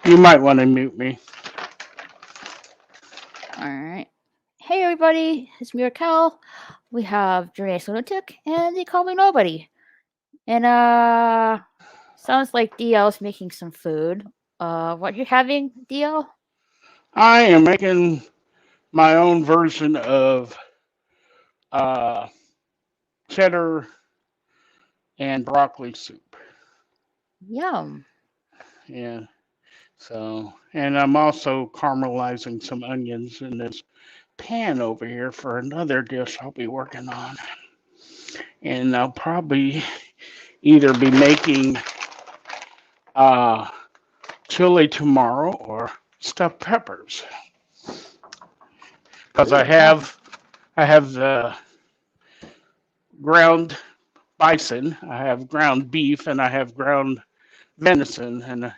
You might want to mute me. All right. Hey, everybody. It's me, Raquel. We have Drena's Lunatic, and they call me Nobody. And, sounds like DL's making some food. What you having, DL? I am making my own version of uh, cheddar and broccoli soup. Yum. Yeah. And I'm also caramelizing some onions in this pan over here for another dish I'll be working on. And I'll probably either be making uh, chili tomorrow or stuffed peppers because Ooh, I have the ground bison, I have ground beef, and I have ground venison, and I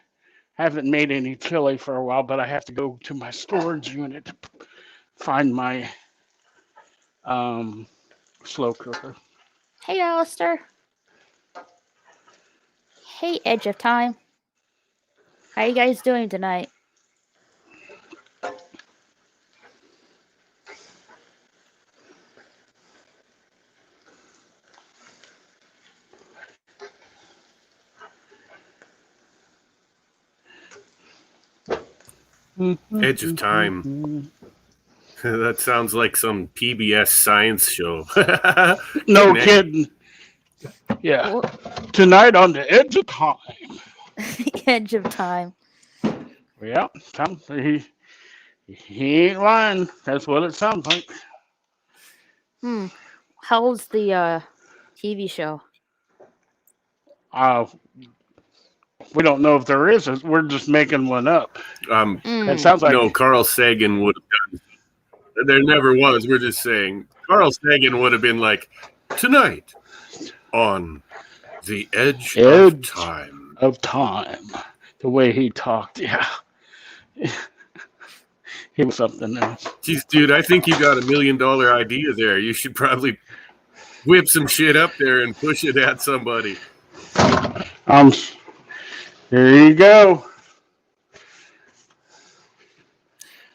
haven't made any chili for a while, but I have to go to my storage unit to find my um, slow cooker. Hey, Alistair. Hey, Edge of Time. How you guys doing tonight? Edge of Time. That sounds like some PBS science show. No kidding. Yeah. What? Tonight on the Edge of Time. Edge of Time. Yeah, he ain't lying. That's what it sounds like. How's the TV show? Uh, we don't know if there is. We're just making one up. That sounds like No, Carl Sagan would have done. There never was. We're just saying Carl Sagan would have been like, tonight on the edge of time. Of time. The way he talked, yeah. He was something else. Jeez, dude, I think you got $1 million idea there. You should probably whip some shit up there and push it at somebody. Here you go.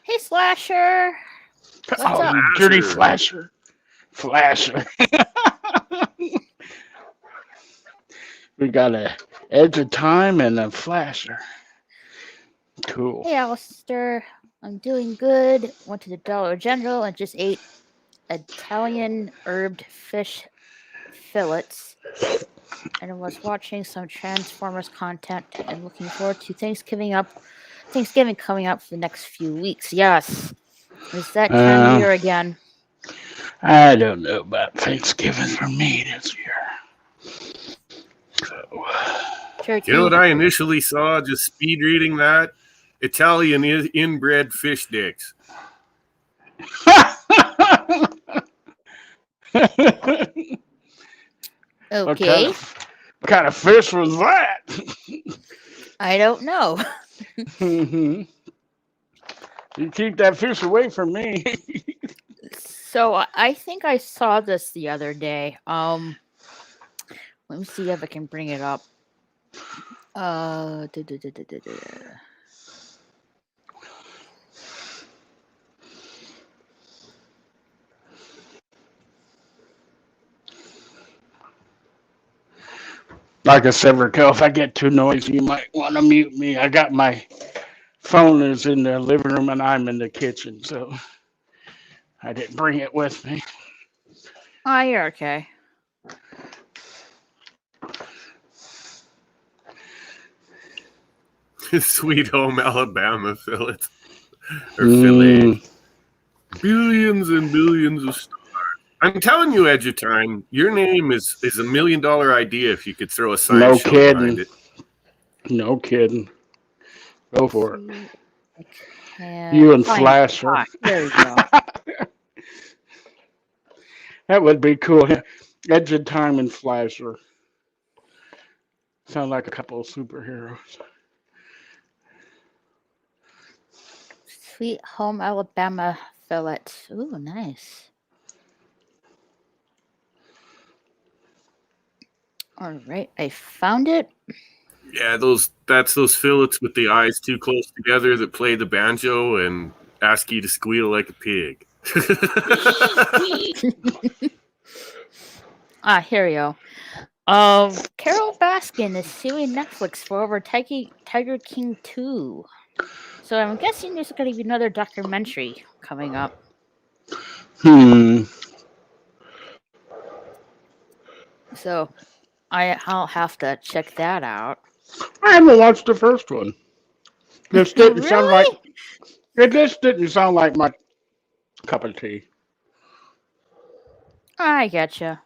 Hey, Slasher. What's up? You dirty flasher. We got a Edge of Time and a flasher. Cool. Hey, Alistair. I'm doing good. Went to the Dollar General and just ate Italian herbed fish fillets. And I was watching some Transformers content and looking forward to Thanksgiving coming up for the next few weeks. Yes. It's that time of year again. I don't know about Thanksgiving for me this year. Turkey. You know what I initially saw just speed reading that? Italian inbred fish dicks. Okay. What kind of fish was that? I don't know. You keep that fish away from me. So I think I saw this the other day. Let me see if I can bring it up. Like I said, Raquel, if I get too noisy, you might want to mute me. I got my phone is in the living room and I'm in the kitchen, so I didn't bring it with me. Oh, you're okay. Sweet Home Alabama fillet. Or fillet. Billions and billions of stars. I'm telling you, Edge of Time, your name is $1 million idea if you could throw a science show behind it. No kidding. Go for it. Okay. You and Flasher. There you go. That would be cool. Edge of Time and Flasher. Sound like a couple of superheroes. Sweet Home Alabama fillet. Ooh, nice. All right, I found it. Yeah, that's those fillets with the eyes too close together that play the banjo and ask you to squeal like a pig. Here we go. Carol Baskin is suing Netflix for over Tiger King 2. So I'm guessing there's going to be another documentary coming up. So I'll have to check that out. I haven't watched the first one. This didn't sound like Really? it. Just didn't sound like my cup of tea. I getcha.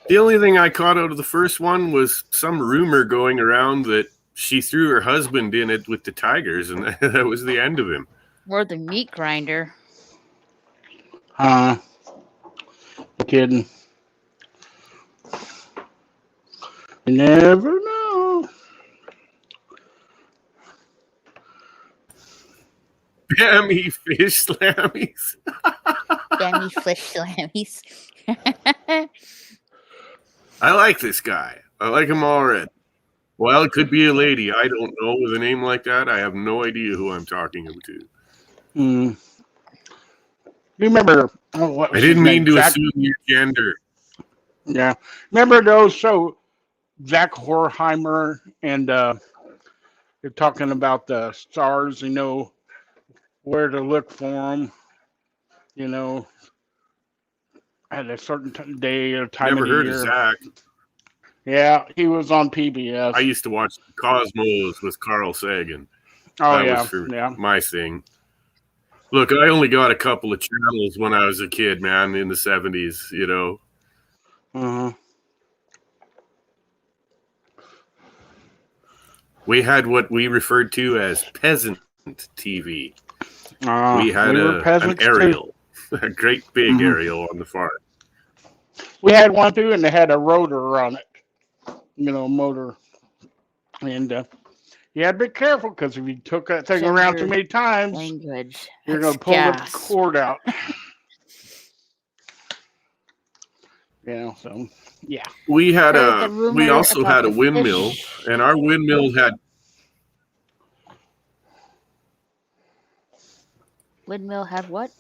The only thing I caught out of the first one was some rumor going around that she threw her husband in it with the tigers, and that was the end of him. Or the meat grinder. I'm kidding. You never know. Bammy fish slammies. Bammy fish slammies. I like this guy. I like him already. Well, it could be a lady. I don't know. With a name like that, I have no idea who I'm talking to. You remember? I didn't mean to assume your gender. Yeah. Remember those show Zach Horkheimer and they're talking about the stars, where to look for them, at a certain day or time Never of the heard year. of Zach. Yeah, he was on PBS. I used to watch Cosmos with Carl Sagan. Oh, That yeah. was for Yeah. my thing. Look, I only got a couple of channels when I was a kid, man, in the 70s, We had what we referred to as peasant TV. We had an aerial, a great big aerial on the farm. We had one too, and they had a rotor on it, motor. And you had to be careful because if you took that thing around too many times, Language. you're going to pull the cord out. So yeah. We had we also had a windmill, and our windmill had. Windmill had what?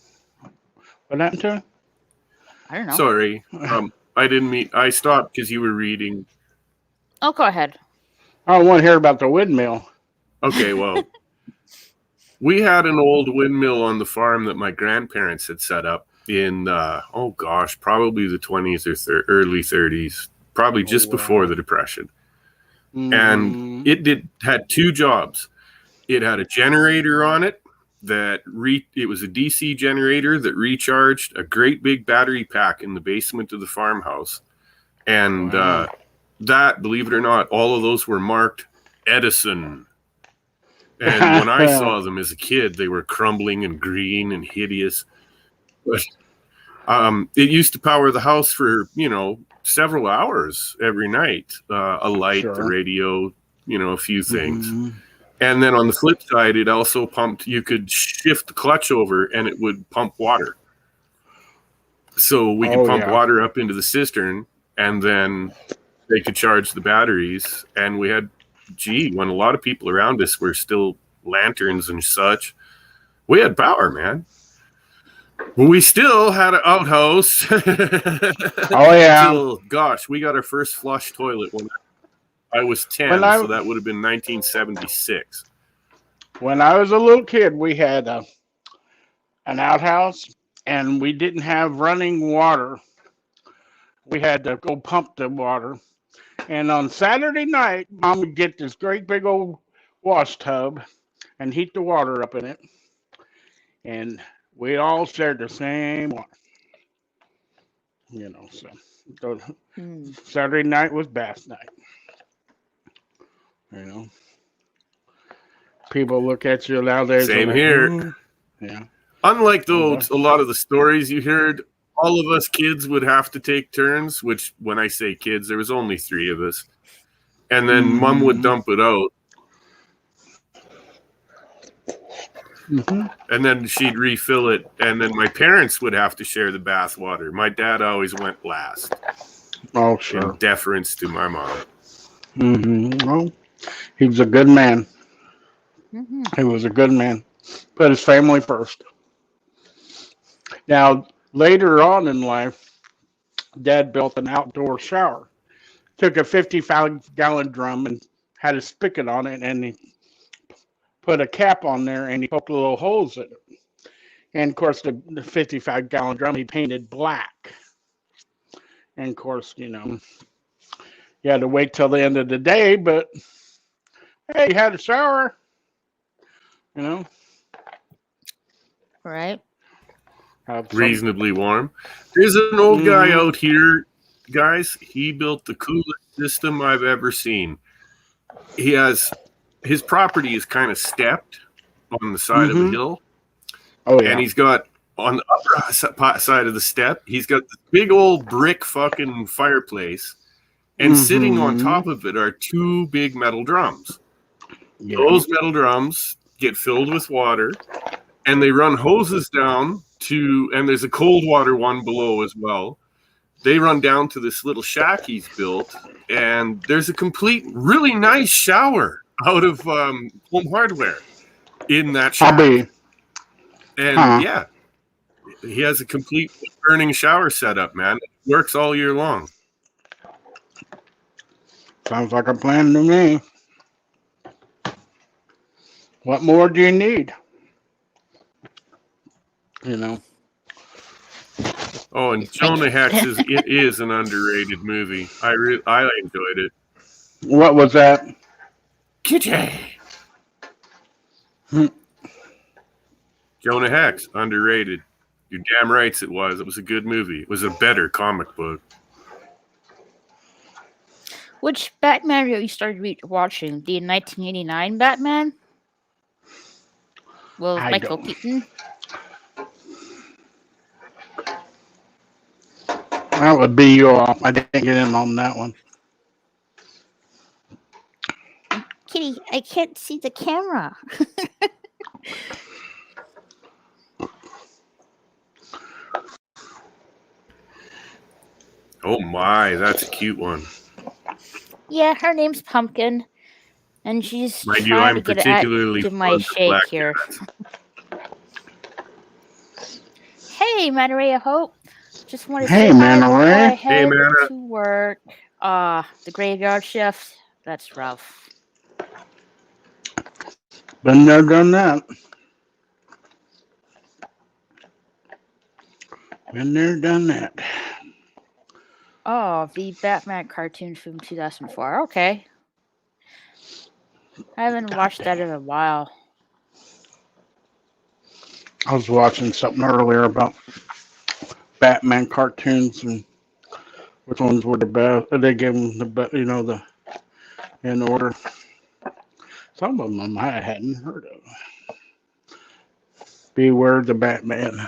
What happened to it? I don't know. Sorry, I didn't mean. I stopped because you were reading. Oh, go ahead. I don't want to hear about the windmill. Okay, well, we had an old windmill on the farm that my grandparents had set up in, probably the 20s or early 30s, probably just before the Depression. And it had two jobs. It had a generator on it it was a DC generator that recharged a great big battery pack in the basement of the farmhouse. And that, believe it or not, all of those were marked Edison. And when I saw them as a kid, they were crumbling and green and hideous. But it used to power the house for, several hours every night. A light, the radio, a few things. And then on the flip side, it also pumped, you could shift the clutch over and it would pump water. So we could pump water up into the cistern and then they could charge the batteries. And we had, when a lot of people around us were still lanterns and such, we had power, we still had an outhouse. Until, we got our first flush toilet when I was 10, so that would have been 1976. When I was a little kid, we had an outhouse, and we didn't have running water. We had to go pump the water. And on Saturday night, Mom would get this great big old wash tub and heat the water up in it. And we all shared the same water. So Saturday night was bath night. People look at you nowadays. Same here. Yeah. Unlike those, a lot of the stories you heard, all of us kids would have to take turns, which when I say kids, there was only 3 of us. And then Mom would dump it out. And then she'd refill it. And then my parents would have to share the bath water. My dad always went last. Oh, in sure. deference to my mom. Well, he was a good man. Mm-hmm. He was a good man. Put his family first. Now, later on in life, Dad built an outdoor shower. Took a 55-gallon drum and had a spigot on it, and he put a cap on there, and he poked little holes in it. And of course, the 55-gallon drum he painted black. And of course, you had to wait till the end of the day, but hey, you had a shower, you know, Right. have some. Reasonably warm. There's an old guy Mhm. out here, guys. He built the coolest system I've ever seen. He has his property is kind of stepped on the side of a Mhm. hill, Oh and yeah. he's got on the upper side of the step, he's got this big old brick fucking fireplace, and sitting on Mhm. top of it are two big metal drums. Yeah. Those metal drums get filled with water, and they run hoses down to, and there's a cold water one below as well. They run down to this little shack he's built, and there's a complete, really nice shower out of Home Hardware in that shack. Hobby. And Huh. yeah, he has a complete burning shower setup, man. It works all year long. Sounds like a plan to me. What more do you need? You know. Oh, and Just make Jonah it. Hex it is an underrated movie. I enjoyed it. What was that? Kitty. Hmm. Jonah Hex, underrated. You're damn right it was. It was a good movie. It was a better comic book. Which Batman you started watching? The 1989 Batman? Well, I Michael don't. Keaton. That would be you off. I didn't get in on that one. Kitty, I can't see the camera. Oh my, that's a cute one. Yeah, her name's Pumpkin, and she's Mind you, trying I'm to get particularly to my fond of shake black here. cats. Hey, Manaray, Hope. Just want to Hey, say hi man, before I Ray. Hey, head man. to work. The graveyard shift. That's rough. Been there, done that. Been there, done that. Oh, the Batman cartoon from 2004. Okay. I haven't watched that in a while. I was watching something earlier about Batman cartoons and which ones were the best. They gave them the best, the in order. Some of them I hadn't heard of. Beware the Batman.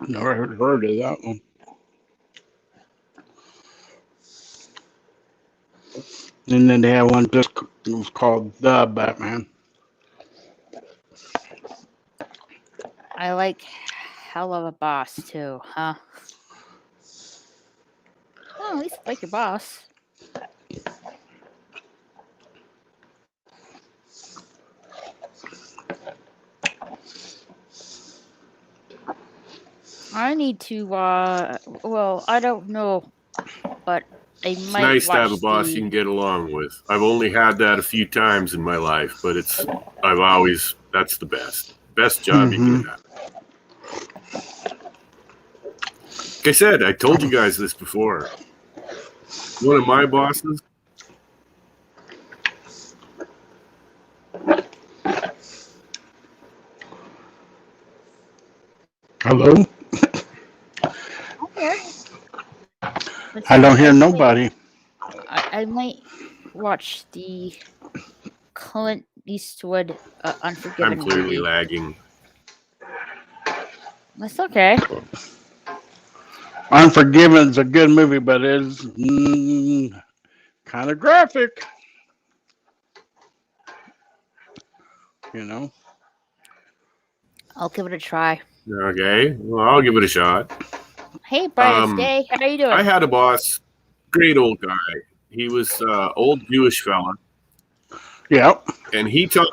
Never heard of that one. And then they had one just it was called The Batman. I like Hell of a Boss too, huh? Well, at least I like your boss. I need to, well, I don't know, but I It's might nice to have a watch boss you can get along with. I've only had that a few times in my life, but that's the best job you can have. Like I said, I told you guys this before. One of my bosses, Hello? I'm here. I don't hear nobody. I might watch the Clint Eastwood Unforgiven I'm clearly movie. lagging. That's okay. Unforgiven's a good movie, but it's kind of graphic. You know? I'll give it a try. Okay, well, I'll give it a shot. Hey, brightest Um, day. How are you doing? I had a boss, great old guy. He was old Jewish fella, Yep. and he taught.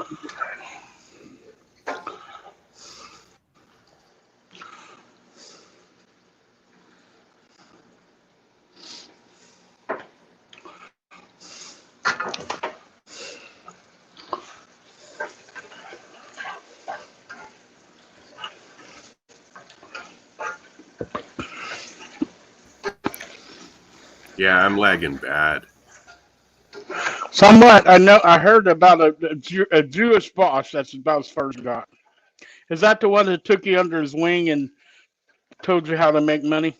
Yeah, I'm lagging bad. Somewhat. I know. I heard about a Jewish boss. That's about as far as I got. Is that the one that took you under his wing and told you how to make money?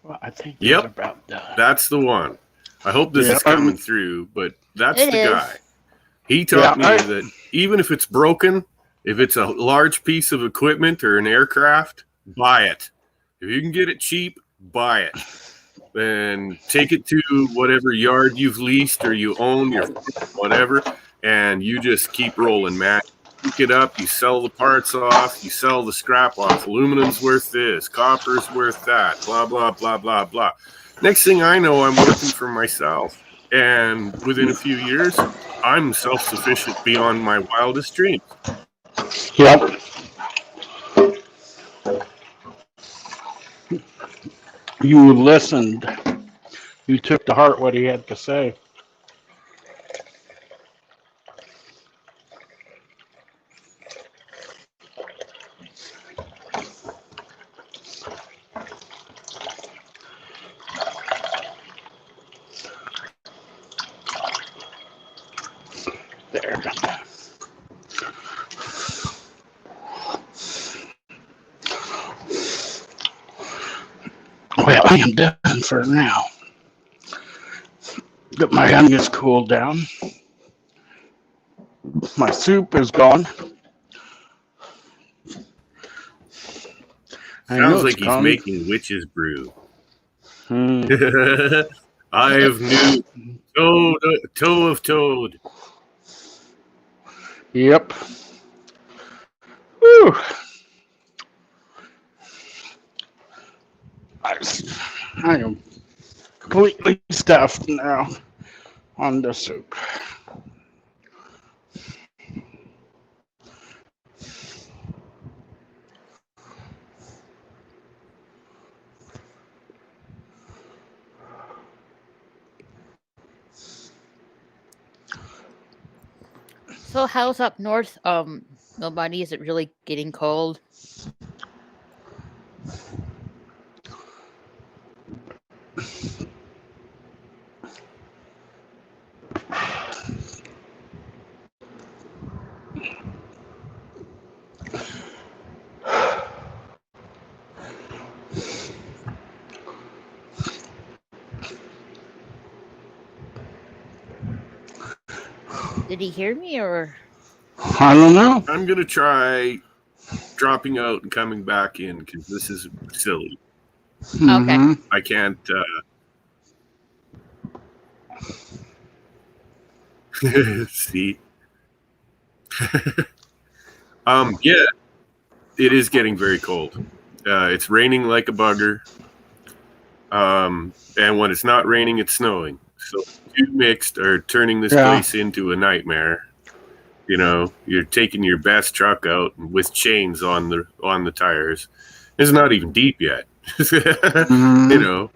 Well, I think they're Yep, about done. that's the one. I hope this Yeah. is coming through, but that's It the is. guy. He Yeah. taught me that even if it's broken, if it's a large piece of equipment or an aircraft, buy it. If you can get it cheap, buy it. Then take it to whatever yard you've leased or you own, your whatever, and you just keep rolling, man. You pick it up, you sell the parts off, you sell the scrap off. Aluminum's worth this, copper's worth that, blah, blah, blah, blah, blah. Next thing I know, I'm working for myself. And within a few years, I'm self-sufficient beyond my wildest dreams. Yep. You listened. You took to heart what he had to say. There. Well, I am done for now. Get my onions cooled down. My soup is gone. I know Sounds it's like he's gone. making witch's brew. Hmm. I have new toe of toad. Yep. Whew. I am completely stuffed now on the soup. So, how's up north? Nobody. Is it really getting cold? Did he hear me or? I don't know. I'm gonna try dropping out and coming back in because this is silly. Mhm. I can't. See. Yeah, it is getting very cold. It's raining like a bugger. And when it's not raining, it's snowing. So two mixed are turning this place into a nightmare. You know, you're taking your best truck out with chains on the tires. It's not even deep yet. You know.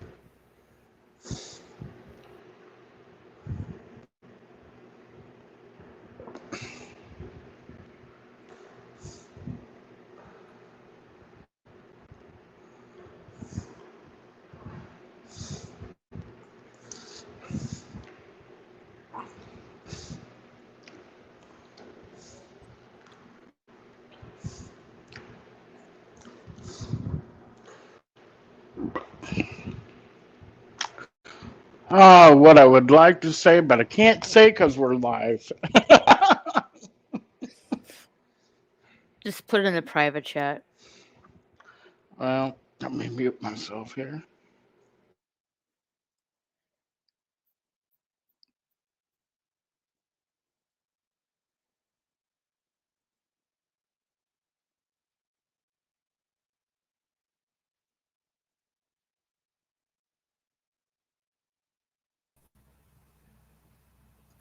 Oh, what I would like to say, but I can't say because we're live. Just put it in the private chat. Well, Let me mute myself here.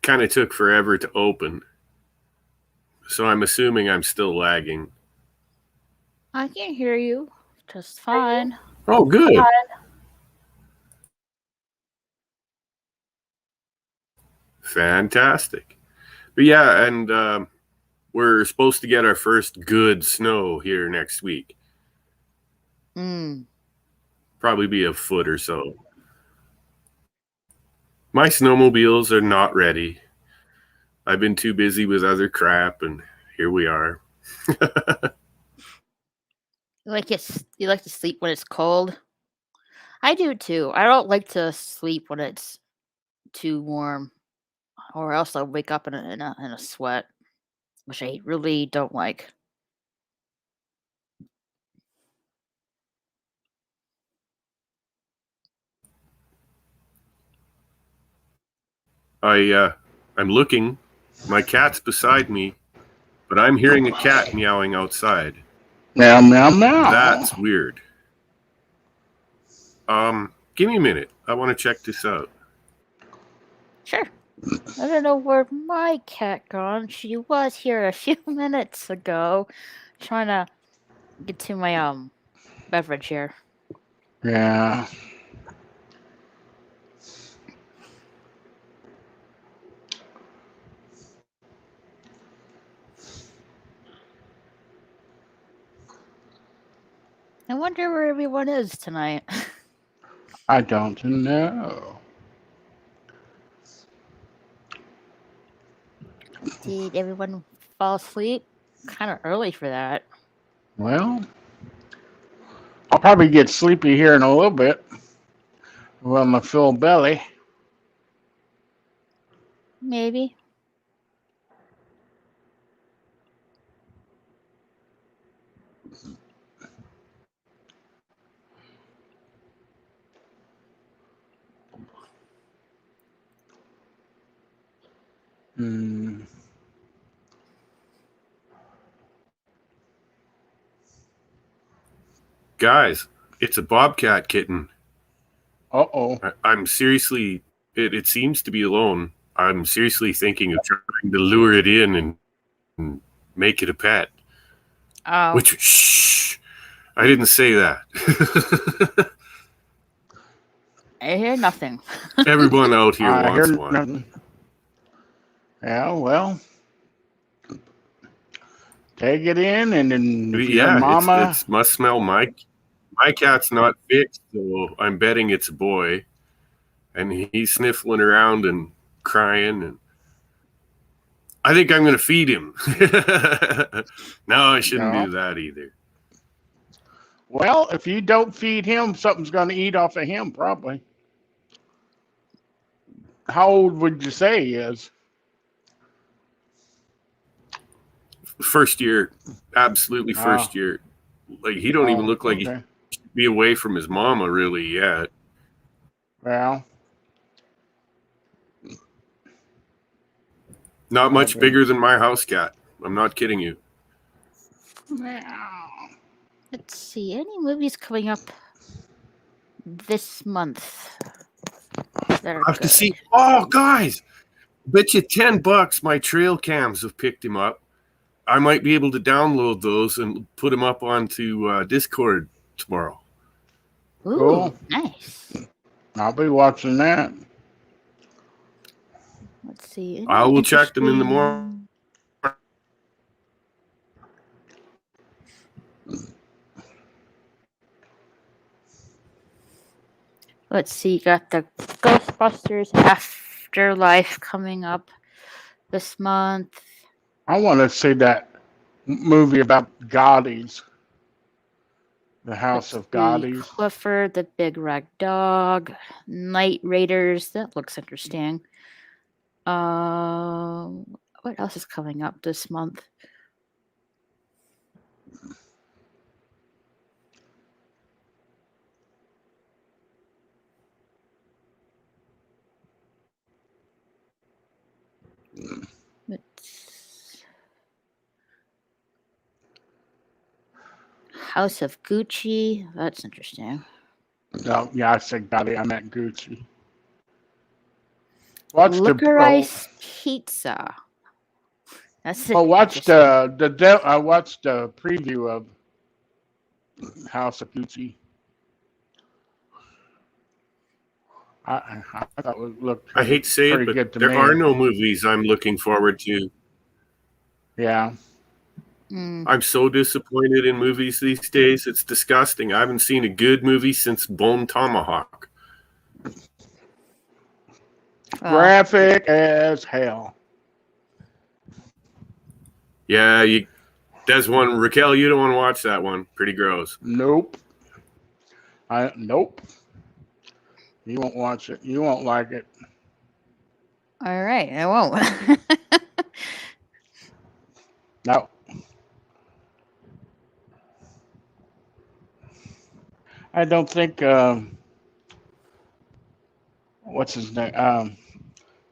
Kind of took forever to open. So I'm assuming I'm still lagging. I can hear you just fine. Oh, good. Fantastic. But yeah, and we're supposed to get our first good snow here next week. Probably be a foot or so. My snowmobiles are not ready. I've been too busy with other crap, and here we are. You like to sleep when it's cold? I do too. I don't like to sleep when it's too warm, or else I'll wake up in a sweat, which I really don't like. I'm looking. My cat's beside me, but I'm hearing a cat meowing outside. Meow, meow, meow. That's weird. Give me a minute. I want to check this out. Sure. I don't know where my cat gone. She was here a few minutes ago, trying to get to my beverage here. Yeah. I wonder where everyone is tonight. I don't know. Did everyone fall asleep? Kind of early for that. Well, I'll probably get sleepy here in a little bit. With my full belly. Maybe. Guys, it's a bobcat kitten. Uh-oh. I'm seriously, it seems to be alone. I'm seriously thinking of trying to lure it in and make it a pet. Oh. Which, shh, I didn't say that. I hear nothing. Everyone out here I wants hear one. nothing. Yeah, well, take it in, and then if your Yeah, mama... it's must smell. My cat's not fixed, so I'm betting it's a boy. And he's sniffling around and crying, and I think I'm going to feed him. No, I shouldn't No. do that either. Well, if you don't feed him, something's going to eat off of him, probably. How old would you say he is? First year, absolutely first year. Like, he don't even look like he should be away from his mama really yet. Well, not much bigger than my house cat. I'm not kidding you. Let's see. Any movies coming up this month that are I have good? to see. Oh, guys, bet you $10 my trail cams have picked him up. I might be able to download those and put them up onto Discord tomorrow. Ooh, cool. Nice. I'll be watching that. Let's see. I will check them in the morning. Let's see. Got the Ghostbusters Afterlife coming up this month. I want to see that movie about Gaudis. The House of Gaudis. Clifford the Big Red Dog. Night Raiders. That looks interesting. What else is coming up this month? House of Gucci. That's interesting. No, yeah, I said Gotti. I meant Gucci. Watch Licorice Pizza. That's it. watch I watched the preview of House of Gucci. I thought it looked I hate to say it, pretty good but to there me. are no movies I'm looking forward to. Yeah. I'm so disappointed in movies these days. It's disgusting. I haven't seen a good movie since Bone Tomahawk. Graphic as hell. Yeah, that's one. Raquel, you don't want to watch that one. Pretty gross. Nope. Nope. You won't watch it. You won't like it. All right, I won't. No. I don't think. What's his name?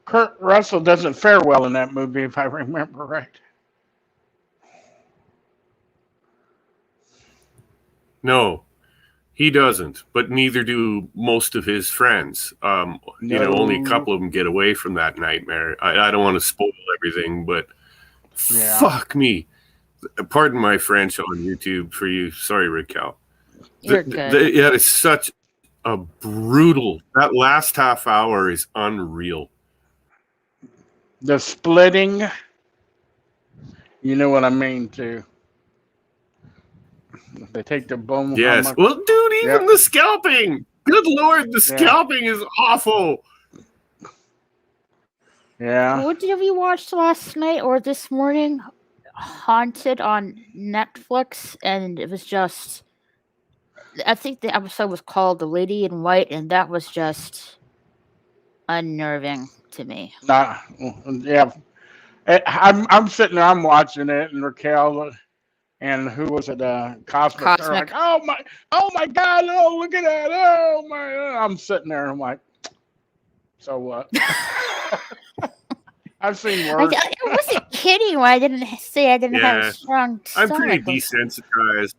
Kurt Russell doesn't fare well in that movie, if I remember right. No, he doesn't. But neither do most of his friends. Only a couple of them get away from that nightmare. I don't want to spoil everything, but fuck me. Pardon my French on YouTube for you. Sorry, Raquel. You're good. It is such a brutal. That last half hour is unreal. The splitting, you know what I mean, too. They take the bone. Yes. Well, dude, even the scalping. Good Lord, the scalping is awful. Yeah. What did we watch last night or this morning? Haunted on Netflix, and it was just. I think the episode was called "The Lady in White," and that was just unnerving to me. Yeah. I'm sitting there, I'm watching it, and Raquel and who was it? Cosmic. They're like, oh my God! Oh, look at that! Oh my! I'm sitting there, I'm like, so what? I've seen worse. I wasn't kidding when I didn't say I didn't have a strong stomach. I'm pretty desensitized.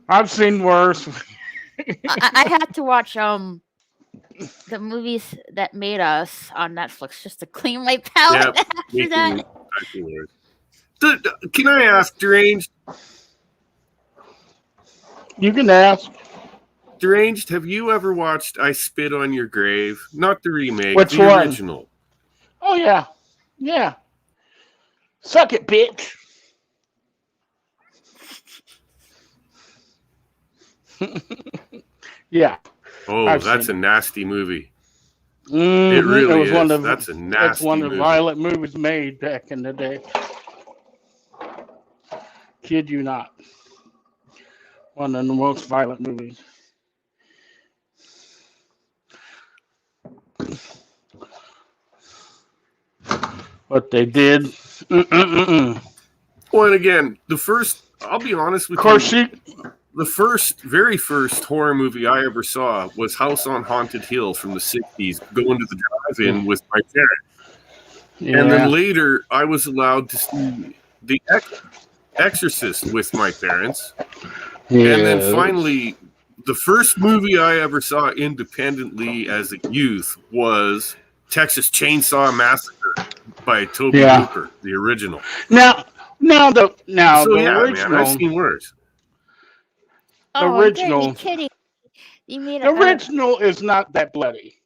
I've seen worse. I had to watch the movies that made us on Netflix just to clean my palate after that. Can I ask, Deranged? You can ask. Deranged, have you ever watched I Spit on Your Grave? Not the remake, Which the one? original. Oh, yeah. Yeah. Suck it, bitch. Yeah. Oh, that's a nasty movie. Mm-hmm. It really is. That's a nasty That's one of movie. the violent movies made back in the day. Kid you not. One of the most violent movies. What they did. Well, and again, I'll be honest with you. The very first horror movie I ever saw was House on Haunted Hill from the 60s, going to the drive-in with my parents. Yeah. And then later, I was allowed to see The Exorcist with my parents. Yeah. And then finally, the first movie I ever saw independently as a youth was Texas Chainsaw Massacre by Tobe Hooper, the original. The original. Man, I've seen worse. The original. Are you kidding? You mean the original is not that bloody.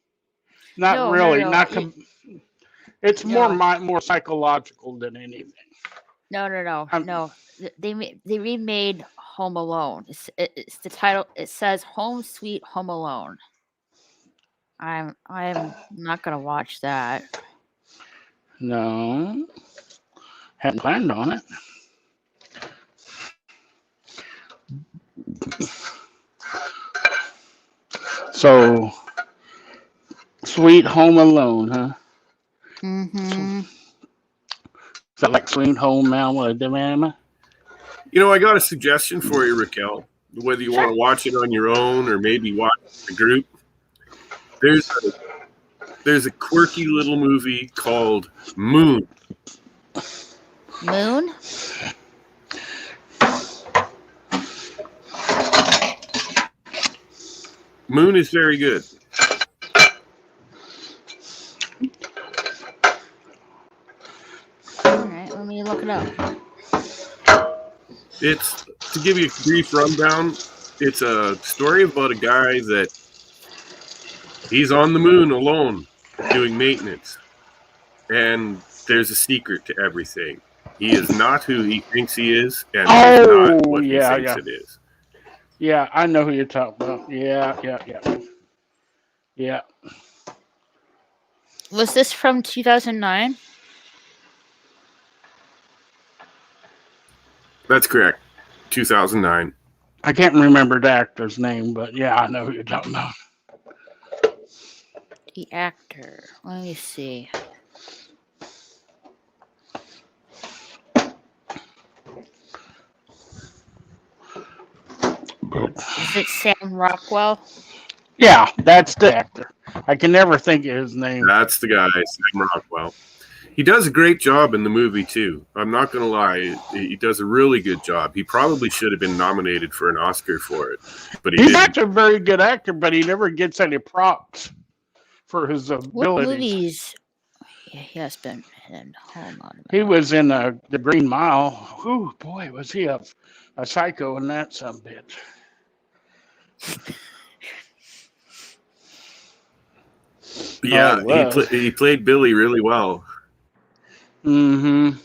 Not really. No. It's more psychological than anything. No. They remade Home Alone. It's the title. It says Home Sweet Home Alone. I am not gonna watch that. No, hadn't planned on it. So, Sweet Home Alone, huh? Mm-hmm. Is that like Sweet Home Alabama? You know, I got a suggestion for you, Raquel. Whether you want to watch it on your own or maybe watch it in a group. There's a quirky little movie called Moon. Moon? Moon is very good. All right, let me look it up. It's, to give you a brief rundown, it's a story about a guy that he's on the moon alone doing maintenance. And there's a secret to everything. He is not who he thinks he is, and it is not what he thinks it is. Yeah, I know who you're talking about. Yeah. Was this from 2009? That's correct. 2009. I can't remember the actor's name, but yeah, I know who you're talking about. The actor. Let me see. Is it Sam Rockwell? Yeah, that's the actor. I can never think of his name. That's the guy, Sam Rockwell. He does a great job in the movie, too. I'm not going to lie. He does a really good job. He probably should have been nominated for an Oscar for it, but He's didn't. actually a very good actor, but he never gets any props for his What abilities. movies? Yeah, he has been in. Hold on. He was in The Green Mile. Ooh, boy, was he a psycho in that some bitch. Yeah, Oh, he played Billy really well. Mm-hmm.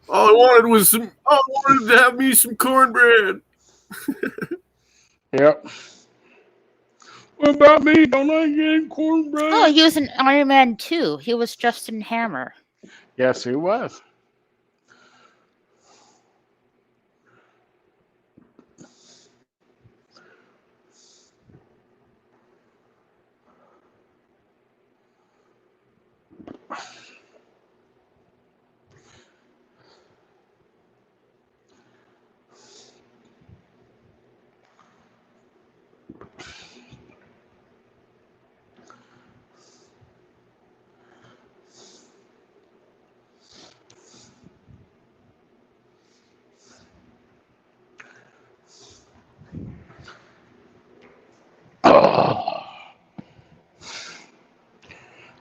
All I wanted to have me some cornbread. Yep. What about me? Don't I get cornbread? Oh, he was in Iron Man 2. He was Justin Hammer. Yes, he was.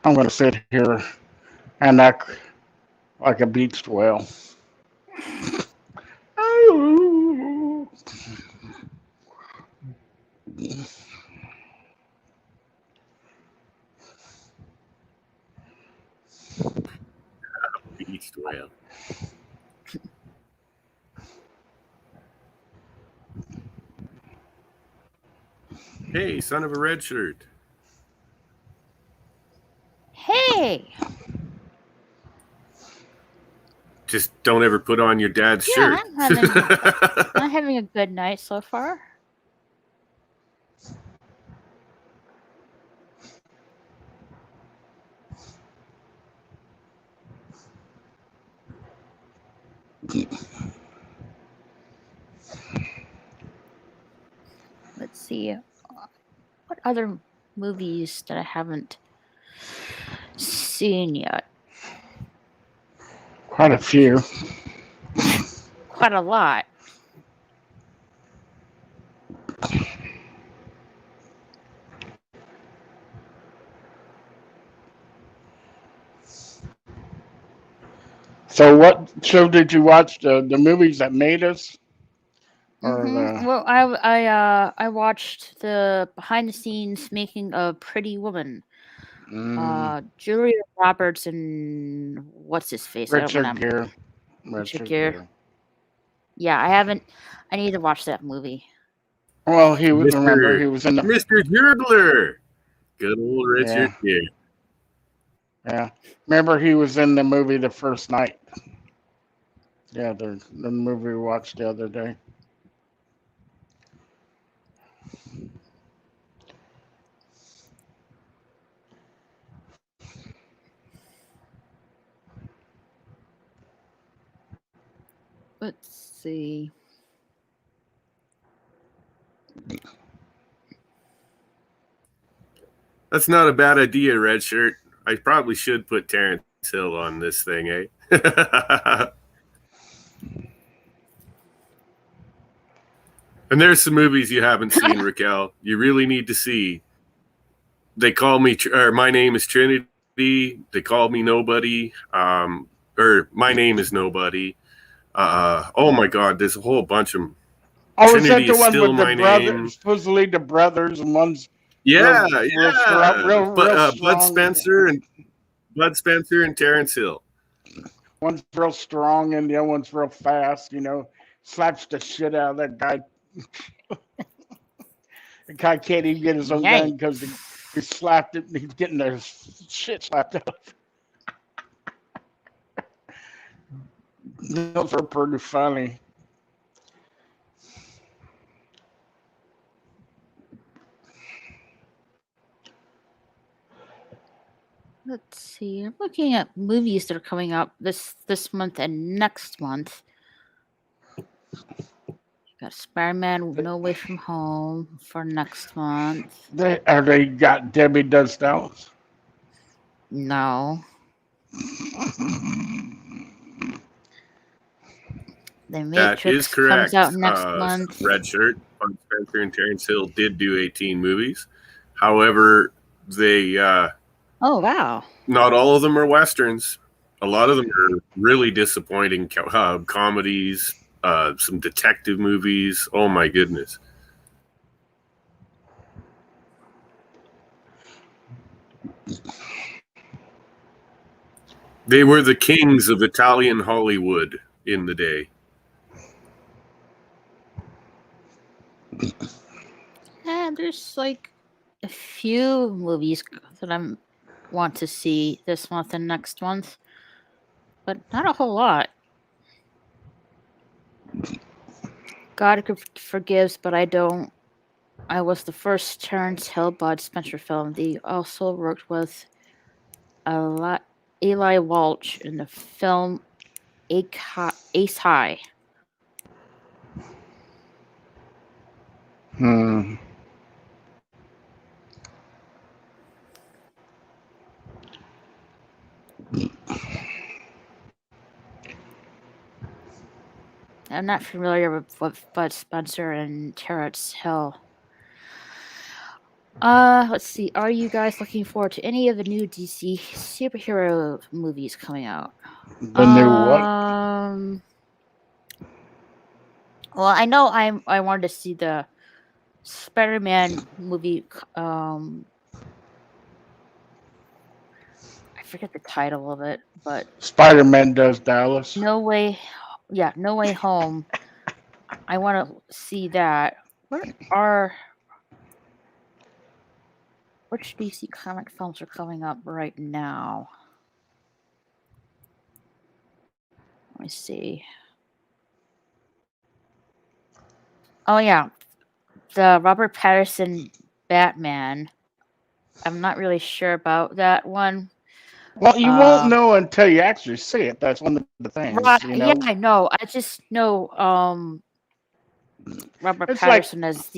I'm going to sit here and act like a beached whale. Beast whale. Hey, son of a red shirt. Hey! Just don't ever put on your dad's Yeah, shirt. I'm having a good night so far. Let's see. What other movies that I haven't seen yet? Quite a few. Quite a lot. So what show did you watch? The movies that made us? Or Well, I watched the behind the scenes making of Pretty Woman. Julia Roberts and what's his face? I don't remember. Richard Gere. Yeah, I haven't. I need to watch that movie. Well, he was. Remember, he was in the Mr. Jurgler. Good old Richard Gere. Yeah. Remember, he was in the movie The First Night. Yeah, the movie we watched the other day. Let's see. That's not a bad idea, red shirt. I probably should put Terrence Hill on this thing, eh? And there's some movies you haven't seen, Raquel. You really need to see. They call me, or My Name is Trinity. They call me Nobody. Or My Name is Nobody. Oh my God, there's a whole bunch of them. Oh, is that Trinity the is one still with my the brothers? name. Supposedly the brothers, and one's Yeah, real strong. Bud Spencer and Terrence Hill. One's real strong, and the other one's real fast. Slaps the shit out of that guy. The guy can't even get his own gun because he slapped it. And he's getting their shit slapped out. Those are pretty funny. Let's see. I'm looking at movies that are coming up this month and next month. Got Spider-Man No Way From Home for next month. They got Debbie Does Dallas? No. The Matrix That is correct. comes out next month. Red Shirt, Bud Spencer and Terrence Hill did do 18 movies. However, they Oh, wow. not all of them are westerns. A lot of them are really disappointing comedies, some detective movies. Oh my goodness. They were the kings of Italian Hollywood in the day. And there's like a few movies that I want to see this month and next month, but not a whole lot. God forgives, but I don't. I was the first Terrence Hill Bud Spencer film. They also worked with Eli Walsh in the film Ace High. I'm not familiar with Bud Spencer and Terrence Hill. Let's see. Are you guys looking forward to any of the new DC superhero movies coming out? The new what? Well, I know I wanted to see the Spider-Man movie. I forget the title of it, but Spider-Man Does Dallas. No Way Home. I want to see that. Which DC comic films are coming up right now? Let me see. Oh yeah, the Robert Pattinson Batman. I'm not really sure about that one. Well, you won't know until you actually see it. That's one of the things. Right, yeah, I know. I just know Robert Pattinson as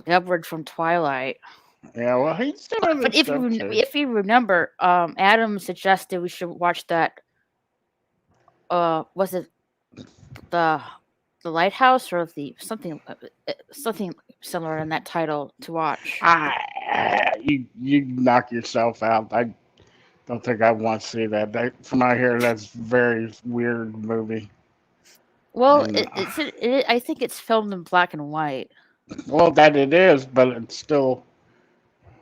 Edward from Twilight. Yeah, well, he's still in But if you remember, Adam suggested we should watch that. Was it the Lighthouse or something similar in that title to watch? You knock yourself out. I don't think I want to see that. From out here, that's a very weird movie. Well, I think it's filmed in black and white. Well, that it is, but it's still,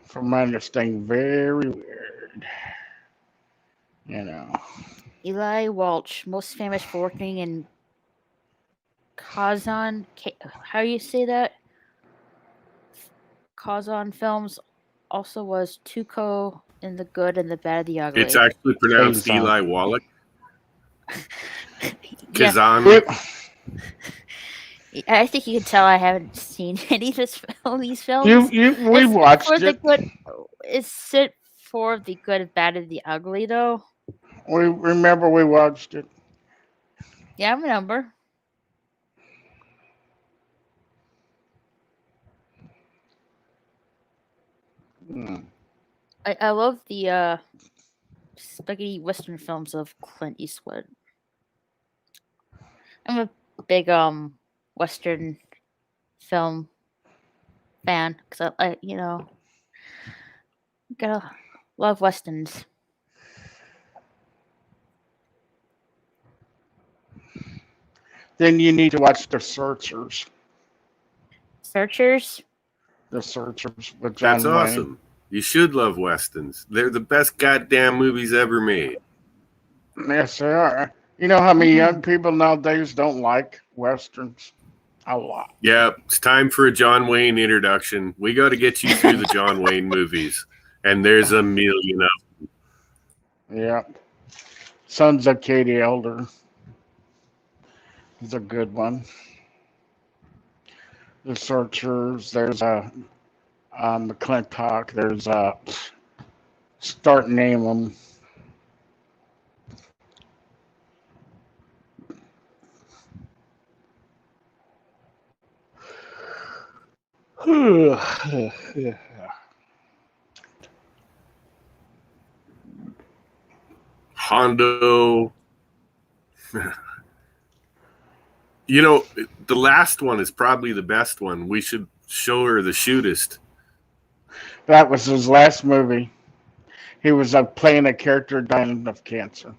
from my understanding, very weird. Eli Walsh, most famous for working in Kazan. How do you say that? Kazan films. Also was Tuco in The Good and the Bad and the Ugly. It's actually pronounced Eli Wallach. Kazan. I think you can tell I haven't seen any of these films. We watched it. Is it for The Good, and Bad, and the Ugly, though? We remember we watched it. Yeah, I remember. I love the spaghetti western films of Clint Eastwood. I'm a big western film fan because I gotta love westerns. Then you need to watch The Searchers. Searchers. The Searchers with That's John Wayne. awesome. You should love westerns. They're the best goddamn movies ever made. Yes, they are. You know how many Mhm. young people nowadays don't like westerns? A lot. Yeah, it's time for a John Wayne introduction. We got to get you through the John Wayne movies, and there's a million of Yeah. Sons of Katie Elder is a good one. The Searchers. There's McClintock. There's start name them. Hondo. You know, the last one is probably the best one. We should show her the shootist. That was his last movie. He was playing a character dying of cancer.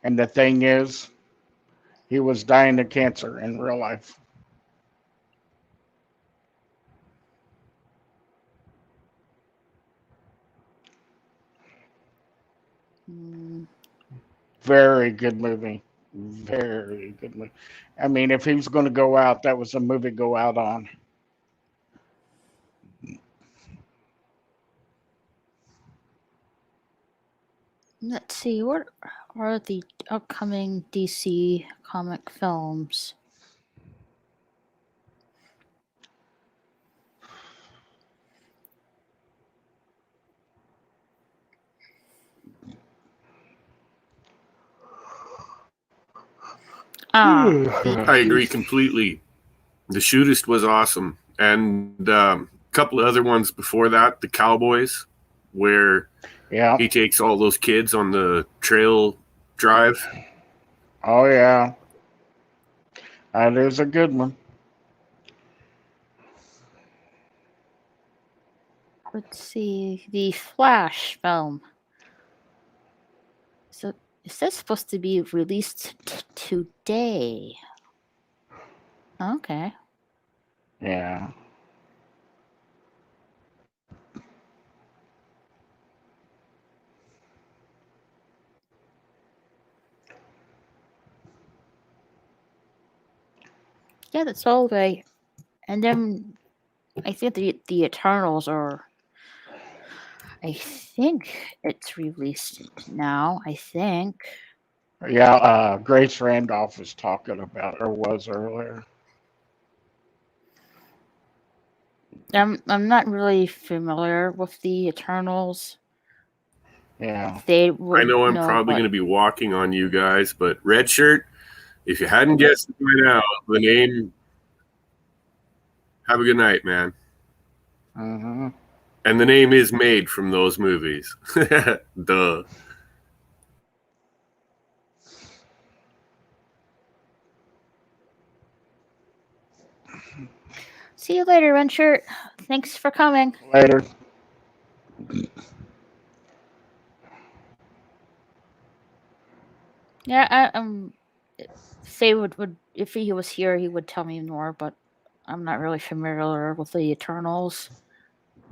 And the thing is, he was dying of cancer in real life. Mm, Very good movie. Very good movie. I mean, if he was going to go out, that was a movie to go out on. let's see. What are the upcoming DC comic films? I agree completely. The shootist was awesome, and a couple of other ones before that, the Cowboys, where Yeah. he takes all those kids on the trail drive. Oh, yeah. That is a good one. Let's see. The Flash film. So is that supposed to be released today? Okay. Yeah. Yeah, that's all right. And then I think the Eternals are. I think it's released now. I think. Yeah, Grace Randolph was talking about, or was earlier. I'm not really familiar with the Eternals. Yeah. They I would know I'm know probably what. going to be walking on you guys, but Red Shirt, if you hadn't guessed it by now, the name, have a good night, man. Mm-hmm. And the name is made from those movies. Duh. See you later, Renshurt. Thanks for coming. Later. Yeah, Say would if he was here, he would tell me more, but I'm not really familiar with the Eternals.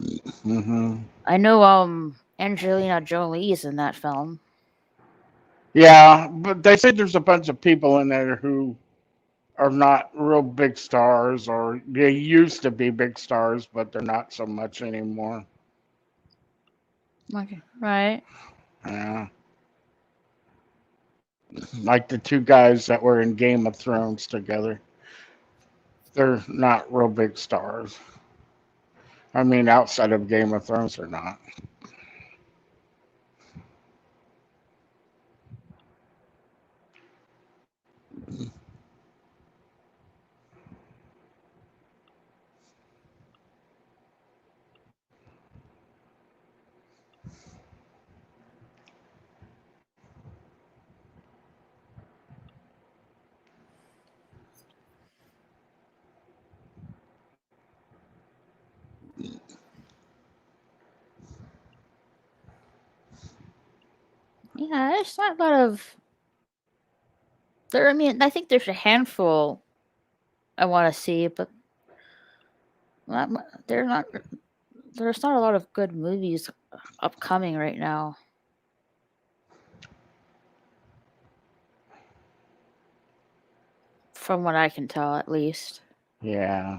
Mm-hmm. I know Angelina Jolie is in that film. Yeah, but they say there's a bunch of people in there who are not real big stars, or they used to be big stars, but they're not so much anymore. Okay. Right. Yeah. Like the two guys that were in Game of Thrones together. They're not real big stars. I mean, outside of Game of Thrones, they're not. Yeah, there's not a lot of. I mean, I think there's a handful I want to see, but they're not. There's not a lot of good movies upcoming right now. From what I can tell, at least. Yeah.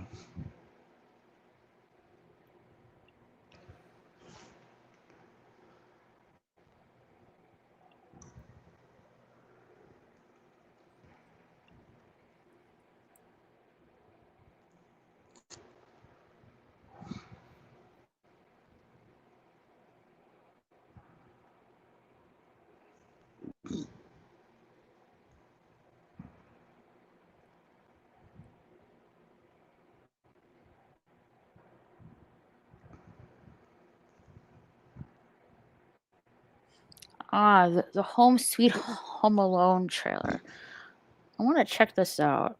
The Home Sweet Home Alone trailer. I want to check this out.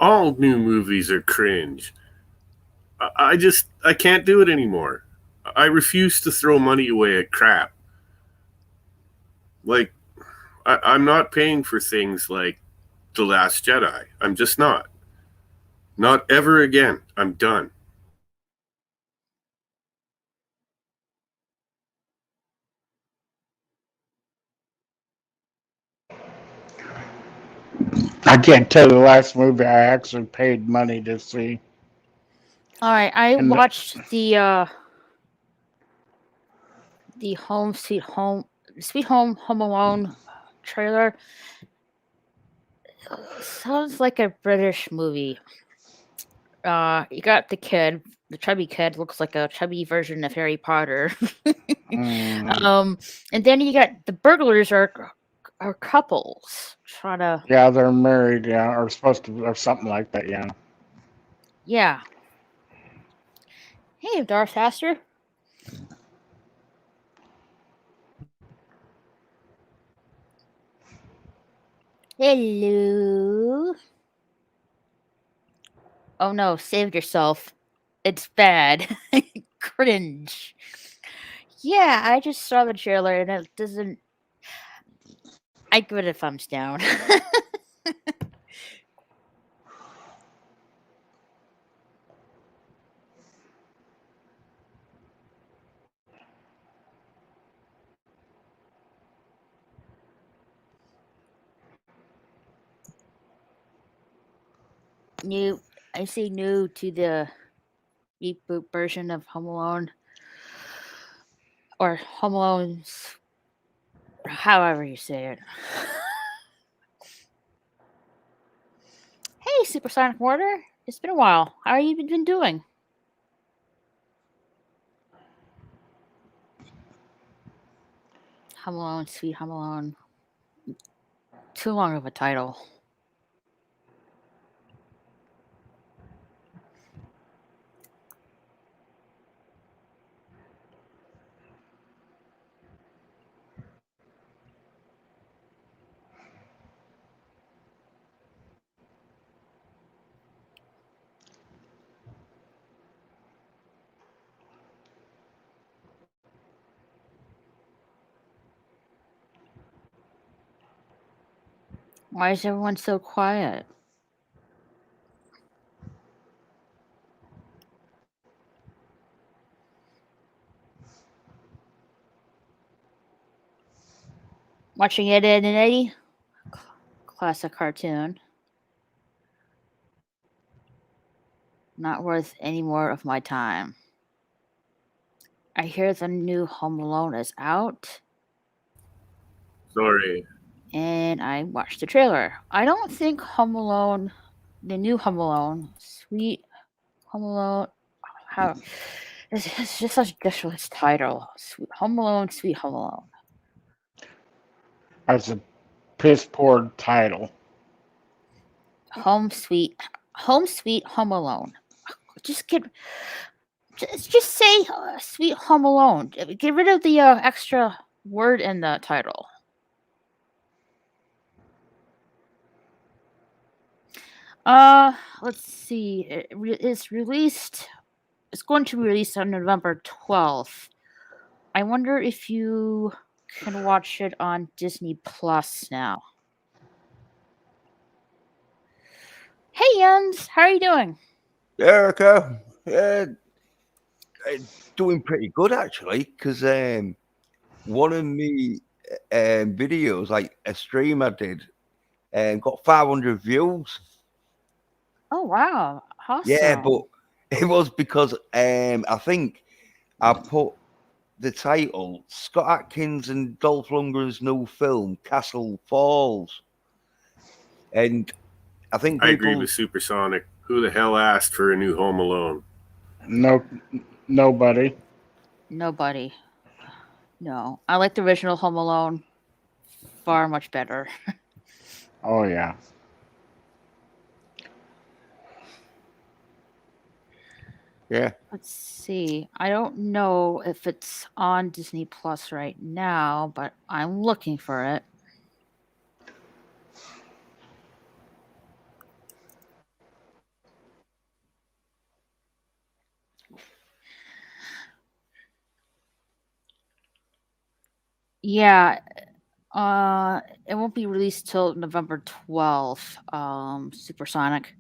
All new movies are cringe. I can't do it anymore. I refuse to throw money away at crap. Like, I'm not paying for things like The Last Jedi. I'm just not. Not ever again. I'm done. I can't tell the last movie I actually paid money to see. All right, I And watched the Home Sweet Home Alone trailer. Sounds like a British movie. You got the chubby kid looks like a chubby version of Harry Potter. And then you got the burglars are couples trying to. yeah, they're married, yeah, or supposed to, or something like that, yeah. Yeah. Hey, Darth Haster. Hello. Oh no, saved yourself. It's bad. Cringe. Yeah, I just saw the trailer and it doesn't. I give it a thumbs down. New. I say new to the reboot version of Home Alone or Home Alone's, however you say it. Hey, Supersonic Water. It's been a while. How have you been doing? Home Alone, Sweet Home Alone. Too long of a title. Why is everyone so quiet? Watching Ed, Ed and Eddie? Classic cartoon. Not worth any more of my time. I hear the new Home Alone is out, Sorry. and I watched the trailer. I don't think Home Alone, the new Home Alone, Sweet Home Alone, how it's just such a ridiculous title. Sweet Home Alone, Sweet Home Alone. That's a piss poor title. Home Sweet Home Alone. Just say Sweet Home Alone. Get rid of the extra word in the title. Let's see. It's released. It's going to be released on November 12th. I wonder if you can watch it on Disney Plus now. Hey, Jens, how are you doing? Erica, doing pretty good actually, because one of me videos, like a stream I did, got 500 views. Oh wow, awesome! Yeah, but it was because I think I put the title Scott Adkins and Dolph Lundgren's new film Castle Falls, and I think I agree people. with Supersonic. Who the hell asked for a new Home Alone? Nobody. Nobody. No, I like the original Home Alone far much better. Oh yeah. Yeah. Let's see. I don't know if it's on Disney Plus right now, but I'm looking for it. Yeah, it won't be released till November 12th. Supersonic.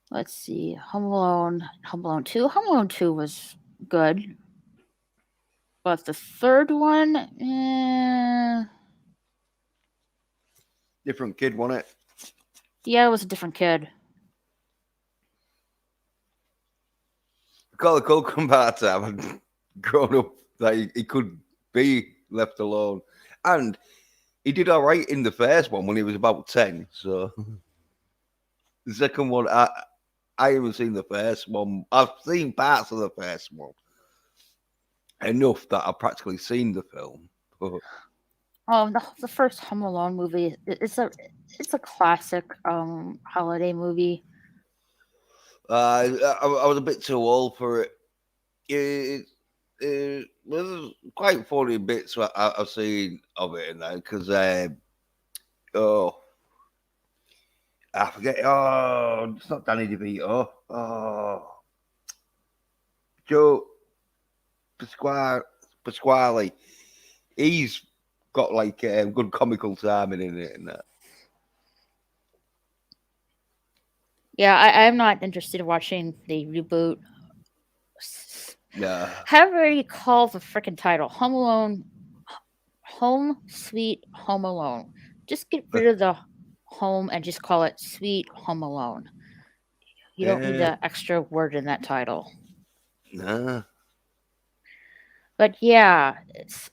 Let's see. Home Alone 2. Home Alone 2 was good. But the third one, Different kid, wasn't it? yeah, it was a different kid. Macaulay Culkin part having grown up that he could be left alone, and he did all right in the first one when he was about 10. So the second one, I haven't seen the first one. I've seen parts of the first one enough that I've practically seen the film. But Oh, the first Home Alone movie. It's a classic holiday movie. I was a bit too old for it. It was quite funny bits I've seen of it and that because oh, I forget. Oh, it's not Danny DeVito. Oh, Joe Pasquale. He's got like good comical timing in it and that. Yeah, I'm not interested in watching the reboot. Yeah. However you call the freaking title, Home Alone, Home Sweet Home Alone. Just get rid of the home and just call it Sweet Home Alone. You don't need the extra word in that title. Nah. But yeah,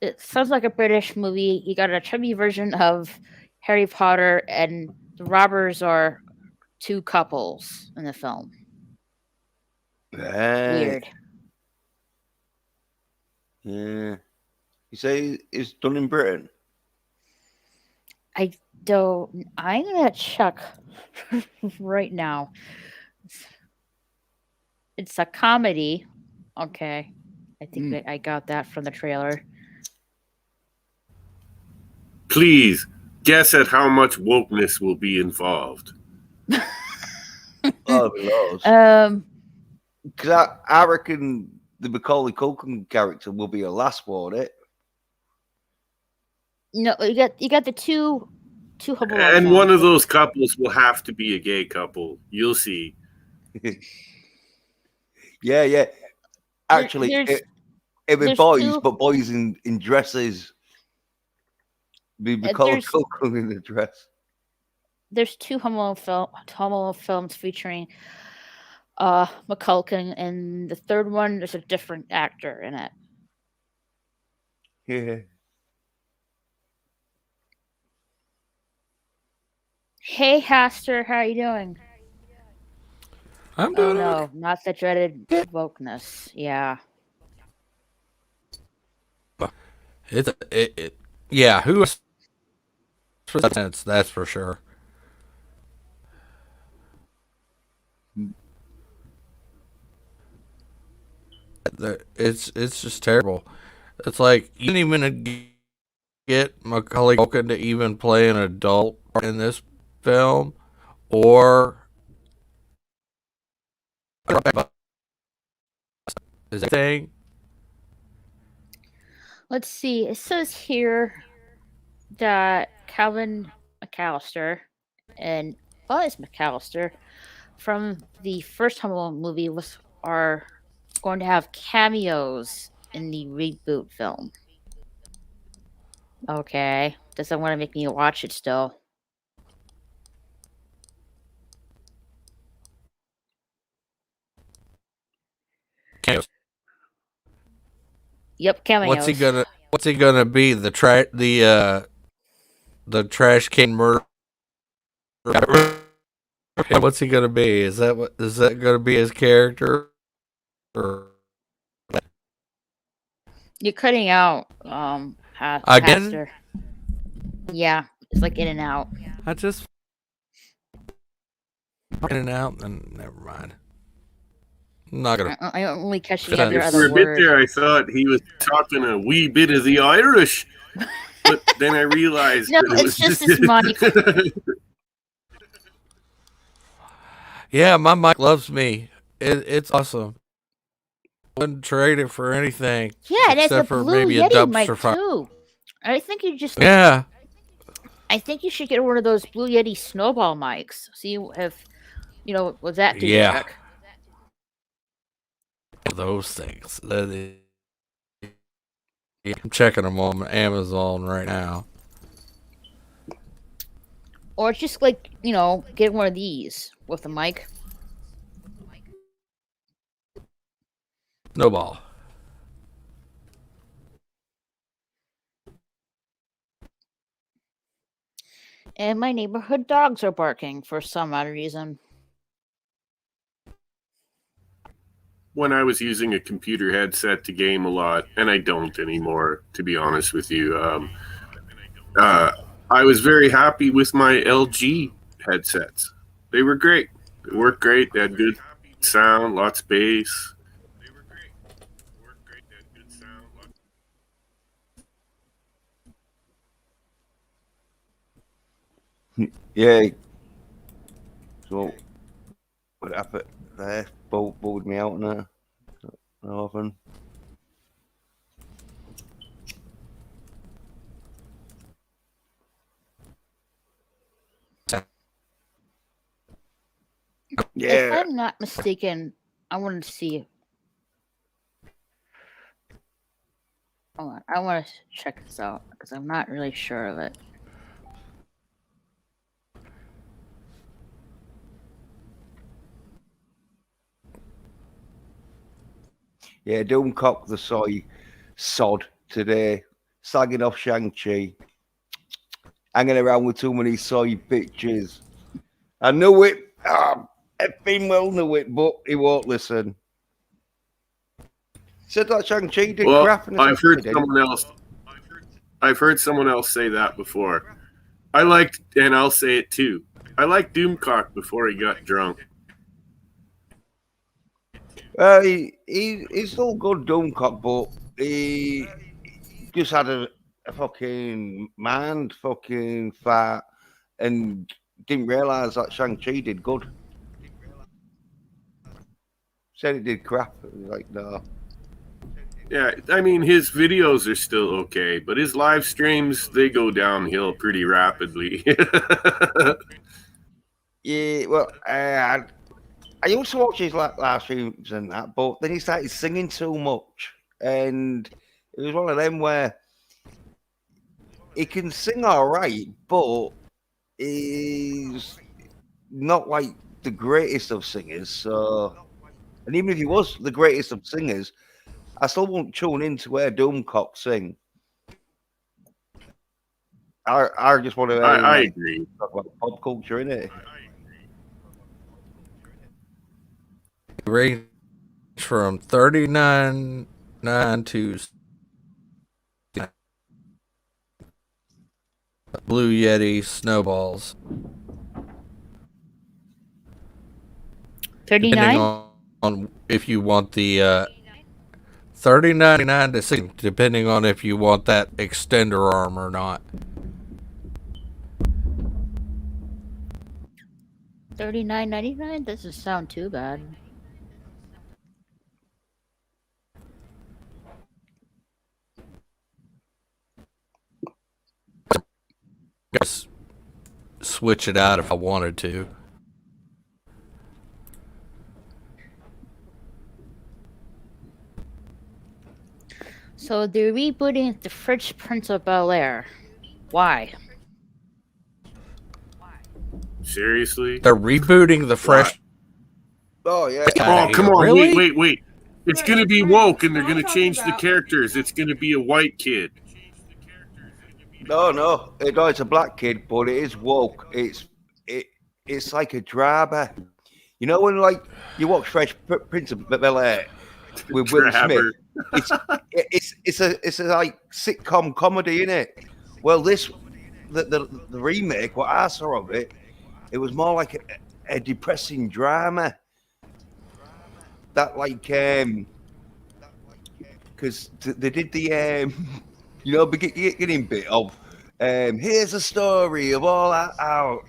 it sounds like a British movie. You got a chubby version of Harry Potter, and the robbers are two couples in the film. Right. Weird. Yeah. You say it's done in Britain? I'm gonna check right now. It's a comedy. Okay. I think I got that from the trailer. Please guess at how much wokeness will be involved. Oh, Lord. Um, Because I reckon the Macaulay Culkin character will be a last, won't it? No, you got the two Home Alone And films. one of those couples will have to be a gay couple. You'll see. Yeah. Actually, There's it be there's boys, two- but boys in dresses. Be Macaulay there's- Culkin in a dress. There's two Home Alone films featuring McCulkin, and the third one there's a different actor in it. Yeah. Hey, Haster, how are you doing? I'm Oh doing no, not the dreaded wokeness. Yeah. Yeah, who is for that's for sure. It's just terrible. It's like you didn't even get Macaulay Culkin to even play an adult in this film, or is that thing? Let's see. It says here that Calvin McAllister and Buzz McAllister from the first Home Alone movie are going to have cameos in the reboot film. Okay. Doesn't want to make me watch it still. Cameos. Yep, cameos. What's he gonna be? The trash can murder. What's he gonna be? Is that gonna be his character? Or You're cutting out, Again? Pastor. Yeah, it's like in and out. I just in and out, and never mind. I'm not gonna. I only catch the For other For a bit words. there, I thought he was talking a wee bit of the Irish, but then I realized No, that it it's was just his mic. Yeah, my mic loves me. It's awesome. Wouldn't trade it for anything. Yeah, it has a except for blue maybe a Yeti mic dumpster fire. too. I think you just. Yeah, I think you should get one of those Blue Yeti snowball mics. See if what that do. Yeah. Check. those things. I'm checking them on Amazon right now. Or just get one of these with a mic. Snowball. And my neighborhood dogs are barking for some odd reason. When I was using a computer headset to game a lot, and I don't anymore, to be honest with you, I was very happy with my LG headsets. They were great. They worked great. They had good sound, lots of bass. Yeah. So, what happened there? Bowled me out now. Often. If Yeah. I'm not mistaken, I wanted to see. Hold on, I want to check this out because I'm not really sure of it. Yeah, Doomcock the soy sod today, sagging off Shang-Chi, hanging around with too many soy bitches. I knew it. Effing well knew it, but he won't listen. Said that Shang-Chi did Well, crap. In I've heard someone else say that before. I liked, and I'll say it too. I liked Doomcock before he got drunk. He's still good, Doomcock, but he just had a fucking mind, fucking fat, and didn't realise that Shang-Chi did good. Said it did crap. Like, no. Yeah, I mean, his videos are still okay, but his live streams, they go downhill pretty rapidly. Yeah, well, I used to watch his live streams and that, but then he started singing too much, and it was one of them where he can sing all right, but he's not like the greatest of singers. So, and even if he was the greatest of singers, I still won't tune in to hear Doomcock sing. I just want to hear him I like agree. talk about pop culture, innit? Range from 39.9 to Blue Yeti snowballs. Depending 39? on if you want the 30.99 to 60, depending on if you want that extender arm or not. 39.99 doesn't sound too bad. Guess switch it out if I wanted to. So they're rebooting The Fresh Prince of Bel-Air. Why? Seriously? They're rebooting the Fresh. Oh yeah. Oh, come on. Really? Wait. It's going to be woke, and they're going to change the characters. It's going to be a white kid. No, it's a black kid, but it is woke. It's like a drama. You know when like you watch Fresh Prince of Bel-Air with Will Smith. It's a like sitcom comedy, innit? Well, the remake, what I saw of it, it was more like a depressing drama. That like because they did the beginning bit of here's a story of all how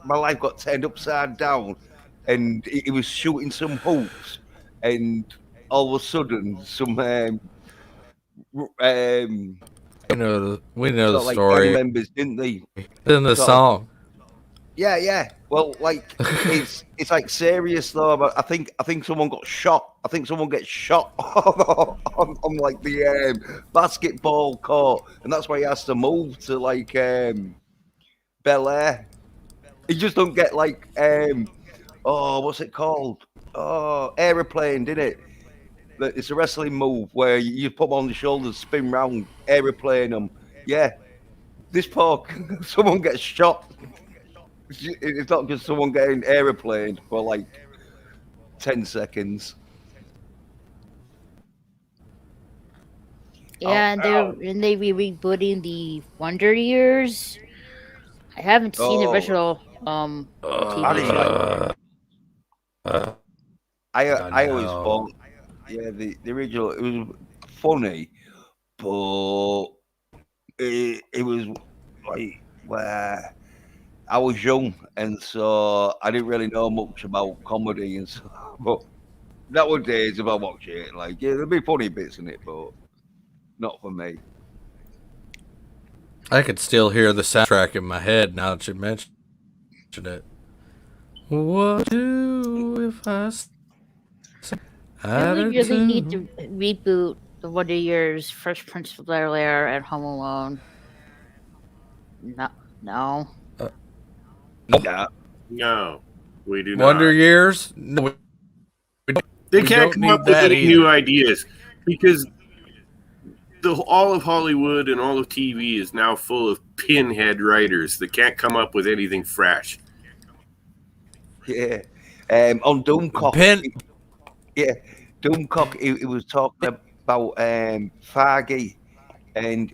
my life got turned upside down, and he was shooting some hoops, and all of a sudden some We know the like story. gang members, didn't they? In the song. Yeah. Well, like it's like serious though. But I think someone got shot. I think someone gets shot on like the basketball court, and that's why he has to move to like Bel Air. He just don't get like what's it called? Oh, aeroplane, didn't it? It's a wrestling move where you put them on the shoulders, spin round, aeroplane them. Yeah, this poor someone gets shot. It's not just someone getting aeroplaned for like 10 seconds. Yeah, and they rebooting the Wonder Years. I haven't seen the original TV show. I always thought, the original, it was funny, but it was like where I was young, and so I didn't really know much about comedy and stuff. But nowadays, if I watch it, like there'll be funny bits in it, but not for me. I could still hear the soundtrack in my head now that you mentioned it. What do if I Do we really need to reboot the Wonder Years, Fresh Prince of Bel-Air, and Home Alone? No. No, we do not. Wonder Years? No, They can't come up with any new ideas because all of Hollywood and all of TV is now full of pinhead writers that can't come up with anything fresh. Yeah. On Doomcock. Doomcock, he was talking about Fargy, and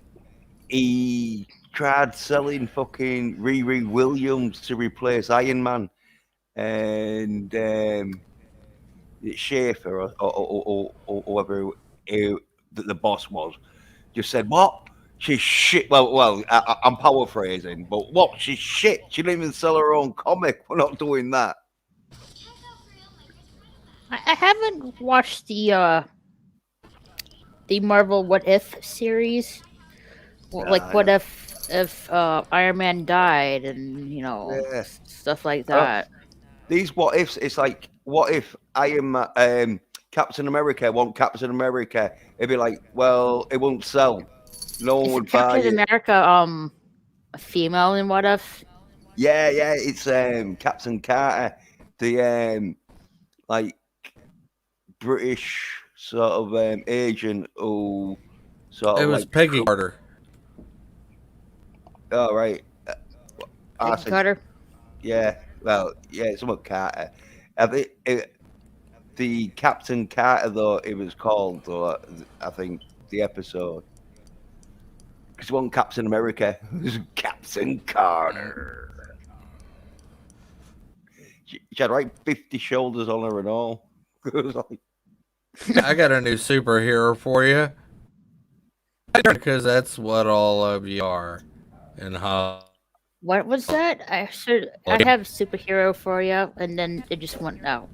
he tried selling fucking Riri Williams to replace Iron Man, and Schaefer or whoever the boss was, just said, "What? She's shit." Well, I'm paraphrasing, but what? She's shit. She didn't even sell her own comic. We're not doing that. I haven't watched the the Marvel What If series. Like, what if Iron Man died, and Yeah. stuff like I don't, that. these what ifs. It's like, what if Captain America want Captain America? It'd be like, well, it won't sell. No one Is would buy Captain it. America a female in What If? Yeah, yeah. It's Captain Carter, the like British sort of agent who sort It of was like. Peggy Carter. Oh right. I Peggy said, Carter. yeah. Well, yeah. It's about Carter. I think the Captain Carter, though, it was called, though, I think, the episode. Because it wasn't Captain America, it was Captain Carter. She had like 50 shoulders on her and all. It was like, I got a new superhero for you. Because that's what all of you are. And how. What was that? I have a superhero for you, and then it just went out.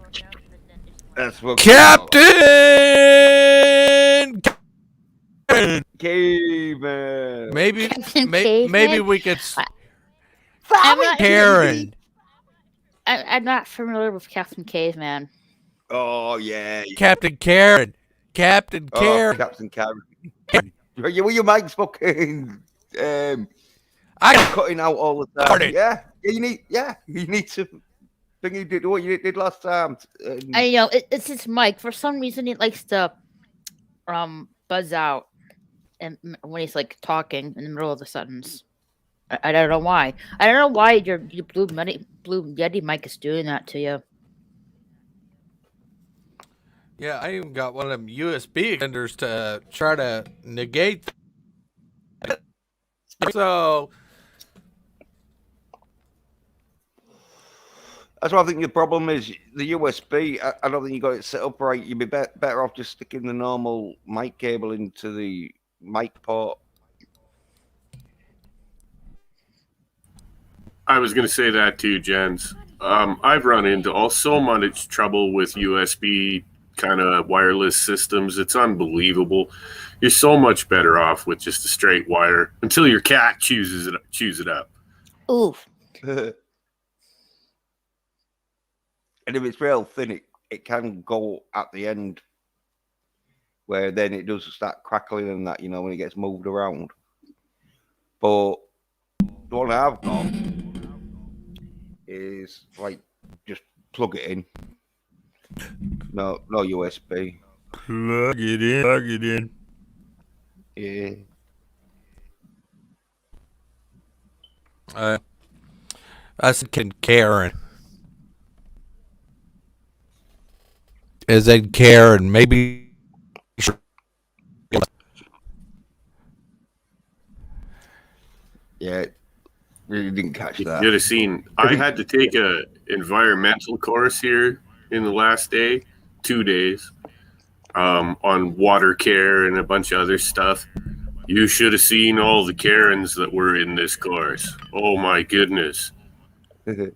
that's what Captain! Caveman. Maybe, Captain maybe Caveman? we could. I'm not. Karen. I'm not familiar with Captain Caveman. Oh, yeah. Captain Karen. Captain Oh, Karen. Captain Karen. Your mic's fucking I cutting out all the time. got it. Yeah, you need to think you did what you did last time. I it's his mic. For some reason, it likes to buzz out, and when he's like talking in the middle of the sentence. I don't know why. I don't know why your blue Yeti mic is doing that to you. Yeah, I even got one of them USB extenders to try to negate. So That's why I think the problem is the USB. I don't think you got it set up right. You'd be better off just sticking the normal mic cable into the mic port. I was going to say that too, Jens. I've run into so much trouble with USB kind of wireless systems. It's unbelievable. You're so much better off with just a straight wire until your cat chews it up. Oof. And if it's real thin, it can go at the end where then it does start crackling and that, when it gets moved around. But the one I've got is like just plug it in. No USB. plug it in. Plug it in. Yeah. That's Karen. Is that Karen? Maybe. Yeah. Really didn't catch You that. should have seen. I had to take a environmental course here in the last 2 days, on water care and a bunch of other stuff. You should have seen all the Karens that were in this course. Oh my goodness. You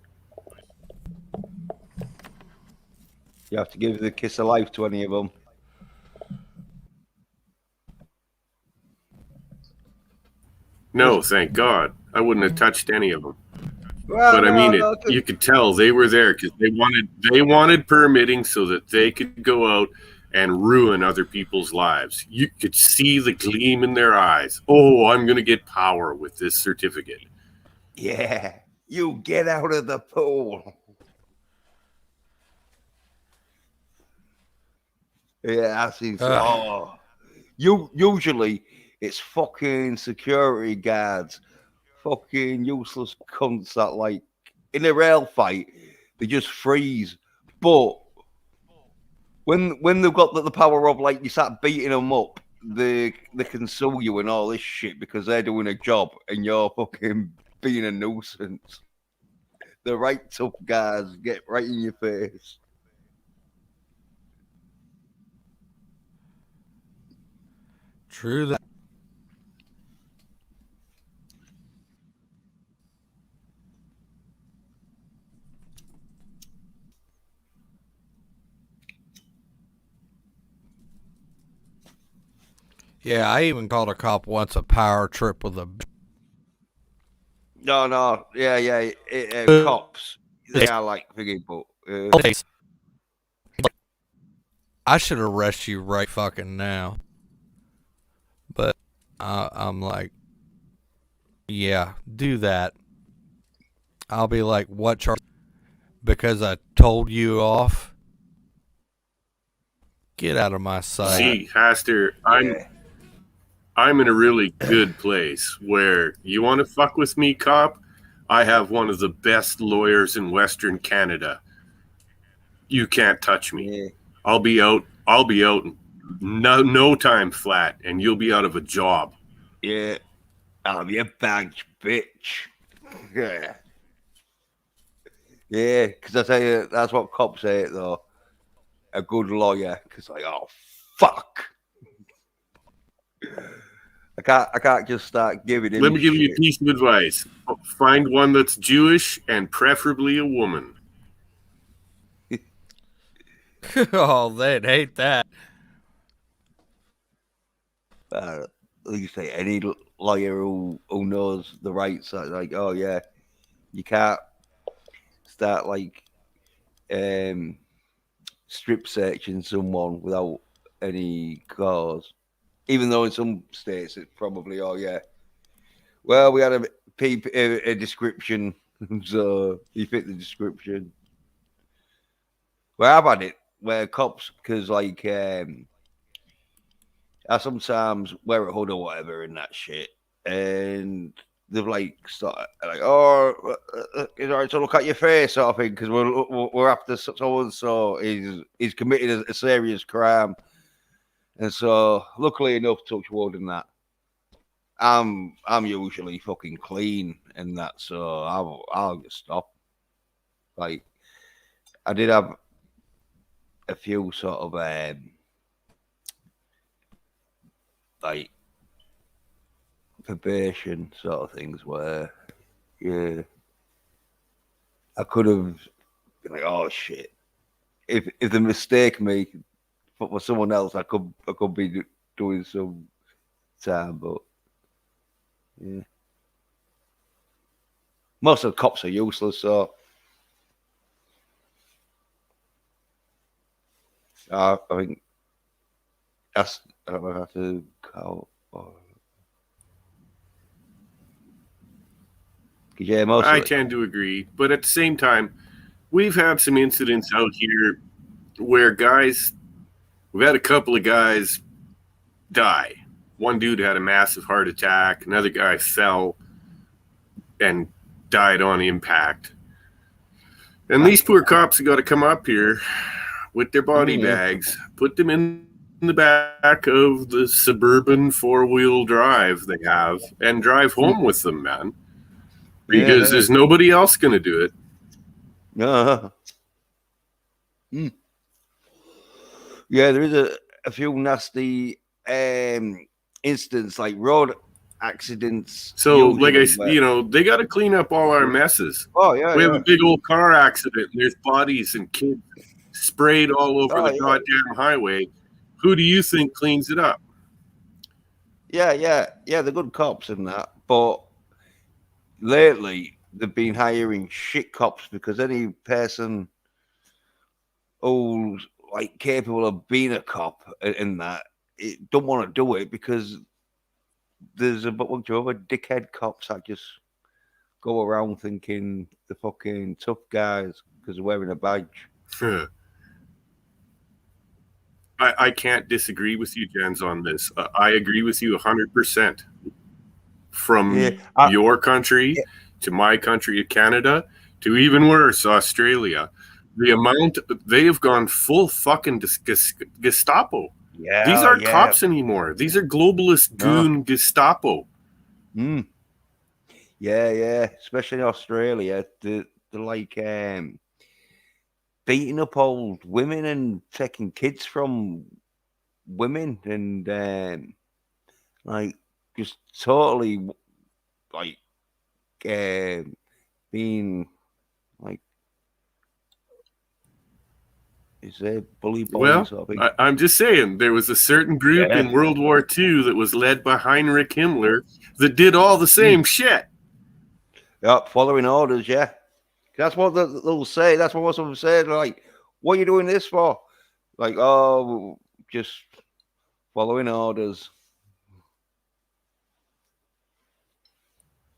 have to give the kiss of life to any of them. No, thank God. I wouldn't have touched any of them. Well, But I mean, no, you could tell they were there because they wanted permitting so that they could go out and ruin other people's lives. You could see the gleam in their eyes. Oh, I'm going to get power with this certificate. yeah, you get out of the pool. Yeah, I see. Usually it's fucking security guards, fucking useless cunts that, like, in a rail fight they just freeze. But when they've got the power of, like, you start beating them up, they can sue you and all this shit because they're doing a job and you're fucking being a nuisance. The right tough guys get right in your face. True that. Yeah, I even called a cop once a power trip with a. No, yeah. Cops, they are like thingy, but I should arrest you right fucking now. But I'm like, yeah, do that. I'll be like, what charge? Because I told you off. Get out of my sight. See, Haster, yeah, I'm in a really good place where you want to fuck with me, cop? I have one of the best lawyers in Western Canada. You can't touch me. yeah, I'll be out in no time flat, and you'll be out of a job. yeah. I'm your badge, bitch. Yeah. Yeah, because I tell you, that's what cops say it though. A good lawyer, because like, oh fuck, I can't just start giving him. Let me give you a shit. piece of advice. Find one that's Jewish and preferably a woman. Oh, they'd hate that. Like you say, any lawyer who knows the rights, like, oh yeah, you can't start like strip searching someone without any cause. Even though in some states it's probably, oh yeah, well we had a description, so he fit the description. Well, I've had it where cops, because like I sometimes wear a hood or whatever and that shit, and they've like started like, oh, it's all right to look at your face, sort of thing, because we're after so and so. He's committed a serious crime, and so luckily enough, touch wood and that, I'm usually fucking clean and that, so I'll just stop. Like I did have a few sort of like probation sort of things where, yeah, I could have been like, oh shit. If the mistake me for someone else, I could be doing some time, but yeah, most of the cops are useless. So I think that's I don't know how to call. Yeah, most I of it. tend to agree, but at the same time, we've had some incidents out here where we've had a couple of guys die. One dude had a massive heart attack. Another guy fell and died on impact. And these poor cops have got to come up here with their body bags, put them in the back of the suburban 4-wheel drive they have, and drive home with them, man. Because there's nobody else going to do it. Yeah, there is a few nasty incidents like road accidents. So, like they got to clean up all our messes. Oh yeah, we have a big old car accident. And there's bodies and kids sprayed all over the goddamn highway. Who do you think cleans it up? Yeah. They're good cops and that, but lately they've been hiring shit cops because any person who's like capable of being a cop in that it don't want to do it because there's a bunch of other dickhead cops that just go around thinking the fucking tough guys because they're wearing a badge. I can't disagree with you, Jens, on this. I agree with you 100%. From your country to my country of Canada to even worse, Australia. The amount they have gone full fucking Gestapo. Yeah, these aren't cops anymore. These are globalist goon Gestapo. Yeah. Especially in Australia, they're like beating up old women and taking kids from women and like just totally like being like It's a bully boy Well, sort of thing. I'm just saying, there was a certain group Yeah. in World War II that was led by Heinrich Himmler that did all the same shit. Yeah, following orders, yeah. That's what they'll say. That's what most of them say. They're like, what are you doing this for? Like, oh, just following orders.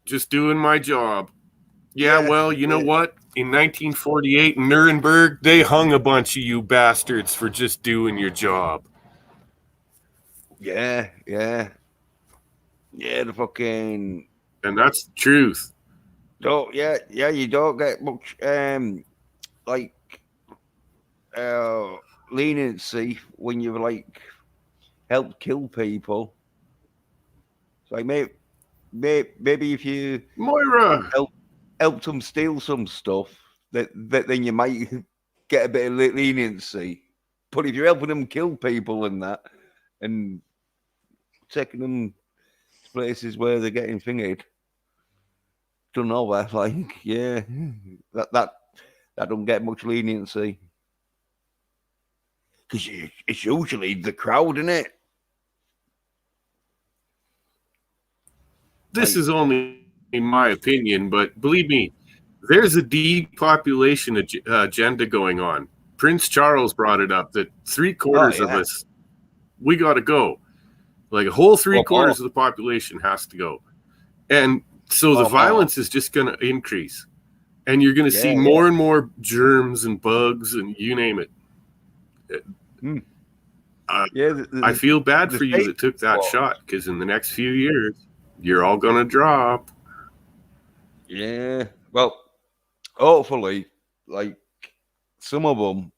Just doing my job. Yeah, well, you know what? In 1948 in Nuremberg, they hung a bunch of you bastards for just doing your job. Yeah, the fucking. And that's the truth. You don't get much like leniency when you've like helped kill people. It's like maybe if you Moira, helped them steal some stuff, that then you might get a bit of leniency. But if you're helping them kill people and that, and taking them to places where they're getting fingered, don't know where, like, yeah, that don't get much leniency. Because it's usually the crowd, isn't it? this is only in my opinion, but believe me, there's a depopulation agenda going on. Prince Charles brought it up that 3/4 of us, we got to go. Like a whole 3/4 of the population has to go. And so the violence is just going to increase. And you're going to see more and more germs and bugs and you name it. I feel bad for you that took that shot, because in the next few years, you're all going to drop. Yeah. Well, hopefully, like, some of them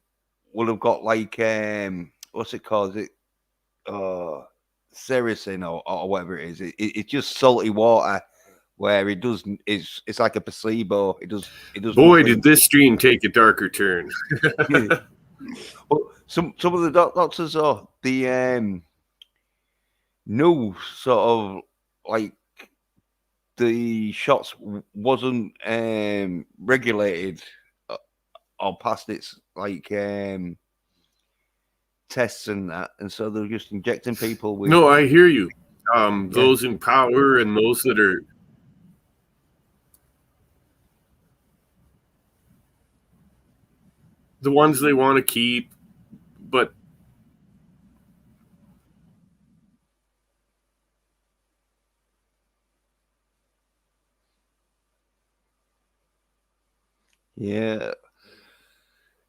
will have got, like, what's it called? Is it sericin or whatever it is. It's just salty water where it doesn't. It's like a placebo. It does. Boy, did this stream take a darker turn. Well, some of the doctors are the new sort of like the shots wasn't regulated or past its like tests and that, and so they're just injecting people with. No, I hear you. Those in power and those that are the ones they want to keep, but yeah,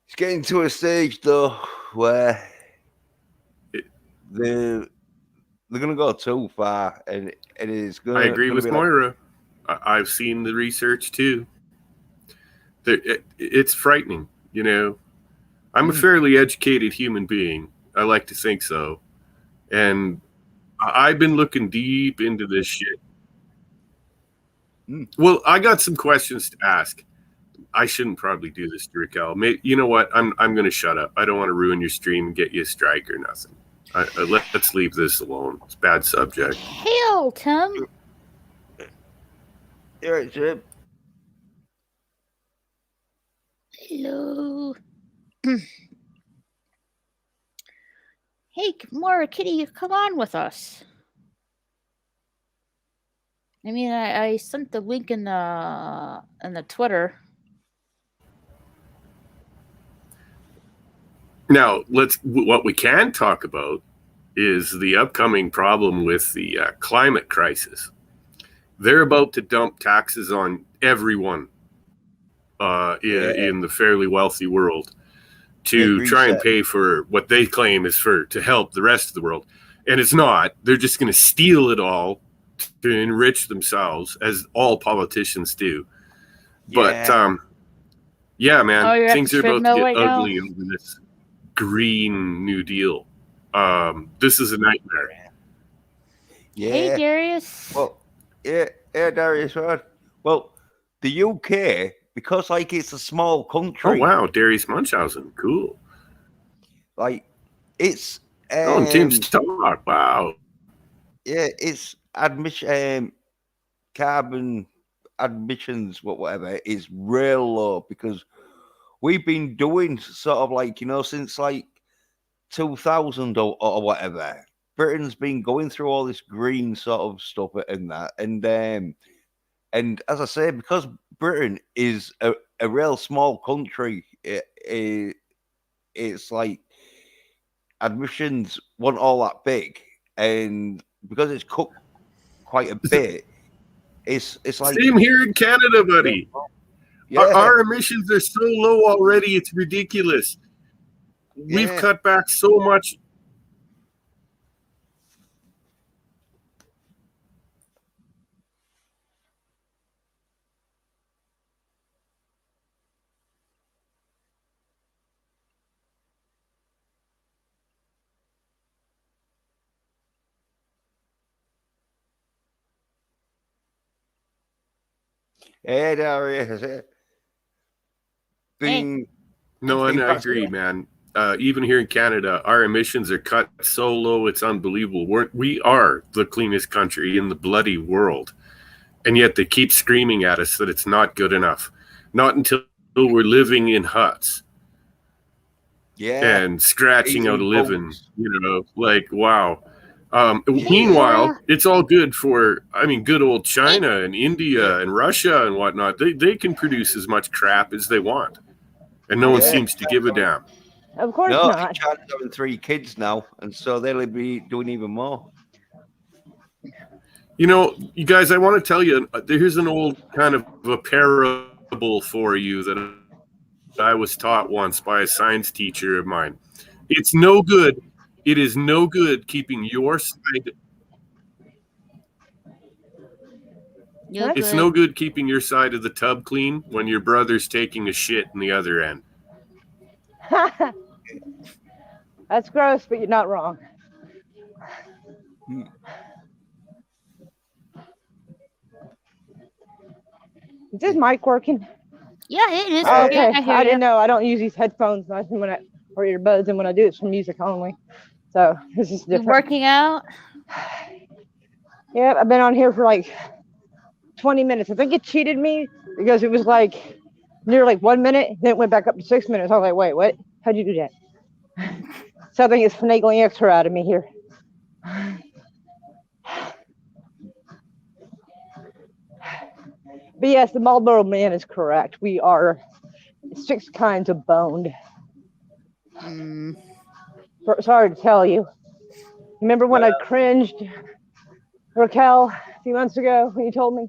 it's getting to a stage though where they're gonna go too far, and it is gonna. I agree with Moira. I've seen the research too. It's frightening, you know. I'm a fairly educated human being. I like to think so. And I've been looking deep into this shit. Well, I got some questions to ask. I shouldn't probably do this to Raquel. You know what? I'm going to shut up. I don't want to ruin your stream and get you a strike or nothing. Let's leave this alone. It's a bad subject. Hell, Tim. You're right, Jim. Hello. Hey, Moira, Kitty, you come on with us. I mean, I sent the link in the Twitter. Now, what we can talk about is the upcoming problem with the climate crisis. They're about to dump taxes on everyone in the fairly wealthy world to try and pay for what they claim is to help the rest of the world. And it's not. They're just going to steal it all to enrich themselves, as all politicians do. But, yeah, man, things are about to get ugly over this Green New Deal. This is a nightmare. Yeah. Hey, Darius. Well, yeah, Darius, right? Well, the UK, because like it's a small country. Oh wow, Darius Munchausen, cool. Like it's Tim's talk. Wow. Yeah, it's carbon admissions, whatever, is real low because we've been doing sort of like, since like 2000 or whatever. Britain's been going through all this green sort of stuff and that. And as I say, because Britain is a real small country, it's like admissions weren't all that big. And because it's cut quite a bit, it's like... Same here in Canada, buddy. Yeah. Our emissions are so low already, it's ridiculous. We've cut back so much. Hey, Darius. No, and I agree, man. Even here in Canada, our emissions are cut so low, it's unbelievable. We are the cleanest country in the bloody world. And yet they keep screaming at us that it's not good enough. Not until we're living in huts. And scratching out a living, like, wow. Meanwhile, it's all good for, good old China and India and Russia and whatnot. They can produce as much crap as they want. And no one seems to give a damn. Of course not. China's having 3 kids now, and so they'll be doing even more. You guys, I want to tell you, here's an old kind of a parable for you that I was taught once by a science teacher of mine. It's no good. It is no good keeping your side. It's no good keeping your side of the tub clean when your brother's taking a shit in the other end. That's gross, but you're not wrong. Is this mic working? Yeah, it is. Oh, okay, I didn't know. I don't use these headphones or earbuds, and when I do, it's for music only. So this is different. You're working out? Yeah, I've been on here for like 20 minutes. I think it cheated me because it was like near like 1 minute, then it went back up to 6 minutes. I was like, wait, what? How'd you do that? Something is finagling extra out of me here. But yes, the Marlboro Man is correct. We are 6 kinds of boned. Sorry to tell you. Remember when I cringed, Raquel, a few months ago when you told me?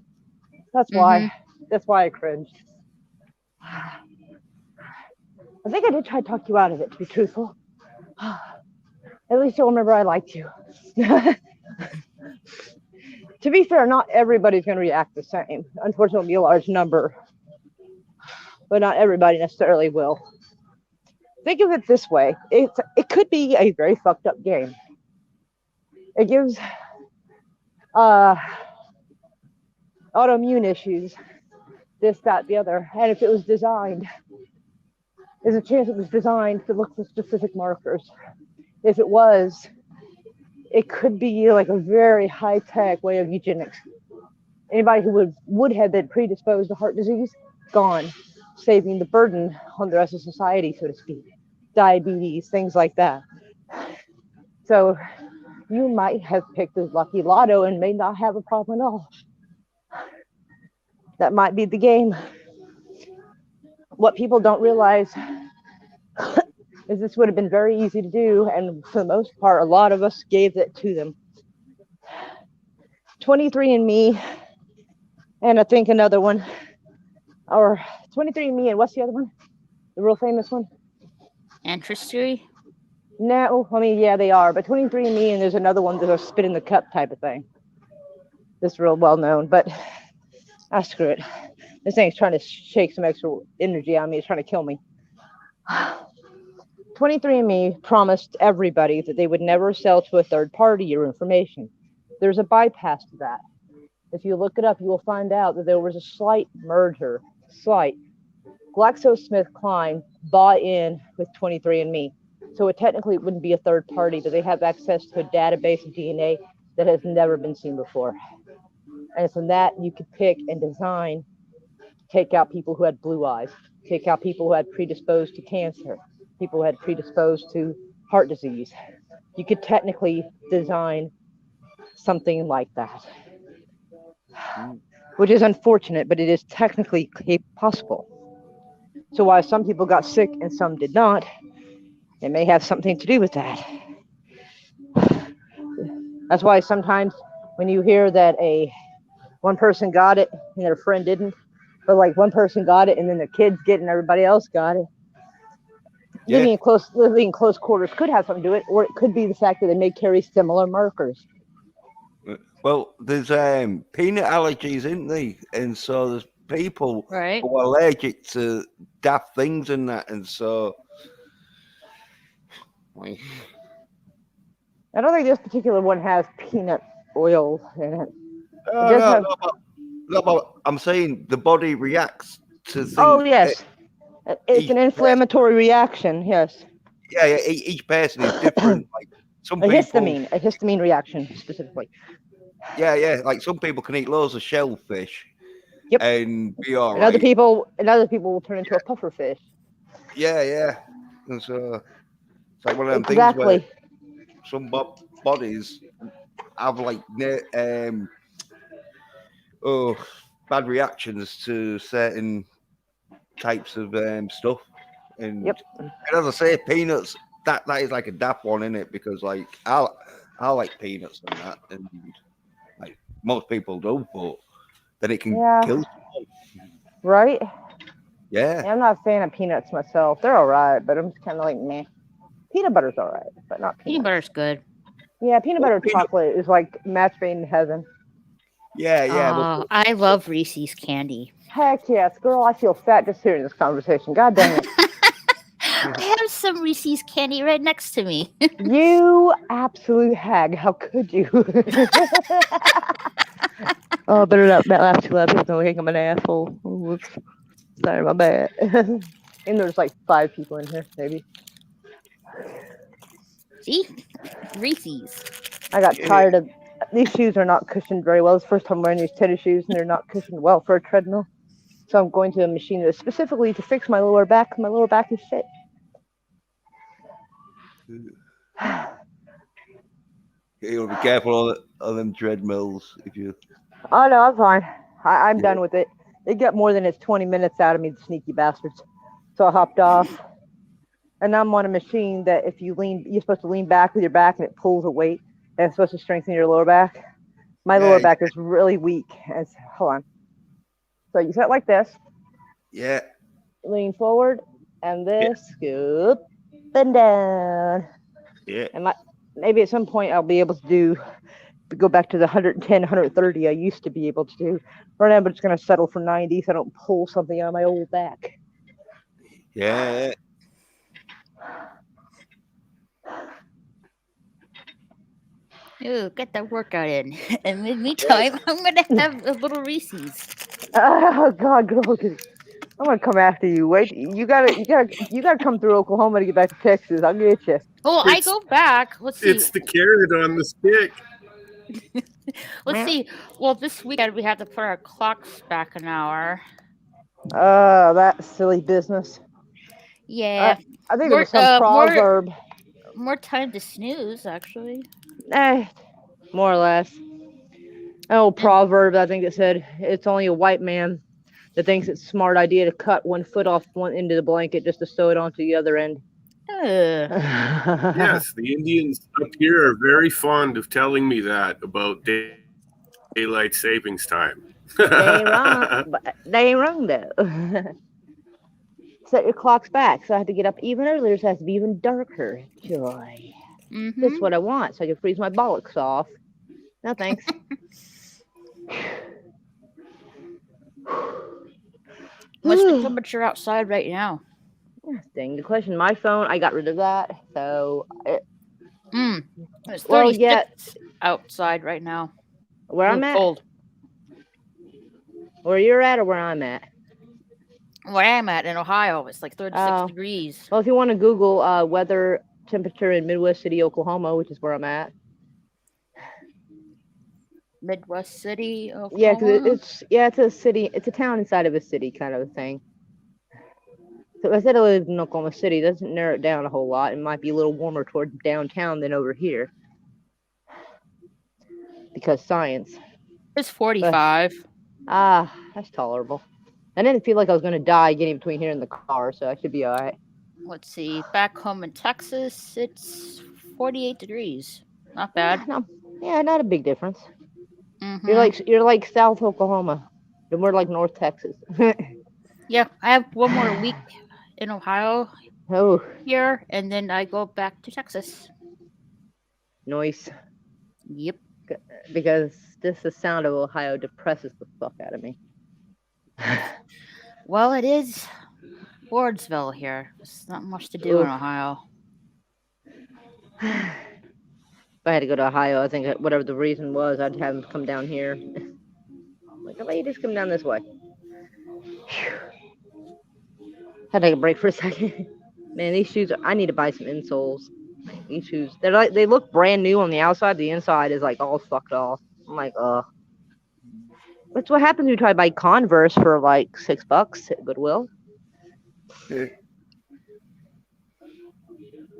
That's why. That's why I cringed. I think I did try to talk you out of it, to be truthful. At least you'll remember I liked you. To be fair, not everybody's going to react the same. Unfortunately, a large number. But not everybody necessarily will. Think of it this way. It could be a very fucked up game. It gives autoimmune issues, this, that, the other. And if it was designed, there's a chance it was designed to look for specific markers. If it was, it could be like a very high-tech way of eugenics. Anybody who would have been predisposed to heart disease, gone, saving the burden on the rest of society, so to speak. Diabetes, things like that. So you might have picked the lucky lotto and may not have a problem at all. That might be the game. What people don't realize is this would have been very easy to do, and for the most part, a lot of us gave it to them. 23andMe, and I think another one, or 23andMe, and what's the other one? The real famous one? Ancestry? No, yeah, they are, but 23andMe, and there's another one that's a spit in the cup type of thing. This real well known, but screw it. This thing's trying to shake some extra energy on me. It's trying to kill me. 23andMe promised everybody that they would never sell to a third party your information. There's a bypass to that. If you look it up, you will find out that there was a slight merger. GlaxoSmithKline bought in with 23andMe. So it technically wouldn't be a third party, but they have access to a database of DNA that has never been seen before. And from that, you could pick and design, take out people who had blue eyes. take out people who had predisposed to cancer, people who had predisposed to heart disease. You could technically design something like that, which is unfortunate, but it is technically possible. So while some people got sick and some did not, it may have something to do with that. That's why sometimes when you hear that one person got it and their friend didn't, but like one person got it and then the kids get it and everybody else got it, Yeah. living in close quarters could have something to do it, or it could be the fact that they may carry similar markers. Well, there's peanut allergies, isn't there? And so there's people Right. who are allergic to daft things and that, and so like, I don't think this particular one has peanut oil in it. no, but I'm saying the body reacts to things. Oh, yes. It's an inflammatory reaction, yes. Yeah, each person is different. Like some A people, histamine reaction specifically. Yeah, like some people can eat loads of shellfish. Yep. And be all and right. other people will turn into a puffer fish. Yeah. And so it's like one of them Exactly. things where some bodies have like bad reactions to certain types of stuff. And, Yep. and as I say, peanuts, that is like a daft one, isn't it? Because like I like peanuts and that, and like most people do, but then it can kill someone. Right? Yeah. I'm not a fan of peanuts myself. They're all right, but I'm just kind of like, meh. Peanut butter's all right, but not Peanut butter's good. Yeah, peanut butter chocolate is like match made in heaven. Yeah. I love Reese's candy. Heck yes, girl, I feel fat just hearing this conversation. God damn it. I have some Reese's candy right next to me. You absolute hag. How could you? Oh, better not laugh too loud. People don't think I'm an asshole. Oh, whoops. Sorry, my bad. And there's like 5 people in here, maybe. See? Reese's. I got tired of these shoes are not cushioned very well. It's the first time wearing these tennis shoes and they're not cushioned well for a treadmill. So I'm going to a machine that's specifically to fix my lower back. My lower back is shit. You gotta be careful on them treadmills if you. Oh no, I'm fine. I'm done with it. It got more than its 20 minutes out of me, the sneaky bastards. So I hopped off. And I'm on a machine that if you lean, you're supposed to lean back with your back and it pulls a weight. And it's supposed to strengthen your lower back. My lower back is really weak. Hold on. So you sit like this. Yeah. Lean forward. And this. Scoop. And down. Yeah. And maybe at some point I'll be able to go back to the 110, 130 I used to be able to do. Right now I'm just going to settle for 90 so I don't pull something out of my old back. Yeah. Ooh, get that workout in. And in the meantime, I'm gonna have a little Reese's. Oh God, girl, I'm gonna come after you. Wait, you gotta come through Oklahoma to get back to Texas. I'll get you. Oh, I go back. Let's see. It's the carrot on the stick. Let's see. Well, this weekend we have to put our clocks back an hour. That silly business. Yeah. I think there was some proverb. More time to snooze, actually. More or less. An old proverb, I think it said, it's only a white man that thinks it's a smart idea to cut one foot off one end of the blanket just to sew it onto the other end. Yes, the Indians up here are very fond of telling me that about daylight savings time. They ain't wrong though. Set your clocks back, so I have to get up even earlier, so it has to be even darker. Joy. Mm-hmm. That's what I want, so I can freeze my bollocks off. No thanks. What's the temperature outside right now? Dang, the question. My phone, I got rid of that, so. It's 36 outside right now. Where I'm at? Cold. Where you're at or where I'm at? Where I'm at in Ohio, it's like 36 degrees. Well, if you want to Google weather temperature in Midwest City, Oklahoma, which is where I'm at. Midwest City, Oklahoma? Yeah, because it's a city. It's a town inside of a city kind of a thing. I said I lived in Oklahoma City. Doesn't narrow it down a whole lot. It might be a little warmer toward downtown than over here because science. It's 45. That's tolerable. I didn't feel like I was going to die getting between here and the car, so I should be all right. Let's see. Back home in Texas, it's 48 degrees. Not bad. No, yeah, not a big difference. Mm-hmm. You're like South Oklahoma, and we're like North Texas. Yeah, I have one more week in Ohio Oh, here, and then I go back to Texas. noise. Yep. Because just the sound of Ohio depresses the fuck out of me. Well, it is Wardsville here. There's not much to do in Ohio. If I had to go to Ohio, I think whatever the reason was, I'd have them come down here. I'm like, why don't you just come down this way? Had to take a break for a second. Man, these shoes, I need to buy some insoles. These shoes, they look brand new on the outside. The inside is like all fucked off. I'm like, That's what happens when you try to buy Converse for like $6 at Goodwill.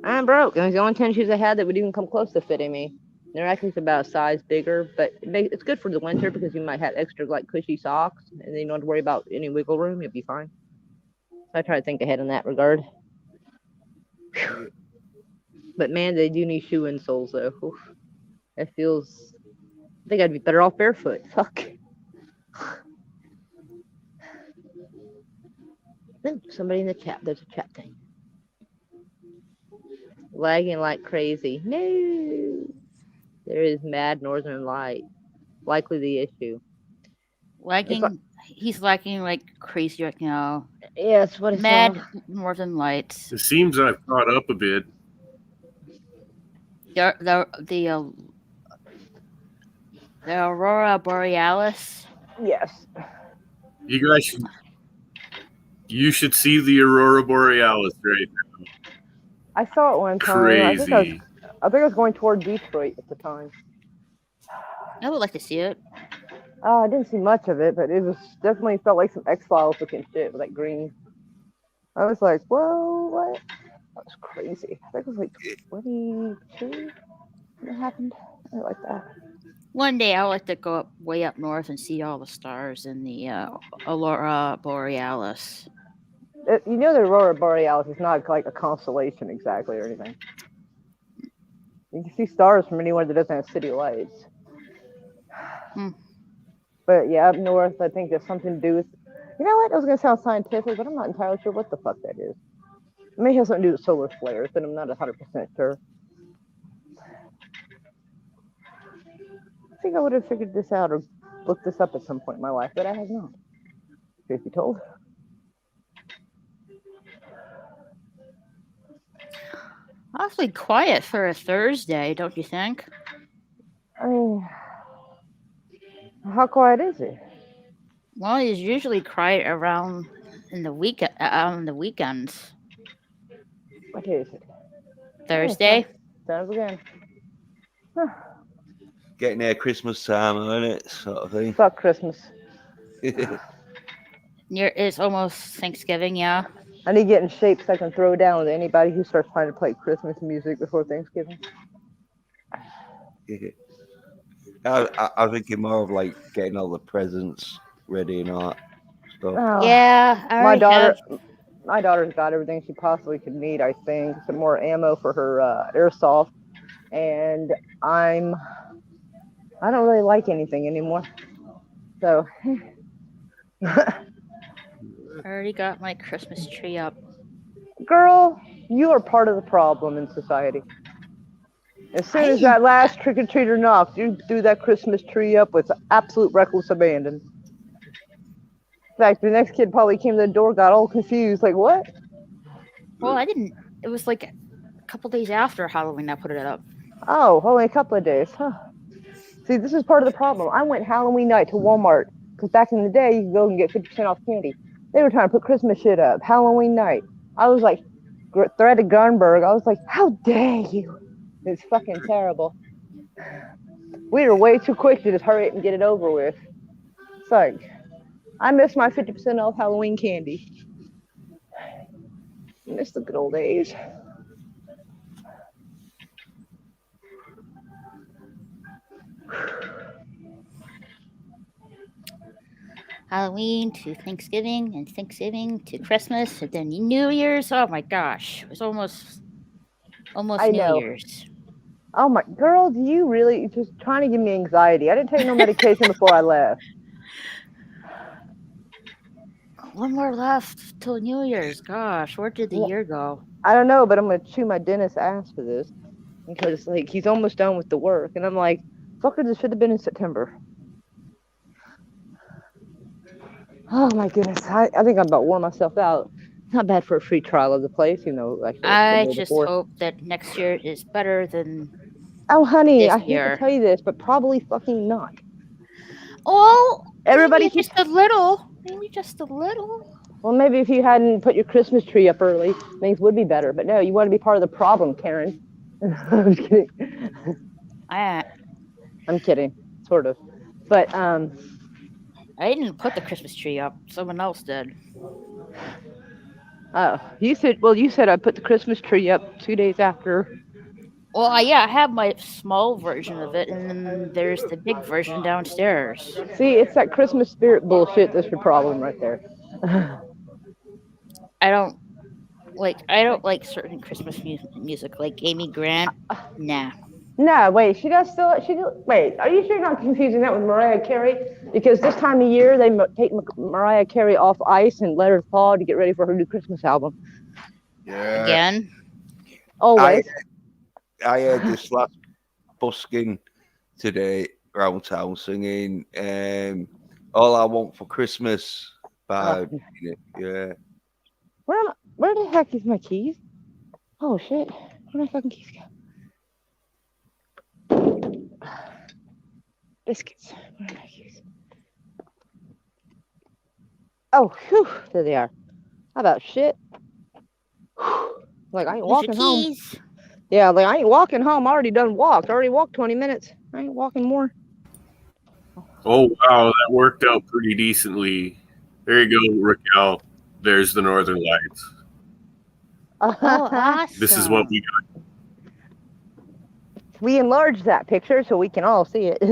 I'm broke. And it's the only 10 shoes I had that would even come close to fitting me. They're actually about a size bigger, but it's good for the winter because you might have extra like cushy socks and then you don't have to worry about any wiggle room. You'll be fine. So I try to think ahead in that regard. Whew. But man, they do need shoe insoles though. Oof. It feels. I think I'd be better off barefoot. Fuck. Somebody in the chat. There's a chat thing. Lagging like crazy. No. There is mad northern light. Likely the issue. Lagging. He's lagging like crazy right now. Yeah, that's what it's Mad northern lights. It seems I've caught up a bit. The Aurora Borealis. Yes. You guys should see the Aurora Borealis right now. I saw it one time. Crazy. I think I was going toward Detroit at the time. I would like to see it. I didn't see much of it, but it was definitely felt like some X-Files looking shit with like green. I was like, whoa, what? That was crazy. I think it was like 22 when it happened. I like that. One day I would like to go up way up north and see all the stars in the Aurora Borealis. The Aurora Borealis is not like a constellation exactly or anything. You can see stars from anywhere that doesn't have city lights. But yeah, up north, I think there's something to do with. You know what? I was gonna sound scientific, but I'm not entirely sure what the fuck that is. It may have something to do with solar flares, but I'm not 100% sure. I think I would have figured this out or looked this up at some point in my life, but I have not. Truth be told. Awfully quiet for a Thursday, don't you think? I mean, how quiet is it? Well, it's usually quiet around in the weekend on the weekends. What day is it? Thursday. Sounds again. Getting there Christmas time, isn't it? Sort of thing. Fuck Christmas. It's almost Thanksgiving, yeah. I need to get in shape so I can throw down with anybody who starts trying to play Christmas music before Thanksgiving. I'm thinking more of like getting all the presents ready and all that stuff. Oh, Yeah, my daughter's got everything she possibly could need, I think. Some more ammo for her airsoft. And I don't really like anything anymore. So. I already got my Christmas tree up. Girl, you are part of the problem in society. As soon as that last trick-or-treater knocked, you threw that Christmas tree up with absolute reckless abandon. In fact, the next kid probably came to the door, got all confused, like, what? Well, I didn't. It was like a couple days after Halloween I put it up. Oh, only a couple of days, huh? See, this is part of the problem. I went Halloween night to Walmart, because back in the day, you could go and get 50% off candy. They were trying to put Christmas shit up, Halloween night. I was like, Greta Garnberg, I was like, how dare you? It's fucking terrible. We were way too quick to just hurry it and get it over with. It's like, I missed my 50% off Halloween candy. Miss the good old days. Halloween to Thanksgiving and Thanksgiving to Christmas and then New Year's. Oh my gosh, it was almost I New know. Year's. Oh my girl, do you really just trying to give me anxiety? I didn't take no medication before I left. One more left till New Year's. Gosh, where did the Well, year go? I don't know, but I'm gonna chew my dentist's ass for this because like he's almost done with the work, and I'm like, fucker, this should have been in September. Oh my goodness, I think I'm about wore myself out. Not bad for a free trial of the place, you know. Like I just hope that next year is better than. Oh honey, this I hate year. to tell you this, but probably fucking not. Oh, Everybody maybe keeps. just a little. Maybe just a little. Well, maybe if you hadn't put your Christmas tree up early, things would be better. But no, you want to be part of the problem, Karen. I'm just kidding. I'm kidding, sort of. But I didn't put the Christmas tree up. Someone else did. Oh, you said I put the Christmas tree up 2 days after. Well, I have my small version of it, and then there's the big version downstairs. See, it's that Christmas spirit bullshit that's your problem right there. I don't like certain Christmas music, like Amy Grant. Nah. No, wait, she does. Wait, are you sure you're not confusing that with Mariah Carey? Because this time of year, they take Mariah Carey off ice and let her thaw to get ready for her new Christmas album. Yeah. Again? Always. I heard this last busking today around town singing All I Want for Christmas by yeah. Where the heck is my keys? Oh shit. Where my fucking keys go? Biscuits. Where are my keys? Oh, whew, there they are. How about shit? Like I ain't walking home. Yeah, like I ain't walking home. I already done walked. I already walked 20 minutes. I ain't walking more. Oh, wow. That worked out pretty decently. There you go, Raquel. There's the Northern Lights. Oh, awesome. This is what we got. We enlarged that picture so we can all see it.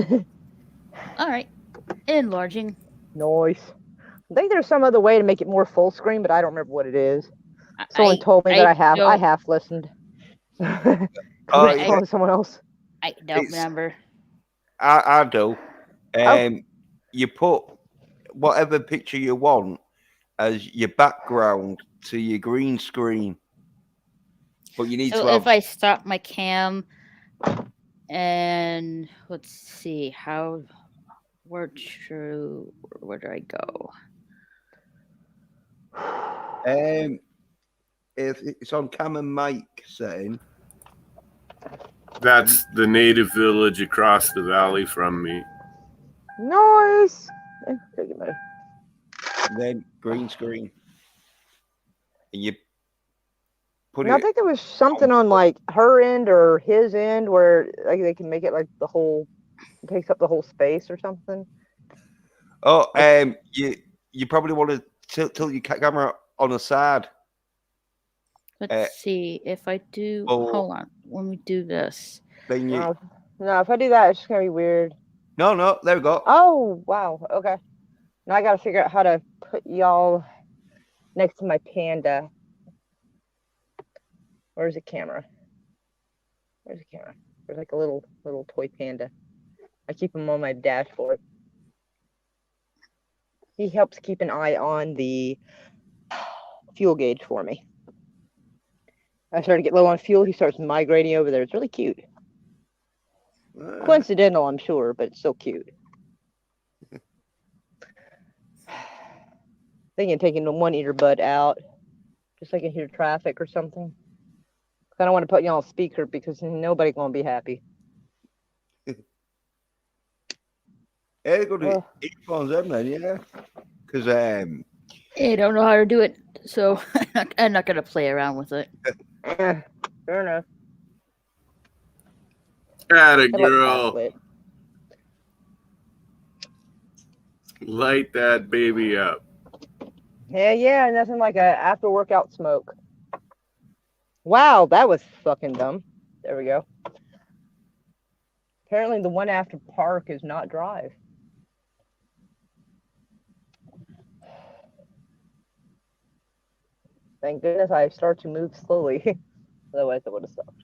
All right. Enlarging. Nice. I think there's some other way to make it more full screen, but I don't remember what it is. Someone told me that I half listened. Oh, yeah. Someone else. I don't remember. I do. You put whatever picture you want as your background to your green screen. But you need to have... if I stop my cam and let's see where do I go? If it's on cam and mic setting. That's the native village across the valley from me. Nice. Then green screen. And you put I think there was something on like her end or his end where like they can make it like it takes up the whole space or something. Oh, you probably want to tilt your camera on the side. Let's see if I do. Hold on, let me do this. Then you. No, if I do that, it's just gonna be weird. No, there we go. Oh wow, okay. Now I gotta figure out how to put y'all next to my panda. Where's the camera? There's like a little toy panda. I keep him on my dashboard. He helps keep an eye on the fuel gauge for me. I start to get low on fuel, he starts migrating over there. It's really cute. Coincidental, I'm sure, but it's so cute. Thinking of taking the one earbud out, just so I can hear traffic or something. I don't want to put you on speaker because nobody's gonna be happy. Yeah, go to earphones, then, yeah. Because I don't know how to do it, so I'm not gonna play around with it. Fair enough. Atta girl. Light that baby up. Yeah, nothing like a after workout smoke. Wow, that was fucking dumb. There we go. Apparently the one after park is not drive. Thank goodness I start to move slowly. Otherwise I would have stopped.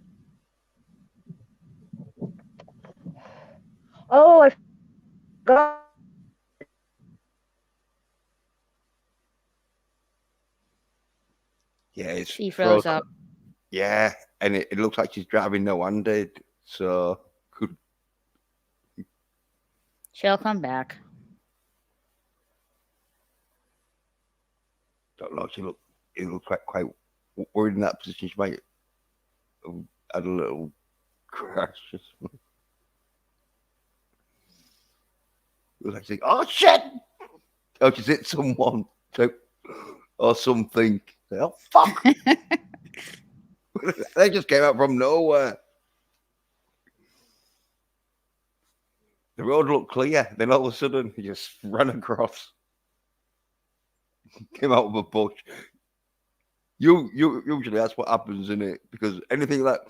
Oh, I forgot. Yeah, it's She froze frozen. up. Yeah, and it looks like she's driving no-handed, so could She'll come back. don't know. It looks quite worried in that position. She might have had a little crash. It was like, saying, oh shit! Oh, she's hit someone, or something. Oh fuck! They just came out from nowhere. The road looked clear. Then all of a sudden, he just ran across. Came out of a bush. Usually that's what happens in it, because anything that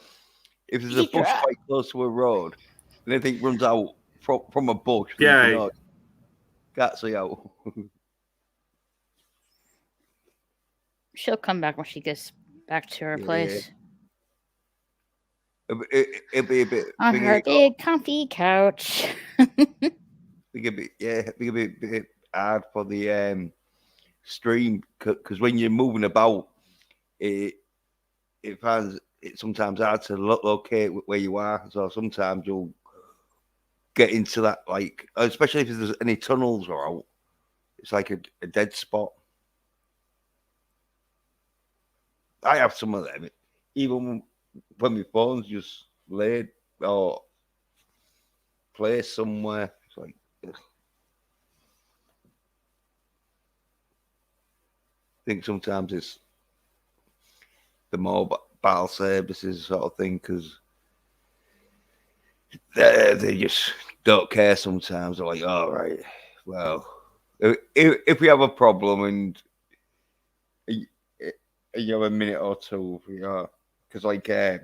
if there's a bush quite close to a road, and anything runs out from a bush, Yeah. you know, can't see out. She'll come back when she gets back to her place. It'd be a bit On her big comfy couch. it'd be a bit hard for the stream, because when you're moving about, it finds it sometimes hard to locate where you are. So sometimes you'll get into that, like, especially if there's any tunnels or out, it's like a dead spot. I have some of them, even when my phone's just laid or placed somewhere. It's like, ugh. I think sometimes it's the mobile services sort of thing, because they just don't care sometimes. They're like, all right, well, if we have a problem and you have a minute or two, because like I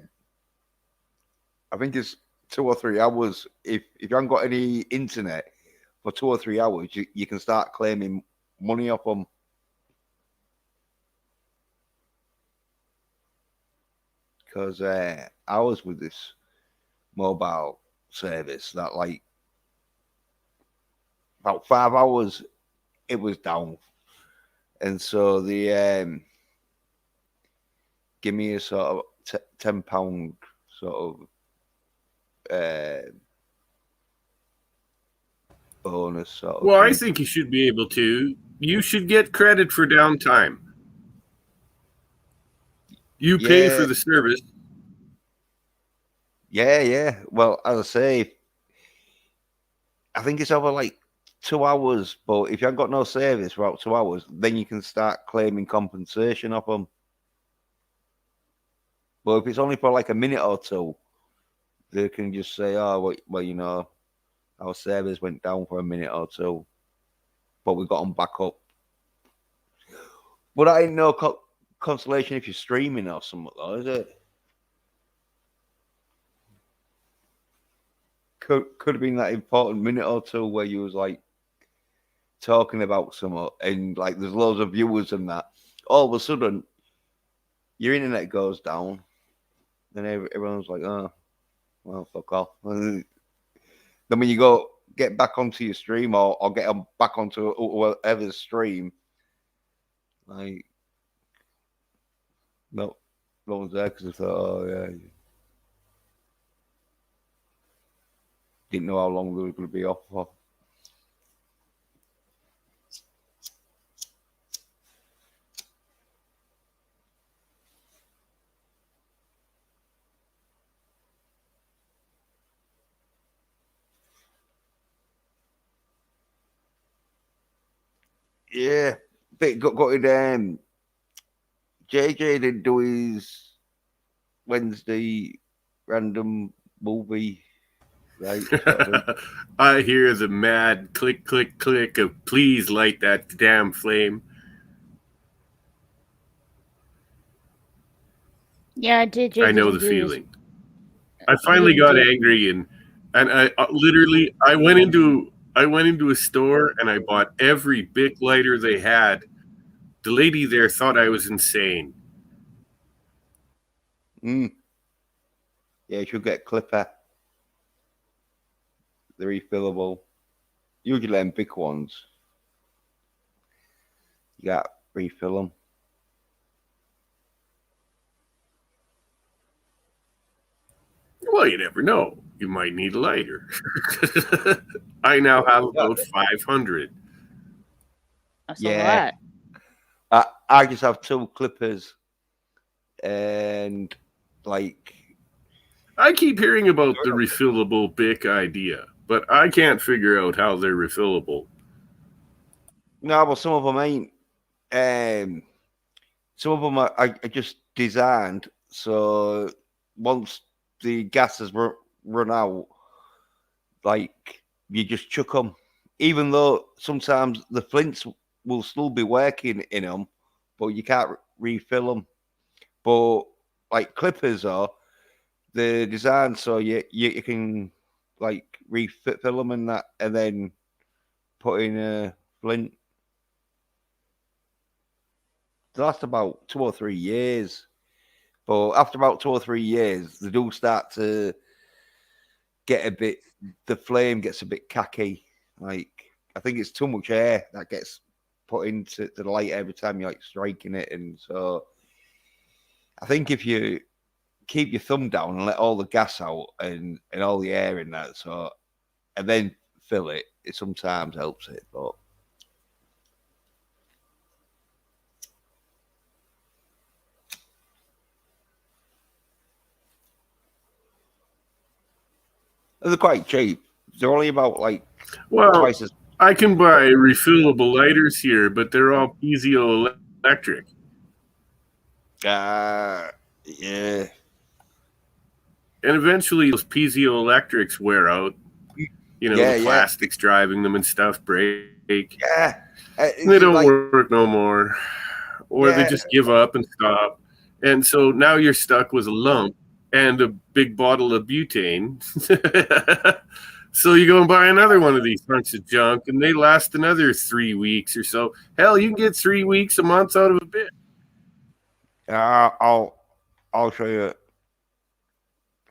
think it's 2 or 3 hours. If you haven't got any internet for 2 or 3 hours, you can start claiming money off them. Because I was with this mobile service that, like, about 5 hours it was down, and so the give me a sort of £10 sort of bonus sort of Well, thing. I think you should be able to. You should get credit for downtime. You pay for the service. Yeah. Well, as I say, I think it's over like 2 hours, but if you haven't got no service for about 2 hours, then you can start claiming compensation off them. But if it's only for like a minute or two, they can just say, oh, well, you know, our service went down for a minute or two, but we got them back up. But that ain't no consolation if you're streaming or something, though, is it? Could have been that important minute or two where you was like talking about something, and like there's loads of viewers and that. All of a sudden, your internet goes down, then everyone's like, oh, well, fuck off. Then when you go get back onto your stream or get them back onto whatever stream, like, no one's there because they thought, oh, yeah. Didn't know how long they were going to be off for. Yeah, but got it. JJ didn't do his Wednesday random movie, right? I hear the mad click, click, click of please light that damn flame. Yeah, DJ I know didn't the do his. feeling. I finally didn't got do- angry and I literally I went into a store and I bought every Bic lighter they had. The lady there thought I was insane. Yeah, you should get Clipper. They're refillable. Usually them big ones. You got refill them. Well, you never know. You might need a lighter. I now have about 500. That's a Yeah. lot. I just have 2 clippers and like I keep hearing about the refillable Bic idea, but I can't figure out how they're refillable. no, but some of them ain't. Some of them are just designed so once the gas has run out, like you just chuck them. Even though sometimes the flints will still be working in them, but you can't refill them. But like clippers are, they're designed so you can like refill them and that, and then put in a flint. They last about 2 or 3 years, but after about 2 or 3 years, they do start to get a bit. The flame gets a bit khaki. Like I think it's too much air that gets put into the light every time you're like striking it, and so I think if you keep your thumb down and let all the gas out and all the air in that, so and then fill it, it sometimes helps it, but. They're quite cheap. They're only about like Well, twice as. I can buy refillable lighters here, but they're all piezoelectric. Yeah. And eventually those piezoelectrics wear out. You know, the plastics driving them and stuff break. Yeah. They don't work no more. Or they just give up and stop. And so now you're stuck with a lump and a big bottle of butane. So you go and buy another one of these hunks of junk, and they last another 3 weeks or so. Hell, you can get 3 weeks, a month out of a bit. I'll show you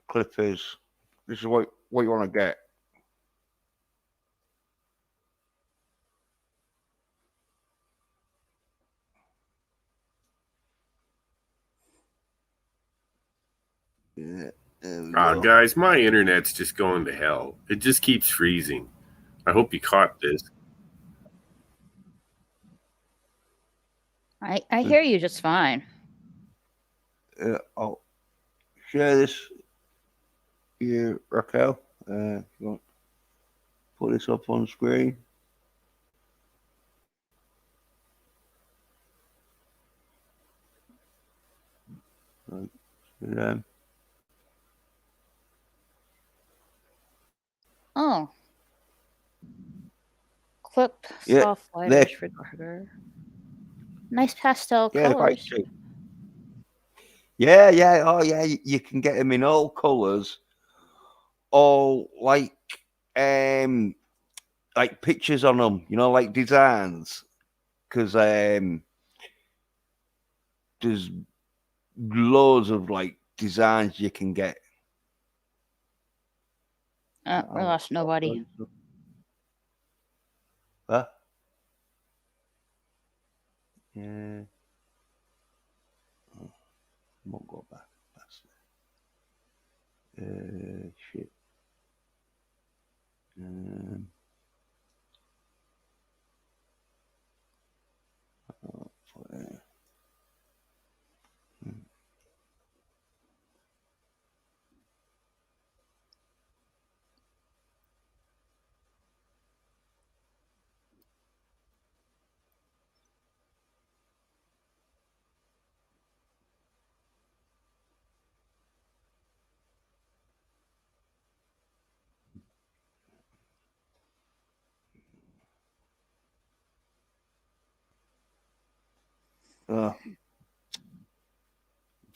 clippers. This is what you want to get. Yeah. Guys, my internet's just going to hell. It just keeps freezing. I hope you caught this. I hear you just fine. I'll share this here, Raquel. You want to put this up on screen? Right. Oh. Clipped soft lighters for garter. Nice pastel colors. Yeah. Oh, yeah. You can get them in all colors, all like pictures on them. You know, like designs, because there's loads of like designs you can get. We lost nobody. Huh? Yeah. Won't go back. That's shit.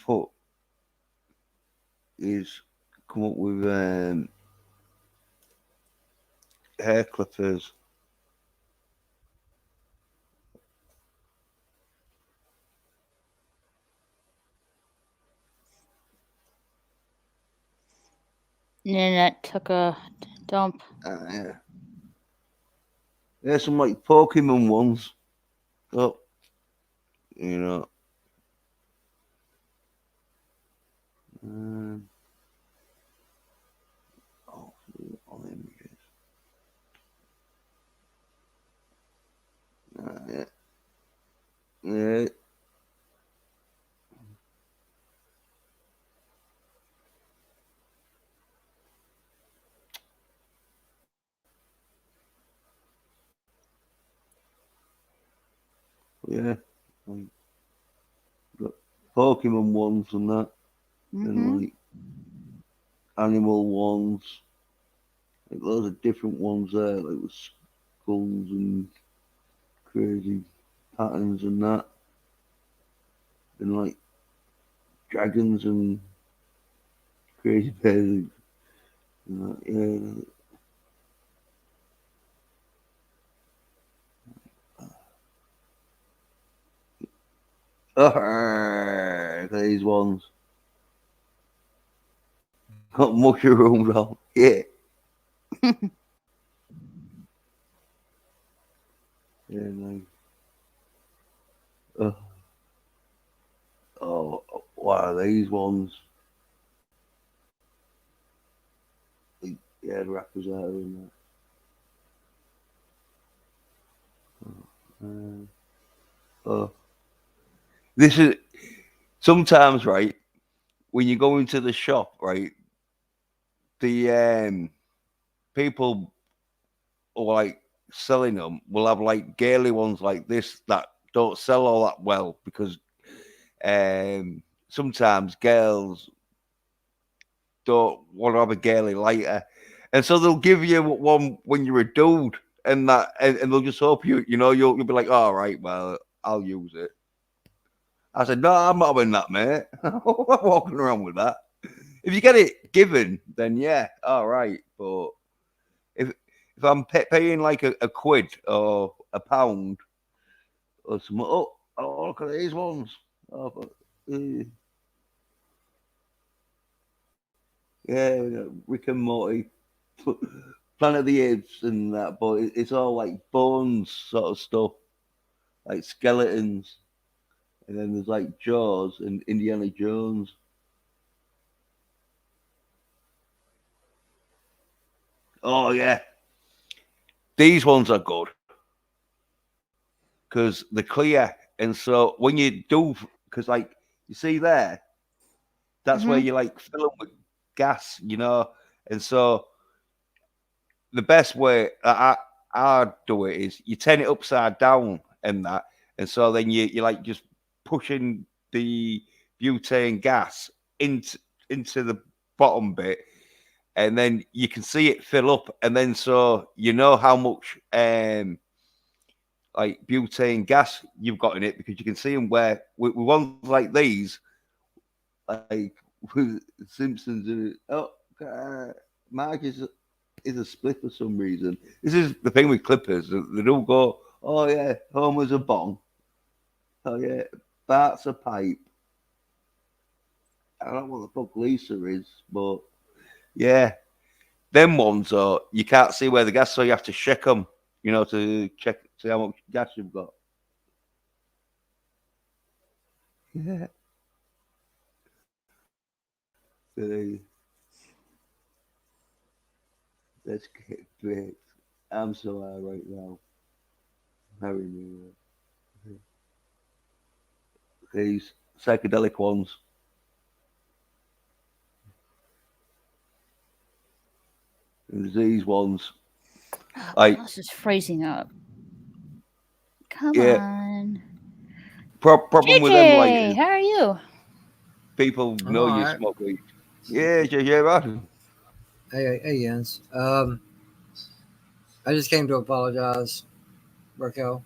Put is come up with hair clippers. Nanette took a dump. Yeah. There's some like Pokemon ones. Oh, you know. Oh, all images. Yeah. Yeah. Yeah. Like, got Pokemon ones and that. And Mm-hmm. like animal ones. Like loads of different ones there, like with skulls and crazy patterns and that. And like dragons and crazy bears. And that. Yeah. These ones. Got mushrooms on. Yeah. Yeah, like, uh, oh, what are these ones? Like, yeah, the rappers are in that. This is sometimes right when you go into the shop, right? The people who are, like selling them will have like girly ones like this that don't sell all that well because sometimes girls don't want to have a girly lighter, and so they'll give you one when you're a dude, and and they'll just hope you'll be like, all right, well, I'll use it. I said, no, I'm not having that, mate. I'm walking around with that. If you get it given, then yeah, all right. But if I'm paying like a quid or a pound or something, oh, look at these ones. Oh, yeah, Rick and Morty, Planet of the Apes, and that. But it's all like bones sort of stuff, like skeletons, and then there's like Jaws and Indiana Jones. Oh yeah, these ones are good because they're clear, and so when you do, because like you see there, that's where Mm-hmm. you like fill them with gas, and so the best way I do it is you turn it upside down and that, and so then you like just pushing the butane gas into the bottom bit, and then you can see it fill up, and then so you know how much like butane gas you've got in it because you can see them where with ones like these, like with Simpsons. Mark is a split for some reason. This is the thing with Clippers. They don't go, oh yeah, Homer's a bong. Oh yeah, Bart's a pipe. I don't know what the fuck Lisa is, but yeah, them ones are you can't see where the gas, so you have to shake them, to check see how much gas you've got. Yeah. So let's get great. I'm so high right now. Harry me. These psychedelic ones. And these ones. Oh, Like, this is freezing up. Come yeah, on. problem with them, like, JJ, is how are you? people I'm know all you right. smoke weed. Yeah, yeah, right. Hey, Jens. I just came to apologize, Raquel.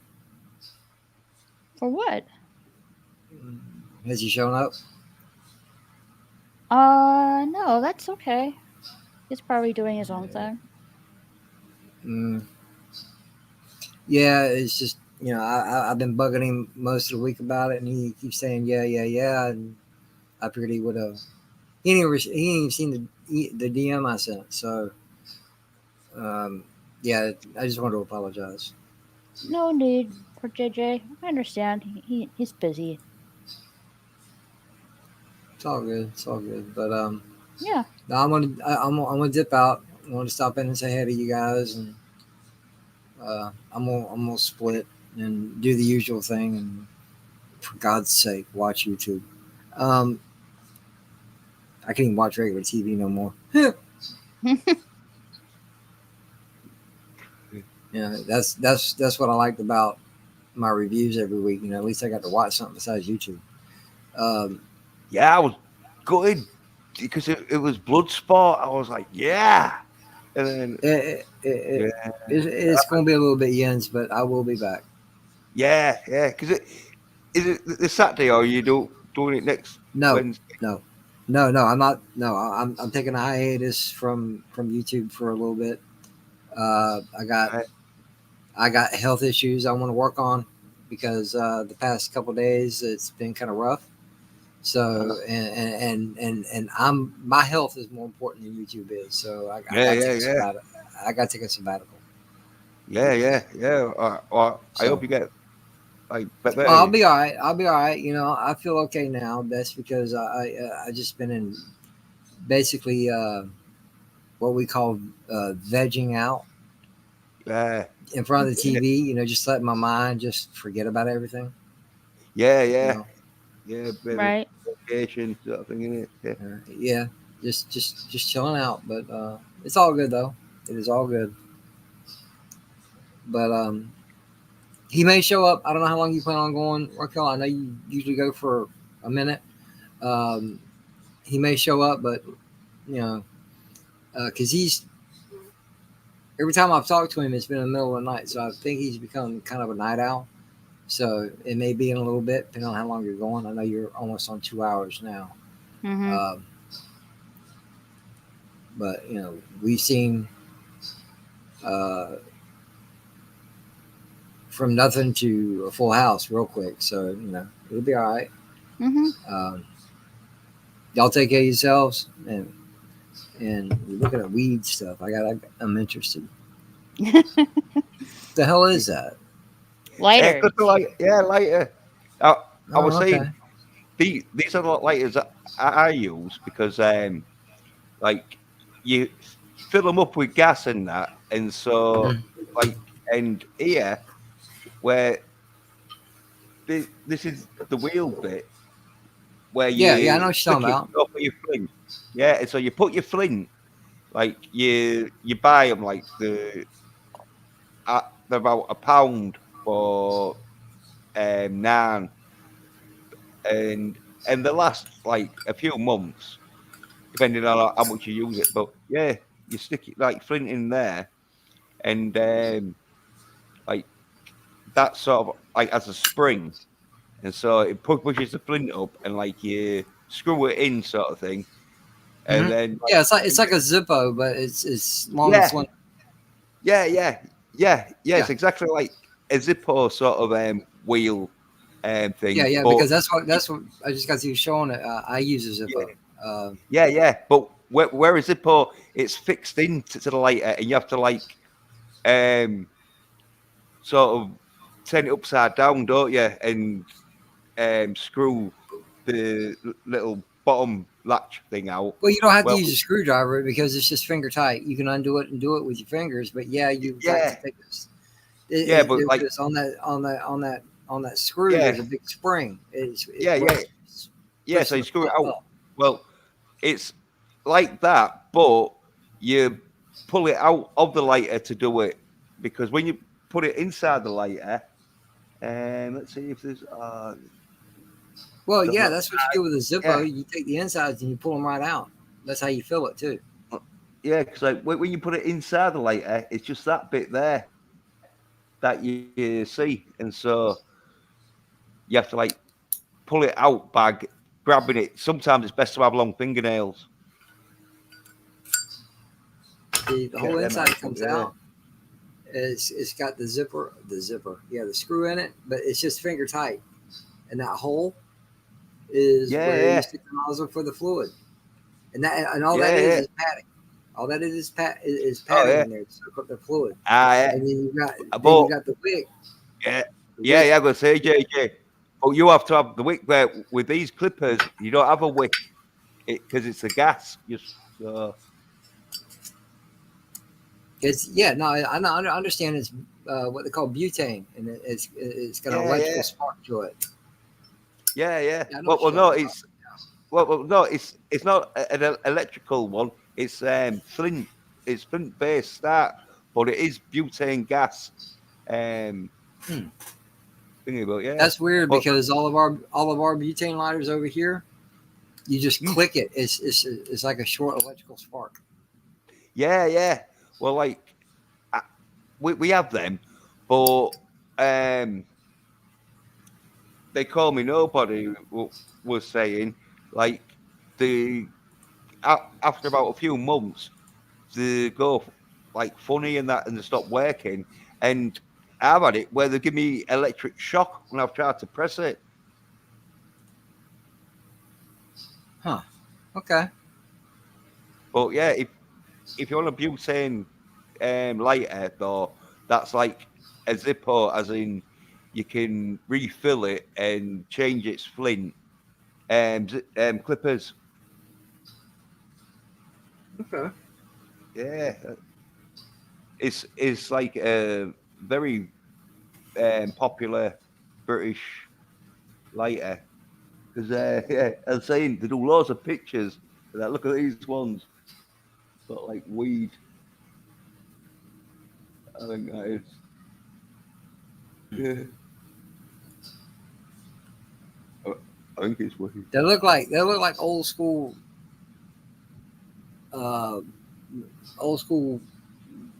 For what? Has he shown up? No, that's okay. He's probably doing his own thing. Mm. Yeah, it's just I've been bugging him most of the week about it, and he keeps saying yeah, and I figured he would have. He ain't even seen the DM I sent, so yeah, I just want to apologize. No need for JJ. I understand. He's busy. It's all good. It's all good. But Yeah. no, I'm gonna dip out. I want to stop in and say hey to you guys, and I'm gonna split and do the usual thing, and for God's sake, watch YouTube. Um, I can't even watch regular TV no more. Yeah, that's what I liked about my reviews every week. At least I got to watch something besides YouTube. Um, Yeah, I was good because it was Bloodsport. I was like, yeah. And then, yeah, it's going to be a little bit yens, but I will be back. yeah. Because is it this Saturday or are you doing it next No, Wednesday? no, I'm not. No, I'm taking a hiatus from YouTube for a little bit. I got health issues I want to work on because the past couple of days it's been kind of rough. So and my health is more important than YouTube is. So I got to take a sabbatical. I got to take a sabbatical. Yeah. I hope you get like better. Well, I'll be all right. I'll be all right. I feel okay now. That's because I just been in basically what we call vegging out in front of the TV. Just letting my mind just forget about everything. Yeah. Right. Vacation sort of thing, isn't it? Yeah. Just chilling out. But it's all good though. It is all good. But he may show up. I don't know how long you plan on going, Raquel. I know you usually go for a minute. He may show up, but because he's every time I've talked to him, it's been in the middle of the night. So I think he's become kind of a night owl. So it may be in a little bit, depending on how long you're going. I know you're almost on 2 hours now. Mm-hmm. But we've seen from nothing to a full house real quick. So it'll be all right. Mm-hmm. Y'all take care of yourselves, and we're looking at weed stuff. I'm interested. The hell is that? Lighter. Lighter. I was okay. saying these are the lighters that I use because like you fill them up with gas and that, and so like and here where this is the wheel bit where you Yeah, I know what you're talking about. put your flint. Yeah, and so you put your flint like you buy them like they're about £1 for 9, and they last like a few months depending on how much you use it. But yeah, you stick it like flint in there, and like that sort of like as a spring, and so it pushes the flint up, and like you screw it in, sort of thing, and then Yeah, it's like a Zippo, but it's long and slim. Yeah. It's exactly like a Zippo sort of wheel thing. Yeah, but, because that's what I just got you showing it. I use a Zippo. But where a Zippo, it's fixed into the lighter, and you have to like sort of turn it upside down, don't you? And screw the little bottom latch thing out. Well, you don't have to use a screwdriver because it's just finger tight. You can undo it and do it with your fingers, but you got to take this. But like on that screw, there's a big spring. So you screw it out. Well, it's like that, but you pull it out of the lighter to do it, because when you put it inside the lighter, and let's see if there's well, yeah, that's what you do with a Zippo. You take the insides and you pull them right out. That's how you fill it too. Yeah, because like when you put it inside the lighter, it's just that bit there that you see, and so you have to like pull it out by grabbing it. Sometimes it's best to have long fingernails. The whole them inside out, comes yeah. out. It's got the zipper, the screw in it, but it's just finger tight. And that hole is where you stick the nozzle for the fluid. And all that is padding. All that is padding in there to soak up the fluid. And then you got the wick. I'm gonna say, JJ. Oh, you have to have the wick there. With these clippers, you don't have a wick because it's the gas. I understand it's what they call butane, and it's got an electrical spark to it. Yeah. No, it's not an electrical one. It's flint. It's flint based start, but it is butane gas. That's weird because all of our butane lighters over here, you just click it. It's like a short electrical spark. Yeah. Well, like we have them, but they call me nobody. Was saying like after about a few months, they go like funny and that, and they stop working. And I've had it where they give me electric shock when I've tried to press it. Huh. Okay. But yeah, if you want a butane lighter, though, that's like a Zippo, as in you can refill it and change its flint. Clippers. Okay. Yeah. It's like a very popular British lighter. Because I was saying they do loads of pictures. Like, look at these ones. Got like weed. I think that is. Yeah. I think it's weed. They look like old school. Old school.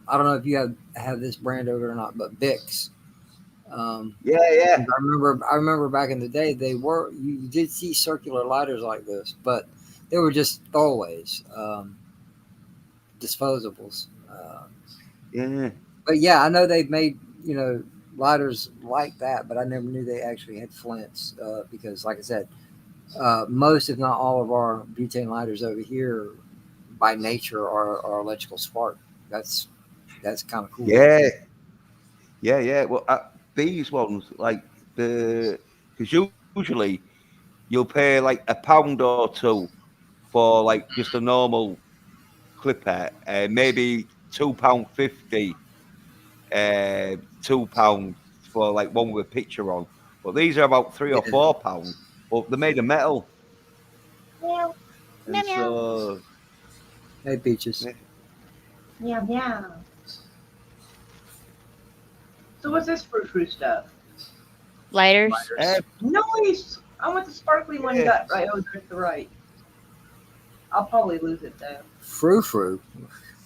I don't know if you have this brand over or not, but Bix. Yeah. I remember back in the day you did see circular lighters like this, but they were just throwaways, disposables. Yeah. But yeah, I know they've made lighters like that, but I never knew they actually had flints because, like I said, most if not all of our butane lighters over here, by nature, are electrical spark. That's kind of cool. Yeah. Well, these ones, like because usually you'll pay like £1 or two for like just a normal clipper, and maybe £2.50, £2 for like one with a picture on. But these are about £3 or £4. But they're made of metal. Meow. And so, Hey, Peaches. Meow, meow. So what's this frou-frou stuff? Lighters. Nice! I want the sparkly one you got right over at the right. I'll probably lose it though. Frou-frou.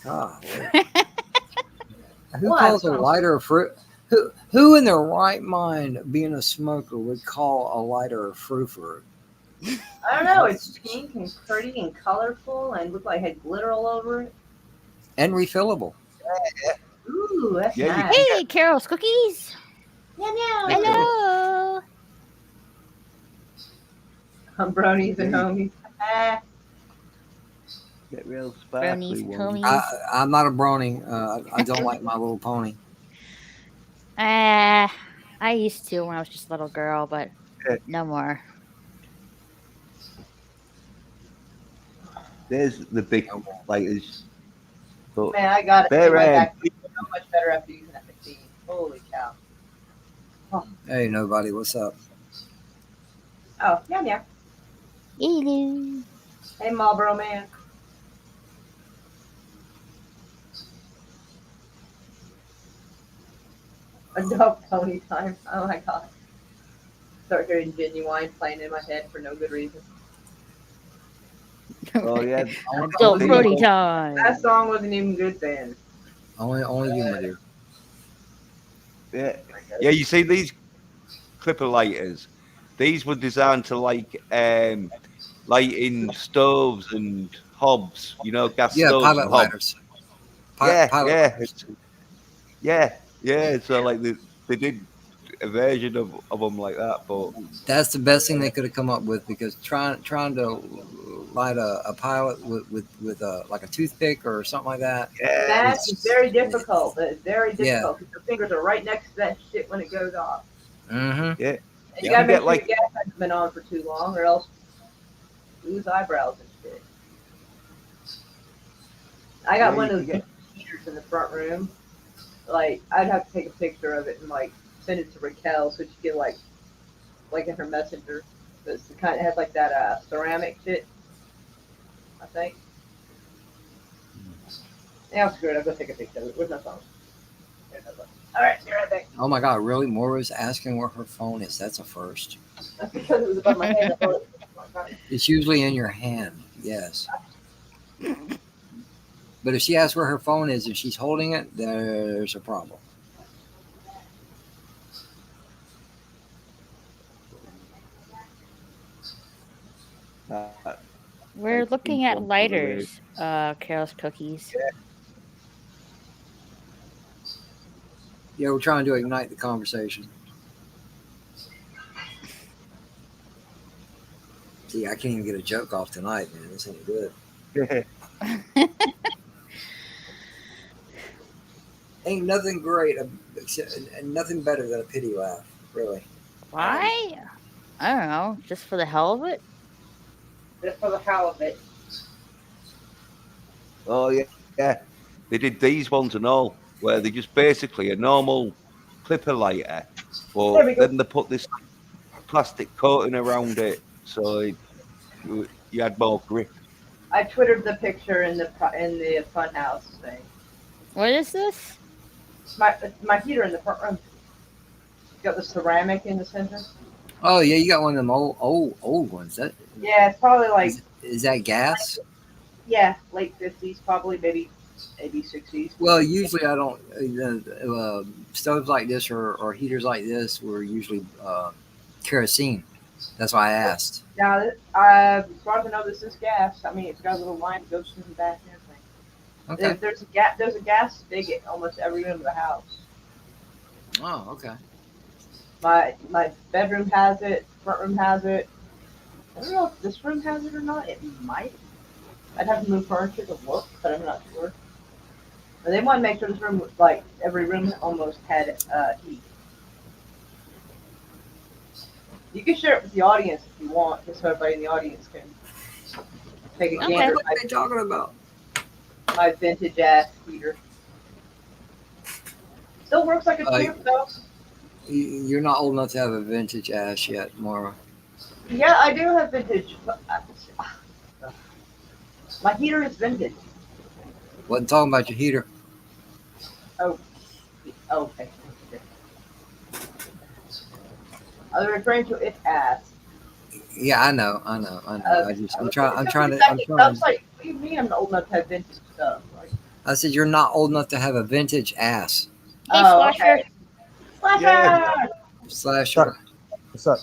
God. Who What? calls a lighter a fruit? Who in their right mind, being a smoker, would call a lighter a frou-frou? I don't know. It's pink and pretty and colorful and looked like it had glitter all over it. And refillable. Ooh, that's Yeah, nice. Hey, Carol's cookies. Meow, meow. Hello. Bronies and homies. get real sparkly Bronies, ones. homies. I'm not a brony. I don't like My Little Pony. I used to when I was just a little girl, but no more. There's the big lighters. But Man, I got it. they're So much better after using that machine. Holy cow. Hey, nobody. What's up? Oh, yeah, yeah. Hello. Hey, Marlboro man. Adult pony time. Oh my god. Start hearing Genuine playing in my head for no good reason. Oh yeah. Adult Brody time. That song wasn't even good then. Only you, my dear. Yeah, you see these clipper lighters, these were designed to like lighting stoves and hobs, gas Yeah, stoves and pilot hobs. ladders. Pilot ladders. Yeah. So like they did a version of them like that, but That's the best thing they could have come up with, because trying to light a pilot with like a toothpick or something like that. yeah, That's very difficult. It's very Yeah. difficult because your fingers are right next to that shit when it goes off. Mm-hmm. yeah. And you You gotta can make get, sure like- your gas hasn't been on for too long, or else you lose eyebrows and shit. I got Yeah, one you of can those heaters in the front room. Like, I'd have to take a picture of it and like send it to Raquel so she could like in her messenger. But it's the kind it has like that ceramic shit, I think. Yeah, screw it. I'll go take a picture of it. Where's my phone? There's my phone. All right, be right back. Oh my God! Really? Moira's asking where her phone is. That's a first. That's because it was above my head. I thought it was It's usually in your hand. Yes. But if she asks where her phone is and she's holding it, there's a problem. We're looking at lighters, Carol's Cookies. Yeah, we're trying to ignite the conversation. See, I can't even get a joke off tonight, man. This ain't good. Ain't nothing great, and nothing better than a pity laugh, really. Why? I don't know. Just for the hell of it? just for the hell of it. Oh yeah. They did these ones and all, where they just basically a normal clipper lighter, There but we go. then they put this plastic coating around it, so you had more grip. I twittered the picture in the FunHouse thing. What is this? My heater in the front room. It's got the ceramic in the center. Oh yeah, you got one of them old ones. That Yeah, it's probably like is that gas? late 50s, probably maybe 60s. Well, usually I don't. Stoves like this or heaters like this were usually kerosene. That's why I asked. Now, as far as I know, this is gas. I mean, it's got a little line that goes through the back and everything. Okay. There's a gas spigot almost every room of the house. Oh, okay. My bedroom has it. Front room has it. I don't know if this room has it or not. It might. I'd have to move furniture to look, but I'm not sure. But they want to make sure this room, like every room, almost had heat. You can share it with the audience if you want, just so everybody in the audience can take a Okay. gander What are they talking about? at my vintage ass heater. Still works like a champ though. You're not old enough to have a vintage ass yet, Mara. Yeah, I do have vintage. But my heater is vintage. Wasn't talking about your heater. Okay. I was referring to its ass. Yeah, I know. I'm trying. I was like, what do you mean I'm old enough to have vintage stuff? Like, I said you're not old enough to have a vintage ass. Hey, oh, Slasher. okay. Slasher! Yeah. Slasher. What's up?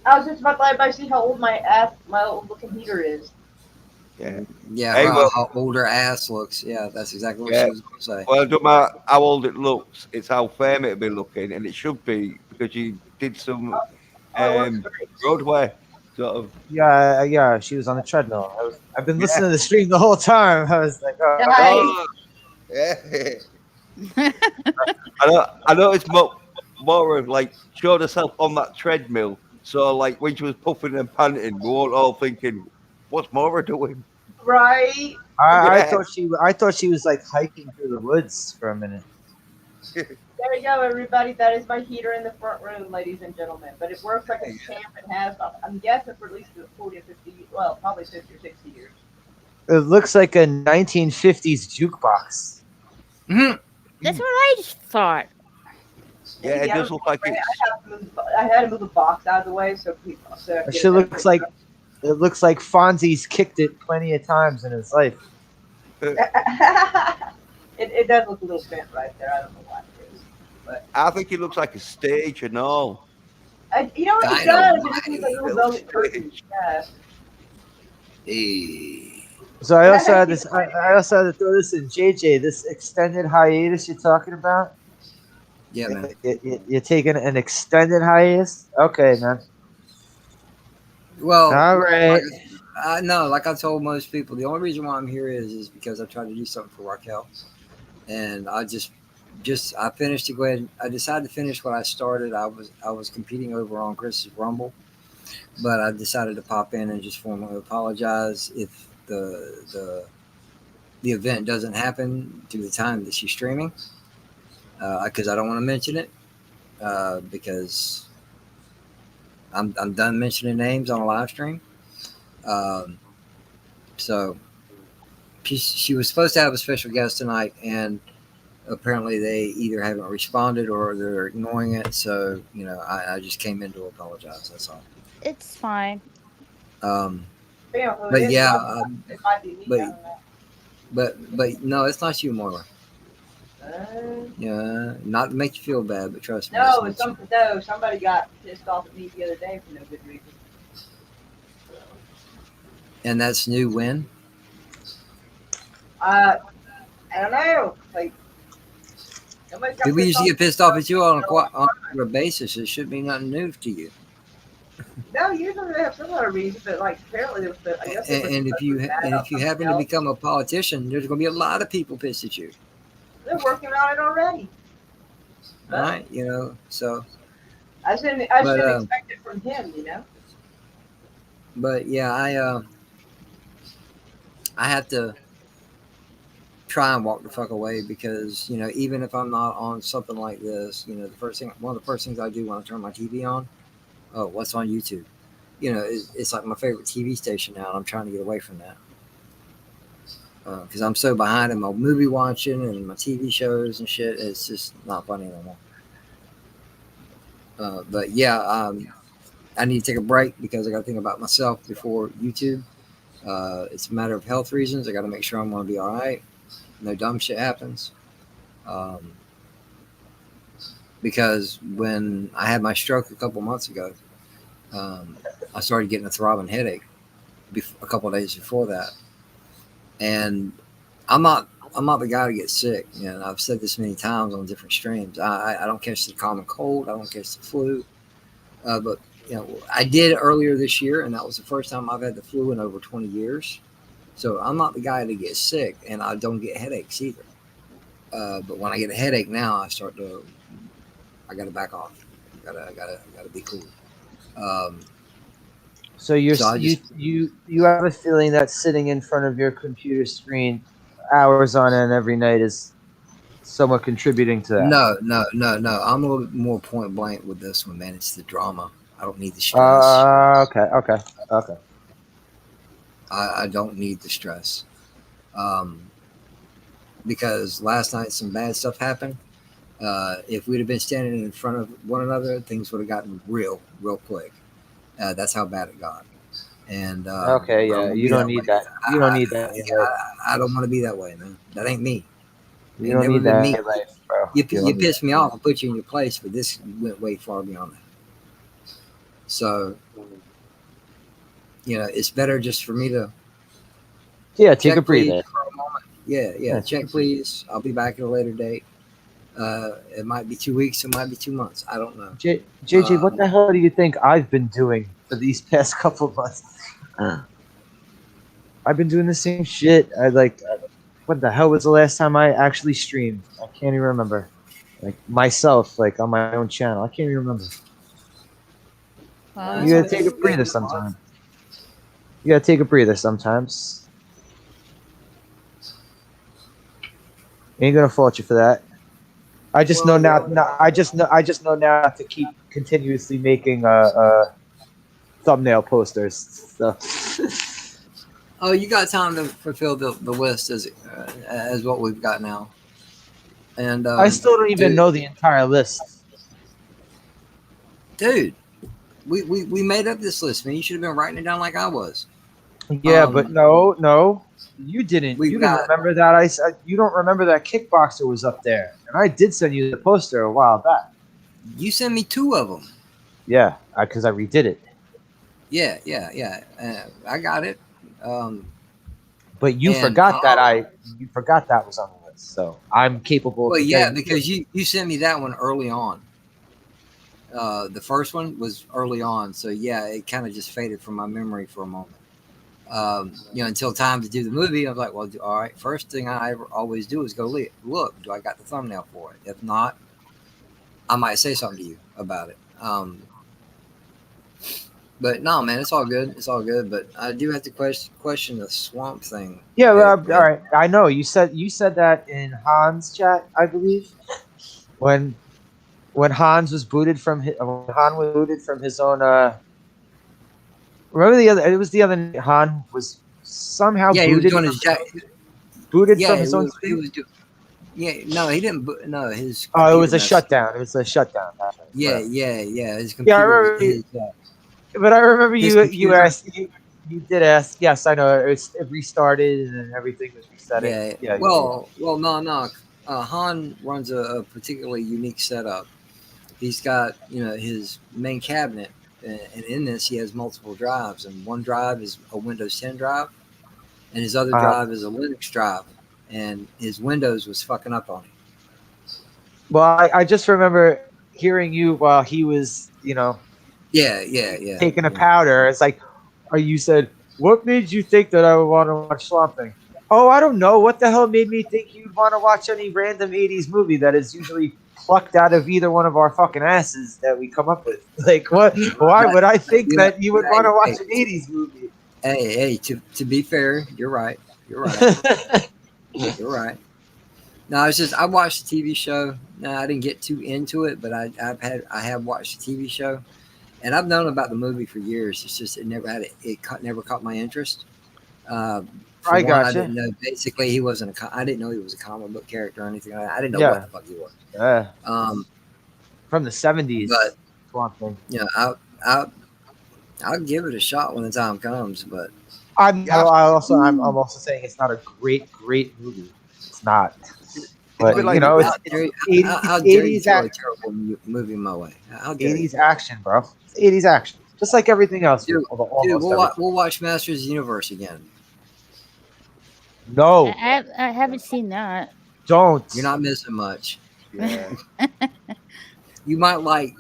I was just about to let everybody see how old my old looking heater is. Yeah. Yeah, Hey, well- how older ass looks. Yeah, that's exactly what Yeah. she was going to say. Well, it doesn't matter how old it looks, it's how firm it'll be looking, and it should be because you did some Oh, it works great. roadway sort of. Yeah. She was on the treadmill. I've been listening to the stream the whole time. I was like, oh, Yeah. Oh, yeah. I noticed more of like showed herself on that treadmill. So like when she was puffing and panting, we were all thinking, "What's Maura doing?" Right? I Yeah. thought she was like hiking through the woods for a minute. There you go, everybody. That is my heater in the front room, ladies and gentlemen. But it works like a champ and has, I'm guessing, for at least 40 or 50, well, probably 50 or 60 years. It looks like a 1950s jukebox. That's what I just thought. Yeah, it does look like it's. I had to move the box out of the way so people. So It sure looks like Fonzie's kicked it plenty of times in his life. it does look a little bent right there. I don't know why it is. But I think it looks like a stage and all. you know what it does? It just looks like little velvet curtains. Yeah. Hey. So I also had this. I also had to throw this in. JJ, this extended hiatus you're talking about. Yeah, man. You're taking an extended hiatus. Okay, man. Well, All right. no, like I told most people, the only reason why I'm here is because I tried to do something for Raquel, and I I finished to go ahead. I decided to finish what I started. I was competing over on Chris's Rumble, but I decided to pop in and just formally apologize if the event doesn't happen to the time that she's streaming, because I don't want to mention it, because I'm done mentioning names on a live stream. So she was supposed to have a special guest tonight, and apparently they either haven't responded or they're ignoring it. So I just came in to apologize. That's all. It's fine. But yeah, it might be me. I don't know. but no, it's not you, Marla. Yeah, not to make you feel bad, but trust me. No, somebody got pissed off at me the other day for no good reason. And that's new when? I don't know. Like, People usually get pissed off at you on a regular basis. It should be nothing new to you. No, usually they have some other reason, but like apparently there was. I guess. And if you happen to become a politician, there's going to be a lot of people pissed at you. They're working on it already. All right, so. I shouldn't expect it from him, But yeah, I have to try and walk the fuck away because even if I'm not on something like this, one of the first things I do when I turn my TV on, what's on YouTube? It's like my favorite TV station now. And I'm trying to get away from that because I'm so behind in my movie watching and my TV shows and shit. It's just not funny anymore. But yeah, I need to take a break because I got to think about myself before YouTube. It's a matter of health reasons. I got to make sure I'm going to be all right. No dumb shit happens. Because when I had my stroke a couple months ago, I started getting a throbbing headache a couple of days before that. And I'm not the guy to get sick. I've said this many times on different streams. I don't catch the common cold. I don't catch the flu. But I did earlier this year, and that was the first time I've had the flu in over 20 years. So I'm not the guy to get sick, and I don't get headaches either. But when I get a headache now, I got to back off. I gotta be cool. So you have a feeling that sitting in front of your computer screen hours on end every night is somewhat contributing to that? No. I'm a little bit more point blank with this one, man. It's the drama. I don't need the stress. Okay. I don't need the stress. Because last night some bad stuff happened. If we'd have been standing in front of one another, things would have gotten real quick. That's how bad it got. And you don't need that. You don't need that. I don't want to be that way, man. That ain't me. You don't need that in your life, bro. You pissed me off and put you in your place, but this went way far beyond that. So, it's better just for me to take a breather. For a moment. Yeah. Check, please. I'll be back at a later date. It might be 2 weeks. It might be 2 months. I don't know. JJ, what the hell do you think I've been doing for these past couple of months? I've been doing the same shit. What the hell was the last time I actually streamed? I can't even remember. Myself, on my own channel. I can't even remember. You gotta take a breather sometimes. Ain't gonna fault you for that. I just know now. I just know now to keep continuously making thumbnail posters. So. Oh, you got time to fulfill the list as what we've got now. And I still don't even know the entire list. Dude, we made up this list, man. You should have been writing it down like I was. Yeah, but no, you didn't. You didn't remember that. You don't remember that Kickboxer was up there, and I did send you the poster a while back. You sent me 2 of them. Yeah, because I redid it. Yeah. I got it. But you And, forgot that you forgot that was on the list, so I'm capable Well, of yeah, forgetting. because you sent me that one early on. The first one was early on, so yeah, it kind of just faded from my memory for a moment. Until time to do the movie, I was like, well, all right. First thing I always do is go look. Do I got the thumbnail for it? If not, I might say something to you about it. But no, man, it's all good. It's all good. But I do have to question the swamp thing. Yeah, Vic, all man. right. I know you said that in Hans' chat, I believe, when Hans was booted from his, when Han was booted from his own. Remember the other? It was the other night. Han was somehow Yeah, he was booted doing from his jack. booted Yeah, from his own he stream. was doing. Yeah, no, he didn't. No, his Oh, it computer was a messed. shutdown. It was a shutdown. That's right. Yeah, Whatever. yeah. His Yeah, I computer was remember. But I remember his you computer. asked you did ask. Yes, I know. It restarted and everything was resetting. Yeah. Yeah. Well, no. Han runs a particularly unique setup. He's got his main cabinet, and in this he has multiple drives, and one drive is a Windows 10 drive, and his other drive is a Linux drive, and his Windows was fucking up on him. Well, I just remember hearing you while he was, Yeah. taking a powder. It's like, or you said, what made you think that I would want to watch Swamp Thing? Oh, I don't know. What the hell made me think you'd want to watch any random 80s movie that is usually plucked out of either one of our fucking asses that we come up with? Like, what? Why would I think that you would want to watch an 80s movie? Hey, to be fair, you're right. You're right. You're right. No, it's just I watched the TV show. No, I didn't get too into it, but I have watched the TV show, and I've known about the movie for years. It's just it never caught my interest. I didn't know. Basically, he wasn't I didn't know he was a comic book character or anything like that. I didn't know what the fuck he was. From the 70s. But Swamp Thing. I'll give it a shot when the time comes. But I'm also saying it's not a great movie. It's not. But how dare you 80s throw a terrible movie my way? 80s action, bro. It's 80s action, just like everything else. Dude, we'll watch Masters of the Universe again. No, I haven't seen that. Don't. You're not missing much. Yeah. You might like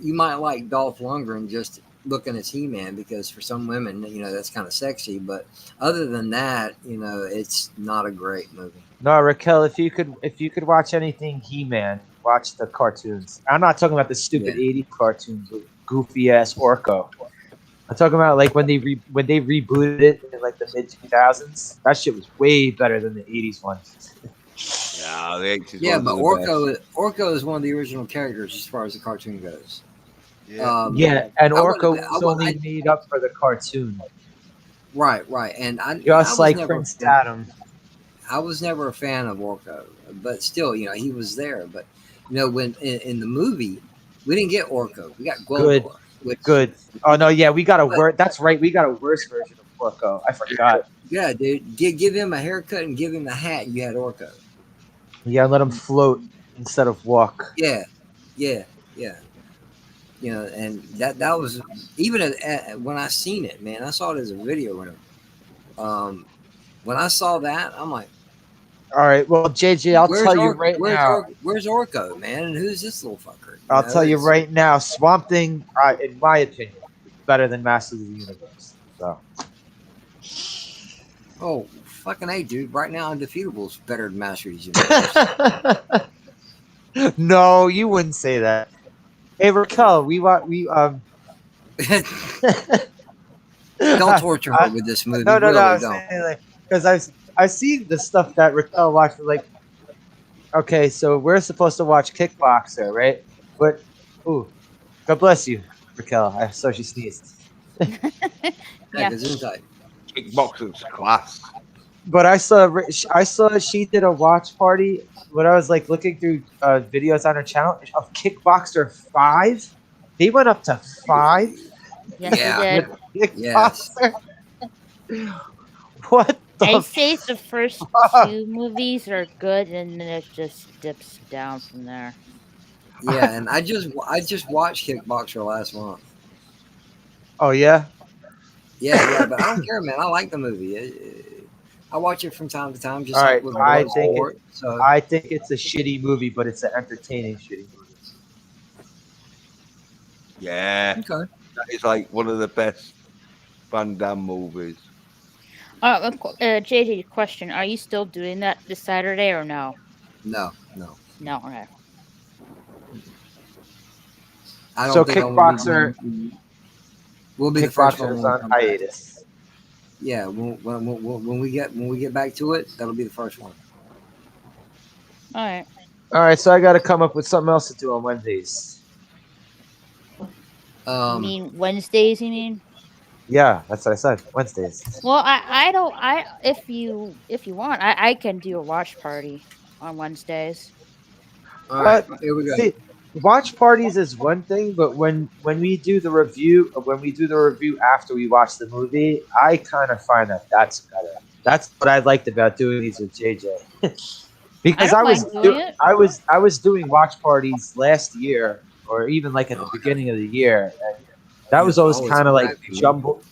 Dolph Lundgren just looking as He-Man because for some women, that's kind of sexy. But other than that, it's not a great movie. No, Raquel, if you could watch anything He-Man, watch the cartoons. I'm not talking about the stupid 80s cartoons with goofy ass Orko. I'm talking about like when they rebooted it in like the mid 2000s. That shit was way better than the 80s one. Yeah, the 80s. Yeah, but Orko is one of the original characters as far as the cartoon goes. Yeah, and Orko was only made up for the cartoon. Right, and I like Prince Adam. I was never a fan of Orko, but still, he was there. But when in the movie, we didn't get Orko, we got Gwildor. Good. Oh no, yeah, we got a worse. That's right, we got a worse version of Orko. I forgot. Yeah, dude, give him a haircut and give him a hat, and you had Orko. Yeah, let him float instead of walk. Yeah. And that was even when I seen it, man. I saw it as a video rental. When I saw that, I'm like, all right, well, JJ, I'll tell you right now. Where's Orko, man? And who's this little fucker? I'll tell you right now. Swamp Thing, in my opinion, is better than Masters of the Universe. So. Oh, fucking A, dude! Right now, Undefeatable is better than Masters of the Universe. No, you wouldn't say that. Hey, Raquel, don't torture her with this movie. No, don't. Because I've seen the stuff that Raquel watched. Like, okay, so we're supposed to watch Kickboxer, right? But, ooh, God bless you, Raquel. I saw she sneezed. Yeah. Kickboxer's class. But I saw she did a watch party when I was like looking through videos on her channel of Kickboxer 5. They went up to 5. Yes, they did. Kickboxer. Yes. What? I say the first 2 movies are good, and then it just dips down from there. Yeah, and I just watched Kickboxer last month. Oh yeah. Yeah, but I don't care, man. I like the movie. I watch it from time to time, just All like right, with I think Bloodsport. So I think it's a shitty movie, but it's an entertaining shitty movie. Yeah, okay. that is like one of the best Van Damme movies. JJ, question: are you still doing that this Saturday or no? No. No. Okay. I So don't think I will be Kickboxer, doing. We'll be the first one Kickboxer is when we on come back. hiatus. Yeah, when we get back to it, that'll be the first one. All right. All right, so I got to come up with something else to do on Wednesdays. You mean Wednesdays? You mean? Yeah, that's what I said. Wednesdays. Well, I don't. If you want, I can do a watch party on Wednesdays. All right, here we go. See, watch parties is one thing, but when we do the review, after we watch the movie, I kind of find that that's better. That's what I liked about doing these with JJ. Because I don't mind doing it. I was doing watch parties last year, or even like at the beginning of the year, and that was always kind of like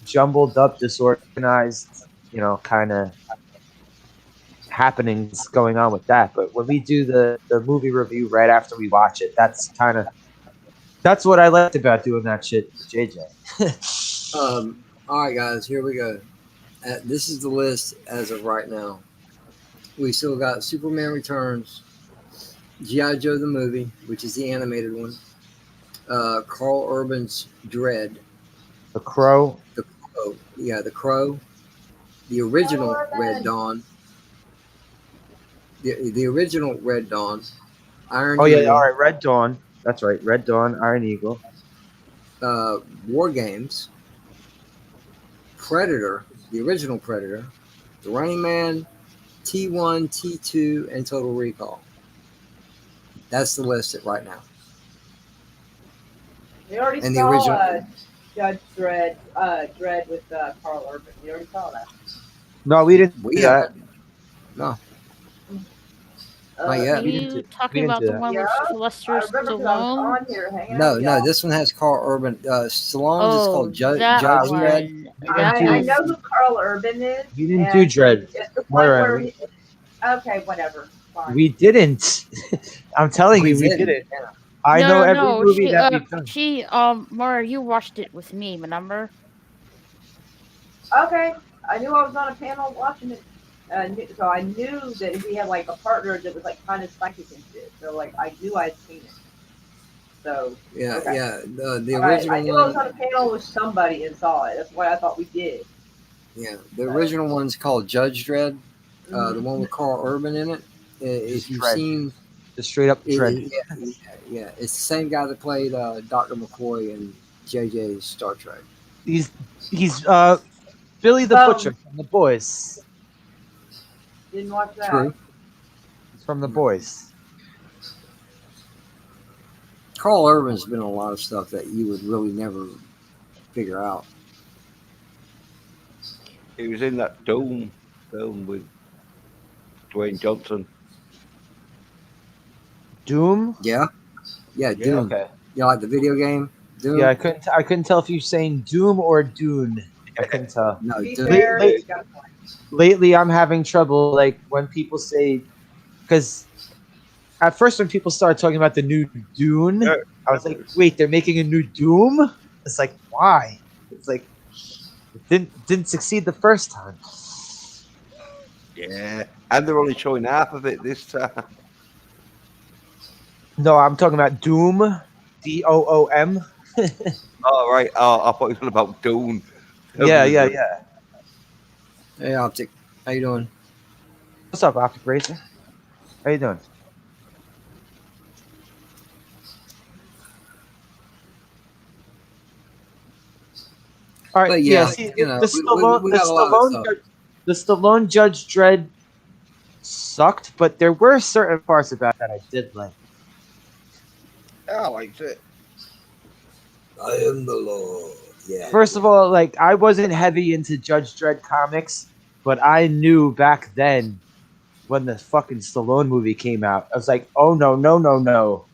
jumbled up, disorganized, kind of happenings going on with that. But when we do the movie review right after we watch it, that's what I liked about doing that shit with JJ. All right, guys, here we go. This is the list as of right now. We still got Superman Returns, G.I. Joe the movie, which is the animated one, Carl Urban's Dread, The Crow, The Crow, the original Red Dawn, the original Red Dawn, Iron Oh yeah, Eagle, all right, Red Dawn. That's right, Red Dawn, Iron Eagle, War Games, Predator, the original Predator, The Running Man, T1, T2, and Total Recall. That's the list right now. We already And the saw original- Judge Dredd with Carl Urban. We already saw that. No, we didn't do that. haven't. No. Not Are yet. you talking about do the that. one with Sylvester I remember 'cause I was Stallone? on here hanging out No, with no. y'all. This one has Carl Urban. Stallone's is called Judge that Dredd. one. That I was know who Carl Urban is. We didn't do Dread. It's the one Moira, where okay, whatever. Fine. We didn't. I'm telling We you, we didn't. didn't. I know every movie she, that we've done. Mara, you watched it with me, remember? Okay, I knew I was on a panel watching it, so I knew that he had like a partner that was like kind of psychic and shit. So like I knew I'd seen it. So Yeah, okay. yeah. The All right, original I knew I was one. on a panel with somebody and saw it. That's what I thought we did. Yeah, the original one's called Judge Dredd. The one with Carl Urban in it. If you've Dredd. seen, Just straight up Dread. yeah, it's the same guy that played Dr. McCoy in JJ's Star Trek. He's Billy the Butcher from The Boys. Didn't watch that. True. He's from The Boys. Carl Urban's been in a lot of stuff that you would really never figure out. He was in that Doom film with Dwayne Johnson. Doom? Yeah, Doom. Okay. You like the video game Doom? Yeah, I couldn't tell if you're saying Doom or Dune. I couldn't tell. No, To be Doom. fair, he's got a point. Lately, I'm having trouble, like, when people say, because at first when people started talking about the new Dune, I was like, wait, they're making a new Doom? It's like, why? It's like, it didn't succeed the first time. Yeah, and they're only showing half of it this time. No, I'm talking about Doom, Doom. Oh right, I thought you were about Doom. Yeah. Hey, Optic. How you doing? What's up, Optic Racer? How you doing? All right, But yeah. yeah, See, you know, the Stallone, we got a lot of stuff. the Stallone Judge Dredd sucked, but there were certain parts about that I did like. I liked it. I am the Lord. Yeah. First of all, like, I wasn't heavy into Judge Dredd comics, but I knew back then when the fucking Stallone movie came out, I was like, oh no.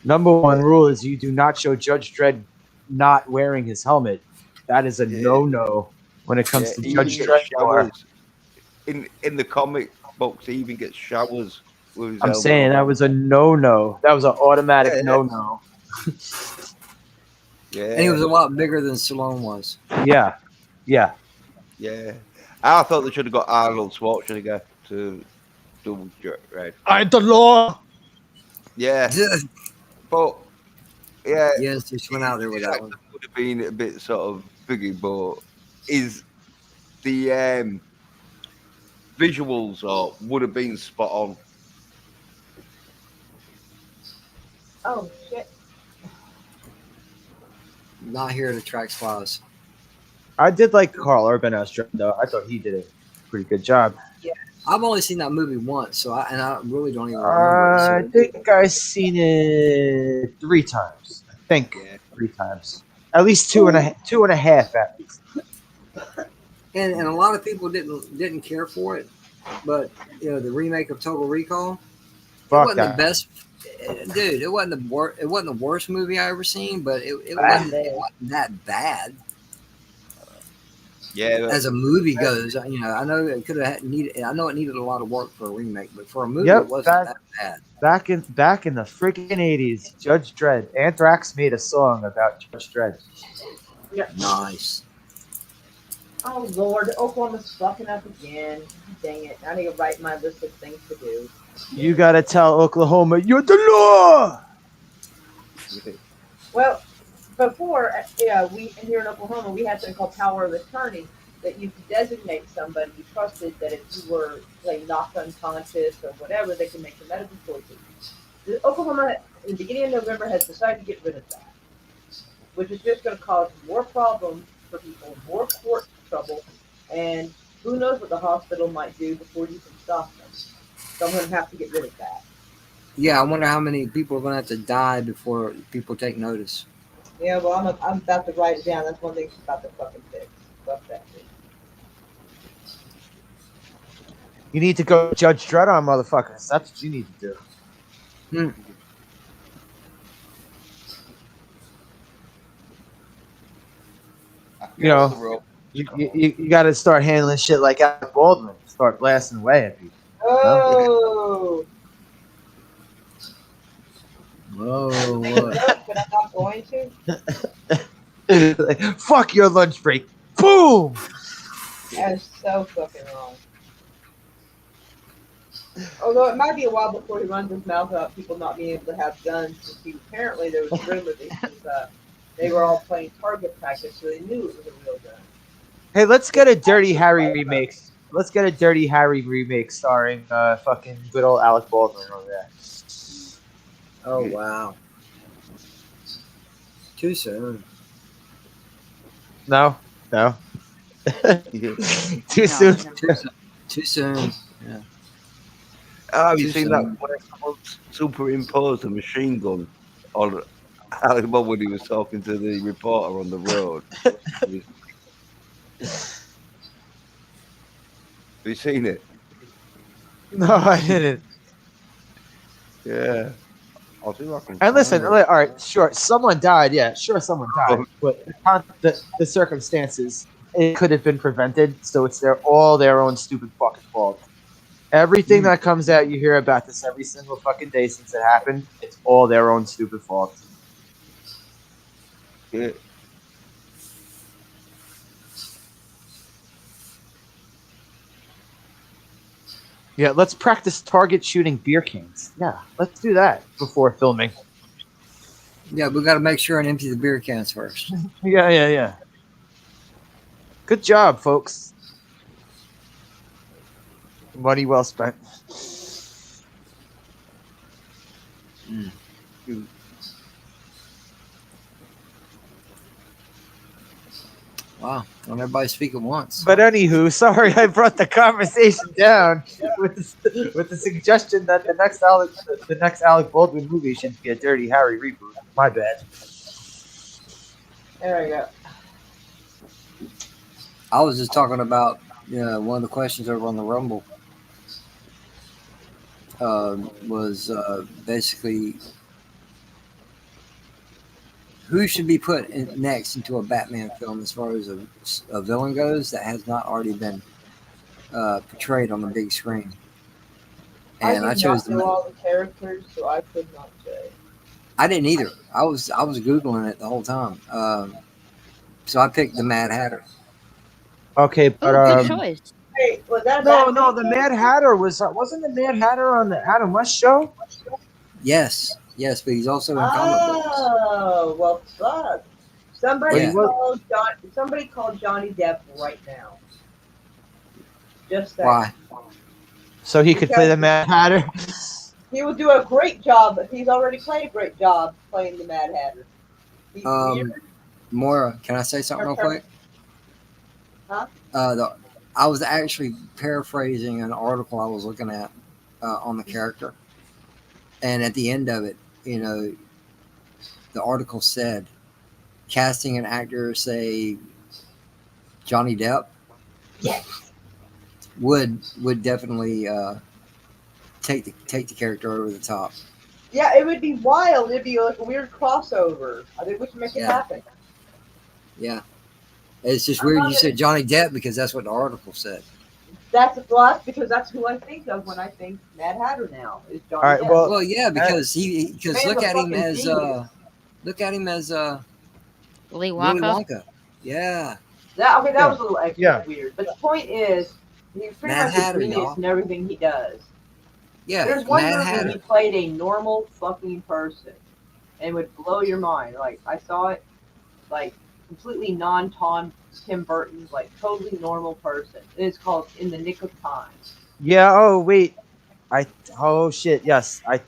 Number one rule is you do not show Judge Dredd not wearing his helmet. That is a no-no. when it comes to he Judge even Dredd. gets showers. In the comic books, he even gets showers with his I'm helmet saying on. that was a no-no. That was an automatic Yeah. no-no. Yeah. And he was a lot bigger than Stallone was. Yeah. Yeah. Yeah. I thought they should have got Arnold Schwarzenegger to do Red. I'm the law. Yeah. But yeah, Yes, just went out there with that one. would have been a bit sort of biggie, but is the visuals or would have been spot on. Oh shit. Not here to track flies. I did like Carl Urban as Dredd, though. I thought he did a pretty good job. I've only seen that movie once, so I really don't even remember. I So think I've seen it 3 times. I think Yeah. 3 times. At least two and a half at least. and a lot of people didn't care for it, but the remake of Total Recall, Fuck it wasn't that. the best. Dude, it wasn't the worst movie I ever seen, but it wasn't that bad. Yeah. As a movie goes, I know it could have needed. I know it needed a lot of work for a remake, but for a movie, Yep, it wasn't that bad. Back in the freaking 80s, Judge Dredd. Anthrax made a song about Judge Dredd. Nice. Oh Lord, Oklahoma's fucking up again. Dang it! I need to write my list of things to do. You gotta tell Oklahoma, you're the law! Well, before, we here in Oklahoma, we had something called power of attorney that you could designate somebody you trusted that if you were like knocked unconscious or whatever, they could make the medical choices. Oklahoma, in the beginning of November, has decided to get rid of that, which is just going to cause more problems for people, more court trouble, and who knows what the hospital might do before you can stop them. So I'm going to have to get rid of that. Yeah, I wonder how many people are going to have to die before people take notice. Yeah, well, I'm about to write it down. That's one thing she's about to fucking fix. Fuck that shit. You need to go Judge Dredd on motherfuckers. That's what you need to do. You know, you got to start handling shit like Alec Baldwin. Start blasting away at people. Oh! Oh, what? But I'm not going to. Like, fuck your lunch break. Boom! That is so fucking wrong. Although it might be a while before he runs his mouth about people not being able to have guns. Apparently there was a rumor that they were all playing target practice, so they knew it was a real gun. Hey, let's get a Dirty Harry remake. Let's get a Dirty Harry remake starring fucking good old Alec Baldwin over there. Oh, wow. Too soon. No. Too soon. Too soon. Yeah. Oh, have you Too seen soon. that when someone superimposed a machine gun on Alec Baldwin when he was talking to the reporter on the road? Have you seen it? No, I didn't. Yeah. I'll see what I can And listen, find. all right, sure, someone died. Yeah, sure, someone died. But the circumstances, it could have been prevented. So it's all their own stupid fucking fault. Everything that comes out, you hear about this every single fucking day since it happened. It's all their own stupid fault. Yeah. Yeah, let's practice target shooting beer cans. Yeah, let's do that before filming. Yeah, we got to make sure and empty the beer cans first. Yeah. Good job, folks. Money well spent. Wow, don't everybody speak at once. But anywho, sorry I brought the conversation down with the suggestion that the next Alec Baldwin movie should be a Dirty Harry reboot. My bad. There we go. I was just talking about one of the questions over on the Rumble was basically who should be put next into a Batman film as far as a villain goes that has not already been portrayed on the big screen? And I did chose not know all the characters, so I could not say. I didn't either. I was Googling it the whole time. So I picked the Mad Hatter. Okay, but Oh, good choice. Wait, was that a no, Batman the character? Mad Hatter wasn't the Mad Hatter on the Adam West show? Yes, but he's also in comic books. Oh, well, fuck. Somebody Yeah. called Johnny Depp right now. Just saying. Why? So he could play the Mad Hatter. He will do a great job, but he's already played a great job playing the Mad Hatter. He's weird. Mora, can I say something real quick? Huh? I was actually paraphrasing an article I was looking at on the character, and at the end of it, the article said, casting an actor, say Johnny Depp, would definitely take the character over the top. Yeah, it would be wild. It'd be like a weird crossover. I think we should make it happen. Yeah. It's just weird you said Johnny Depp because that's what the article said. That's because that's who I think of when I think Mad Hatter now is Johnny All right, Depp. Well, yeah, because look at him as Willy Willy Wonka. Wonka. Yeah. That was a little extra Yeah. weird. But the point is, he's pretty Mad much Hatter, a genius y'all. in everything he does. Yeah. There's one Mad movie Hatter. he played a normal fucking person, and it would blow your mind. Like I saw it, like completely Tim Burton, like totally normal person. It's called In the Nick of Time. Yeah. Oh wait. Oh shit. Yes. I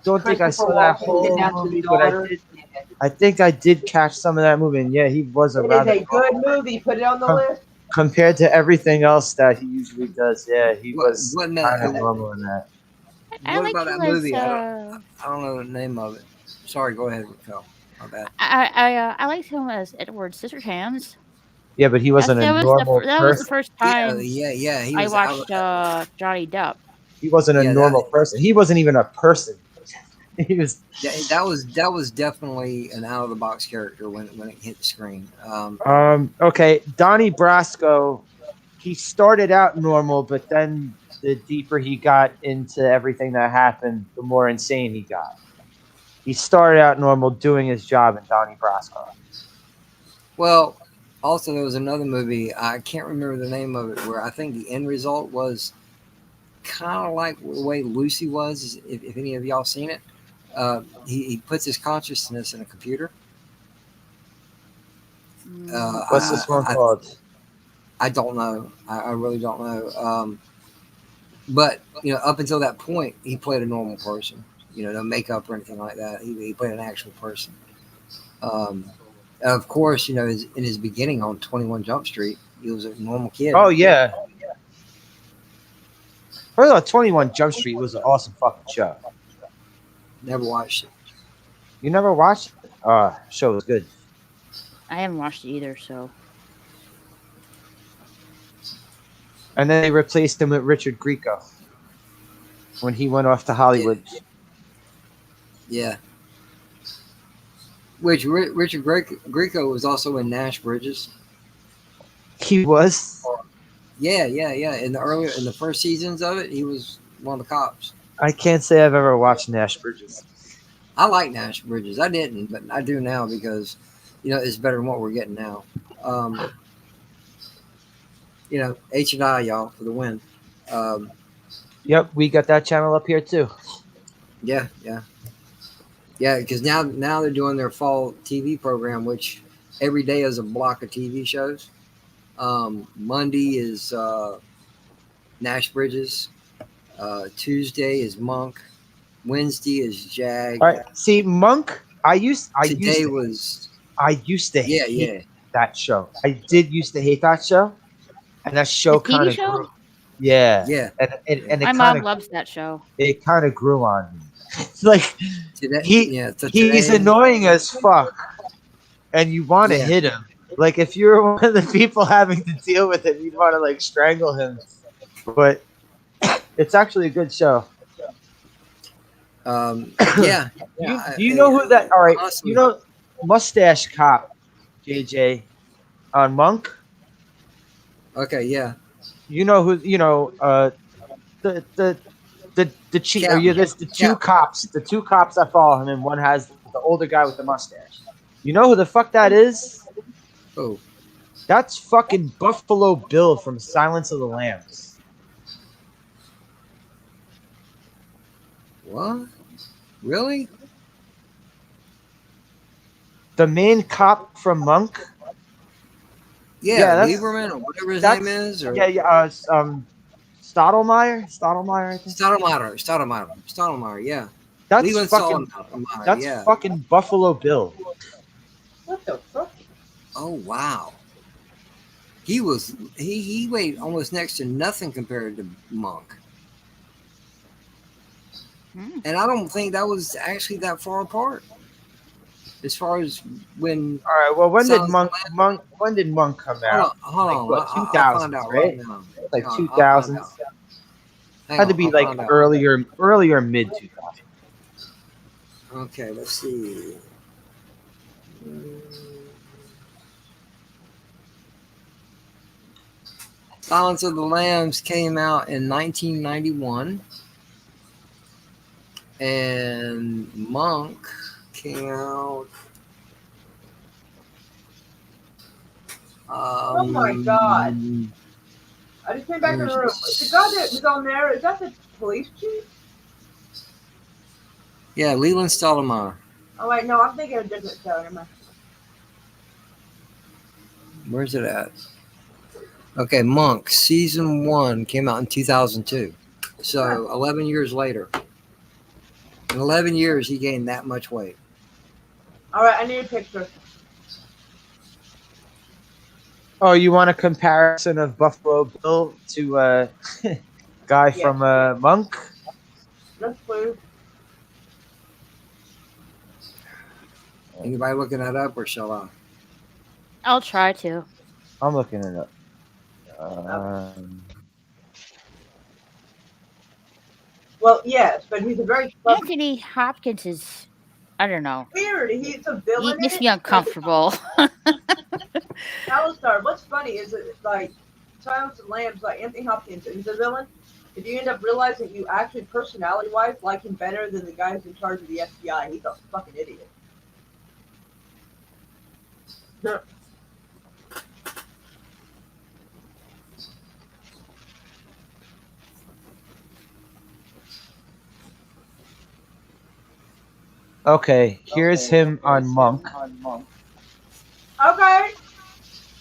don't think I saw that whole movie, but I think I did catch some of that movie. And yeah, he was a It is rather a good movie. Put it on the list. compared to everything else that he usually does. Yeah, he was Wasn't kind of that? normal in that. I What like about him that movie? as, I don't know the name of it. Sorry, go ahead, Raquel. My bad. I liked him as Edward Scissorhands. Yeah, but he wasn't a normal That was the person. first time Yeah. He I was watched Johnny Depp. He wasn't a Yeah, normal person. He wasn't even a person. He was. that was definitely an out of the box character when it hit the screen. Okay, Donnie Brasco. He started out normal, but then the deeper he got into everything that happened, the more insane he got. He started out normal, doing his job in Donnie Brasco. Well, also there was another movie, I can't remember the name of it, where I think the end result was kind of like the way Lucy was. If any of y'all seen it, he puts his consciousness in a computer. What's this one called? I don't know. I really don't know. But up until that point, he played a normal person. No makeup or anything like that. He played an actual person. Of course, in his beginning on 21 Jump Street, he was a normal kid. Oh yeah. First of all, 21 Jump Street was an awesome fucking show. Never watched it. You never watched it? Show was good. I haven't watched it either, so. And then they replaced him with Richard Grieco when he went off to Hollywood. Yeah. Which Richard Grieco was also in Nash Bridges. He was. Yeah. In the first seasons of it, he was one of the cops. I can't say I've ever watched Nash Bridges. I like Nash Bridges. I didn't, but I do now because, it's better than what we're getting now. H&I, y'all, for the win. Yep, we got that channel up here too. Yeah, because now they're doing their fall TV program, which every day is a block of TV shows. Monday is Nash Bridges. Tuesday is Monk. Wednesday is Jag. All right, see, Monk. I used to hate that show. I did used to hate that show, and that show kind of grew. Yeah, and my mom loves that show. It kind of grew on me. Like he's annoying as fuck, and you want to hit him. Like if you're one of the people having to deal with it, you'd want to like strangle him. But it's actually a good show. Yeah. Do you know who that? All right, honestly, mustache cop, JJ, on Monk. Okay, yeah. You know who? The chief. Or Captain. there's the two cops. The two cops that follow him, and one has the older guy with the mustache. You know who the fuck that is? Oh, That's fucking Buffalo Bill from Silence of the Lambs. what? Really? The main cop from Monk. Yeah, that's- Lieberman or whatever his that's- name is, or Stottlemyre, I think. Stottlemyre, yeah. That's Leland fucking. Stottlemyre, That's yeah. fucking Buffalo Bill. What the fuck? Oh wow. He weighed almost next to nothing compared to Monk. Hmm. And I don't think that was actually that far apart. As far as when All right. Well, when did Silence Monk? When did Monk come out? hold on, Like, what, I'll 2000s, find out right? now. Like I'll 2000s. find out. Hang Had to on, be I'll like find out. earlier mid 2000s. Okay, let's see. Silence of the Lambs came out in 1991, and Monk came out. Oh my God. I just came back in the room. The guy that was on there, is that the police chief? Yeah, Leland Stottlemyre. Oh wait, no, I'm thinking of a different show. Never mind. Where's it at? Okay, Monk, season 1 came out in 2002. So 11 years later. In 11 years, he gained that much weight. All right, I need a picture. Oh, you want a comparison of Buffalo Bill to guy Yeah. from Monk? Yes, please. Anybody looking that up, or shall I? I'll try to. I'm looking it up. Well, yes, but he's a very Anthony Hopkins is, I don't know. weird. He's a He villain. makes me uncomfortable. Alistar, what's funny is that, like, Silence of the Lambs, like Anthony Hopkins is a villain. If you end up realizing you actually, personality-wise, like him better than the guy who's in charge of the FBI, he's a fucking idiot. No. Okay, here's him on Monk. Okay.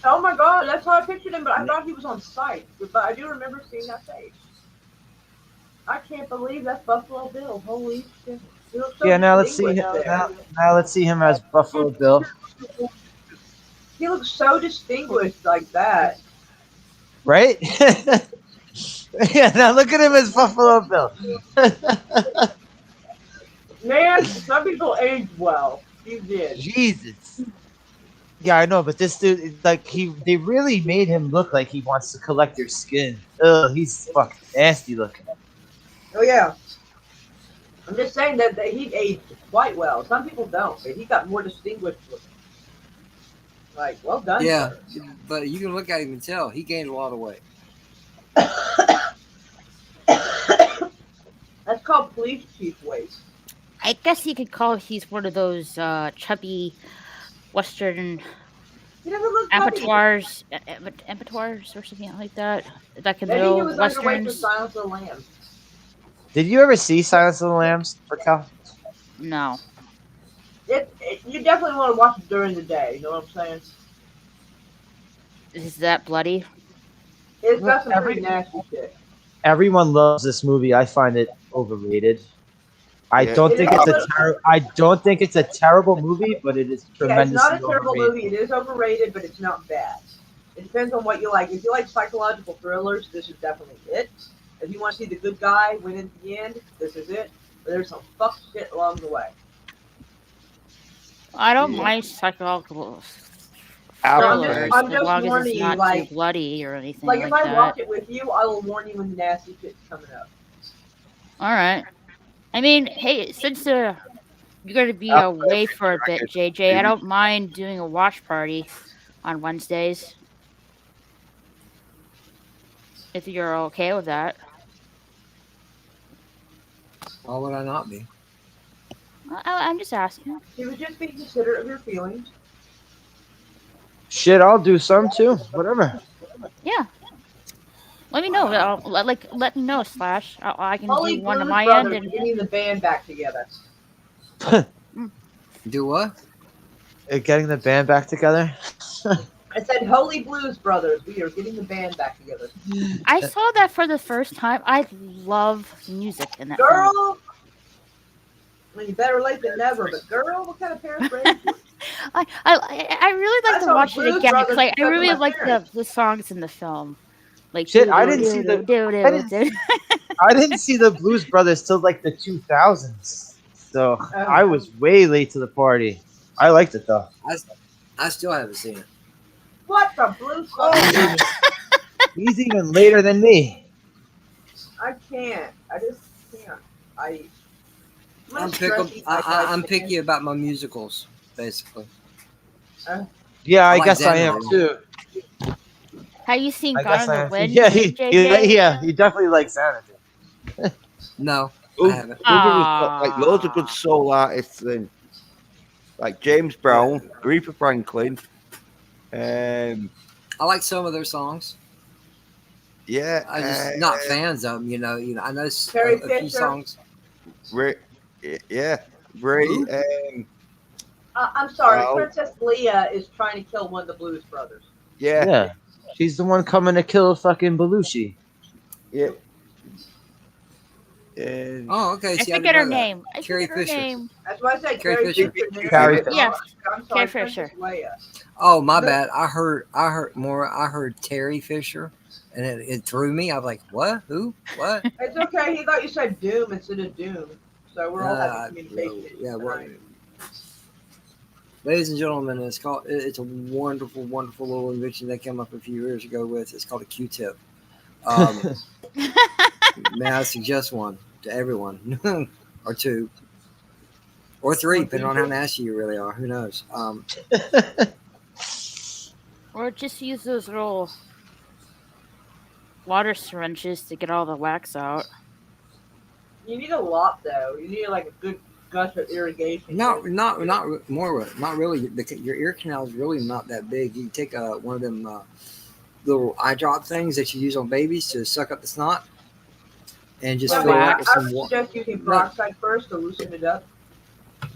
Oh my God, that's how I pictured him, but I thought he was on site. But I do remember seeing that face. I can't believe that's Buffalo Bill. Holy shit. He looks so Yeah, now let's see him. distinguished out there. Now let's see him as Buffalo Bill. He looks so distinguished like that. Right? Yeah, now look at him as Buffalo Bill. Man, some people age well. He did. Jesus. Yeah, I know, but this dude, like, they really made him look like he wants to collect your skin. Ugh, he's fucking nasty looking. Oh yeah. I'm just saying that he aged quite well. Some people don't, but he got more distinguished looking. Like, well done. Yeah, sir. but you can look at him and tell he gained a lot of weight. That's called police chief weight. I guess you could call he's one of those chubby Western He doesn't look chubby. abattoirs or something like that. That can Maybe he build was underweight for westerns. Silence of the Lambs. Did you ever see Silence of the Lambs, Raquel? No. You definitely want to watch it during the day. You know what I'm saying? Is that bloody? It's got some Every- pretty nasty shit. Everyone loves this movie. I find it overrated. I Yeah. don't It think is it's a a little- I don't think it's a terrible movie, but it is Yeah, it's tremendously not a terrible overrated. movie. It is overrated, but it's not bad. It depends on what you like. If you like psychological thrillers, this is definitely it. If you want to see the good guy win in the end, this is it. But there's some fuck shit along the way. I don't Yeah. mind psychological I'm thrillers I'm as just long as warning it's you, not like- too bloody or anything Like, like, if I that. watch it with you, I will warn you when the nasty shit's coming up. All right. I mean, hey, since You're going to be I'll away for a bit, JJ. I maybe. don't mind doing a watch party on Wednesdays. If you're okay with that. Why would I not be? I'm just asking. He was just being considerate of your feelings. Shit, I'll do some too. Whatever. Yeah. Let me know. Let me know, Slash. I can Holy do one on Blues my Brothers end. are getting the band back together. Do what? Getting the band back together. I said Holy Blues Brothers. We are getting the band back together. I saw that for the first time. I love music in that film. Girl, well, you better late than never. But girl, what kind of parents raised you? I really like I to saw watch it Blues again. Brothers I because of really my like parents. the songs in the film. Like Shit, I didn't see the Blues Brothers till like the 2000s. So I was way late to the party. I liked it though. I still haven't seen it. What the Blues Brothers? He's even later than me. I can't. I just can't. I'm picky about my musicals, basically. Yeah, I like guess I am Xanadu. too. Have you seen I Gone guess in I the am. Wind? Yeah, JJ? he definitely likes Xanadu. No, Ooh, I haven't. Google has got like loads of good soul artists in, like James Brown, Aretha Franklin, I like some of their songs. yeah, I just not fans of them. You know. I know Terry a few Fisher? songs. Ray, yeah, Ray. Who? I'm sorry. Well- Princess Leia is trying to kill one of the Blues Brothers. Yeah, Yeah, she's the one coming to kill fucking Belushi. yeah. Oh, okay. I See, forget her didn't know that. name. I Carrie forget her Fisher. name. That's why I said Carrie Carrie Fisher. Fisher. Carrie Fisher. Yes, I'm sorry, Carrie Fisher. Princess Leia. Oh, my bad. I heard more. I heard Terry Fisher, and it threw me. I was like, "What? Who? What?" It's okay. He thought you said Doom instead of Doom. So we're all having communication issues yeah. Well, tonight. ladies and gentlemen, it's a wonderful, wonderful little invention they came up a few years ago with. It's called a Q-tip. May I suggest one to everyone, or two, or three, depending on how nasty you really are. Who knows? Or just use those little water syringes to get all the wax out. You need a lot though. You need like a good gush of irrigation. Not really. Your ear canal is really not that big. You can take one of them little eye drop things that you use on babies to suck up the snot, and just Yeah, fill it I up with would some water. suggest using peroxide first to loosen it up.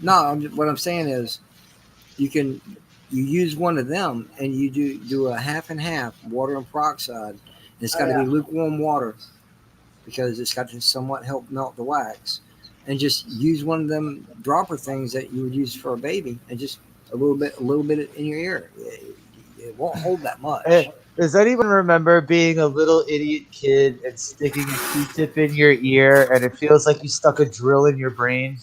No, what I'm saying is, you use one of them and you do a half and half water and peroxide. It's got to be lukewarm water because it's got to somewhat help melt the wax. And just use one of them dropper things that you would use for a baby, and just a little bit in your ear. It won't hold that much. Hey, does anyone remember being a little idiot kid and sticking a Q-tip in your ear, and it feels like you stuck a drill in your brain?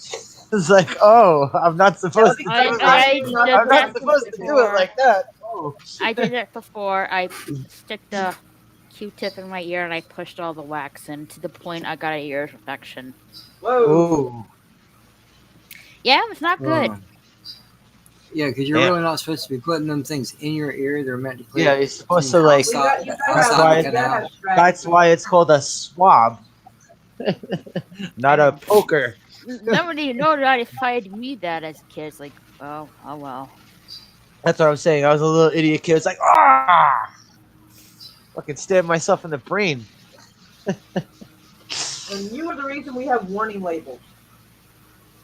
It's like, oh, I'm not supposed to do it. I'm not supposed to do it like that. Oh. I did it before. I stuck the Q-tip in my ear and I pushed all the wax in to the point I got an ear infection. Whoa. Ooh. Yeah, it's not good. Yeah, because you're really not supposed to be putting them things in your ear. They're meant to clear. Yeah, you're supposed to like. That's why it's called a swab, not a poker. Nobody notified me that as a kid. It's like, oh well. That's what I'm saying. I was a little idiot kid. It's like, ah, fucking stab myself in the brain. And you were the reason we have warning labels.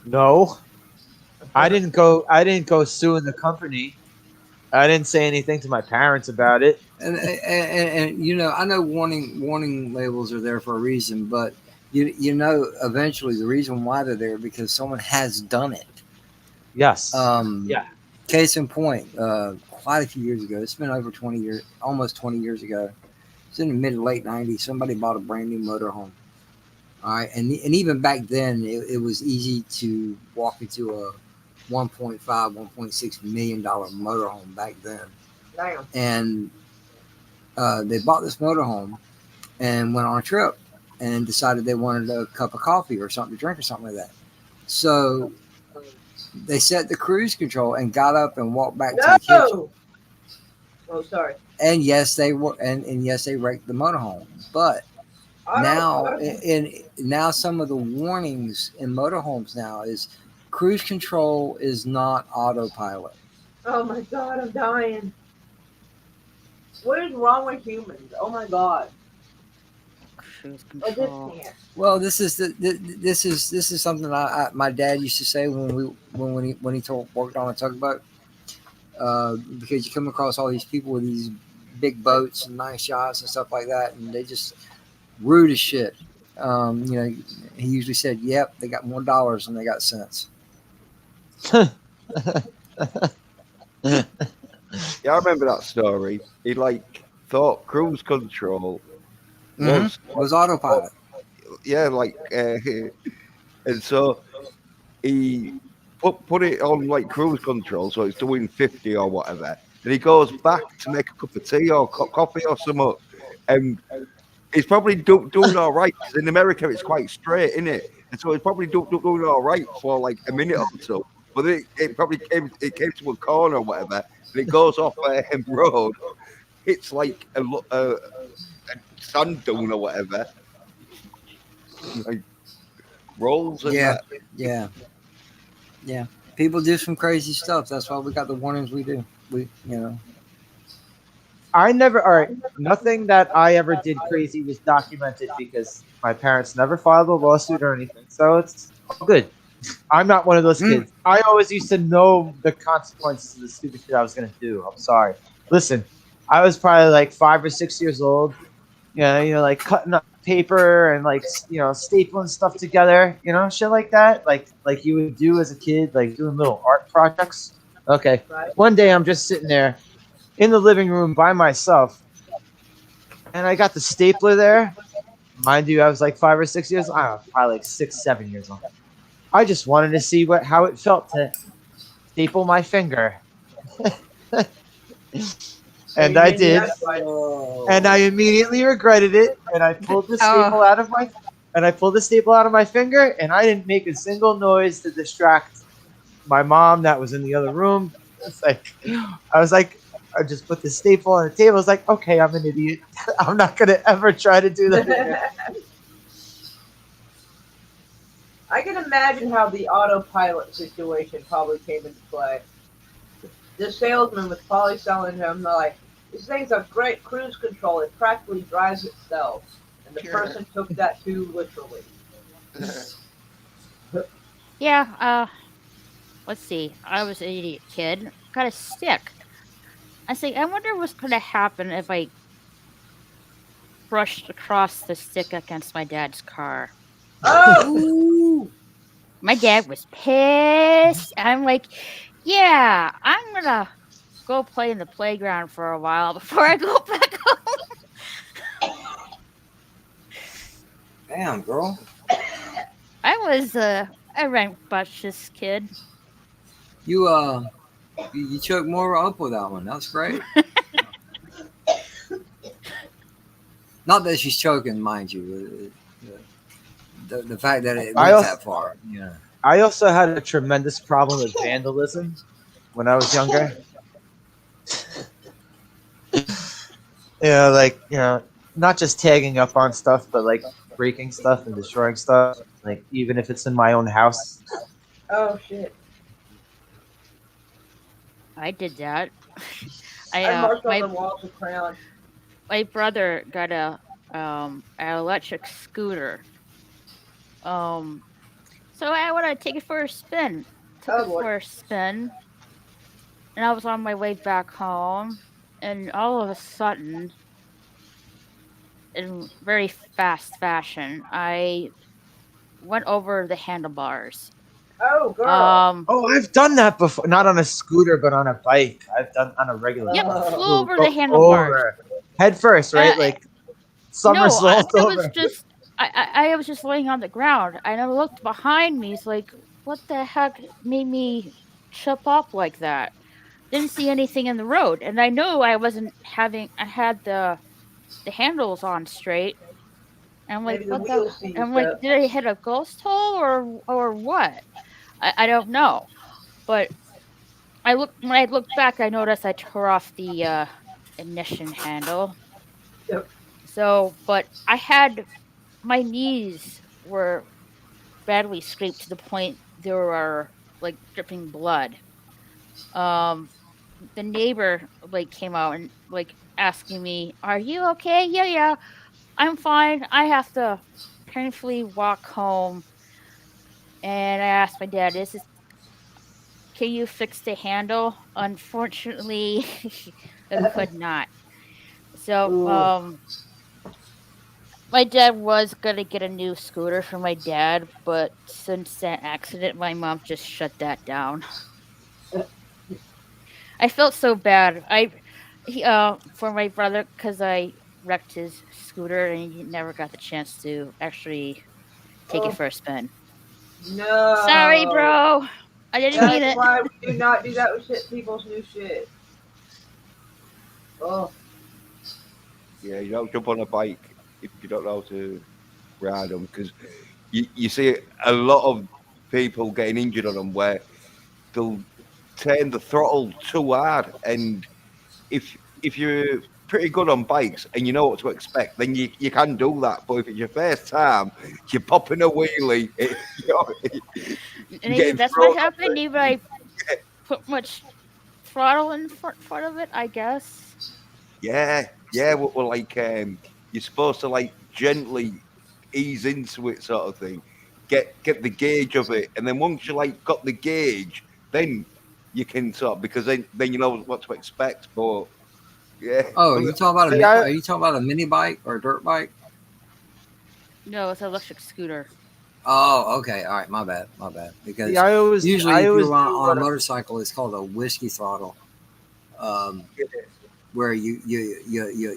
No, I didn't go suing the company. I didn't say anything to my parents about it. And you know, I know warning labels are there for a reason, but you know, eventually the reason why they're there because someone has done it. Yes. Yeah. Case in point, quite a few years ago, it's been over 20 years, almost 20 years ago. It's in the mid to late 90s. Somebody bought a brand new motorhome. All right, and even back then, it was easy to walk into a $1.5, $1.6 million motorhome back then. Damn. And they bought this motorhome and went on a trip and decided they wanted a cup of coffee or something to drink or something like that. So They set the cruise control and got up and walked back to the kitchen. No. Oh, sorry. And yes, they were, and yes, they wrecked the motorhome. But now some of the warnings in motorhomes now is cruise control is not autopilot. Oh my God, I'm dying. What is wrong with humans? Oh my God. Cruise I just control. can't. Well, this is something my dad used to say when he worked on a tugboat. Because you come across all these people with these big boats and nice yachts and stuff like that, and they just rude as shit. He usually said, "Yep, they got more dollars than they got cents." Yeah, I remember that story. He thought cruise control was autopilot. Yeah, and so he put it on cruise control, so it's doing 50 or whatever. And he goes back to make a cup of tea or coffee or something, and he's probably doing all right because in America it's quite straight, isn't it? And so he's probably doing all right for a minute or so. But it probably came to a corner or whatever, and it goes off a road. It's like a sand dune or whatever. Rolls and that. Yeah. People do some crazy stuff. That's why we got the warnings we do. I never. All right. Nothing that I ever did crazy was documented because my parents never filed a lawsuit or anything. So it's all good. I'm not one of those kids. I always used to know the consequences of the stupid shit I was going to do. I'm sorry. Listen, I was probably 5 or 6 years old. Cutting up paper and stapling stuff together, shit like that, like you would do as a kid, doing little art projects. Okay. Right. One day I'm just sitting there in the living room by myself, and I got the stapler there. Mind you, I was 5 or 6 years old. I don't know, probably 6, 7 years old. I just wanted to see how it felt to staple my finger. And I did, and I immediately regretted it. And I pulled the staple out of my finger, and I didn't make a single noise to distract my mom that was in the other room. I just put the staple on the table. I was like, okay, I'm an idiot. I'm not gonna ever try to do that again. I can imagine how the autopilot situation probably came into play. The salesman was probably selling him this thing's a great cruise control. It practically drives itself, and the person took that too literally. Yeah. Let's see. I was an idiot kid. Got a stick. I say, I wonder what's gonna happen if I brushed across the stick against my dad's car. Oh! My dad was pissed. I'm like, yeah, I'm gonna go play in the playground for a while before I go back home. Damn, girl. I was a rambunctious kid. You choked more up with that one. That's great. Not that she's choking, mind you. The fact that it went that far. Yeah. I also had a tremendous problem with vandalism when I was younger. Not just tagging up on stuff, but breaking stuff and destroying stuff, even if it's in my own house. Oh shit! I did that. I marked on the walls with crayons. My brother got an electric scooter. So I want to take it for a spin. And I was on my way back home, and all of a sudden, in very fast fashion, I went over the handlebars. Oh, girl. I've done that before. Not on a scooter, but on a bike. I've done on a regular. Yep, flew over the handlebars. Head first, right? Somersault over. I was just laying on the ground, and I looked behind me. It's like, what the heck made me chip up like that? Didn't see anything in the road, and I knew I wasn't having. I had the handles on straight. And I'm like, what the? I'm like, did I hit a ghost hole or what? I don't know. But when I looked back, I noticed I tore off the ignition handle. Yep. So, but I had my knees were badly scraped to the point there were like dripping blood. Um, the neighbor like came out and like asking me, "Are you okay?" Yeah, yeah, I'm fine. I have to painfully walk home, and I asked my dad, "Is this? Can you fix the handle?" Unfortunately, I could not. So, Ooh. my dad was gonna get a new scooter for my dad, but since that accident, my mom just shut that down. I felt so bad. For my brother because I wrecked his scooter and he never got the chance to actually take it Oh, for a spin. Sorry, no. bro. I didn't mean That's it. why we do not do that with people's new shit. Oh, Yeah, you don't jump on a bike if you don't know how to ride them because you see a lot of people getting injured on them where they'll turn the throttle too hard, and if you're pretty good on bikes and you know what to expect, then you can do that. But if it's your first time, you're popping a wheelie, you're Maybe getting that's thrown what off happened. it. Maybe I put much throttle in front of it, I guess. Yeah, yeah. Well, like you're supposed to like gently ease into it, sort of thing. Get the gauge of it, and then once you like got the gauge, then you can sort of, because then you know what to expect. But yeah, Oh, are you talking about See, I, are you talking about a mini bike or a dirt bike? No, it's an electric scooter. Oh, okay. All right, my bad, my bad. see, Because I always, usually, I if always you're do on what a motorcycle, it's called a whiskey throttle, um, where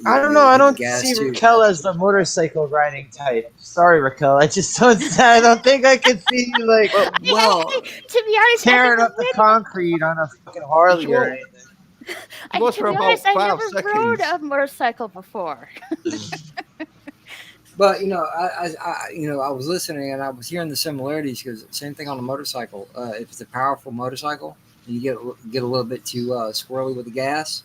I don't know. you I hit the don't gas see too. Raquel as the motorcycle riding type. Sorry, Raquel. I just don't. I don't think I can see you like Well, To be honest, I tearing never up the concrete on a fucking Harley she or won't. anything. She was To for be honest, about I five never rode seconds. a motorcycle before. but I was listening and I was hearing the similarities because same thing on a motorcycle. If it's a powerful motorcycle and you get a little bit too squirrely with the gas,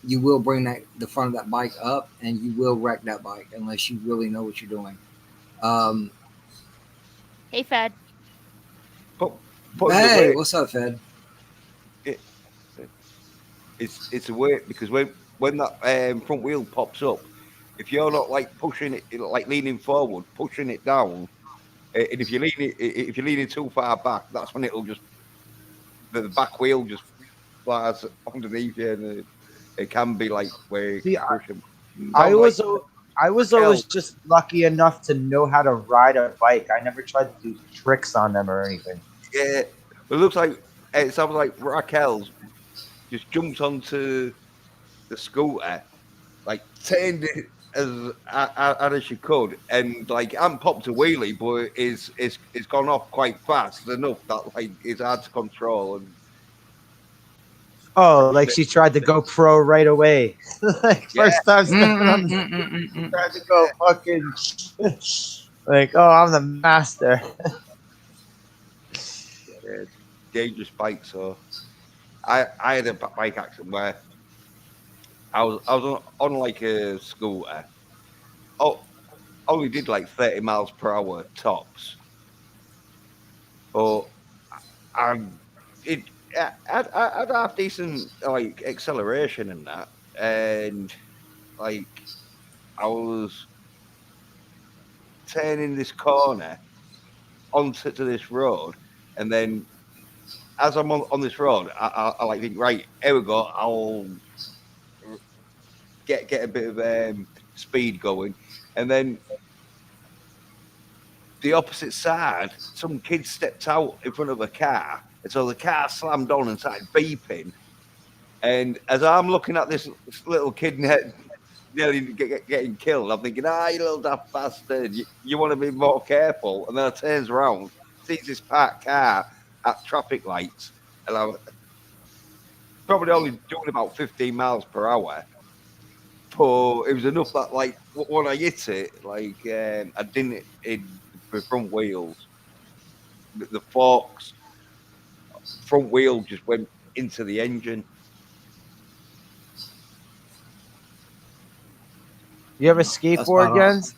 you will bring the front of that bike up and you will wreck that bike unless you really know what you're doing. Um, Hey, Fed. But in the hey, way, what's up, Fed? it, it's a way because when that front wheel pops up, if you're not like pushing it, like leaning forward, pushing it down, and if you're leaning too far back, that's when it'll just the back wheel just flies underneath you, and it can be like where you See, can push them. I Sounds like was, I was Raquel. always just lucky enough to know how to ride a bike. I never tried to do tricks on them or anything. Yeah, it looks like it sounds like Raquel just jumped onto the scooter, like turned it as she could, and like and popped a wheelie, but it's gone off quite fast enough that like it's hard to control. And Oh, like she tried to go pro right away. Like yeah, first time stepping on the scooter, she tried to go fucking like, oh, I'm the master. yeah, dangerous bike. So I had a bike accident where I was on like a scooter. Oh, only did like 30 miles per hour tops. But and it I'd have decent like acceleration in that, and like I was turning this corner onto this road, and then as I'm on this road, I like think right here we go. I'll get a bit of speed going, and then the opposite side, some kid stepped out in front of a car, and so the car slammed on and started beeping. And as I'm looking at this little kid nearly getting killed, I'm thinking, you little daft bastard, you want to be more careful. And then I turns around, sees this parked car at traffic lights, and I'm probably only doing about 15 miles per hour. But it was enough that, like, when I hit it, like, I didn't in the front wheels, the forks front wheel just went into the engine. You have a That's skateboard, about all. Jens?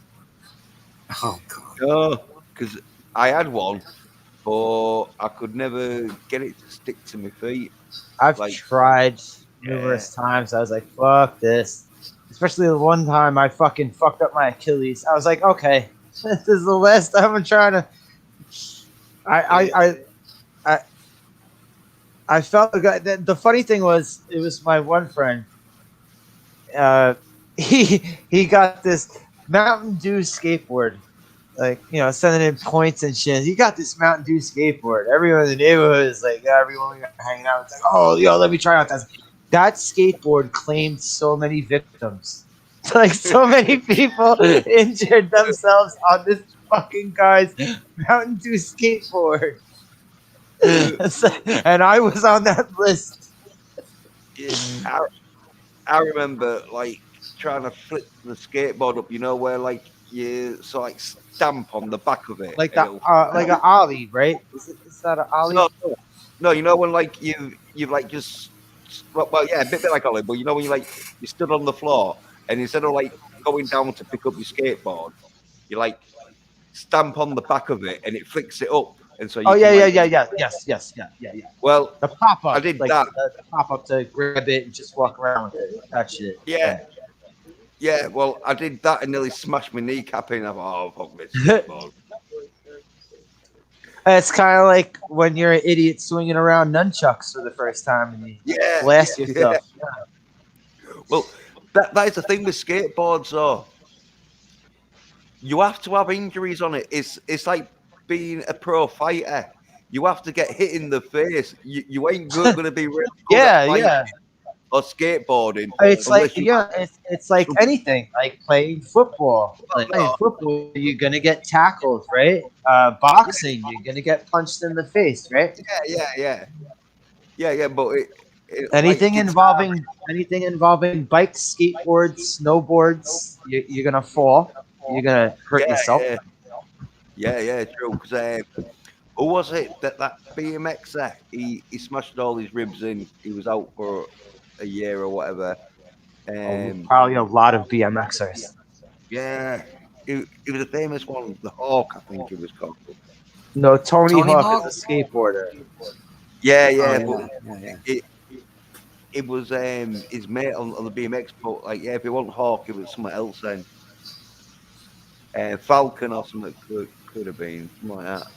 Oh god. No, because I had one, but I could never get it to stick to my feet. I've Like, tried numerous times. I was like, fuck this. Especially the one time I fucking fucked up my Achilles. I was like, okay, this is the last time I'm trying to. I felt like the funny thing was, it was my one friend. Uh, he got this Mountain Dew skateboard, like, you know, sending in points and shit. He got this Mountain Dew skateboard. Everyone in the neighborhood is like, everyone hanging out. It's like, oh, yo, let me try out that. That skateboard claimed so many victims. Like, so many people injured themselves on this fucking guy's Mountain Dew skateboard. And I was on that list. I remember like trying to flip the skateboard up, you know, where like you like stamp on the back of it. Like and the it'll- like an ollie, right? Is that an ollie? No, you know when like you've like just well yeah, a bit like Ollie, but you know when you stood on the floor and instead of like going down to pick up your skateboard, you like stamp on the back of it and it flicks it up, and so you Oh, can, yeah. Well, The pop up. I did like, that. The pop up to grab it and just walk around with it. That shit. Yeah, well, I did that and nearly smashed my kneecap in. I thought, oh, fuck this skateboard. It's kind of like when you're an idiot swinging around nunchucks for the first time and you blast yourself. Well, that is the thing with skateboards, though. You have to have injuries on it. It's like being a pro fighter. You have to get hit in the face. You ain't going to be really good at fighting or skateboarding. It's like it's like anything, like playing football. Like playing football, you're gonna get tackled, right? Boxing, you're gonna get punched in the face, right? Yeah. But anything involving bikes, skateboards, snowboards, you're gonna fall. You're gonna hurt yourself. Yeah, true. Because who was it that BMXer? He smashed all his ribs in. He was out for a year or whatever. Probably a lot of BMXers. Yeah, he was a famous one. The Hawk, I think it was called. No, Tony Hawk is a skateboarder. It was his mate on the BMX boat. Like, if it wasn't Hawk, it was someone else then. Falcon or something could have been something like that.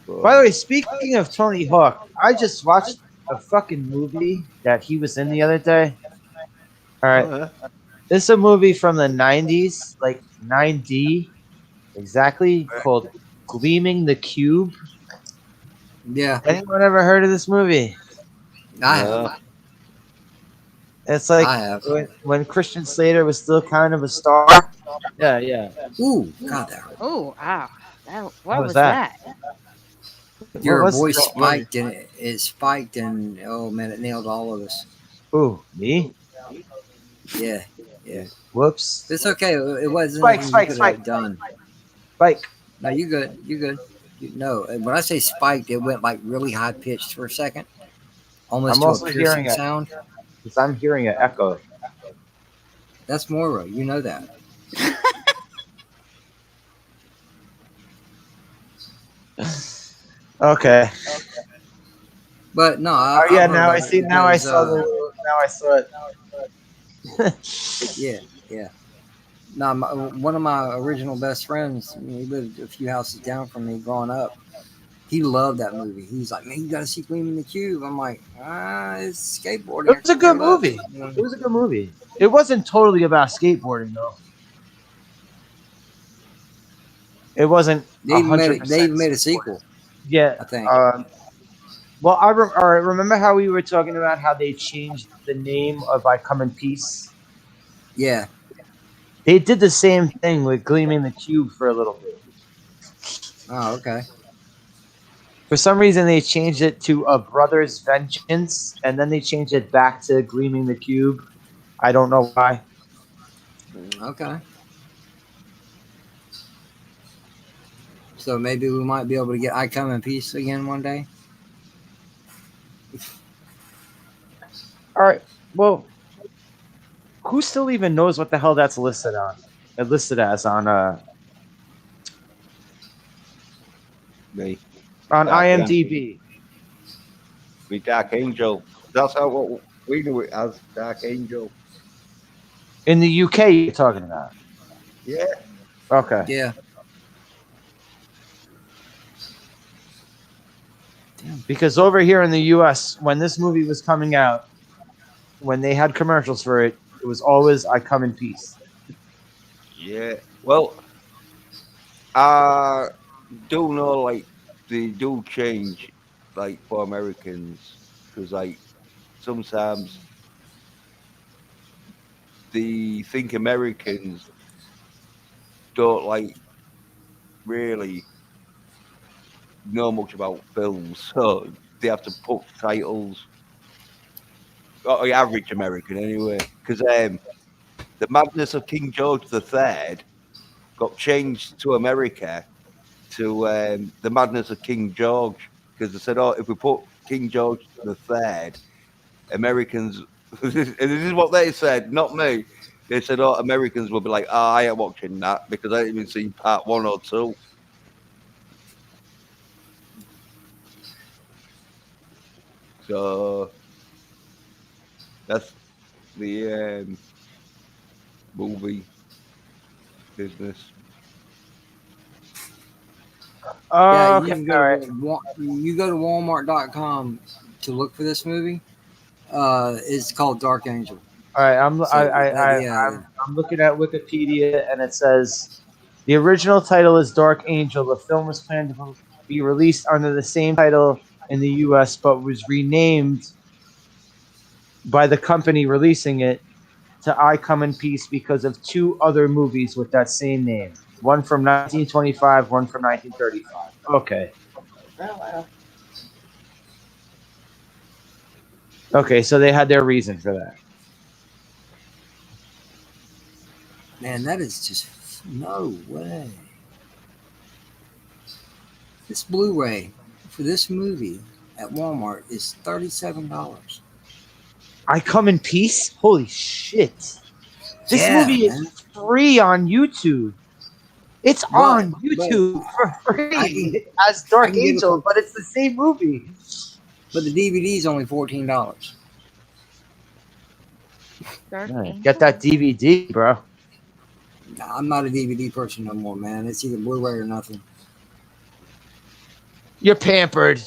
But, by the way, speaking of Tony Hawk, I just watched a fucking movie that he was in the other day. All right. This is a movie from the 90s, like 9D, exactly, called Gleaming the Cube. Yeah. Anyone ever heard of this movie? I have. It's like I have. when Christian Slater was still kind of a star. Yeah. Ooh, God, that hurt. Oh, wow. What was was that? that? Your was voice that? spiked and it spiked and oh man, it nailed all of us. Ooh, me? Yeah. Whoops. It's okay. It wasn't Spike, anything spike, you could spike. have done. Spike. No, you good. You good. No, when I say spiked, it went like really high pitched for a second, almost I'm to also a hearing piercing it. sound. Because I'm hearing an echo. That's Moira. You know that. Okay. But no. Now I see. Now I saw it. Yeah. No, one of my original best friends, he lived a few houses down from me growing up. He loved that movie. He's like, man, you got to see Gleaming the Cube. I'm like, it's skateboarding. It was a good movie. It was a good movie. It wasn't totally about skateboarding though. It wasn't. They even made a sequel. Yeah, I think. Well, all right. Remember how we were talking about how they changed the name of I Come in Peace? Yeah. They did the same thing with Gleaming the Cube for a little bit. Oh, okay. For some reason, they changed it to A Brother's Vengeance, and then they changed it back to Gleaming the Cube. I don't know why. Okay. So maybe we might be able to get I Come in Peace again one day. All right. Well, who still even knows what the hell that's listed on? It listed as on Me. on Dark IMDb. Me Dark Angel. That's how what we knew it as, Dark Angel. In the UK, you're talking about. Yeah. Okay. Yeah. Because over here in the US, when this movie was coming out, when they had commercials for it, it was always "I Come in Peace." Yeah. Well, I do know like they do change like for Americans because like sometimes they think Americans don't like really know much about films, so they have to put titles. Or the average American anyway, because the Madness of King George III got changed to America to the Madness of King George because they said, "Oh, if we put King George III, Americans," and this is what they said, not me. They said, "Oh, Americans will be like, oh, I ain't watching that because I ain't even seen part 1 or 2." So that's the movie business. Yeah, you Okay. can All right. you go to Walmart.com to look for this movie. It's called Dark Angel. All right. So yeah, I'm looking at Wikipedia, and it says the original title is Dark Angel. The film was planned to be released under the same title in the US, but was renamed by the company releasing it to I Come in Peace because of two other movies with that same name. One from 1925, one from 1935. Okay. Oh, wow. Okay, so they had their reason for that. man, that is just no way. This Blu-ray for this movie at Walmart is $37. I Come in Peace? Holy shit. This Yeah, movie man. is free on YouTube. It's But on YouTube for I can free as Dark get a Angel, but it's the same movie. but the DVD is only $14. Dark Right, Angel? get that DVD, bro. Nah, I'm not a DVD person no more, man. It's either Blu-ray or nothing. You're pampered.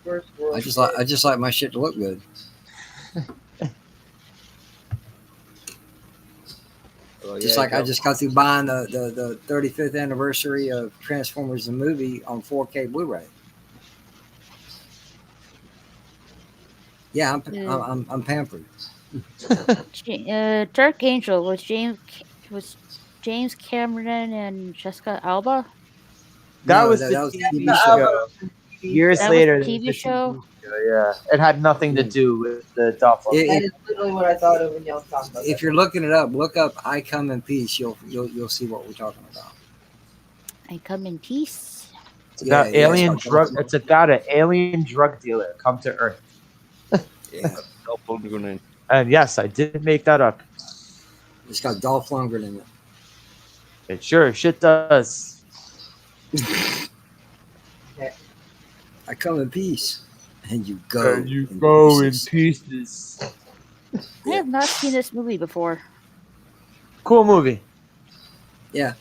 First world. I just like my shit to look good. Oh, Just yeah, like I just got through buying the 35th anniversary of Transformers the movie on 4K Blu-ray. Yeah, I'm pampered. Dark Angel was James Cameron and Jessica Alba. That No, was that the was the TV TV show. Years That was later, the there was TV the show? TV show. Yeah, it had nothing to do with the Dolph Lundgren. That is literally what I thought of when y'all was talking about If that. you're looking it up, look up "I Come in Peace." You'll see what we're talking about. I Come in Peace. It's about Yeah, alien it's drug. It's about an alien drug dealer come to Earth. Yeah, Dolph Lundgren. And yes, I did make that up. it's got Dolph Lundgren in it. It sure shit does. I come in peace, and you go. in pieces. I have not seen this movie before. Cool movie. Yeah,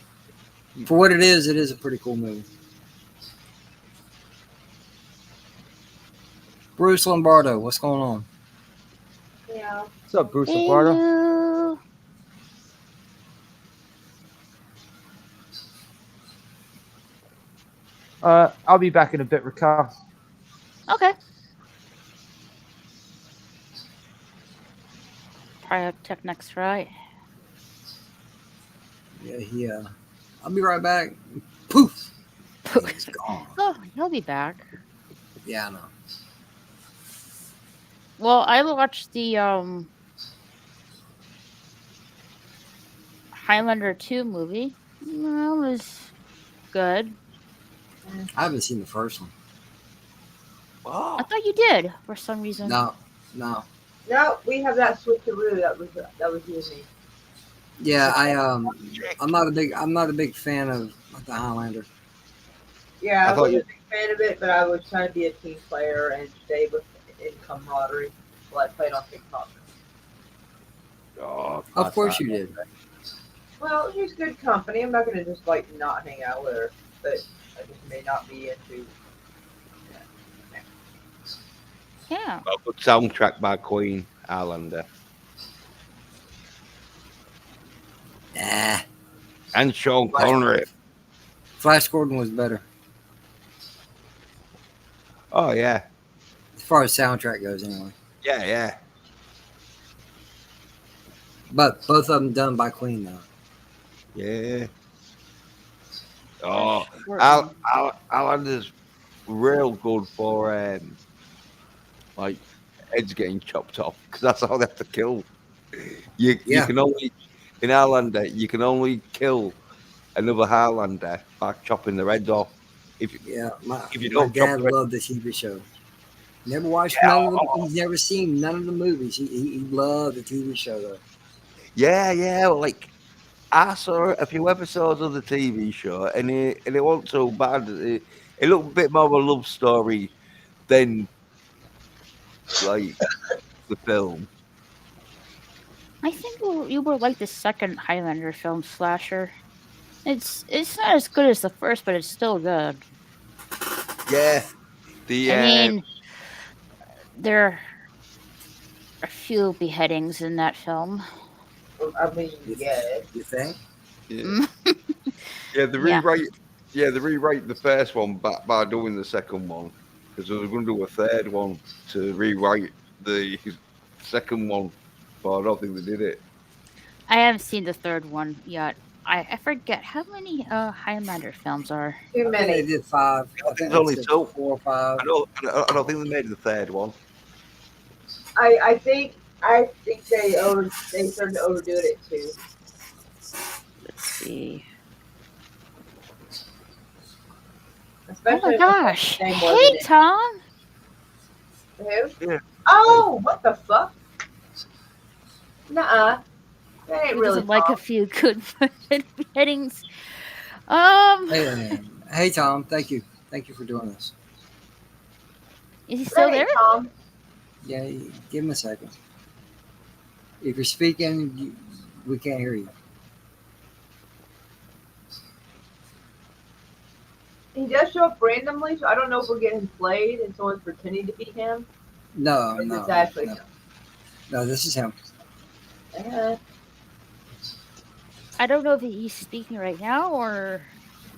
for what it is a pretty cool movie. Bruce Lombardo, what's going on? Yeah. What's up, Bruce Hey, Lombardo? you. I'll be back in a bit, Raquel. Okay. Probably have tech next, right? Yeah, I'll be right back. Poof. And it's gone. Oh, he'll be back. Yeah, I know. Well, I watched the Highlander 2 movie. Well, it was good. I haven't seen the first one. I thought you did for some reason. No. No, we have that switcheroo. That was easy. Yeah, I'm not a big fan of the Highlander. Yeah, I thought wasn't a big fan of it, but I was trying to be a team player and stay in camaraderie while I played on TikTok. Oh, Of course you did. Well, she's good company. I'm not gonna just like not hang out with her, but I just may not be into. Yeah. A good soundtrack by Queen, Highlander. Nah. And Sean Connery. Flash Gordon was better Oh, yeah. as far as soundtrack goes, anyway. Yeah. But both of them done by Queen, though. Yeah. Oh, Gordon. Highlander's real good for, like, heads getting chopped off, because that's how they have to kill. You can only, in Highlander, you can only kill another Highlander by chopping their heads off. If you My don't chop dad their loved the TV show. Never watched none of them. He's never seen none of the movies. He loved the TV show, though. Yeah, like, I saw a few episodes of the TV show, and it wasn't so bad. It looked a bit more of a love story than, like, the film. I think you were like the second Highlander film slasher. It's not as good as the first, but it's still good. Yeah. I mean, there are a few beheadings in that film. I mean, yeah. You think? Yeah, the rewrite. Yeah, they rewrite the first one back by doing the second one, because they were going to do a third one to rewrite the second one, but I don't think they did it. I haven't seen the third one yet. I forget how many Highlander films are. Too I think they many. did 5. I think there's only 2. 4 or 5. I don't think they made the third one. I think they started overdoing it too. Let's see. Oh Especially my gosh! name Hey, wasn't it? Tom. Who? Yeah. Oh, what the fuck? Nuh-uh. That ain't Who really doesn't like Tom. a few good beheadings? Hey, Tom. Thank you for doing this. Is he still That there? ain't Tom. Yeah, give him a second. If you're speaking, we can't hear you. He does show up randomly, so I don't know if we're getting played and someone's pretending to be him. No, Or no, it's actually no. him. No, this is him. I don't know if he's speaking right now or.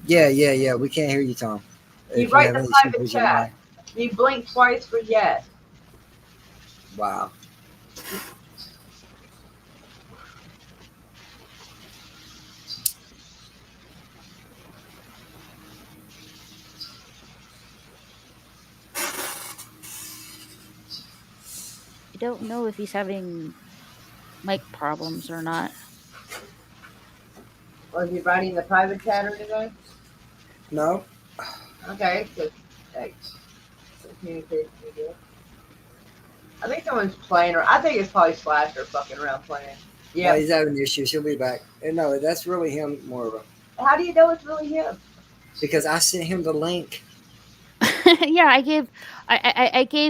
Yeah. We can't hear you, Tom. You If write have the any private issues, you chat. You blink twice for yes. might. Wow. I don't know if he's having mic problems or not. Was he writing the private chat or anything? No. Okay, so communication media. I think someone's playing, or I think it's probably Slasher fucking around playing. No, Yeah. he's having issues. He'll be back. And no, that's really him, Moira. How do you know it's really him? Because I sent him the link. Yeah, I gave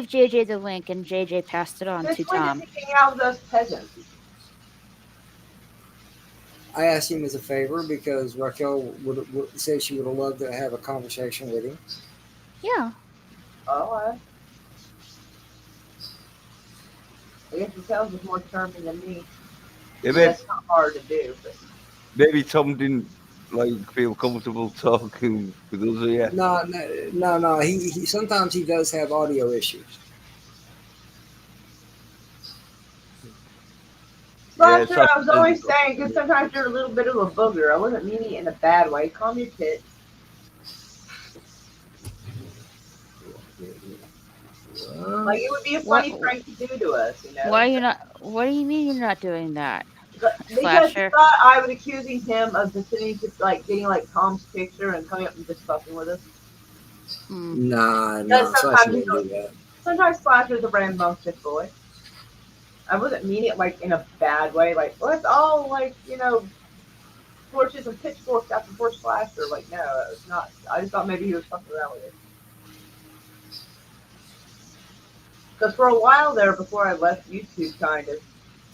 JJ the link and JJ passed it on Since to when Tom. does he hang out with us peasants? I asked him as a favor because Raquel would said she would have loved to have a conversation with him. Yeah. Oh, I guess he sounds just more charming than me. Yeah, That's not hard to do, but maybe Tom didn't feel comfortable talking with us yet. No. He sometimes he does have audio issues. Slasher, Yeah, I was always saying, because sometimes you're a little bit of a booger. I wasn't meaning it in a bad way. Calm your tits. Like, it would be a funny prank to do to us, you know? Why are you not? What do you mean you're not doing that? Because he Slasher. thought I was accusing him of pretending to like getting like Tom's picture and coming up and just fucking with us. Nah, Because Slasher sometimes wouldn't do that. sometimes Slasher's a rambunctious boy. I wasn't meaning it like in a bad way. Like let's all like torches and pitchforks after poor Slasher. Like no, it was not. I just thought maybe he was fucking around with it. Because for a while there, before I left YouTube, kind of,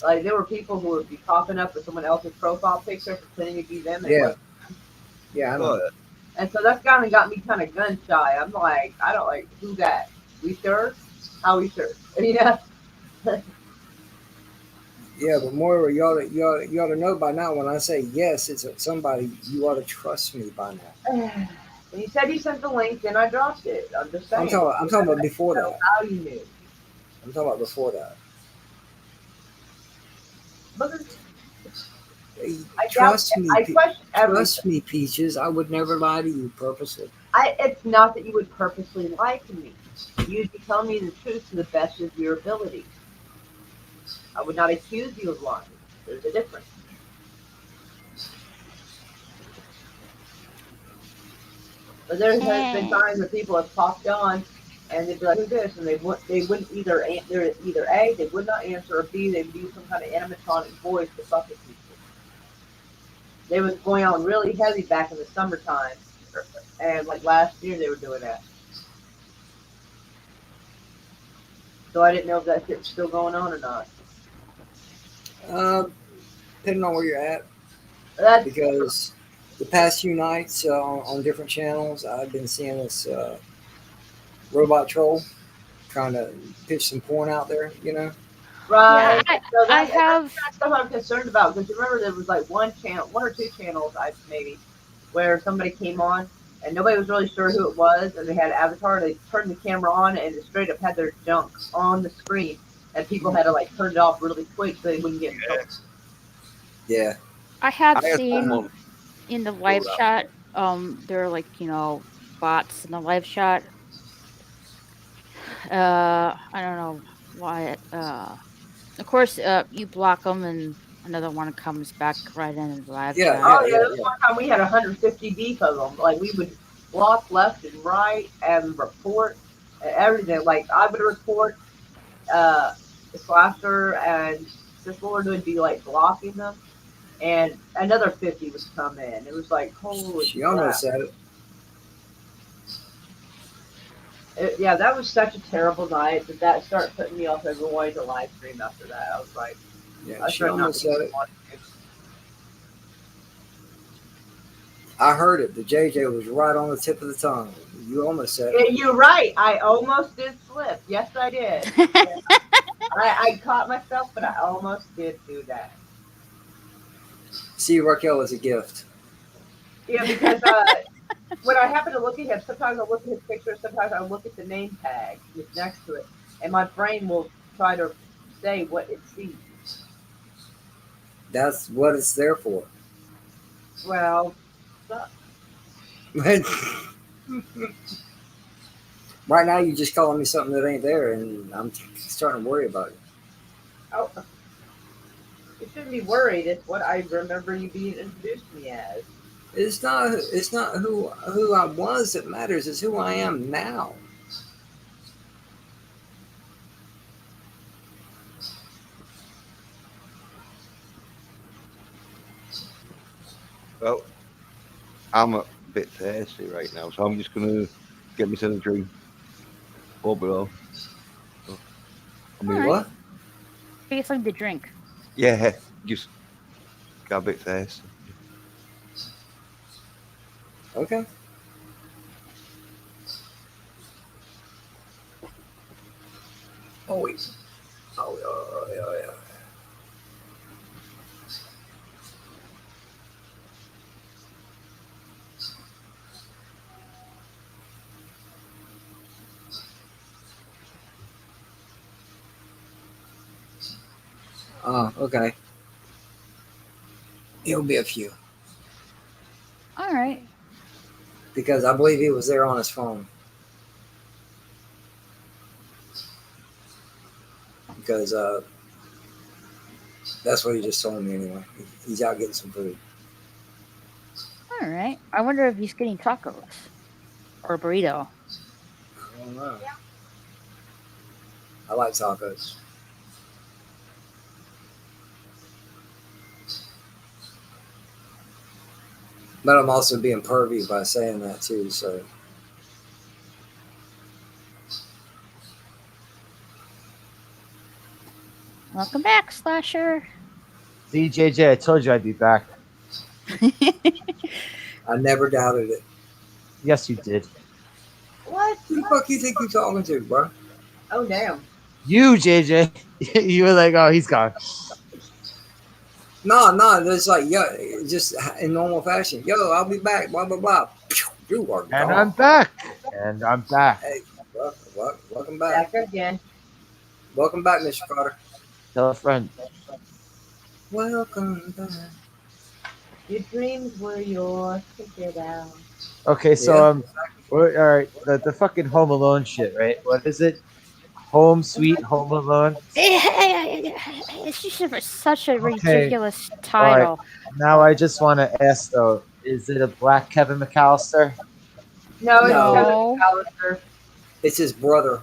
like there were people who would be popping up with someone else's profile picture, pretending to be them. And Yeah. Yeah, I know. Oh, And so that's kind of got me kind of gun shy. I'm like, I don't like who that. We sure? How we sure? You know? Yeah, but Moira, you ought to know by now. When I say yes, it's somebody. You ought to trust me by now. When you said you sent the link, then I dropped it. I'm just saying. I'm talking about before that. How you knew? I'm talking about before that. But Hey, I trust me. I question everything. Trust me, Peaches. I would never lie to you purposely. It's not that you would purposely lie to me. You'd be telling me the truth to the best of your ability. I would not accuse you of lying. There's a difference. But there has been times where people have popped on and they'd be like, "Who's this?" And they wouldn't either A, they would not answer, or B, they would use some kind of animatronic voice to fuck with people. They was going on really heavy back in the summertime, and like last year they were doing that. So I didn't know if that shit's still going on or not. Depending on where you're at, That's because the past few nights on different channels, I've been seeing this robot troll trying to pitch some porn out there. You know. right. Yeah, So I have. that's stuff I'm concerned about, because remember there was like one or two channels, maybe, where somebody came on and nobody was really sure who it was, and they had an avatar. They turned the camera on and it straight up had their junk on the screen, and people had to like turn it off really quick so they wouldn't get in trouble. Yeah. I have I had seen someone in the live that. chat, there are like, bots in the live chat. I don't know why. Of course, you block them and another one comes back right in the live Yeah, chat. Oh yeah, there was one time we had 150 deep of them. Like we would block left and right and report and everything. Like I would report Slasher, and this Lord would be like blocking them, and another 50 would come in. It was like holy She crap. almost said it. Yeah, that was such a terrible night that started putting me off every wanting to live stream after that. I was like, Yeah, I she started not almost said it. wanting to. I heard it. The JJ was right on the tip of the tongue. You almost said Yeah, it. you're right. I almost did slip. Yes, I did. I caught myself, but I almost did do that. See, Raquel is a gift. Yeah, because when I happen to look at him, sometimes I'll look at his picture, sometimes I'll look at the name tag that's next to it, and my brain will try to say what it sees. That's what it's there for. Well, Right now, you're just calling me something that ain't there, and I'm starting to worry about it. oh, you shouldn't be worried. It's what I remember you being introduced to me as. It's not who I was that matters. It's who I am now. Well, I'm a bit thirsty right now, so I'm just gonna get myself a drink. Or below. I mean, Alright. What? Get something to drink. yeah, just got a bit thirsty. Okay. Oh wait. Oh yeah. Oh, okay. It'll be a few All right. because I believe he was there on his phone. Because That's what he just told me anyway. He's out getting some food. All right. I wonder if he's getting tacos or a burrito. I don't know. I like tacos. But I'm also being pervy by saying that too. So Welcome back, Slasher. See, JJ, I told you I'd be back. I never doubted it. Yes, you did. What? Who the fuck you think you're talking to, bro? Oh damn. You, JJ. You were like, oh, he's gone. No, it's like, yo, just in normal fashion. Yo, I'll be back. Blah blah blah. You are And gone. I'm back. And I'm back. Hey, welcome back. Back again. Welcome back, Mr. Carter. Tell a friend. Welcome back. Your dreams were yours. Take it out. Okay, so Yeah. all right, the fucking Home Alone shit, right? What is it? Home Sweet Home Alone. It's just such a Okay. ridiculous title. Now I just want to ask though, is it a black Kevin McAllister? No, it's No. Kevin McAllister. It's his brother.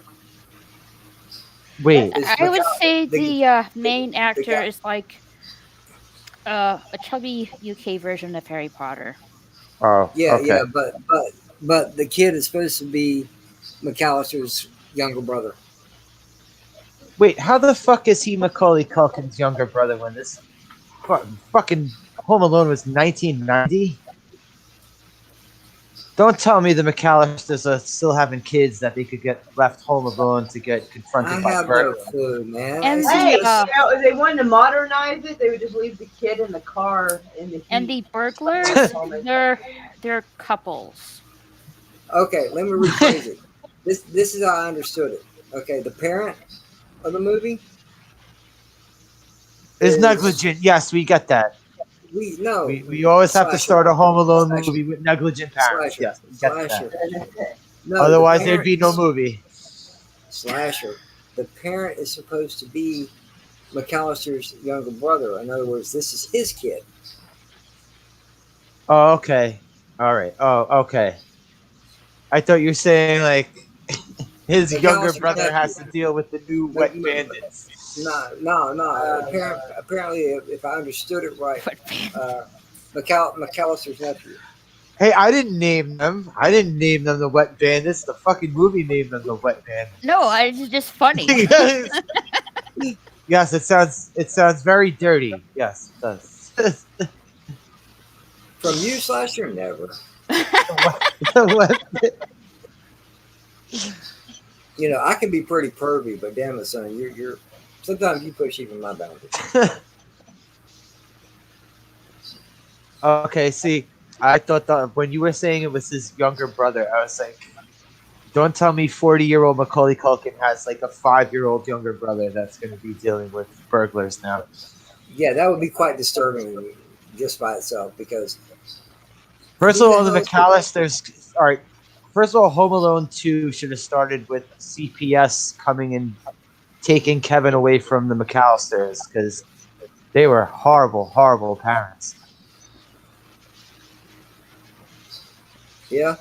Wait, I would say the- the main actor guy- is like a chubby UK version of Harry Potter. oh, Yeah, okay. yeah, but the kid is supposed to be McAllister's younger brother. Wait, how the fuck is he Macaulay Culkin's younger brother when this fucking Home Alone was 1990? Don't tell me the McAllisters are still having kids that they could get left home alone to get confronted I by have no burglars. clue, man. And It's Hey, just- you know, if they wanted to modernize it, they would just leave the kid in the car in the heat. And the burglars, they're couples. okay, let me rephrase it. This is how I understood it. Okay, the parent of the movie. Is negligent. Yes, we get that. We always have to Slasher. start a Home Alone Slasher. movie with negligent parents. Slasher. Yes, we get Slasher. that. No, Otherwise, the there'd be no parents- movie. Slasher. The parent is supposed to be McAllister's younger brother. In other words, this is his kid. Oh, okay. All right. Oh, okay. I thought you were saying like his McAllister younger brother nephew. has to deal with the new wet bandits. No. Apparently, if I understood it right, McAllister's nephew. Hey, I didn't name them. I didn't name them the wet bandits. The fucking movie named them the wet bandits. No, it's just funny. Yes, it sounds very dirty. Yes, it does. From you, Slasher, never. You know, I can be pretty pervy, but damn it, son, you're sometimes you push even my boundaries. Okay, see, I thought that when you were saying it was his younger brother, I was like, don't tell me 40-year-old Macaulay Culkin has like a 5-year-old younger brother that's going to be dealing with burglars now. Yeah, that would be quite disturbing just by itself because First of all, the McAllisters. All right. First of all, Home Alone 2 should have started with CPS coming and taking Kevin away from the McAllisters because they were horrible, horrible parents. yeah.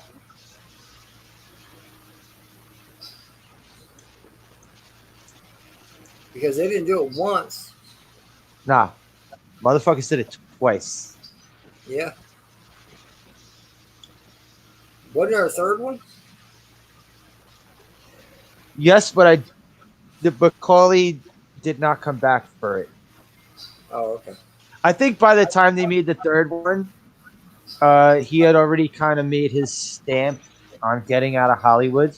Because they didn't do it once. Nah, motherfuckers did it twice. Yeah. Wasn't there a third one? Yes, but the Macaulay did not come back for it. Oh, okay. I think by the time they made the third one, he had already kind of made his stamp on getting out of Hollywood.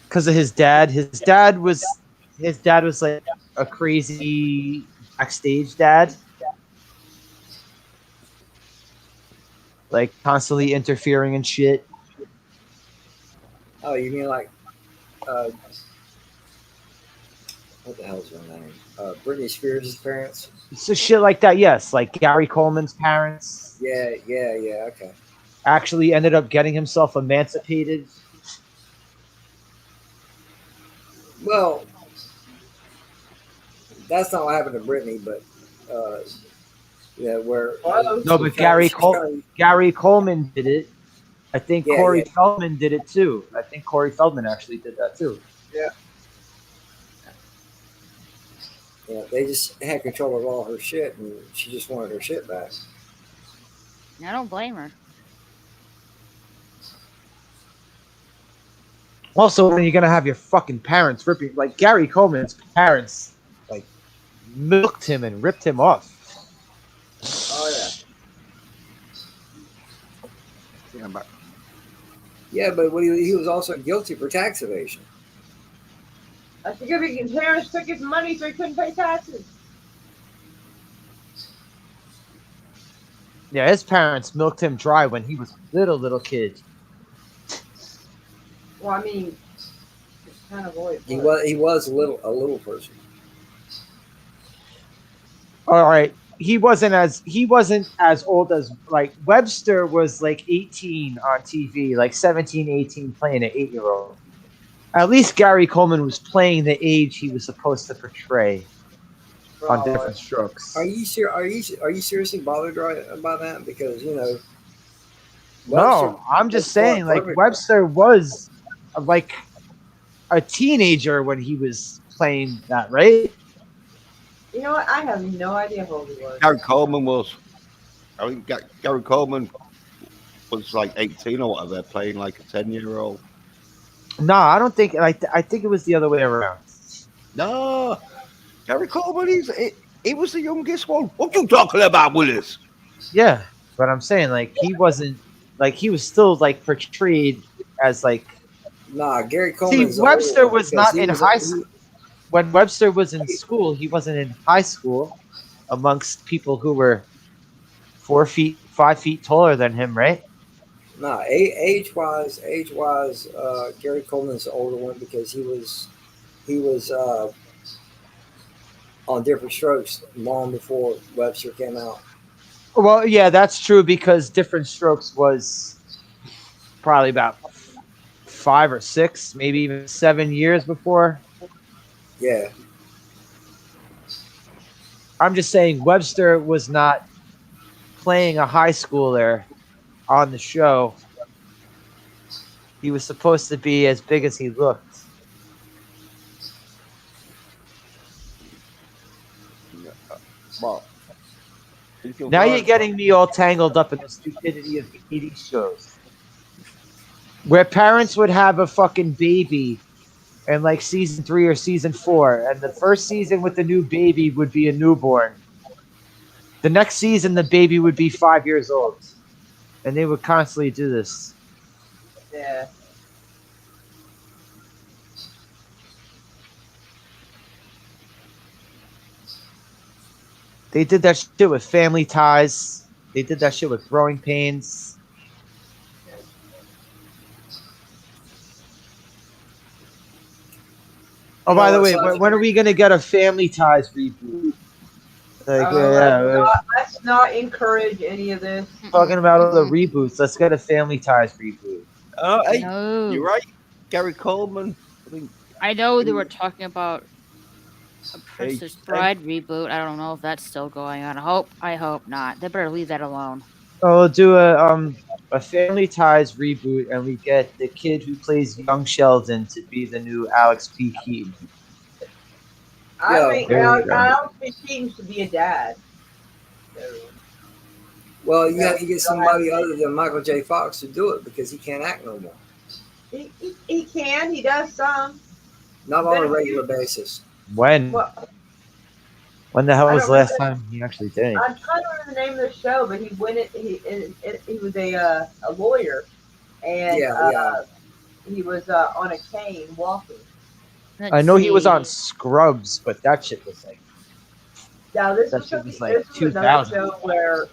Because of his dad. His dad was like a crazy backstage dad. Like constantly interfering and shit. Oh, you mean like what the hell's her name? Britney Spears' parents? So shit like that, yes. Like Gary Coleman's parents Yeah, okay. actually ended up getting himself emancipated. Well, That's not what happened to Brittany, but yeah, where No, but Gary Coleman did it. I think Yeah, Corey yeah. Feldman did it too. I think Corey Feldman actually did that too. Yeah, they just had control of all her shit, and she just wanted her shit back. I don't blame her. Also, when you're gonna have your fucking parents ripping, like Gary Coleman's parents, like milked him and ripped him off. Oh yeah. Yeah, but he was also guilty for tax evasion. I think his parents took his money so he couldn't pay taxes. Yeah, his parents milked him dry when he was a little kid. Well, I mean, it's kind of always He was a little person. All right, he wasn't as old as like Webster was like 18 on TV, like 17, 18, playing an 8-year-old. At least Gary Coleman was playing the age he was supposed to portray on Different Strokes. Are you seriously bothered about that? Because No, I'm just saying, like Webster was like a teenager when he was playing that, right? You know what? I have no idea how old he was. Gary Coleman was. I think Gary Coleman was like 18 or whatever, playing like a 10-year-old. No, I don't think. I think it was the other way around. No, Gary Coleman, he was the youngest one. What you talking about, Willis? Yeah, but I'm saying like he wasn't like he was still like portrayed as like. Nah, Gary Coleman. See, Webster was not in high school. When Webster was in school, he wasn't in high school amongst people who were 5 feet taller than him, right? Nah, age wise, Gary Coleman's the older one because he was on Different Strokes long before Webster came out. Well, yeah, that's true because Different Strokes was probably about 5 or 6, maybe even 7 years before. Yeah. I'm just saying Webster was not playing a high schooler on the show. He was supposed to be as big as he looked. Well, now you're getting me all tangled up in the stupidity of 80s shows. Where parents would have a fucking baby in like season 3 or season 4, and the first season with the new baby would be a newborn. The next season, the baby would be 5 years old. And they would constantly do this. Yeah. They did that shit with Family Ties. They did that shit with Growing Pains. Oh, by the way, when are we going to get a Family Ties reboot? Like, let's not encourage any of this. Talking about all the reboots, let's get a Family Ties reboot. Hey, No. you're right. Gary Coleman. I know they were talking about a Princess Bride reboot. I don't know if that's still going on. I hope not. They better leave that alone. Oh, we'll do a Family Ties reboot, and we get the kid who plays young Sheldon to be the new Alex P. Keaton. I don't think Keaton should be a dad. Well, you have to get somebody other than Michael J. Fox to do it because he can't act no more. He can. He does some. Not on a regular basis. When? Well, when the hell was the last time he actually did? I'm trying to remember the name of the show, but he was a lawyer, and he was on a cane walking. I know he was on Scrubs, but that shit was like. Now this that was shit was like this 2000. Show where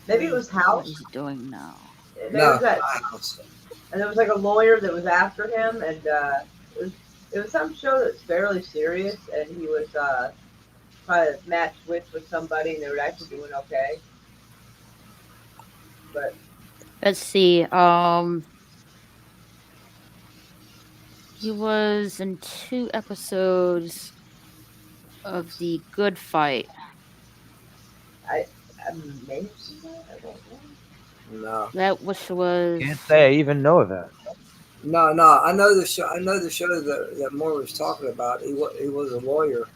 maybe it was House. What is he doing now? House. And there was like a lawyer that was after him, and it was some show that's fairly serious, and he was trying to match wits with somebody, and they were actually doing okay. But let's see. He was in 2 episodes of The Good Fight. I may have seen that. I don't know. No, That which was Can't say I even know that. no. I know the show. I know the show that Moore was talking about. He was a lawyer,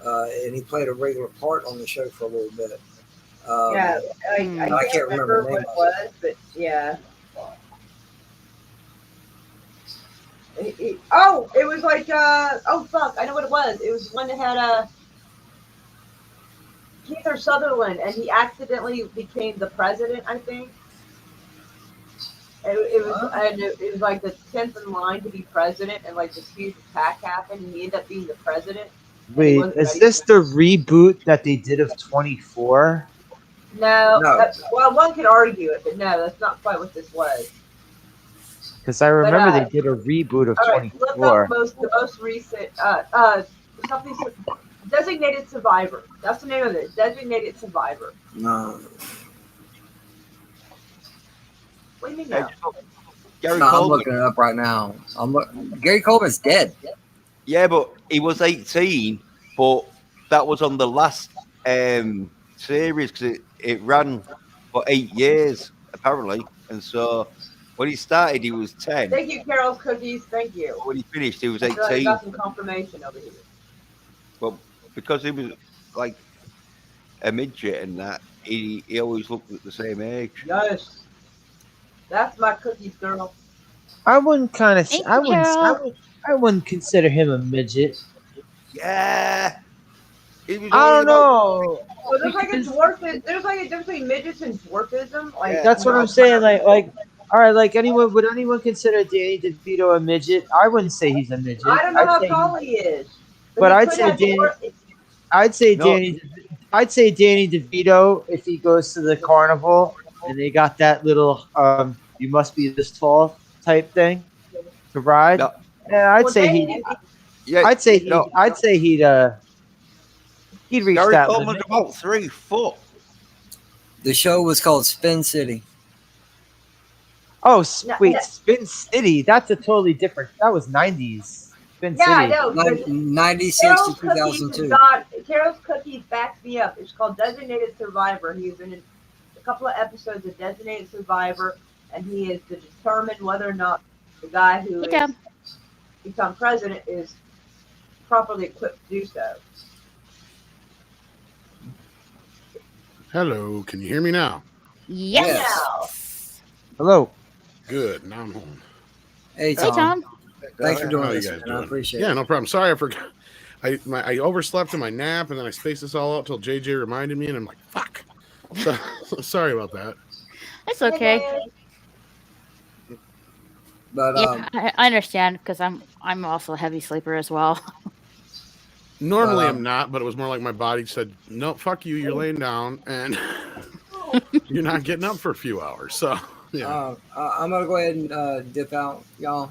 and he played a regular part on the show for a little bit. Yeah, I I can't can't remember the what name it of was, but yeah. Oh, it was like oh fuck, I know what it was. It was one that had Keith Sutherland, and he accidentally became the president. I think it was like the 10th in line to be president, and like this huge attack happened, and he ended up being the president. Wait, is this the reboot that they did of 24? No. No. Well, one could argue it, but no, that's not quite what this was. Because I remember they did a reboot of All right, look 24. up the most recent something Designated Survivor. That's the name of it. Designated Survivor. No. What do you mean now? Gary No, I'm Coleman. looking it up right now. Gary Coleman's dead. Yeah, but he was 18, but that was on the last series because it ran for 8 years, apparently. And so when he started, he was 10. Thank you, Carol's Cookies. Thank you. When he finished, he was I feel like I 18. got some confirmation over here. But because he was like a midget and that, he always looked at the same age. Yes. That's my cookies, girl. I wouldn't kind of. Thank I you, Carol. I wouldn't consider him a midget. Yeah. He was I only don't know. Well, there's like a dwarfism. There's like a difference between midgets and dwarfism. Like Yeah. That's what I'm saying. Like, all right. Like, would anyone consider Danny DeVito a midget? I wouldn't say he's a midget. I don't know how say tall he is. But he I'd could say have Danny. dwarf- I'd say No. Danny. I'd say Danny DeVito if he goes to the carnival and they got that little "you must be this tall" type thing to ride. No. Yeah, I'd Well, say Danny- he. Yeah. I'd say he. No. I'd say he'd reach Gary that Coleman's limit. about 3 foot. The show was called Spin City. Oh, No, wait, no. Spin City. That's a totally different. That was '90s. Spin Yeah, I City. know. because 96 Carol's to Cookies is 2002. not. Carol's Cookies backs me up. It's called Designated Survivor. He's been in a couple of episodes of Designated Survivor, and he is to determine whether or not the guy who Good is job. become president is properly equipped to do so. Hello, can you hear me now? Yes. Hello. Good. Now I'm home. Hey, Hey, Tom. Tom. Thanks for How doing you this, guys man. I doing? appreciate Yeah, it. no problem. Sorry, I forgot. I overslept in my nap, and then I spaced this all out till JJ reminded me, and I'm like, fuck. So, sorry about that. That's okay. But Yeah, I understand because I'm also a heavy sleeper as well. Normally I'm not, but it was more like my body said, no, fuck you, you're laying down, and you're not getting up for a few hours. So, yeah. I'm gonna go ahead and dip out, y'all.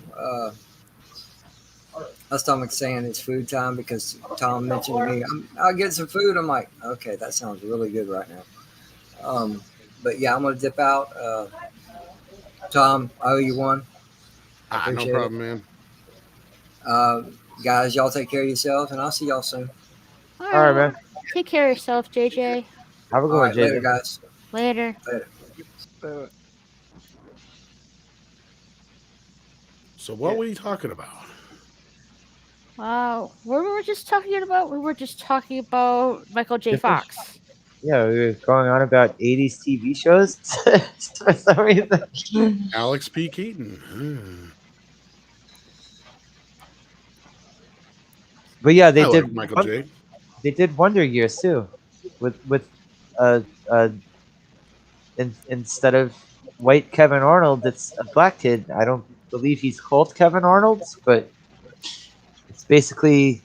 My stomach's saying it's food time because Tom mentioned to me, I'll get some food. I'm like, okay, that sounds really good right now. But yeah, I'm gonna dip out. Tom, I owe you one. No Appreciate problem, man. Guys, y'all take care of yourselves, and I'll see y'all soon. All All right, man. Take care of yourself, JJ. Have a good All one, right, later, JJ. guys. Later. So what were you talking about? What were we just talking about? We were just talking about Michael J. Different- Fox. Yeah, we were going on about '80s TV shows for some reason. Alex P. Keaton. But yeah, they I did like Michael J. They did Wonder Years too, with instead of white Kevin Arnold, it's a black kid. I don't believe he's called Kevin Arnold, but it's basically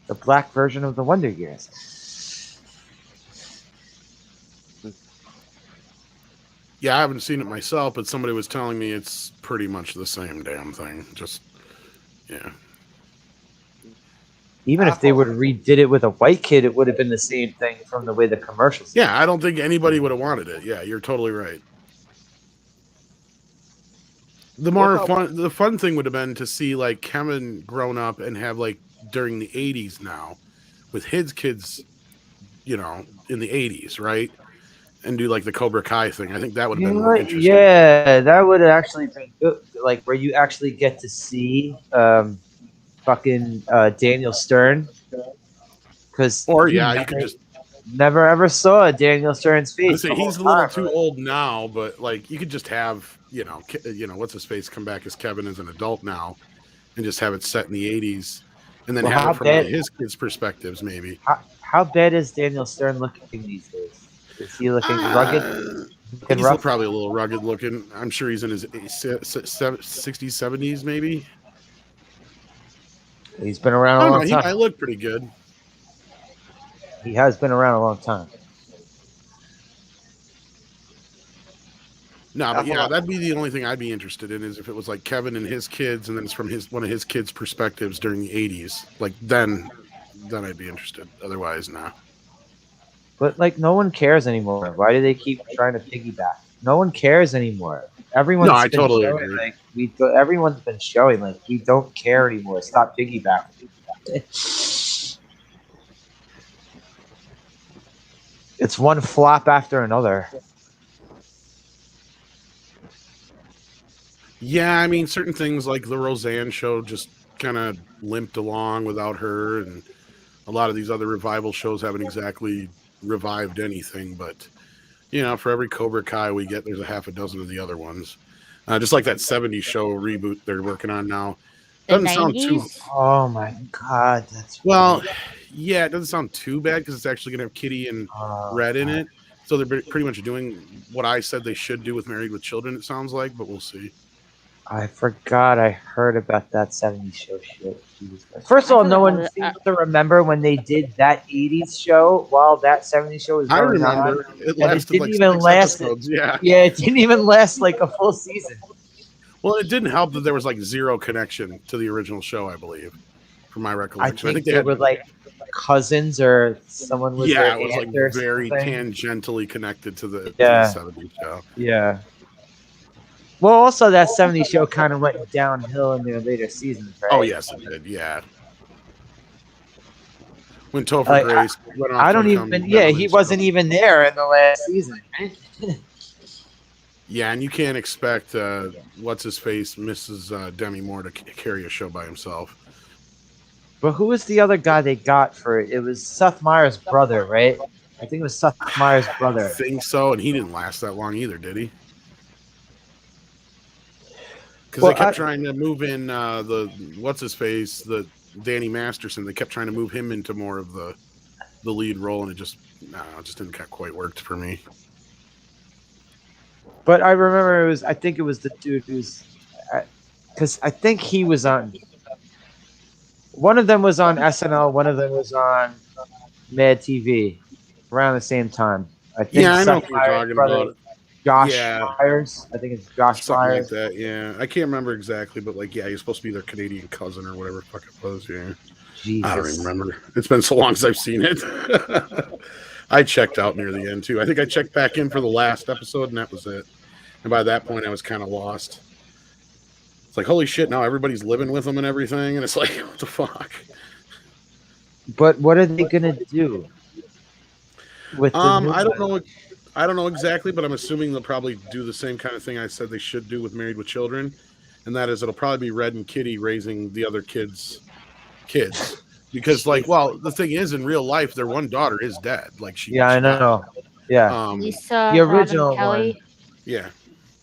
the black version of the Wonder Years. Yeah, I haven't seen it myself, but somebody was telling me it's pretty much the same damn thing. Just, yeah. Even if they would have redid it with a white kid, it would have been the same thing from the way the commercials. Yeah, I don't think anybody would have wanted it. Yeah, you're totally right. The fun thing would have been to see like Kevin grown up and have like during the 80s now with his kids, you know, in the 80s, right? And do like the Cobra Kai thing. I think that would have been more interesting. Yeah, that would have actually been good. Like where you actually get to see fucking Daniel Stern. Because you could just never ever saw Daniel Stern's face. He's a little too old now, but like you could just have you know what's his face come back as Kevin as an adult now, and just have it set in the 80s, and then have it from his kids' perspectives maybe. How bad is Daniel Stern looking these days? Is he looking rugged? He's probably a little rugged looking. I'm sure he's in his 60s, 70s maybe. He's been around a long time. He might look pretty good. He has been around a long time. No, but yeah, that'd be the only thing I'd be interested in is if it was like Kevin and his kids, and then it's from one of his kids' perspectives during the 80s. Like then I'd be interested. Otherwise, nah. But like, no one cares anymore. Why do they keep trying to piggyback? No one cares anymore. Everyone's I totally agree. Like, everyone's been showing like we don't care anymore. Stop piggybacking. It's one flop after another. Yeah, I mean, certain things like the Roseanne show just kind of limped along without her, and a lot of these other revival shows haven't exactly revived anything. But you know, for every Cobra Kai we get, there's a half a dozen of the other ones. Just like that 70s show reboot they're working on now. Doesn't sound too. Oh my god, that's yeah, it doesn't sound too bad because it's actually gonna have Kitty and Red in it. So they're pretty much doing what I said they should do with Married with Children. It sounds like, but we'll see. I forgot I heard about that 70s show shit. First of all, no one seems to remember when they did that 80s show while that 70s show was going on. I remember. It lasted like 6 episodes. Yeah, it didn't even last like a full season. Well, it didn't help that there was like zero connection to the original show, I believe, from my recollection. I think they were like cousins or someone was it was like very tangentially connected to the 70s show. Yeah. Well, also that 70s show kind of went downhill in their later seasons, right? Oh yes, it did. Yeah. When Topher Grace went off, I don't even. Yeah, he wasn't even there in the last season. Yeah, and you can't expect what's his face, Mrs. Demi Moore, to carry a show by himself. But who was the other guy they got for it? It was Seth Meyers' brother, right? I think it was Seth Meyers' brother. I think so, and he didn't last that long either, did he? Because they kept trying to move in the Danny Masterson. They kept trying to move him into more of the lead role, and it just didn't quite worked for me. But I remember I think it was the dude who's, because I think he was on. One of them was on SNL. One of them was on Mad TV around the same time. I think. Yeah, I know what you're talking about. Josh Myers. I think it's Josh Something Myers. like that, yeah. I can't remember exactly, but like, yeah, he's supposed to be their Canadian cousin or whatever the fuck it was, yeah. Jesus. I don't even remember. It's been so long since I've seen it. I checked out near the end, too. I think I checked back in for the last episode, and that was it. And by that point, I was kind of lost. It's like, holy shit, now everybody's living with them and everything, and it's like, what the fuck? But what are they going to do? With the I don't know. I don't know exactly, but I'm assuming they'll probably do the same kind of thing I said they should do with Married with Children, and that is it'll probably be Red and Kitty raising the other kids, because like, well, the thing is, in real life, their one daughter is dead. Like she. Yeah, I know. Yeah. Lisa, the original Kelly. one. Yeah.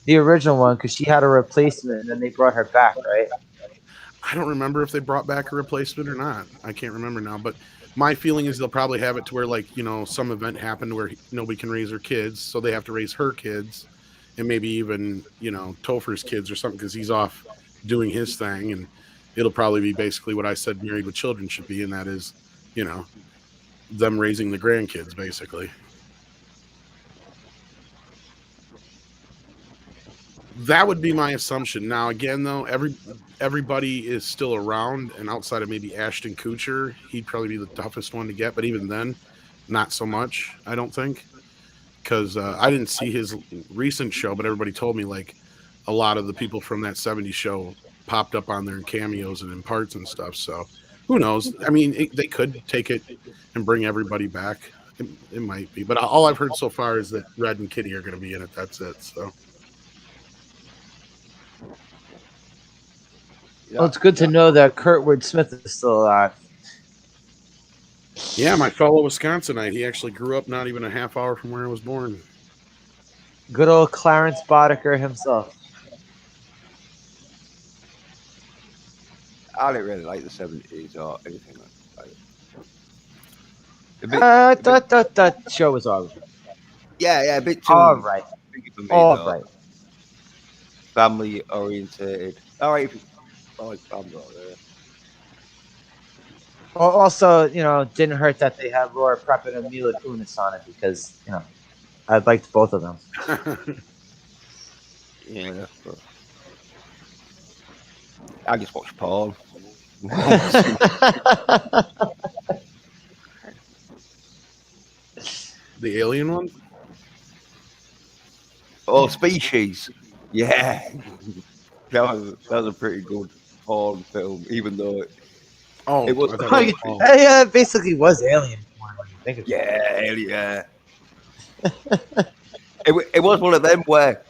The original one, because she had a replacement, and then they brought her back, right? I don't remember if they brought back a replacement or not. I can't remember now, but. My feeling is they'll probably have it to where, like, you know, some event happened where nobody can raise her kids, so they have to raise her kids, and maybe even, you know, Topher's kids or something, because he's off doing his thing, and it'll probably be basically what I said Married with Children should be, and that is, you know, them raising the grandkids, basically. That would be my assumption. Now, again, though, everybody is still around, and outside of maybe Ashton Kutcher, he'd probably be the toughest one to get. But even then, not so much, I don't think, because I didn't see his recent show, but everybody told me like a lot of the people from that '70s show popped up on there in cameos and in parts and stuff. So who knows? I mean, they could take it and bring everybody back. It might be, but all I've heard so far is that Red and Kitty are going to be in it. That's it. So Well, it's good to know that Kurtwood Smith is still alive. yeah, my fellow Wisconsinite. He actually grew up not even a half hour from where I was born. Good old Clarence Boddicker himself. I didn't really like the 70s or anything like it. I thought that show was all right. Yeah, a bit too All right. big for me, All though. right. Family orientated. All right, I like family. Well, also, didn't hurt that they had Laura Prepon and Mila Kunis on it because, I liked both of them. Yeah. But I just watched porn. The alien one? Oh, Species. Yeah. that was a pretty good porn film, even though it was. I thought it was Yeah, it basically was Alien porn when you think of it. Yeah. it was one of them where,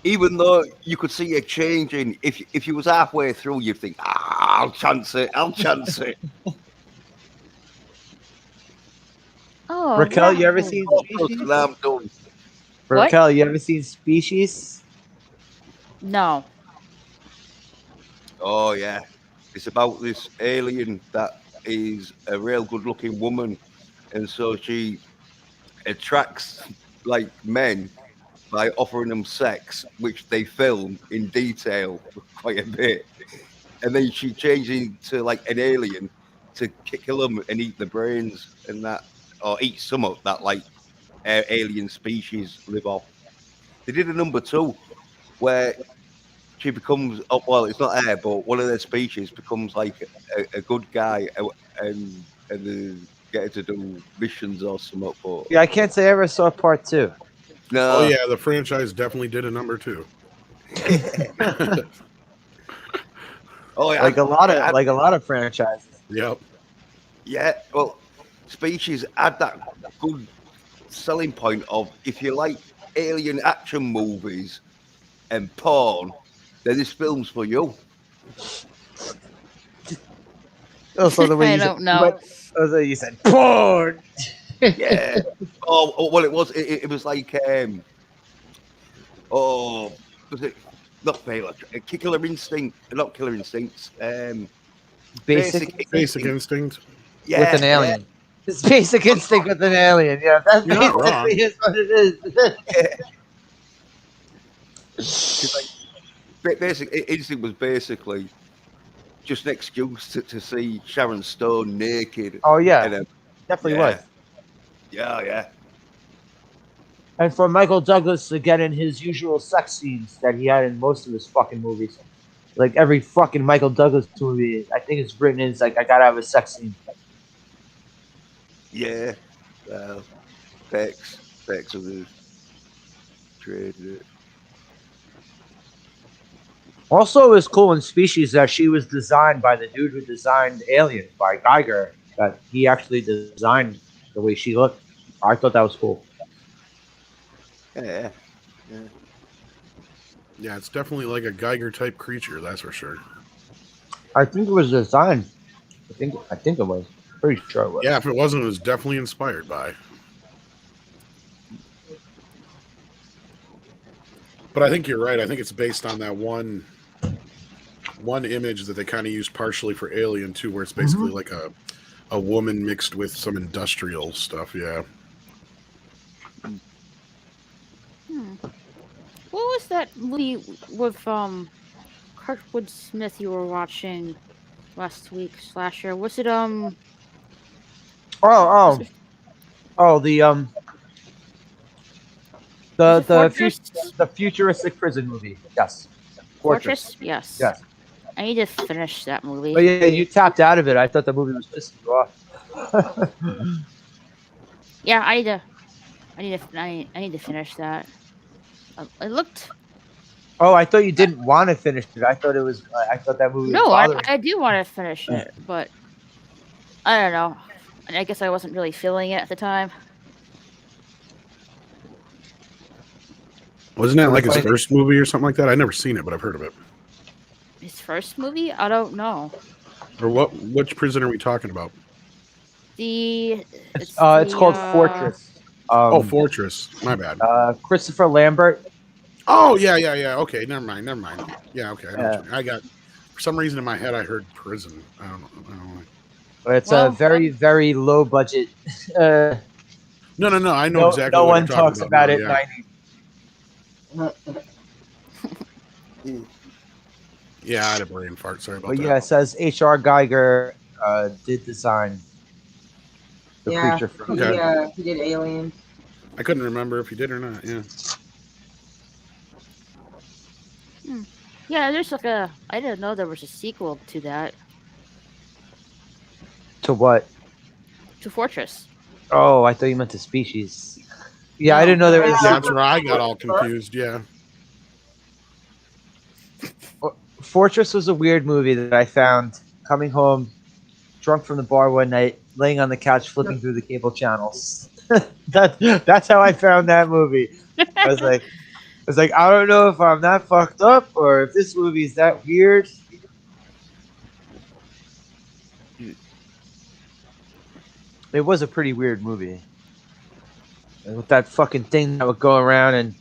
even though you could see it changing, if you was halfway through, you'd think, I'll chance it. Oh, Raquel, you ever yeah. seen Species? And I'm done. Raquel, you ever seen Species? No. Oh yeah, it's about this alien that is a real good-looking woman, and so she attracts like men by offering them sex, which they film in detail quite a bit, and then she changes into like an alien to kill them and eat the brains and that, or eat some of that like alien species live off. They did a number 2 where she becomes, oh, well, it's not her, but one of their species becomes like a good guy, and they get her to do missions or something. But Yeah, I can't say I ever saw part 2. no, Oh yeah, the franchise definitely did a number 2. oh yeah, Like a lot of franchises. Yep. yeah. Well, Species had that good selling point of, if you like alien action movies and porn, then this film's for you. Also, the way I you don't said, know. Also, you said porn. Yeah. Well, it was. It was like was it not Failure? Killer Instinct, not Killer Instincts. Basic Basic Instinct. Yeah, with an alien. It's Basic Instinct with an alien. Yeah, that's You're not wrong. basically is what it is. It's like, Basic Instinct was basically just an excuse to see Sharon Stone naked. Oh yeah, and, definitely yeah. was. Yeah. And for Michael Douglas to get in his usual sex scenes that he had in most of his fucking movies, like every fucking Michael Douglas movie, I think it's written in. It's like I gotta have a sex scene. Yeah. Sex of the trade. Also, it was cool in Species that she was designed by the dude who designed Alien, by Geiger. That he actually designed the way she looked. I thought that was cool. Yeah. Yeah, it's definitely like a Geiger type creature, that's for sure. I think it was designed. I think it was. Pretty sure it was. Yeah, if it wasn't, it was definitely inspired by. But I think you're right. I think it's based on that one image that they kind of used partially for Alien too, where it's basically like a woman mixed with some industrial stuff. Yeah. What was that movie with Kurtwood Smith you were watching last week, Slasher? Was it the the futuristic prison movie. Yes. Fortress? Yes. Yes. I need to finish that movie. But yeah, you tapped out of it. I thought the movie was pissing you off. Yeah, I need to finish that. It looked Oh, I thought you didn't want to finish it. I thought it was. I thought that movie. No, was bothering I do want to finish it, but I don't know. And I guess I wasn't really feeling it at the time. Wasn't that Well, like the his funny- first movie or something like that? I've never seen it, but I've heard of it. His first movie? I don't know. Or what? Which prison are we talking about? It's called Fortress. Oh, Fortress. My bad. Christopher Lambert. Oh, yeah. Okay, never mind. Yeah, okay. I know what Yeah. you mean. I got, for some reason in my head, I heard prison. I don't know. It's Well, a very, very low budget. No. I know exactly No what one you're talking talks about now, it. Yeah. 90. Yeah, I had a brain fart. Sorry about But that. yeah, it says H.R. Geiger did design the Yeah, creature from. Okay. he did Aliens. I couldn't remember if he did or not. Yeah. Yeah, there's like a. I didn't know there was a sequel to that, To what? to Fortress. Oh, I thought you meant to Species. Yeah, I didn't know there was. Yeah, that's where I got all confused. Yeah. Fortress was a weird movie that I found coming home, drunk from the bar one night, laying on the couch, flipping through the cable channels. That's how I found that movie. I was like, I don't know if I'm that fucked up or if this movie is that weird. It was a pretty weird movie. And with that fucking thing that would go around and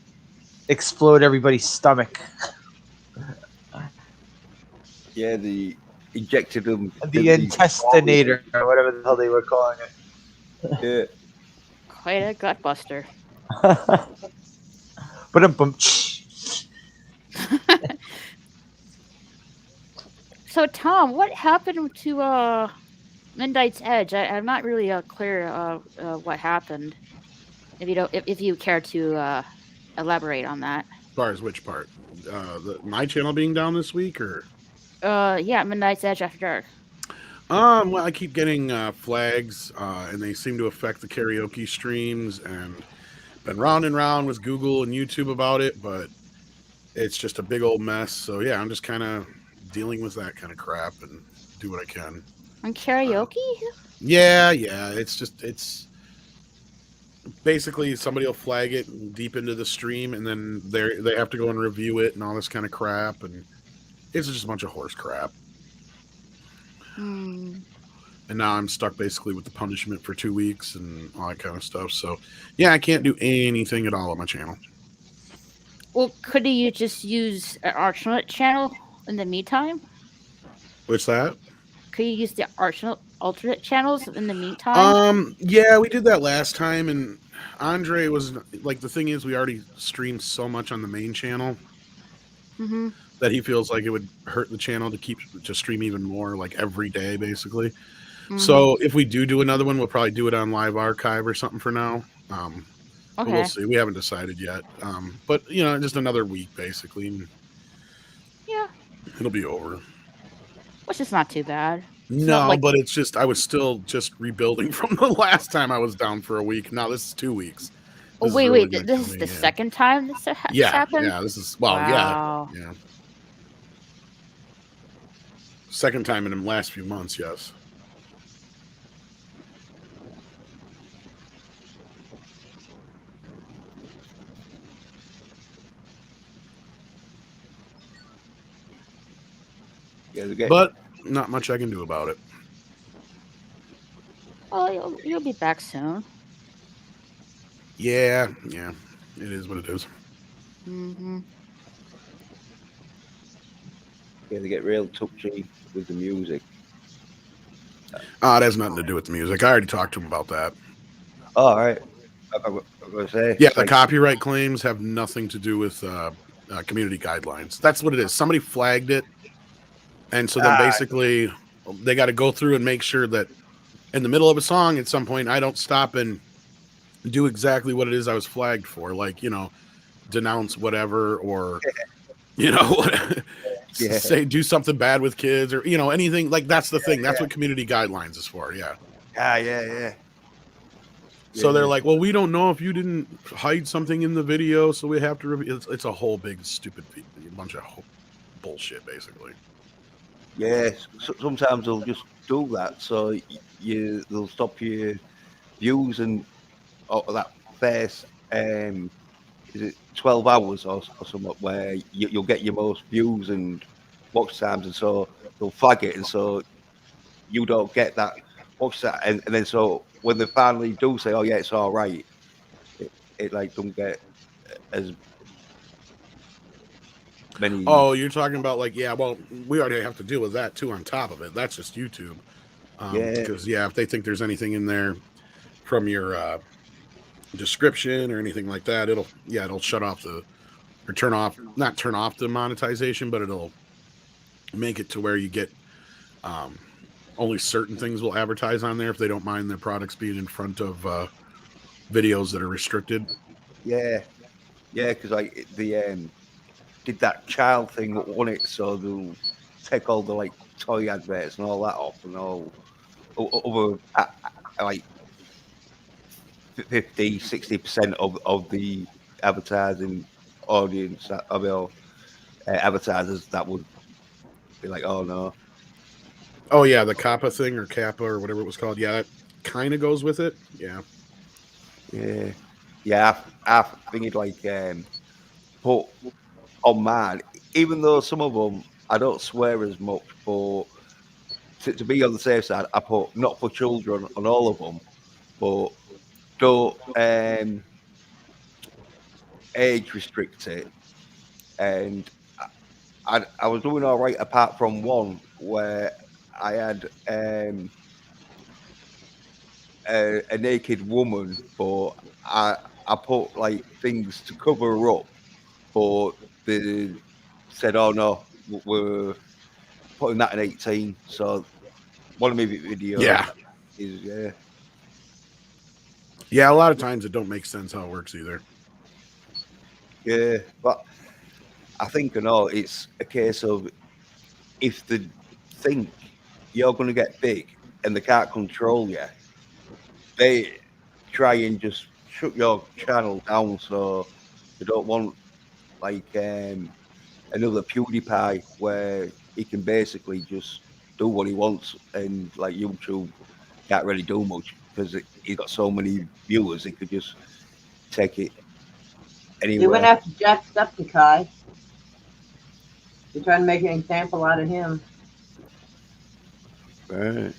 explode everybody's stomach. Yeah, the injected them. The intestinator, or whatever the hell they were calling it. Yeah. Quite a gutbuster. But So Tom, what happened to Midnight's Edge? I'm not really clear what happened. If you care to elaborate on that. As far as which part? My channel being down this week, or? Yeah, Midnight's Edge After Dark. Well, I keep getting flags, and they seem to affect the karaoke streams, and been round and round with Google and YouTube about it, but it's just a big old mess. So yeah, I'm just kind of dealing with that kind of crap and do what I can. On karaoke? Yeah, it's basically somebody will flag it deep into the stream, and then they have to go and review it and all this kind of crap, and it's just a bunch of horse crap. And now I'm stuck basically with the punishment for 2 weeks and all that kind of stuff. So yeah, I can't do anything at all on my channel. Well, could you just use an alternate channel in the meantime? What's that? Could you use the alternate channels in the meantime? Yeah, we did that last time, and Andre was like, the thing is, we already streamed so much on the main channel that he feels like it would hurt the channel to stream even more, like every day, basically. So if we do another one, we'll probably do it on Live Archive or something for now. But we'll see. We haven't decided yet. But just another week, basically. And yeah, it'll be over. Which is not too bad. No, but it's just, I was still just rebuilding from the last time I was down for a week. Now this is 2 weeks. Oh, wait, this is the second time this happened? Yeah, this is, wow. yeah. Second time in the last few months, yes. But not much I can do about it. Well, you'll be back soon. Yeah, it is what it is. Yeah, they get real touchy with the music. It has nothing to do with the music. I already talked to him about that. Oh, all right. I was going to say. Yeah, the copyright claims have nothing to do with community guidelines. That's what it is. Somebody flagged it. And so then basically they got to go through and make sure that in the middle of a song at some point, I don't stop and do exactly what it is I was flagged for. Like, denounce whatever, or, say, do something bad with kids, or, anything like that's the thing. That's what community guidelines is for. Yeah. Yeah. So they're like, well, we don't know if you didn't hide something in the video, so we have to reveal. It's a whole big stupid bunch of bullshit, basically. Yes, sometimes they'll just do that, so they'll stop your views and that first is it 12 hours or something where you'll get your most views and watch times, and so they'll flag it, and so you don't get that watch that, and then so when they finally do say, oh yeah, it's all right, it like don't get as many. Oh, you're talking about like, yeah, well, we already have to deal with that too on top of it. That's just YouTube. Because if they think there's anything in there from your description or anything like that, it'll shut off not turn off the monetization, but it'll make it to where you get only certain things will advertise on there if they don't mind their products being in front of videos that are restricted. Yeah, because like did that child thing on it, so they'll take all the like toy adverts and all that off, and all over like 50-60% of the advertising audience of advertisers that would be like, oh no. Oh yeah, the Kappa thing or Kappa or whatever it was called. Yeah, that kind of goes with it. Yeah. I think it like put on mine, even though some of them I don't swear as much, but to be on the safe side, I put not for children on all of them, but don't age restrict it. And I was doing all right apart from one where I had a naked woman, but I put like things to cover her up, but they said, oh no, we're putting that in 18. So one of my videos is a lot of times it don't make sense how it works either. Yeah, but I think it's a case of if they think you're going to get big and they can't control you, they try and just shut your channel down, so they don't want like another PewDiePie where he can basically just do what he wants, and like YouTube can't really do much because he's got so many viewers, he could just take it anywhere. You went after Jacksepticeye. You're trying to make an example out of him. Right.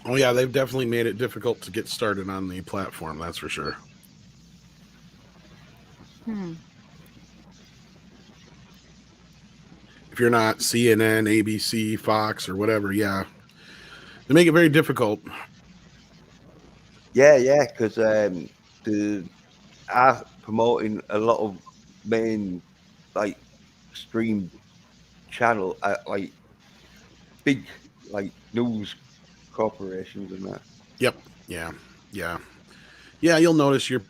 Oh yeah, they've definitely made it difficult to get started on the platform. That's for sure. If you're not CNN, ABC, Fox, or whatever, they make it very difficult. Yeah, because they are promoting a lot of main like stream channel like big like news corporations and that. Yep. Yeah. You'll notice your.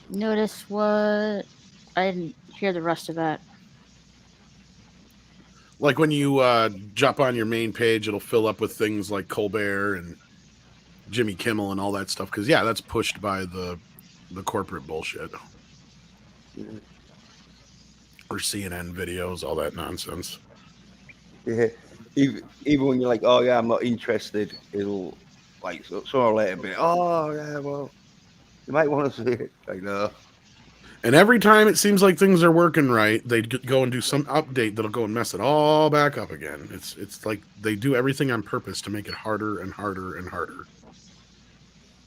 Notice what? I didn't hear the rest of that. Like when you jump on your main page, it'll fill up with things like Colbert and Jimmy Kimmel and all that stuff. Because that's pushed by the corporate bullshit. Or CNN videos, all that nonsense. Yeah, even when you're like, oh yeah, I'm not interested, it'll like sooner or later be, oh yeah, well, you might want to see it. Like no. And every time it seems like things are working right, they go and do some update that'll go and mess it all back up again. It's like they do everything on purpose to make it harder and harder and harder.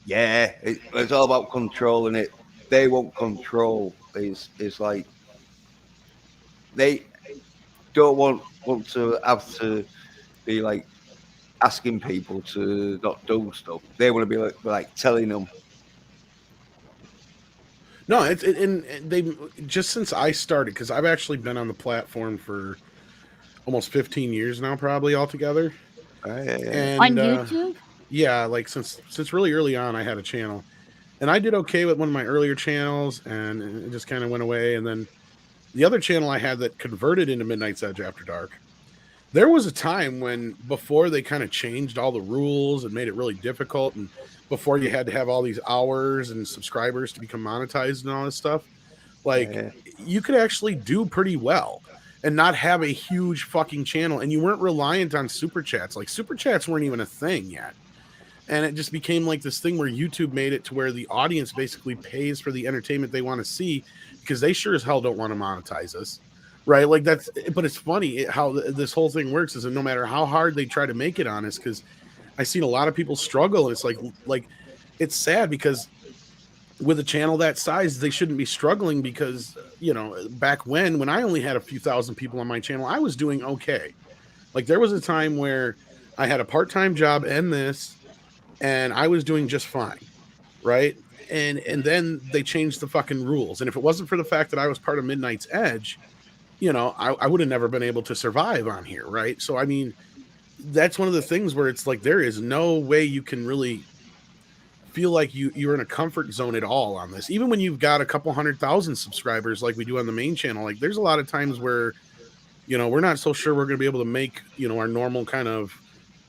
Yeah, it's all about controlling it. They won't control. It's like they don't want to have to be like asking people to not do stuff. They want to be like telling them. No, and they just since I started, because I've actually been on the platform for almost 15 years now, probably altogether. And, on YouTube? Yeah, like since really early on, I had a channel, and I did okay with one of my earlier channels, and it just kind of went away. And then the other channel I had that converted into Midnight's Edge After Dark, there was a time when before they kind of changed all the rules and made it really difficult, and before you had to have all these hours and subscribers to become monetized and all this stuff, like you could actually do pretty well and not have a huge fucking channel, and you weren't reliant on super chats. Like super chats weren't even a thing yet. And it just became like this thing where YouTube made it to where the audience basically pays for the entertainment they want to see, because they sure as hell don't want to monetize us. Right. Like that's, but it's funny how this whole thing works is that no matter how hard they try to make it on us, because I've seen a lot of people struggle, and it's like it's sad because with a channel that size, they shouldn't be struggling, because, you know, back when I only had a few thousand people on my channel, I was doing okay. Like there was a time where I had a part-time job and this, and I was doing just fine. Right. And then they changed the fucking rules. And if it wasn't for the fact that I was part of Midnight's Edge, you know, I would have never been able to survive on here, right? So, I mean, that's one of the things where it's like there is no way you can really feel like you're in a comfort zone at all on this. Even when you've got a couple 100,000 subscribers like we do on the main channel, like there's a lot of times where, you know, we're not so sure we're going to be able to make, you know, our normal kind of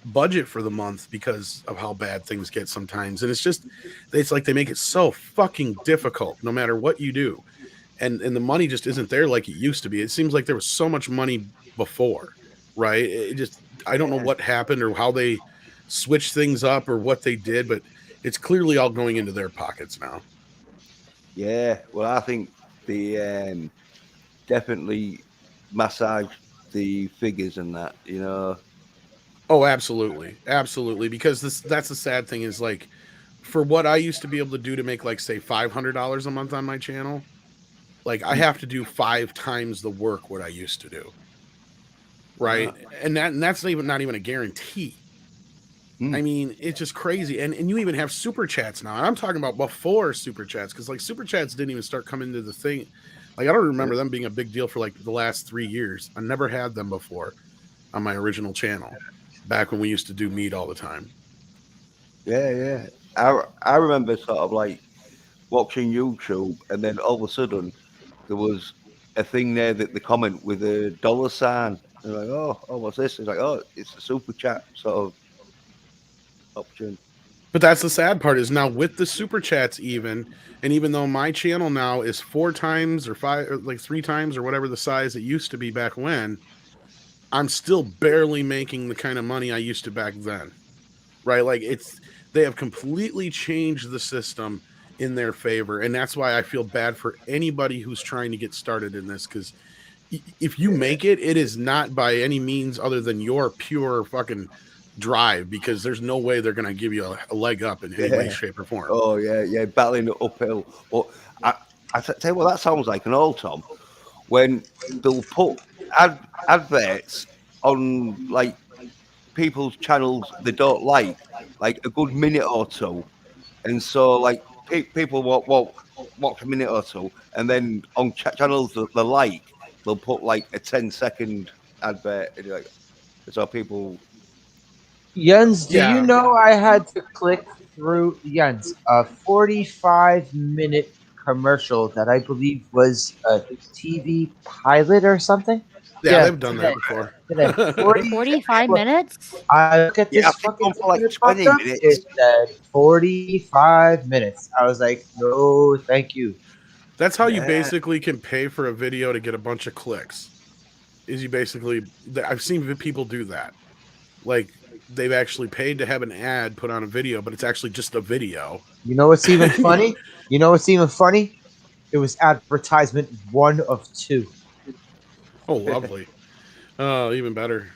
budget for the month because of how bad things get sometimes. And it's like they make it so fucking difficult no matter what you do. And the money just isn't there like it used to be. It seems like there was so much money before, right? I don't know what happened or how they switched things up or what they did, but it's clearly all going into their pockets now. Yeah, well, I think they definitely massage the figures and that, you know. Oh, absolutely. Absolutely. Because that's the sad thing is, like, for what I used to be able to do to make, like, say, $500 a month on my channel, like, I have to do 5 times the work what I used to do. Right? And that's not even a guarantee. I mean, it's just crazy. And you even have super chats now. And I'm talking about before super chats, because, like, super chats didn't even start coming to the thing. Like, I don't remember them being a big deal for, like, the last 3 years. I never had them before on my original channel, back when we used to do meat all the time. Yeah. I remember sort of, like, watching YouTube, and then all of a sudden there was a thing there that the comment with a dollar sign. They're like, oh, what's this? It's like, oh, it's a super chat sort of option. But that's the sad part is now with the super chats and even though my channel now is 4 times or 5 or like 3 times or whatever the size it used to be back when, I'm still barely making the kind of money I used to back then. Right? Like they have completely changed the system in their favor, and that's why I feel bad for anybody who's trying to get started in this, because if you make it, it is not by any means other than your pure fucking drive, because there's no way they're going to give you a leg up in any way, shape, or form. Oh, yeah, battling it uphill. Well, I tell you what, that sounds like an old Tom, when they'll put adverts on, like, people's channels they don't like a good minute or two, and so, like, people won't watch a minute or two, and then on channels that they like, they'll put, like, a 10-second advert, and, like, so people... Jens, do you know I had to click through, Jens, a 45-minute commercial that I believe was a TV pilot or something? Yeah, they've done that before. 45 minutes? I look at this fucking for like 20 minutes. It said 45 minutes. I was like, no, thank you. That's how you basically can pay for a video to get a bunch of clicks. Is you basically, I've seen people do that. Like, they've actually paid to have an ad put on a video, but it's actually just a video. You know what's even funny? It was advertisement 1 of 2. Oh, lovely. Oh, even better.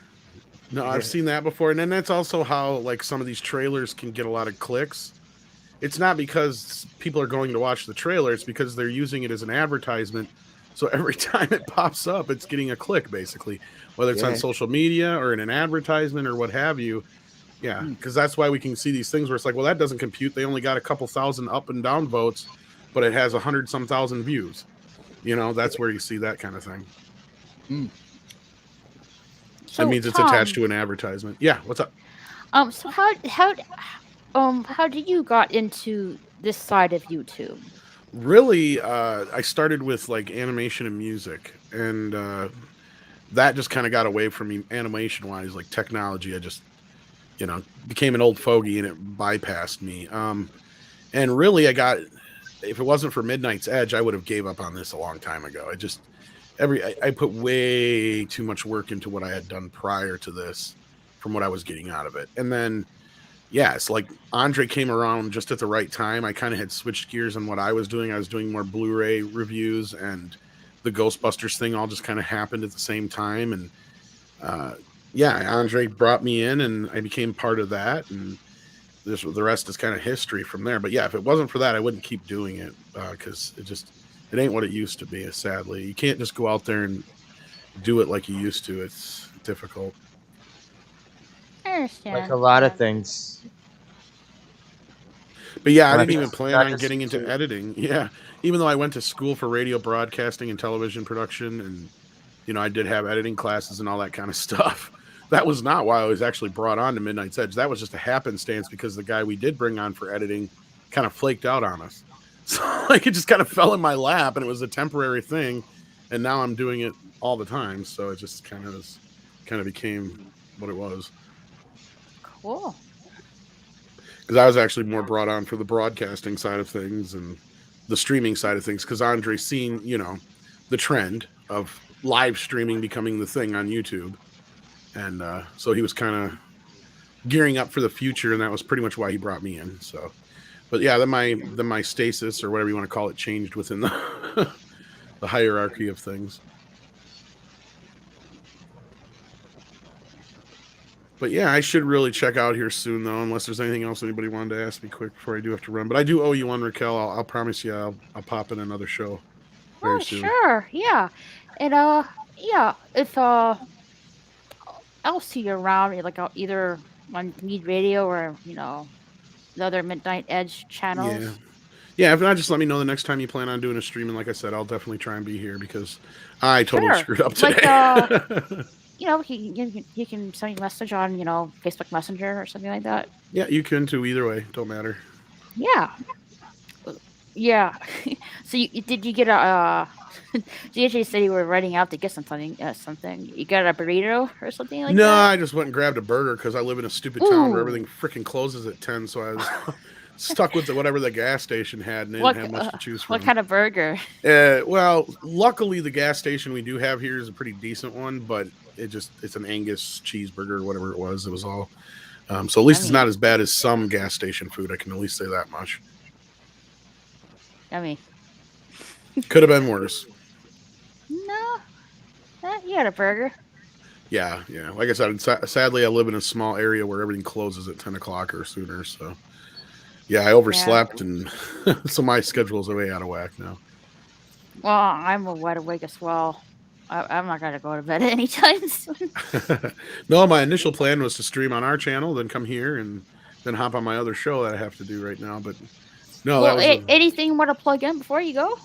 No, I've seen that before. And then that's also how, like, some of these trailers can get a lot of clicks. It's not because people are going to watch the trailer. It's because they're using it as an advertisement. So every time it pops up, it's getting a click, basically. Whether it's on social media or in an advertisement or what have you. Yeah, because that's why we can see these things where it's like, well, that doesn't compute. They only got a couple thousand up and down votes, but it has 100-some thousand views. You know, that's where you see that kind of thing. So, that means it's attached to an advertisement. Yeah, what's up? So how do you got into this side of YouTube? really, I started with like animation and music, and that just kind of got away from me animation wise, like technology. I just, became an old fogey and it bypassed me. And really, if it wasn't for Midnight's Edge, I would have gave up on this a long time ago. I put way too much work into what I had done prior to this from what I was getting out of it. And then, it's like Andre came around just at the right time. I kind of had switched gears on what I was doing. I was doing more Blu-ray reviews, and the Ghostbusters thing all just kind of happened at the same time. And Andre brought me in, and I became part of that. And the rest is kind of history from there. But if it wasn't for that, I wouldn't keep doing it because it ain't what it used to be. Sadly, you can't just go out there and do it like you used to. It's difficult. I understand. Like a lot of things. But I didn't even plan on getting into editing. Yeah, even though I went to school for radio broadcasting and television production, and I did have editing classes and all that kind of stuff. That was not why I was actually brought on to Midnight's Edge. That was just a happenstance because the guy we did bring on for editing kind of flaked out on us. So it just kind of fell in my lap, and it was a temporary thing. And now I'm doing it all the time. So it just kind of became what it was. Cool. Because I was actually more brought on for the broadcasting side of things and the streaming side of things. Because Andre's seen, the trend of live streaming becoming the thing on YouTube. And so he was kind of gearing up for the future, and that was pretty much why he brought me in. So, but then my stasis, or whatever you want to call it, changed within the the hierarchy of things. But I should really check out here soon, though, unless there's anything else anybody wanted to ask me quick before I do have to run. But I do owe you one, Raquel. I'll promise you I'll pop in another show very soon. Sure, yeah. And if I'll see you around, like either on Mead Radio or the other Midnight Edge channels. Yeah. If not, just let me know the next time you plan on doing a stream, and like I said, I'll definitely try and be here because I totally screwed up today. You can send me a message on Facebook Messenger or something like that. Yeah, you can too. Either way, don't matter. Yeah. So did you get a? DJ said you were running out to get something. You got a burrito or something like that? No, I just went and grabbed a burger because I live in a stupid town where everything freaking closes at 10. So I was stuck with whatever the gas station had, and they didn't have much to choose from. What kind of burger? Well, luckily the gas station we do have here is a pretty decent one, but it's an Angus cheeseburger or whatever it was. It was all. So at least it's not as bad as some gas station food. I can at least say that much. Could have been worse. No, you had a burger. Yeah. Like I said, sadly, I live in a small area where everything closes at 10 o'clock or sooner. So, I overslept, and so my schedule is way out of whack now. Well, I'm wide awake as well. I'm not going to go to bed anytime soon. No, my initial plan was to stream on our channel, then come here, and then hop on my other show that I have to do right now. But no, anything you want to plug in before you go?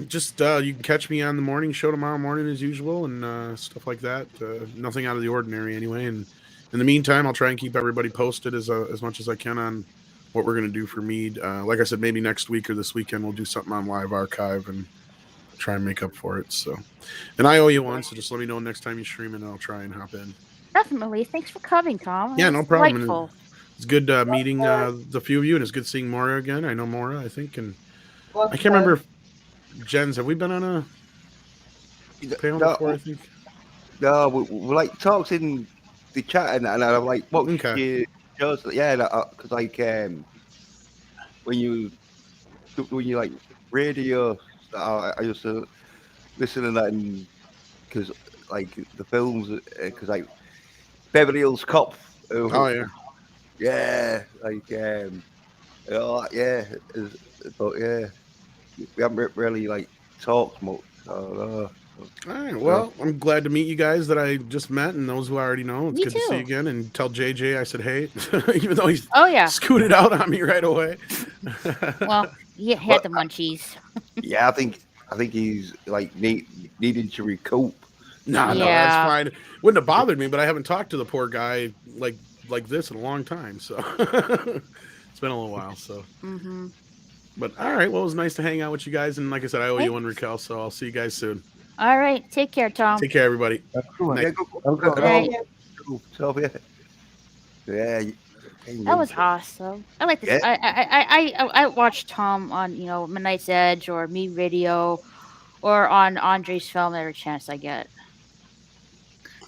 Just you can catch me on the morning show tomorrow morning as usual, and stuff like that. Nothing out of the ordinary anyway. And in the meantime, I'll try and keep everybody posted as much as I can on what we're going to do for Mead. Like I said, maybe next week or this weekend we'll do something on Live Archive and try and make up for it. So, and I owe you one, so just let me know next time you stream, and I'll try and hop in. Definitely. Thanks for coming, Tom. Yeah, no problem. It's good meeting the few of you, and it's good seeing Maura again. I know Maura, I think, and I can't remember if Jens, have we been on a panel before, I think? No, we like talked in the chat, and I'm like, what you shows? Yeah, because when you like radio, I used to listen to that, because like the films, because like Beverly Hills Cop. Yeah, like but we haven't really like talked much. All right. Well, I'm glad to meet you guys that I just met, and those who I already know. It's good to see you again. And tell JJ I said hey, even though he's scooted out on me right away. Well, he had the munchies. Yeah, I think he's like needing to recoup. No, that's fine. Wouldn't have bothered me, but I haven't talked to the poor guy like this in a long time, so it's been a little while. So. Mm-hmm. But all right, well, it was nice to hang out with you guys, and like I said, I owe you one, Thanks. Raquel. So I'll see you guys soon. All right. Take care, Tom. Take care, everybody. Have a good one. Night. Yeah, go, Have a good Good night. so, yeah. That was awesome. I like this. Yeah. I watch Tom on Midnight's Edge or Me Radio, or on Andre's film every chance I get.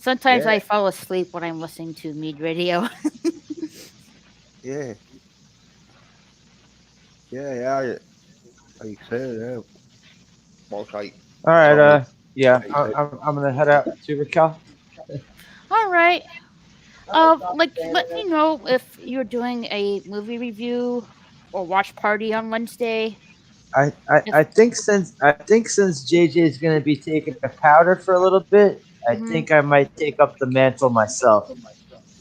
Sometimes Yeah. I fall asleep when I'm listening to Mead Radio. Yeah. Yeah. Like you said, yeah. Well, like, All right. Tom, Yeah, like you said, I'm gonna head out to Raquel. All right. Oh, stop Let saying me it. know if you're doing a movie review or watch party on Wednesday. I think since JJ is gonna be taking a powder for a little bit, I Mhm. think I might take up the mantle myself.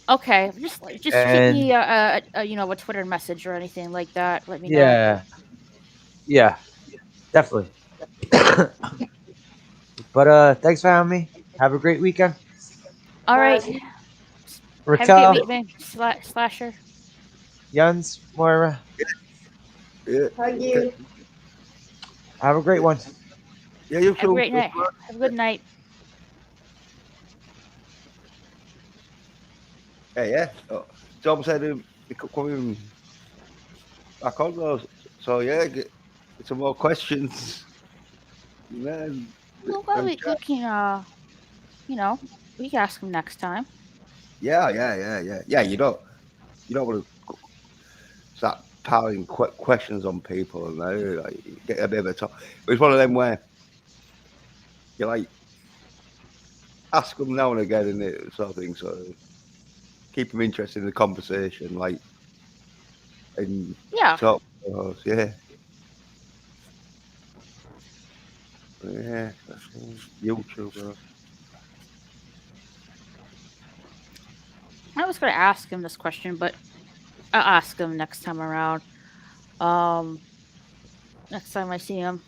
Okay, just shoot And me a Twitter message or anything like that. Let me know. yeah, definitely. But thanks for having me. Have a great weekend, All right. Bye. Have a great Raquel, week, man. Slasher. Jens, Moira. yeah. Hug you. Have a great one. Yeah, you Have a too. great night. Have a good night. Yeah. Tom said he could come in back on those. So yeah, get some more questions. Yeah. Well, we can we can ask him next time. Yeah. You don't want to start piling questions on people and like, get a bit of a talk. It's one of them where you like ask them now and again and it sort of thing. So keep them interested in the conversation, like and Yeah. talk. Yeah. Yeah. YouTuber. I was going to ask him this question, but I'll ask him next time around. Next time I see him.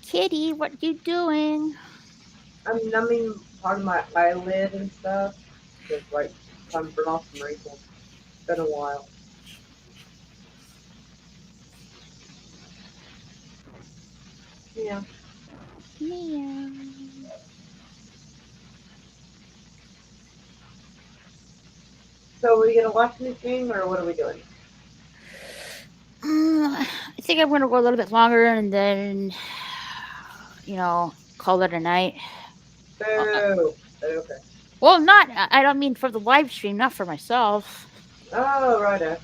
Kitty, what you doing? I'm numbing part of my eyelid and stuff. Just like trying to burn off some wrinkles. It's been a while. Yeah. Meow. So are we gonna watch anything or what are we doing? I think I'm gonna go a little bit longer and then, call it a night. Boo. Okay. Well, not. I don't mean for the live stream, not for myself. Oh, right.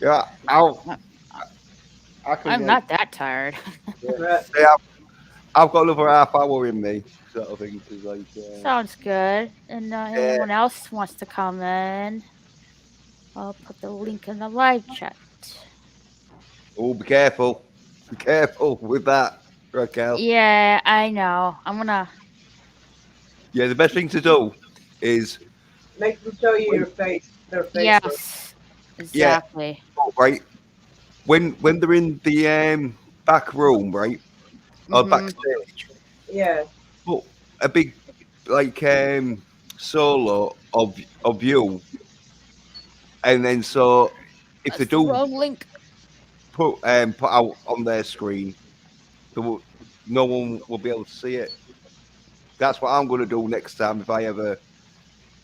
Yeah, I can I'm wait. not that tired. Right. Yeah, I've got another half hour in me, sort of thing. 'Cause like, Sounds good. And anyone else wants to come in, I'll put the link in the live chat. oh, be careful with that, Raquel. Yeah, I know. I'm gonna. Yeah, the best thing to do is Make them show you your face. Their face. Yes, exactly. right when they're in the back room, right, or Mhm. backstage. Yeah. Put a big like solo of you, and then so if they do Wrong link. put out on their screen, no one will be able to see it. That's what I'm going to do next time if I ever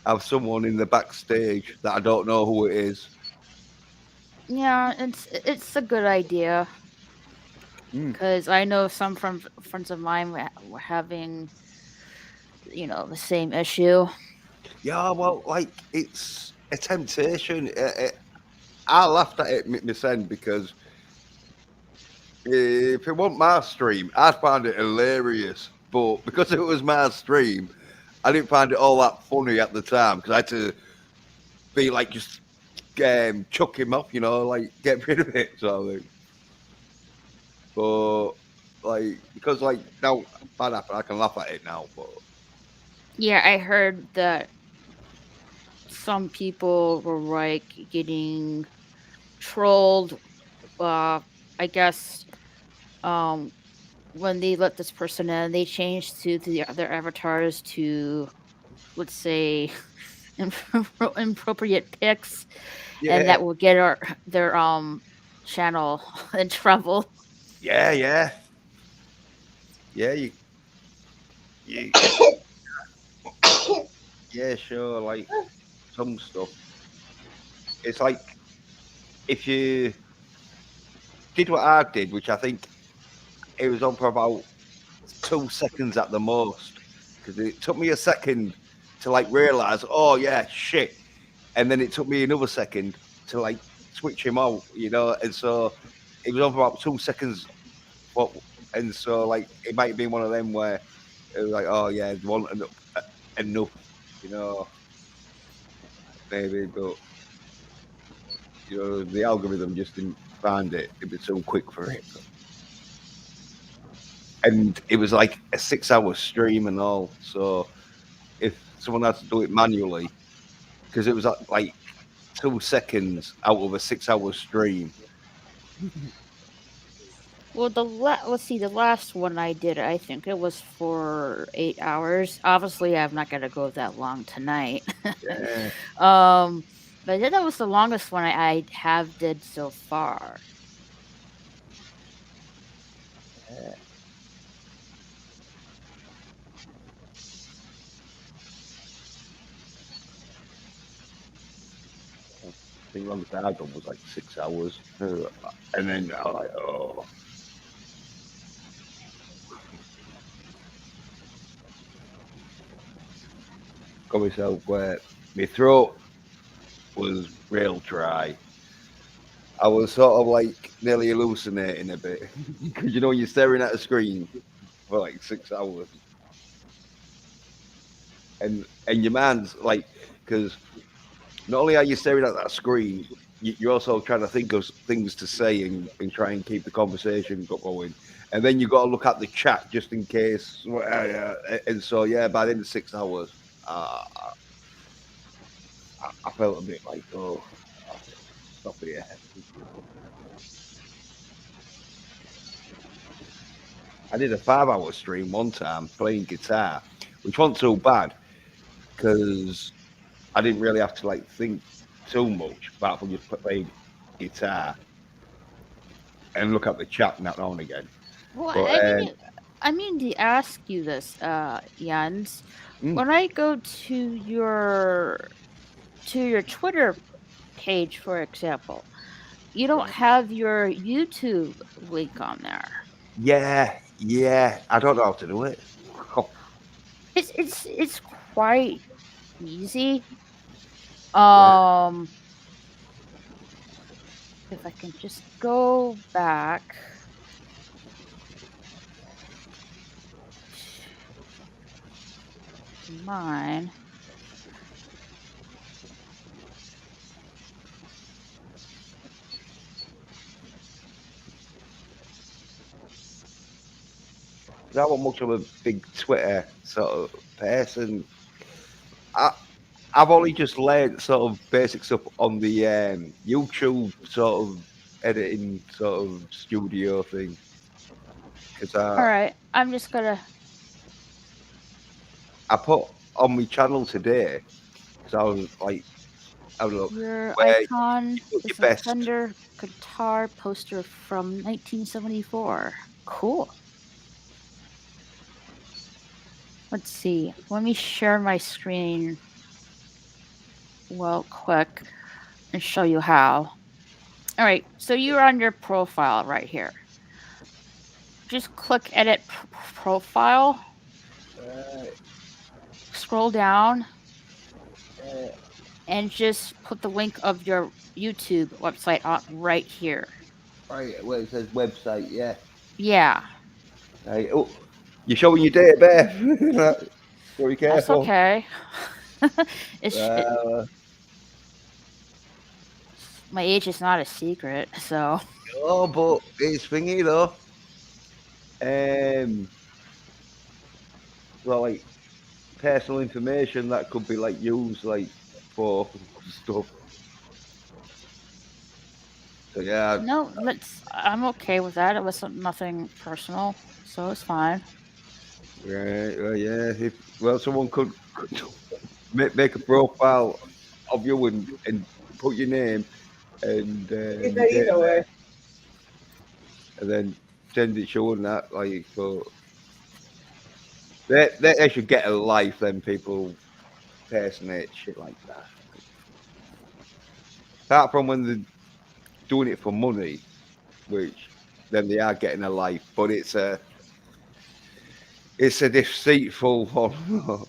have someone in the backstage that I don't know who it is. Yeah, it's a good idea. Because I know some friends of mine were having, the same issue. Yeah, well, like it's a temptation. I laughed at it myself because if it wasn't my stream, I'd find it hilarious. But because it was my stream, I didn't find it all that funny at the time because I had to be like just chuck him off, like get rid of it. So, but like because like now bad happened, I can laugh at it now. But Yeah, I heard that some people were like getting trolled. I guess um, when they let this person in, they change to their avatars to, let's say, inappropriate pics, and Yeah, that will get their channel in trouble. yeah, yeah, yeah. You, yeah, sure. Like some stuff. It's like if you did what I did, which I think it was on for about 2 seconds at the most, because it took me a second to like realize, oh yeah, shit, and then it took me another second to like switch him out, and so it was on for about 2 seconds. But and so like it might have been one of them where it was like, oh yeah, one enough, you know, maybe, but the algorithm just didn't find it. It was so quick for it. And it was like a 6 hour stream and all. So if someone had to do it manually, because it was like 2 seconds out of a 6 hour stream. Well, let's see, the last one I did, I think it was for 8 hours. Obviously, I'm not gonna go that long tonight. Yeah. But then that was the longest one I have did so far. Yeah. I think longest I done was like 6 hours. And then I was like, oh. Got myself where my throat was real dry. I was sort of like nearly hallucinating a bit. Because you're staring at a screen for like 6 hours. And your mind's like, because not only are you staring at that screen, you're also trying to think of things to say and try and keep the conversation going. And then you got to look at the chat just in case. And so, yeah, by the end of 6 hours, I felt a bit like, oh, stop it. I did a 5 hour stream one time playing guitar, which wasn't so bad because I didn't really have to like think too much apart from just playing guitar and look at the chat now and again. Well, But I mean to ask you this, Jens. Mm. When I go to your Twitter page, for example, you don't have your YouTube link on there. yeah, I don't know how to do it. It's quite easy. If I can just go back. To mine. I wasn't much of a big Twitter sort of person. I've only just learned sort of basic stuff on the YouTube sort of editing sort of studio thing. Because All right, I'm just gonna. I put on my channel today because I was like, I don't know, Your where icon you put is your a best. Fender guitar poster from 1974. Cool. Let's see. Let me share my screen well quick and show you how. All right, so you're on your profile right here. Just click edit profile. Scroll down and just put the link of your YouTube website on right here. Right, where it says website, yeah. Yeah. Right. Oh, you're showing your date of birth. Very careful. That's okay. My age is not a secret, so. Oh, but it's thingy though. Well, like personal information that could be like used like for stuff. So yeah, No, I'm okay with that. It was nothing personal, so it's fine. right, well, yeah. Well, someone could make a profile of you and put your name and your date, Either way. and then send it showing that like. But they should get a life. Then people personate shit like that. Apart from when they're doing it for money, which then they are getting a life, but it's a deceitful one.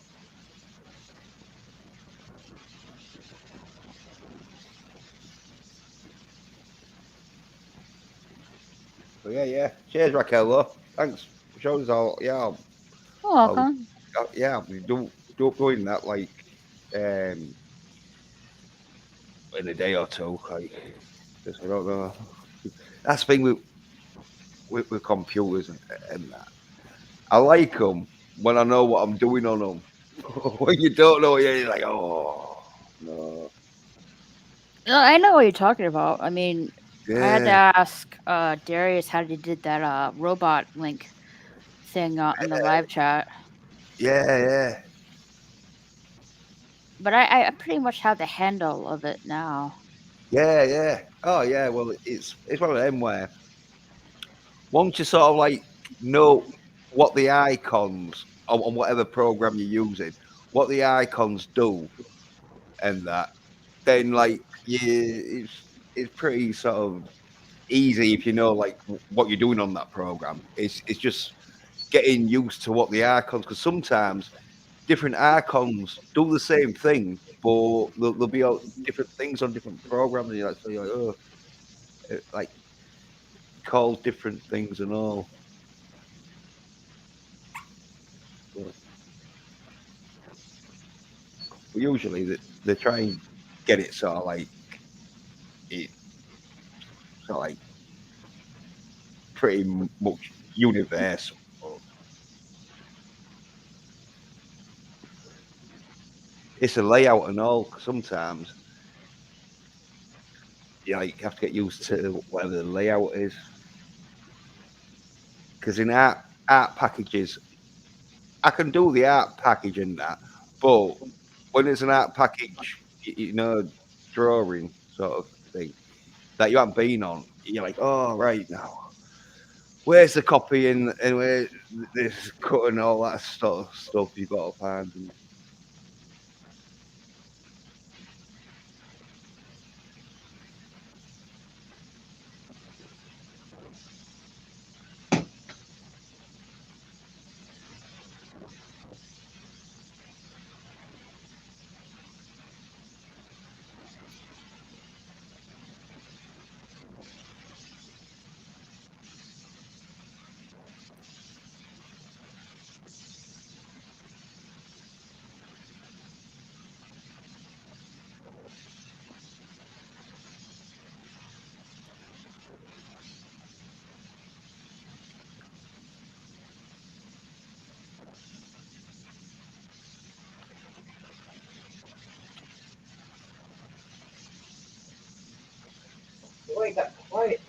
But yeah. Cheers, Raquel. Though. Thanks for showing us all. Yeah, You're I'll, welcome. yeah. Don't go in that like um in a day or two. Like, 'cause I don't know. That's the thing with computers and that. I like them when I know what I'm doing on them. When you don't know, you're like, oh no, No, I know what you're talking about. I mean, I had to yeah, ask Darius how he did that robot link thing in the live chat, yeah. but I pretty much have the handle of it now. Yeah. Oh yeah. Well, it's one of them where once you sort of like know what the icons on whatever program you're using, what the icons do, and that, then like it's pretty sort of easy if you know like what you're doing on that program. It's just getting used to what the icons, because sometimes different icons do the same thing, but there'll be different things on different programs, and so you're like, oh, like called different things and all. But usually they try and get it sort of like it sort of like pretty much universal. But it's a layout and all. 'Cause sometimes you like have to get used to whatever the layout is. Because in art packages, I can do the art package and that, but when it's an art package, drawing sort of thing that you haven't been on, you're like, oh right now, where's the copy and where this cut and all that sort of stuff you got to find. And, Boy, got quiet.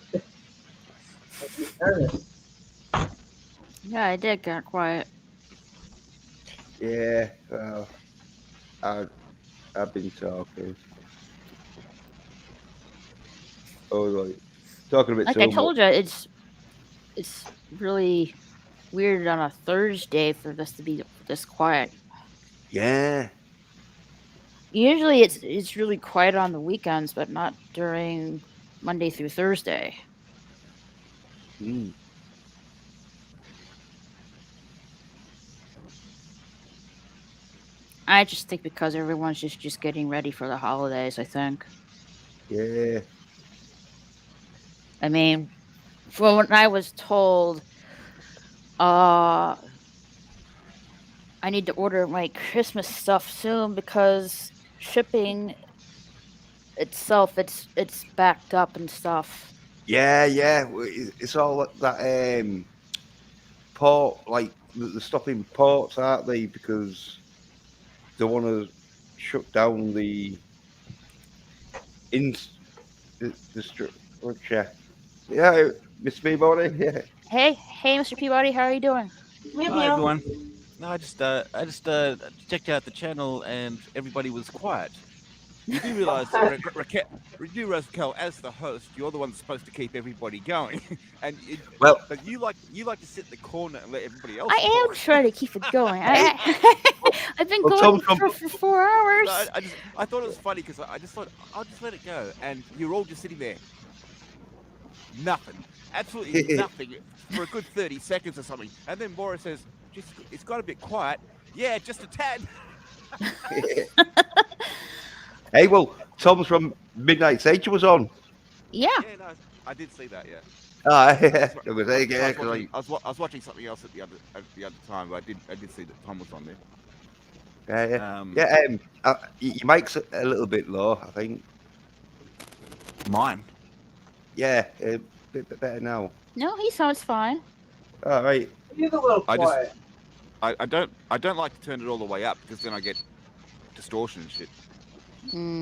Yeah, I did get quiet. yeah, I I've been talking. Oh, like talking a bit Like I so much. told you, it's really weird on a Thursday for this to be this quiet. Yeah, Usually it's really quiet on the weekends, but not during Monday through Thursday. mm, I just think because everyone's just getting ready for the holidays, I think. yeah, I mean, from what I was told, uh I need to order my Christmas stuff soon because shipping itself it's backed up and stuff. yeah. It's all that port, like they're stopping ports, aren't they? Because they want to shut down the in the Which, yeah, Miss Peabody. Yeah. Hey, Mr. Peabody, how are you doing? Hi everyone. No, I just checked out the channel and everybody was quiet. You do realize that Raquel, as the host, you're the one that's supposed to keep everybody going, Well, but you like to sit in the corner and let everybody else. I am trying to keep it going. I've been going for 4 hours. No, I thought it was funny because I just thought I'll just let it go, and you're all just sitting there, nothing, absolutely nothing, for a good 30 seconds or something, and then Maura says, "Just it's got a bit quiet." Yeah, just a tad. Hey, well, Tom's from Midnight Sage was on. Yeah. Yeah, no, I did see that. Yeah. It was I was watching something else at the other time, but I did see that Tom was on there. Your mic's a little bit low, I think. Mine. Yeah, a bit better now. No, he sounds fine. All right. He's a little quiet. I don't like to turn it all the way up because then I get distortion and shit. But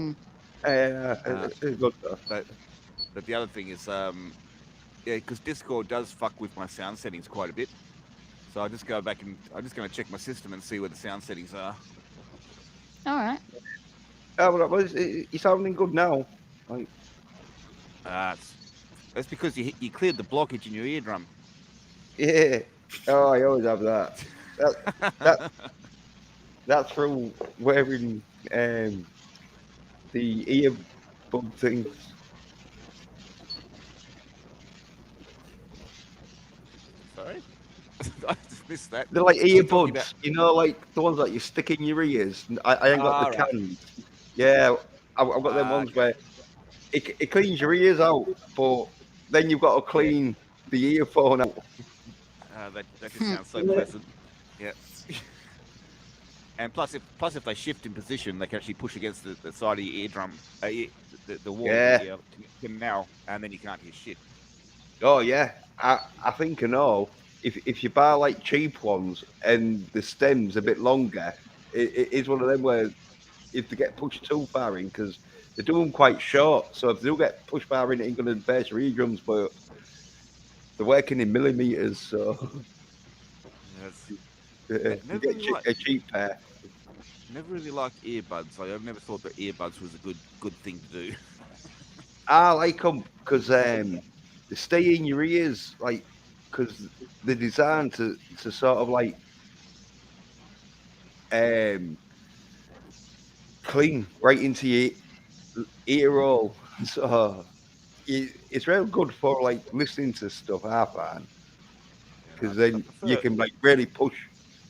the other thing is, because Discord does fuck with my sound settings quite a bit. So I just go back and I'm just going to check my system and see where the sound settings are. All right. Well, you're sounding good now. Like, that's because you cleared the blockage in your eardrum. Yeah. Oh, I always have that. That's through wearing the earbud things. Sorry? I just missed that. They're like earbuds, you know, like the ones that you stick in your ears. I ain't got the cans. Yeah, I've got them ones where it cleans your ears out, but then you've got to clean the earphone out. That just sounds so pleasant. Yeah. And plus if they shift in position, they can actually push against the side of your eardrum, the wall of the canal, and then you can't hear shit. Oh yeah, I think I know. If you buy like cheap ones and the stem's a bit longer, it is one of them where if they get pushed too far in, because they do them quite short, so if they do get pushed far in, it ain't going to burst your eardrums, but they're working in millimeters, so a cheap pair. Never really liked earbuds. I've never thought that earbuds was a good thing to do. I like them because they stay in your ears, like, because they're designed to sort of like clean right into your ear hole. So it's real good for like listening to stuff, I find, because then you can like really push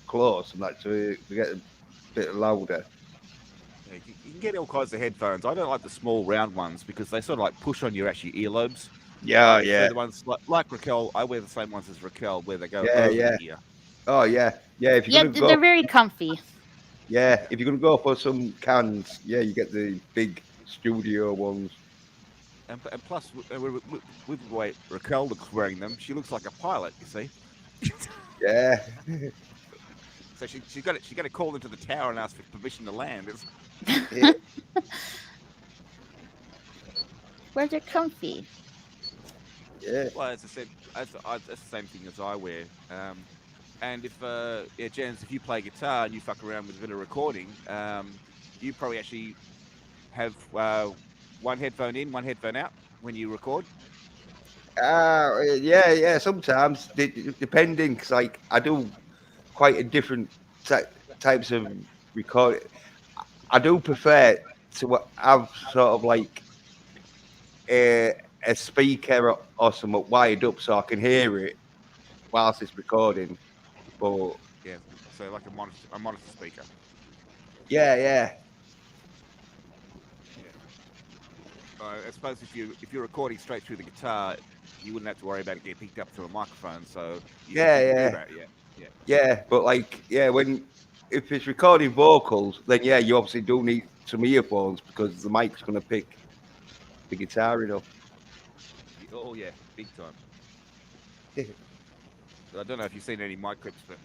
close and like to get a bit louder. Yeah, you can get all kinds of headphones. I don't like the small round ones because they sort of like push on your actually earlobes. Yeah, So the ones like Raquel, I wear the same ones as Raquel, where they go over the ear. Oh yeah. If you're gonna go, they're very comfy. Yeah, if you're gonna go for some cans, you get the big studio ones. And plus, with the way Raquel looks wearing them, she looks like a pilot. You see? Yeah. So she got to call into the tower and ask for permission to land. Where they're comfy. Yeah. Well, as I said, that's the same thing as I wear. And if Jens, if you play guitar and you fuck around with a bit of recording, you probably actually have one headphone in, one headphone out when you record. Yeah. Sometimes depending, because like I do quite a different types of recording. I do prefer to have sort of like a speaker or something wired up so I can hear it whilst it's recording. But yeah, so like a monitor speaker. Yeah. I suppose if you're recording straight through the guitar, you wouldn't have to worry about it getting picked up through a microphone. So Yeah, but like if it's recording vocals, then you obviously do need some earphones because the mic's gonna pick the guitar up. Oh yeah, big time. I don't know if you've seen any mic clips, but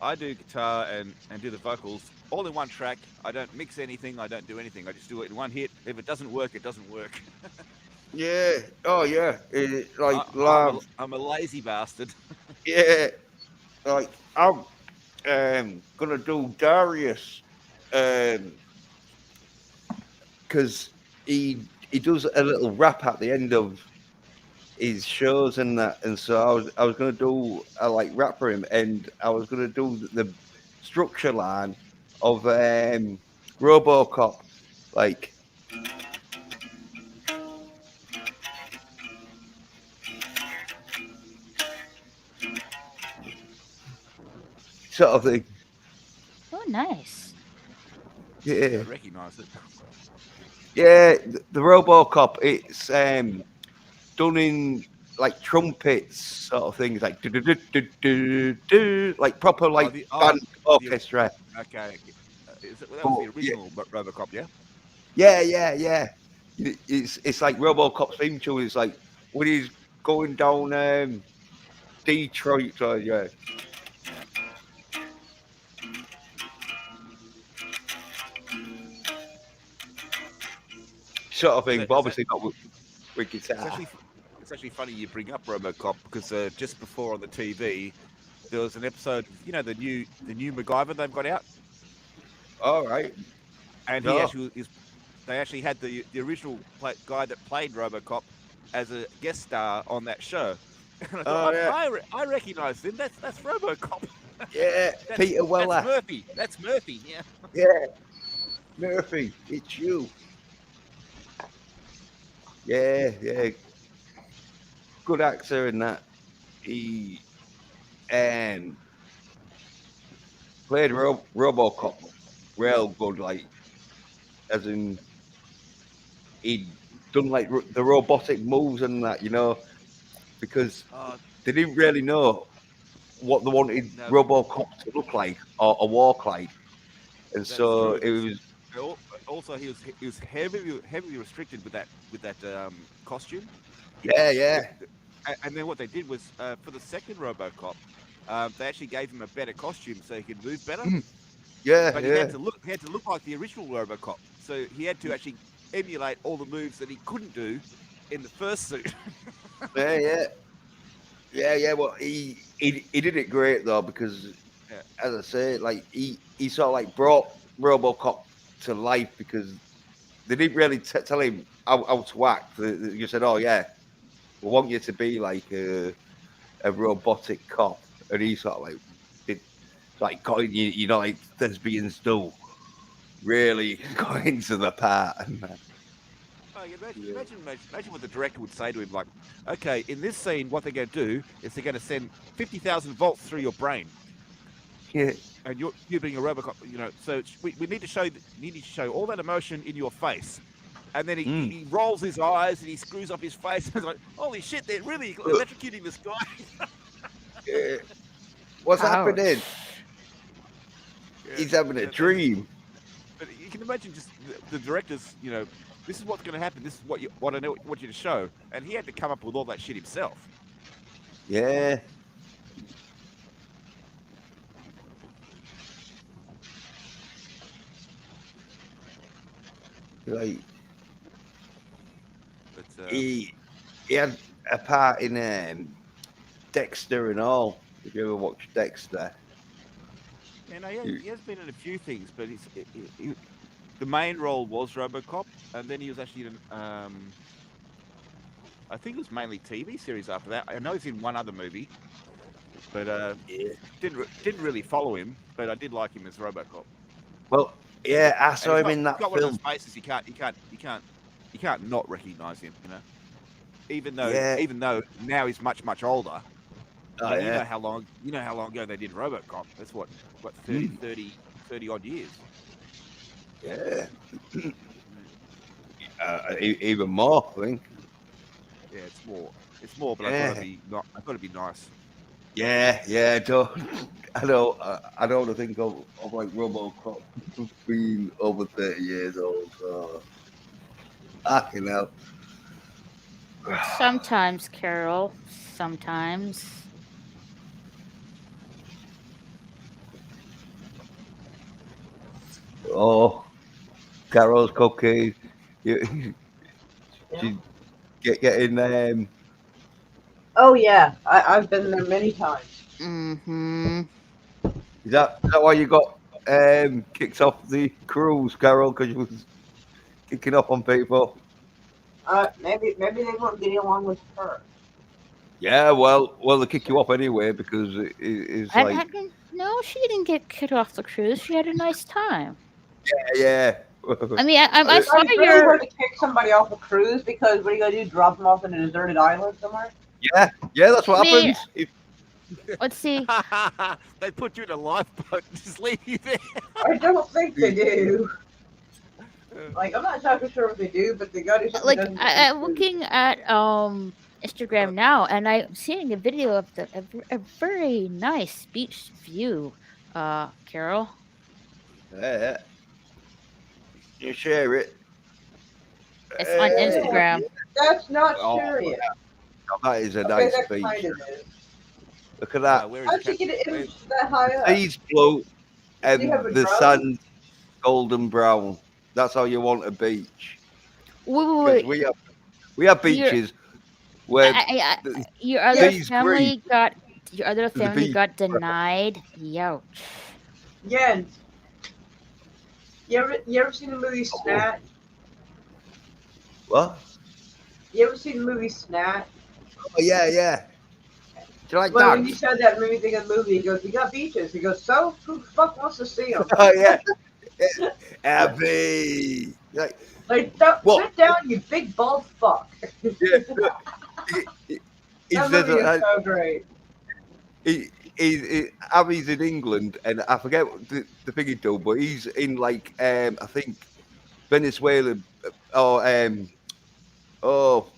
I do guitar and do the vocals all in one track. I don't mix anything. I don't do anything. I just do it in one hit. If it doesn't work, it doesn't work. Yeah. Oh yeah. Like I'm love. I'm a lazy bastard. Yeah. Like I'm gonna do Darius, because he does a little rap at the end of his shows and that, and so I was gonna do a like rap for him, and I was gonna do the structure line of RoboCop, like sort of thing. Oh, nice. Yeah, I Yeah, recognise it. yeah. The RoboCop, it's done in like trumpets, sort of things, like do, like proper Oh, like band the orchestra. okay. That was But the yeah, original RoboCop, yeah. yeah. It's like RoboCop's theme tune. It's like when he's going down Detroit, so yeah, sort of thing. But It's obviously not with guitar. it's actually funny you bring up RoboCop because just before on the TV there was an episode. You know the new MacGyver they've got out, All right, and he no, actually is. They actually had the original guy that played RoboCop as a guest star on that show. And I oh thought yeah, I recognise him. That's RoboCop. yeah, that's Peter Weller, Murphy. That's Murphy. Yeah. yeah, Murphy, it's you. Yeah, good actor in that. He um played RoboCop real good, like as in he'd done like the robotic moves and that, because Oh they didn't really know what they wanted no, RoboCop to look like or walk like, and that's so true. it was. Also, he was heavily restricted with that costume. Yeah. And then what they did was for the second RoboCop, they actually gave him a better costume so he could move better. But Yeah. he had to look like the original RoboCop. So he had to actually emulate all the moves that he couldn't do in the first suit. Yeah. Well, he did it great though, because Yeah. as I say, like he sort of like brought RoboCop to life, because they didn't really tell him how to act. They just said, "Oh yeah, we want you to be like a robotic cop," and he sort of like did, like got like thespians do, really got into the part. And Oh, imagine what the director would say to him, like, okay, in this scene, what they're going to do is they're going to send 50,000 volts through your brain, yeah, and you're being a RoboCop, So we need to show all that emotion in your face, and then he rolls his eyes and he screws up his face. And it's like, holy shit, they're really electrocuting this guy. yeah. What's happening? Yeah. He's having a dream. But you can imagine just the directors, this is what's going to happen. This is what I want you to show, and he had to come up with all that shit himself. Yeah. Like But he had a part in Dexter and all. If you ever watched Dexter, he has been in a few things, but the main role was RoboCop, and then he was actually in, I think it was mainly TV series after that. I know he's in one other movie, but didn't really follow him. But I did like him as RoboCop. well, yeah, I saw him He's in that got one of film. those faces you can't not recognise him. Even Yeah. though now he's much older. Oh, But yeah. you know how long ago they did RoboCop. That's what 30 odd years. Yeah. Even more, I think. Yeah, it's more, but Yeah. I've got to be nice. Yeah. I don't want to think of like RoboCop being over 30 years old. So fucking hell. Sometimes, Carol. Sometimes. Oh, Carol's cocaine. Yeah. getting. Oh yeah, I've been there many times. Mm-hmm. Is that why you got kicked off the cruise, Carol? Because you was kicking off on people. Maybe they weren't getting along with her. Yeah, well, they kick you off anyway because it's like No, she didn't get kicked off the cruise. She had a nice time. yeah. I mean, I It's saw really your. hard to kick somebody off a cruise because what are you gonna do? Drop them off in a deserted island somewhere? Yeah, that's what I mean, happens. Let's see. They put you in a lifeboat and just leave you there. I don't think they do. Like, I'm not exactly sure what they do, but they gotta do something. Like that doesn't I'm looking at Instagram now, and I'm seeing a video of a very nice beach view. Carol. Yeah. You share it. It's on Instagram. That's not Oh, serious. that is a Okay, nice that beach. kind of is. Look at that. How'd you get it in that high up? Seas blue and Do you have a the drone? sand golden brown. That's how you want a beach. Wait. We have beaches where your other sea's family green. got beach. denied. Youch. Jens, you ever seen the movie Snatch? What? You ever seen the movie Snatch? Oh yeah. Do you like Well, that? when you said that, made me think of the movie. He goes, "We got beaches." He goes, "So who the fuck wants to see them?" Oh yeah. Abby. Like, Like, sit down, you big bald fuck. Yeah. That movie is so great. Abby's in England, and I forget the thing he do, but he's in like I think Venezuela or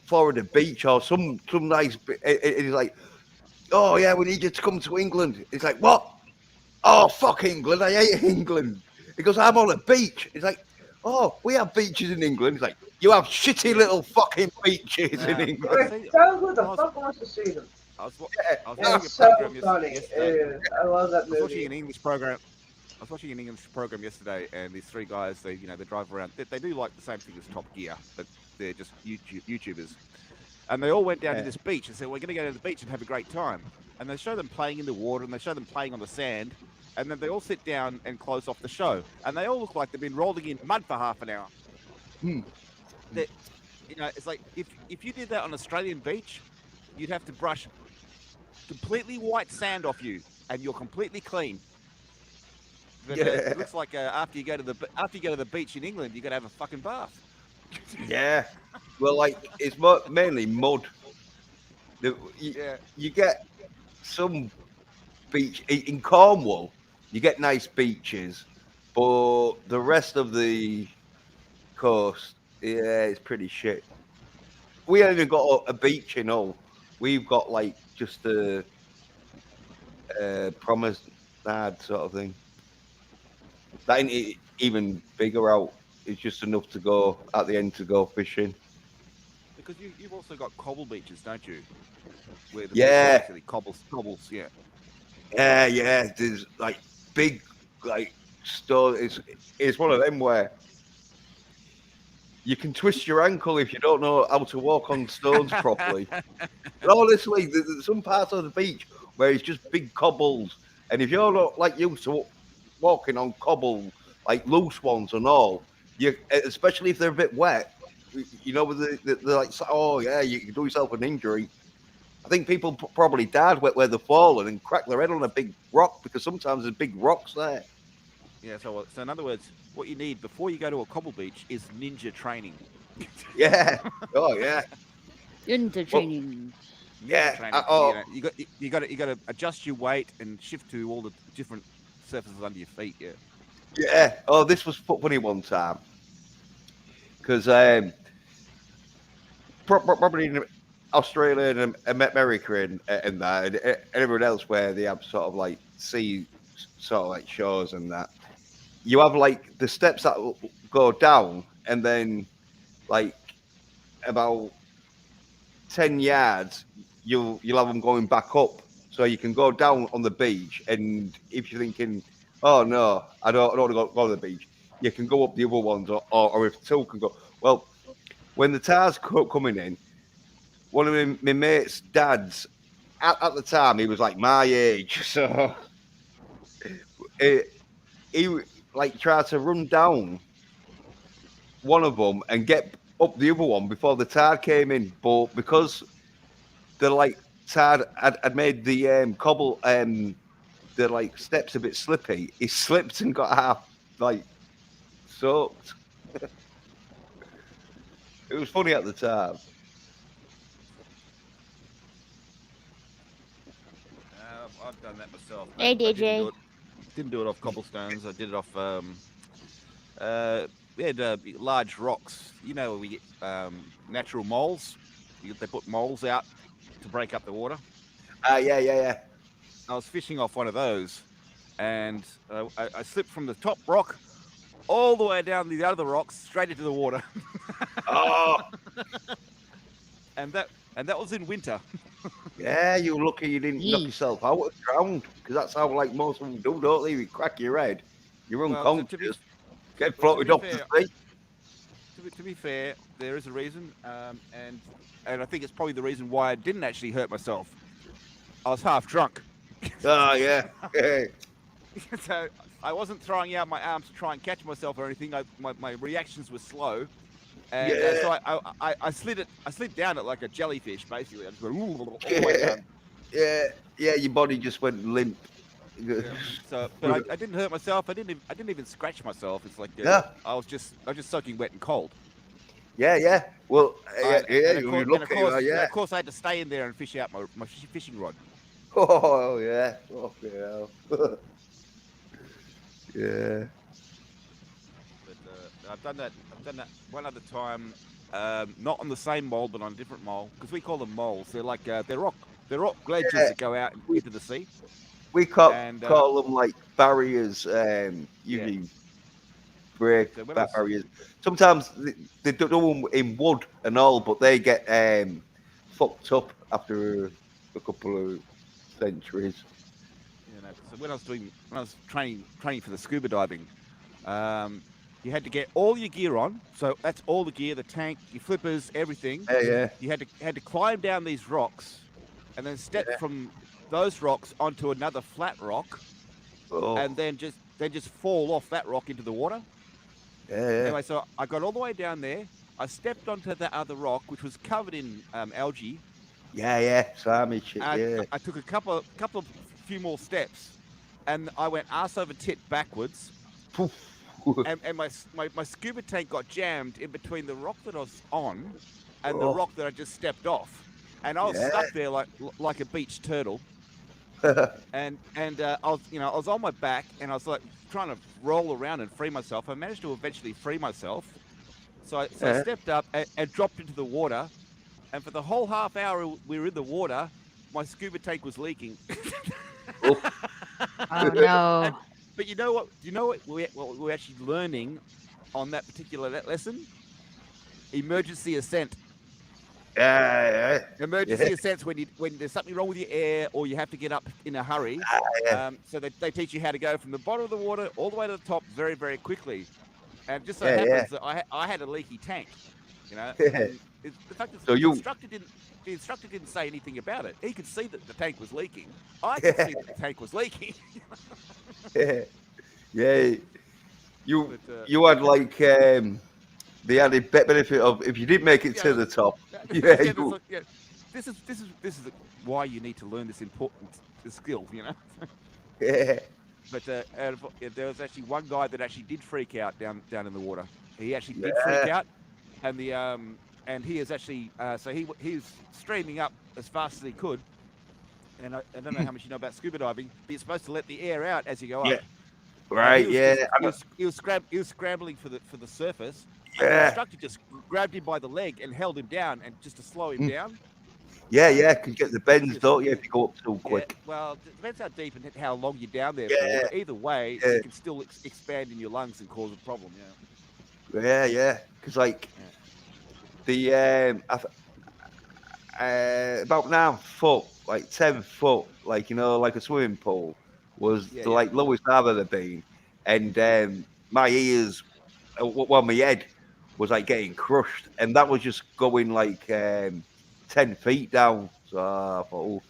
Florida Beach or some nice. It's like, oh yeah, we need you to come to England. It's like, what? Oh fuck England! I hate England. He goes, I'm on a beach. It's like, oh, we have beaches in England. It's like, you have shitty little fucking beaches in England. Like, so who the fuck wants to see them? I was It's watching a so program funny. yesterday. I love that I was watching movie. an English program. I was watching an English program yesterday, and these three guys, they drive around. They do like the same thing as Top Gear, but they're just YouTubers. And they all went down to this beach and said, "We're going to go to the beach and have a great time." And they show them playing in the water, and they show them playing on the sand, and then they all sit down and close off the show. And they all look like they've been rolling in mud for half an hour. That, it's like if you did that on Australian beach, you'd have to brush completely white sand off you, and you're completely clean. But it looks like after you go to the beach in England, you got to have a fucking bath. Yeah. Well, like it's mainly mud. You get some beach in Cornwall. You get nice beaches, but the rest of the coast, it's pretty shit. We only got a beach, We've got like just a promenade sort of thing. That ain't even bigger out. It's just enough to go at the end to go fishing. Because you've also got cobble beaches, don't you? Where the Yeah. cobbles, yeah. Yeah. There's like big, like stone. It's one of them where you can twist your ankle if you don't know how to walk on stones properly. But honestly, there's some parts of the beach where it's just big cobbles, and if you're not like used to walking on cobble, like loose ones and all, especially if they're a bit wet, they're like, oh yeah, you can do yourself an injury. I think people probably died where they've fallen and cracked their head on a big rock because sometimes there's big rocks there. Yeah, so in other words, what you need before you go to a cobble beach is ninja training. Yeah. Oh yeah. Ninja training. Yeah. You got to adjust your weight and shift to all the different surfaces under your feet. Yeah. Yeah. Oh, this was funny one time because probably in Australia and America and that and everyone else where they have sort of like sea sort of like shows and that. You have like the steps that go down, and then like about 10 yards, you'll have them going back up, so you can go down on the beach. And if you're thinking, "Oh no, I don't want to go to the beach," you can go up the other ones, or if two can go. Well, when the tide's coming in, one of my mates' dads. At the time, he was like my age, so he like tried to run down one of them and get up the other one before the tide came in, but because the like tide had made the cobble the like steps a bit slippy, he slipped and got half like soaked. It was funny at the time. I've done that myself. Hey, I DJ. didn't do it off cobblestones. I did it off we had large rocks. You know, where we get natural moles. They put moles out to break up the water. Yeah. I was fishing off one of those, and I slipped from the top rock all the way down the other rocks straight into the water. Oh, and that was in winter. yeah, you're lucky you didn't knock yourself out or drowned, because that's how like most of them do, don't they? You crack your head, you're unconscious, get floated off the sea. To be fair, there is a reason, and I think it's probably the reason why I didn't actually hurt myself. I was half drunk. Oh yeah. So I wasn't throwing out my arms to try and catch myself or anything. My reactions were slow, and so I slid down it like a jellyfish, basically. I just went all the way down. Yeah. Your body just went limp. Yeah. So, but I didn't hurt myself. I didn't even scratch myself. It's like I was just soaking wet and cold. Yeah. Well, you're lucky. Of course, I had to stay in there and fish out my fishing rod. Oh yeah. Okay. Yeah. But I've done that one other time, not on the same mole, but on a different mole, because we call them moles. They're like they're rock ledges that go out into the sea. We call them like barriers. Usually break barriers. Sometimes they do them in wood and all, but they get fucked up after a couple of centuries. You know, so when I was training for the scuba diving, you had to get all your gear on. So that's all the gear, the tank, your flippers, everything. Yeah. You had to climb down these rocks, and then step from those rocks onto another flat rock, and then just fall off that rock into the water. Yeah. Anyway, so I got all the way down there. I stepped onto the other rock, which was covered in algae. Yeah, slimy shit. I took a few more steps, and I went arse over tit backwards. and my scuba tank got jammed in between the rock that I was on and the rock that I just stepped off, and I was stuck there like a beach turtle. and I was on my back, and I was like trying to roll around and free myself. I managed to eventually free myself. So I stepped up and dropped into the water. And for the whole half hour we were in the water, my scuba tank was leaking. Oh no! But you know what? Do you know what we're actually learning on that particular lesson? Emergency ascent. Emergency ascent when there's something wrong with your air or you have to get up in a hurry. So they teach you how to go from the bottom of the water all the way to the top very, very quickly. And just so happens that I had a leaky tank. You know, the fact that the instructor didn't say anything about it. He could see that the tank was leaking. I could see that the tank was leaking. Yeah. You had like the added benefit of if you did make it to the top. This is why you need to learn this important skill. You know. Yeah. But there was actually one guy that actually did freak out down in the water. He actually did freak out. And he is actually so he was streaming up as fast as he could, and I don't know how much you know about scuba diving, but you're supposed to let the air out as you go up. Right. He was scrambling for the surface. Yeah. And the instructor just grabbed him by the leg and held him down, and just to slow him down. Yeah, because you get the bends, don't you, if you go up too quick. Well, it depends how deep and how long you're down there for. But either way, it can still expand in your lungs and cause a problem. Yeah. Because like the about 9 foot, like 10 foot, like like a swimming pool was the like lowest I've ever been, and my ears, my head was like getting crushed, and that was just going like 10 feet down. So I thought, oh,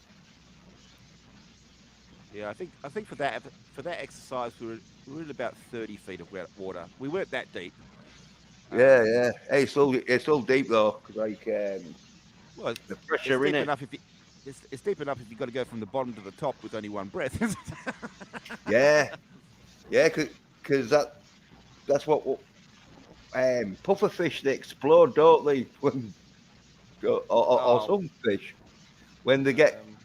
Yeah, I think for that exercise we were in about 30 feet of water. We weren't that deep. yeah, yeah. Hey, it's still deep though, because like Well, the it's pressure in deep it. enough if you, it's deep enough if you got to go from the bottom to the top with only one breath. Yeah, yeah, because that's what pufferfish, they explode, don't they? When or Oh, some fish when they get um,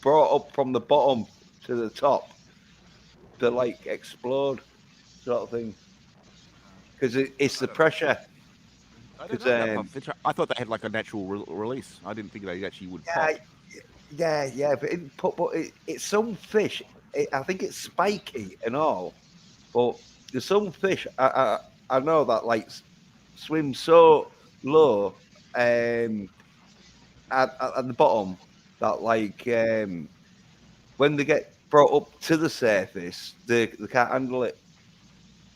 brought up from the bottom to the top, they like explode, sort of thing. Because it's I the don't know. pressure. I don't Because know about pufferfish. I thought they had like a natural release. I didn't think they actually would pop. yeah, but it's some fish. I think it's spiky and all, but there's some fish I know that like swim so low at the bottom that like when they get brought up to the surface, they can't handle it.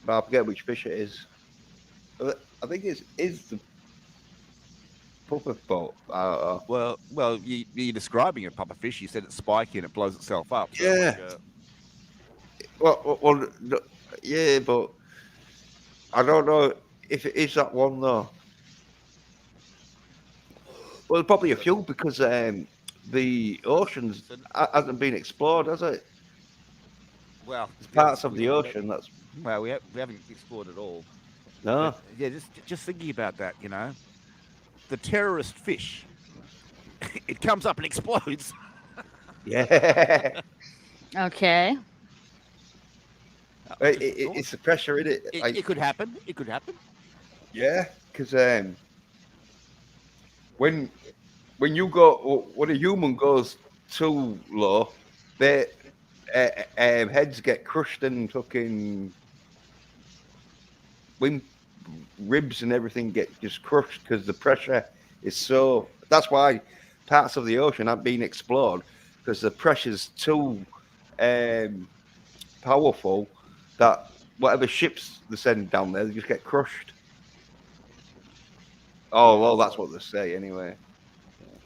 But I forget which fish it is. I think it's is the puffer boat. I don't know. Well, you're describing a pufferfish. You said it's spiky and it blows itself up. So Yeah. like, Well, no, yeah, but I don't know if it is that one though. Well, probably a few because the oceans hasn't been explored, has it? well, There's yeah, parts of the ocean that's well, we haven't explored it all. no. But yeah, just thinking about that, the terrorist fish, it comes up and explodes. Yeah, Okay. it's the pressure in it. Like, It could happen. It could happen. yeah, because when when a human goes too low, their heads get crushed and fucking wing ribs and everything get just crushed because the pressure is so. That's why parts of the ocean aren't being explored because the pressure's too powerful that whatever ships they send down there, they just get crushed. Oh well, that's what they say anyway.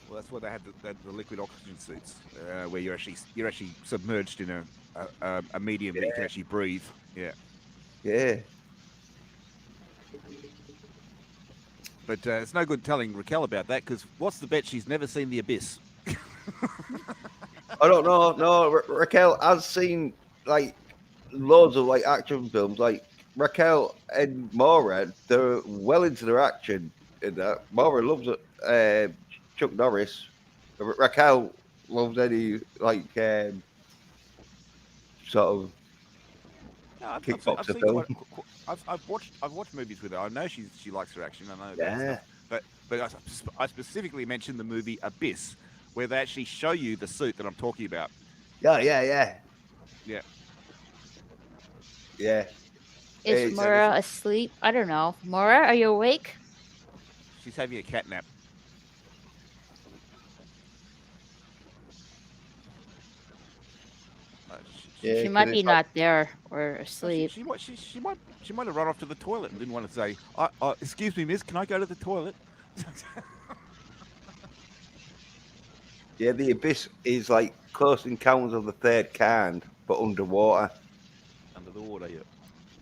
Well, that's why they had the liquid oxygen suits, where you're actually submerged in a medium that you can actually breathe. Yeah. Yeah. But it's no good telling Raquel about that because what's the bet she's never seen the abyss? I don't know. No, Raquel has seen like loads of like action films. Like Raquel and Maura, they're well into their action. In that, Maura loves it. Chuck Norris. Raquel loves any like sort of No, I've kickboxer seen film. I've watched movies with her. I know she likes her action. I know that Yeah. stuff. But I specifically mentioned the movie Abyss, where they actually show you the suit that I'm talking about. Yeah. Yeah. Yeah. Is Mora asleep? I don't know. Mora, are you awake? She's having a cat nap. She might be not there or asleep. She might have run off to the toilet and didn't want to say, "Excuse me, miss, can I go to the toilet?" Yeah, the abyss is like Close Encounters of the Third Kind, but underwater. Under the water, yeah.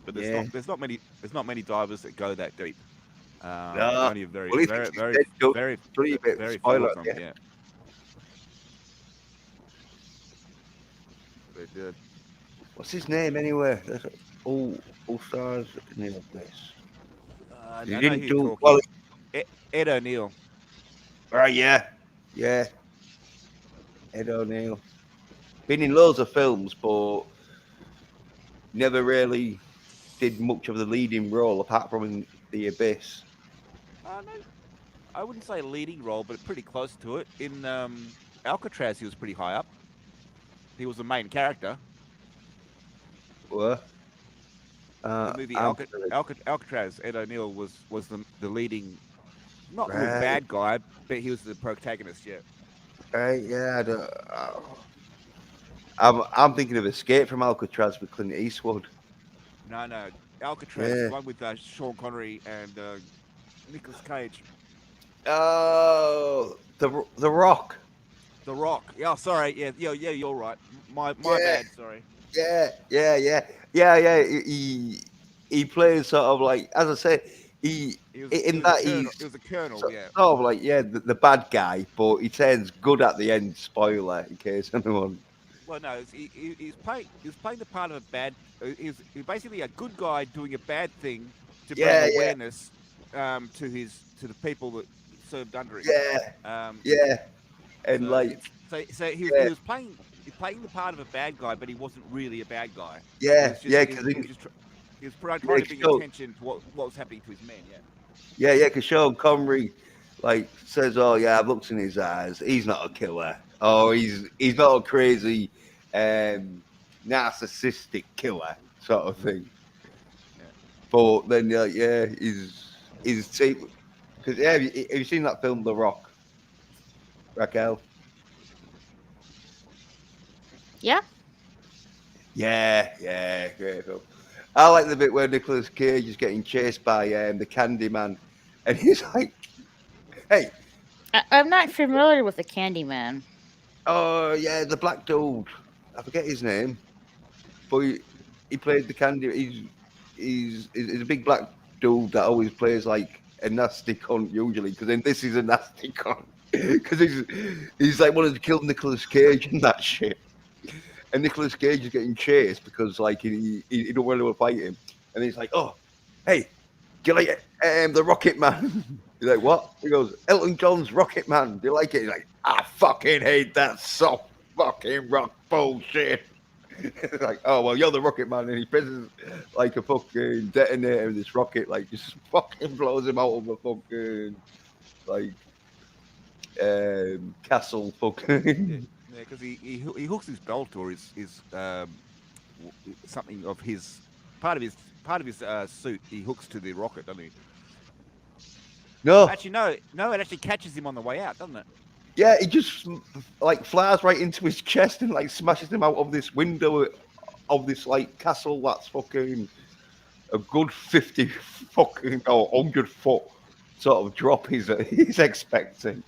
But Yeah. there's not many divers that go that deep. No. Only a very Well, if very it's very dead, don't very believe it. very few Spoiler, of them. yeah. Yeah. But, What's his name anyway? That's all stars in the abyss. I He know didn't who do you're well. talking. Ed O'Neill. Right, yeah. Ed O'Neill. Been in loads of films, but never really did much of the leading role apart from in The Abyss. No, I wouldn't say leading role, but pretty close to it. In Alcatraz, he was pretty high up. He was the main character. What? The movie Alcatraz, Ed O'Neill was the leading, not really Right. bad guy, but he was the protagonist. Yeah. Yeah. I'm thinking of Escape from Alcatraz with Clint Eastwood. No. Alcatraz is one with Sean Connery and Nicolas Cage. Oh, the Rock. The Rock. Yeah, sorry. Yeah. You're right. My Yeah. bad. Sorry. Yeah. He plays sort of like, as I say, he He was in a that colonel. he's He was a colonel. sort Yeah. of like the bad guy, but he turns good at the end. Spoiler, in case anyone. Well, no, he's playing the part of a bad. He's basically a good guy doing a bad thing to bring Yeah, awareness to the people that served under him. Um, yeah, and so like it's so yeah, he's playing the part of a bad guy, but he wasn't really a bad guy. yeah, He because was just he was trying to bring attention to what was happening to his men. Yeah. because Sean Connery like says, "Oh yeah, I've looked in his eyes. He's not a killer. Oh, he's not a crazy, narcissistic killer sort of thing." Yeah. But then, he's because have you seen that film, The Rock, Raquel? Yeah. Yeah, great film. I like the bit where Nicolas Cage is getting chased by the Candyman, and he's like, "Hey, I'm not familiar with the Candyman. oh yeah, the black dude. I forget his name, but he played the Candy. He's a big black dude that always plays like a nasty cunt usually, because then this is a nasty cunt because he's like wanted to kill Nicolas Cage and that shit. And Nicolas Cage is getting chased because like he don't really want to fight him, and he's like, "Oh, hey, do you like the Rocket Man?" He's like, "What?" He goes, "Elton John's Rocket Man. Do you like it?" He's like, "I fucking hate that soft fucking rock bullshit." Like, "Oh well, you're the Rocket Man," and he presses like a fucking detonator in this rocket, like just fucking blows him out of a fucking like castle fucking. Yeah, because he hooks his belt or his something of his part of his suit. He hooks to the rocket, doesn't he? No, Actually, no. It actually catches him on the way out, doesn't it? yeah, he just like flies right into his chest and like smashes him out of this window of this like castle that's fucking a good 50 fucking or 100-foot sort of drop he's expecting.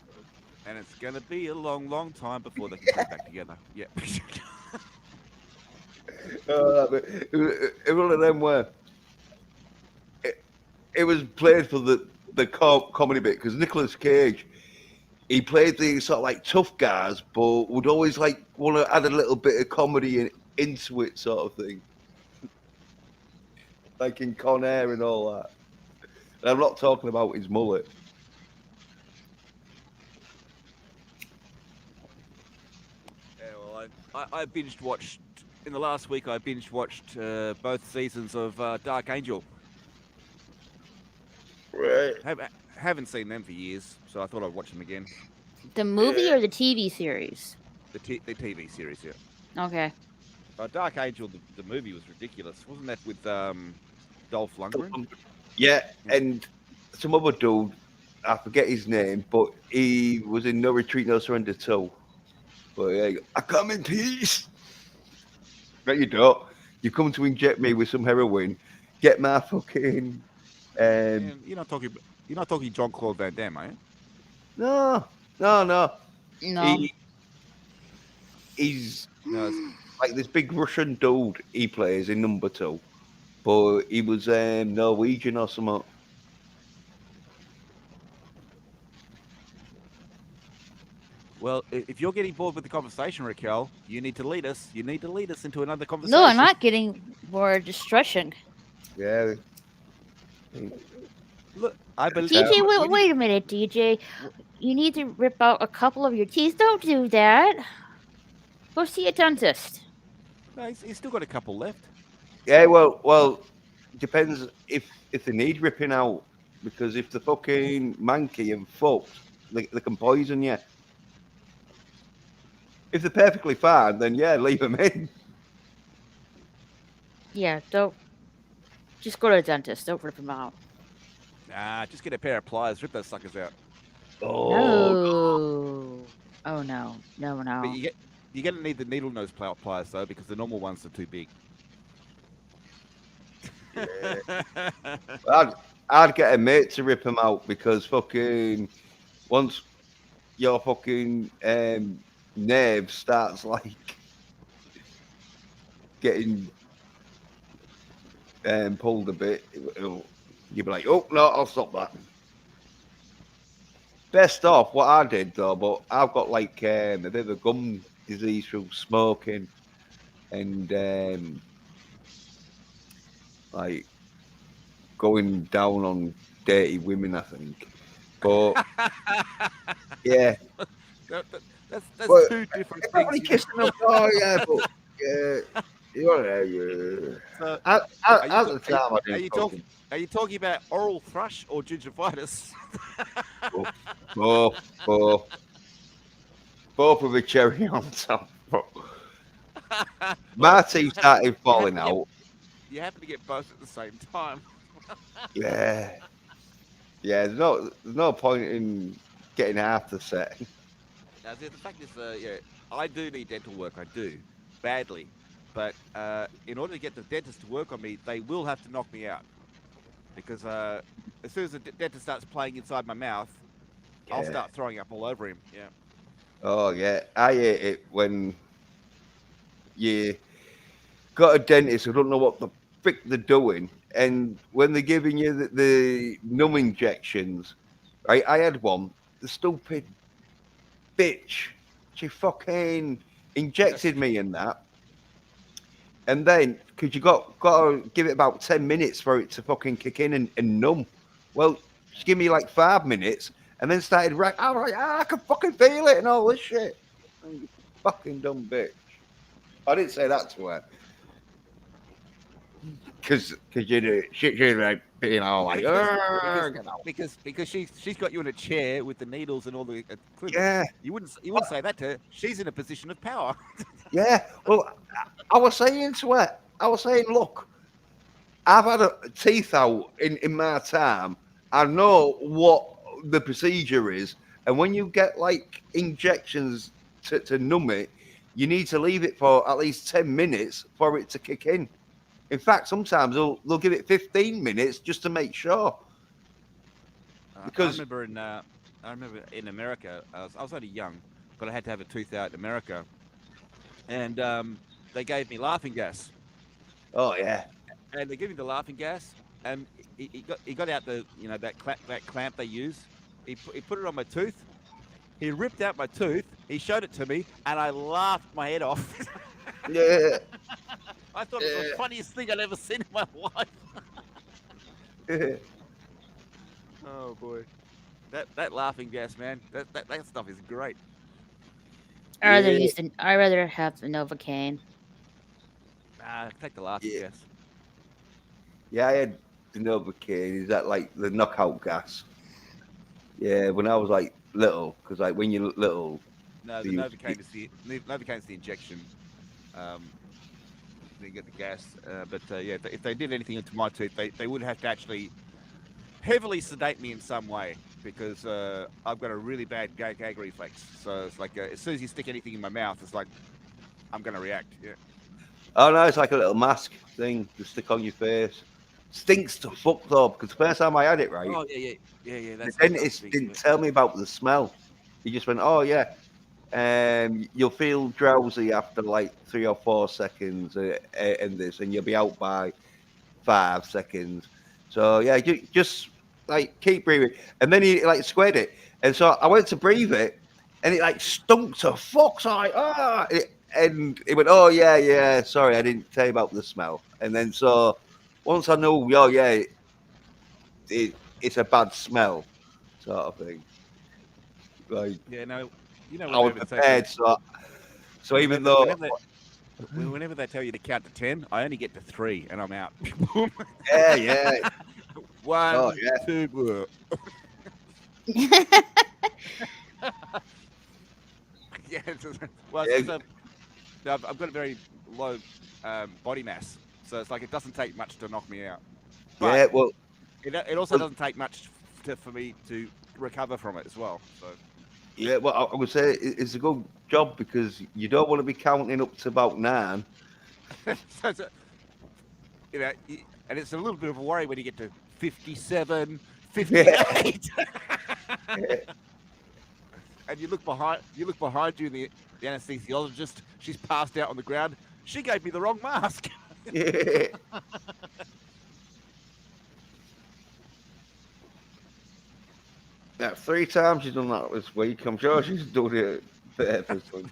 And it's gonna be a long, long time before they can get back together. Yeah. But it was one of them where it was played for the comedy bit because Nicolas Cage, he played these sort of like tough guys, but would always like want to add a little bit of comedy into it, sort of thing, like in Con Air and all that. And I'm not talking about his mullet. Yeah, well, I binge watched in the last week. I binge watched both seasons of Dark Angel. Right. Haven't seen them for years, so I thought I'd watch them again. The movie or the TV series? The TV series, yeah. Okay. Dark Angel, the movie was ridiculous, wasn't that with Dolph Lundgren? Yeah, and some other dude, I forget his name, but he was in No Retreat, No Surrender 2. But yeah, I come in peace. No, you don't. You come to inject me with some heroin, get my fucking. Man, you're not talking Jean-Claude Van Damme, are you? No. No. He's like this big Russian dude he plays in number 2, but he was Norwegian or something. Well, if you're getting bored with the conversation, Raquel, you need to lead us. You need to lead us into another conversation. No, I'm not getting more distressing. Yeah. Look, I believe. DJ, wait a minute, DJ. You need to rip out a couple of your teeth. Don't do that. Go see a dentist. No, he's still got a couple left. Yeah, well, depends if they need ripping out, because if the fucking manky and fucked, they can poison you. If they're perfectly fine, then yeah, leave them in. Yeah, don't. Just go to a dentist. Don't rip them out. Nah, just get a pair of pliers, rip those suckers out. No. Oh no. No. But you're gonna need the needle nose pliers though, because the normal ones are too big. Yeah. I'd get a mate to rip them out because fucking once your fucking nerve starts like getting pulled a bit, you'll be like, oh no, I'll stop that. Best off what I did though, but I've got like a bit of a gum disease through smoking and like going down on dirty women, I think. But yeah, That's well, two different everybody things. kissing them. Oh yeah, but yeah, yeah. So, At are the time, I didn't you talking? Are you talking about oral thrush or gingivitis? both with a cherry on top. My teeth started falling out. You happen to get both at the same time. Yeah, yeah. There's no point in getting half the set. Now, the fact is, yeah, I do need dental work. I do, badly. But in order to get the dentist to work on me, they will have to knock me out. Because as soon as the dentist starts playing inside my mouth, I'll Yeah. start throwing up all over him. Yeah. Oh yeah, I hate it when you got a dentist who don't know what the frick they're doing, and when they're giving you the numb injections, right? I had one. The stupid bitch, she fucking injected me in that, and then because you got to give it about 10 minutes for it to fucking kick in and numb. Well, she gave me like 5 minutes, and then started I was like, I can fucking feel it and all this shit. You fucking dumb bitch. I didn't say that to her. Because you know, she's like, you know, like, because she's got you in a chair with the needles and all the equipment. yeah, You wouldn't say that to her. She's in a position of power. yeah. Well, I was saying to her, look, I've had teeth out in my time. I know what the procedure is, and when you get like injections to numb it, you need to leave it for at least 10 minutes for it to kick in. In fact, sometimes they'll give it 15 minutes just to make sure. Because I remember in America, I was only young, but I had to have a tooth out in America, and they gave me laughing gas. oh yeah, And they gave me the laughing gas, and he got out the that clamp they use. He put it on my tooth. He ripped out my tooth. He showed it to me, and I laughed my head off. yeah. I thought it was the funniest thing I'd ever seen in my life. Oh boy, that laughing gas, man. That stuff is great. I'd rather have the Novocaine. Take the laughing gas. Yeah, I had the Novocaine. Is that like the knockout gas? Yeah, when I was like little, because like when you're little. No, the Novocaine is the injection. They get the gas, but yeah, if they did anything into my tooth, they would have to actually heavily sedate me in some way because I've got a really bad gag reflex. So it's like as soon as you stick anything in my mouth, it's like I'm going to react. Yeah. Oh no, it's like a little mask thing to stick on your face. Stinks to fuck though, because the first time I had it, right? Oh yeah. The dentist didn't tell me about the smell. He just went, "Oh yeah, you'll feel drowsy after like 3 or 4 seconds in this, and you'll be out by 5 seconds. So yeah, just like keep breathing." And then he like squared it, and so I went to breathe it, and it like stunk to fuck. So I and it went, "Oh yeah, sorry, I didn't tell you about the smell." And then so once I know, oh yeah, it's a bad smell, sort of thing. Like yeah, no, I was prepared, so even though whenever they tell you to count to 10, I only get to 3 and I'm out. yeah. 1, 2. Yeah, well, I've got a very low body mass, so it's like it doesn't take much to knock me out. But yeah, well, it also doesn't take much for me to recover from it as well. So. Yeah, well, I would say it's a good job because you don't want to be counting up to about 9. So and it's a little bit of a worry when you get to 57, 58. and you look behind you, and the anesthesiologist, she's passed out on the ground. She gave me the wrong mask. Yeah. Now, 3 times she's done that this week. I'm sure she's done it purposely.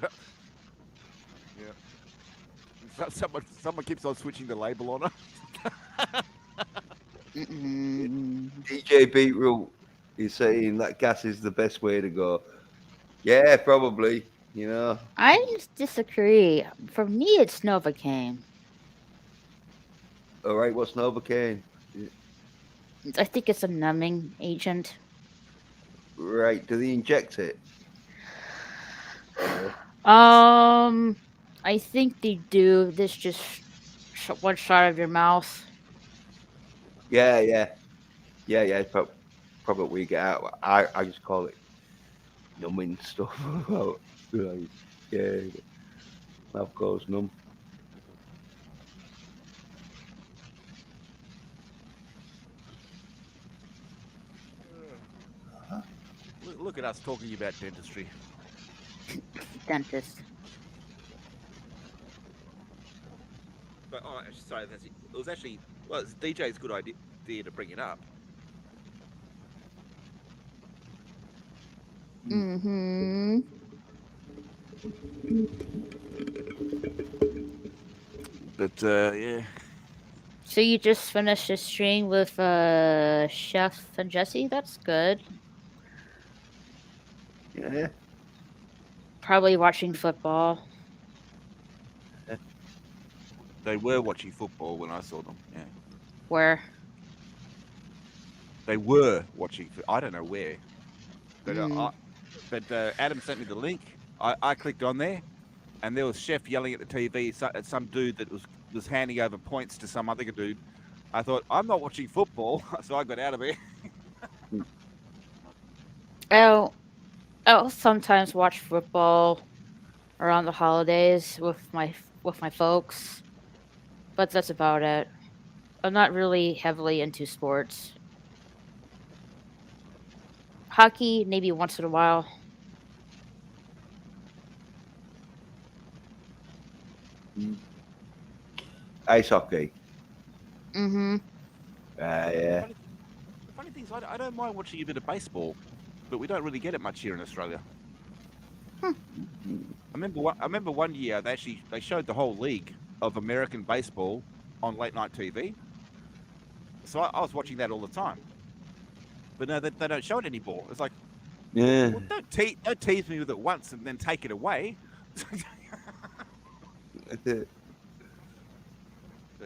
Yeah. Someone keeps on switching the label on her. DJ Beetroot is saying that gas is the best way to go. Yeah, probably. You know. I just disagree. For me, it's Novocaine. All right, what's Novocaine? I think it's a numbing agent. Right, do they inject it? I think they do. This just one shot of your mouth. Yeah. Probably we get out. I just call it numbing stuff. Right. Yeah, mouth goes numb. Look at us talking about dentistry. Dentist. But sorry, it was actually it's DJ's good idea to bring it up. Mm-hmm. But yeah. So you just finished a stream with Chef and Jesse? That's good. Yeah. Probably watching football. They were watching football when I saw them. Yeah. Where? They were watching. I don't know where. But Adam sent me the link. I clicked on there, and there was Chef yelling at the TV at some dude that was handing over points to some other dude. I thought, I'm not watching football, so I got out of there. I'll sometimes watch football around the holidays with my folks, but that's about it. I'm not really heavily into sports. Hockey, maybe once in a while. Ice hockey. Mm-hmm. Yeah. The funny thing is, I don't mind watching a bit of baseball, but we don't really get it much here in Australia. I remember one year they showed the whole league of American baseball on late night TV. So I was watching that all the time. But no, they don't show it anymore. It's like, Yeah. well, don't tease me with it once and then take it away.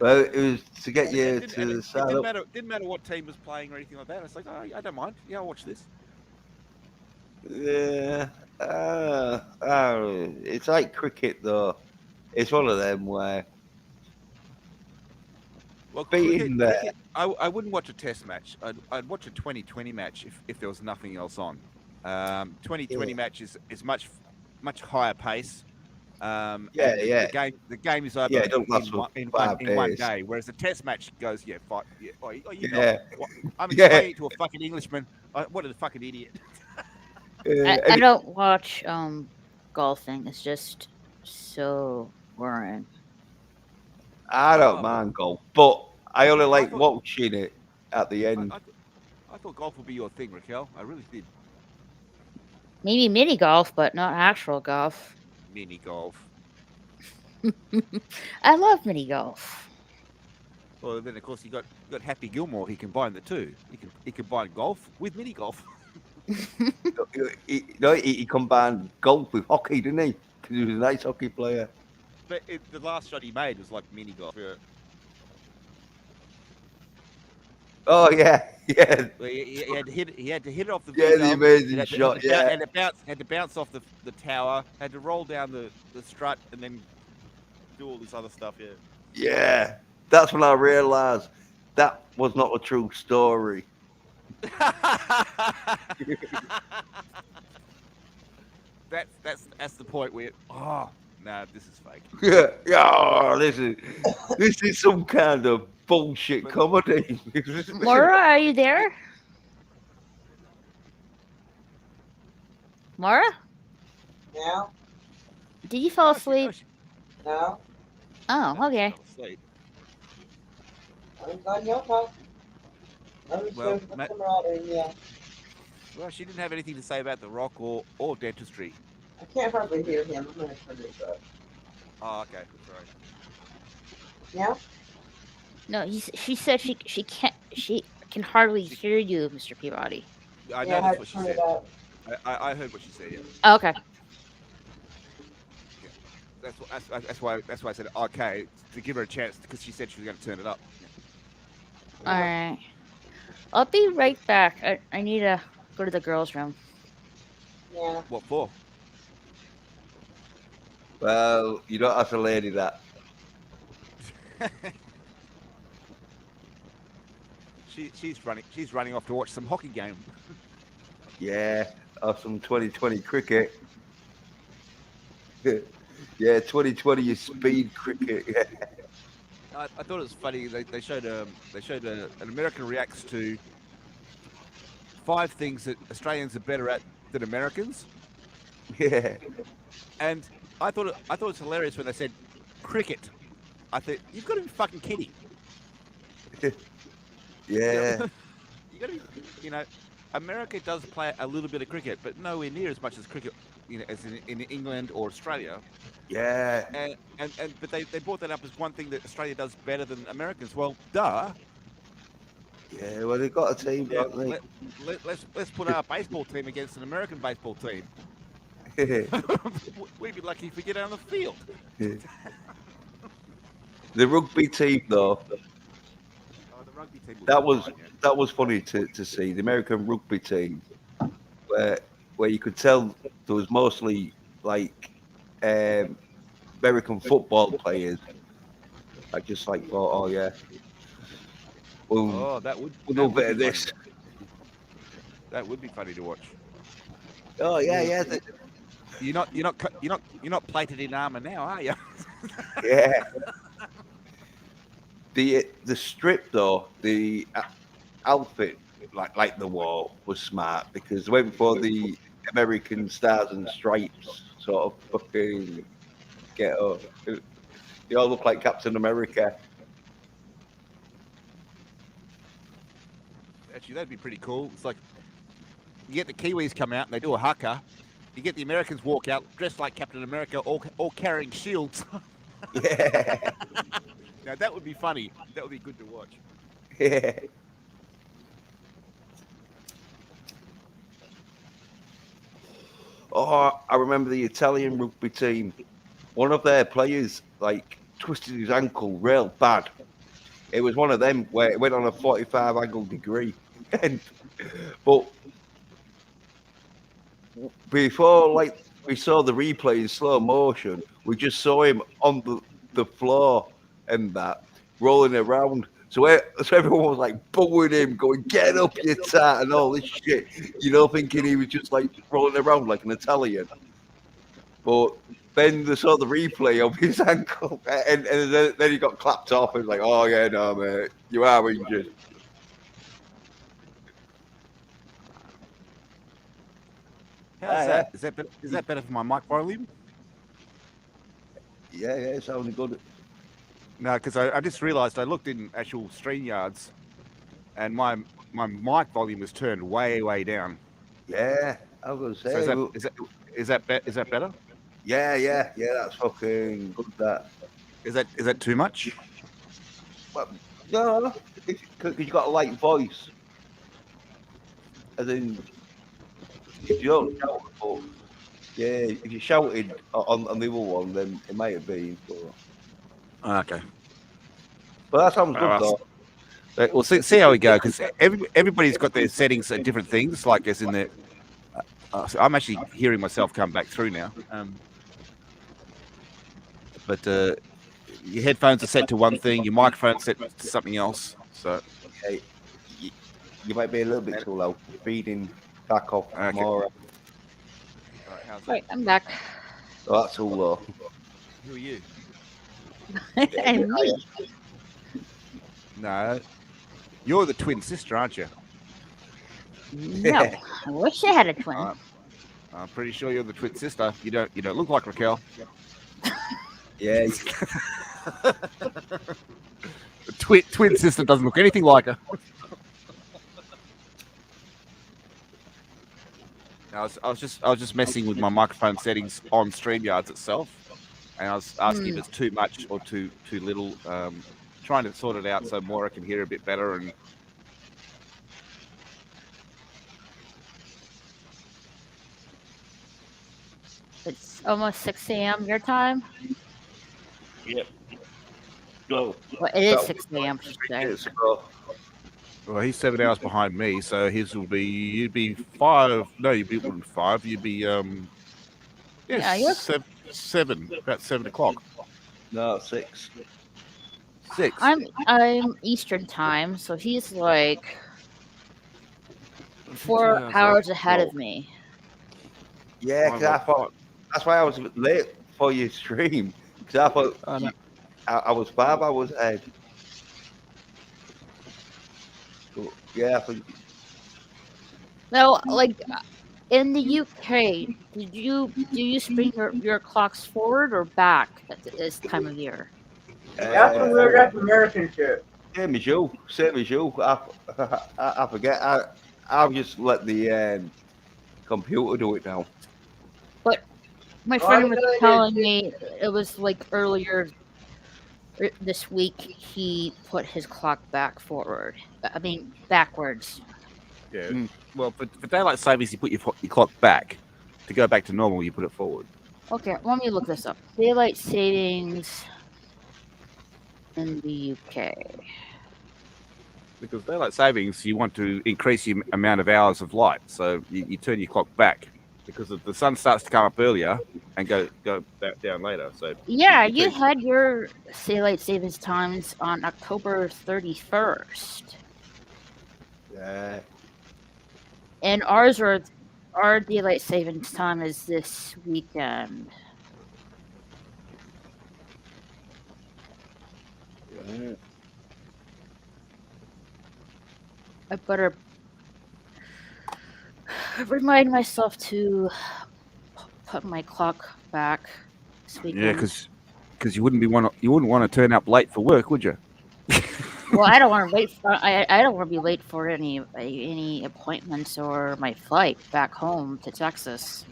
Well, it was to get you to sign up. It didn't matter what team was playing or anything like that. It's like, oh, I don't mind. Yeah, I'll watch this. Yeah. It's like cricket, though. It's one of them where. Well, being there. cricket, I wouldn't watch a test match. I'd watch a 2020 match if there was nothing else on. 2020 match is much higher pace. The game is over in one day, whereas the test match goes, fight. Yeah, I'm explaining to a fucking Englishman. What a fucking idiot. I don't watch golfing. It's just so boring. I don't mind golf, but I only like watching it at the end. I thought golf would be your thing, Raquel. I really did. Maybe mini golf, but not actual golf. Mini golf. I love mini golf. Well, then of course you got Happy Gilmore. He combined the two. He combined golf with mini golf. He combined golf with hockey, didn't he? Because he was a nice hockey player. But the last shot he made was like mini golf. Yeah. Oh yeah. Well, he had to hit it off the the amazing shot. Had to bounce off the tower. Had to roll down the strut and then do all this other stuff. Yeah. Yeah, that's when I realised that was not a true story. That's the point where this is fake. This is some kind of bullshit comedy. Laura, are you there? Mara? Yeah. Did you fall asleep? No. Oh, okay. I'm glad you'll talk. Well, well, she didn't have anything to say about The Rock or dentistry. I can't hardly hear him. I'm going to turn this up. Oh, okay. Sorry. Yeah? No, she said she can hardly hear you, Mr. Peabody. I know that's what she said. I heard what she said. Yeah. Oh, okay. Yeah. That's why I said okay to give her a chance because she said she was going to turn it up. All right. I'll be right back. I need to go to the girls' room. Yeah. What for? Well, you don't have to lady that. She's running off to watch some hockey game. Yeah, or some 2020 cricket. Yeah, 2020 is speed cricket. Yeah. I thought it was funny. They showed an American reacts to 5 things that Australians are better at than Americans. Yeah. And I thought it was hilarious when they said cricket. I thought you've got to be fucking kidding. Yeah. You got to be, America does play a little bit of cricket, but nowhere near as much as cricket, as in England or Australia. Yeah. But they brought that up as one thing that Australia does better than Americans. Well, duh. Yeah, well, they've got a team, don't they? Let's put our baseball team against an American baseball team. We'd be lucky if we get out on the field. The rugby team, though. The rugby team That was funny to see the American rugby team, where you could tell there was mostly like American football players. I just thought, oh yeah, well, that would we'll bit of this. That would be funny to watch. Oh yeah. You're not plated in armor now, are you? Yeah. The strip though, the outfit like the wall was smart because they went for the American stars and stripes sort of fucking get up. They all look like Captain America. Actually, that'd be pretty cool. It's like you get the Kiwis come out and they do a haka. You get the Americans walk out dressed like Captain America, all carrying shields. Yeah. Now that would be funny. That would be good to watch. Yeah. Oh, I remember the Italian rugby team. One of their players twisted his ankle real bad. It was one of them where it went on a 45 angle degree. But before we saw the replay in slow motion, we just saw him on the floor and that rolling around. So everyone was like booing him, going, "Get up, you tat," and all this shit. Thinking he was just rolling around like an Italian. But then they saw the replay of his ankle, and then he got clapped off. And like, "Oh yeah, no, mate, you are injured." How's that? Is that better for my mic volume? Yeah, it sounded good. No, because I just realised I looked in actual StreamYards, and my mic volume was turned way down. Yeah, I was gonna say. So is that better? Yeah, that's fucking good. That is that too much? Well, no, because you got a light voice. As in, if you don't shout, but yeah, if you shouted on the other one, then it might have been. Okay. But that sounds good, though. We'll see how we go, because everybody's got their settings at different things, like as in the... so I'm actually hearing myself come back through now. But your headphones are set to one thing, your microphone's set to something else. So okay. You might be a little bit too loud. Feeding back off more. Right, I'm back. Oh, that's all low. Who are you? And me. No, you're the twin sister, aren't you? No, I wish I had a twin. I'm pretty sure you're the twin sister. You don't look like Raquel. Yeah. The twin sister doesn't look anything like her. I was just messing with my microphone settings on StreamYards itself, and I was asking if it's too much or too little. Trying to sort it out so Maura can hear a bit better. And It's almost 6 a.m. your time. Yep. Go. Well, it is 6 a.m. well, he's 7 hours behind me, so his will be you'd be 5. No, you'd be 5. You'd be Yeah, you're- 7 about 7 o'clock. No, 6. 6. I'm Eastern time, so he's like 4 hours hours off. ahead of me. Yeah, because I thought that's why I was a bit late for your stream. Because I thought I was 5 hours ahead. But, yeah, I think. No, like in the UK, do you bring your clocks forward or back at this time of year? That's some weird ass American shit. Same as you. I forget. I'll just let the computer do it now. But my friend was telling me it was like earlier this week he put his clock back forward. I mean backwards. Yeah. Well, for daylight savings, you put your clock back. To go back to normal, you put it forward. Okay, let me look this up. Daylight savings in the UK. Because daylight savings, you want to increase the amount of hours of light, so you turn your clock back because the sun starts to come up earlier and go down later. So Yeah, you had your daylight savings times on October 31st. Yeah. And our daylight savings time is this weekend. Yeah. I better remind myself to put my clock back this weekend. yeah, because you wouldn't want to turn up late for work, would you? Well, I don't want to wait. I don't want to be late for any appointments or my flight back home to Texas.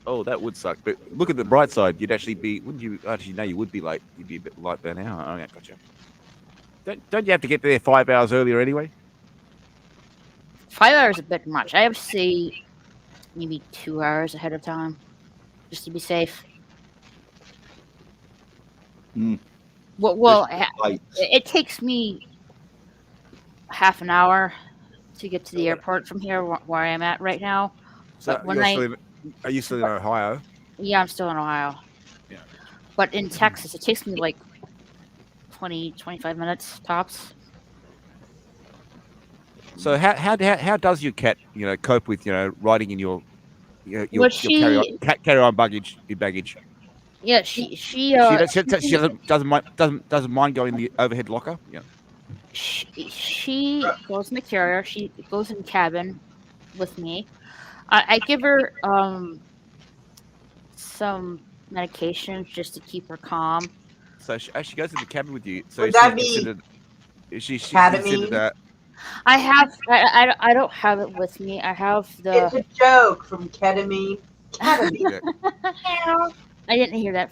Oh, that would suck. But look at the bright side. You'd actually be, wouldn't you? Actually, no, you would be late. You'd be a bit late by now. Oh, yeah, gotcha. Don't you have to get there 5 hours earlier anyway? 5 hours is a bit much. I have to say maybe 2 hours ahead of time, just to be safe. Well, it takes me half an hour to get to the airport from here, where I'm at right now. So But when are you still in Ohio? Yeah, I'm still in Ohio. Yeah. But in Texas, it takes me like 20-25 minutes tops. So how does your cat cope with riding in your carry-on baggage? Yeah, she doesn't mind going in the overhead locker. Yeah. She goes in the carrier. She goes in the cabin with me. I give her some medications just to keep her calm. So she goes in the cabin with you. So Would that be she's ketamine? considered I don't have it with me. I have the. It's a joke from ketamine. Ketamine. I didn't hear that,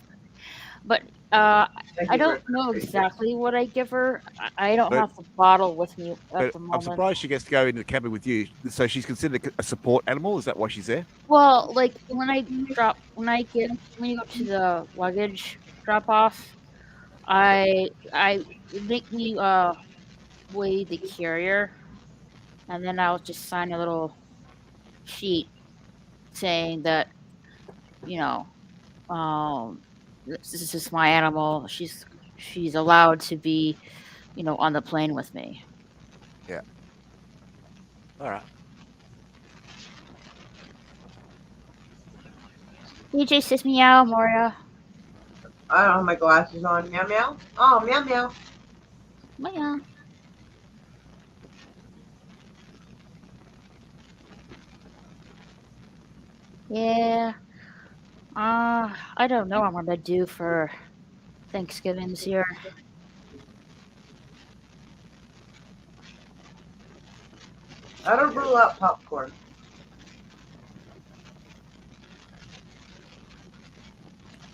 but I don't know exactly what I give her. I don't have the bottle with me at the moment. I'm surprised she gets to go into the cabin with you. So she's considered a support animal. Is that why she's there? Well, like when you go to the luggage drop off, I make me weigh the carrier, and then I'll just sign a little sheet saying that this is my animal. She's allowed to be, on the plane with me. Yeah. All right. DJ says meow, Moria. I don't have my glasses on. Meow meow. Oh, meow meow. Meow. Yeah. I don't know what I'm gonna do for Thanksgiving this year. I don't rule out popcorn.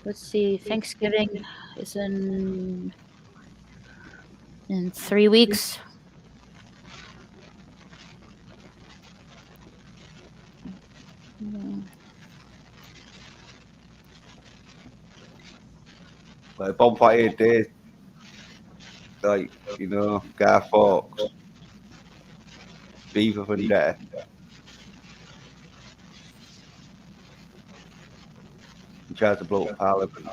Let's see. Thanksgiving is in 3 weeks. Mm, Like Bonfire Day, like, Guy Fawkes, Beaver Vendetta. He tried to blow up Parliament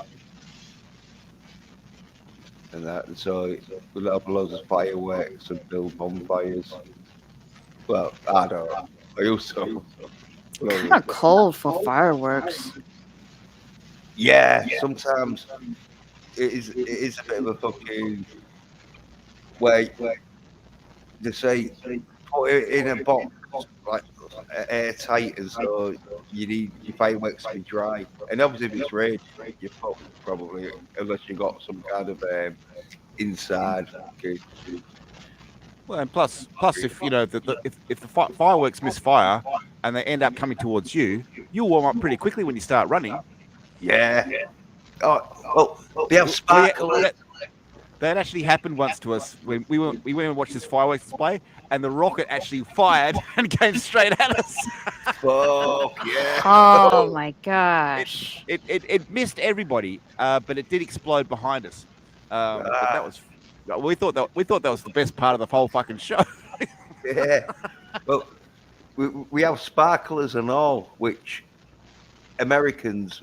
and that, and so we lit up loads of fireworks and build bonfires. Well, I don't know. I used to. kind of cold for fireworks. Yeah, sometimes it is a bit of a fucking way. They say put it in a box like airtight, and so you need your fireworks to be dry. And obviously, if it's raining, you probably, unless you got some kind of inside. Okay. Well, and plus, if if the fireworks misfire and they end up coming towards you, you'll warm up pretty quickly when you start running. Yeah. Oh, well, they have sparklers. That actually happened once to us when we went and watched this fireworks display, and the rocket actually fired and came straight at us. Fuck yeah! Oh my gosh! It missed everybody, but it did explode behind us. But that was we thought that was the best part of the whole fucking show. Yeah. Well, we have sparklers and all, which Americans,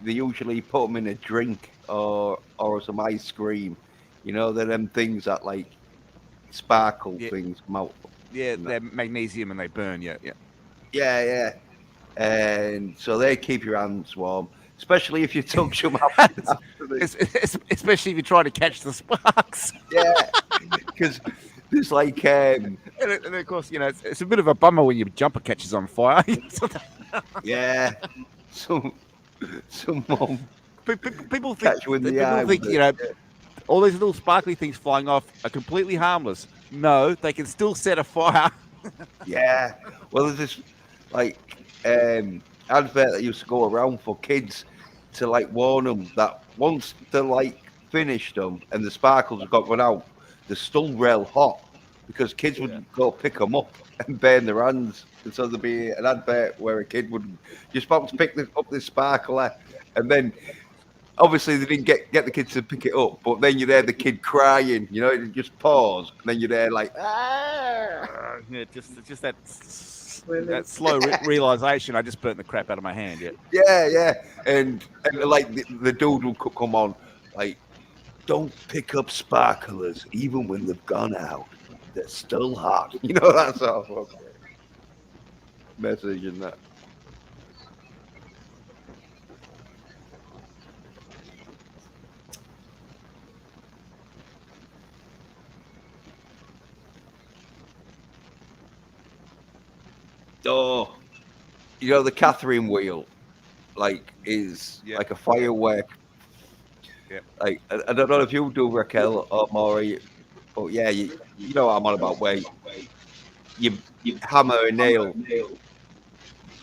they usually put them in a drink or some ice cream. They're them things that like sparkle things come out. Yeah, they're magnesium and they burn. Yeah. Yeah. And so they keep your hands warm, especially if you touch them up. Especially if you try to catch the sparks. Yeah, because there's like and of course, it's a bit of a bummer when your jumper catches on fire. Yeah, some people catch you in the eye. All these little sparkly things flying off are completely harmless. No, they can still set a fire. Yeah, well, there's this like advert that used to go around for kids to like warn them that once they like finished them and the sparkles got run out, they're still real hot because kids would go pick them up and burn their hands. And so there'd be an advert where a kid would just about to pick up this sparkler, and then obviously they didn't get the kids to pick it up, but then you're there, the kid crying, it just pause, and then you're there like, yeah, just that slow realization. I just burnt the crap out of my hand. Yeah, and like the dude will come on like, don't pick up sparklers even when they've gone out. They're still hot. That sort of message and that. Oh, the Catherine wheel, like, is like a firework. Yeah. Like, I don't know if you do, Raquel or Maury, but yeah, you know what I'm on about, where you hammer a nail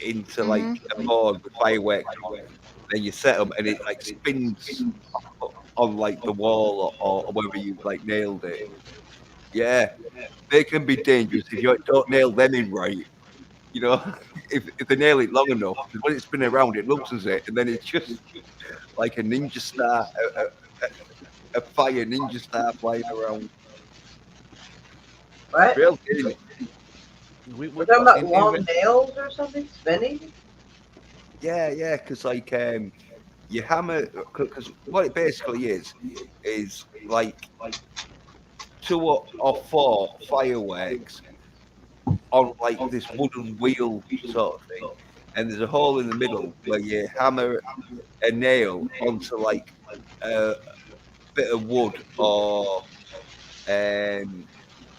into like a board with fireworks, then you set them and it like spins on like the wall or wherever you like nailed it. Yeah, they can be dangerous if you don't nail them in right. If they nail it long enough, when it's spinning around, it loses it, and then it's just like a ninja star, a fire ninja star flying around. What? Real good. We're talking about long nails or something spinning? Yeah, because like you hammer, because what it basically is like 2 or 4 fireworks on like this wooden wheel sort of thing, and there's a hole in the middle where you hammer a nail onto like a bit of wood or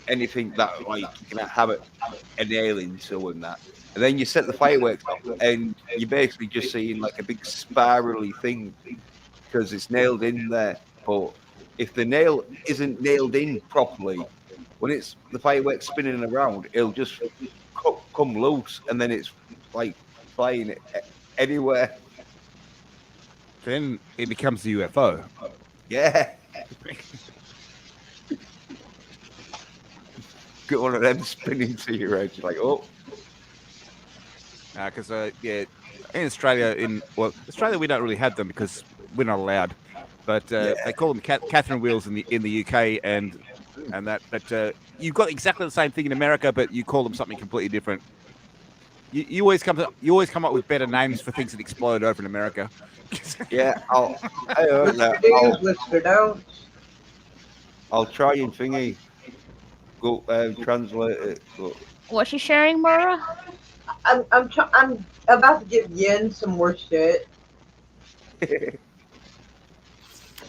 anything that like you can have a nail into and that. And then you set the fireworks off, and you're basically just seeing like a big spirally thing because it's nailed in there. But if the nail isn't nailed in properly, when it's the fireworks spinning around, it'll just come loose, and then it's like flying anywhere. Then it becomes a UFO. Yeah. Get one of them spinning to your edge, like, oh. Because yeah, in Australia, Australia we don't really have them because we're not allowed. But they call them Catherine wheels in the UK and that. But you've got exactly the same thing in America, but you call them something completely different. You always come up with better names for things that explode over in America. Yeah, I heard that. I'll try and thingy. Go translate it. But... What's she sharing, Mara? I'm about to give Yin some more shit.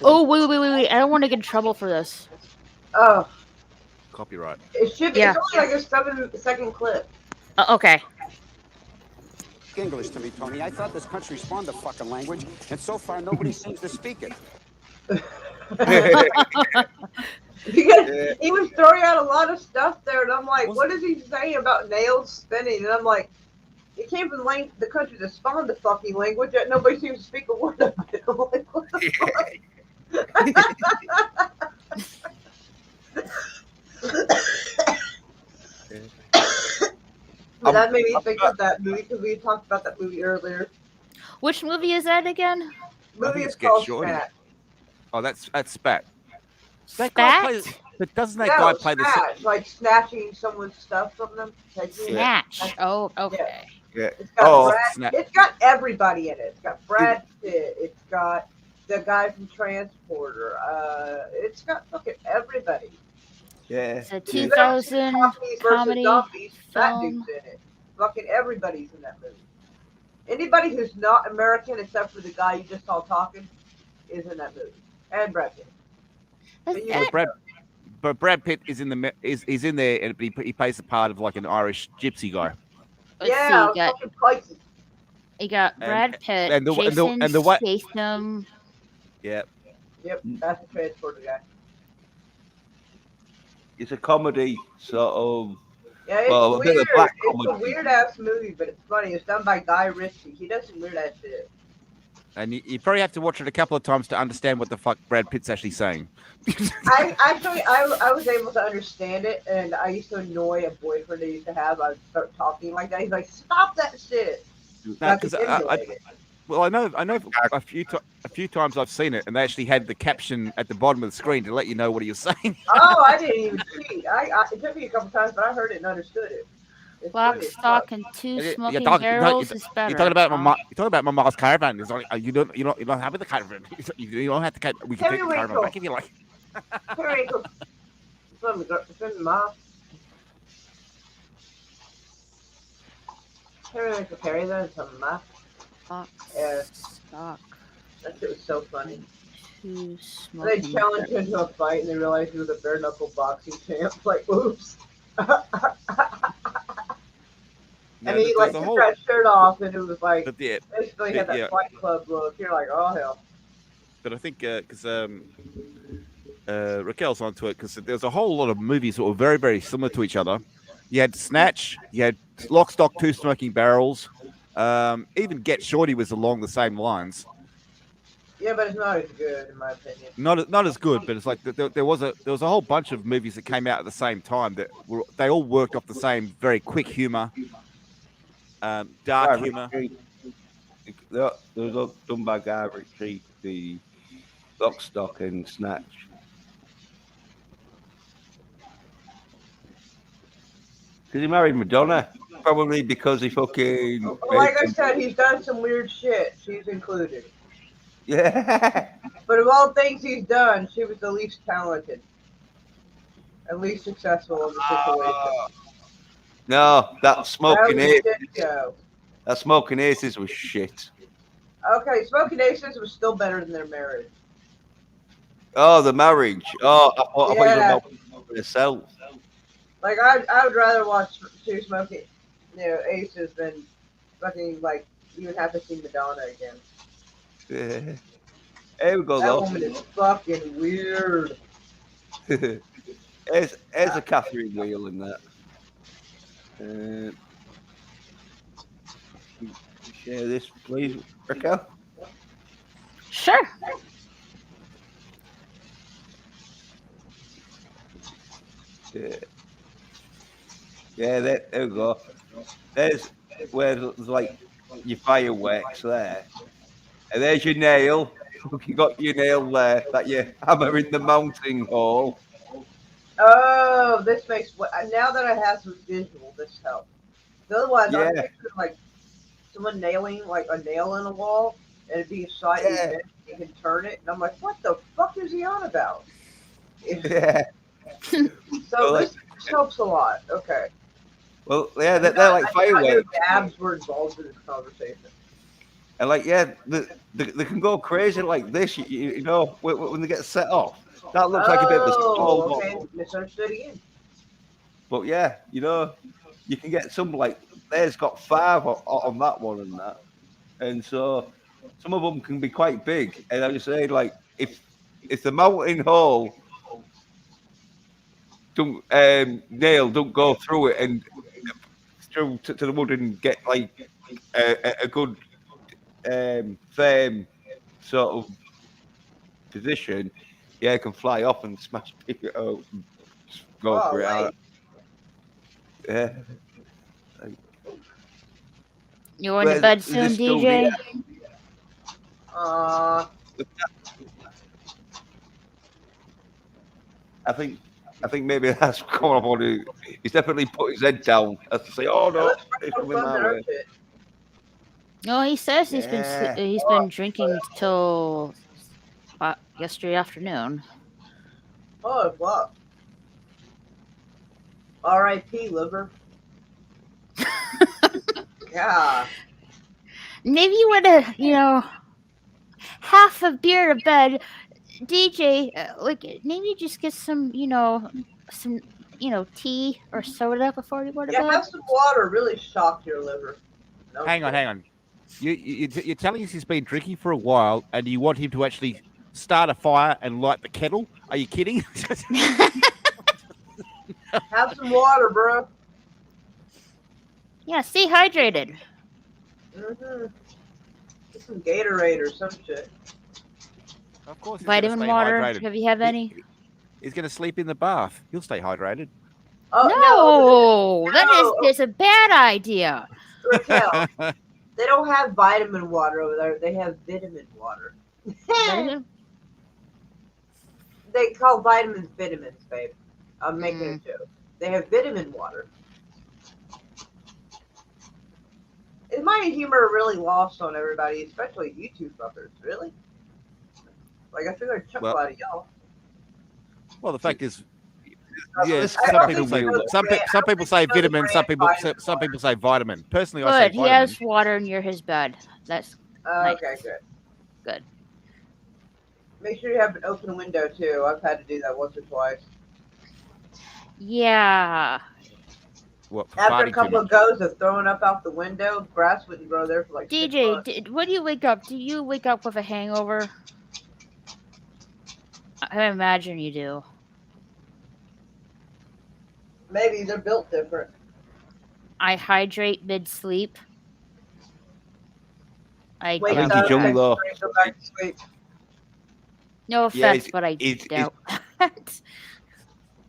Oh, wait. I don't want to get in trouble for this. Oh. Copyright. It should be. Yeah. It's only like a 7-second clip. Okay. English to me, Tony. I thought this country spawned the fucking language, and so far nobody seems to speak it. Because he was throwing out a lot of stuff there, and I'm like, what is he saying about nails spinning? And I'm like, it came from the country that spawned the fucking language, yet nobody seems to speak a word of it. I'm like, what the fuck? But that made me think of that movie because we talked about that movie earlier. Which movie is that again? Movie is called Spat. Oh, that's Spat. Spat? But doesn't that guy play Spat, the like snatching someone's stuff from them? Snatch. Oh, okay. Yeah. It's got everybody in it. It's got Brad Pitt. It's got the guy from Transporter. It's got fucking everybody. Yeah. It's a 2000 comedy That film. dude's in it. Fucking everybody's in that movie. Anybody who's not American except for the guy you just saw talking is in that movie. And Brad Pitt. But Brad Pitt is in there, and he plays the part of like an Irish gypsy guy. You got Brad Pitt, and the Statham. Yep, that's the Transporter guy. It's a comedy, sort of. Yeah, it's well, weird. a bit of black It's comedy. a weird ass movie, but it's funny. It's done by Guy Ritchie. He does some weird ass shit. And you probably have to watch it a couple of times to understand what the fuck Brad Pitt's actually saying. I was able to understand it, and I used to annoy a boyfriend I used to have. I would start talking like that. He's like, "Stop that shit!" No, because I know a few times I've seen it, and they actually had the caption at the bottom of the screen to let you know what he was saying. Oh, I didn't even see. It took me a couple times, but I heard it and understood it. Lock, stock, and two smoking barrels is better. You're talking about my mom's caravan. It's like you don't have the caravan. You don't have to. We can take the caravan back if you like. Carry that some math. Yeah. Stock. That shit was so funny. Two They smoking challenged him to a fight, and they realized he was a bare knuckle boxing champ. Like, oops. And he like took that shirt off, and it was like basically had that Fight Club look. You're like, oh hell. But I think because Raquel's onto it, because there's a whole lot of movies that were very, very similar to each other. You had Snatch, you had Lock, Stock, Two Smoking Barrels. Even Get Shorty was along the same lines. Yeah, but it's not as good in my opinion. Not as good, but it's like there was a whole bunch of movies that came out at the same time that they all worked off the same very quick humor, dark humor. There was done by Guy Ritchie, the Lock, Stock, and Snatch. Because he married Madonna, probably because he fucking. Well, like I said, he's done some weird shit. She's included. Yeah. But of all things he's done, she was the least talented and least successful in the situation. No, that Smoking Aces. Show. That Smoking Aces was shit. Okay, Smoking Aces was still better than their marriage. Oh, the marriage. Oh, I thought you were about herself. Like I would rather watch two smoking, aces than fucking like even have to see Madonna again. Yeah. Here we go, That though. woman is fucking weird. Here's a Catherine wheel in that. Share this, please, Raquel. Sure. Yeah, there we go. There's where there's like your fireworks there. And there's your nail. You got your nail there that you hammer in the mounting hole. Oh, this makes what now that I have some visual, this helps. Otherwise, I'm Yeah. picturing like someone nailing like a nail in a wall and it being slightly bent. You can turn it, and I'm like, what the fuck is he on about? Yeah. So this helps a lot. Okay. Well, yeah, they're like I knew fireworks. Babs were involved in this conversation. And like, yeah, they can go crazy like this, you know, when they get set off. That looks like a bit of a small okay. ball. Misunderstood again. But yeah, you know, you can get some like, there's got 5 on that one and that. And so some of them can be quite big. And I just say, like, if the mounting hole don't nail don't go through it and through to the wood and get like a good firm sort of position, yeah, it can fly off and smash it out and just go for it out. Yeah. You going to bed soon, DJ? I think maybe that's coming up on it. He's definitely put his head down as to say, "Oh no, it's coming my way." No, he says he's been drinking till yesterday afternoon. Oh, wow. R.I.P. liver. Yeah. Maybe you would have, half a beer to bed. DJ, like maybe just get some, tea or soda before you go to bed. Have some water. Really shock your liver. No Hang on. You're telling us he's been drinking for a while, and you want him to actually start a fire and light the kettle? Are you kidding? Have some water, bro. Yeah, stay hydrated. Get some Gatorade or some shit. Of course, vitamin water. Hydrated. Have you had any? He's going to sleep in the bath. He'll stay hydrated. Oh, no, that is a bad idea. Raquel, they don't have vitamin water over there. They have vitamin water. They call vitamins, babe. I'm making a joke. They have vitamin water. Is my humor really lost on everybody, especially YouTube fuckers? Really? Like, I figured I'd chuck a lot of y'all. Well, the fact is, yeah, some people say vitamin, some people say vitamin. Personally, I say good. vitamin. He has water near his bed. That's nice. Okay, good. Make sure you have an open window too. I've had to do that once or twice. Yeah. What, after a couple of goes of throwing up out the window, grass wouldn't grow there for like 6 months. When do you wake up? Do you wake up with a hangover? I imagine you do. Maybe they're built different. I hydrate mid-sleep. I think he's young though. Go back to sleep. No offense, but I doubt.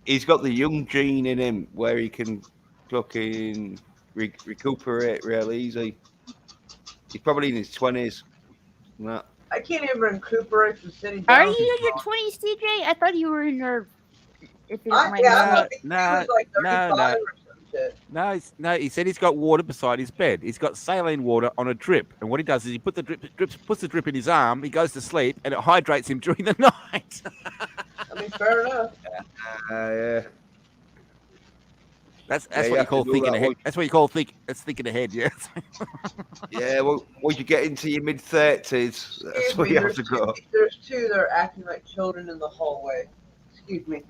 He's got the young gene in him where he can fucking recuperate real easy. He's probably in his 20s. No. I can't even recuperate from sitting down. Are you in your 20s, DJ? I thought you were in your. If you don't mind. No. He said he's got water beside his bed. He's got saline water on a drip, and what he does is he puts the drip in his arm. He goes to sleep, and it hydrates him during the night. I mean, fair enough. Yeah. That's what you call thinking ahead. That's what you call thinking ahead. Yeah. Yeah. Well, once you get into your mid-30s, that's where you have to go. There's two that are acting like children in the hallway. Excuse me.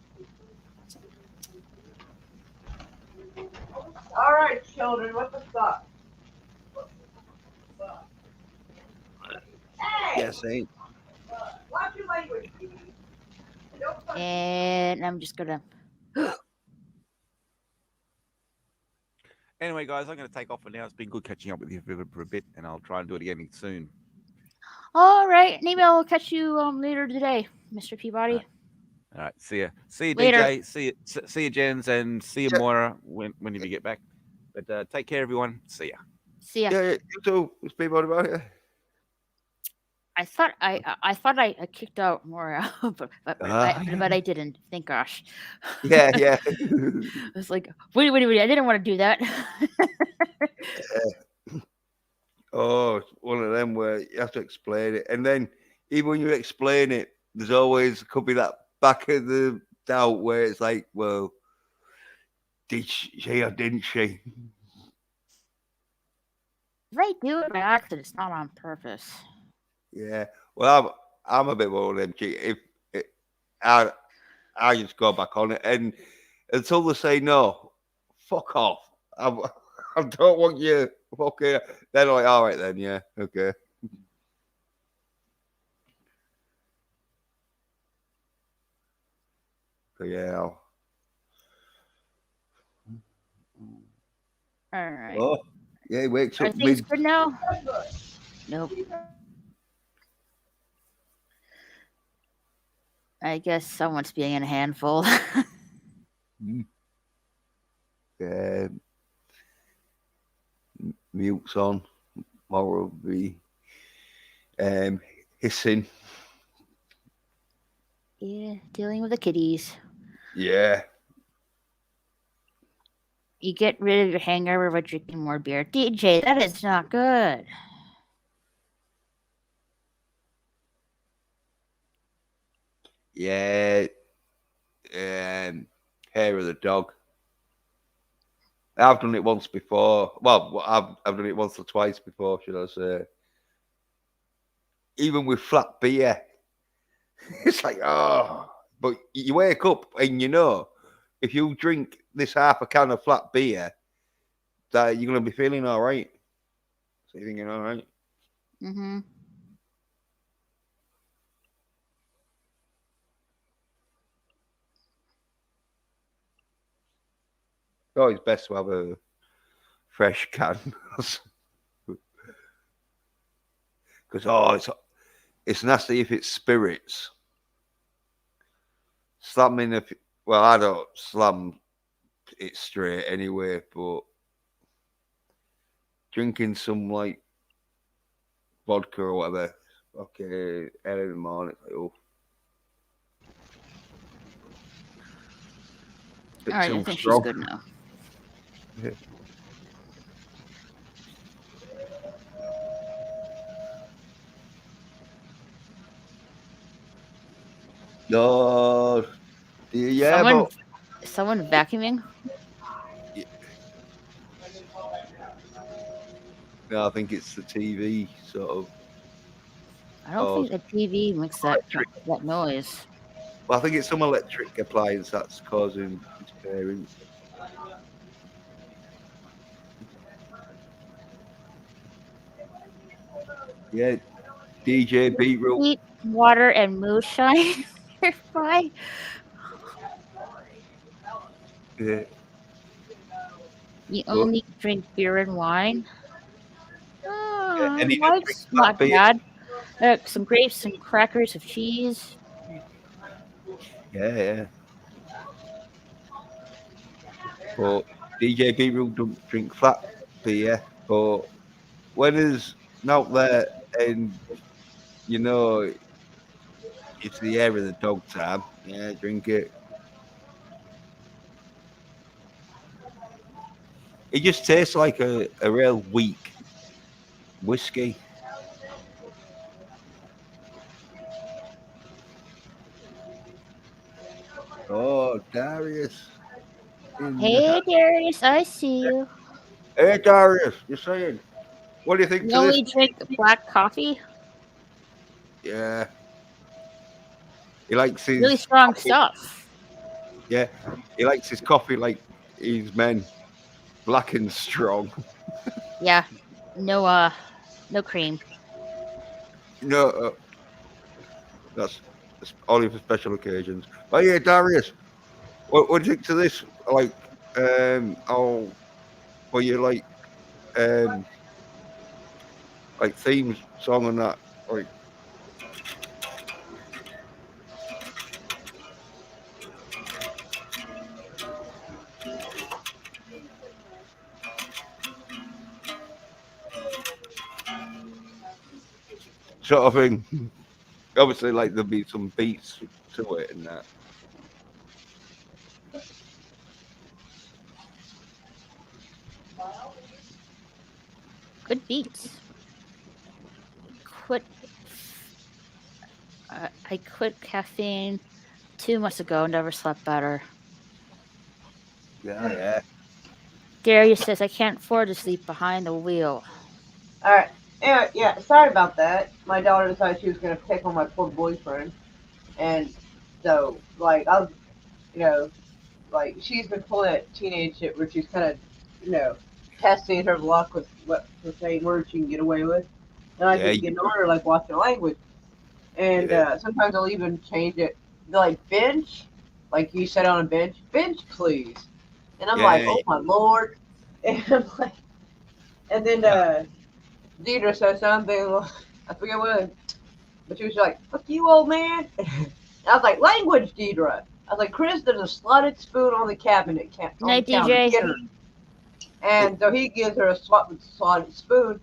All right, children, what the fuck? Hey, Yes, ain't. watch your language, please. Don't fucking And I'm just gonna. Anyway, guys, I'm going to take off for now. It's been good catching up with you for a bit, and I'll try and do it again soon. All right, maybe I'll catch you later today, Mr. Peabody. All right, see ya. See you, Later. DJ. See you, Jens, and see you, Moira, whenever you get back. But take care, everyone. See ya. See ya. Yeah, you too. It's Peabody about it. I thought I kicked out more, but I didn't. Thank gosh. Yeah, yeah. I was like, wait! I didn't want to do that. Oh, it's one of them where you have to explain it, and then even when you explain it, there's always could be that back of the doubt where it's like, well, did she or didn't she? If I do it by accident, it's not on purpose. Yeah. Well, I'm a bit more than if I just go back on it, and until they say no, fuck off. I don't want you. Okay. Then like, all right then, yeah, okay. So yeah. All right. Oh, yeah. He wakes Are up things mid. good now? Nope. I guess someone's being a handful. Yeah. Mute's on. More will be hissing. Yeah, dealing with the kiddies. Yeah. You get rid of your hangover by drinking more beer. DJ, that is not good. Yeah. Hair of the dog. I've done it once before. Well, I've done it once or twice before, should I say? Even with flat beer, it's like, oh. But you wake up and you know, if you drink this half a can of flat beer, that you're gonna be feeling all right. So you're thinking, all right. Mm-hmm. It's always best to have a fresh can. Because it's nasty if it's spirits. Slamming well, I don't slam it straight anyway, but drinking some like vodka or whatever, okay, early in the morning, like, oh. All right, I think she's good now. Yeah. No, yeah, Someone vacuuming? Yeah. No, I think it's the TV sort of. I don't think the TV makes that noise. Well, I think it's some electric appliance that's causing interference. Yeah, DJ Beetroot. Eat water and moonshine nearby. Yeah. You only drink beer and wine. And he Wine's drinks not beer. bad. Some grapes, some crackers, some cheese. Yeah. But DJ Beetroot don't drink flat beer. But when he's out there and you know it's the air of the dog time, yeah, drink it. It just tastes like a real weak whiskey. Oh, Darius. Hey, Darius, I see you. Hey, Darius, you're saying, what do you think You to only this? drink black coffee? Yeah. He likes his Really strong coffee. stuff. Yeah. He likes his coffee like he's men. black and strong. Yeah. No no cream. No, that's only for special occasions. Oh yeah, Darius, what do you think to this? Like, oh, for your like theme song and that, like. Sort of thing. Obviously, like there'll be some beats to it and that. Good beats. I quit caffeine 2 months ago. Never slept better. Yeah. Darius says I can't afford to sleep behind the wheel. All right. Anyway, yeah. Sorry about that. My daughter decided she was gonna pick on my poor boyfriend, and so like I was, you know, like she's been pulling that teenage shit where she's kind of, you know, testing her luck with what the same words she can get away with, and I Yeah. keep getting on her like watch her language, and sometimes I'll even change it. They're like bench, like you said on a bench, please, and I'm like, Yeah. oh my lord, and I'm like, and then Deidre said something, I forget what, but she was like, fuck you, old man. I was like, language, Deidre. I was like, Chris, there's a slotted spoon on the cabinet. On Night, the counter. DJ. Get her. And so he gives her a slotted spoon,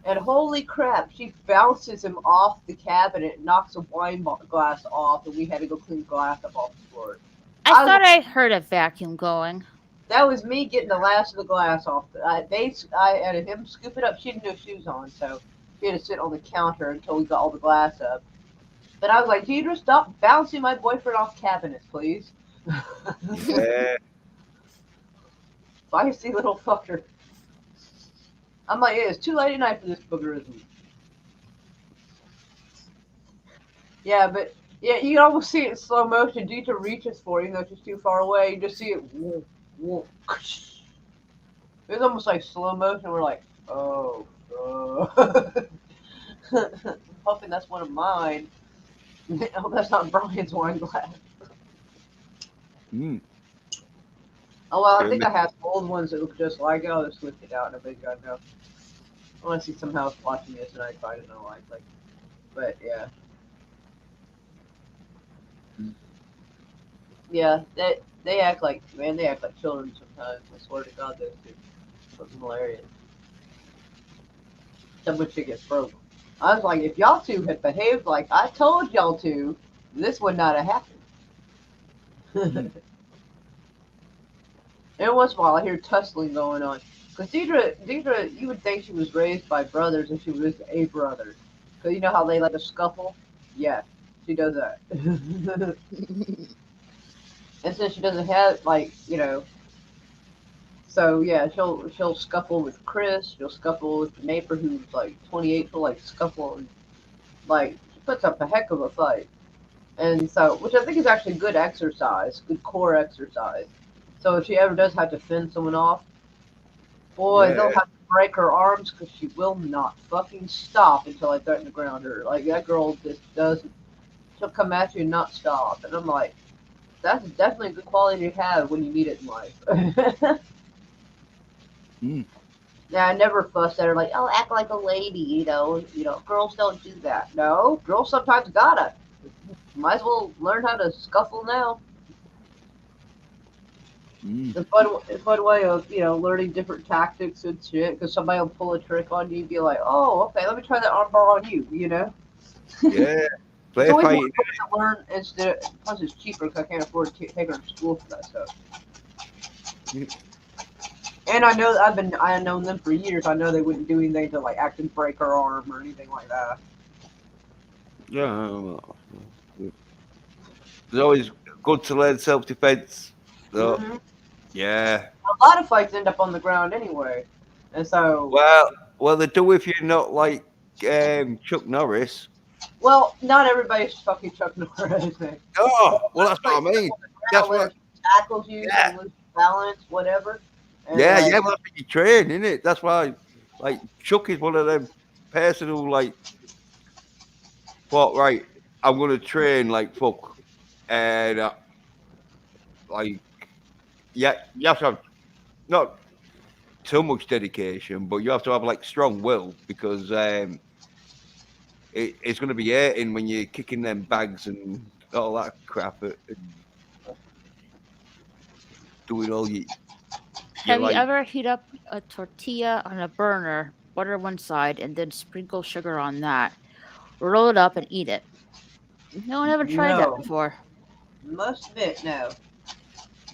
and holy crap, she bounces him off the cabinet, knocks a wine glass off, and we had to go clean glass up off the floor. I thought I heard a vacuum going. That was me getting the last of the glass off. I had him scoop it up. She didn't have shoes on, so she had to sit on the counter until we got all the glass up. But I was like, Deidre, stop bouncing my boyfriend off cabinets, please. Yeah. Feisty little fucker. I'm like, it's too late at night for this boogerism. Yeah, but yeah, you can almost see it in slow motion. Deidre reaches for it, even though she's too far away. You just see it. Whoa, whoa. It's almost like slow motion. We're like, oh. Hoping that's one of mine. Oh, that's not Brian's wine glass. Oh, well, I think I have old ones that look just like it. I'll just switch it out and everybody got to know. I want to see somehow else watching this and I find it not like, but yeah. Yeah, they act like, man, they act like children sometimes. I swear to God, those two. It's hilarious. Someone should get broke. I was like, if y'all two had behaved like I told y'all to, this would not have happened. Every once in a while, I hear tussling going on. Because Deidre, you would think she was raised by brothers and she was a brother. Because you know how they like to scuffle? Yeah, she does that. And since she doesn't have, like, you know, so yeah, she'll scuffle with Chris, she'll scuffle with the neighbor who's like 28, she'll like scuffle and like she puts up a heck of a fight. And so, which I think is actually good exercise, good core exercise. So if she ever does have to fend someone off, boy, they'll have to break her arms because she will not fucking stop until I threaten to ground her. Like, that girl just doesn't, she'll come at you and not stop. And I'm like, that's definitely a good quality to have when you need it in life. Yeah, I never fuss at her like, oh, act like a lady, you know, girls don't do that. No, girls sometimes gotta. Might as well learn how to scuffle now. The fun way of, you know, learning different tactics and shit, because somebody will pull a trick on you and be like, oh, okay, let me try that armbar on you, you know? Yeah. It's always more fun to learn instead of, plus it's cheaper because I can't afford to take her to school for that stuff. And I know I known them for years. I know they wouldn't do anything to like act and break her arm or anything like that. Yeah. It's always good to learn self-defense. So, yeah. A lot of fights end up on the ground anyway, and so. Well, they do if you're not like Chuck Norris. Well, not everybody's fucking Chuck Norris. Oh, well, that's what I mean. That's what tackles you, lose balance, whatever. And Yeah, like, yeah, well, that's what you train, isn't it? That's why, like, Chuck is one of them person who, like, thought, right, I'm going to train like fuck. And, like, yeah, you have to have not too much dedication, but you have to have, like, strong will because it's going to be hurting when you're kicking them bags and all that crap and doing all you Have you like. ever heat up a tortilla on a burner, butter one side, and then sprinkle sugar on that? Roll it up and eat it. No one ever tried that no, before. must admit, no.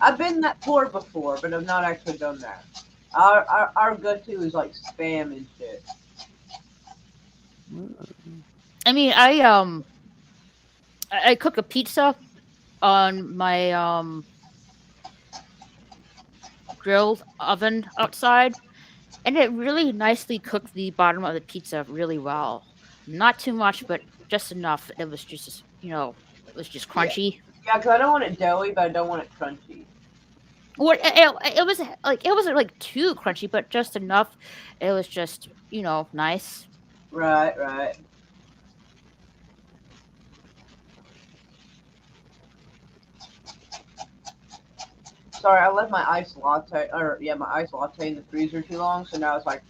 I've been that poor before, but I've not actually done that. Our go-to is like spam and shit. I mean, I cook a pizza on my grilled oven outside, and it really nicely cooked the bottom of the pizza really well. Not too much, but just enough. It was just, it was just Yeah, crunchy. yeah, because I don't want it doughy, but I don't want it crunchy. What it was like, it wasn't like too crunchy, but just enough. It was just, nice. Right, right. Sorry, I left my iced latte, my iced latte in the freezer too long, so now it's like,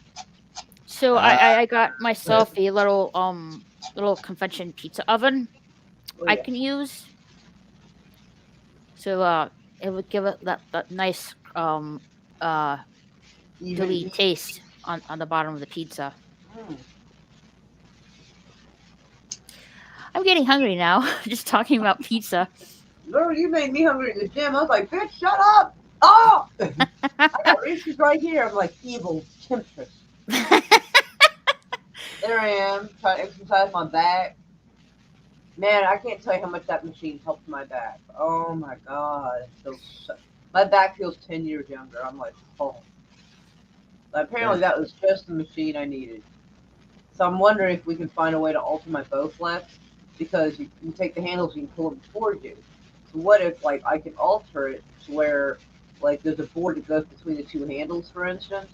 So I got myself a little convention pizza oven oh I yeah. can use. So it would give it that nice Even gooey taste on the bottom of the pizza. Mm. I'm getting hungry now, just talking about pizza. Girl, you made me hungry at the gym. I was like, bitch, shut up! Oh! I got Reese's right here. I'm like, evil temptress. There I am, trying to exercise my back. Man, I can't tell you how much that machine helped my back. Oh my god. It feels my back feels 10 years younger. I'm like, oh. But apparently that was just the machine I needed. So I'm wondering if we can find a way to alter my bow flex, because you take the handles and you pull them towards you. So what if, like, I can alter it to where, like, there's a board that goes between the two handles, for instance,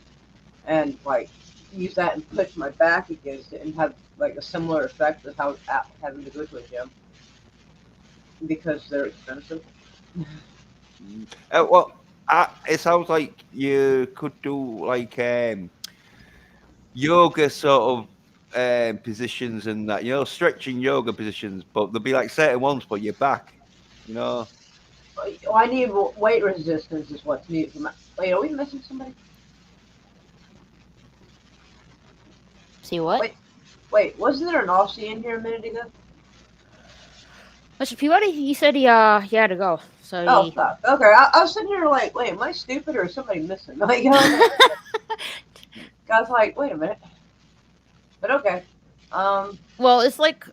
and, like, use that and push my back against it and have, like, a similar effect as how having to go to a gym, because they're expensive. Well, it sounds like you could do like yoga sort of positions and that, stretching yoga positions, but there'll be like certain ones for your back, Well, I need weight resistance is what's needed. Wait, are we missing somebody? See what? Wait, wasn't there an Aussie in here a minute ago? Mr. Peabody, he said he had to go. So Oh, he... fuck. Okay, I was sitting here like, wait, am I stupid or is somebody missing? Like, I was like, wait a minute. But okay. Well, it's like...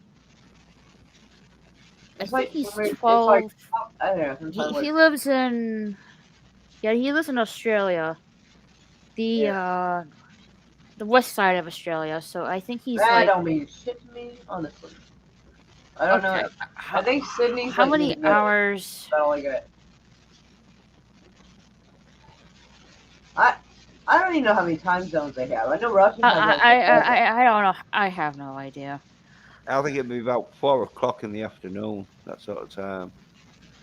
It's I like think he's it's 12. like, I don't know. He lives in... Yeah, he lives in Australia. The west side of Australia. So I think he's that like... don't mean shit to me, honestly. I don't know. I think Sydney's How like many in the middle. hours? That's all I got. I don't even know how many time zones they have. I know Russian has like I don't know. I have no idea. I think it'd be about 4 o'clock in the afternoon, that sort of time.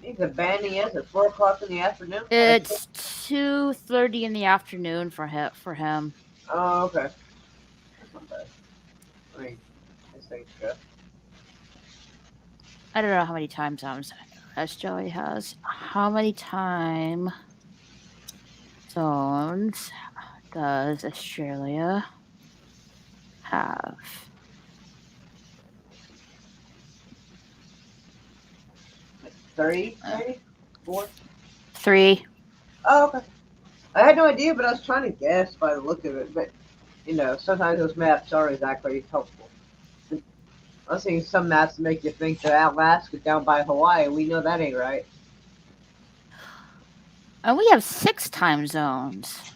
He's abandoning us at 4 o'clock in the afternoon. It's 2:30 in the afternoon for him. Oh, okay. That's not bad. I mean, this thing's good. I don't know how many time zones Australia has. How many time zones does Australia have? Three, maybe? 4? 3. Oh, okay. I had no idea, but I was trying to guess by the look of it. But, sometimes those maps aren't exactly helpful. I was seeing some maps that make you think that Alaska down by Hawaii. We know that ain't right. And we have 6 time zones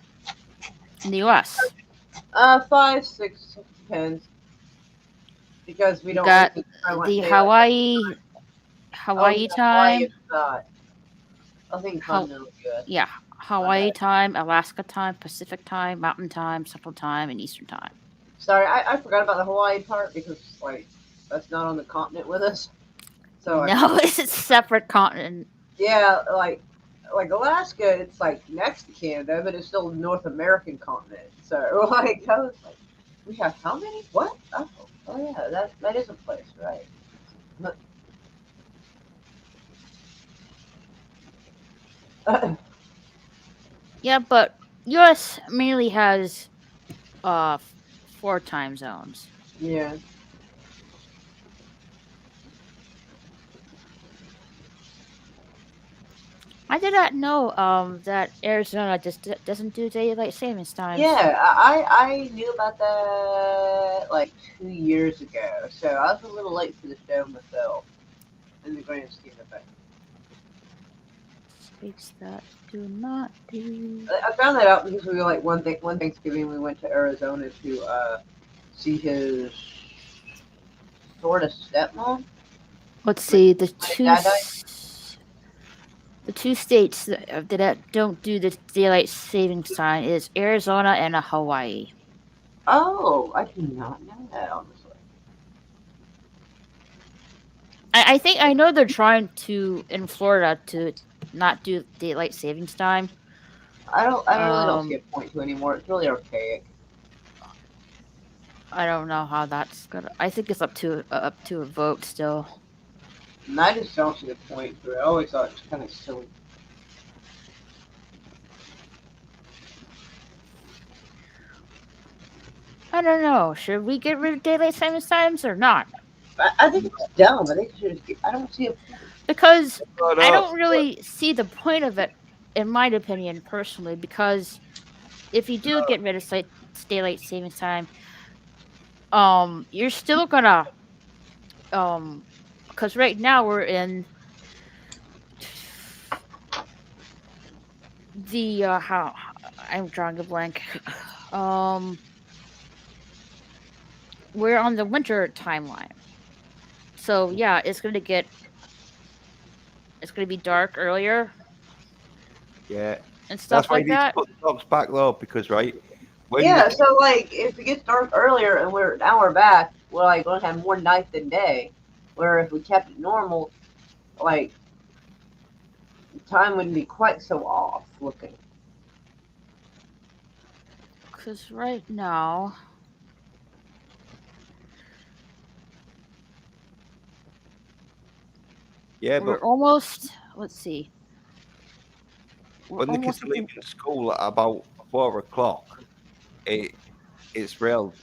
in the U.S. 5, 6, depends. Because we don't got really the Hawaii Hawaii time. is not. I think How- continental U.S. Yeah, Hawaii time, Alaska time, Pacific time, Mountain time, Central time, and Eastern time. Sorry, I forgot about the Hawaii part because like that's not on the continent with us. So No, it's a separate continent. yeah, like Alaska, it's like next to Canada, but it's still North American continent. So like I was like, we have how many? What? Oh yeah, that is a place, right? But, Yeah, but U.S. mainly has 4 time zones. yeah. I did not know that Arizona just doesn't do daylight savings times. Yeah, I knew about that like 2 years ago, so I was a little late for the show myself in the grand scheme of things. States that do not do. I found that out because we were like one Thanksgiving we went to Arizona to see his sort of stepmom. Let's see the dad died? two states that don't do the daylight savings time is Arizona and Hawaii. Oh, I did not know that honestly. I think I know they're trying to in Florida to not do daylight savings time. I really don't see a point to anymore. It's really archaic. I don't know how that's gonna. I think it's up to a vote still. And I just don't see the point to it. I always thought it was kind of silly. I don't know. Should we get rid of daylight savings times or not? I think it's dumb. I think it should. I don't see a point. Because I don't really see the point of it, in my opinion, personally. Because if you do get rid of daylight savings time, you're still gonna, because right now we're in the how I'm drawing a blank. We're on the winter timeline, so yeah, it's gonna be dark earlier. Yeah. And stuff That's why like you need that. to put the clocks back though, because right. Yeah, so like if it gets dark earlier and we're back, we're like gonna have more night than day. Where if we kept it normal, like time wouldn't be quite so off looking. Because right now, Yeah, we're but almost. Let's see. when the kids are leaving school at about 4 o'clock, it's real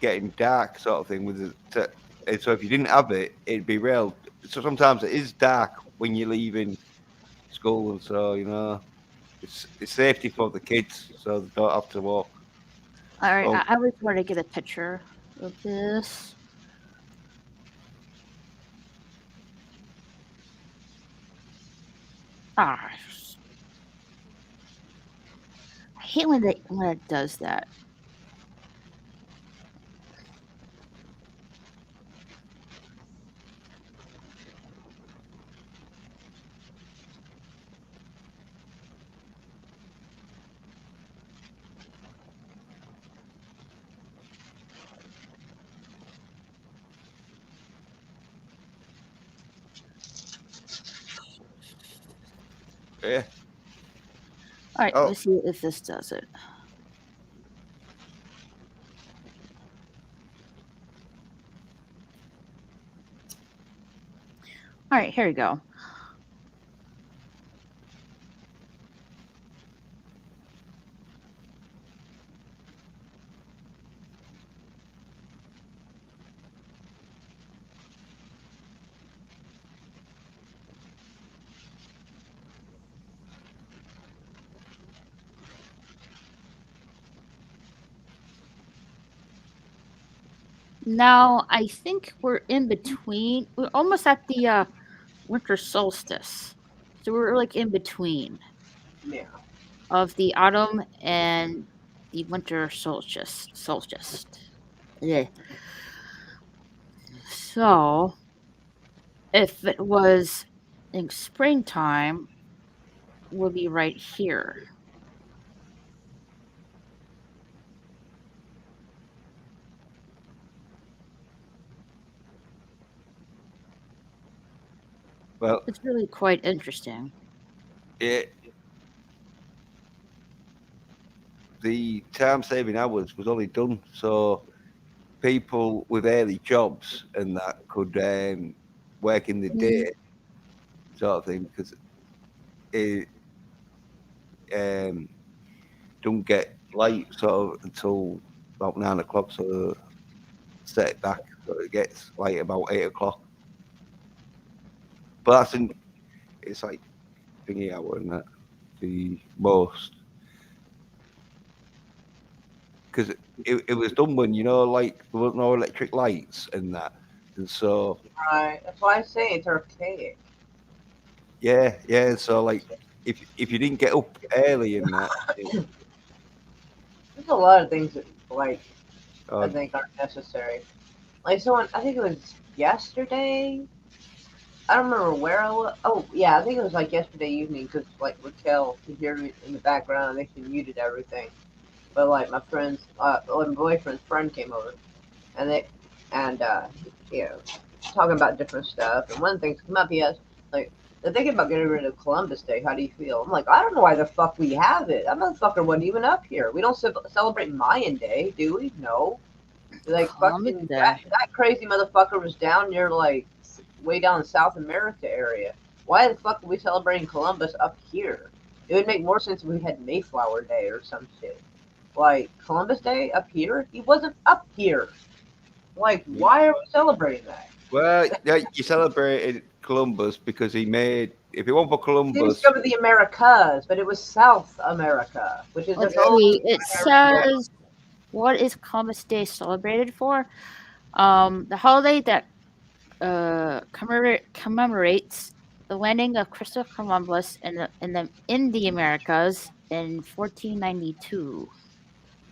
getting dark sort of thing with it. So if you didn't have it, it'd be real. So sometimes it is dark when you're leaving school, and so it's safety for the kids, so they don't have to walk. All right, Oh. I was trying to get a picture of this. I hate when it does that. Yeah. All right, Oh. let's see if this does it. All right, here we go. Now, I think we're in between. We're almost at the winter solstice. So we're like in between. Yeah. Of the autumn and the winter solstice. Yeah. So, if it was in springtime, will be right here. Well, It's really quite interesting. The time saving hours was only done so people with early jobs and that could work in the day, sort of thing, because it don't get light sort of until about 9 o'clock, so set it back so it gets light about 8 o'clock. But it's like thingy hour and that the most, because it was done when like there was no electric lights and that, and so Right. That's why I say it's archaic. yeah. So like if you didn't get up early and that, There's a lot of things that I uh, think aren't necessary. Like someone, I think it was yesterday. I don't remember where I was. Oh yeah, I think it was like yesterday evening because like Raquel could hear me in the background. I think she muted everything. But like my friend's, my boyfriend's friend came over, and you know, talking about different stuff. And one thing's come up. He asked like, they're thinking about getting rid of Columbus Day. How do you feel? I'm like, I don't know why the fuck we have it. That motherfucker wasn't even up here. We don't celebrate Mayan Day, do we? No. Like Columbus fucking Day. that crazy motherfucker was down near like way down in South America area. Why the fuck are we celebrating Columbus up here? It would make more sense if we had Mayflower Day or some shit. Like Columbus Day up here? He wasn't up here. Like, why are we celebrating that? well, yeah, you celebrated Columbus because he made. If it weren't for He Columbus, discovered the Americas, but it was South America, which is Let's a whole see. It says, what is Columbus Day celebrated for? The holiday that commemorates the landing of Christopher Columbus in the Americas in 1492.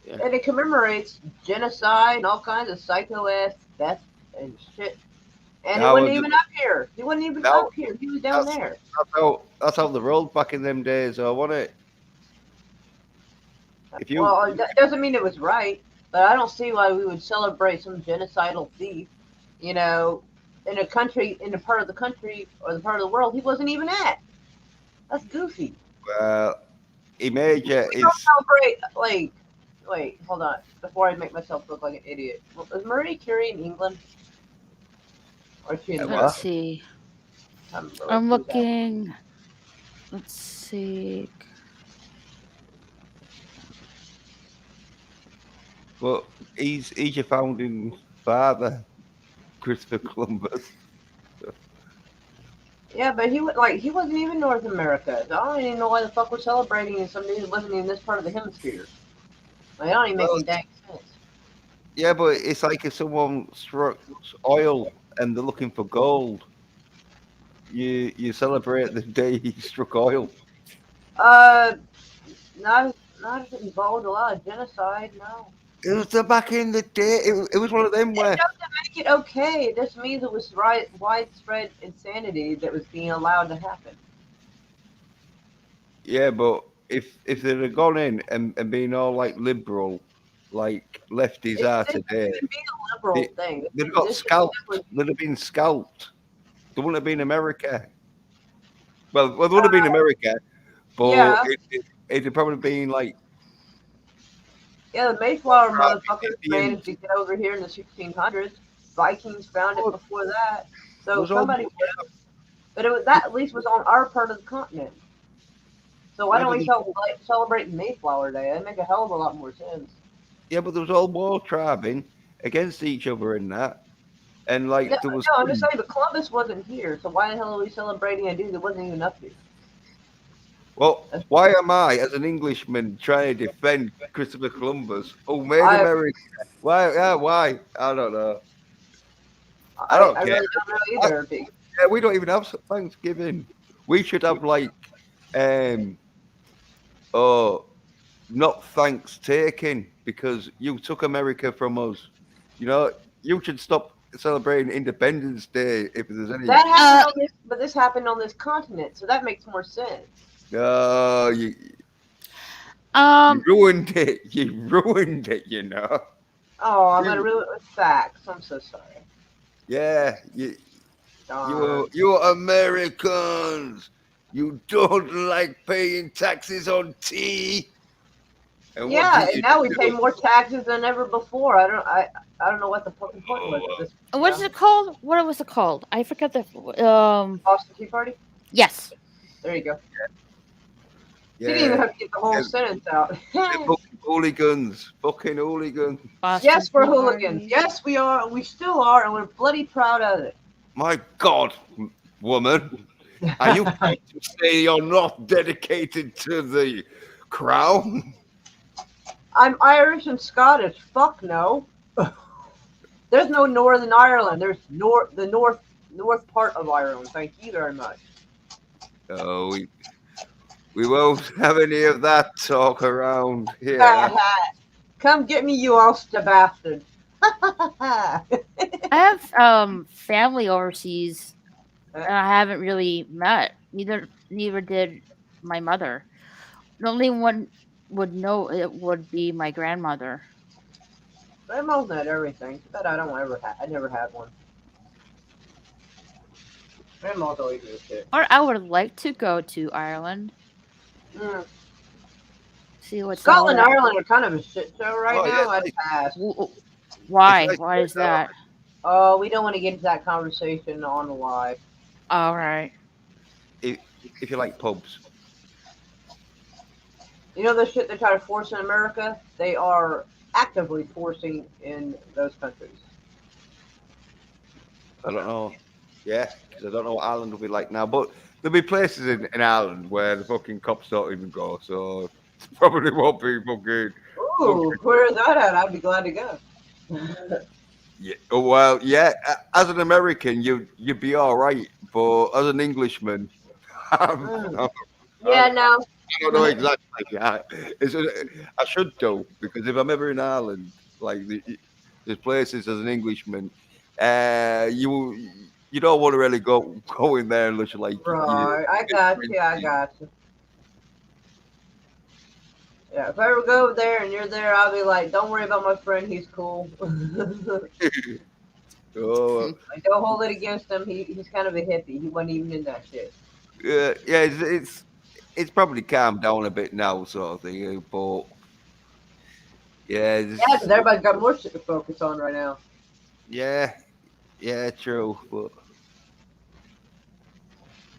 and it commemorates genocide and all kinds of psycho ass death and shit. And he Now, wasn't even up here. He wasn't even now, up here. He was down there. that's how the rolled back in them days, or wasn't it? If you Well, that doesn't mean it was right, but I don't see why we would celebrate some genocidal thief, in a country, in a part of the country or the part of the world he wasn't even at. That's goofy. he made you. We don't celebrate, like, wait, hold on, before I make myself look like an idiot. Was Marie Curie in England? Or is she in America? Let's see. I'm looking. Let's see. Well, he's your founding father, Christopher Columbus. Yeah, but he wasn't even North America. So I don't even know why the fuck we're celebrating in something that wasn't in this part of the hemisphere. Like, I don't even make any dang sense. Yeah, but it's like if someone struck oil and they're looking for gold, you celebrate the day he struck oil. Not if it involved a lot of genocide, no. It was the back in the day. It was one of them where. It doesn't make it okay. It just means it was widespread insanity that was being allowed to happen. Yeah, but if they'd have gone in and been all like liberal, like lefties are today, It be a liberal thing. they'd have got scalped. They'd have been scalped. There wouldn't have been America. Well, there would have been America, but yeah. it'd have probably been like. Yeah, the Mayflower motherfuckers managed to get over here in the 1600s. Vikings found it before that. So somebody would have. But that at least was on our part of the continent. So why don't we celebrate Mayflower Day? That'd make a hell of a lot more sense. Yeah, but there was all war tribing against each other in that. And like there was. No, I'm just saying, but Columbus wasn't here. So why the hell are we celebrating a dude that wasn't even up here? Well, why am I, as an Englishman, trying to defend Christopher Columbus, who made America? Why? Why? I don't know. I don't care. I really don't know either. Yeah, we don't even have Thanksgiving. We should have like, not thanks taking because you took America from us. You should stop celebrating Independence Day if there's any. That happened but this happened on this continent, so that makes more sense. No, you Um, ruined it. You ruined it, you know. Oh, I'm gonna ruin it with facts. I'm so sorry. Yeah, Darn. you're Americans. You don't like paying taxes on tea. And what Yeah, did and you now we do? pay more taxes than ever before. I don't know what the fucking point was of this. what is it called? What was it called? I forgot the Boston Tea Party? Yes. There you go. Yeah, You didn't even have to get the whole yeah, sentence out. fucking hooligans. Fucking hooligans. Yes, we're Tea hooligans. Party. Yes, we are. We still are, and we're bloody proud of it. My God, woman. Are you trying to say you're not dedicated to the crown? I'm Irish and Scottish. Fuck no. There's no Northern Ireland. There's the north part of Ireland. Thank you very much. Oh, we won't have any of that talk around here. Come get me, you Ulster bastard. I have family overseas and I haven't really met. Neither did my mother. The only one would know it would be my grandmother. Grandma's not everything, but I don't ever I never had one. Grandma's always good shit. Or I would like to go to Ireland. Mm. See what's Scotland all and Ireland are kind of a shit show right Oh, now. yeah, I'd pass. Why? nice Why to is know. that? Oh, we don't want to get into that conversation on the live. All right. If you like pubs. You know the shit they try to force in America? They are actively forcing in those countries. I don't know. Yeah, because I don't know what Ireland will be like now. But there'll be places in Ireland where the fucking cops don't even go. So it probably won't be fucking. Ooh, where is that at? I'd be glad to go. Yeah, well, yeah. As an American, you'd be all right, but as an Englishman, Yeah, no. I don't know exactly. I should do because if I'm ever in Ireland, like there's places as an Englishman, you don't want to really go in there unless you're like Right, I got you. I got you. Yeah, if I ever go over there and you're there, I'll be like, don't worry about my friend. He's cool. Oh, Like, don't hold it against him. He's kind of a hippie. He wasn't even in that shit. yeah, it's probably calmed down a bit now, sort of thing. But yeah, Yeah, because everybody's got more shit to focus on right now. yeah, true. But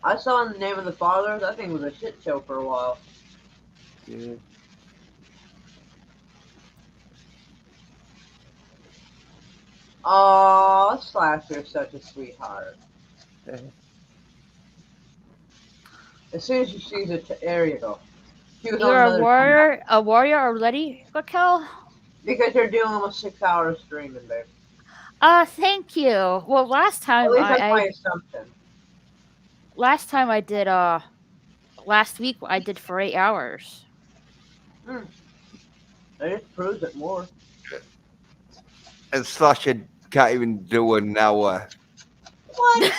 I saw In the Name of the Father. That thing was a shit show for a while. yeah. Aw, Slasher's such a sweetheart. As soon as she sees it, there you go. She was on You're another a warrior already, Raquel? because you're doing almost 6 hours streaming, babe. Thank you. Well, last At time least that's my assumption. I did last week I did for 8 hours. That just proves it more. And Slasher can't even do an hour. What?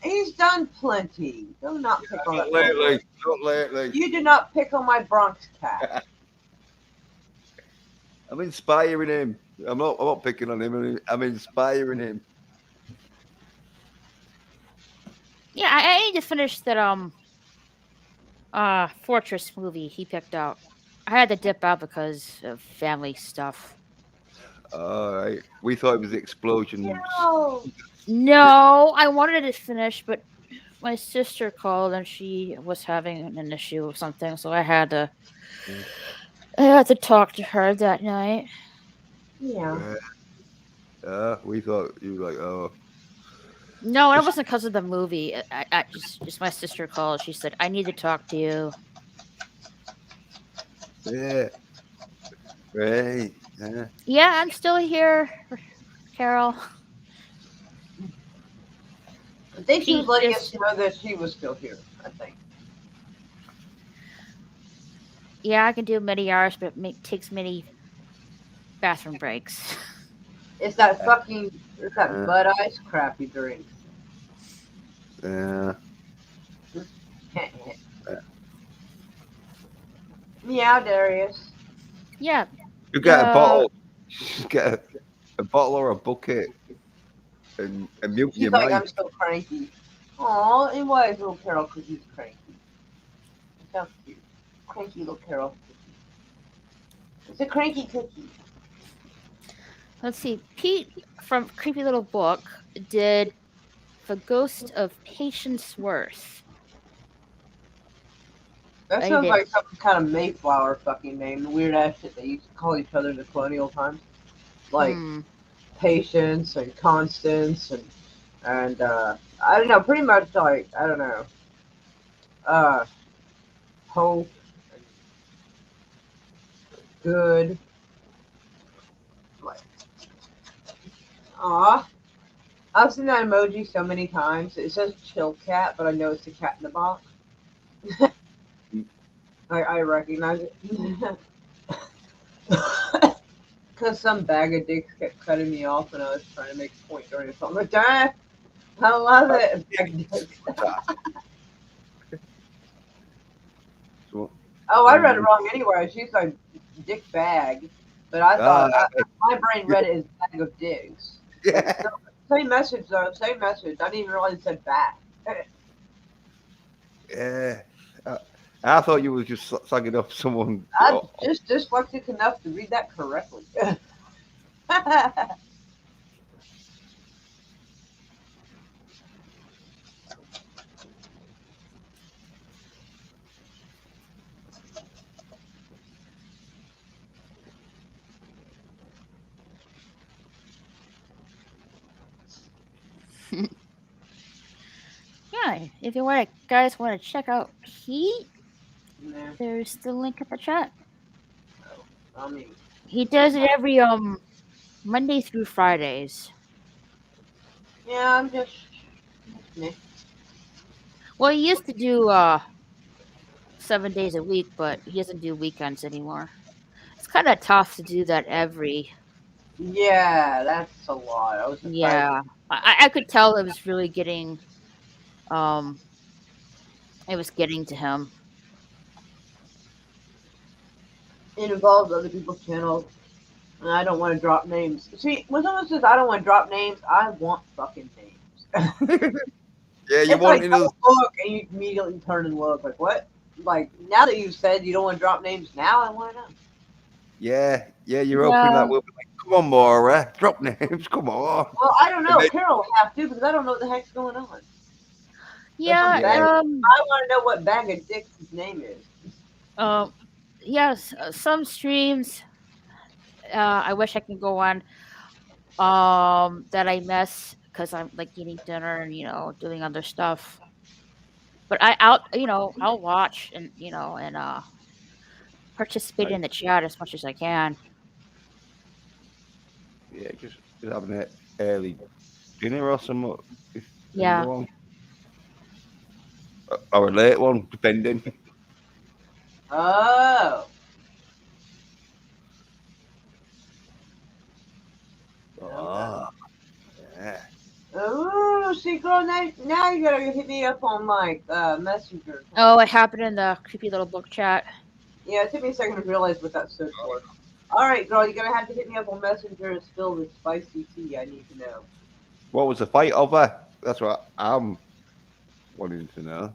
He's done plenty. Do not pick on Not that. lately. Not lately. You do not pick on my Bronx cat. I'm inspiring him. I'm not picking on him. I'm inspiring him. Yeah, I need to finish that Fortress movie he picked out. I had to dip out because of family stuff. All right. We thought it was the explosion. No, I wanted to finish, but my sister called and she was having an issue or something, so I had to talk to her that night. Yeah. We thought you were like, oh. No, it wasn't because of the movie. I just my sister called. She said, "I need to talk to you." Yeah. Right. Yeah. Yeah, I'm still here, Carol. I think she was letting us know that she was still here, I think. Yeah, I can do many hours, but it takes many bathroom breaks. It's that Bud Ice crap you drink. Yeah. Meow, Darius. Yeah. You get a bottle. You get a bottle or a bucket, and mute She's your like, mic. I'm so cranky. Aw, and why is little Carol Cookie's cranky? Sounds cute. Cranky little Carol. It's a cranky cookie. Let's see. Pete from Creepy Little Book did The Ghost of Patience Worth. That I sounds did. like some kind of Mayflower fucking name. The weird ass shit they used to call each other in the colonial times. Like Patience and Constance and I don't know, pretty much like I don't know. Hope and good. Like aw. I've seen that emoji so many times. It says chill cat, but I know it's the cat in the box. I recognize it. Because some bag of dicks kept cutting me off when I was trying to make a point during the song. Like, ah, I love it. Bag of dicks. Oh, I read it wrong anyway. She's like dick bag, but I thought my brain read it as bag of dicks. Yeah. Same message though. Same message. I didn't even realize it said bag. Yeah. I thought you were just slagging off someone. I'm just dyslexic enough to read that correctly. Yeah, if you guys want to check out Pete, Nah. there's the link in the chat. I mean, He does it every Monday through Fridays. yeah, I'm just. Meh. Well, he used to do 7 days a week, but he doesn't do weekends anymore. It's kind of tough to do that every. Yeah, that's a lot. I was surprised. Yeah, I could tell it was really getting it was getting to him. It involves other people's channels, and I don't want to drop names. See, when someone says I don't want to drop names, I want fucking names. Yeah, you It's want like to don't look, and you immediately turn and look. Like what? Like now that you've said you don't want to drop names, now I want to know. Yeah, you're hoping that we'll be like, come on, Maura, drop names, come on. Well, I don't know. Carol will have to because I don't know what the heck's going on. Yeah, I want to know what bag of dicks his name is. Yes, some streams. I wish I could go on. That I miss because I'm like eating dinner and doing other stuff. But I'll watch and participate in the chat as much as I can. Yeah, just having an early dinner or something. Yeah. Or a late one, depending. Oh. Yeah. Oh, see, girl, now you gotta hit me up on like Messenger. Oh, it happened in the Creepy Little Book chat. Yeah, it took me a second to realize what that stood for. All right, girl, you're gonna have to hit me up on Messenger and spill the spicy tea. I need to know. What was the fight over? That's what I'm wanting to know.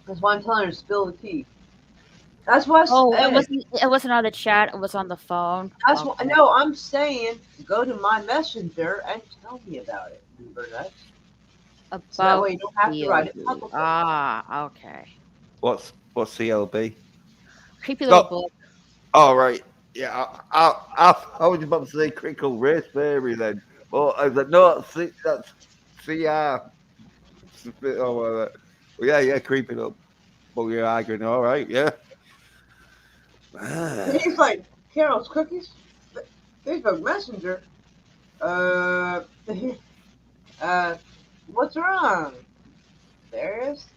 That's why I'm telling her to spill the tea. That's what. It wasn't on the chat. It was on the phone. That's what. No, I'm saying go to my Messenger and tell me about it. Remember that? So that way you don't have to write it publicly. Ah, okay. What's CLB? Creepy Little Book. All right. Yeah, I was about to say critical race theory then. Well, I was like, no, that's CR. Oh, yeah, creeping up. But you're arguing, all right, yeah. He's like, Carol's Cookies? Facebook Messenger? What's wrong? Darius?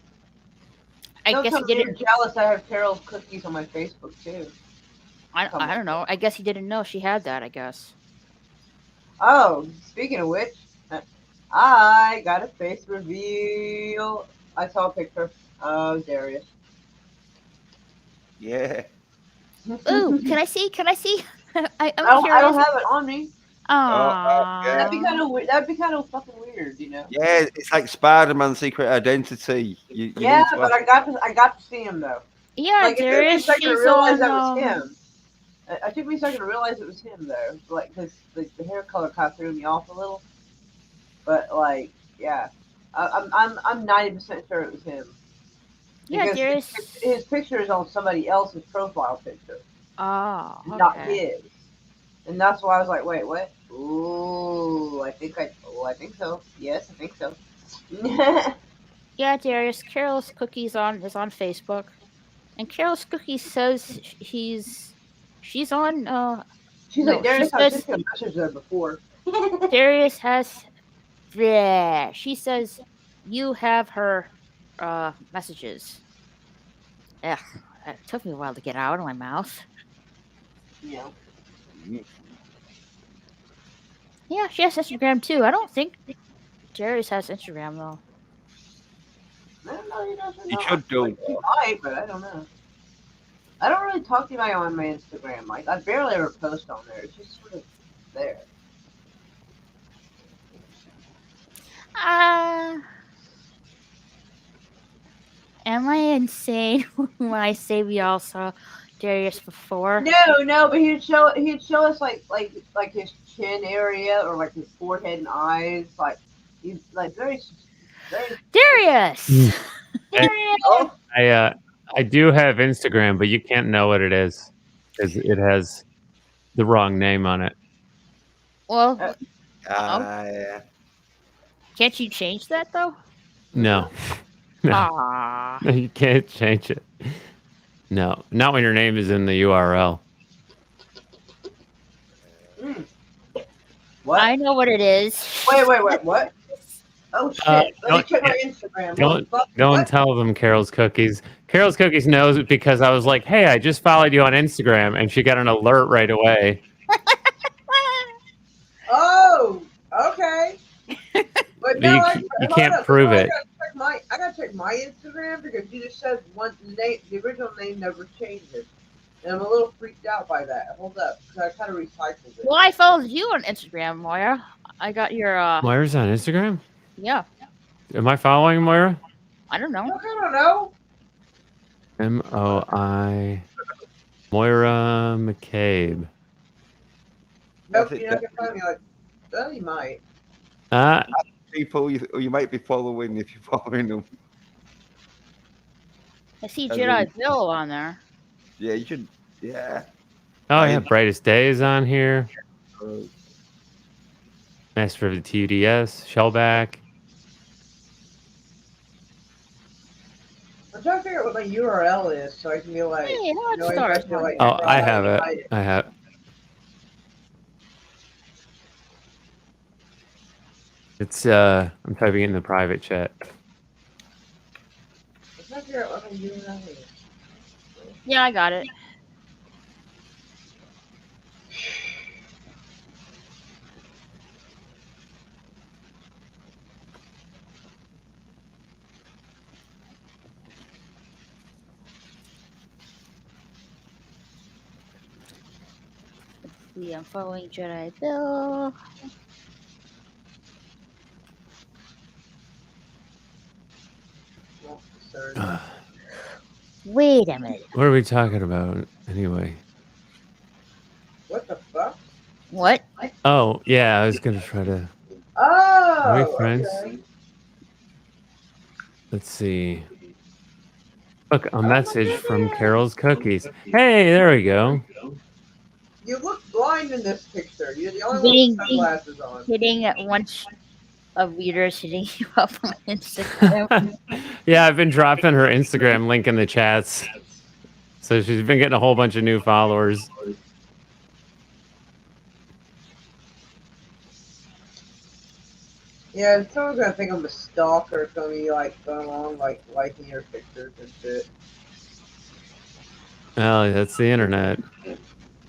I guess he didn't. You're jealous I have Carol's Cookies on my Facebook, too. I don't know. I guess he didn't know she had that, I guess. Oh, speaking of which, I got a face reveal. I saw a picture of Darius. Yeah. Ooh, can I see? Can I see? I'm I curious. don't have it on me. Aww. That'd be kind of that'd be kind of fucking weird, you know. Yeah, it's like Spider-Man Secret Identity. You Yeah, need to but have- I got to see him though. Yeah, Like it took me a Darius, second to she's realize on. that was him. It took me a second to realize it was him though, like because the hair color kind of threw me off a little. But like, yeah, I'm 90% sure it was him. Yeah, Because Darius. his picture is on somebody else's profile picture, Oh, not okay. his. And that's why I was like, wait, what? Ooh, I think so. Yes, I think so. Yeah, Darius. Carol's Cookies is on Facebook, and Carol's Cookies says she's on. She's No, like, she Darius, I says sent you a message there before. Darius has. Yeah, she says you have her messages. Ugh, it took me a while to get out of my mouth. Yeah. Yeah, she has Instagram too. I don't think Darius has Instagram though. I don't know, he doesn't You know. should do. He might, but I don't know. I don't really talk to anybody on my Instagram. Like, I barely ever post on there. It's just sort of there. Am I insane when I say we all saw Darius before? No, but he'd show us like his chin area or like his forehead and eyes. Like he's like very Darius. Darius. I do have Instagram, but you can't know what it is because it has the wrong name on it. Well, Yeah. can't you change that though? No. No. Aww. No, you can't change it. No, not when your name is in the URL. What? I know what it is. Wait, what? Oh shit! Let me check my Instagram. Don't tell them Carol's Cookies. Carol's Cookies knows it because I was like, hey, I just followed you on Instagram, and she got an alert right away. Oh, okay. But no, you can't prove it. I gotta check my Instagram because you just said the original name never changes, and I'm a little freaked out by that. Hold up, because I kind of recycled it. Well, I followed you on Instagram, Moira. I got your Moira's on Instagram? Yeah. Am I following Moira? I don't know. I don't know. MOI Moira McCabe. Nope, you're not gonna find me like. Well, you might. People you might be following if you're following them. I see Jedi Bill on there. Yeah, you should. Yeah. Oh yeah, Brightest Day is on here. Master of the TUDS, Shellback. I'm trying to figure out what my URL is so I can be like. Hey, let's start. Oh, I have it. I have. It's I'm typing it in the private chat. I'm trying to figure out what my URL is. Yeah, I got it. See, I'm following Jedi Bill. Wait a minute. What are we talking about anyway? What the fuck? What? Oh yeah, I was gonna try to. Oh. Are we friends? Okay. Let's see. Look, a message from Carol's Cookies. Hey, there we go. You look blind in this picture. You're the only one with sunglasses on. Hitting at once of readers hitting you up on Instagram. Yeah, I've been dropping her Instagram link in the chats. So she's been getting a whole bunch of new followers. Yeah, someone's gonna think I'm a stalker. It's gonna be like going along, like liking your pictures and shit. Oh, that's the internet.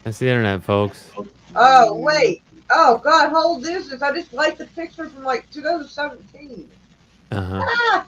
That's the internet, folks. Oh wait! Oh god, hold this! I just liked the picture from like 2017. Uh-huh. Ah!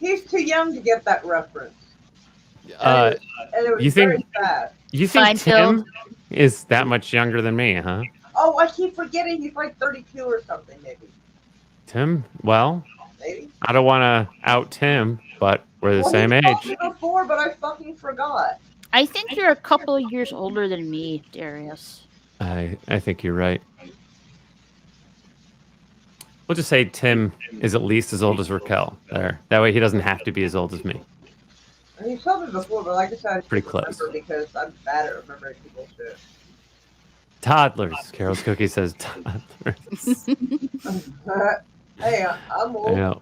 He's too young to get that reference. And it was You think very sad. you think Fine, Tim is that much younger than me, huh? Oh, I keep forgetting he's like 32 or something, maybe. Tim? Well, Maybe. I don't want to out Tim, but we're the same He age. told me before, but I fucking forgot. I think you're a couple of years older than me, Darius. I think you're right. We'll just say Tim is at least as old as Raquel. There. That way he doesn't have to be as old as me. He told me before, but like I said, I Pretty can't close. remember because I'm bad at remembering people's shit. Toddlers. Carol's Cookie says toddlers. Hey, I'm old. I know.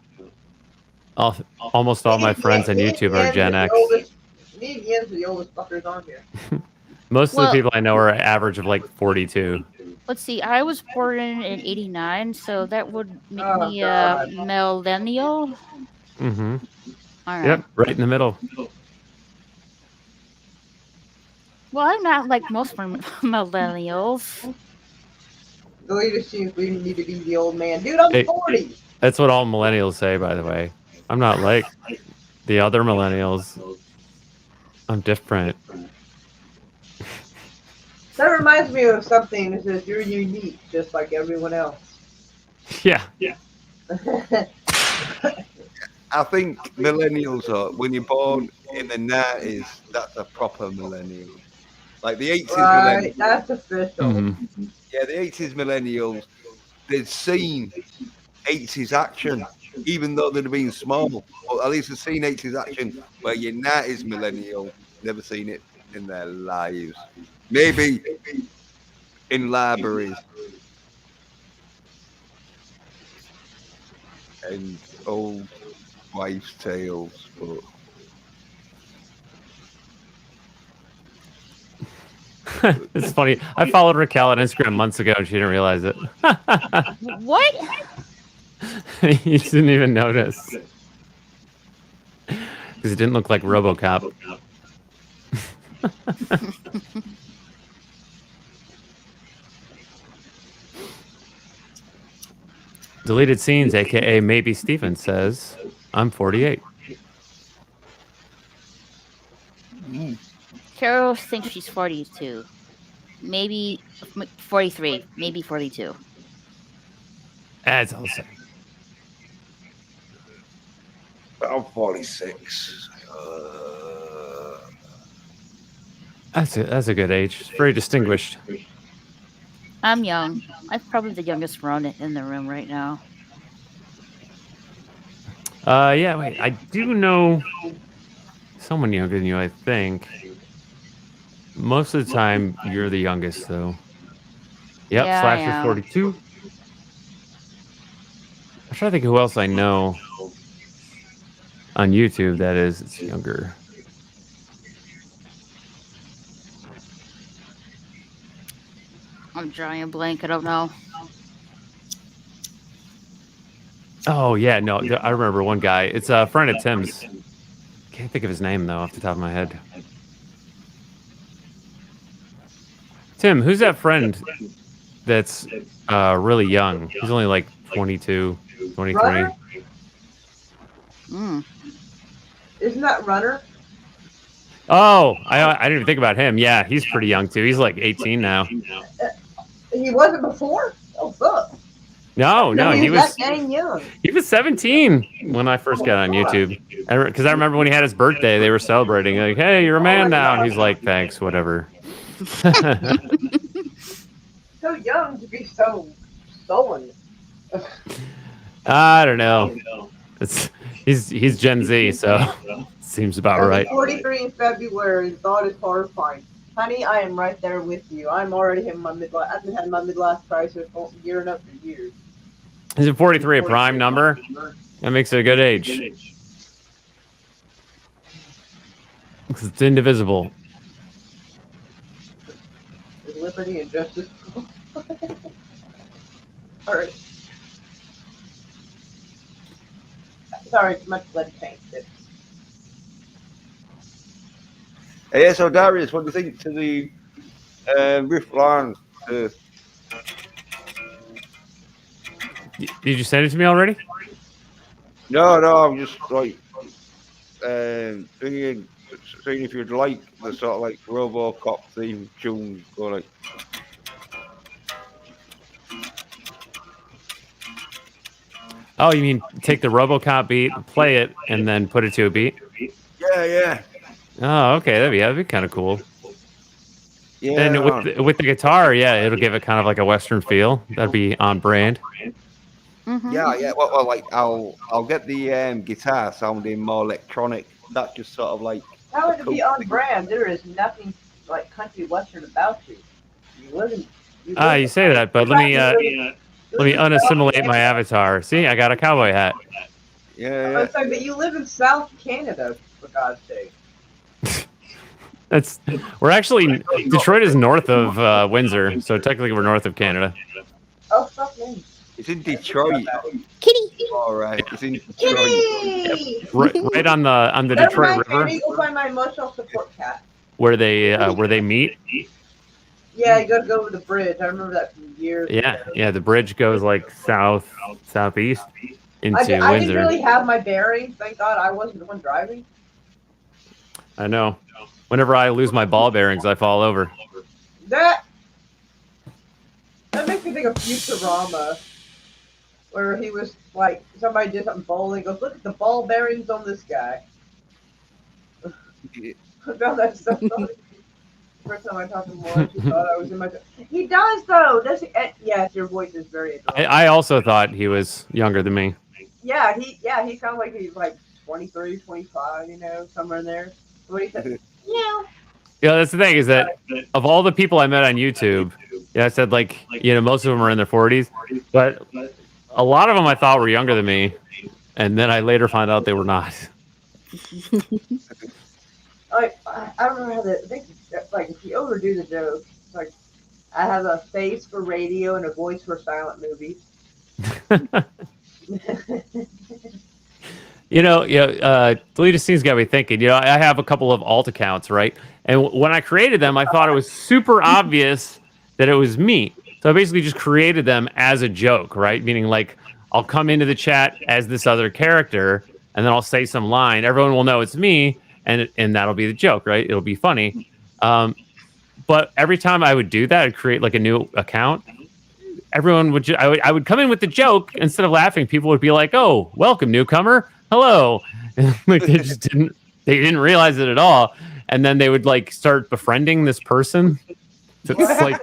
Almost all my friends on YouTube are Gen X. Me and Yen's are the oldest fuckers on here. Most of the people I know are average of like 42. Let's see. I was born in '89, so that would make me God. a millennial. Mm-hmm. All right. Yep, right in the middle. Well, I'm not like most millennials. The leader seems we need to be the old man. Dude, I'm Hey. 40. That's what all millennials say, by the way. I'm not like the other millennials. I'm different. That reminds me of something that says you're unique, just like everyone else. Yeah. I think millennials are, when you're born in the 90s, that's a proper millennial. Like the 80s Right, millennials. that's official. Mm-hmm. Yeah, the 80s millennials, they'd seen 80s action, even though they'd have been small. Or at least they've seen 80s action, where your 90s millennial never seen it in their lives. Maybe in libraries and old wives' tales, but It's funny. I followed Raquel on Instagram months ago and she didn't realize it. What? You didn't even notice. Because it didn't look like RoboCop. Deleted scenes, aka maybe Steven says, I'm 48. Carol thinks she's 42. Maybe 43. Maybe 42. That's all the same. I'm 46. That's a good age. It's very distinguished. I'm young. I'm probably the youngest one in the room right now. Yeah, wait. I do know someone younger than you, I think. Most of the time, you're the youngest, though. Yep, Yeah, Slash I is am. 42. I'm trying to think who else I know on YouTube that is it's younger. I'm drawing a blank. I don't know. Oh, yeah, no, I remember one guy. It's a friend of Tim's. Can't think of his name, though, off the top of my head. Tim, who's that friend that's really young? He's only like 22, 23. Runner? Mm. Isn't that Runner? Oh, I didn't even think about him. Yeah, he's pretty young, too. He's like 18 now. He wasn't before? Oh, fuck. No, he was that dang young. he was 17 when I first got on YouTube. Because I remember when he had his birthday, they were celebrating. Like, hey, you're a man now. And he's like, thanks, whatever. So young to be so sullen. I don't know. He's Gen Z, so seems about right. 43 in February. Thought is horrifying. Honey, I am right there with you. I'm already having my midlife. I've been having my midlife crisis for gearing up for years. Isn't 43 a prime number? That makes it a good age. Because it's indivisible. With liberty and justice. Alright. Sorry, too much blood paint. Yeah, so Darius, what do you think to the Rift Line? Did you send it to me already? No, I'm just like seeing if you'd like the sort of like RoboCop theme tune go like. Oh, you mean take the RoboCop beat, play it, and then put it to a beat? Yeah. Oh, okay, that'd be kind of cool. Yeah. And with the guitar, yeah, it'll give it kind of like a Western feel. That'd be on brand. Yeah. Well, like I'll get the guitar sounding more electronic. That's just sort of like. How would it be on brand? There is nothing like country western about you. You live in. You say that, but let me unassimilate my avatar. See, I got a cowboy hat. Yeah. But you live in South Canada, for God's sake. We're actually Detroit is north of Windsor, so technically we're north of Canada. Oh, fuck me. It's in Detroit. Kitty. All right. It's in Detroit. Kitty! Right on the Detroit River. Go find my emotional support cat. Where they meet. Yeah, you gotta go over the bridge. I remember that from years ago. Yeah. The bridge goes like southeast into I Windsor. didn't really have my bearings. Thank God I wasn't the one driving. I know. Whenever I lose my ball bearings, I fall over. That makes me think of Futurama, where he was like, somebody did something bowling. Goes, look at the ball bearings on this guy. I found that so funny. First time I talked to him, she thought I was in my. He does though. Does he? Yes, your voice is very adorable. I also thought he was younger than me. Yeah, he sounds like he's like 23, 25, somewhere in there. What do you think? Yeah. Yeah, that's the thing is that of all the people I met on YouTube, I said like most of them are in their 40s, but a lot of them I thought were younger than me, and then I later found out they were not. I don't know how to think. Like if you overdo the joke, it's like I have a face for radio and a voice for silent movies. Deleted scenes got me thinking. I have a couple of alt accounts, right? And when I created them, I thought it was super obvious that it was me. So I basically just created them as a joke, right? Meaning like I'll come into the chat as this other character, and then I'll say some line. Everyone will know it's me, and that'll be the joke, right? It'll be funny. But every time I would do that, I'd create like a new account. Everyone would. I would come in with the joke instead of laughing. People would be like, "Oh, welcome, newcomer. Hello." Like they just didn't realize it at all. And then they would like start befriending this person. So it's like,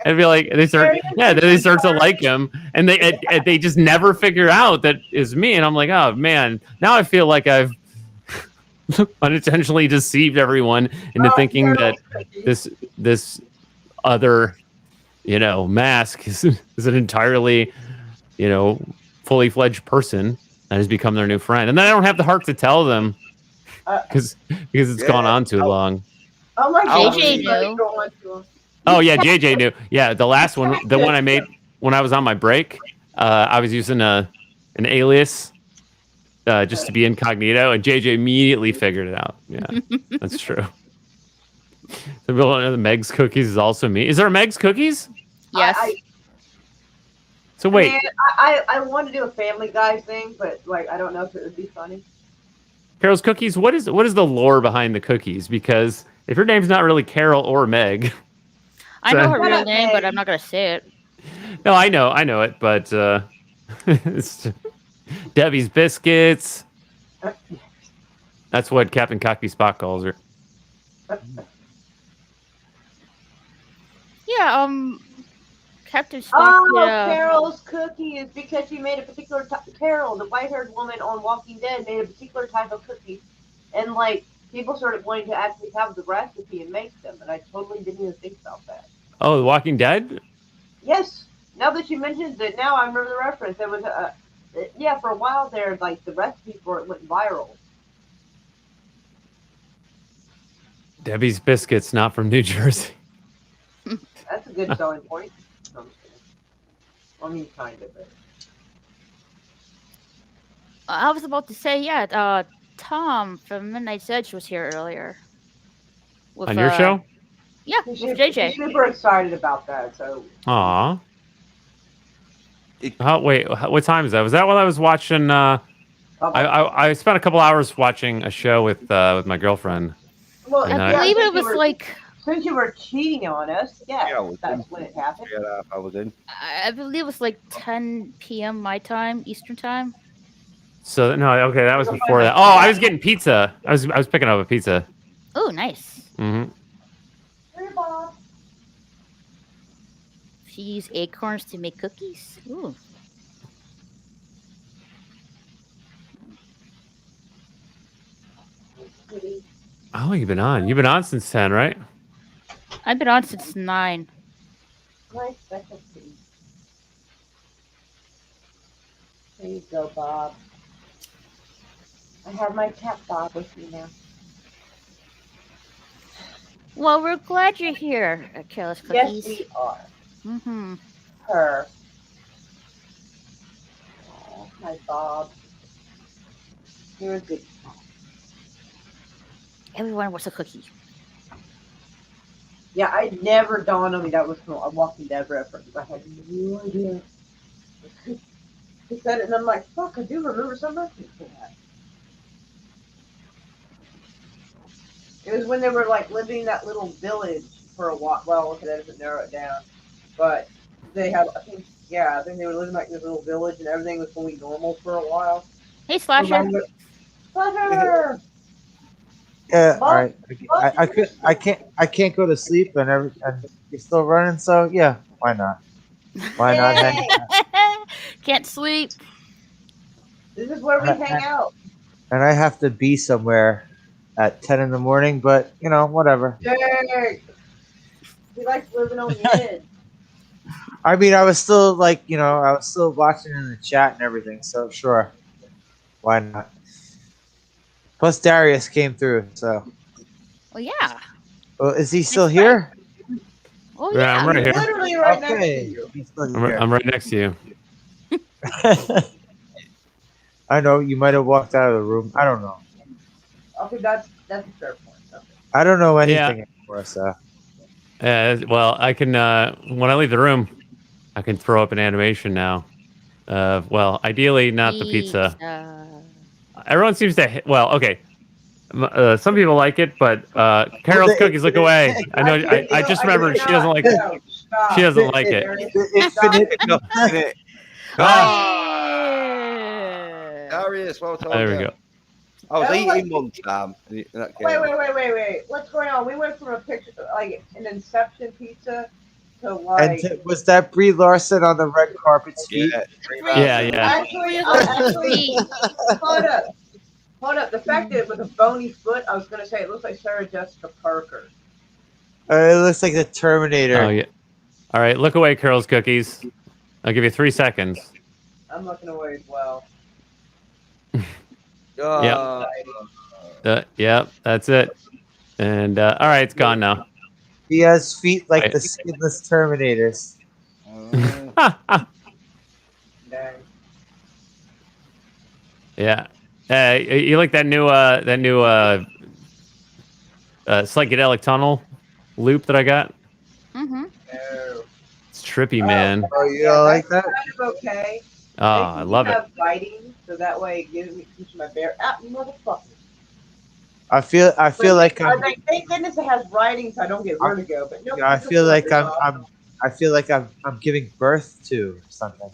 I'd be like, they start to like him, and they just never figure out that is me. And I'm like, oh man, now I feel like I've unintentionally deceived everyone into thinking that this other mask is an entirely fully fledged person that has become their new friend. And then I don't have the heart to tell them because it's gone on too long. Oh my God. JJ knew. Oh yeah, JJ knew. Yeah, the last one, the one I made when I was on my break, I was using an alias just to be incognito, and JJ immediately figured it out. Yeah, that's true. The Meg's Cookies is also me. Is there a Meg's Cookies? Yes. So wait. Man, I want to do a Family Guy thing, but like I don't know if it would be funny. Carol's Cookies. What is the lore behind the cookies? Because if your name's not really Carol or Meg, I know her real name, but I'm not gonna say it. No, I know it, but it's Debbie's Biscuits. That's what Captain Cocky Spock calls her. Yeah, Captain Spock. Oh, Yeah. Carol's cookie is because she made a particular type. Carol, the white-haired woman on Walking Dead, made a particular type of cookie, and like people started wanting to actually have the recipe and make them, and I totally didn't even think about that. Oh, The Walking Dead? Yes. Now that you mentioned it, now I remember the reference. There was for a while there, like the recipe for it went viral. Debbie's Biscuits, not from New Jersey. That's a good selling point. No, I'm just kidding. I mean, kind of. But... I was about to say, yeah, Tom from Midnight's Edge was here earlier. With, on your show? Yeah, with JJ. Super excited about that. So. Aw. Oh, wait, what time is that? Was that while I was watching I spent a couple hours watching a show with my girlfriend. Well, And I yeah, believe since it you was were- like since you were cheating on us, yeah, Yeah, I was that's in. when it happened. Yeah, I was in. I believe it was like 10 p.m. my time, Eastern time. So no, okay, that was before that. Oh, I was getting pizza. I was picking up a pizza. Oh, nice. Mm-hmm. Here, Bob. She used acorns to make cookies. Ooh. How long you been on? You've been on since 10, right? I've been on since 9. Nice second piece. There you go, Bob. I have my cat Bob with me now. Well, we're glad you're here, Careless Yes, Cookies. we are. Mm-hmm. Her. Oh, my Bob. You're a good cat. Everyone wants a cookie. Yeah, I never dawned on me that was from a Walking Dead reference. I had no idea. He said it, and I'm like, fuck, I do remember some reference to that. It was when they were like living in that little village for a while. Well, okay, that doesn't narrow it down. But they had, I think they were living like in this little village, and everything was going normal for a while. Hey, Slasher. Slasher! Yeah, all Bob, right. I can't go to sleep, and you're still running. So yeah, why not? Why not hang? Can't sleep. This is where we hang out. And I have to be somewhere at 10 in the morning, but whatever. Yay! He likes living on the edge. I mean, I was still I was still watching in the chat and everything. So sure, why not? Plus Darius came through. So. Well, yeah. Well, is he still here? Oh Yeah, yeah. I'm right here. Literally right next to you. He's still here. I'm right next to you. I know you might have walked out of the room. I don't know. Okay, that's a fair point. Okay. I don't know anything anymore. So. Well, I can when I leave the room, I can throw up an animation now. Well, ideally not the pizza. Everyone seems to. Well, okay. Some people like it, but Carol's cookies look away. I know. I just remembered she doesn't like it. She doesn't like it. Darius, well told. There we go. I was That was eating one time. Wait. What's going on? We went from a picture like an Inception pizza to like. And was that Brie Larson on the red carpet suite? Yeah. Actually, hold up. The fact that it was a bony foot, I was gonna say it looks like Sarah Jessica Parker. It looks like the Terminator. Oh yeah. All right, look away, Carol's cookies. I'll give you 3 seconds. I'm looking away as well. Yep, that's it. And all right, it's gone now. He has feet like Right. the skinless Terminators. Yeah. You like that new psychedelic tunnel loop that I got? Mm-hmm. It's trippy, man. Oh, you don't like that? Kind of okay. Oh, I love it. Have writing, so that way it gives my bear. Motherfucker. I feel like I'm. Thank goodness it has writing, so I don't get vertigo. But no, I feel like I feel like I'm giving birth to something.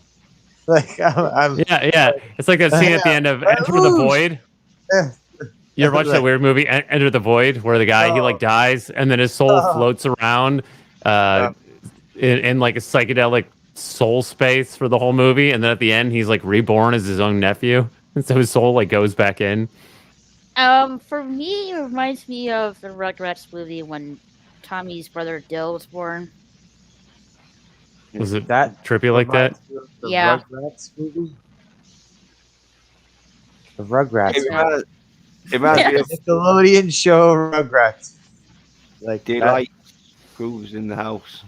Like I'm. Yeah. It's like that scene at the end of Enter the Void. You ever watch that weird movie Enter the Void, where the guy he like dies and then his soul floats around in like a psychedelic soul space for the whole movie, and then at the end he's like reborn as his own nephew, and so his soul like goes back in. For me, it reminds me of the Rugrats movie when Tommy's brother Dill was born. Was it that trippy like that? The Yeah. Rugrats movie. The Rugrats. It reminds me of Nickelodeon show Rugrats. Like Daylight. Grooves in the house.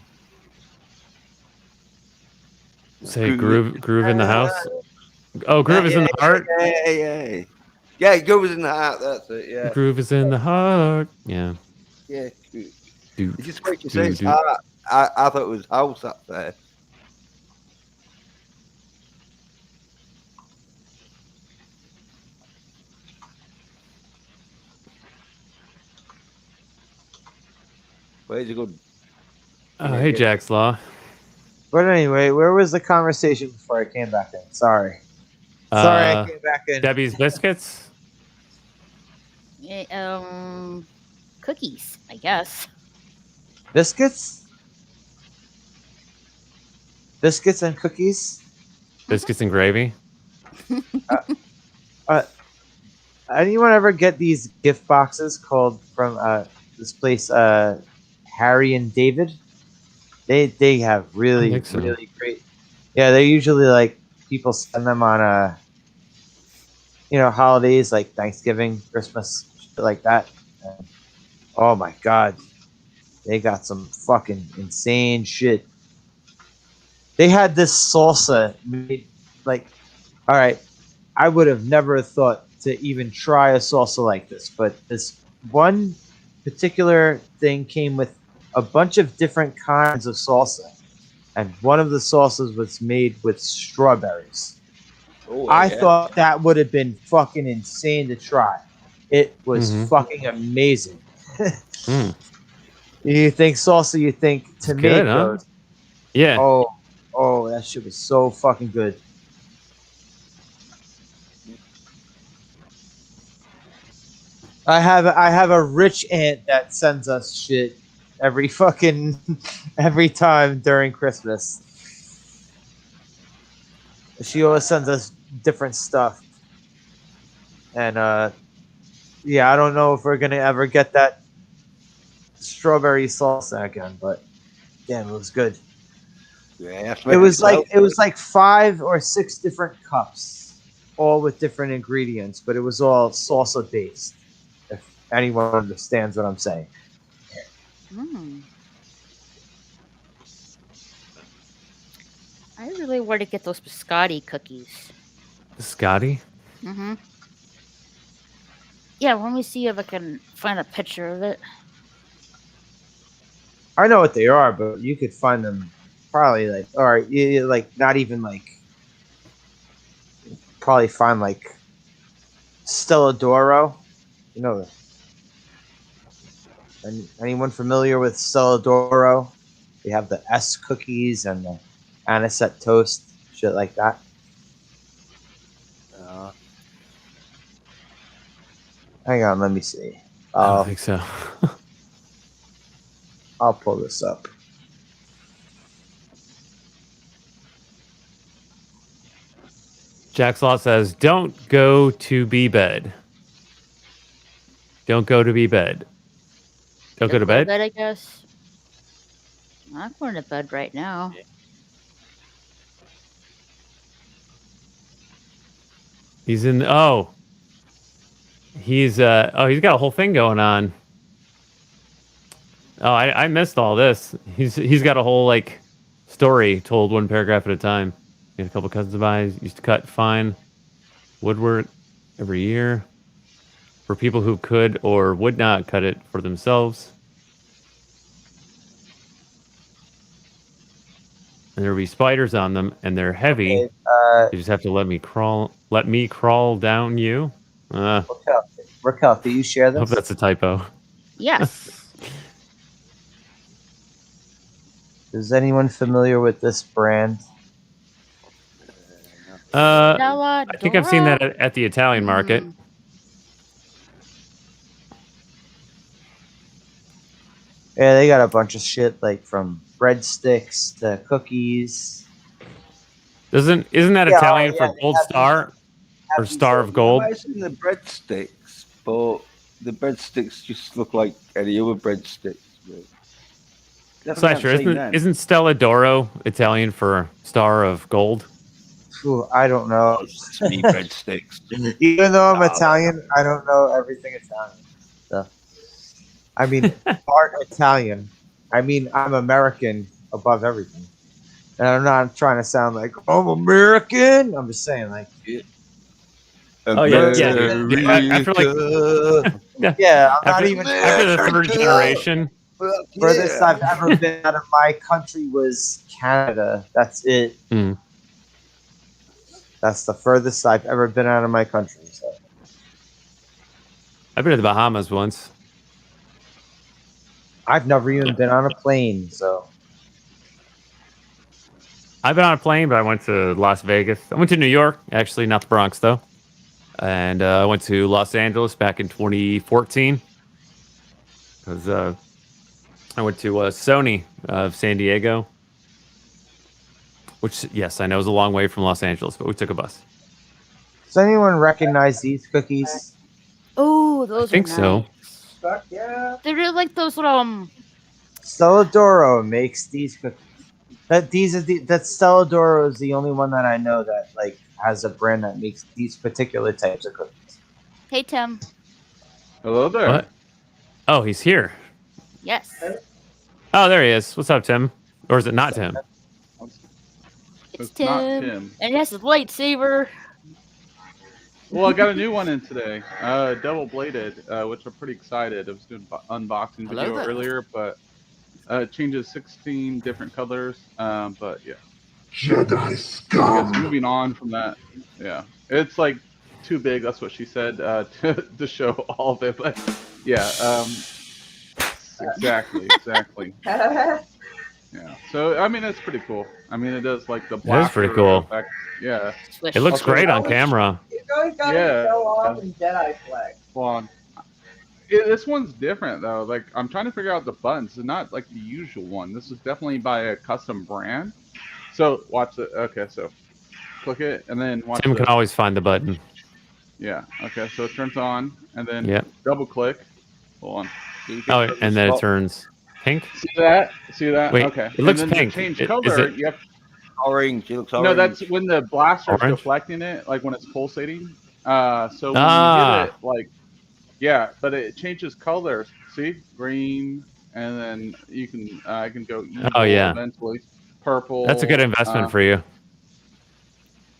Say groove in the house. Oh, groove is in the heart. Yeah, groove is in the heart. That's it. Yeah. Groove is in the heart. Yeah. Yeah. Do, It just makes you say it's heart. I thought it was house up there. Where's a good? Oh, hey, Jack's Law. But anyway, where was the conversation before I came back in? Sorry, I came back in. Debbie's Biscuits? Cookies, I guess. Biscuits and cookies. Biscuits and gravy? Anyone ever get these gift boxes called from this place, Harry and David? They have really so. really great. Yeah, they're usually like people send them on holidays like Thanksgiving, Christmas, shit like that. And, oh my god, they got some fucking insane shit. They had this salsa made like, all right, I would have never thought to even try a salsa like this, but this one particular thing came with a bunch of different kinds of salsa, and one of the salsas was made with strawberries. Oh, I thought that would have been fucking insane to try. It was fucking amazing. You think salsa, you think tomatoes. Good, huh? Yeah. Oh, that shit was so fucking good. I have a rich aunt that sends us shit every time during Christmas. She always sends us different stuff. And yeah, I don't know if we're gonna ever get that strawberry salsa again, but damn, it was good. Yeah, It was like 5 or 6 different cups, all with different ingredients, but it was all salsa based. If anyone understands what I'm saying. I really want to get those biscotti cookies. Biscotti? Yeah, let me see if I can find a picture of it. I know what they are, but you could find them probably like, all right, like not even like, probably find like Stella D'Oro. You know, anyone familiar with Stella D'Oro? They have the S cookies and the anisette toast, shit like that. Hang on, let me see. I don't think so. I'll pull this up. Jack's Law says, don't go to be bed. Don't go to be bed. Don't go to bed? I guess. I'm going to bed right now. He's in. He's got a whole thing going on. Oh, I missed all this. He's got a whole like story told one paragraph at a time. He had a couple cousins of mine used to cut fine woodwork every year for people who could or would not cut it for themselves. And there would be spiders on them, and they're heavy. Okay, you just have to let me crawl down you. Raquel, can you share this? I hope that's a typo. Yes. Is anyone familiar with this brand? I think I've seen that at the Italian market. Yeah, they got a bunch of shit like from breadsticks to cookies. Isn't that Italian for Gold Star or Star of Gold? I've seen the breadsticks, but the breadsticks just look like any other breadsticks. Slasher, isn't Stella D'Oro Italian for Star of Gold? Ooh, I don't know. Me breadsticks. Even though I'm Italian, I don't know everything Italian. So, I mean, part Italian. I mean, I'm American above everything. And I'm not trying to sound like I'm American. I'm just saying, like, After like, yeah, I'm not even after the third generation. Furthest I've ever been out of my country was Canada. That's it. That's the furthest I've ever been out of my country. So. I've been to the Bahamas once. I've never even been on a plane, so I've been on a plane, but I went to Las Vegas. I went to New York, actually, not the Bronx though. And I went to Los Angeles back in 2014 because I went to Sony of San Diego, which, yes, I know is a long way from Los Angeles, but we took a bus. does anyone recognize these cookies? Oh, those I think are so. nice. Fuck yeah. They're really like those little Stelladoro makes these cookies. That Stelladoro is the only one that I know that like has a brand that makes these particular types of cookies. Hey Tim. Hello there. What? Oh, he's here. Yes. Oh, there he is. What's up, Tim? Or is it not Tim? It's It's not Tim. Tim. And he has his lightsaber. Well, I got a new one in today, double bladed, which I'm pretty excited. I was doing unboxing Hello video there. earlier, but it changes 16 different colors. But yeah. Jedi scum. I guess moving on from that, yeah, it's like too big. That's what she said to show all of it. But yeah, exactly. Yeah. So I mean, it's pretty cool. I mean, it does like the black. It is pretty cool. Effect. Yeah. It looks great on camera. You always got to show off in Jedi flag. Hold on. This one's different though. Like I'm trying to figure out the buttons. It's not like the usual one. This is definitely by a custom brand. So watch it. Okay, so click it and then watch. Tim can always find the button. Yeah. Okay, so it turns on and then Yep. double click. Hold on. Oh, and then it turns pink. See that? See that? Wait, okay. it looks and then pink. To change Is color, it- you have. Orange. It looks orange. No, that's when the blaster's Orange? deflecting it, like when it's pulsating. So when Ah. you hit it, like, yeah, but it changes colors. See, green, and then you can, I can go evil Oh, yeah. eventually. Purple. That's a good investment for you.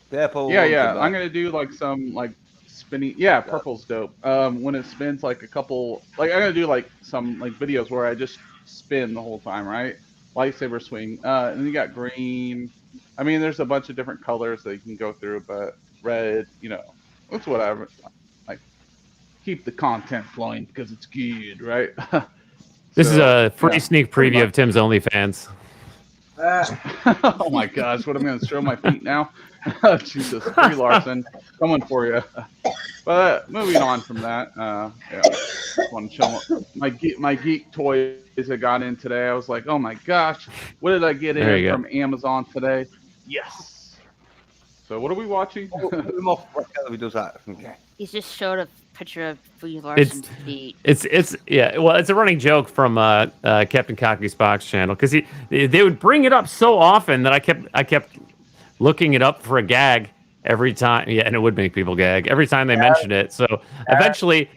Purple. Yeah, ones yeah. are I'm back. gonna do like some like spinning. Yeah, purple's dope. When it spins like a couple, like I'm gonna do like some like videos where I just spin the whole time, right? Lightsaber swing. And then you got green. I mean, there's a bunch of different colors that you can go through, but red, you know, it's whatever. Like, keep the content flowing because it's good, right? This is So, a free yeah, sneak pretty preview of Tim's OnlyFans. Oh my gosh, what am I gonna show my feet now? Jesus, Brie Larson, coming for you. But moving on from that, yeah, just want to show my geek toys I got in today. I was like, oh my gosh, what did I get There you in go. from Amazon today? Yes. So what are we watching? He does that. Okay. He's just showed a picture of Brie Larson's feet. It's yeah. Well, it's a running joke from Captain Cocky's Box channel because they would bring it up so often that I kept looking it up for a gag every time. Yeah, and it would make people gag every time they mentioned it. So eventually,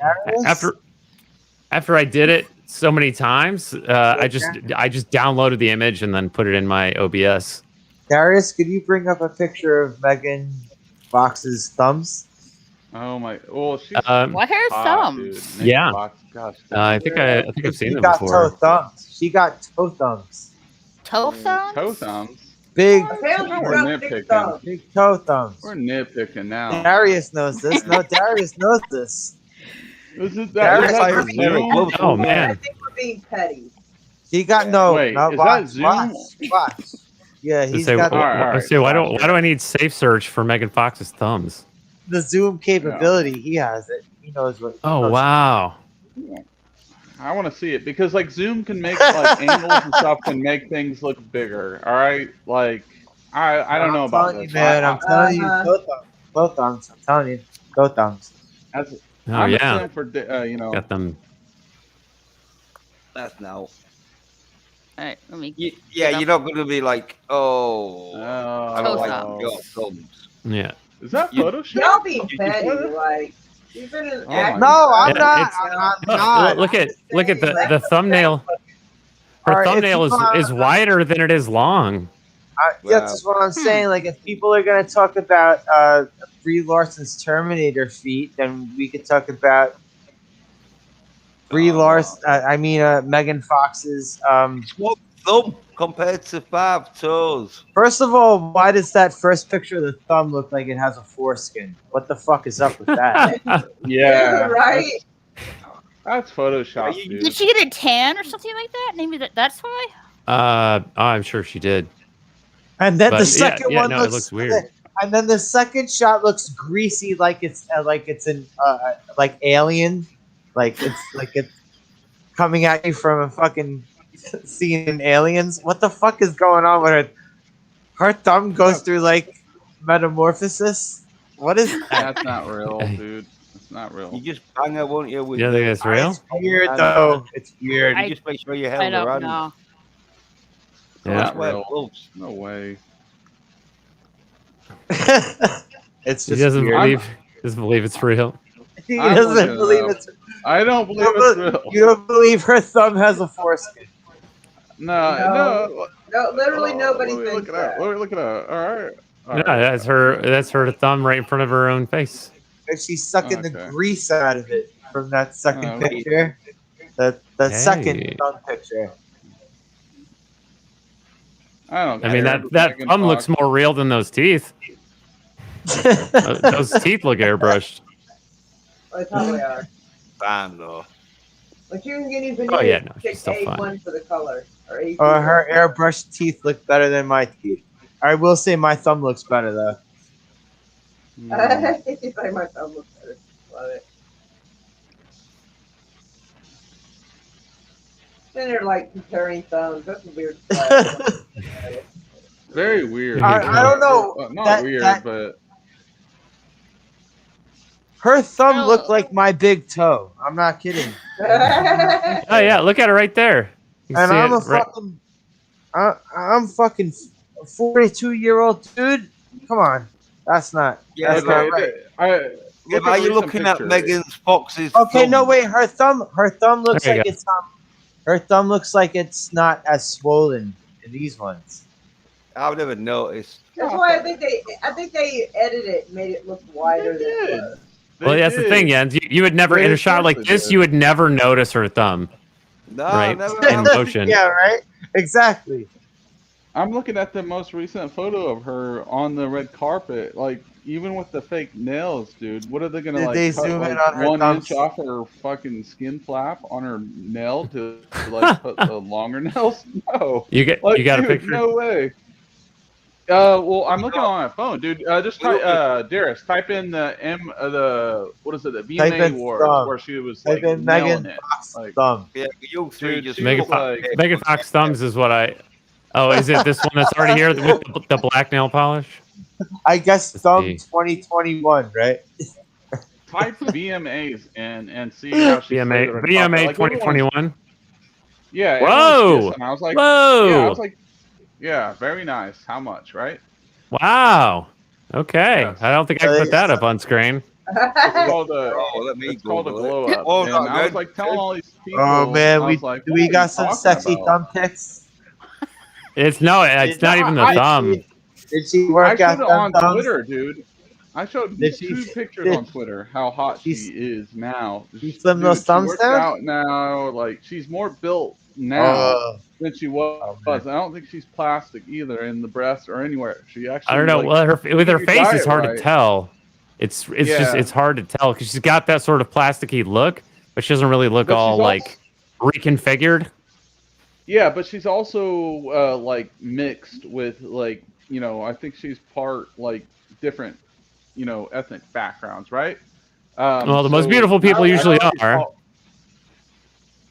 after I did it so many times, I just downloaded the image and then put it in my OBS. Darius, could you bring up a picture of Megan Fox's thumbs? Oh my! Well, she's What her hot, thumbs? dude. Yeah. Fox, gosh, I think I've seen She them got before. toe thumbs. She got toe thumbs. Toe thumbs? toe thumbs. Big, Now we're nitpicking. big toe thumbs. We're nitpicking now. Darius knows this. No, Darius knows this. Is it Darius, that? I Is that Oh I man, think we're being petty. He got no. Wait, no, is watch, that Zoom? Watch. Yeah, Let's he's say, got All right, let's see, why gotcha. do I need safe search for Megan Fox's thumbs? the zoom capability. He has it. He knows what. Oh wow. I want to see it because like Zoom can make like angles and stuff can make things look bigger. All right, like I don't know about telling this. you, man. I'm telling you, toe thumbs. Toe thumbs. I'm telling you, toe thumbs. As, Oh I'm a yeah. fan for you know. Got them. That's now. Alright, let me. Yeah, you're not going to be like, oh, I don't Toe like thumbs. your thumbs. Yeah. Is that You- Photoshop? Y'all being petty, like you've been in Oh acting. my No, I'm Yeah, not. it's- I'm Look, not. look at the thumbnail. Her Alright, if thumbnail you is wider than it is long. That's just what I'm saying. Like, if people are going to talk about Brie Larson's Terminator feat, then we could talk about Brie Larson. Megan Fox's. One thumb compared to 5 toes. First of all, why does that first picture of the thumb look like it has a foreskin? What the fuck is up with that? Yeah. Right? That's Photoshop, Did dude. she get a tan or something like that? Maybe that's why. I'm sure she did. And then But the second one it looks weird. And then the second shot looks greasy, like it's an like Alien, like it's coming at you from a fucking scene in Aliens. What the fuck is going on with her? Her thumb goes through like metamorphosis. What is that? That's not real, dude. It's not real. You just bang her, won't you? With You don't think it's real? It's weird though. It's weird. You just make sure you I held her don't hand. know. Yeah. Not real. No way. It's He just doesn't weird. believe it's real. He I'm doesn't looking it believe up. it's. I don't believe it's real. You don't believe her thumb has a foreskin? No. No, literally nobody Let me thinks look it up. that. Let me look it up. All right. Yeah, that's her. That's her thumb right in front of her own face. And she's sucking the Okay. grease out of it from that second Oh. picture. That Hey. second thumb picture. I don't. I mean, care. that Megan thumb looks Fox. more real than those teeth. Those teeth look airbrushed. They probably are. Fine though. But you can even Oh, yeah, no, pick she's still A1 fine. for the color. Or A2. Or her airbrushed teeth look better than my teeth. I will say my thumb looks better though. It's like my thumb looks better. Love it. Then they're like comparing thumbs. That's a weird stuff. Very weird. I don't know. Not That- weird, that- but Her thumb looked like my big toe. I'm not kidding. Oh yeah, look at it right there. You can And see I'm it a fucking, I'm fucking 42-year-old dude. Come on, that's not. Yeah, That's not right. Yeah, but are you looking at Megan Fox's? Okay, thumb? no wait. Her thumb looks There you like go. it's her thumb looks like it's not as swollen in these ones. I've never noticed. That's why I think they edited it and made it look wider than it was. Well, that's the thing, Jens. You would never, They in a shot like especially this, did. you would never notice her thumb. No, Right. never. In motion. Yeah, right. Exactly. I'm looking at the most recent photo of her on the red carpet. Like, even with the fake nails, dude, what are they gonna Did like they cut zoom in like on her 1 thumbs? inch off her fucking skin flap on her nail to like put the longer nails? No. You got a dude, picture? No way. Well, I'm looking on my phone, dude. Just type, Darius, type in the what is it? The Type VMA in Awards thumb. where she was Type like in nailing Megan it. Fox Like, thumb. Yeah, you three Dude, just she Megan, was like, Megan Fox thumbs is what I. Oh, is it this one that's already here with the black nail polish? I guess thumb see. 2021, right? type VMAs and see how she VMA played her VMA like, everyone was- 2021. Yeah. everyone's Whoa! kissing. I was like, Whoa! Yeah, I was like, yeah, very nice. How much, right? Wow. Okay. Yes. I don't think I can put that up on screen. It's called a, let me it's called a Google glow it. up. Oh, and no, I was good, like telling all these people. Oh man, I we was like, we what are got you some talking sexy about? thumb pics. It's not even the thumb. Did she I work showed out it them on thumbs? Twitter, dude. I showed Did she- 2 pictures did- on Twitter how hot she she's- is now. she slimmed those Dude, thumbs she works down? out now. Like she's more built now than she was. I don't think she's plastic either in the breast or anywhere. She actually. I don't know. Like, Well, with her you face, diet it's hard right. to tell. It's just Yeah. it's hard to tell because she's got that sort of plasticky look, but she doesn't really look But all she's like reconfigured. Yeah, but she's also like mixed with like I think she's part like different ethnic backgrounds, right? Well, the most so beautiful people I usually know she's are.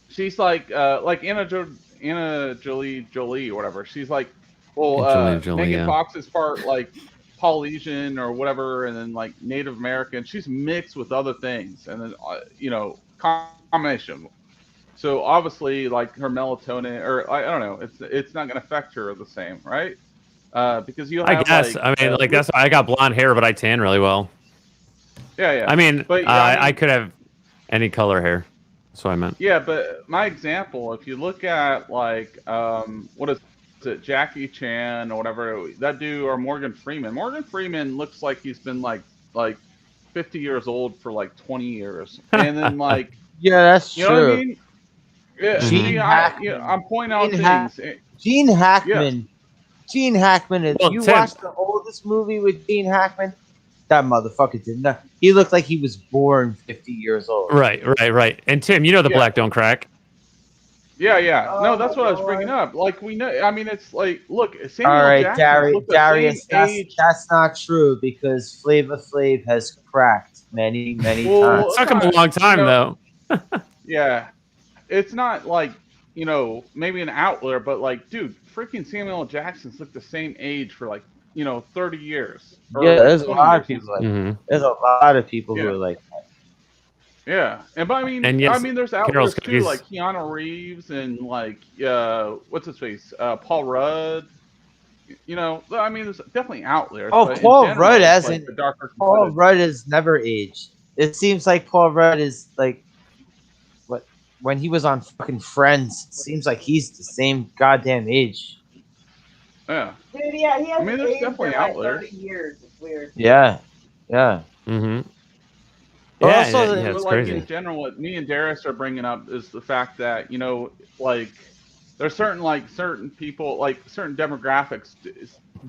She's like Anna Jolie or whatever. She's like, well, Angelina Jolie, Megan yeah. Fox is part like Polynesian or whatever, and then like Native American. She's mixed with other things, and then combination. So obviously, like her melatonin, or I don't know, it's not going to affect her the same, right? Because you have I guess. like, I mean, like that's. I got blonde hair, but I tan really well. yeah. I mean, But, yeah, I mean- I could have any color hair. That's what I meant. Yeah, but my example, if you look at like what is it, Jackie Chan or whatever, that dude, or Morgan Freeman. Morgan Freeman looks like he's been like 50 years old for like 20 years, and then like Yeah, that's you true. know what I mean? Yeah, Gene Hackman. I'm pointing out Gene Hack- things. Gene Hackman. Gene Hackman. If Well, you Tim- watch the oldest movie with Gene Hackman, that motherfucker did not. He looked like he was born 50 years old. Right. And Tim, you know the black don't crack. Yeah. No, that's what I was bringing up. Like we know. I mean, it's like, look, Samuel All right, Jackson looked the Darius, same age. that's not true because Flavor Flav has cracked many times. It took him a long time though. Yeah, it's not like, maybe an outlier, but like, dude, freaking Samuel Jackson's looked the same age for like, 30 years. Yeah, there's a lot of years. people there's a lot of people who Yeah. are like that. Yeah, but I mean, And yes, there's Carol's outliers too, cookies. like Keanu Reeves and like, what's his face, Paul Rudd. I mean, there's definitely outliers. Oh, but in Paul general, Rudd it's hasn't. like the darker Paul competitive- Rudd has never aged. It seems like Paul Rudd is like, when he was on fucking Friends, it seems like he's the same goddamn age. Yeah. Dude, yeah, he hasn't I mean, there's aged in definitely like outliers. 30 years. It's weird. Yeah. Mm-hmm. But Yeah, also, yeah, it's But like crazy. in general, what me and Darius are bringing up is the fact that like there's certain people, like certain demographics,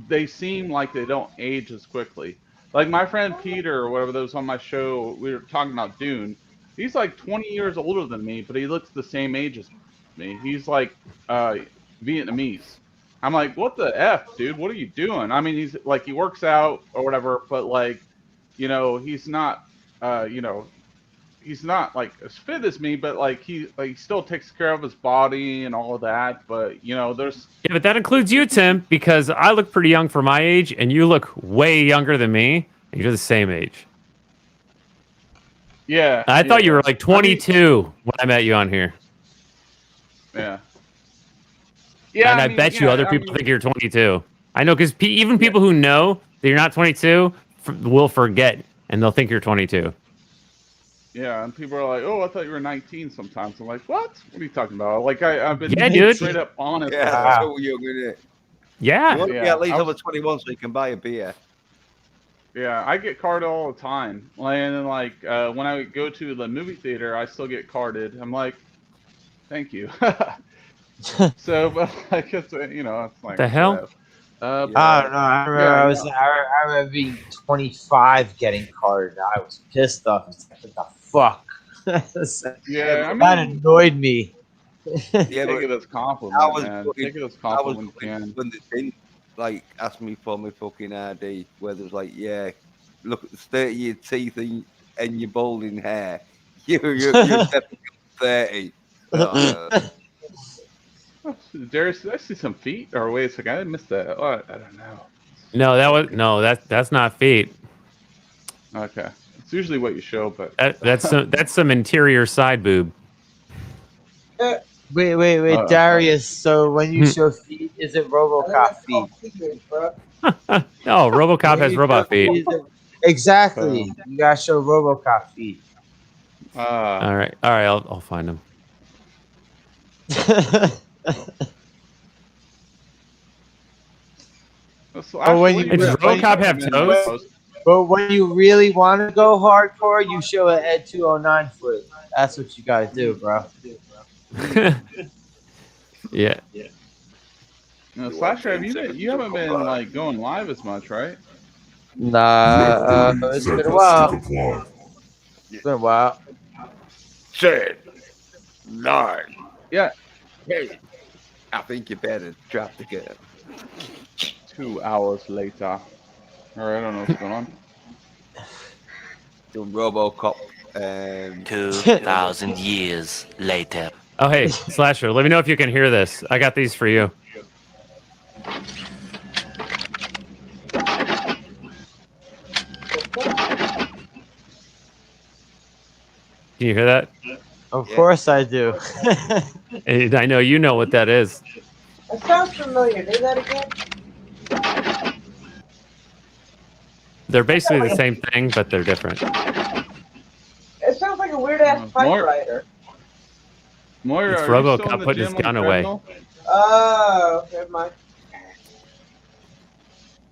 they seem like they don't age as quickly. Like my friend Peter, or whatever, that was on my show, we were talking about Dune. He's like 20 years older than me, but he looks the same age as me. He's like Vietnamese. I'm like, what the F, dude? What are you doing? I mean, he's like, he works out or whatever, but like, he's not, he's not like as fit as me, but like he still takes care of his body and all of that. But there's Yeah, but that includes you, Tim, because I look pretty young for my age, and you look way younger than me, and you're the same age. yeah. I thought you yeah. were like 22 when I met you on here. Yeah. Yeah, And I bet you other people think you're 22. I know, because even people who know that you're not 22 will forget, and they'll think you're 22. Yeah, and people are like, "Oh, I thought you were 19." Sometimes I'm like, "What? What are you talking about?" Like I've been Yeah, dude. straight up honest. Yeah, that's so young, isn't it? Yeah. You want to be Yeah, at least I over was- 21 so you can buy a beer. Yeah, I get carded all the time. And then like when I go to the movie theater, I still get carded. I'm like, "Thank you." So, but like it's it's like The hell? whatever. I don't know. I remember I remember being 25 getting carded. I was pissed off. It's like, what the fuck? Yeah, I mean, that annoyed me. Yeah, take but it as a compliment, I was man. fucking- Take it as a I was compliment, man. when they didn't like ask me for my fucking ID, where there's like, yeah, look at the state of your teeth and your balding hair. You're definitely 30. Darius, did I see some feet? Or wait a second, I missed that. Oh, I don't know. That's not feet. Okay, it's usually what you show, but That's some interior side boob. Wait, Darius. So when you show feet, is it RoboCop feet? No, RoboCop has robot feet. Exactly. You gotta show RoboCop feet. All right, I'll find them. Oh, when you Does RoboCop have toes? But when you really want to go hardcore, you show an Ed 209 foot. That's what you gotta do, bro. Yeah. Slasher, you haven't been like going live as much, right? Nah, it's been a while. It's been a while. 10, 9. Yeah. Hey, I think you better drop the gun. 2 hours later. All right, I don't know what's going on. Doing RoboCop. 2,000 years later. Oh, hey, Slasher, let me know if you can hear this. I got these for you. Can you hear that? Of course I do. And I know you know what that is. That sounds familiar. Do that again. They're basically the same thing, but they're different. It sounds like a weird ass typewriter. Moira, It's are you still in RoboCop the putting his gym on gun the away. treadmill? Oh, never mind.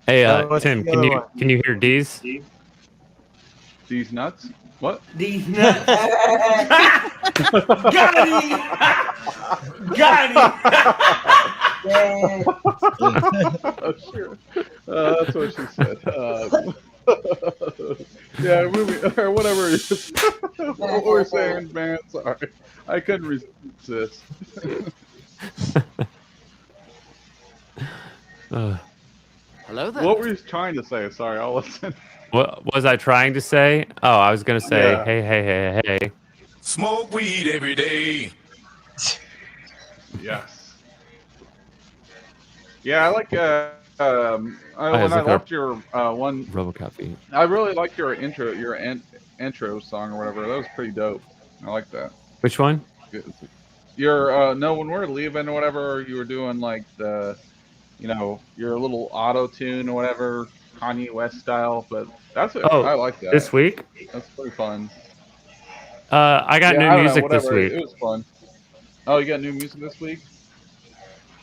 Hey, what's Tim, the can other you one? can you hear D's? These nuts? What? These nuts. Got him! Got Oh, sure. That's what she said. Yeah, movie or whatever it is. What we're saying, man. Sorry, I couldn't resist. Hello there. What were you trying to say? Sorry, I'll listen. What was I trying to say? Oh, I was gonna say, Yeah. hey. Smoke weed every day. Yes. Yeah, I like. When I loved your one. RoboCop beat. I really like your intro song or whatever. That was pretty dope. I like that. Which one? Your no, when we're leaving or whatever, you were doing like the, your little auto tune or whatever, Kanye West style. But I like that. This week? That's pretty fun. I got new music this week. It was fun. Oh, you got new music this week?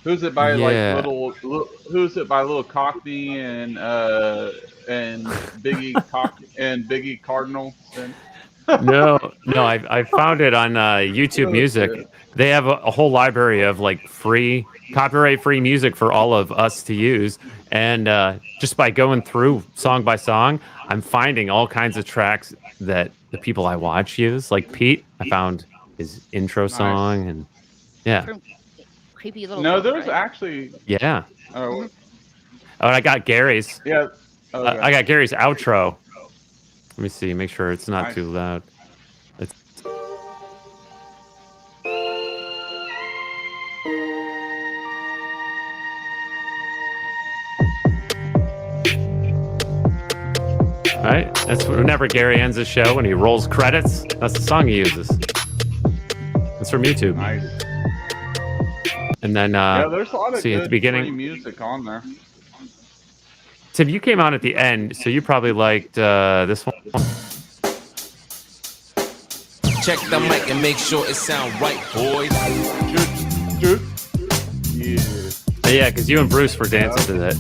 Who's it by? Yeah. Who's it by Little Cockney and Biggie Cardinal? No, I found it on YouTube Music. They have a whole library of like free, copyright-free music for all of us to use, and just by going through song by song, I'm finding all kinds of tracks that the people I watch use. Like Pete, I found his intro song, and yeah. Creepy little. No, there's actually. Yeah. Oh. Oh, and I got Gary's. Yeah. Okay. I got Gary's outro. Let me see. Make sure it's not too loud. All right. That's whenever Gary ends the show when he rolls credits. That's the song he uses. It's from YouTube. Nice. And then yeah, there's a lot of see good at the beginning free music on there. Tim, you came on at the end, so you probably liked this one. Check the mic and make sure it sound right, boys. Yeah. Yeah, because you and Bruce were dancing to that.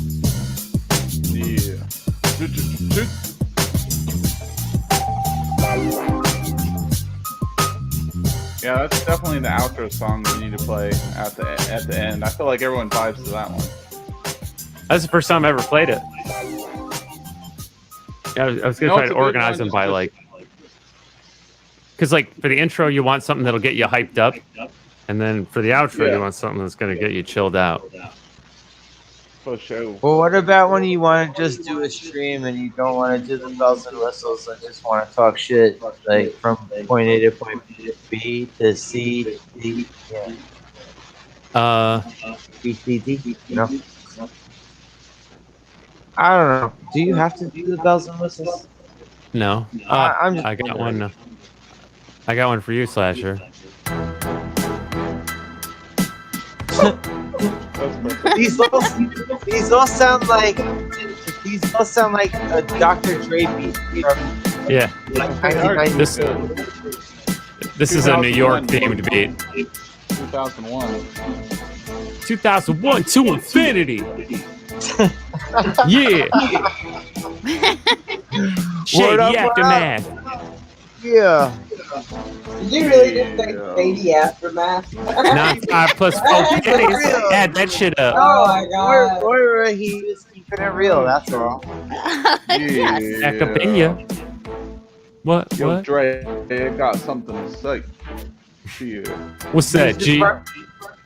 Yeah, that's definitely the outro song we need to play at the end. I feel like everyone vibes to that one. That's the first time I ever played it. Yeah, I was gonna try to organize them by like, because like for the intro you want something that'll get you hyped up, and then for the outro you want something that's gonna get you chilled out. For sure. Well, what about when you want to just do a stream and you don't want to do the bells and whistles and just want to talk shit, like from point A to point B to C to D? Yeah. B, C, D, you know? I don't know. Do you have to do the bells and whistles? No. I got one. I got one for you, Slasher. These all sound like a Dr. Dre beat from Yeah. like 1990. This is a New York themed beat. 2001. 2001 to infinity. Yeah. Shady aftermath. Yeah. Did you really just say shady aftermath? 9 plus 4 days. Add that shit up. Oh my god. Or he was keeping it real, that's all. Back up in ya. What? Yo, What? Dre, I got something to say. What's that, G?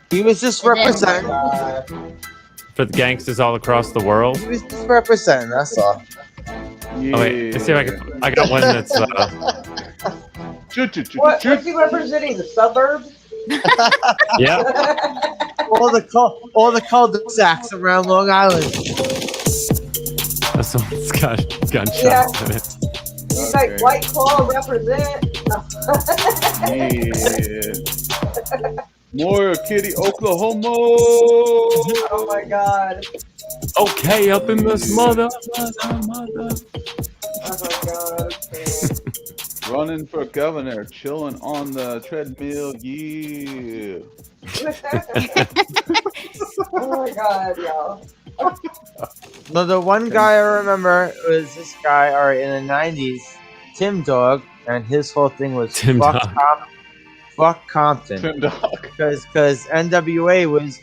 He was just representing. For the gangsters all across the world. He was just representing, that's all. Yeah. Oh wait, let's see if I got one that's What's he representing? The suburbs? yeah. all the cul-de-sacs around Long Island. Someone's got gunshots in it. He's like White Claw represent. Yeah. More Kitty, Oklahoma. Oh my god. Okay, up in this mother. Oh my god. Okay. Running for governor, chilling on the treadmill, yeah. Oh my god, y'all. No, the one guy I remember was this guy, alright, in the 90s, Tim Dog, and his whole thing was Tim fuck, Dog. fuck Compton. Tim Dog. Because NWA was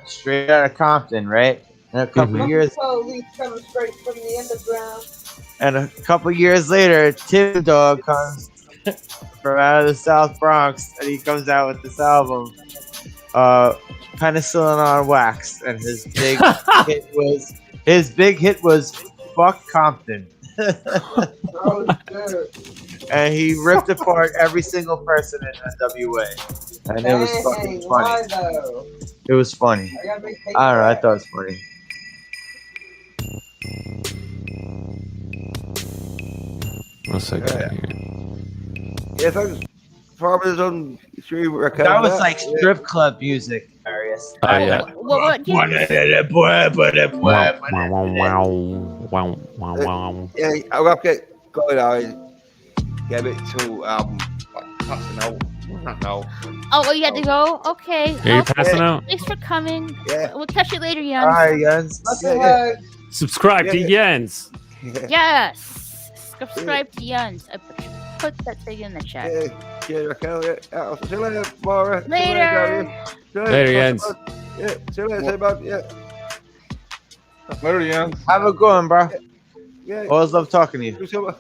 straight out of Compton, right? And a couple years Police coming straight from the underground. And a couple years later, Tim Dog comes from out of the South Bronx, and he comes out with this album, Penicillin on Wax, and his big hit was "Fuck Compton," and he ripped apart every single person in NWA, and it was fucking funny. It was funny. I don't know. I thought it was funny. What's that guy here? Yeah, thanks. Farmers on stream. That was like strip club music, Arius. Oh yeah. Yeah, I'll have to get going out. Get a bit to passing out. No. Oh, you had to go? Okay. Are you passing out? Thanks for coming. Yeah. We'll catch you later, Jens. All right, Jens. Subscribe to Jens. Yes. Subscribe to Jens. I put that thing in the chat. Yeah, okay. I'll see you later, Maura. Later. Later, Jens. Yeah, see you later, bud. Yeah. Later, Jens. Have a good one, bro. Yeah. Always love talking to you.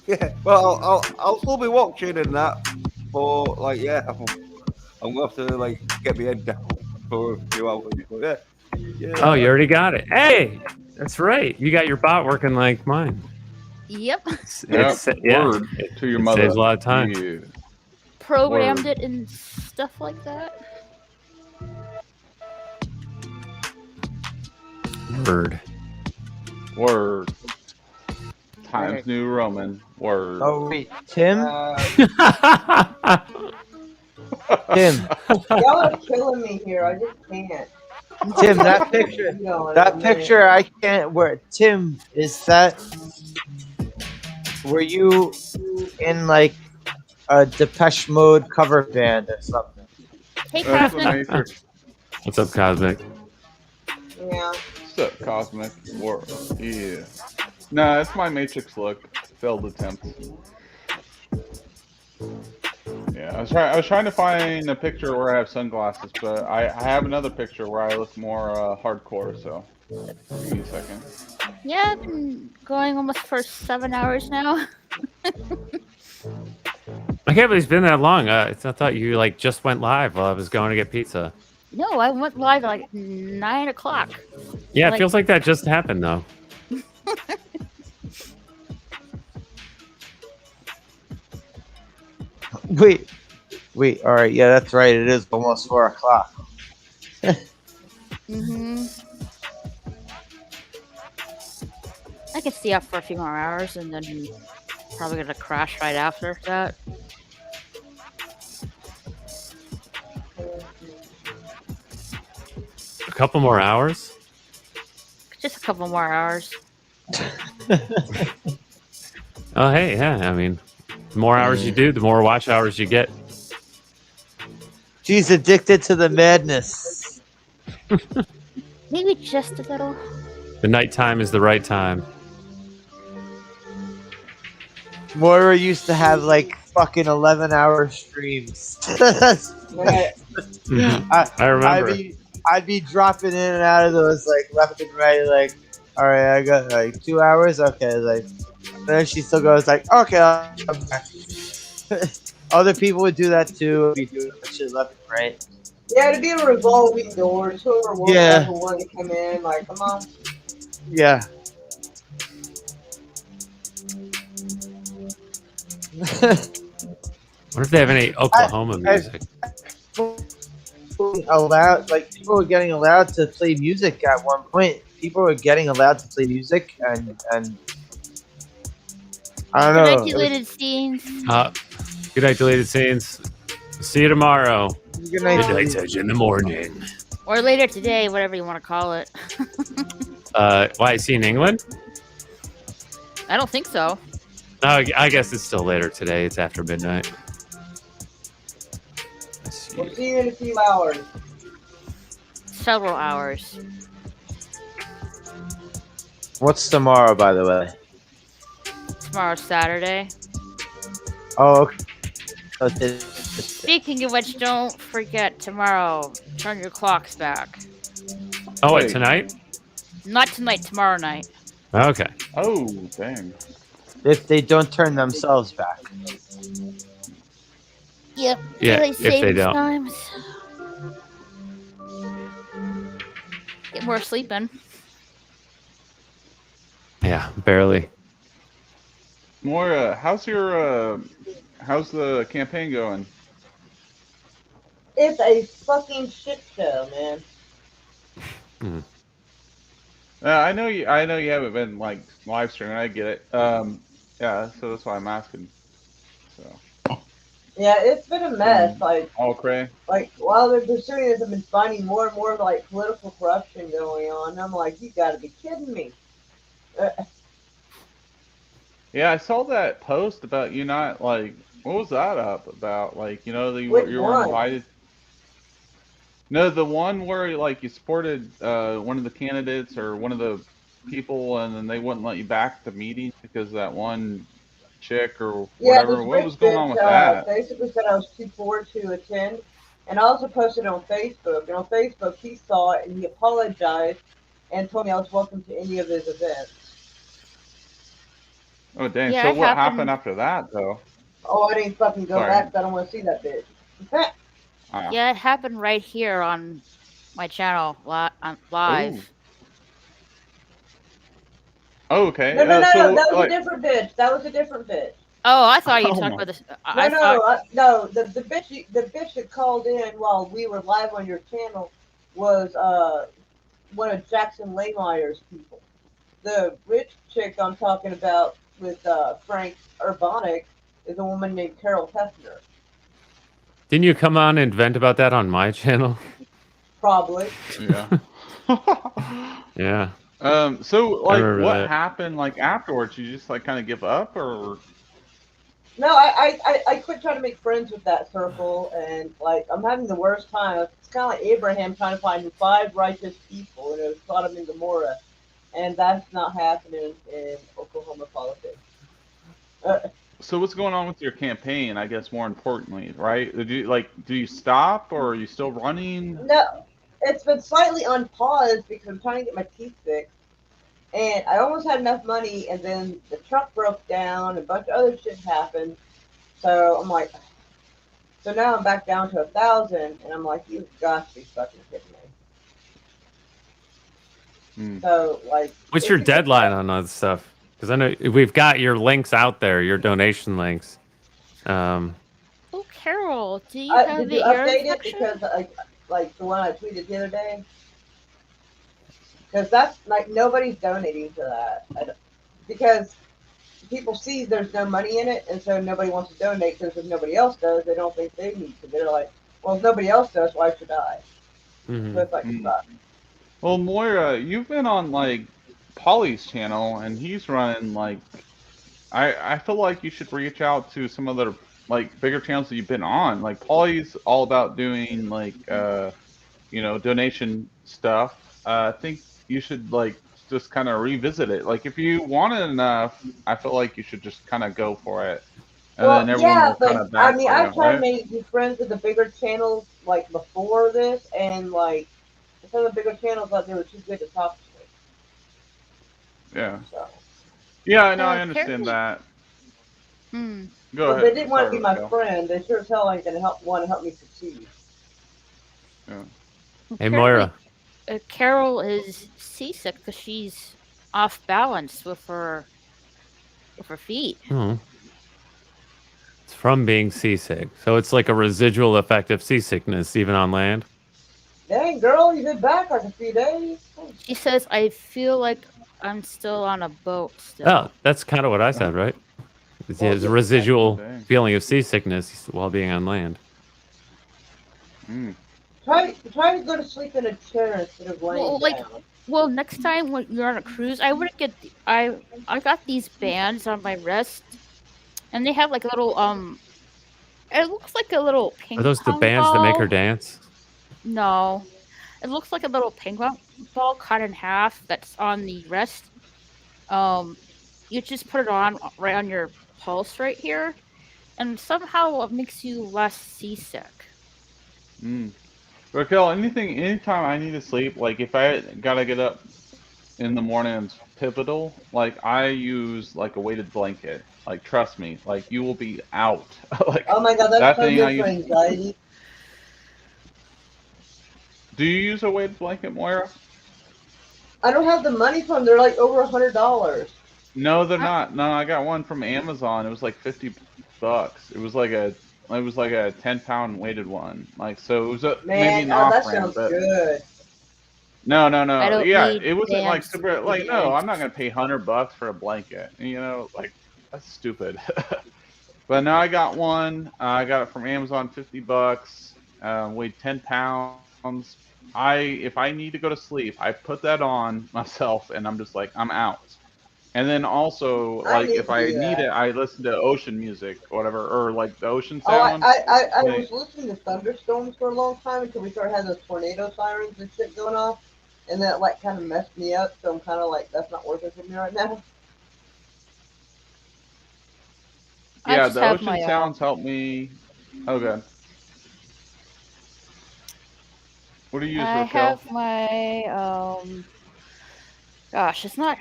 Yeah. Well, I'll still be watching and that. But like, yeah, I'm gonna have to like get my head down for a few hours. But yeah. Oh, you already got it. Hey, that's right. You got your bot working like mine. Yep. Word to your mother. Saves a lot of time. Yeah. Programmed Word. it and stuff like that. Word. Times New Roman. Word. Oh wait, Tim. Tim. Y'all are killing me here. I just can't. Tim, that picture, I can't wear. Tim, is that? Were you in like a Depeche Mode cover band or something? Hey, Cosmic. What's up, Cosmic? Yeah. What's up, Cosmic? Word. Yeah. Nah, it's my Matrix look. Failed attempt. Yeah, I was trying to find a picture where I have sunglasses, but I have another picture where I look more hardcore. So, give me a second. Yeah, I've been going almost for 7 hours now. I can't believe it's been that long. I thought you like just went live while I was going to get pizza. No, I went live at like 9 o'clock. Yeah, it feels like that just happened though. Wait. All right, yeah, that's right. It is almost 4 o'clock. I can stay up for a few more hours and then probably gonna crash right after that. A couple more hours? Just a couple more hours. Oh, hey, yeah. I mean, the more hours you do, the more watch hours you get. She's addicted to the madness. Maybe just a little. The nighttime is the right time. Moira used to have like fucking 11-hour streams. I remember. I'd be dropping in and out of those like left and right. Like, all right, I got like 2 hours. Okay, like, and then she still goes like, okay. I'll come back. Other people would do that too. Be doing shit left and right. Yeah, it'd be a revolving door. Whoever wanted to come in, like, come on. Yeah. What if they have any Oklahoma music? Allowed, like people were getting allowed to play music at one point. People were getting allowed to play music, and I don't know. Good night, deleted scenes. Good night, deleted scenes. See you tomorrow. Good night, Midnight in the morning. Or later today, whatever you want to call it. Why is he in England? I don't think so. No, I guess it's still later today. It's after midnight. We'll see you in a few hours. Several hours. What's tomorrow, by the way? Tomorrow's Saturday. Oh, okay. Speaking of which, don't forget tomorrow. Turn your clocks back. Oh, wait, tonight? Not tonight. Tomorrow night. Okay. Oh, dang. if they don't turn themselves back. Yep. Yeah, Daylight if they savings don't. times. Get more sleeping. Yeah, barely. Moira, how's the campaign going? It's a fucking shit show, man. I know you haven't been like live streaming. I get it. Yeah, so that's why I'm asking. So. Yeah, it's been a mess. Like all cray. While they're pursuing this, I've been finding more and more like political corruption going on. And I'm like, you got to be kidding me. Yeah, I saw that post about you not like. What was that up about? Like, you Which were one? invited. No, the one where like you supported one of the candidates or one of the people, and then they wouldn't let you back at the meeting because that one chick or Yeah, whatever. this What rich was going on bitch with that? basically said I was too poor to attend. And I also posted it on Facebook. And on Facebook, he saw it and he apologized and told me I was welcome to any of his events. Oh dang! Yeah, So it what happened happened. after that though? Oh, I didn't fucking go Sorry. back 'cause I don't want to see that bitch. Yeah, it happened right here on my channel live. Oh, okay. No, no, no, So no. That was like, a different bitch. That was a different bitch. Oh, I thought you Oh talked my- about this. No. The bitch that called in while we were live on your channel was one of Jackson Laymeyer's people. The rich chick I'm talking about with Frank Urbanic is a woman named Carol Hefner. Didn't you come on and vent about that on my channel? Probably. Yeah. Yeah. So like, remember what that. happened like afterwards? You just like kind of give up, or? No, I quit trying to make friends with that circle, and like I'm having the worst time. It's kind of like Abraham trying to find 5 righteous people, and it was Sodom and Gomorrah, and that's not happening in Oklahoma politics. So what's going on with your campaign? I guess more importantly, right? Do you stop, or are you still running? No, it's been slightly unpaused because I'm trying to get my teeth fixed. And I almost had enough money, and then the truck broke down, and a bunch of other shit happened. So I'm like, so now I'm back down to 1,000, and I'm like, you've got to be fucking kidding me. So like, What's your deadline on all this stuff? Because I know we've got your links out there, your donation links. Oh, Carol, do you have did you the ear update it infection? because like the one I tweeted the other day? Because that's like nobody's donating to that because people see there's no money in it, and so nobody wants to donate because if nobody else does, they don't think they need to. They're like, well, if nobody else does, why should I? So it's like, fuck. Well, Moira, you've been on like Polly's channel, and he's running like. I feel like you should reach out to some other like bigger channels that you've been on. Like Polly's all about doing like donation stuff. I think you should like just kind of revisit it. Like if you want it enough, I feel like you should just kind of go for it, and Well, then everyone yeah, will kind but of back I mean, you, I've tried to right? be friends with the bigger channels like before this, and like some of the bigger channels thought they were too good to talk to. Yeah. So. Yeah, I know. I Apparently- understand that. Hmm. Go But ahead. they didn't want to Sorry, be my Raquel. friend. They sure as hell ain't gonna want to help me succeed. Yeah. Hey, Moira. Carol is seasick because she's off balance with her feet. Oh. It's from being seasick. So it's like a residual effect of seasickness, even on land. Dang, girl, you've been back like a few days. She says, "I feel like I'm still on a boat still." Oh, that's kind of what I said, right? It's a residual feeling of seasickness while being on land. Try to go to sleep in a chair instead of laying down. Well, next time when you're on a cruise, I would get I got these bands on my wrist, and they have like a little it looks like a little ping Are those the pong bands that make her ball. dance? No, it looks like a little ping pong ball cut in half that's on the wrist. You just put it on right on your pulse right here, and somehow it makes you less seasick. Raquel, anytime I need to sleep, like if I gotta get up in the morning is pivotal. Like I use like a weighted blanket. Like trust me, like you will be out. Like Oh my god, that's that so thing I good for use. anxiety. Do you use a weighted blanket, Moira? I don't have the money for them. They're like over $100. No, they're not. No, I got one from Amazon. It was like $50. It was like a 10-pound weighted one. Like so it was maybe Man, an oh, off that brand, sounds but good. no, I don't yeah, need it wasn't like bands super. to Like no, veg. I'm not gonna pay $100 for a blanket. You know, like that's stupid. But now I got one. I got it from Amazon, $50. Weighed 10 pounds. If I need to go to sleep, I put that on myself, and I'm just like I'm out. And then also, I like, need if to I do need it, that. I listen to ocean music or whatever, or like the ocean Oh, sounds. I Like, was listening to thunderstorms for a long time until we started having those tornado sirens and shit going off, and that like kind of messed me up. So I'm kind of like, that's not working for me right now. I yeah, just the have ocean my sounds help me. Oh, good. What do you use, I Raquel? have my gosh, it's not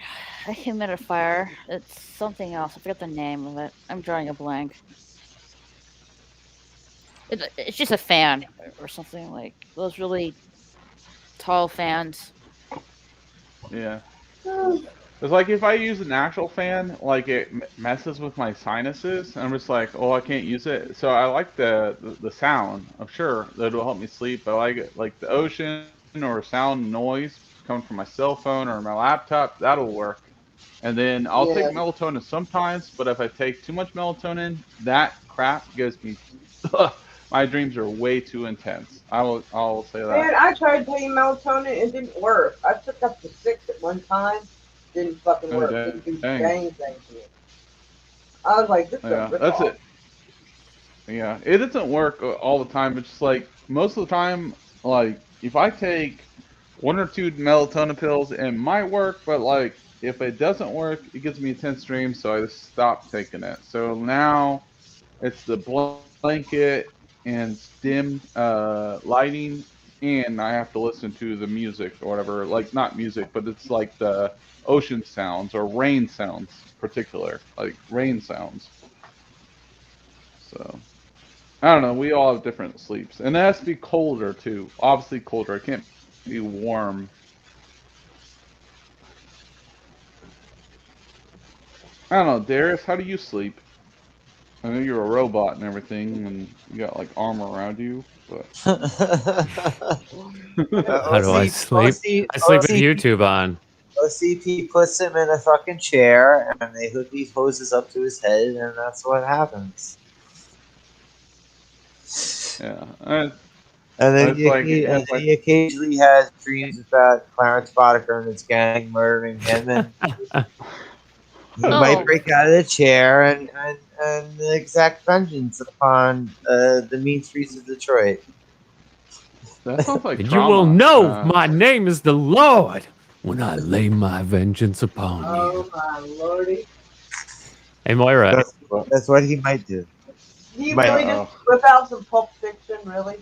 a humidifier. It's something else. I forget the name of it. I'm drawing a blank. It's just a fan or something like those really tall fans. Yeah. It's like if I use an actual fan, like it messes with my sinuses. And I'm just like, oh, I can't use it. So I like the sound. I'm sure that it'll help me sleep. I like it, like the ocean or sound noise coming from my cell phone or my laptop. That'll work. And then I'll take Yeah. melatonin sometimes, but if I take too much melatonin, that crap gives me. My dreams are way too intense. I'll say that. Man, I tried taking melatonin. It didn't work. I took up to 6 at one time. Didn't fucking Oh, work. Didn't do dang. dang thing to me. I was like, this is a Yeah, that's ripoff. it. Yeah, it doesn't work all the time. It's just like most of the time, like if I take one or two melatonin pills, it might work, but like if it doesn't work, it gives me intense dreams, so I just stop taking it. So now it's the blanket and dim lighting, and I have to listen to the music or whatever. Like not music, but it's like the ocean sounds or rain sounds, particular like rain sounds. So. I don't know. We all have different sleeps, and it has to be colder too. Obviously, colder. It can't be warm. I don't know, Darius. How do you sleep? I know you're a robot and everything, and you got like armor around you, but How do I sleep? I sleep with YouTube on. OCP puts him in a fucking chair, and they hook these hoses up to his head, and that's what happens. yeah. And then It's like he occasionally has dreams about Clarence Boddicker and his gang murdering him, and he might break out of the chair and exact vengeance upon the mean streets of Detroit. That sounds like And you will know my name is the Lord when I lay my vengeance upon you. Oh my lordy. Hey, Moira. That's what he might do. Do you really just whip out some Pulp Fiction, really?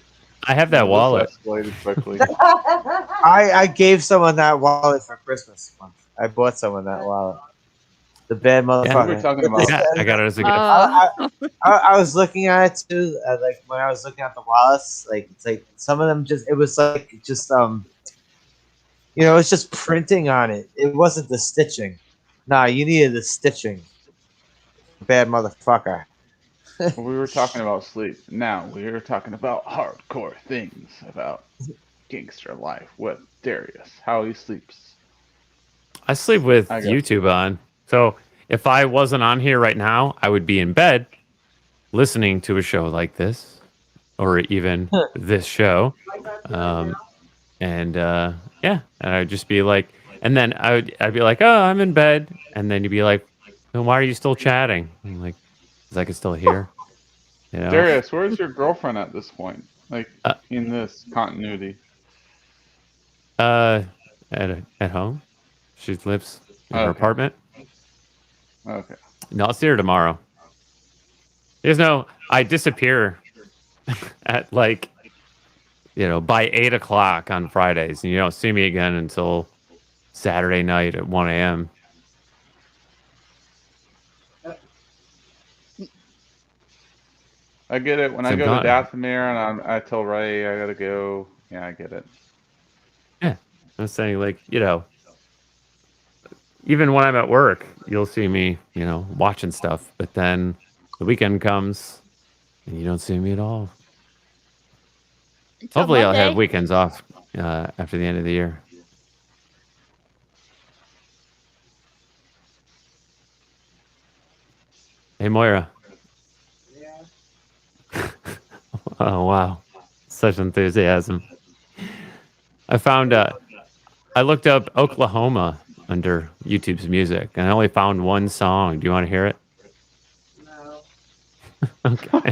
I have that wallet. Escalated quickly. I gave someone that wallet for Christmas once. I bought someone that wallet. The bad motherfucker. What are we talking about? Yeah, I got it as a gift. I was looking at it too. Like when I was looking at the wallets, like it's like some of them just. It was like just it's just printing on it. It wasn't the stitching. Nah, you needed the stitching. Bad motherfucker. We were talking about sleep. Now we are talking about hardcore things about gangster life with Darius, how he sleeps. I sleep with I got- YouTube on. So if I wasn't on here right now, I would be in bed listening to a show like this, or even this show. And I'd just be like, and then I'd be like, oh, I'm in bed, and then you'd be like, then why are you still chatting? I'm like, because I can still hear. You know? Darius, where's your girlfriend at this point? Like in this continuity? At home. She lives in her apartment. Okay. No, I'll see her tomorrow. There's no, I disappear at by 8 o'clock on Fridays, and you don't see me again until Saturday night at 1 a.m. I get it. When I go to Dathomir and I tell Ray I gotta go. Yeah, I get it. Yeah, I'm saying like even when I'm at work, you'll see me watching stuff, but then the weekend comes and you don't see me at all. Until Hopefully, I'll have Monday. weekends off after the end of the year. Hey, Moira. Yeah. Oh, wow. Such enthusiasm. I found, I looked up Oklahoma under YouTube's music, and I only found one song. Do you want to hear it? No. Okay.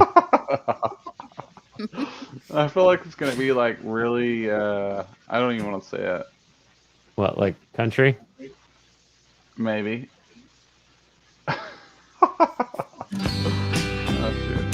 I feel like it's gonna be like really. I don't even want to say it. What, like country? Maybe. Oh, shit.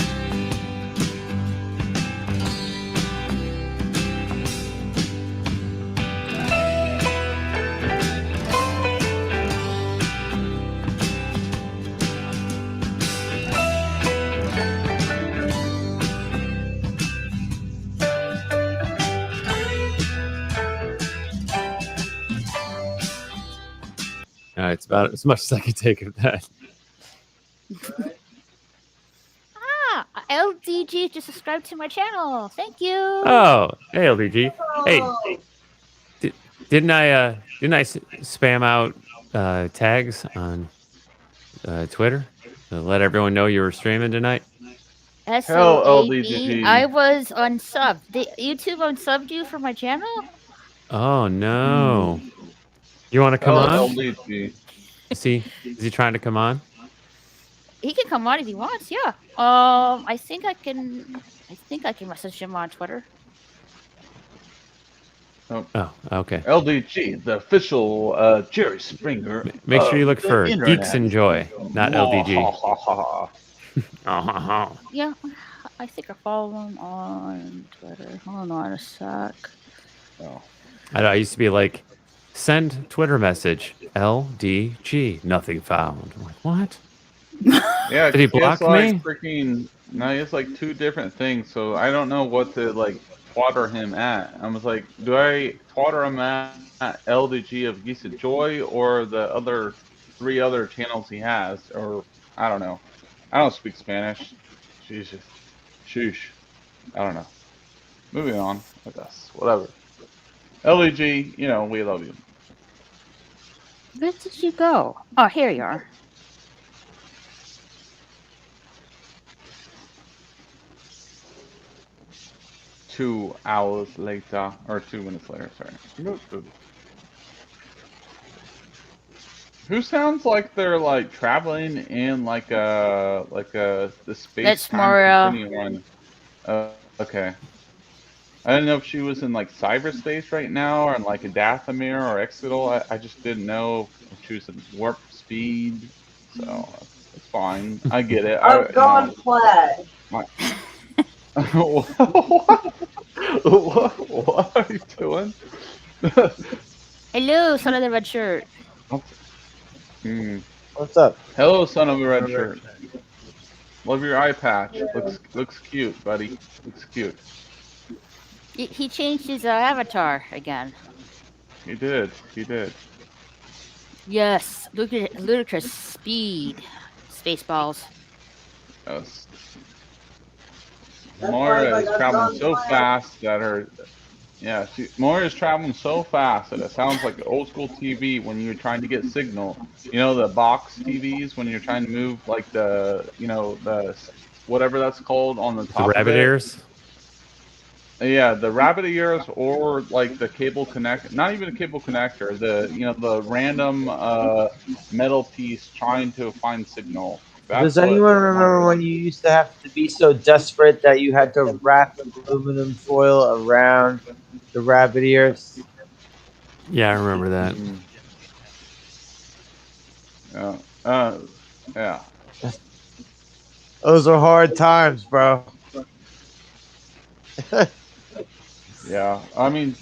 It's about as much as I can take of that. LDG just subscribed to my channel. Thank you. Oh, hey, LDG. Hey, didn't I spam out tags on Twitter to let everyone know you were streaming tonight? Hell, SOAB. LDG. I was unsubbed. YouTube unsubbed you for my channel? Oh no! You want to come Hell, on? LDG. Is he trying to come on? He can come on if he wants. Yeah. I think I can message him on Twitter. Oh, okay. LDG, the official Jerry Springer. Make sure you of look the for internet. Geeks Enjoy, not LDG. Yeah, I think I follow him on Twitter. Hold on a sec. Oh. I used to be like, send Twitter message LDG, nothing found. I'm like, what? Yeah, Did he block like me? freaking. No, it's like two different things. So I don't know what to like twatter him at. I was like, do I twatter him at LDG of Geese of Joy or the other 3 other channels he has? Or I don't know. I don't speak Spanish. Jesus. Sheesh. I don't know. Moving on, I guess. Whatever. LDG, we love you. Where did you go? Oh, here you are. Two hours later, or 2 minutes later, sorry. Who sounds like they're like traveling in like the space That's time Moira. continuum? Okay. I didn't know if she was in like cyberspace right now, or in like a Dathomir or Exodal. I just didn't know if she was in warp speed. So it's fine. I get it. I've gone flat. What are you doing? Hello, son of the red shirt. What's up? Hello, son of a red shirt. Love your eye patch. Looks cute, buddy. Looks cute. He changed his avatar again. He did. He did. Yes, ludicrous speed. Spaceballs. Yes. Moira is traveling so fast that Moira is traveling so fast that it sounds like old school TV when you're trying to get signal. You know the box TVs when you're trying to move like the whatever that's called on the top. The rabbit ears. Yeah, the rabbit ears or like the cable connect. Not even a cable connector. The random metal piece trying to find signal. Does anyone remember when you used to have to be so desperate that you had to wrap aluminum foil around the rabbit ears? Yeah, I remember that. Yeah. Those are hard times, bro. Yeah, I mean,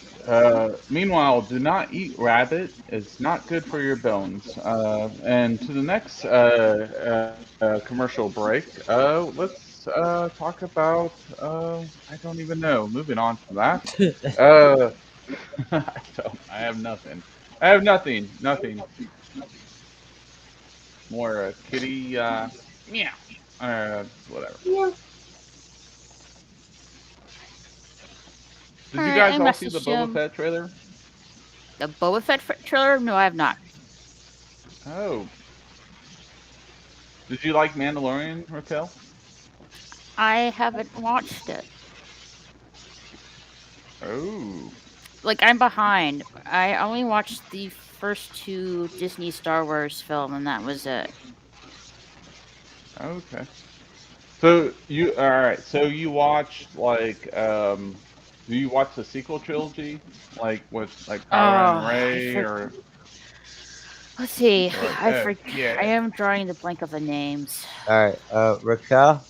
Meanwhile, do not eat rabbit. It's not good for your bones. And to the next commercial break, let's talk about, I don't even know. Moving on from that. I have nothing. I have nothing. Nothing. More kitty, meow. Whatever. Did you Alright, guys I all see the messaged Boba him. Fett trailer? The Boba Fett trailer? No, I have not. Oh. Did you like Mandalorian, Raquel? I haven't watched it. Oh. Like, I'm behind. I only watched the first 2 Disney Star Wars film, and that was it. Okay. So you all right? So you watched like do you watch the sequel trilogy like with like Kylo and Rey or Let's see. you're like I yeah. am drawing the blank of the names. All right, Raquel.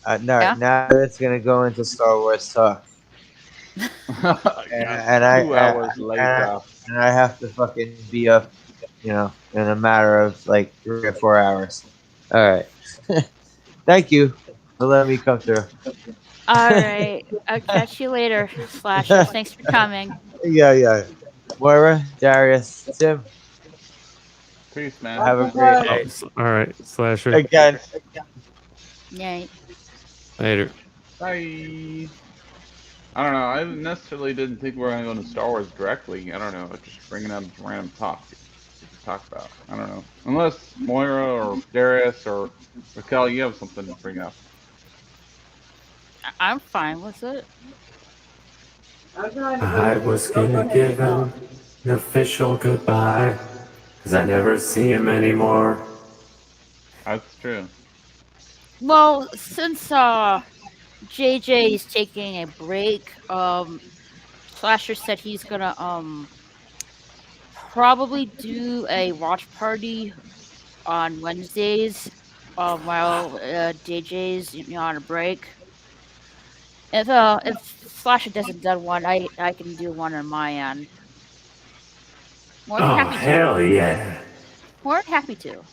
Yeah? Now it's gonna go into Star Wars talk, and I 2 hours later. and I have to fucking be up, in a matter of like 3 or 4 hours. All right. Thank you for letting me come through. Alright. I'll catch you later, Slashers. Thanks for coming. Yeah. Moira, Darius, Tim. Peace, man. Have a great day. All right, Slasher. Again. Night. Later. Bye. I don't know. I necessarily didn't think we were gonna go into Star Wars directly. I don't know. Just bringing up random topics to talk about. I don't know. Unless Moira or Darius or Raquel, you have something to bring up. I'm fine with it. I was gonna give him an official goodbye, because I never see him anymore. That's true. Well, since JJ is taking a break, Slasher said he's gonna probably do a watch party on Wednesdays while JJ's on a break. If Slasher doesn't do one, I can do one on my end. More than happy to. Hell yeah. More than happy to.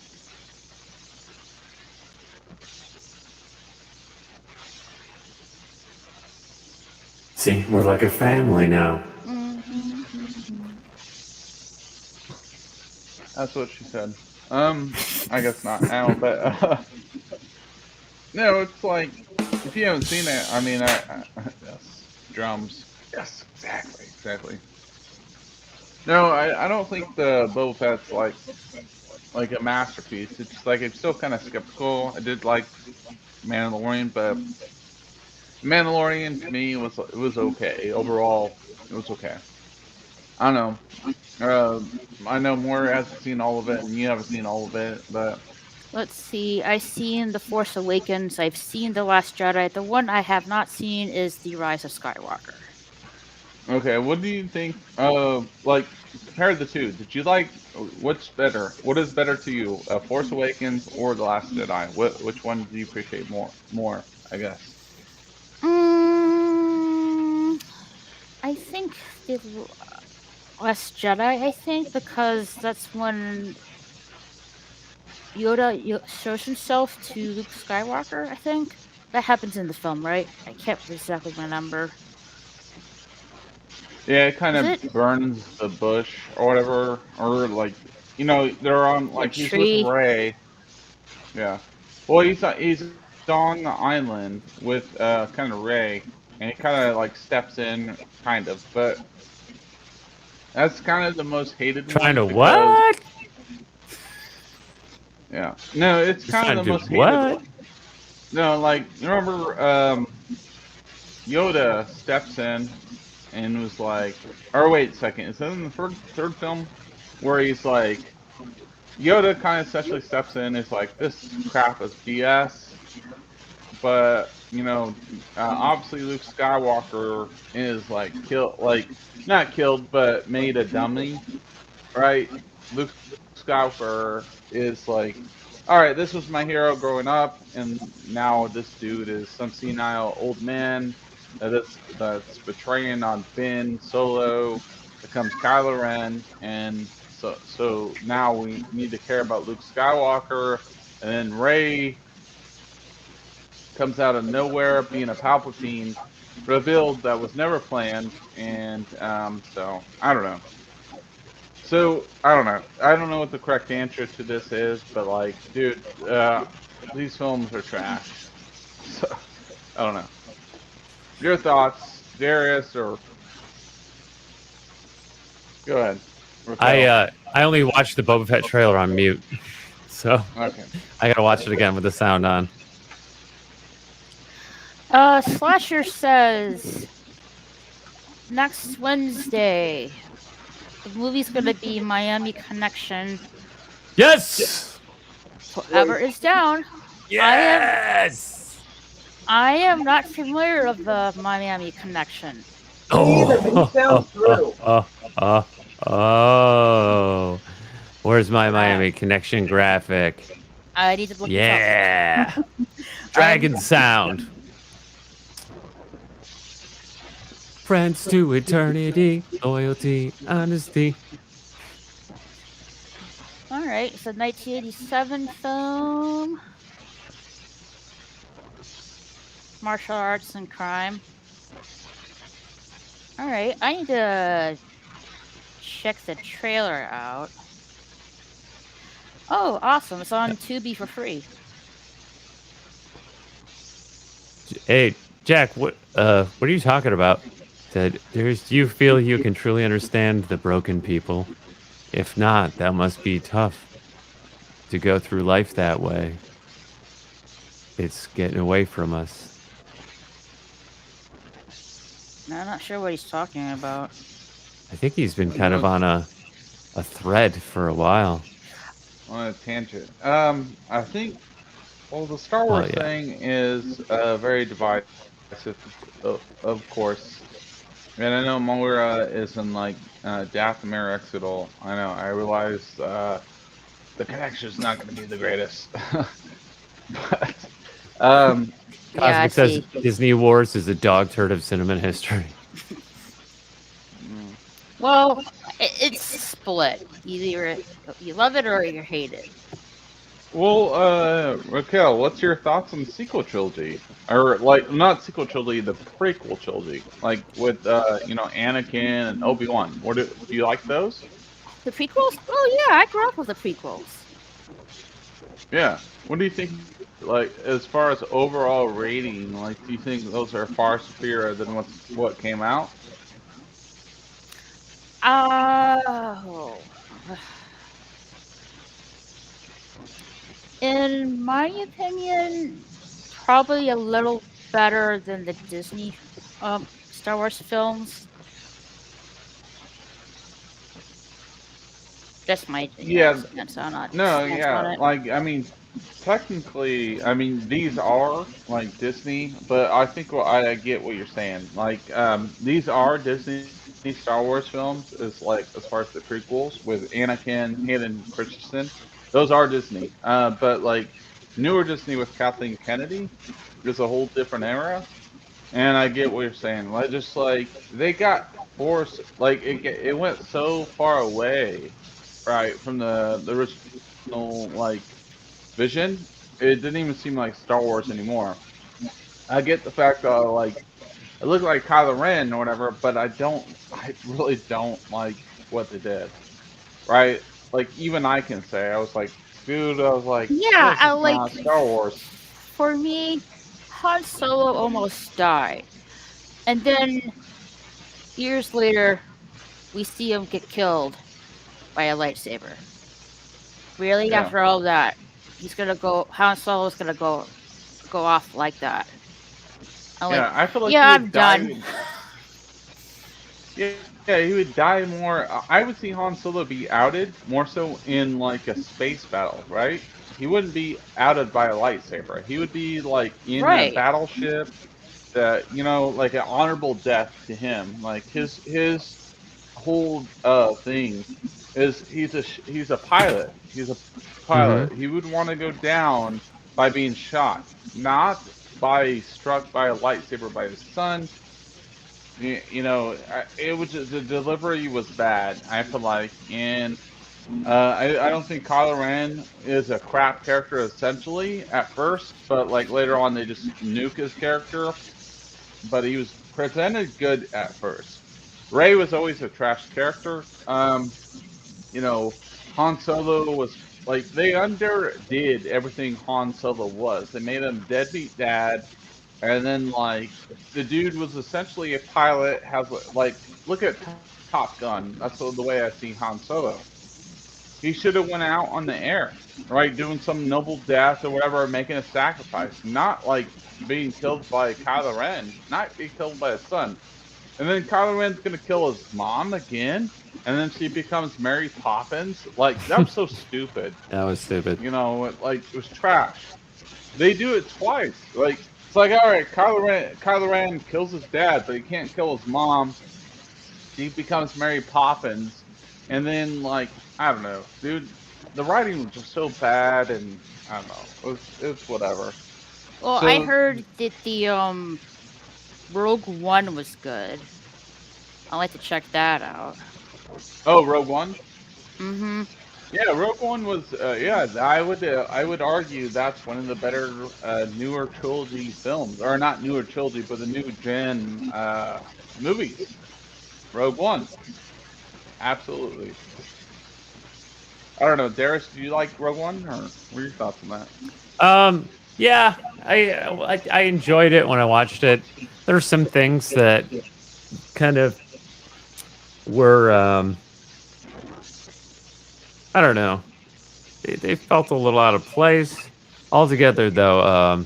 See, we're like a family now. That's what she said. I guess not now, but no, it's like if you haven't seen it, I mean, yes, drums. Yes, exactly. No, I don't think the Boba Fett's like a masterpiece. It's just like I'm still kind of skeptical. I did like Mandalorian, but Mandalorian to me was okay overall. It was okay. I don't know. I know Moore hasn't seen all of it, and you haven't seen all of it, but Let's see. I've seen The Force Awakens. I've seen The Last Jedi. The one I have not seen is The Rise of Skywalker. okay. What do you think? Like compare the two. Did you like what's better? What is better to you, Force Awakens or The Last Jedi? Which one do you appreciate more? I guess. I think The Last Jedi. I think because that's when Yoda shows himself to Luke Skywalker. I think that happens in the film, right? I can't exactly remember. Yeah, it kind of burns the bush or whatever, or like, they're on like he's with Rey. Yeah. Well, he's on the island with kind of Rey, and he kind of like steps in, kind of, but that's kind of the most hated one. Trying to what? Yeah. No, it's kind of the most hated one. No, like you remember Yoda steps in and was like, or wait a second, is that in the third film where he's like, Yoda kind of essentially steps in, is like, this crap is BS, but obviously Luke Skywalker is like not killed, but made a dummy, right? Luke Skywalker is like, all right, this was my hero growing up, and now this dude is some senile old man that's betraying on Ben Solo becomes Kylo Ren, and so now we need to care about Luke Skywalker, and then Rey comes out of nowhere being a Palpatine, revealed that was never planned, and so I don't know. So I don't know. I don't know what the correct answer to this is, but like, dude, these films are trash. So I don't know. Your thoughts, Darius, or go ahead. Raquel. I only watched the Boba Fett trailer on mute, so Okay. I gotta watch it again with the sound on. Slasher says next Wednesday the movie's gonna be Miami Connection. Yes. Whoever is down. Yes. I am not familiar with the Miami Connection. Oh. Where's my Miami Connection graphic? I need to look Yeah. this up. Dragon sound. Friends to eternity, loyalty, honesty. All right, it's a 1987 film. Martial arts and crime. All right, I need to check the trailer out. Oh, awesome! It's on Tubi for free. Hey, Jack, what are you talking about? Do you feel you can truly understand the broken people? If not, that must be tough to go through life that way. It's getting away from us. I'm not sure what he's talking about. I think he's been kind of on a thread for a while. On a tangent. I think, well, the Star Wars thing is very divisive, of course. And I know Moira is in like Dathomir Exegol. I know. I realize the connection's not going to be the greatest. But Cosmic says Disney Wars is a dog turd of cinema history. Well, it's split. Either you love it or you hate it. Well, Raquel, what's your thoughts on the sequel trilogy? Or, like, not sequel trilogy, the prequel trilogy. Like, with, Anakin and Obi-Wan. Do you like those? The prequels? Oh, yeah, I grew up with the prequels. Yeah. What do you think, like, as far as overall rating, like, do you think those are far superior than what came out? In my opinion, probably a little better than the Disney Star Wars films. That's my opinion. Like, I mean, technically, I mean, these are, like, Disney, but I think I get what you're saying. Like, these are Disney Star Wars films, as far as the prequels, with Anakin, Hayden Christensen. Those are Disney. But, like, newer Disney with Kathleen Kennedy is a whole different era. And I get what you're saying. Like, just, like, they got forced, like, it went so far away, right, from the original, like, vision. It didn't even seem like Star Wars anymore. I get the fact that, like, it looked like Kylo Ren or whatever, but I really don't like what they did. Right? Like, even I can say, I was like, dude, yeah, I like Star Wars. For me, Han Solo almost died. And then, years later, we see him get killed by a lightsaber. Really? Yeah. After all that, Han Solo's gonna go off like that. I feel like I'm done. Yeah, he would die more. I would see Han Solo be outed more so in like a space battle, right? He wouldn't be outed by a lightsaber. He would be like in a battleship that, like an honorable death to him. Like his whole thing is he's a pilot. He's a pilot. Mm-hmm. He would want to go down by being shot, not struck by a lightsaber by his son. You know, it was the delivery was bad. I feel like, and I don't think Kylo Ren is a crap character essentially at first, but like later on they just nuke his character. But he was presented good at first. Rey was always a trash character. You know, Han Solo was like they underdid everything Han Solo was. They made him deadbeat dad, and then like the dude was essentially a pilot. Has like look at Top Gun. That's the way I see Han Solo. He should have went out on the air, right, doing some noble death or whatever, making a sacrifice, not like being killed by Kylo Ren, not being killed by his son. And then Kylo Ren's gonna kill his mom again, and then she becomes Mary Poppins. Like that was so stupid. That was stupid. You know, it was trash. They do it twice. Like it's like, all right, Kylo Ren kills his dad, but he can't kill his mom. He becomes Mary Poppins, and then like I don't know, dude. The writing was just so bad, and I don't know. It was whatever. Well, So- I heard that the Rogue One was good. I'd like to check that out. Oh, Rogue One. Mm-hmm. Yeah, Rogue One was. Yeah, I would argue that's one of the better newer trilogy films, or not newer trilogy, but the new gen movies. Rogue One, absolutely. I don't know, Darius, do you like Rogue One, or what are your thoughts on that? Yeah, I enjoyed it when I watched it. There's some things that kind of were I don't know. They felt a little out of place. Altogether, though,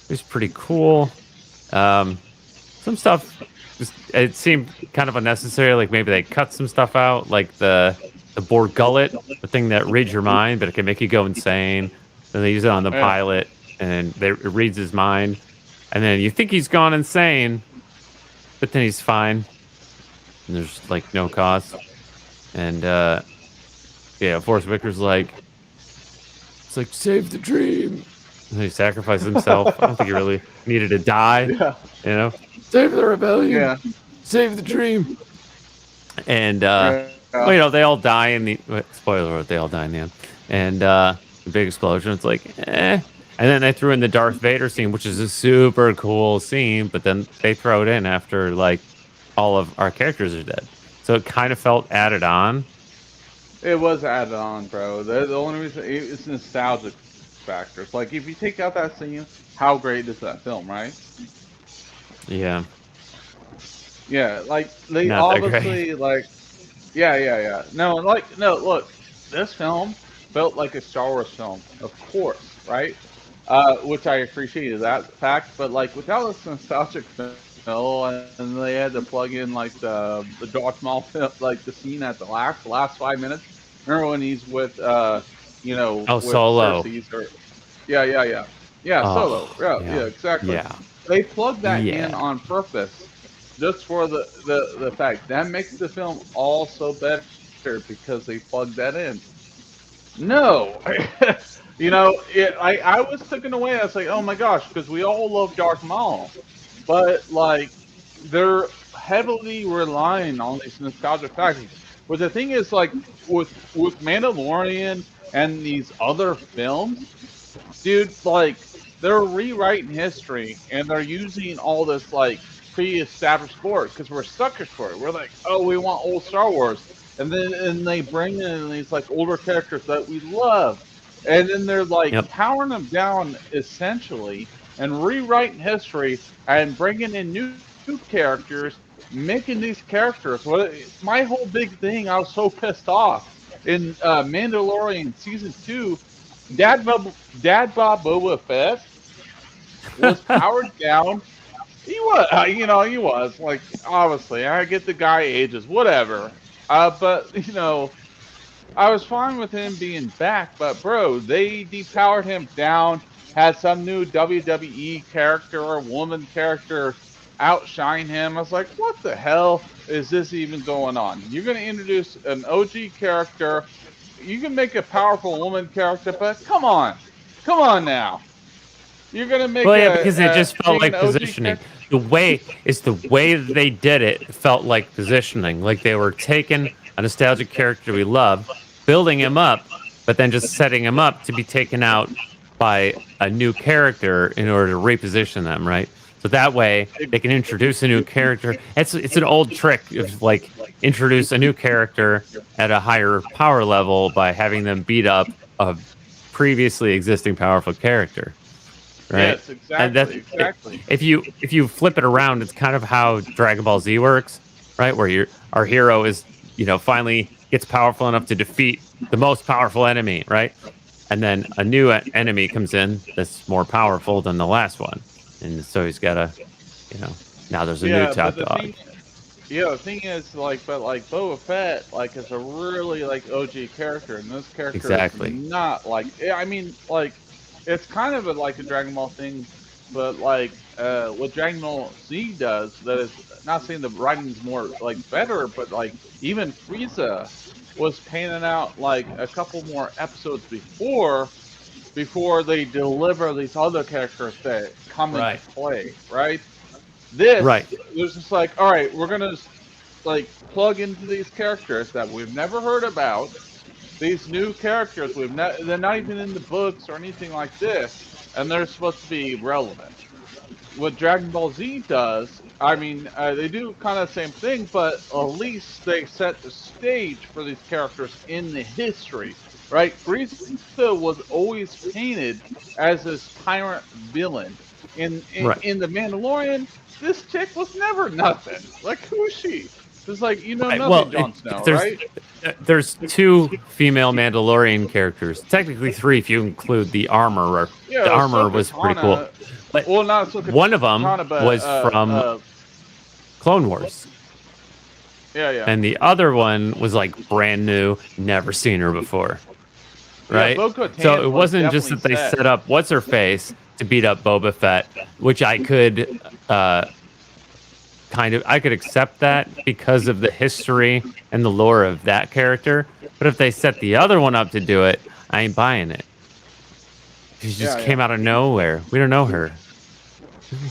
it was pretty cool. Some stuff it seemed kind of unnecessary. Like maybe they cut some stuff out, like the Borg gullet, the thing that reads your mind, but it can make you go insane. And they use it on the pilot, and it reads his mind, and then you think he's gone insane, but then he's fine. And there's like no cause. And yeah, Forrest Whitaker's like, it's like save the dream. And he sacrificed himself. I don't think he really needed to die. Yeah. You know, save the rebellion. Yeah. Save the dream. And well, you know, they all die in the spoiler alert. They all die in the end. And the big explosion. It's like, eh. And then they threw in the Darth Vader scene, which is a super cool scene. But then they throw it in after like all of our characters are dead. So it kind of felt added on. It was added on, bro. The only reason it's nostalgic factors. Like if you take out that scene, how great is that film, right? Yeah. Yeah, like they Not that great. obviously like, yeah. No, look, this film felt like a Star Wars film, of course, right? Which I appreciated that fact, but like without this nostalgic film, and they had to plug in like the Darth Maul film, like the scene at the last 5 minutes. Remember when he's with you know, with Solo. Yeah, Oh, Solo. Yeah, exactly. Yeah. They plugged that Yeah. in on purpose, just for the fact that makes the film all so better because they plugged that in. No, you know, I was taken away. I was like, oh my gosh, because we all love Darth Maul, but like they're heavily relying on these nostalgic factors. But the thing is, like with Mandalorian and these other films, dude, like they're rewriting history and they're using all this like pre-established for it because we're suckers for it. We're like, oh, we want old Star Wars, and they bring in these like older characters that we love, and then they're like powering them down essentially and rewriting history and bringing in new characters, making these characters. My whole big thing, I was so pissed off in Mandalorian season 2. Dad Bob Boba Fett was powered down. He was, he was like, obviously, I get the guy ages, whatever. But you know, I was fine with him being back. But bro, they depowered him down. Had some new WWE character or woman character outshine him. I was like, what the hell is this even going on? You're going to introduce an OG character. You can make a powerful woman character, but come on now. You're gonna make Well, yeah, because it just felt being like an OG positioning. The way they did it felt like positioning. Like they were taking a nostalgic character we love, building him up, but then just setting him up to be taken out by a new character in order to reposition them, right? So that way they can introduce a new character. It's an old trick of like introduce a new character at a higher power level by having them beat up a previously existing powerful character. Right. Yes, And exactly, exactly. if you flip it around, it's kind of how Dragon Ball Z works, right? Where our hero is, finally gets powerful enough to defeat the most powerful enemy, right? And then a new enemy comes in that's more powerful than the last one, and so he's got to, now there's a new top dog. The thing is, like Boba Fett, like, is a really, like, OG character, and this character Exactly. is not, like, I mean, like, it's kind of like a Dragon Ball thing, but, like, what Dragon Ball Z does, that is, not saying the writing's more, like, better, but, like, even Frieza was painting out, like, a couple more episodes before they deliver these other characters that come into play, right? There's just like, all right, we're gonna like plug into these characters that we've never heard about. These new characters they're not even in the books or anything like this, and they're supposed to be relevant. What Dragon Ball Z does, I mean, they do kind of the same thing, but at least they set the stage for these characters in the history, right? Frieza was always painted as this tyrant villain. In The Mandalorian, this chick was never nothing. Like, who is she? It's like, nothing, Jon Snow, right? There's 2 female Mandalorian characters, technically 3 if you include the armorer. Yeah, the armorer Ahsoka was pretty cool. Tano. But Well, not Ahsoka one of them Tano, but, was from Clone Wars. Yeah. And the other one was like brand new, never seen her before. Right? Bo-Katan So it was wasn't just that they definitely set up what's her face to beat up Boba Fett, which I could I could accept that because of the history and the lore of that character. But if they set the other one up to do it, I ain't buying it. She just came out of nowhere. We don't know her.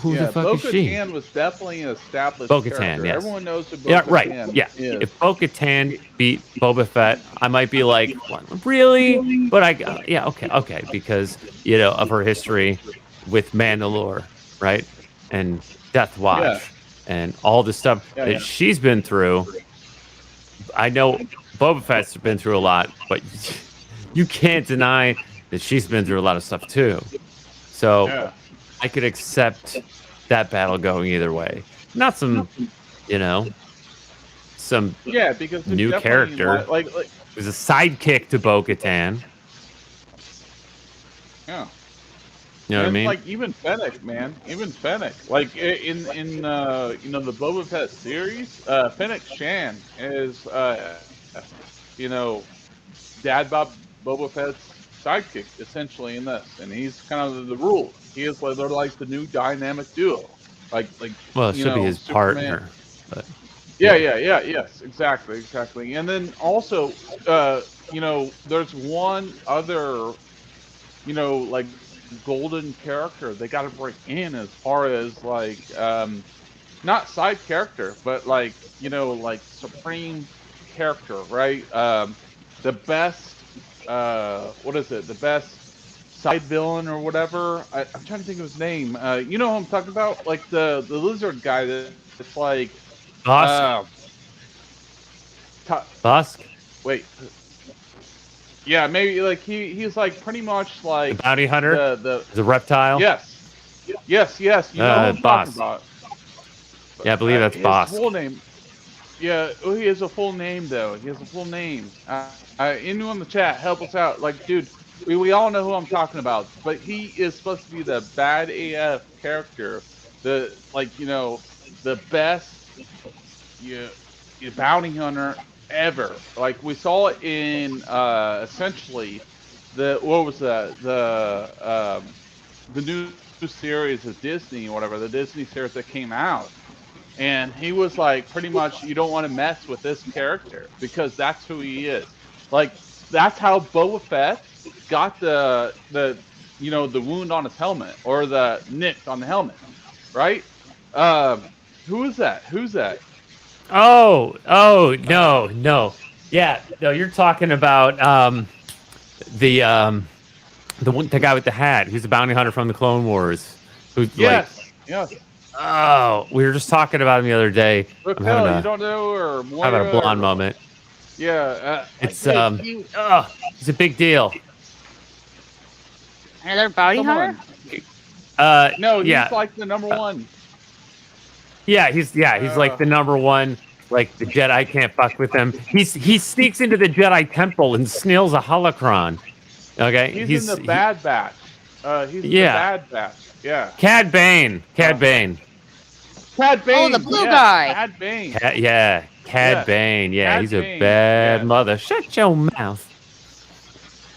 Who the fuck is she? Bo-Katan was definitely an established Bo-Katan, character. yes. Everyone knows who Bo-Katan Yeah, right. Yeah. is. If Bo-Katan beat Boba Fett, I might be like, what, really? But okay, because of her history with Mandalore, right, and Death Watch, and all the stuff that she's been through. I know Boba Fett's been through a lot, but you can't deny that she's been through a lot of stuff too. So I could accept that battle going either way. Not some, some because new character. Like it was a sidekick to Bo-Katan. Yeah. You know what I mean? Like even Fennec, man, like in the Boba Fett series, Fennec Shan is Dad Bob Boba Fett's sidekick essentially in this, and he's kind of the rule. He is they're like the new dynamic duo, like well, it should be his Superman. partner, but yes, exactly. And then also, there's one other, like golden character they got to bring in as far as like not side character, but like like supreme character, right? The best what is it, the best side villain or whatever. I'm trying to think of his name. You know who I'm talking about, like the lizard guy that's like Bosk. Bosk. Wait. Yeah, maybe like he's like pretty much like The bounty hunter? The reptile? Yes. You know who I'm talking about. Yeah, I believe that's His Bosk. full name. Yeah, he has a full name though. He has a full name. Anyone in the chat, help us out. Like, dude, we all know who I'm talking about. But he is supposed to be the bad AF character, the the best bounty hunter ever. Like we saw it in essentially the new series of Disney or whatever, the Disney series that came out. And he was like, pretty much, you don't want to mess with this character because that's who he is. Like, that's how Boba Fett got the the wound on his helmet or the nick on the helmet, right? Who is that? Who's that? Oh, no. Yeah, no, you're talking about the guy with the hat. Who's the bounty hunter from the Clone Wars. Who's Yes. Oh, we were just talking about him the other day. Raquel, you don't know, or I'm having a Moira, blonde moment. Yeah. It's he's a big deal. Another bounty hunter? No, he's yeah. like the number one. Yeah, he's like the number one. Like the Jedi can't fuck with him. He sneaks into the Jedi temple and steals a holocron. Okay, He's in the Bad Batch. He's in the Bad Batch. Yeah. Cad Bane. Cad Bane. Cad Bane. Oh, the blue guy. Cad Bane. Cad Bane. Yeah, Cad he's a Bane, bad mother. Shut your mouth.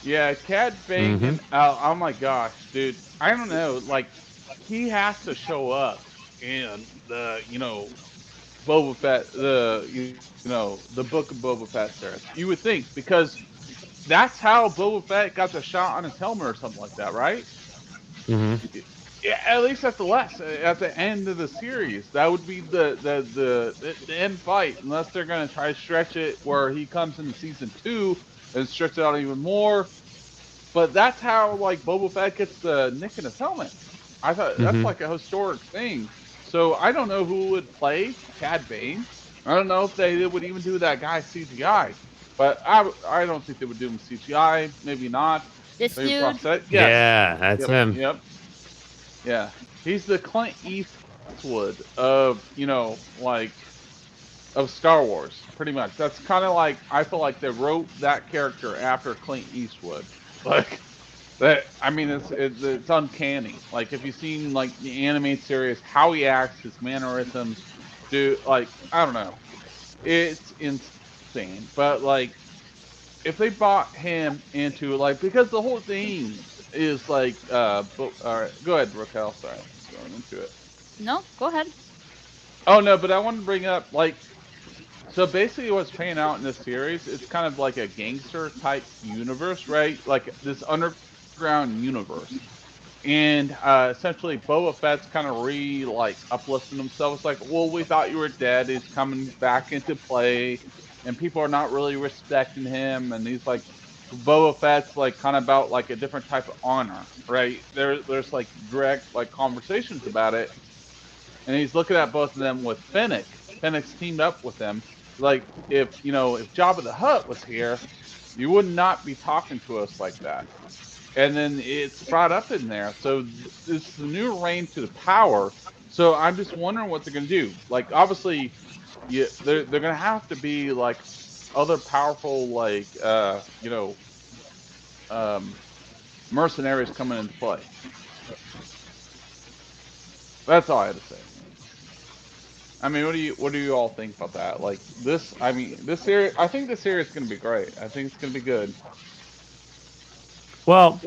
Yeah, Cad Bane. Mhm. Oh my gosh, dude. I don't know. Like, he has to show up in the Boba Fett, the Book of Boba Fett series. You would think, because that's how Boba Fett got the shot on his helmet or something like that, right? Mm-hmm. Yeah, at least at the end of the series, that would be the end fight, unless they're gonna try to stretch it where he comes into season 2 and stretch it out even more. But that's how Boba Fett gets the nick in his helmet. I thought that's like a historic thing. So I don't know who would play Cad Bane. I don't know if they would even do that guy CGI. But I don't think they would do him CGI. Maybe not. This Maybe dude? prosthetic. Yeah, that's him. Yep. Yeah. He's the Clint Eastwood of, of Star Wars, pretty much. That's kind of like, I feel like they wrote that character after Clint Eastwood. That, I mean, it's uncanny. Like, if you've seen the animated series, how he acts, his mannerisms, I don't know, it's insane. But if they bought him into because the whole thing is all right, go ahead, Raquel. Sorry, I'm going into it. No, go ahead. Oh no, but I wanted to bring up so basically what's playing out in this series, it's kind of like a gangster type universe, right? Like this underground universe. And essentially Boba Fett's kind of uplifting himself. It's like, well, we thought you were dead. He's coming back into play, and people are not really respecting him. And he's Boba Fett's kind of about a different type of honor, right? There's direct conversations about it. And he's looking at both of them with Fennec. Fennec's teamed up with them. If Jabba the Hutt was here, you would not be talking to us like that. And then it's brought up in there. So it's the new reign to the power. So I'm just wondering what they're going to do. Obviously, they're going to have to be other powerful mercenaries coming into play. That's all I had to say. I mean, what do you all think about that? This series, I think this series is going to be great. I think it's going to be good. Well,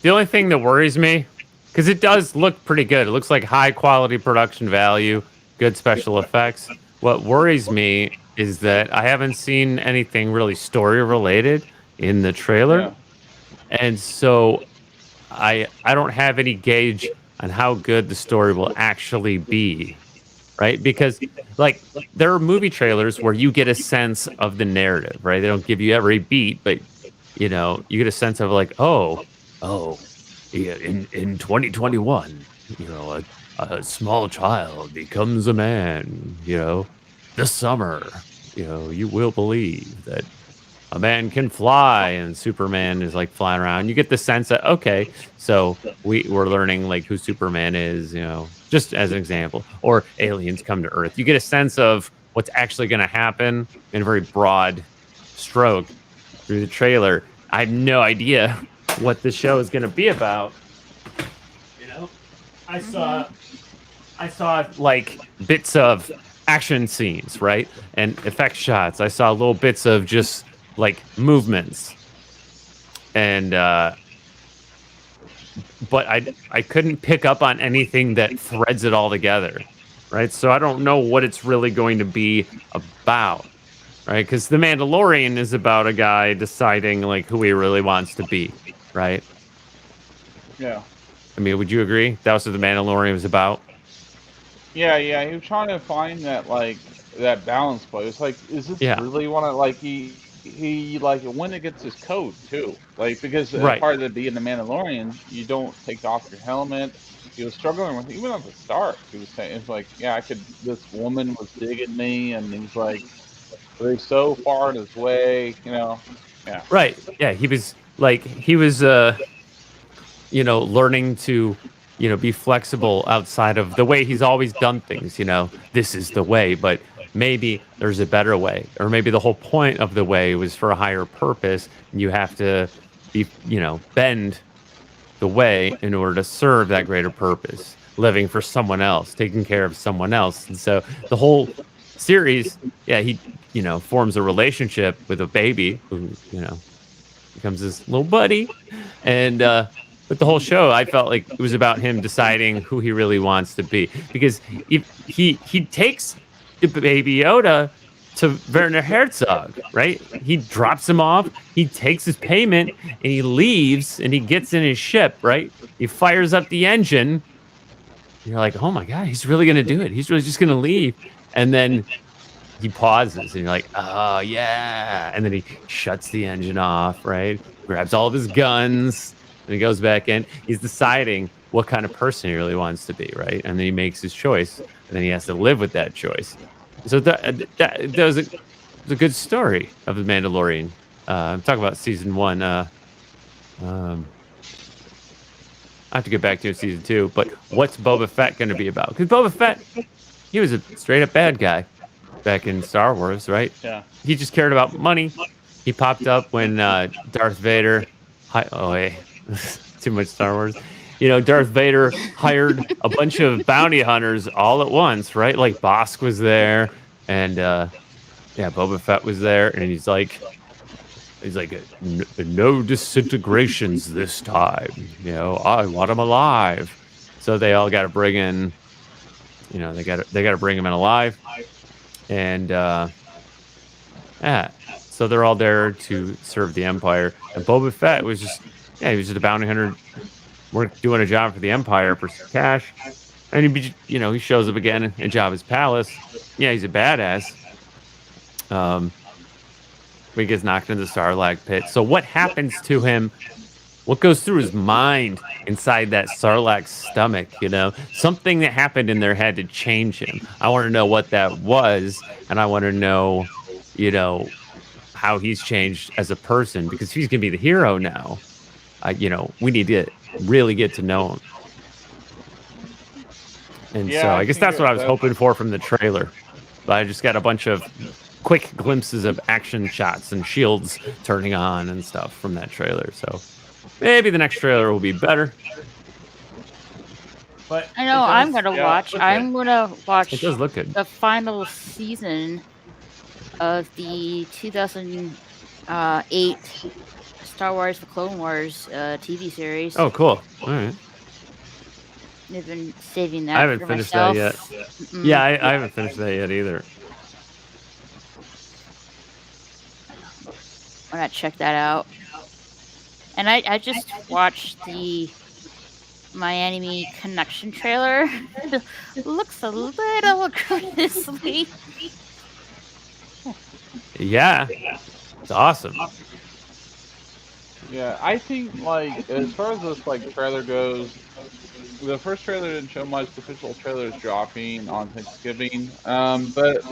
the only thing that worries me, because it does look pretty good. It looks like high quality production value, good special effects. What worries me is that I haven't seen anything really story related in the trailer. Yeah. And so I don't have any gauge on how good the story will actually be. Right? Because there are movie trailers where you get a sense of the narrative, right? They don't give you every beat, but you get a sense of yeah, in 2021, a small child becomes a man, this summer, you will believe that a man can fly and Superman is flying around. You get the sense that, okay, so we're learning who Superman is, just as an example, or aliens come to Earth. You get a sense of what's actually going to happen in a very broad stroke through the trailer. I have no idea what the show is going to be about. I saw bits of action scenes, right? And effect shots. I saw little bits of just movements. And but I couldn't pick up on anything that threads it all together, right? So I don't know what it's really going to be about, right? Because The Mandalorian is about a guy deciding who he really wants to be, right? Yeah. I mean, would you agree? That was what the Mandalorian was about. Yeah. He was trying to find that balance place. Like, is this Yeah. really want to he like went against his code too? Like, because Right. part of the being the Mandalorian, you don't take off your helmet. He was struggling with even at the start. He was saying it's like, yeah, I could. This woman was digging me, and he's like, they're so far in his way, Yeah. Right. Yeah. He was learning to, be flexible outside of the way he's always done things. This is the way, but maybe there's a better way, or maybe the whole point of the way was for a higher purpose. And you have to bend the way in order to serve that greater purpose, living for someone else, taking care of someone else. And so the whole series, yeah, he, forms a relationship with a baby who, becomes his little buddy. And, but the whole show, I felt like it was about him deciding who he really wants to be, because if he takes the baby Yoda to Werner Herzog, right? He drops him off, he takes his payment, and he leaves, and he gets in his ship, right? He fires up the engine. You're like, oh my God, he's really going to do it. He's really just going to leave. And then he pauses, and you're like, oh yeah. And then he shuts the engine off, right? Grabs all of his guns, and he goes back in. He's deciding what kind of person he really wants to be, right? And then he makes his choice, and then he has to live with that choice. So that was a good story of The Mandalorian. I'm talking about season 1. I have to get back to season 2, but what's Boba Fett going to be about? Because Boba Fett, he was a straight up bad guy back in Star Wars, right? Yeah. He just cared about money. He popped up when Darth Vader. Too much Star Wars. Darth Vader hired a bunch of bounty hunters all at once, right? Like Bosk was there, and Boba Fett was there, and he's like, no disintegrations this time. I want him alive. So they all got to bring in, they got to bring him in alive, and so they're all there to serve the Empire. And Boba Fett was just, he was just a bounty hunter. We're doing a job for the Empire for some cash. And he shows up again in Jabba's palace. Yeah, he's a badass. He gets knocked into the Sarlacc pit. So what happens to him? What goes through his mind inside that Sarlacc's stomach? Something that happened in there had to change him. I want to know what that was, and I want to know, how he's changed as a person, because he's gonna be the hero now. We need to really get to know him. And so I guess that's what I was hoping for from the trailer. But I just got a bunch of quick glimpses of action shots and shields turning on and stuff from that trailer. So maybe the next trailer will be better. But I know I'm gonna watch. I'm gonna watch. It does look good. The final season of the 2008 Star Wars: The Clone Wars TV series. Oh, cool! All right. I've been saving that. I haven't for finished myself. that yet. Mm-mm. Yeah, I haven't finished that yet either. Why not check that out? And I just watched the My Enemy Connection trailer. Looks a little grisly. Yeah, it's awesome. Yeah, I think as far as this trailer goes, the first trailer didn't show much. The official trailer is dropping on Thanksgiving. But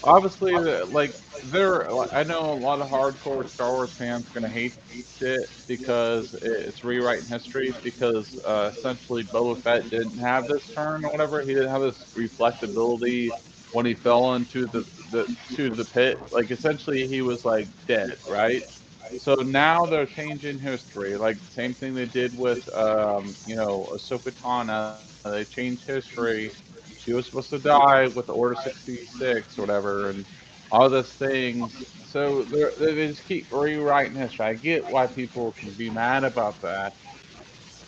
obviously, I know a lot of hardcore Star Wars fans are gonna hate it because it's rewriting history. Because essentially, Boba Fett didn't have this turn or whatever. He didn't have this reflectability when he fell into the pit. Essentially, he was dead, right? So now they're changing history, the same thing they did with, Ahsoka Tano. They changed history. She was supposed to die with Order 66 or whatever, and all those things. So they just keep rewriting history. I get why people can be mad about that.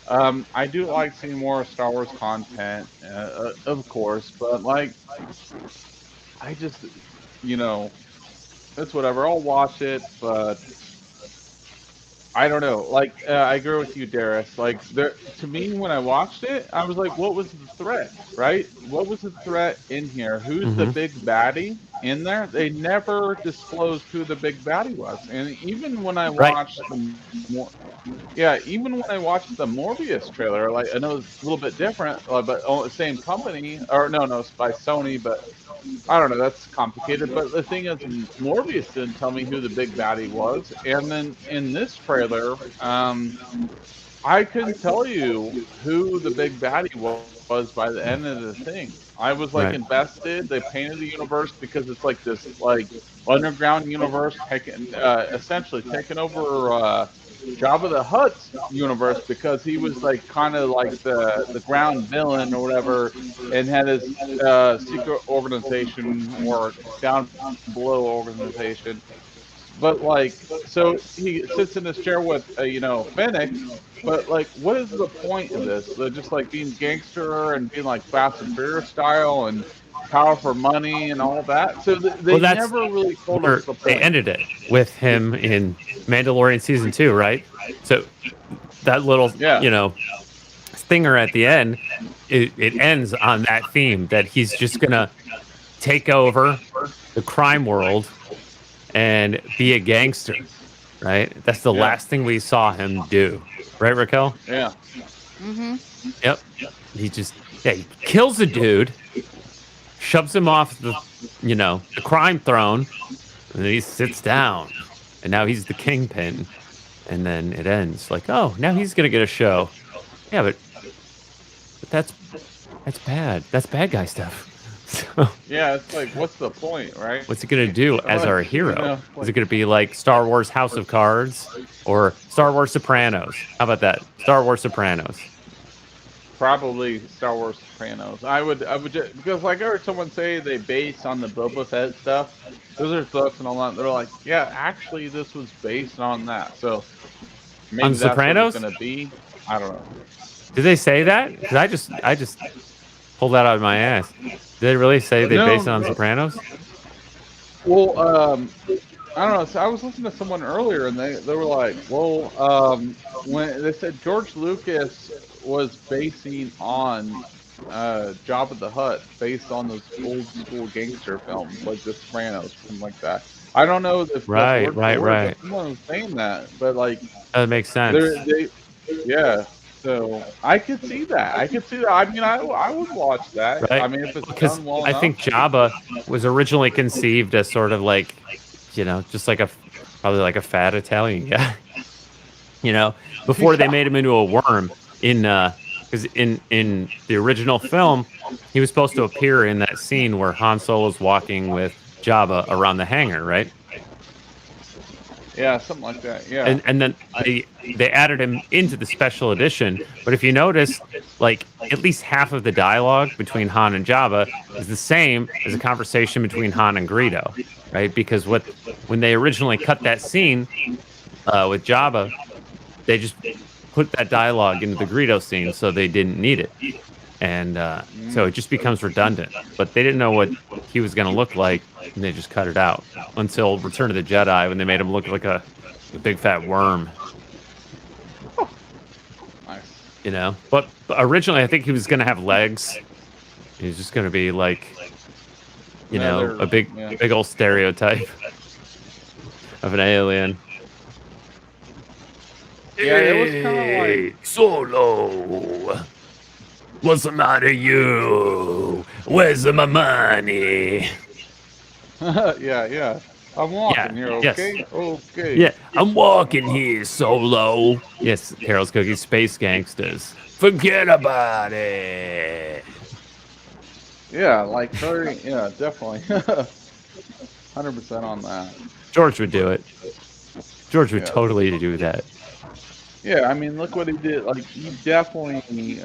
I do like seeing more Star Wars content, of course, but I just, it's whatever. I'll watch it, but I don't know. Like, I agree with you, Darius. Like, there to me, when I watched it, I was like, "What was the threat? Right? What was the threat in here? Who's the Mm-hmm. big baddie in there?" They never disclosed who the big baddie was. And even when I Right. watched yeah, even when I watched the Morbius trailer, like I know it's a little bit different, but same company, or no, it's by Sony, but I don't know. That's complicated. But the thing is, Morbius didn't tell me who the big baddie was, and then in this trailer, I couldn't tell you who the big baddie was by the end of the thing. I was like Right. invested. They painted the universe because it's like this like underground universe taking essentially taking over Jabba the Hutt's universe because he was like kind of like the ground villain or whatever, and had his secret organization or down below organization. But like, so he sits in this chair with Fennec. But like, what is the point of this? Just like being gangster and being like Fast and Furious style and power for money and all that. So Well, they that's never really told where us the they point. ended it with him in Mandalorian season 2, right? So that little, Yeah. stinger at the end, it ends on that theme that he's just gonna take over the crime world and be a gangster, right? That's the Yeah. last thing we saw him do, right, Raquel? Yeah. Mm-hmm. Yep. He kills a dude, shoves him off the crime throne, and then he sits down, and now he's the kingpin, and then it ends like, oh, now he's gonna get a show. Yeah, but that's bad. That's bad guy stuff. So Yeah, it's like, what's the point, right? what's he gonna do as our hero? Is it gonna be like Star Wars House of Cards or Star Wars Sopranos? How about that? Star Wars Sopranos. Probably Star Wars Sopranos. I would just, because like I heard someone say they based on the Boba Fett stuff. Those are books and all that. They're like, yeah, actually, this was based on that. So maybe On that's what it's Sopranos? gonna be. I don't know. Did they say that? Because I just pulled that out of my ass. Did they really say they based it on Sopranos? Well, I don't know. So I was listening to someone earlier, and they were like, well, when they said George Lucas was basing on Jabba the Hutt, based on those old school gangster films like The Sopranos, something like that. I don't know if that's Right. word for word, but someone was saying that. But like, That makes sense. yeah. So I could see that. I could see that. I mean, I would watch that. Right? I mean, if it's Because done well I enough. think Jabba was originally conceived as sort of like, just like probably like a fat Italian guy. Before they made him into a worm because in the original film, he was supposed to appear in that scene where Han Solo's walking with Jabba around the hangar, right? Yeah, something like that. Yeah. And then they added him into the special edition. But if you notice, like at least half of the dialogue between Han and Jabba is the same as a conversation between Han and Greedo, right? Because when they originally cut that scene with Jabba, they just put that dialogue into the Greedo scene, so they didn't need it. And so it just becomes redundant. But they didn't know what he was going to look like, and they just cut it out until Return of the Jedi, when they made him look like a big fat worm. Nice. But originally I think he was going to have legs. He was just going to be like, a big old stereotype of an alien. Yeah, it was kind of like Solo. What's the matter, you? Where's my money? yeah. I'm walking here, okay? Yes. Okay. Yeah, I'm walking here, Solo. Yes, Carol's Cookies, Space Gangsters. Forget about it. Yeah, like very, yeah, definitely. 100% on that. George would do it. George would Yeah. totally do that. Yeah, I mean, look what he did. Like, he definitely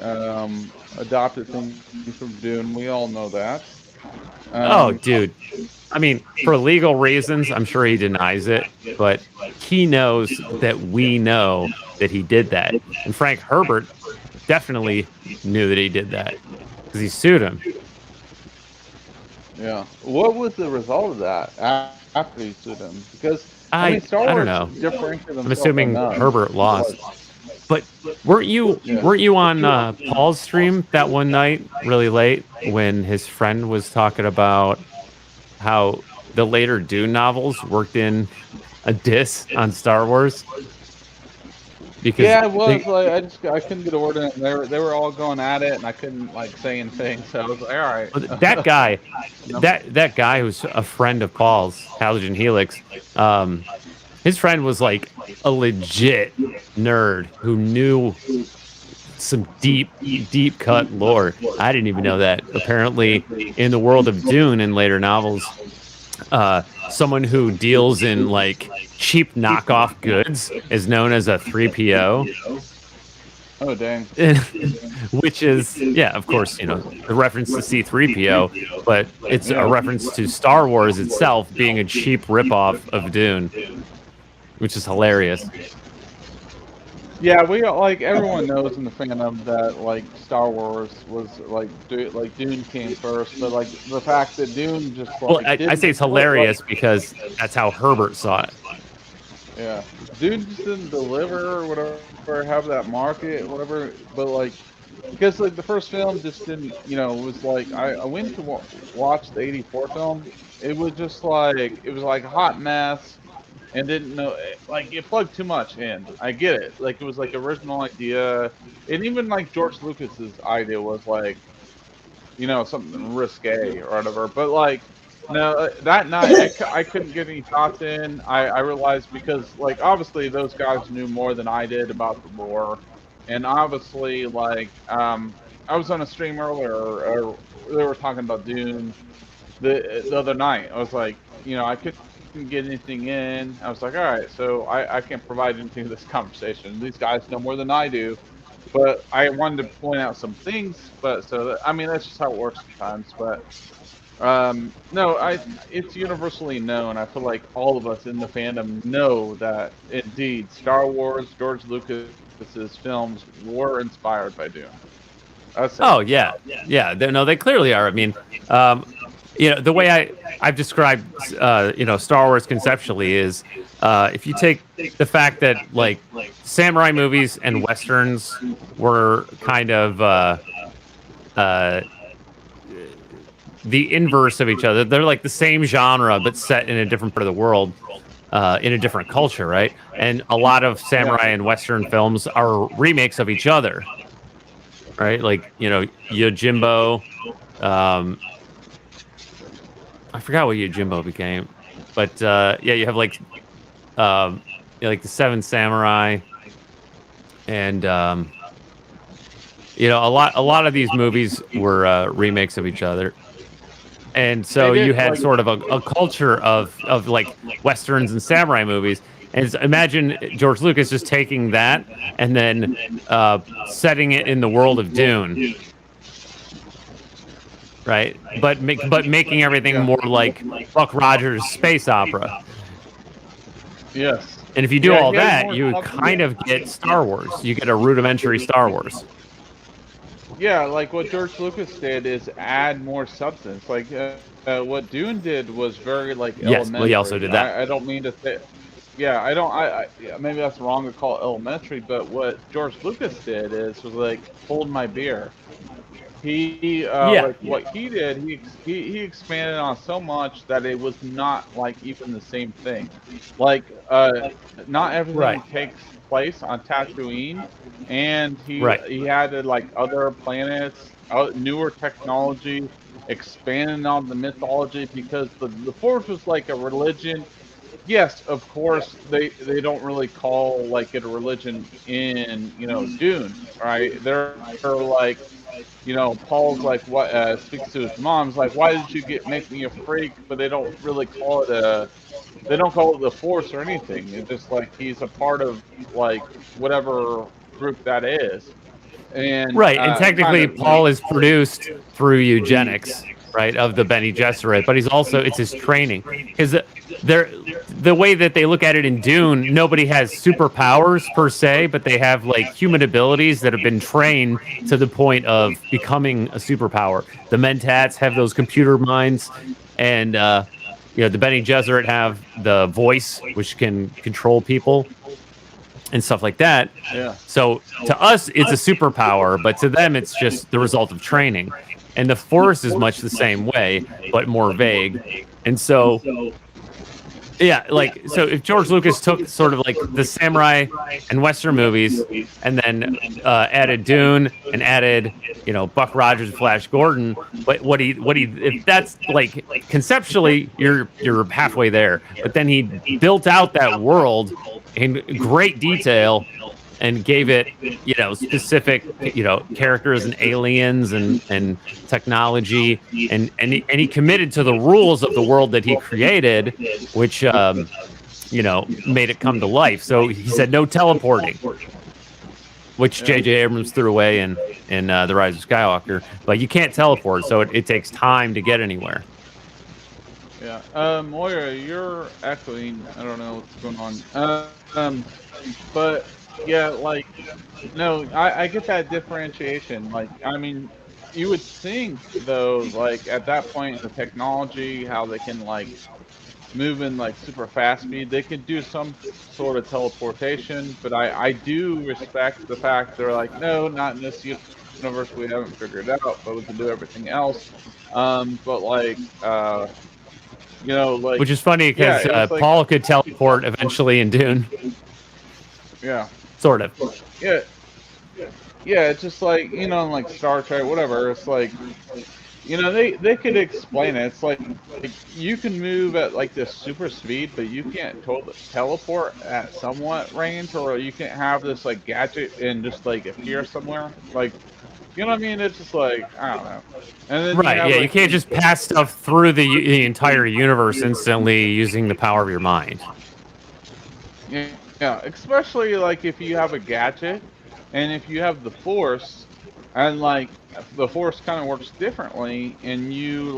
adopted things from Dune. We all know that. Oh, dude. I mean, for legal reasons, I'm sure he denies it, but he knows that we know that he did that. And Frank Herbert definitely knew that he did that because he sued him. Yeah. What was the result of that after he sued him? Because I mean, Star I don't Wars know. differentiated I'm themselves assuming enough. Herbert lost. But weren't you on Paul's stream that one night really late when his friend was talking about how the later Dune novels worked in a diss on Star Wars? Because Yeah, I was like, I couldn't get a word in. They were all going at it, and I couldn't like say anything. So I was like, all right. that guy, that guy who's a friend of Paul's, Halogen Helix, his friend was like a legit nerd who knew some deep cut lore. I didn't even know that. Apparently, in the world of Dune and later novels, someone who deals in like cheap knockoff goods is known as a 3PO. Oh dang! Which is, yeah, of course, you know, the reference to C-3PO, but it's a reference to Star Wars itself being a cheap ripoff of Dune, which is hilarious. Yeah, we like everyone knows in the fandom that like Star Wars was like Dune came first, but like the fact that Dune just like Well, I say it's hilarious because that's how Herbert saw it. Yeah, Dune just didn't deliver or whatever, have that market, whatever. But like, because like the first film just didn't, you know, was like I went to watch the '84 film. It was just like it was like a hot mess. And didn't know, like, it plugged too much in. I get it. Like, it was, like, original idea. And even, like, George Lucas's idea was, like, you know, something risque or whatever. But, like, no, that night, I couldn't get any thoughts in. I realized because, like, obviously those guys knew more than I did about the lore. And obviously, like, I was on a stream earlier, or they were talking about Dune the other night. I was like, you know, I couldn't get anything in. I was like, all right, so I can't provide anything to this conversation. These guys know more than I do, but I wanted to point out some things. But so that, I mean, that's just how it works sometimes. But no, it's universally known. I feel like all of us in the fandom know that indeed Star Wars, George Lucas's films were inspired by Dune. Oh yeah, yeah. They clearly are. I mean, you know, the way I've described, you know, Star Wars conceptually is, if you take the fact that like samurai movies and westerns were kind of the inverse of each other. They're like the same genre but set in a different part of the world, in a different culture, right? And a lot of samurai and western films are remakes of each other, right? Like, you know, Yojimbo. I forgot what Yojimbo became, but yeah, you have like, you know, like the Seven Samurai, and you know, a lot of these movies were remakes of each other, and so you had sort of a culture of like westerns and samurai movies. And imagine George Lucas just taking that and then setting it in the world of Dune. Right, but making everything more like Buck Rogers' space opera. Yes. And if you do all that, you kind of get Star Wars. You get a rudimentary Star Wars. Yeah, like what George Lucas did is add more substance. Like what Dune did was very like Yes, elementary. well, he also did that. I don't mean to say. Yeah, I don't. Yeah, maybe that's wrong to call it elementary. But what George Lucas did was like hold my beer. He like what he did, he expanded on so much that it was not like even the same thing. Like not everything takes place on Tatooine, and he added like other planets, newer technology, expanding on the mythology because the Force was like a religion. Yes, of course they don't really call like it a religion in, you know, Dune, right? They're like, you know, Paul's like, what speaks to his mom's like, why did you make me a freak? But they don't really call it the Force or anything. It's just like he's a part of like whatever group that is. And right, and technically Paul is produced through eugenics, right, of the Bene Gesserit, but he's also, it's his training. Because the way that they look at it in Dune, nobody has superpowers per se, but they have like human abilities that have been trained to the point of becoming a superpower. The Mentats have those computer minds, and the Bene Gesserit have the voice, which can control people and stuff like that. Yeah. So to us, it's a superpower, but to them, it's just the result of training. And the Force is much the same way, but more vague. And so, yeah, so if George Lucas took sort of like the samurai and Western movies and then added Dune and added, Buck Rogers and Flash Gordon, but if that's like conceptually, you're halfway there. But then he built out that world in great detail and gave it, specific, characters and aliens and technology, and he committed to the rules of the world that he created, which made it come to life. So he said no teleporting, which J.J. Abrams threw away in The Rise of Skywalker. But you can't teleport, so it takes time to get anywhere. Yeah. Moira, you're echoing. I don't know what's going on. But yeah, like, no, I get that differentiation. Like, I mean, you would think though, like at that point, the technology, how they can like move in like super fast speed, they could do some sort of teleportation. But I do respect the fact they're like, no, not in this universe. We haven't figured it out, but we can do everything else. But like, like, which is funny because like, Paul could teleport eventually in Dune. Yeah. Sort of. Yeah. Yeah, it's just like, like Star Trek, whatever. It's like, they could explain it. It's like you can move at like this super speed, but you can't teleport at somewhat range, or you can't have this like gadget and just like appear somewhere. Like, you know what I mean? It's just like, I don't know. And then right, you can't just pass stuff through the entire universe instantly using the power of your mind. Yeah, especially like if you have a gadget and if you have the Force, and like the Force kind of works differently, and you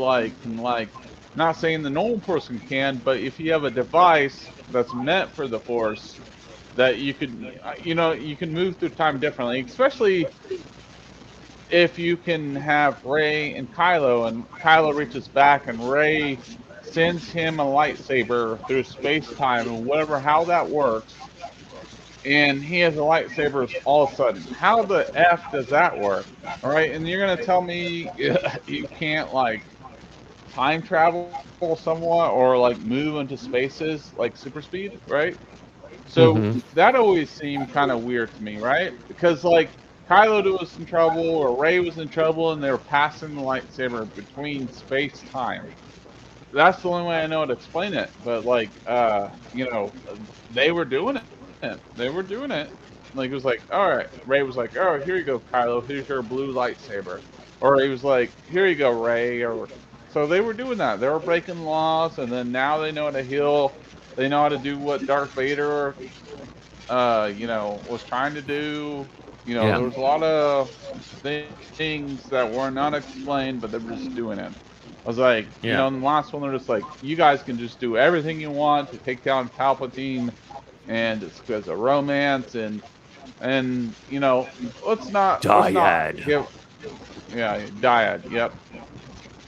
not saying the normal person can, but if you have a device that's meant for the Force, that you could, you can move through time differently, especially if you can have Rey and Kylo, and Kylo reaches back and Rey sends him a lightsaber through space-time and how that works, and he has a lightsaber all of a sudden. How the F does that work? All right, and you're going to tell me you can't, like, time travel somewhat or, like, move into spaces like super speed, right? So that always seemed kind of weird to me, right? Because, like, Kylo was in trouble or Rey was in trouble and they were passing the lightsaber between space-time. That's the only way I know to explain it. But, like, they were doing it. They were doing it. Like, it was like, all right. Rey was like, oh, here you go, Kylo. Here's your blue lightsaber. Or he was like, here you go, Rey. Or so they were doing that. They were breaking laws, and then now they know how to heal. They know how to do what Darth Vader, was trying to do. There was a lot of things that were not explained, but they were just doing it. I was like, in the last one, they're just like, you guys can just do everything you want to take down Palpatine, and it's because of romance, and let's not dyad. Dyad, yep.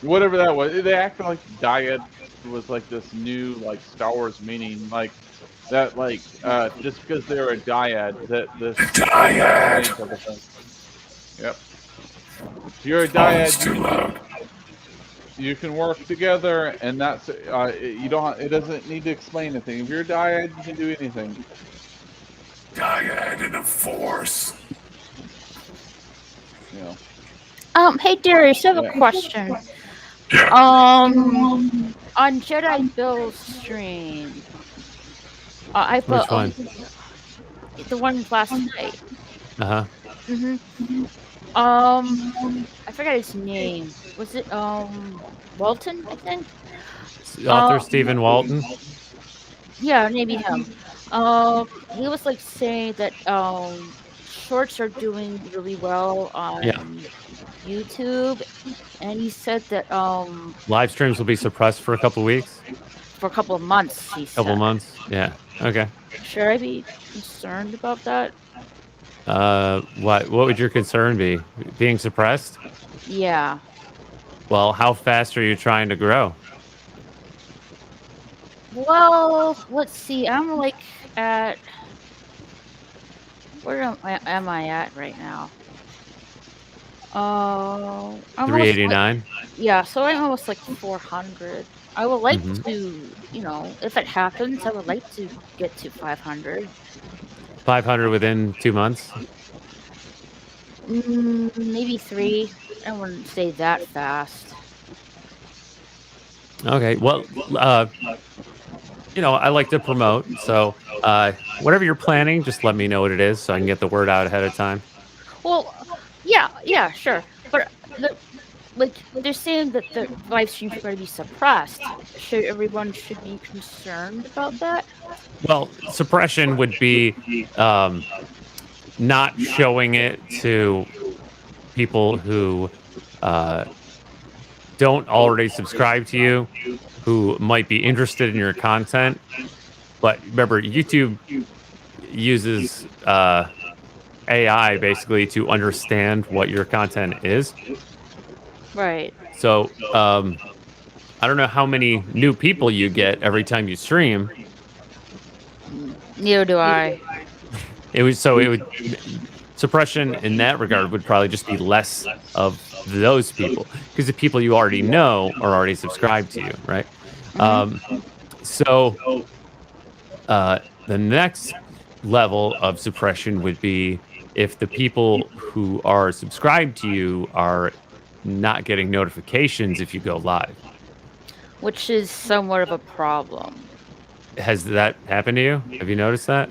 Whatever that was, they acted like dyad was like this new like Star Wars meaning, like that, like just because they're a dyad, that this dyad. Yep. If you're a dyad, you can work together, and that's you don't. It doesn't need to explain anything. If you're a dyad, you can do anything. Dyad in a Force. Hey Darius, I have a question. On Jedi Bill's stream, I Which one? The one last night. I forgot his name. Was it Walton? I think. Author Stephen Walton. Yeah, maybe him. He was like saying that shorts are doing really well on YouTube, and he said that live streams will be suppressed for a couple weeks. For a couple of months. He said. Couple months. Yeah. Okay. Should I be concerned about that? What would your concern be? Being suppressed? Yeah. Well, how fast are you trying to grow? Well, let's see. I'm like at where am I at right now? I'm almost like 389. yeah. So I'm almost like 400. I would like Mhm. to, if it happens, I would like to get to 500. 500 within 2 months. Maybe 3. I wouldn't say that fast. Okay. Well, I like to promote. So, whatever you're planning, just let me know what it is so I can get the word out ahead of time. Well, yeah, sure. But they're saying that the live streams are going to be suppressed. Everyone should be concerned about that? Well, suppression would be not showing it to people who don't already subscribe to you, who might be interested in your content. But remember, YouTube uses AI basically to understand what your content is. Right. So I don't know how many new people you get every time you stream. Neither do I. It would suppression in that regard would probably just be less of those people because the people you already know are already subscribed to you, right? So the next level of suppression would be if the people who are subscribed to you are not getting notifications if you go live. Which is somewhat of a problem. Has that happened to you? Have you noticed that?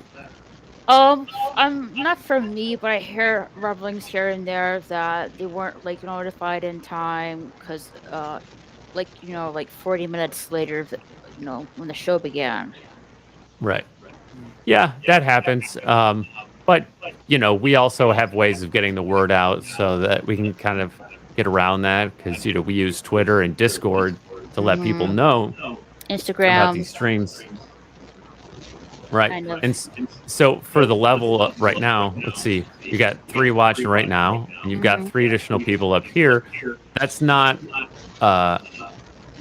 I'm not from me, but I hear rumblings here and there that they weren't notified in time because, like 40 minutes later, when the show began. Right. Yeah, that happens. But we also have ways of getting the word out so that we can kind of get around that because we use Twitter and Discord to let people know Instagram about these streams. Right. Kind of. And so for the level right now, let's see, you got 3 watching right now, and you've got 3 additional people up here. That's not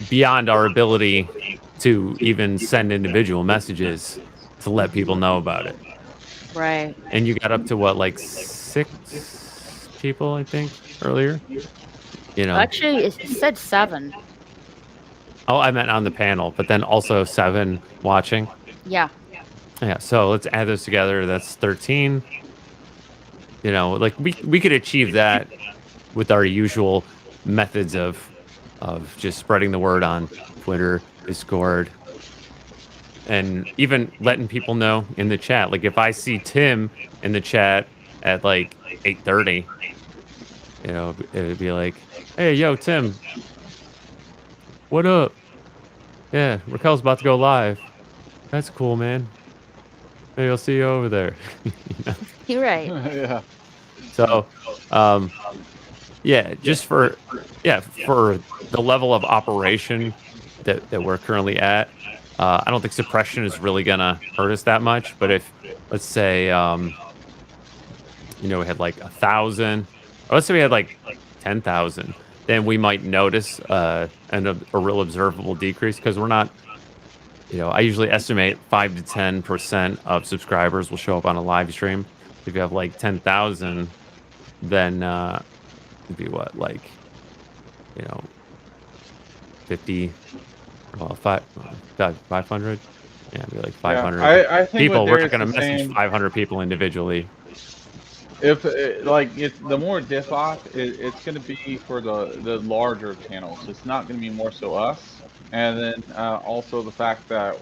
beyond our ability to even send individual messages to let people know about it. Right. And you got up to what, like 6 people, I think, earlier? Actually, it said 7. Oh, I meant on the panel, but then also 7 watching. Yeah. Yeah, so let's add those together. That's 13. We could achieve that with our usual methods of just spreading the word on Twitter, Discord, and even letting people know in the chat. Like if I see Tim in the chat at like 8:30, it would be like, "Hey, yo, Tim, what up? Yeah, Raquel's about to go live. That's cool, man. Maybe I'll see you over there." You're right. Yeah. So, just for the level of operation that we're currently at, I don't think suppression is really gonna hurt us that much. But if, let's say, we had like 1,000, or let's say we had like 10,000, then we might notice a real observable decrease because we're not. I usually estimate 5 to 10% of subscribers will show up on a live stream. If you have like 10,000, then it'd be what, 50, well, 500? Yeah, it'd be like 500 I think people. with We're theirs not going to is the message same. 500 people individually. If it's the more diff off, it's going to be for the larger channels. It's not going to be more so us. And then also the fact that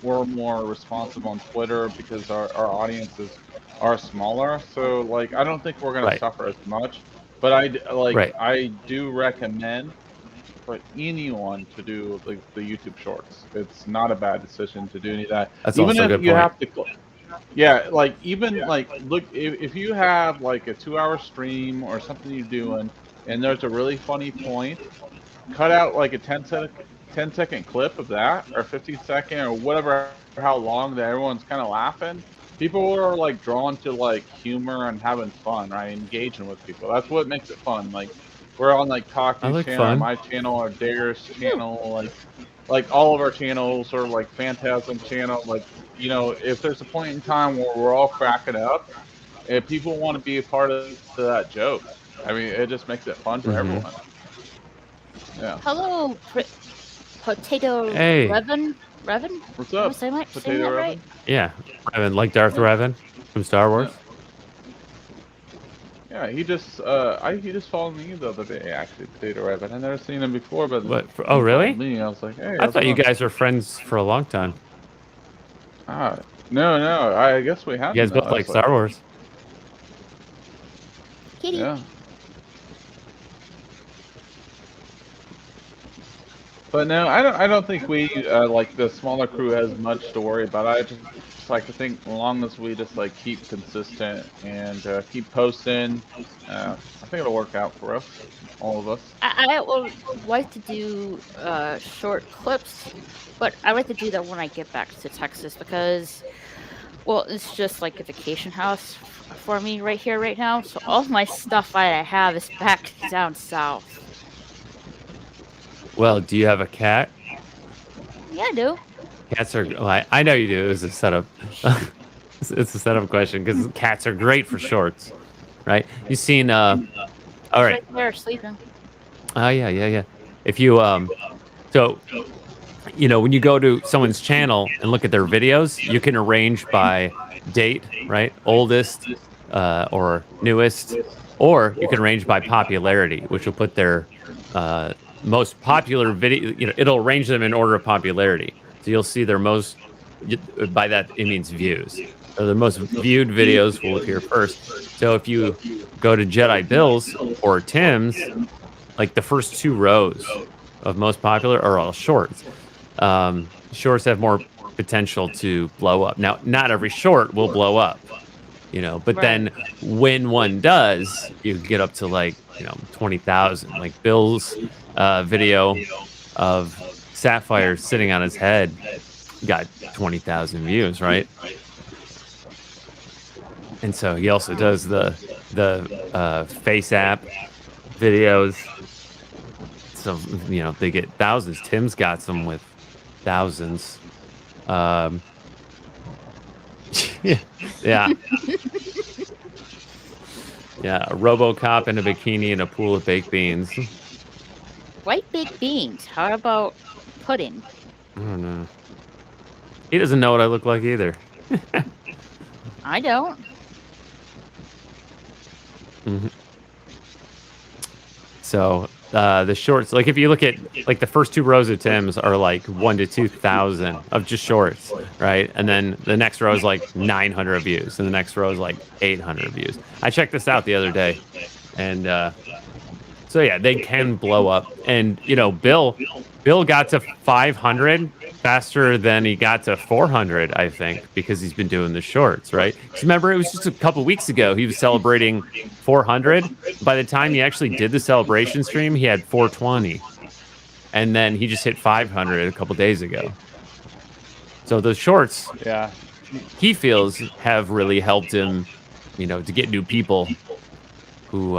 we're more responsive on Twitter because our audiences are smaller. So I don't think we're going to suffer as much. But I do recommend for anyone to do the YouTube Shorts. It's not a bad decision to do any of that. That's Even also a if good you point. have to. Yeah, look, if you have like a 2-hour stream or something you're doing, and there's a really funny point, cut out like a 10-second clip of that, or 15-second, or whatever, how long that everyone's kind of laughing. People are drawn to humor and having fun, right? Engaging with people. That's what makes it fun. We're on I Talking's like channel, or fun. my channel, or Dare's channel. like all of our channels or like Phantasm channel, like, you know, if there's a point in time where we're all cracking up, if people want to be a part of that joke, I mean, it just makes it fun for everyone. Yeah. Hello, Potato Hey. Revan. What's Am I up, saying Potato that Revan? right? Yeah, Revan, like Darth Revan from Star Wars. Yeah, he just followed me the other day, actually, Potato Rabbit. I've never seen him before, but What? he Oh, really? followed me. I was like, hey, I how's it thought you going? guys were friends for a long time. No, I guess we haven't. You guys both though. like Star Wars. Kitty. Yeah. But no, I don't think we like the smaller crew has much to worry about. I just like to think, as long as we just like keep consistent and keep posting, I think it'll work out for us, all of us. I would like to do short clips, but I like to do that when I get back to Texas because, well, it's just like a vacation house for me right here, right now. So all of my stuff I have is back down south. Well, do you have a cat? Yeah, I do. Cats are. Well, I know you do. It's a setup. It's a setup question because cats are great for shorts, right? You seen? All right. Right there, sleeping. Oh yeah. If you so you know when you go to someone's channel and look at their videos, you can arrange by date, right? Oldest or newest, or you can arrange by popularity, which will put their most popular video. You know, it'll arrange them in order of popularity. So you'll see their most. By that it means views. So the most viewed videos will appear first. So if you go to Jedi Bill's or Tim's, like the first 2 rows of most popular are all shorts. Shorts have more potential to blow up. Now, not every short will blow up, you know, but then when one does, you get up to like, you know, 20,000. Like Bill's video of Sapphire sitting on his head got 20,000 views, right? And so he also does the face app videos. So, you know, they get thousands. Tim's got some with thousands. Yeah. Yeah, a RoboCop in a bikini and a pool of baked beans. White baked beans. How about pudding? I don't know. He doesn't know what I look like either. I don't. Mm-hmm. So the shorts, like if you look at like the first 2 rows of Tim's are like 1 to 2,000 of just shorts, right? And then the next row is like 900 views, and the next row is like 800 views. I checked this out the other day, and so yeah, they can blow up. And you know, Bill got to 500 faster than he got to 400, I think, because he's been doing the shorts, right? Because remember, it was just a couple weeks ago he was celebrating 400. By the time he actually did the celebration stream, he had 420, and then he just hit 500 a couple days ago. So the shorts, yeah, he feels have really helped him, you know, to get new people who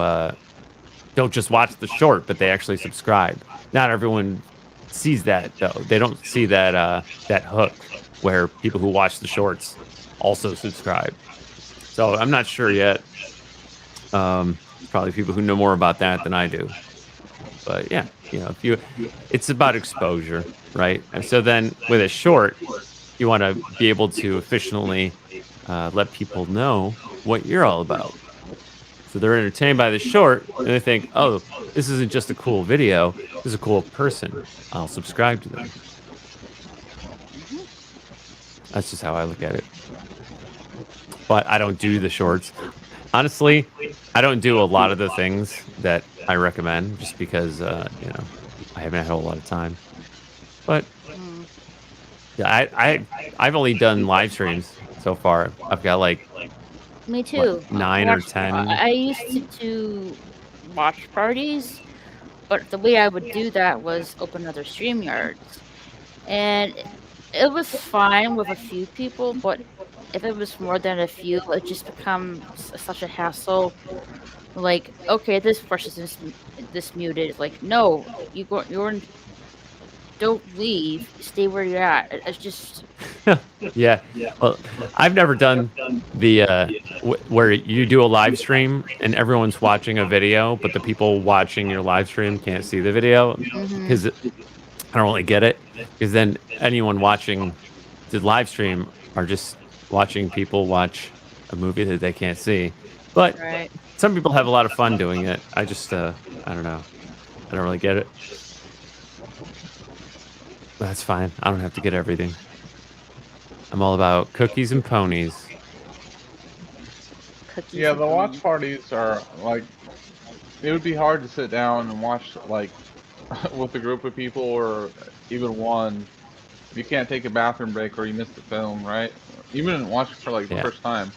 don't just watch the short, but they actually subscribe. Not everyone sees that though. They don't see that that hook where people who watch the shorts also subscribe. So I'm not sure yet. Probably people who know more about that than I do. But yeah, you know, it's about exposure, right? And so then with a short, you want to be able to efficiently let people know what you're all about. So they're entertained by the short, and they think, oh, this isn't just a cool video. This is a cool person. I'll subscribe to them. That's just how I look at it. But I don't do the shorts. Honestly, I don't do a lot of the things that I recommend just because, you know, I haven't had a whole lot of time. But yeah, I've only done live streams so far. I've got like Me too. what, 9 or 10. I used to watch parties, but the way I would do that was open other StreamYards. And it was fine with a few people, but if it was more than a few, it just becomes such a hassle. Like, okay, this person is this muted. Like, no, you're don't leave. Stay where you're at. It's just Yeah. Well, I've never done the where you do a live stream and everyone's watching a video, but the people watching your live stream can't see the video because I don't really get it. Because then anyone watching the live stream are just watching people watch a movie that they can't see. But right. some people have a lot of fun doing it. I just I don't know. I don't really get it. That's fine. I don't have to get everything. I'm all about cookies and ponies. Cookies Yeah, and the watch ponies. parties are like, it would be hard to sit down and watch like with a group of people or even one. You can't take a bathroom break or you miss the film, right? Even watch it for like the Yeah. first time.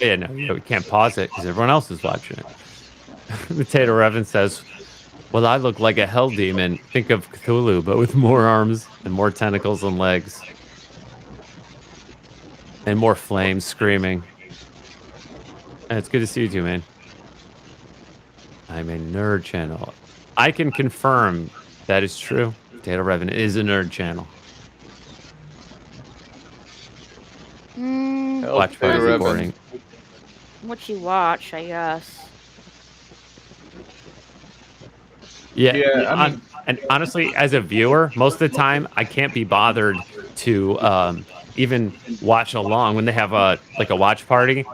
Yeah, no, we can't pause it because everyone else is watching it. Potato Revan says, well, I look like a hell demon. Think of Cthulhu, but with more arms and more tentacles and legs. And more flames screaming. And it's good to see you too, man. I'm a nerd channel. I can confirm that is true. Potato Revan is a nerd channel. Watch party recording. What you watch, I guess. Yeah, Yeah, I mean- and honestly, as a viewer, most of the time I can't be bothered to even watch along when they have a watch party.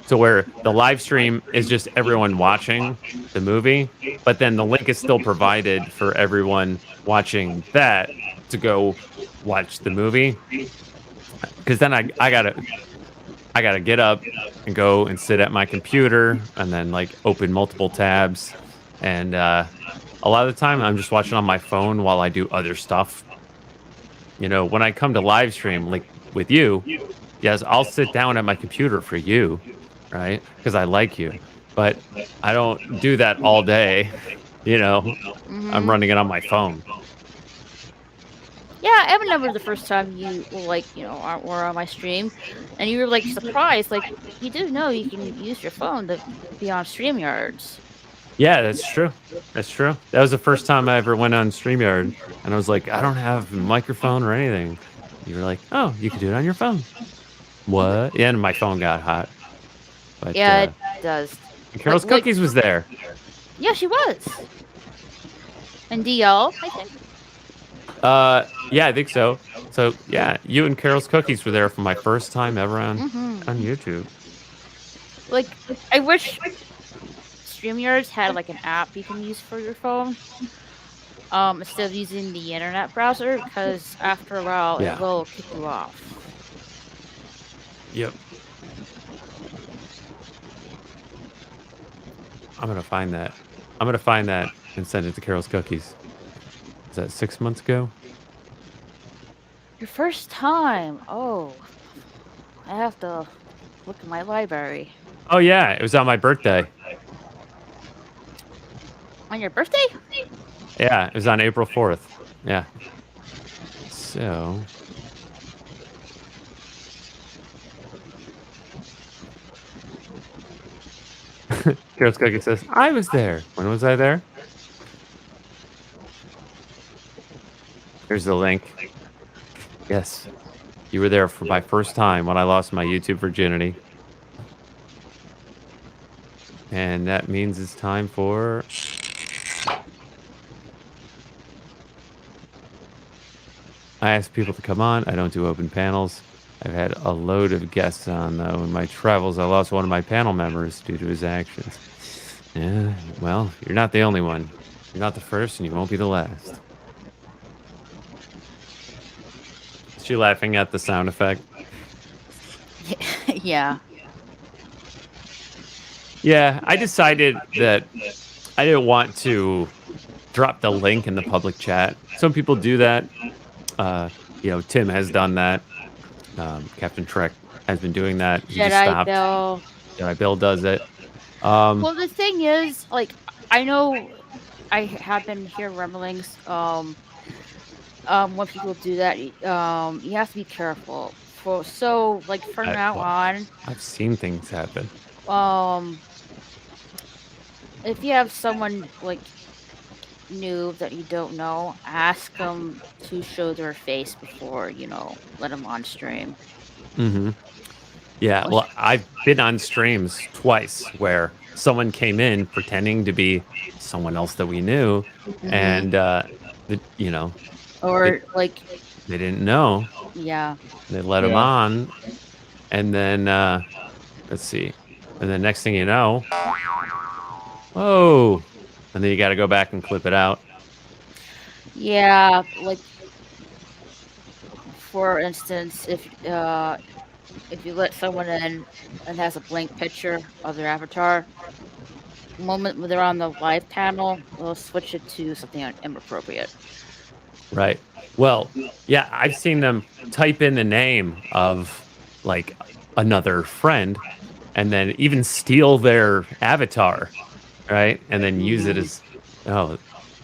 So where the live stream is just everyone watching the movie, but then the link is still provided for everyone watching that to go watch the movie. Because then I gotta get up and go and sit at my computer and then like open multiple tabs. And a lot of the time I'm just watching on my phone while I do other stuff. You know, when I come to live stream like with you, yes, I'll sit down at my computer for you, right? Because I like you. But I don't do that all day. You know, I'm running it on my phone. Yeah, I remember the first time you were on my stream, and you were like surprised, like you do know you can use your phone to be on StreamYards. Yeah, that's true. That's true. That was the first time I ever went on StreamYard, and I was like, I don't have a microphone or anything. You were like, oh, you can do it on your phone. What? Yeah, and my phone got hot. But, Yeah, it does. and Carol's Like- Cookies was there. Yeah, she was. And DL, I think. Yeah, I think so. So yeah, you and Carol's Cookies were there for my first time ever on YouTube. Like, I wish StreamYards had like an app you can use for your phone. Instead of using the internet browser, because after a while Yeah. it will kick you off. Yep. I'm gonna find that. I'm gonna find that and send it to Carol's Cookies. Is that 6 months ago? Your first time. Oh, I have to look at my library. Oh yeah, it was on my birthday. On your birthday? Yeah, it was on April 4th. Yeah. So. Carol's Cookie says, I was there. When was I there? Here's the link. Yes. You were there for my first time when I lost my YouTube virginity. And that means it's time for... I ask people to come on. I don't do open panels. I've had a load of guests on, though. In my travels, I lost one of my panel members due to his actions. Yeah, well, you're not the only one. You're not the first, and you won't be the last. Is she laughing at the sound effect? Yeah. Yeah, I decided that I didn't want to drop the link in the public chat. Some people do that. You know, Tim has done that. Captain Trek has been doing that. He just Jedi stopped. Bill. Jedi Bill does it. Well, the thing is, like, I know I have been hearing rumblings. When people do that, you have to be careful. So, like, from now on, I've seen things happen. if you have someone like noob that you don't know, ask them to show their face before, let them on stream. Mm-hmm. Yeah, well, I've been on streams twice where someone came in pretending to be someone else that we knew, and Or they didn't know. yeah. They let them Yeah. on, and then let's see, and then next thing you know, whoa, and then you got to go back and clip it out. Yeah, for instance, if you let someone in and has a blank picture of their avatar, the moment when they're on the live panel, they'll switch it to something inappropriate. Right. Well, yeah, I've seen them type in the name of like another friend and then even steal their avatar, right? And then use it as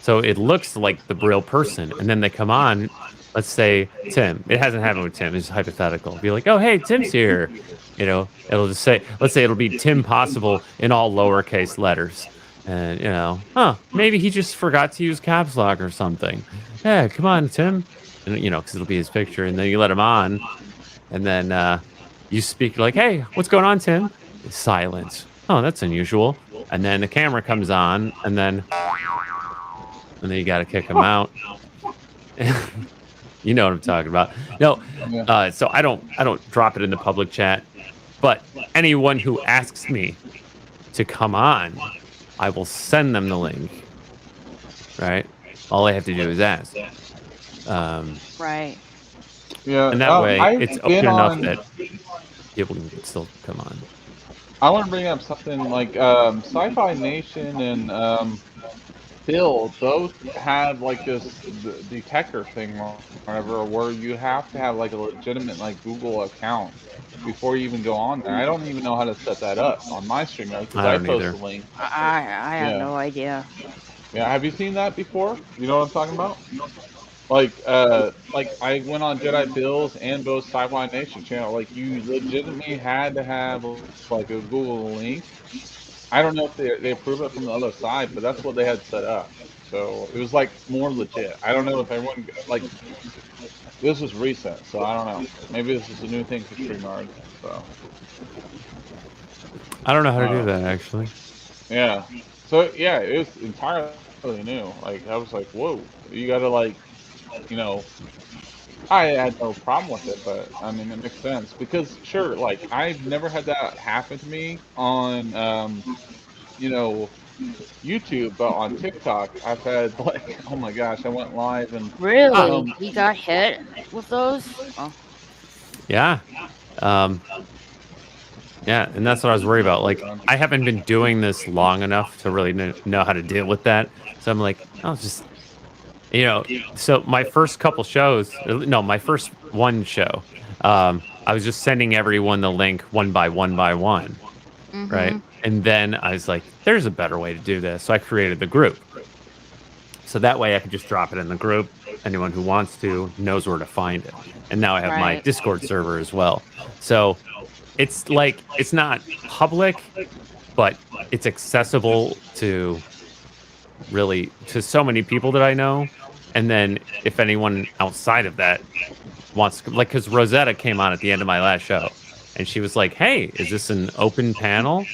so it looks like the real person. And then they come on, let's say Tim. It hasn't happened with Tim, it's hypothetical. Be like, oh hey, Tim's here. It'll just say, let's say it'll be Tim Possible in all lowercase letters. And maybe he just forgot to use caps lock or something. Yeah, come on, Tim. And because it'll be his picture, and then you let him on, and then you speak like, "Hey, what's going on, Tim?" Silence. Oh, that's unusual. And then the camera comes on, and then you got to kick him out. You know what I'm talking about. No, so I don't drop it in the public chat, but anyone who asks me to come on, I will send them the link. Right. All I have to do is ask. Right. Yeah. And that way, I've it's been open enough on- that people can still come on. I want to bring up something like Sci-Fi Nation and Bill. Those have like this detector thing or whatever, where you have to have like a legitimate like Google account before you even go on there. I don't even know how to set that up on my stream because I post the link. I have no idea. Yeah, have you seen that before? You know what I'm talking about? Like I went on Jedi Bill's and both Sci-Fi Nation channel. Like, you legitimately had to have like a Google link. I don't know if they approve it from the other side, but that's what they had set up. So it was like more legit. I don't know if everyone this was recent, so I don't know. Maybe this is a new thing for StreamYard. So I don't know how to do that actually. yeah. So yeah, it was entirely new. Like, I was like, whoa, you gotta I had no problem with it, but I mean, it makes sense because sure, like, I've never had that happen to me on YouTube, but on TikTok I've had like, oh my gosh, I went live and Really? You got hit with those? Oh. Yeah. Yeah, and that's what I was worried about. Like, I haven't been doing this long enough to really know how to deal with that. So I'm like, I'll just, so my first couple shows, no, my first one show, I was just sending everyone the link one by one, right? And then I was like, there's a better way to do this. So I created the group. So that way I could just drop it in the group. Anyone who wants to knows where to find it. And now I have my Discord server as well. So it's like, it's not public, but it's accessible to so many people that I know. And then if anyone outside of that wants to, like, because Rosetta came on at the end of my last show and she was like, hey, is this an open panel?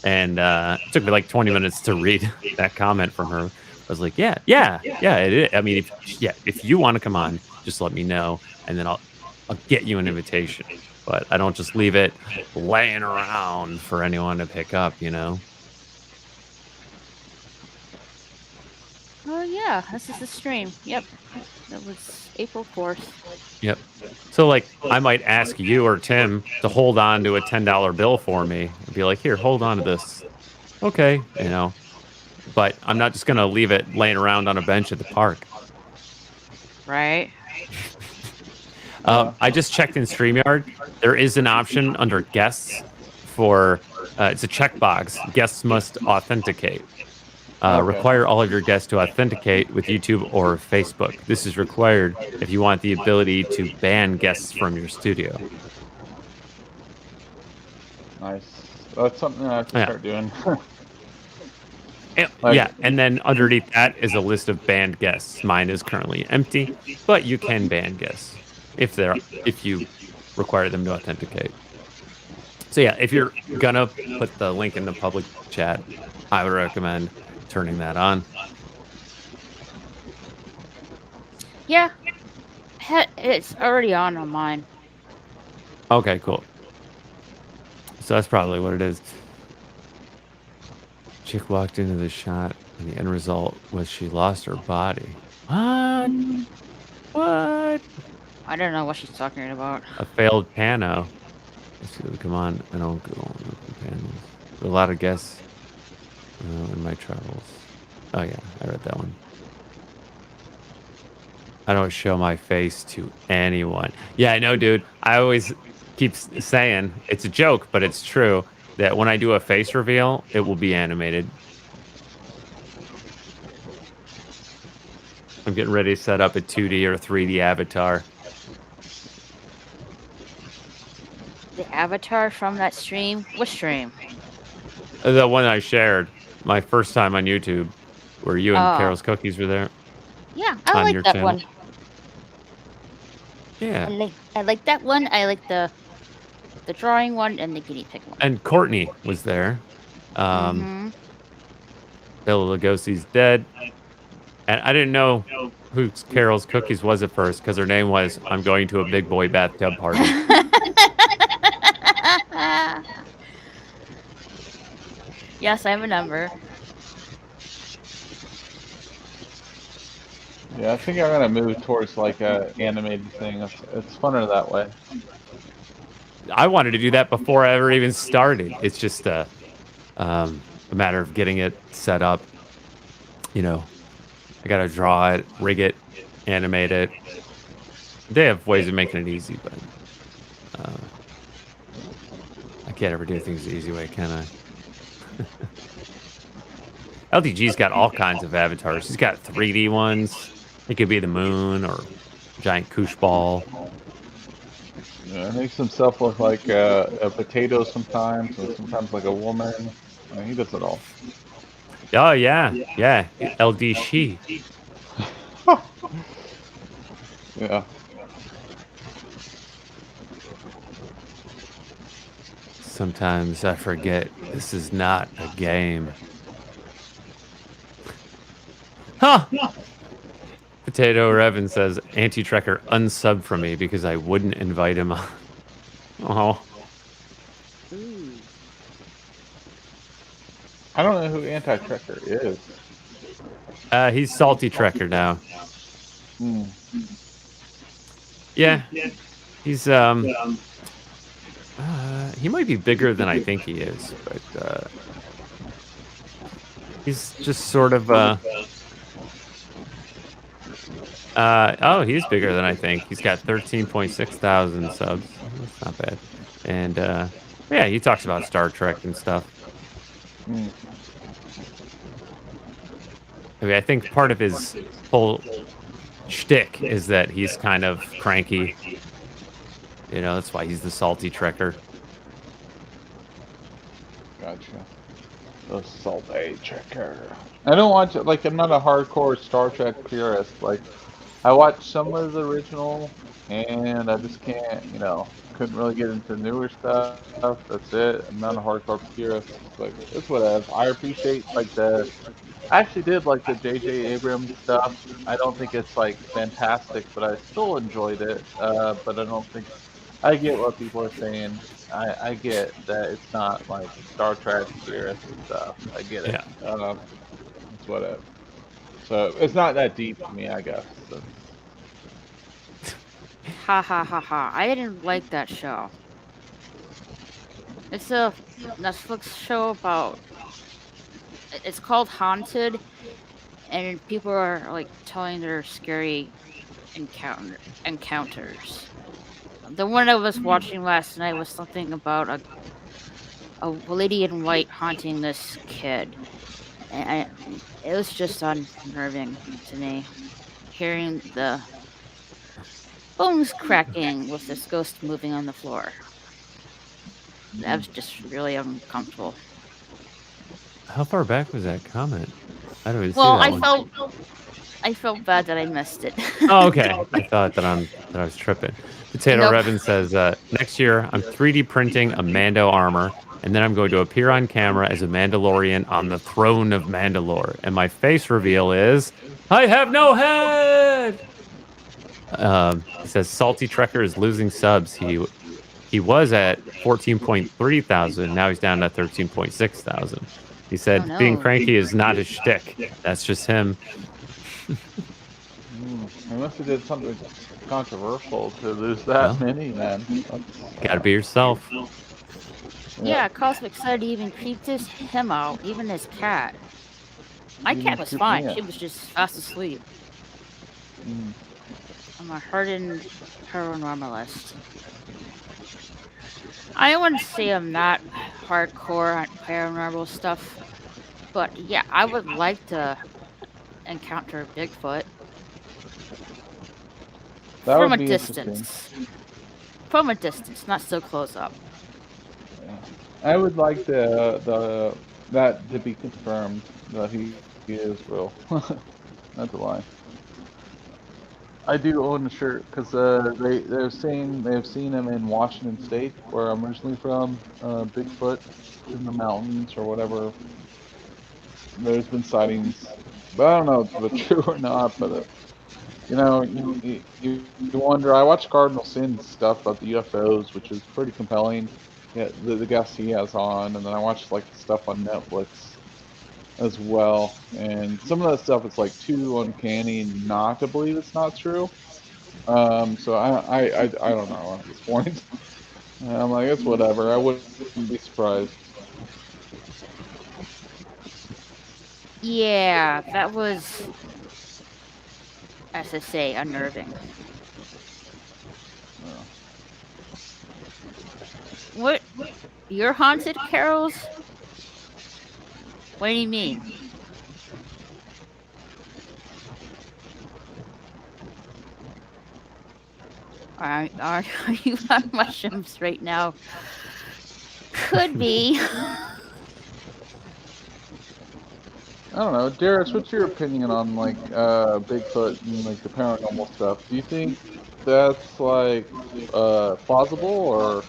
And it took me like 20 minutes to read that comment from her. I was like, yeah, it is. I mean, if you want to come on, just let me know, and then I'll get you an invitation. But I don't just leave it laying around for anyone to pick up, Oh yeah, this is the stream. Yep, that was April 4th. Yep. So like, I might ask you or Tim to hold on to a $10 bill for me and be like, here, hold on to this. Okay, But I'm not just gonna leave it laying around on a bench at the park. Right. I just checked in StreamYard. There is an option under guests for it's a checkbox. Guests must authenticate. Require all of your guests to authenticate with YouTube or Facebook. This is required if you want the ability to ban guests from your studio. Nice. That's something I have to start doing. Yeah, and then underneath that is a list of banned guests. Mine is currently empty, but you can ban guests if you require them to authenticate. So yeah, if you're gonna put the link in the public chat, I would recommend turning that on. Yeah, it's already on mine. Okay, cool. So that's probably what it is. Chick walked into the shot, and the end result was she lost her body. What? What? I don't know what she's talking about. A failed pano. Come on, I don't go on panels. A lot of guests in my travels. Oh yeah, I read that one. I don't show my face to anyone. Yeah, I know, dude. I always keep saying it's a joke, but it's true that when I do a face reveal, it will be animated. I'm getting ready to set up a 2D or 3D avatar. The avatar from that stream? What stream? The one I shared my first time on YouTube, where you and Oh. Carol's Cookies were there. Yeah, I On like your that channel. one. Yeah. I like that one. I like the drawing one and the guinea pig one. And Courtney was there. Mhm. Bela Lugosi's dead. And I didn't know who Carol's Cookies was at first because her name was I'm going to a big boy bathtub party. Yes, I have a number. Yeah, I think I'm gonna move towards like a animated thing. It's funner that way. I wanted to do that before I ever even started. It's just a matter of getting it set up. You know, I gotta draw it, rig it, animate it. They have ways of making it easy, but I can't ever do things the easy way, can I? LDG's got all kinds of avatars. He's got 3D ones. It could be the moon or giant koosh ball. Yeah, it makes himself look like a potato sometimes, or sometimes like a woman. I mean, he does it all. Oh yeah, yeah. LD she. Yeah. Sometimes I forget this is not a game. Huh. Potato Revan says anti-trekker unsubbed from me because I wouldn't invite him on. Oh. I don't know who Anti-Trekker is. He's salty trekker now. Hmm. Yeah. He's he might be bigger than I think he is, but he's just sort of oh, he's bigger than I think. He's got 13.6 thousand subs. That's not bad. And yeah, he talks about Star Trek and stuff. Hmm. I mean, I think part of his whole shtick is that he's kind of cranky. You know, that's why he's the salty trekker. Gotcha. The salty trekker. I don't watch it. Like, I'm not a hardcore Star Trek purist. Like, I watched some of the original, and I just can't, you know, couldn't really get into newer stuff. That's it. I'm not a hardcore purist. Like, it's whatever. I appreciate, like, I actually did like the J.J. Abrams stuff. I don't think it's, like, fantastic, but I still enjoyed it. But I don't think, I get what people are saying. I get that it's not, like, Star Trek purist stuff. I get it. Yeah. It's whatever. So, it's not that deep to me, I guess. So. Ha ha ha ha. I didn't like that show. It's a Netflix show about. It's called Haunted, and people are like telling their scary encounters. The one I was watching last night was something about a lady in white haunting this kid. And it was just unnerving to me. Hearing the bones cracking with this ghost moving on the floor. That was just really uncomfortable. How far back was that comment? I don't even Well, see that one. I felt bad that I missed it. Oh, okay. I thought that I was tripping. Potato Nope. Revan says, next year I'm 3D printing a Mando armor, and then I'm going to appear on camera as a Mandalorian on the throne of Mandalore. And my face reveal is, I have no head. He says Salty Trekker is losing subs. He was at 14.3 thousand. Now he's down to 13.6 thousand. He said Oh, no. being cranky is not his shtick. That's just him. Unless he did something controversial to lose that Well, many, man. Gotta be yourself. Yeah, Cosmic said he even creeped him out, even his cat. My Even cat was creeped fine. me She out. was just fast asleep. Mm. I'm a hardened paranormalist. I wouldn't say I'm not hardcore on paranormal stuff, but yeah, I would like to encounter Bigfoot That from would a be distance. From a distance, not so close up. I would like that to be confirmed that he is real. Not to lie. I do own a shirt because they've seen him in Washington State, where I'm originally from. Bigfoot in the mountains or whatever. There's been sightings, but I don't know if it's true or not. But you wonder. I watch Cardinal Sin's stuff about the UFOs, which is pretty compelling. Yeah, the guests he has on, and then I watch like stuff on Netflix as well. And some of that stuff is like too uncanny not to believe it's not true. So I don't know at this point. I'm like, it's whatever. I wouldn't be surprised. Yeah, that was, as I say, unnerving. What? You're haunted, Carols? What do you mean? Are you on mushrooms right now? Could be. I don't know, Darius. What's your opinion on like Bigfoot and like the paranormal stuff? Do you think that's like plausible or?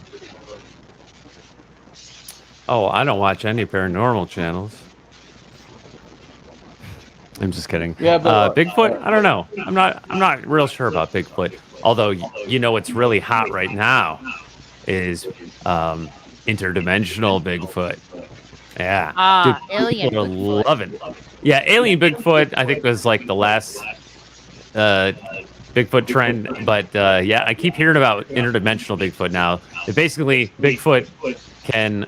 Oh, I don't watch any paranormal channels. I'm just kidding. Yeah, but Bigfoot, I don't know. I'm not real sure about Bigfoot. Although you know what's really hot right now is interdimensional Bigfoot. Yeah. Dude, Alien people are Bigfoot. loving. Yeah, alien Bigfoot I think was like the last Bigfoot trend, but yeah, I keep hearing about interdimensional Bigfoot now. That basically Bigfoot can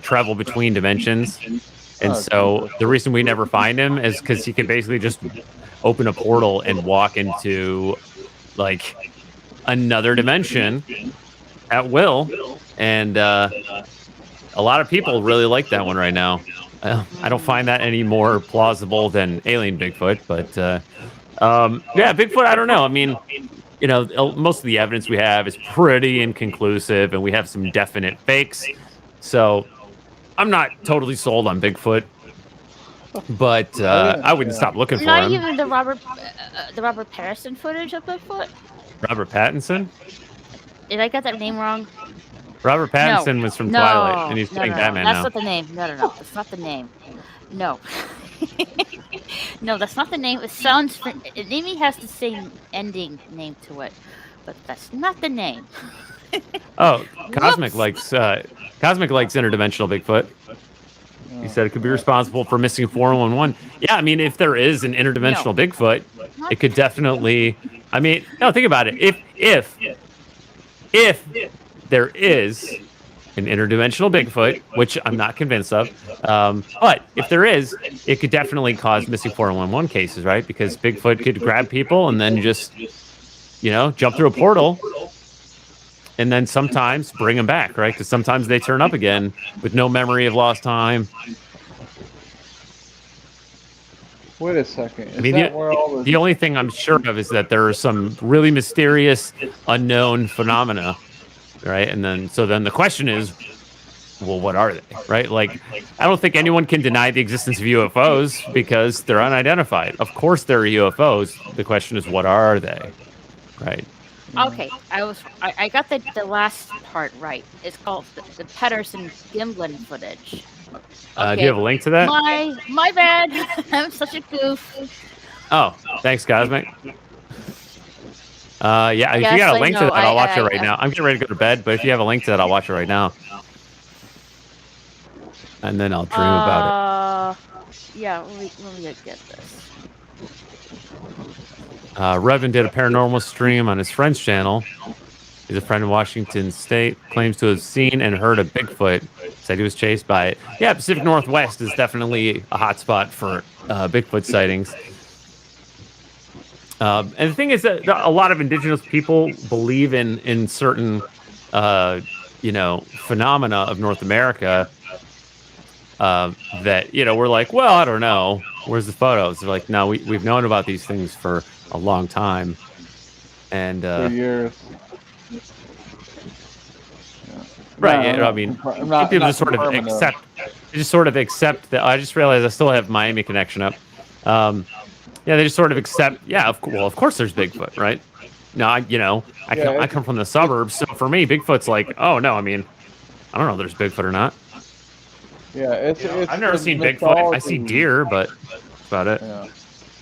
travel between dimensions. And so the reason we never find him is because he can basically just open a portal and walk into like another dimension at will. And a lot of people really like that one right now. I don't find that any more plausible than alien Bigfoot, but yeah, Bigfoot, I don't know. I mean, you know, most of the evidence we have is pretty inconclusive, and we have some definite fakes. So I'm not totally sold on Bigfoot, but I wouldn't stop looking for Not him. even the Robert Pattinson footage of Bigfoot. Robert Pattinson? Did I get that name wrong? Robert Pattinson was from Twilight, and he's playing Batman that's now. not the name. No, that's not the name. No. No, that's not the name. It sounds. It maybe has the same ending name to it, but that's not the name. Oh, Cosmic likes interdimensional Bigfoot. He said it could be responsible for missing 411. Yeah, I mean, if there is an interdimensional Bigfoot, it could definitely. I mean, no, think about it. If there is an interdimensional Bigfoot, which I'm not convinced of, but if there is, it could definitely cause missing 411 cases, right? Because Bigfoot could grab people and then just, you know, jump through a portal. And then sometimes bring them back, right? Because sometimes they turn up again with no memory of lost time. Wait a second. Is I mean, that where all the only thing I'm sure of is that there are some really mysterious, unknown phenomena, right? And then, so then the question is, well, what are they, right? Like, I don't think anyone can deny the existence of UFOs because they're unidentified. Of course, there are UFOs. The question is, what are they, right? Okay, I got the last part right. It's called the Pedersen Gimlin footage. Do you have a link to that? My bad. I'm such a goof. Oh, thanks, Cosmic. Yeah, if Yes, you got a I link to know. that, I'll watch it right now. I'm getting ready to go to bed, but if you have a link to that, I'll watch it right now. And then I'll dream about Yeah, let me get this. it. Revan did a paranormal stream on his friend's channel. He's a friend in Washington State, claims to have seen and heard a Bigfoot. Said he was chased by it. Yeah, Pacific Northwest is definitely a hotspot for Bigfoot sightings. And the thing is that a lot of indigenous people believe in certain, phenomena of North America that, we're like, well, I don't know. Where's the photos? They're like, no, we've known about these things for a long time. And for years. Right. No, I mean, not people just sort of accept that. I just realized I still have Miami connection up. Yeah, they just sort of accept. Yeah, of course there's Bigfoot, right? No, I come from the suburbs, so for me, Bigfoot's like, oh no, I mean, I don't know if there's Bigfoot or not. Yeah, it's I've never seen Bigfoot. I see deer, but that's about it. Yeah.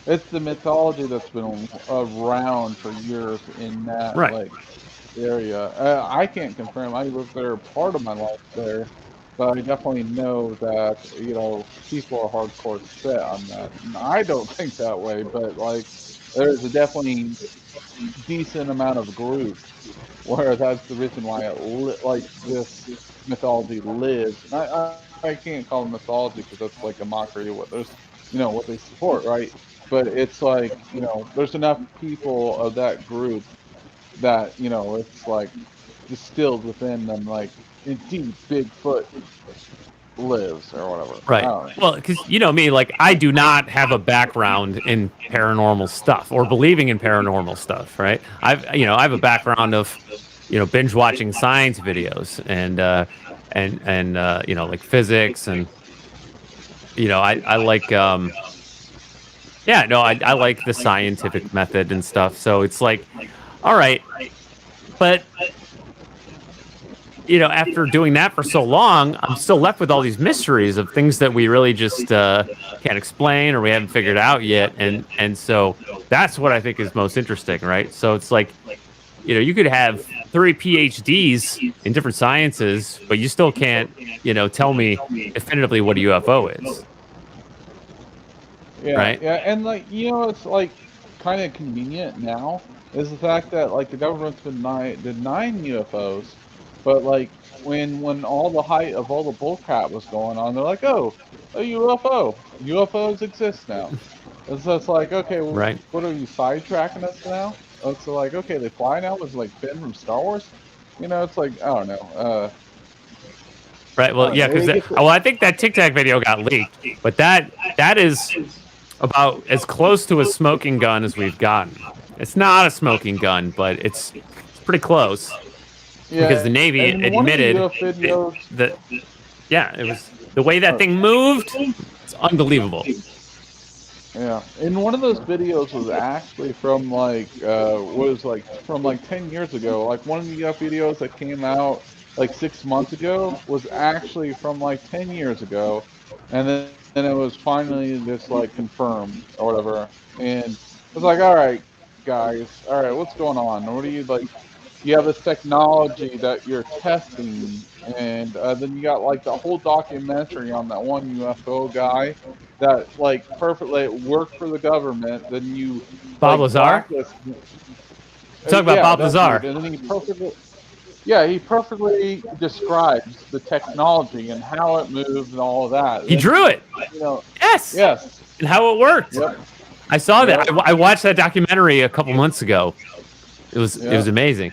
It's the mythology that's been around for years in that area. I can't confirm. I lived there part of my life there, but I definitely know that people are hardcore set on that. And I don't think that way, but there's a definitely decent amount of group where that's the reason why this mythology lives. And I can't call it mythology because that's like a mockery of what what they support, right? But it's like there's enough people of that group that it's like distilled within them, like indeed Bigfoot lives or whatever. Right. Well, because me, like I do not have a background in paranormal stuff or believing in paranormal stuff, right? I have a background of binge watching science videos and like physics and I like I like the scientific method and stuff. So it's like, all right, but after doing that for so long, I'm still left with all these mysteries of things that we really just can't explain or we haven't figured out yet. And so that's what I think is most interesting, right? So it's like, you could have 3 PhDs in different sciences, but you still can't, tell me definitively what a UFO is. Yeah, right? Yeah, and it's like kind of convenient now is the fact that the government's been denying UFOs, but when all the height of all the bullcrap was going on, they're like, oh, a UFO, UFOs exist now. And so it's like, okay, well, right. What are you sidetracking us now? It's like, okay, they fly now was like Ben from Star Wars. It's like I don't know. Right. Well, yeah, because I think that TikTok video got leaked, but that is about as close to a smoking gun as we've gotten. It's not a smoking gun, but it's pretty close. Yeah, because the Navy admitted that it was the way that thing moved. It's unbelievable. Yeah, and one of those videos was actually from from 10 years ago. Like one of the videos that came out 6 months ago was actually from 10 years ago, and then it was finally just confirmed or whatever. And it was like, all right, guys, all right, what's going on? What are you You have this technology that you're testing, and then you got the whole documentary on that one UFO guy that perfectly worked for the government. Then you Bob Lazar. Talk about Bob Lazar. And then he perfectly describes the technology and how it moves and all of that. He drew it. Yes. And how it worked. Yep. I saw that. I watched that documentary a couple months ago. It was amazing.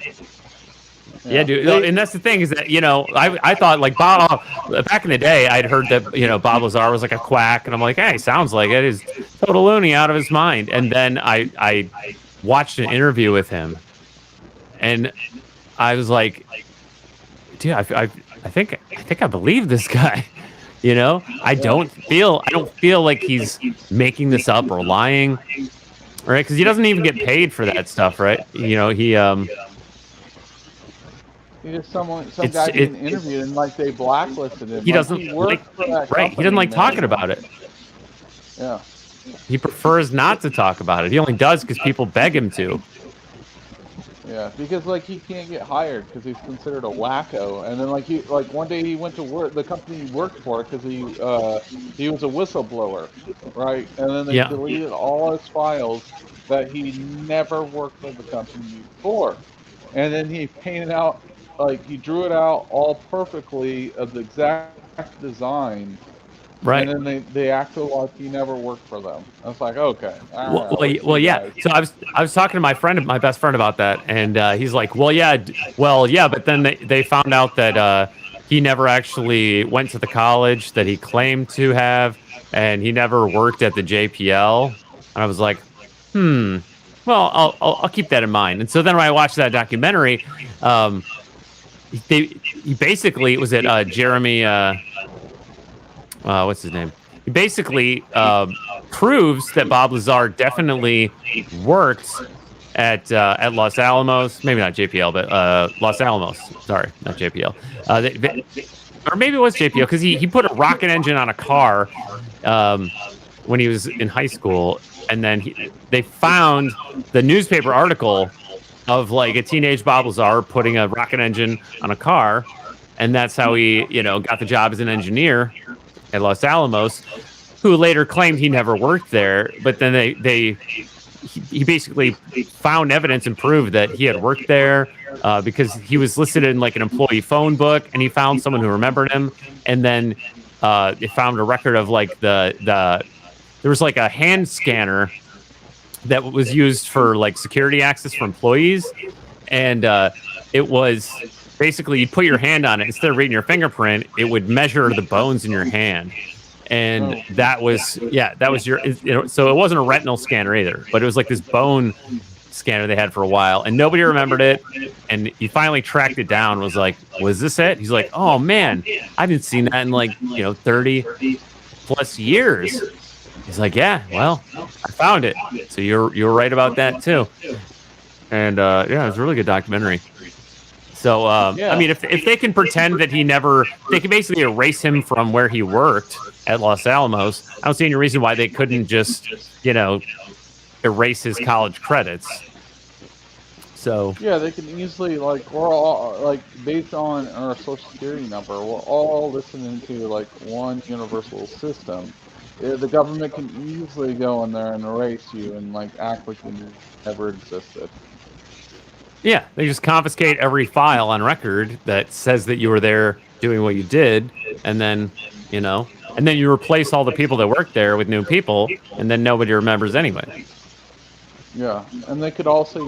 Yeah, dude. And that's the thing is that I thought Bob back in the day I'd heard that Bob Lazar was like a quack, and I'm like, hey, sounds like it. He's total loony out of his mind. And then I watched an interview with him, and I was like, dude, I think I believe this guy. You know, I don't feel like he's making this up or lying, right? Because he doesn't even get paid for that stuff, right? You know, he He just some guy being interviewed and like they blacklisted him. He Like, doesn't he worked for that right. He doesn't like company, talking about it. Yeah. He prefers not to talk about it. He only does because people beg him to. Yeah, because like he can't get hired because he's considered a wacko, and then like one day he went to work the company he worked for because he was a whistleblower, right? And then they Yeah. deleted all his files that he never worked for the company before, and then he painted out like he drew it out all perfectly of the exact design. Right. And then they acted like he never worked for them. I was like, okay. Well, yeah. So I was talking to my best friend about that, and he's like, well, yeah, but then they found out that he never actually went to the college that he claimed to have, and he never worked at the JPL. And I was like, well, I'll keep that in mind. And so then when I watched that documentary, he basically was it Jeremy. What's his name? He basically proves that Bob Lazar definitely worked at Los Alamos. Maybe not JPL, but Los Alamos. Sorry, not JPL. Or maybe it was JPL because he put a rocket engine on a car when he was in high school, and then they found the newspaper article of like a teenage Bob Lazar putting a rocket engine on a car, and that's how he got the job as an engineer at Los Alamos, who later claimed he never worked there. But then he basically found evidence and proved that he had worked there because he was listed in like an employee phone book, and he found someone who remembered him. And then they found a record of like there was like a hand scanner that was used for like security access for employees, and it was basically you put your hand on it instead of reading your fingerprint, it would measure the bones in your hand. And that was your so it wasn't a retinal scanner either, but it was like this bone scanner they had for a while, and nobody remembered it. And he finally tracked it down, was like, was this it? He's like, oh man, I haven't seen that in like 30 plus years. He's like, yeah, well, I found it. So you're right about that too. And it was a really good documentary. So, I mean, if they can pretend that they can basically erase him from where he worked at Los Alamos, I don't see any reason why they couldn't just, erase his college credits. So. Yeah, they can easily, like, we're all, like, based on our social security number, we're all listening to, like, one universal system. The government can easily go in there and erase you and, like, act like you never existed. Yeah, they just confiscate every file on record that says that you were there doing what you did, and then, and then you replace all the people that worked there with new people, and then nobody remembers anyway. Yeah, and they could also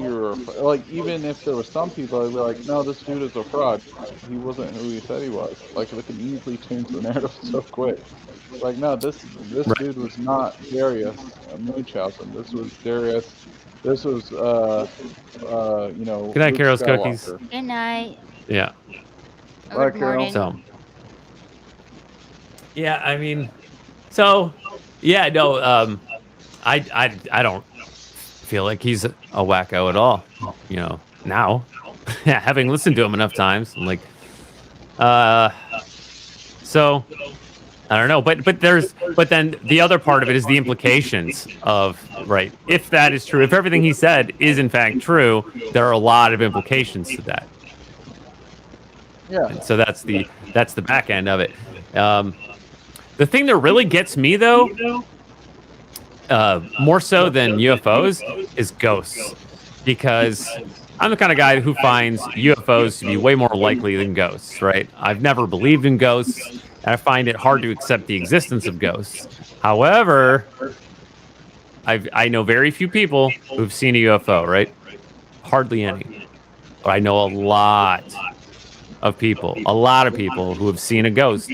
like, even if there were some people, they'd be like, no, this dude is a fraud. He wasn't who he said he was. Like, they can easily change the narrative so quick. Like, no, this dude was not Darius Munchausen. This was Darius. This was, Good night, Carol's Cookies. Good night. Yeah. Good morning. So, yeah, I mean, so, yeah, no, I don't feel like he's a wacko at all. Now, having listened to him enough times, I'm like, so. I don't know, but then the other part of it is the implications of, right, if that is true, if everything he said is in fact true, there are a lot of implications to that. Yeah. And so that's the back end of it. The thing that really gets me though, more so than UFOs, is ghosts, because I'm the kind of guy who finds UFOs to be way more likely than ghosts, right? I've never believed in ghosts, and I find it hard to accept the existence of ghosts. However, I know very few people who've seen a UFO, right? Hardly any. But I know a lot of people who have seen a ghost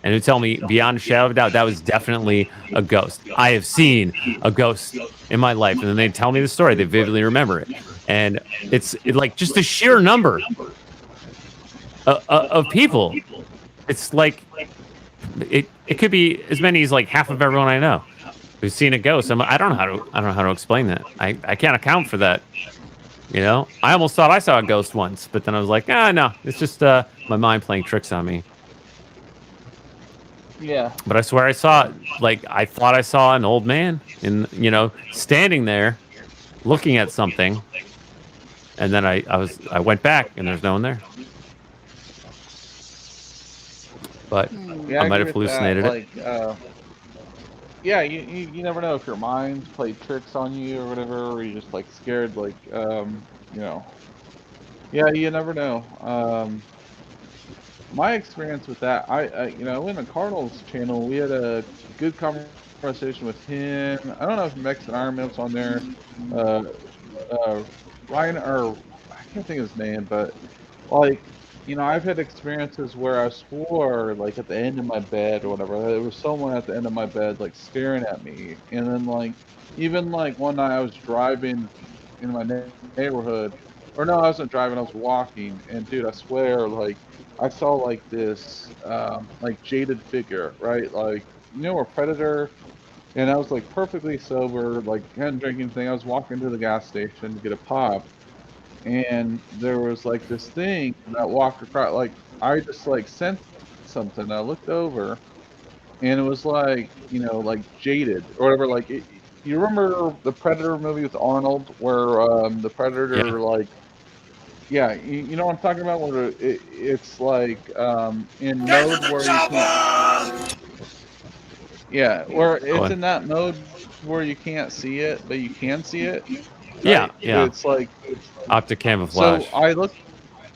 and who tell me beyond a shadow of a doubt that was definitely a ghost. I have seen a ghost in my life, and then they tell me the story. They vividly remember it. And it's like just the sheer number of people. It's like it could be as many as like half of everyone I know who's seen a ghost. I don't know how to explain that. I can't account for that. You know, I almost thought I saw a ghost once, but then I was like, no, it's just my mind playing tricks on me. Yeah. But I swear I thought I saw an old man standing there looking at something. And then I went back and there's no one there. But Yeah, I might agree have with that. hallucinated it. Like, yeah, you never know if your mind's played tricks on you or whatever, or you're just like scared, like, you know. Yeah, you never know. My experience with that, in the Cardinals channel, we had a good conversation with him. I don't know if Mexican Iron Man's on there. Ryan, or I can't think of his name, but like, I've had experiences where I swore, like at the end of my bed or whatever, there was someone at the end of my bed, like staring at me. And then, like, even like one night I was driving in my neighborhood, or no, I wasn't driving, I was walking, and dude, I swear, like, I saw like this, like jaded figure, right? Like, a predator. And I was like perfectly sober, like hadn't drank anything. I was walking to the gas station to get a pop, and there was like this thing that walked across. Like, I just like sensed something. I looked over, and it was like, like jaded or whatever. Like, you remember the Predator movie with Arnold, where the Predator, like, yeah, you know what I'm talking about, where it's like in mode where you can't. Yeah, where it's in that mode where you can't see it, but you can see it. Yeah, Right? yeah. It's like Optic camouflage. So I looked.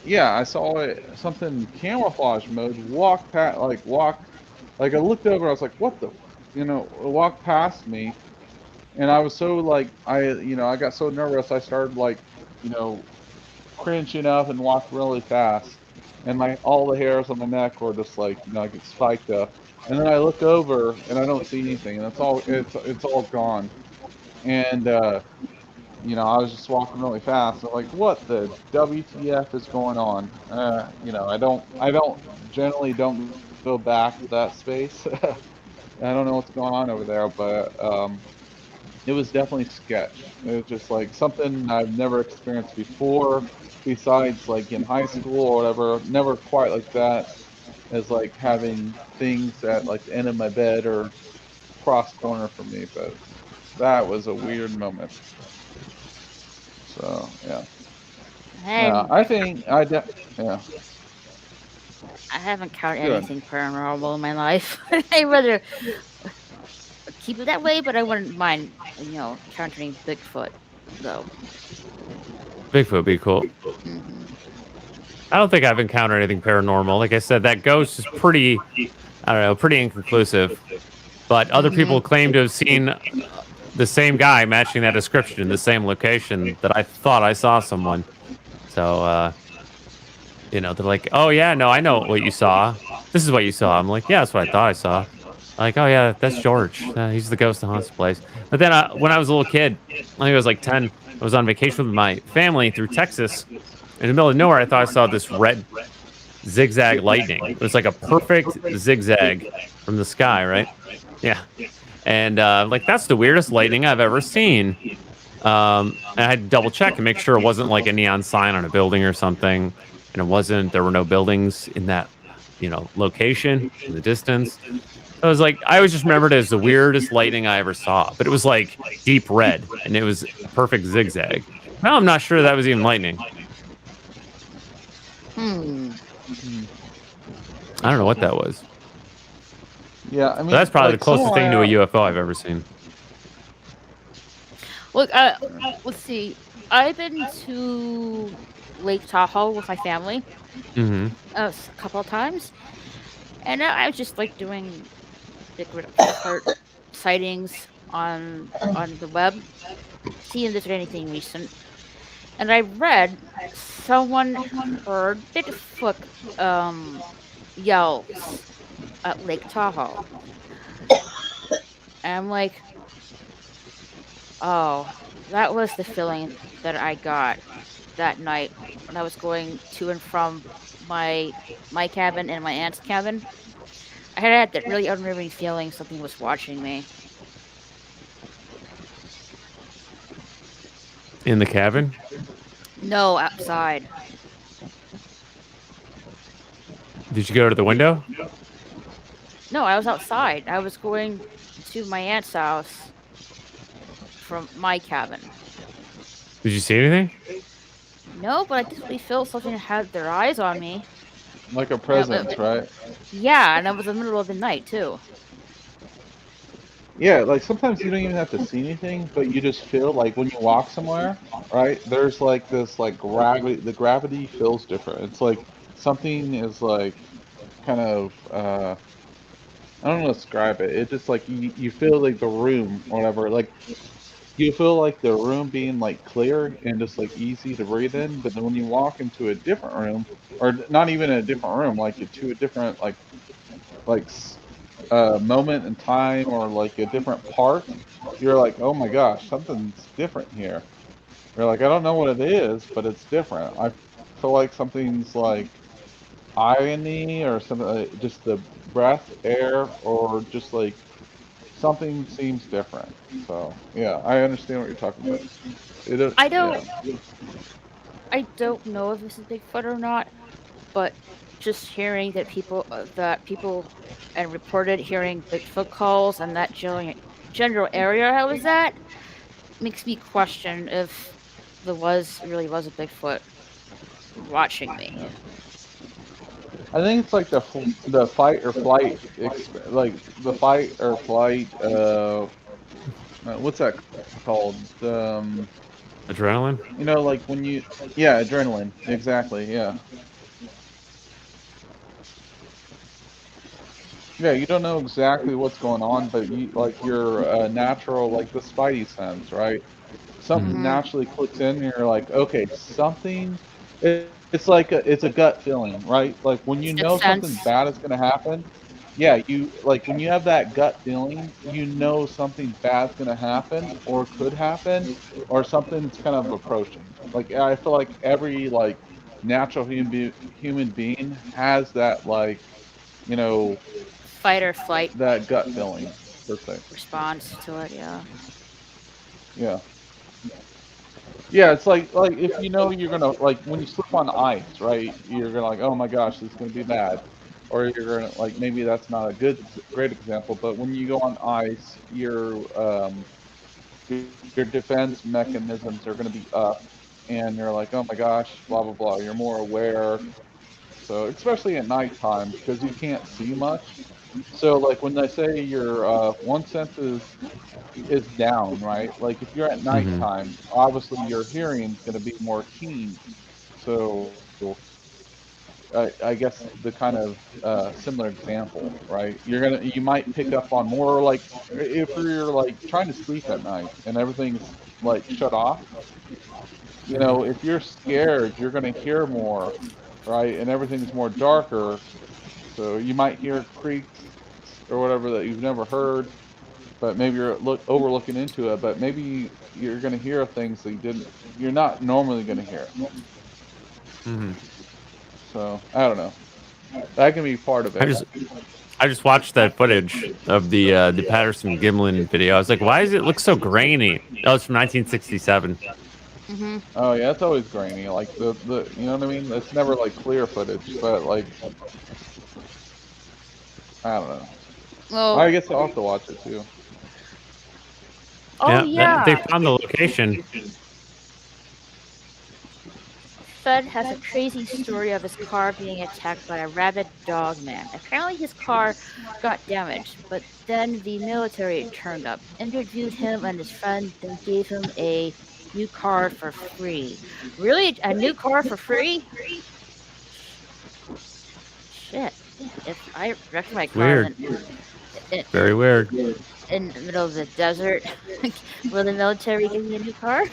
Yeah, I saw it, something camouflage mode walk past, like I looked over. I was like, "What the?" It walked past me, and I was so like, I got so nervous. I started like, cringing up and walked really fast, and all the hairs on my neck were just like, like it spiked up. And then I look over and I don't see anything, and it's all gone. And I was just walking really fast. I'm like, what the WTF is going on? I don't generally don't go back to that space. I don't know what's going on over there, but it was definitely sketch. It was just like something I've never experienced before, besides like in high school or whatever. Never quite like that, as like having things at like the end of my bed or cross corner from me. But that was a weird moment. So yeah. Yeah, And I think yeah. I haven't counted Good. anything paranormal in my life. I'd rather keep it that way, but I wouldn't mind, encountering Bigfoot, though. Bigfoot would be cool. I don't think I've encountered anything paranormal. Like I said, that ghost is pretty inconclusive. But other people claim to have seen the same guy matching that description in the same location that I thought I saw someone. So, they're like, "Oh yeah, no, I know what you saw. This is what you saw." I'm like, "Yeah, that's what I thought I saw." Like, "Oh yeah, that's George. He's the ghost that haunts the place." But then when I was a little kid, I think I was like 10, I was on vacation with my family through Texas. In the middle of nowhere, I thought I saw this red zigzag lightning. It was like a perfect zigzag from the sky, right? Yeah. And like, that's the weirdest lightning I've ever seen. And I had to double check and make sure it wasn't like a neon sign on a building or something. And there were no buildings in that, location in the distance. I was like, I always just remembered it as the weirdest lightning I ever saw. But it was like deep red and it was a perfect zigzag. Now I'm not sure that was even lightning. I don't know what that was. Yeah, I mean, But that's probably like, the closest thing to a UFO I've ever seen. Look, let's see. I've been to Lake Tahoe with my family a couple of times, and I was just like doing different sightings on the web, seeing if there's anything recent. And I read someone heard Bigfoot yells at Lake Tahoe. And I'm like, oh, that was the feeling that I got that night when I was going to and from my cabin and my aunt's cabin, I had that really unnerving feeling something was watching me. In the cabin? No, outside. Did you go to the window? No, I was outside. I was going to my aunt's house from my cabin. Did you see anything? No, but I definitely felt something had their eyes on me. Like a presence, right? Yeah, and it was the middle of the night too. Yeah, like sometimes you don't even have to see anything, but you just feel like when you walk somewhere, right? There's like this like gravity. The gravity feels different. It's like something is like kind of I don't know how to describe it. It's just like you feel like the room or whatever. Like you feel like the room being like clear and just like easy to breathe in. But then when you walk into a different room, or not even a different room, like to a different like moment in time or like a different part, you're like, oh my gosh, something's different here. You're like, I don't know what it is, but it's different. I feel like something's like irony or something, just the breath, air, or just like something seems different. So yeah, I understand what you're talking about. It is, I don't yeah. I don't know if this is Bigfoot or not, but just hearing that people and reported hearing Bigfoot calls and that general area I was at makes me question if there really was a Bigfoot watching me. I think it's like the fight or flight, like the fight or flight. What's that called? Adrenaline? You know, like when you, yeah, adrenaline. Exactly. Yeah. Yeah, you don't know exactly what's going on, but you like your natural, like the spidey sense, right? Something naturally clicks in, and you're like, okay, something. It's like it's a gut feeling, right? Like when you know Sixth something sense. bad is going to happen. Yeah, you like when you have that gut feeling, you know something bad's going to happen, or could happen, or something's kind of approaching. Like I feel like every like natural human being has that like, you know, Fight or flight that gut feeling per se. response to it, yeah. Yeah. Yeah, it's like if you know you're gonna like when you slip on ice, right? You're gonna like, oh my gosh, this is gonna be bad, or you're gonna like maybe that's not a great example, but when you go on ice, your defense mechanisms are gonna be up, and you're like, oh my gosh, blah blah blah. You're more aware. So especially at nighttime because you can't see much. So like when they say your one sense is down, right? Like if you're at Mm-hmm. nighttime, obviously your hearing's going to be more keen. So I guess the kind of similar example, right? You might pick up on more like if you're like trying to sleep at night and everything's like shut off. You know, if you're scared, you're going to hear more, right? And everything's more darker. So you might hear creaks or whatever that you've never heard, but maybe you're overlooking into it. But maybe you're going to hear things that you're not normally going to hear. Mm-hmm. So I don't know. That can be part of it. I just watched that footage of the Patterson Gimlin video. I was like, why does it look so grainy? That was from 1967. Mm-hmm. Oh yeah, it's always grainy. Like the you know what I mean? It's never like clear footage, but like I don't know. Well, I guess I'll have to watch it too. oh They yeah. found the location. Fed has a crazy story of his car being attacked by a rabid dog man. Apparently his car got damaged, but then the military turned up, interviewed him and his friend, then gave him a new car for free. Really? A new car for free? Shit. If I wrecked my car Weird. Very weird. in the middle of the desert, will the military give me a new car?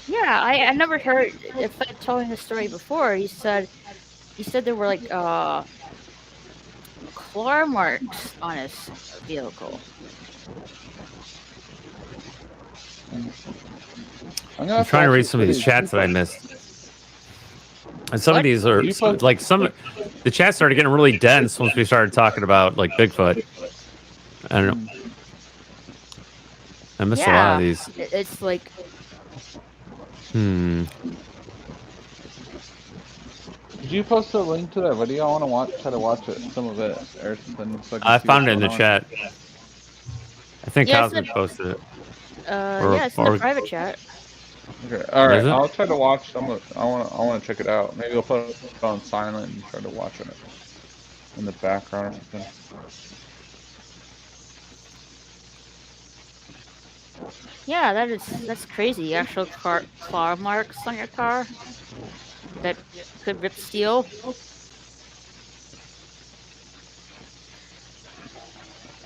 Yeah, I never heard if I telling the story before. He said there were like claw marks on his vehicle. I'm gonna I'm have to trying to watch read this some of these video. chats that I missed. And some of What? these are You post- like the chat started getting really dense once we started talking about like Bigfoot. I don't know. I missed a lot of Yeah, these. it's like Hmm. Did you post a link to that video? I want to try to watch it, some of it, or something, so I can I see what's found it in going the on. chat. I think yeah, it's in Cosmic posted it. yeah, it's in the private chat. Okay, all right. Is it? I'll try to watch some of. I want to check it out. Maybe I'll put it on silent and try to watch it in the background or something. Yeah, that's crazy. Actual claw marks on your car that could rip steel.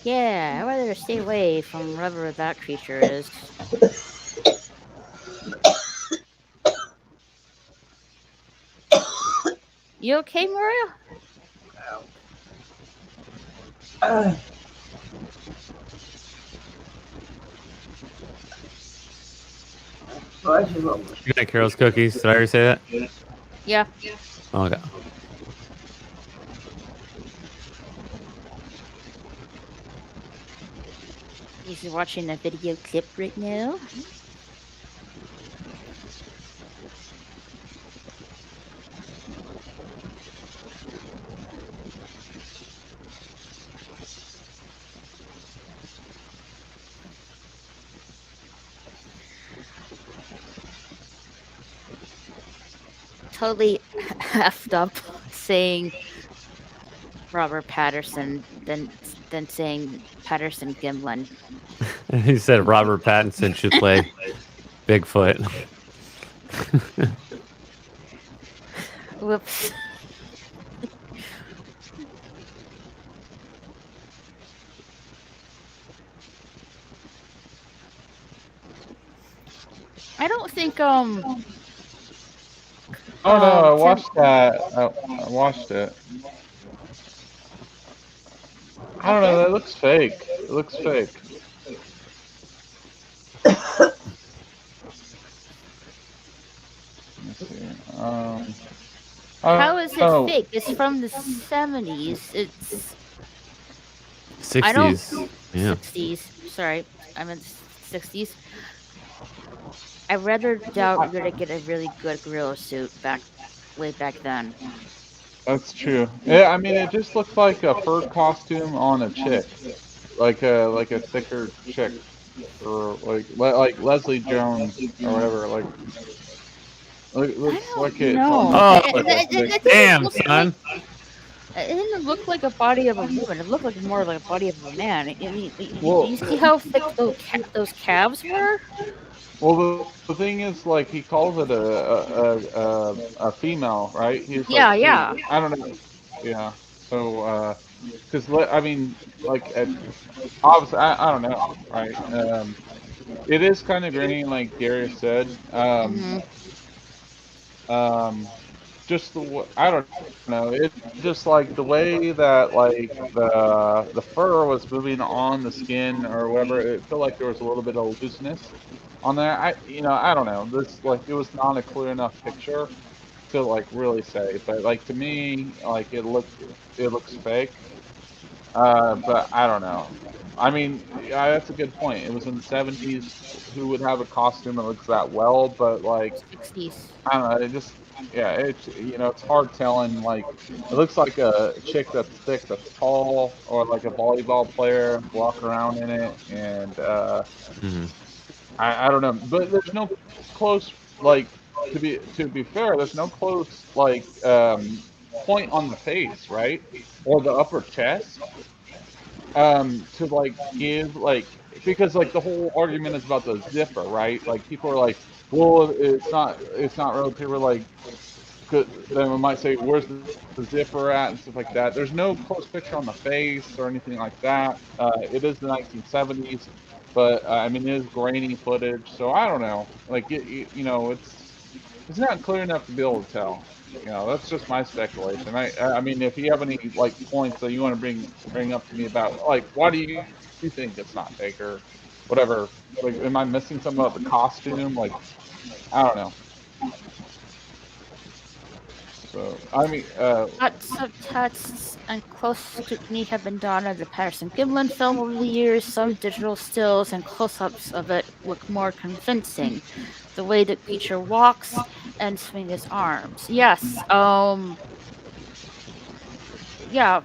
Yeah, I'd rather stay away from wherever that creature is. You okay, Maria? You got Carol's cookies. Did I already say that? Yeah. Okay. He's watching a video clip right now. Totally effed up saying Robert Patterson than saying Patterson Gimlin. He said Robert Pattinson should play Bigfoot. Whoops. I don't think Oh no, I watched that. I watched it. I don't know. That looks fake. It looks fake. Let's see. How is it fake? It's from the 70s. It's 60s. I don't Yeah. 60s. Sorry, I meant 60s. I rather doubt you're gonna get a really good gorilla suit way back then. That's true. Yeah, I mean, it just looks like a fur costume on a chick, like a thicker chick, or like Leslie Jones or whatever. Like, it looks like it's No. almost Oh, like a thick. damn, son. It didn't look like a body of a woman. It looked like more like a body of a man. Well- You see how thick those calves were? Well, the thing is, like, he calls it a female, right? He's Yeah, like, yeah. I don't know. Yeah. So, because I mean, like, obviously, I don't know, right? It is kind of grainy, like Gary said. Just I don't know. It's just like the way that like the fur was moving on the skin or whatever. It felt like there was a little bit of looseness on there. I don't know. This like it was not a clear enough picture to like really say. But like to me, like it looks fake. But I don't know. I mean, yeah, that's a good point. It was in the 70s. Who would have a costume that looks that well? But like, 60s. I don't know. It just, yeah, it's hard telling. Like, it looks like a chick that's thick, that's tall, or like a volleyball player walk around in it, and I don't know. But there's no close, like, to be fair, there's no close like point on the face, right, or the upper chest, to like give like because like the whole argument is about the zipper, right? Like people are like, well, it's not real. People are like, then we might say, where's the zipper at and stuff like that. There's no close picture on the face or anything like that. It is the 1970s, but I mean, it is grainy footage, so I don't know. Like, it's not clear enough to be able to tell. That's just my speculation. I mean, if you have any like points that you want to bring up to me about, like, why do you think it's not Baker? whatever. Like, am I missing something about the costume? Like, I don't know. So I mean, Lots of tests and close scrutiny have been done on the Patterson Gimlin film over the years. Some digital stills and close-ups of it look more convincing. The way the creature walks and swings his arms. Yes. Yeah.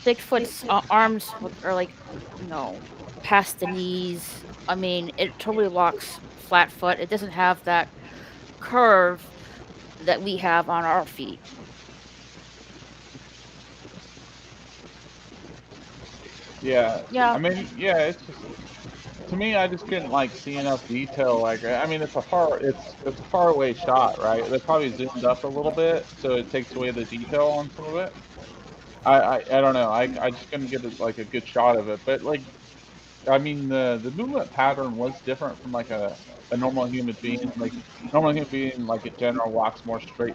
Bigfoot's arms are like, past the knees. I mean, it totally walks flat foot. It doesn't have that curve that we have on our feet. yeah. Yeah. I mean, yeah. It's just, to me, I just couldn't like see enough detail. Like, I mean, it's a far away shot, right? They probably zoomed up a little bit, so it takes away the detail on some of it. I don't know. I just couldn't get like a good shot of it. But like, I mean, the movement pattern was different from like a normal human being. Like, normal human being, like in general, walks more straight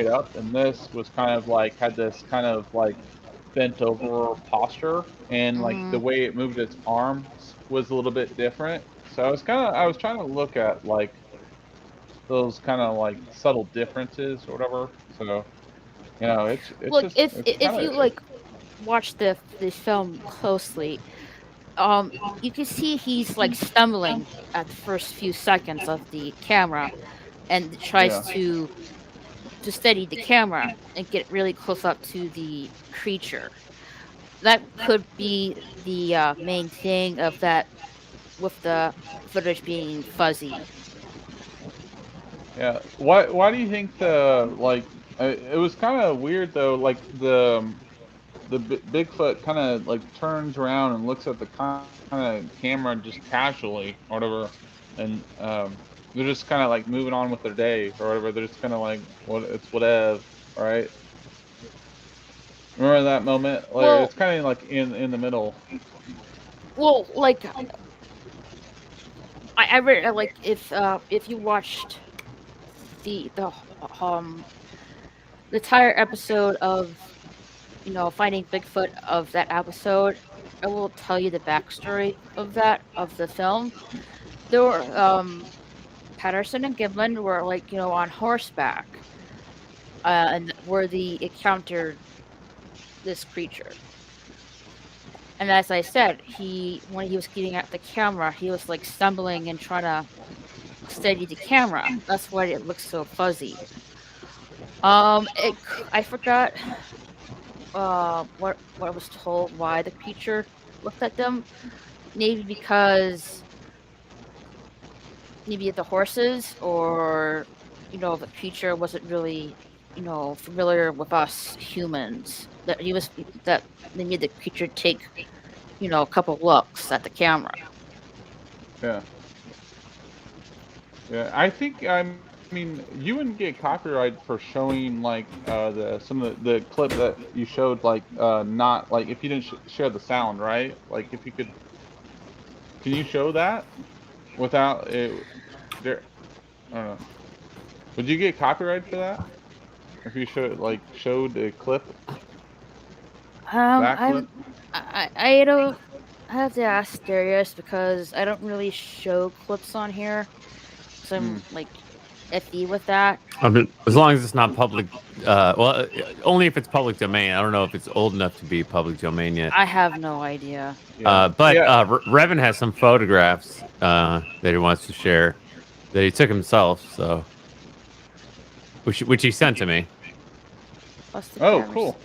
up, and this was kind of like had this kind of like bent over posture, and like the way it moved its arms was a little bit different. So I was trying to look at like those kind of like subtle differences or whatever. So it's Look, just if it's kind you of like watch the film closely, you can see he's like stumbling at the first few seconds of the camera, and tries to steady the camera and get really close up to the creature. That could be the main thing of that, with the footage being fuzzy. Yeah. Why do you think the like? It was kind of weird though. Like Bigfoot kind of like turns around and looks at the kind of camera just casually or whatever, and they're just kind of like moving on with their day or whatever. They're just kind of like it's whatever, right? Remember that moment? Like, Well- it's kind of like in the middle. Well, like I read like if you watched the entire episode of Finding Bigfoot of that episode, I will tell you the backstory of the film. There were Patterson and Gimlin were like on horseback, and where they encountered this creature. And as I said, when he was getting at the camera, he was like stumbling and trying to steady the camera. That's why it looks so fuzzy. I forgot what I was told why the creature looked at them. Maybe because the horses, or the creature wasn't really familiar with us humans. That they made the creature take a couple looks at the camera. Yeah. Yeah, I think I mean you wouldn't get copyright for showing like some of the clip that you showed, like not like if you didn't share the sound, right? Like if you could, can you show that without it? There, I don't know. Would you get copyright for that if you showed a clip? That clip? I don't have to ask Darius, because I don't really show clips on here, so I'm like iffy with that. I mean, as long as it's not public, well, only if it's public domain. I don't know if it's old enough to be public domain yet. I have no idea. But Revan has some photographs that he wants to share that he took himself, so which he sent to me. Oh, cool.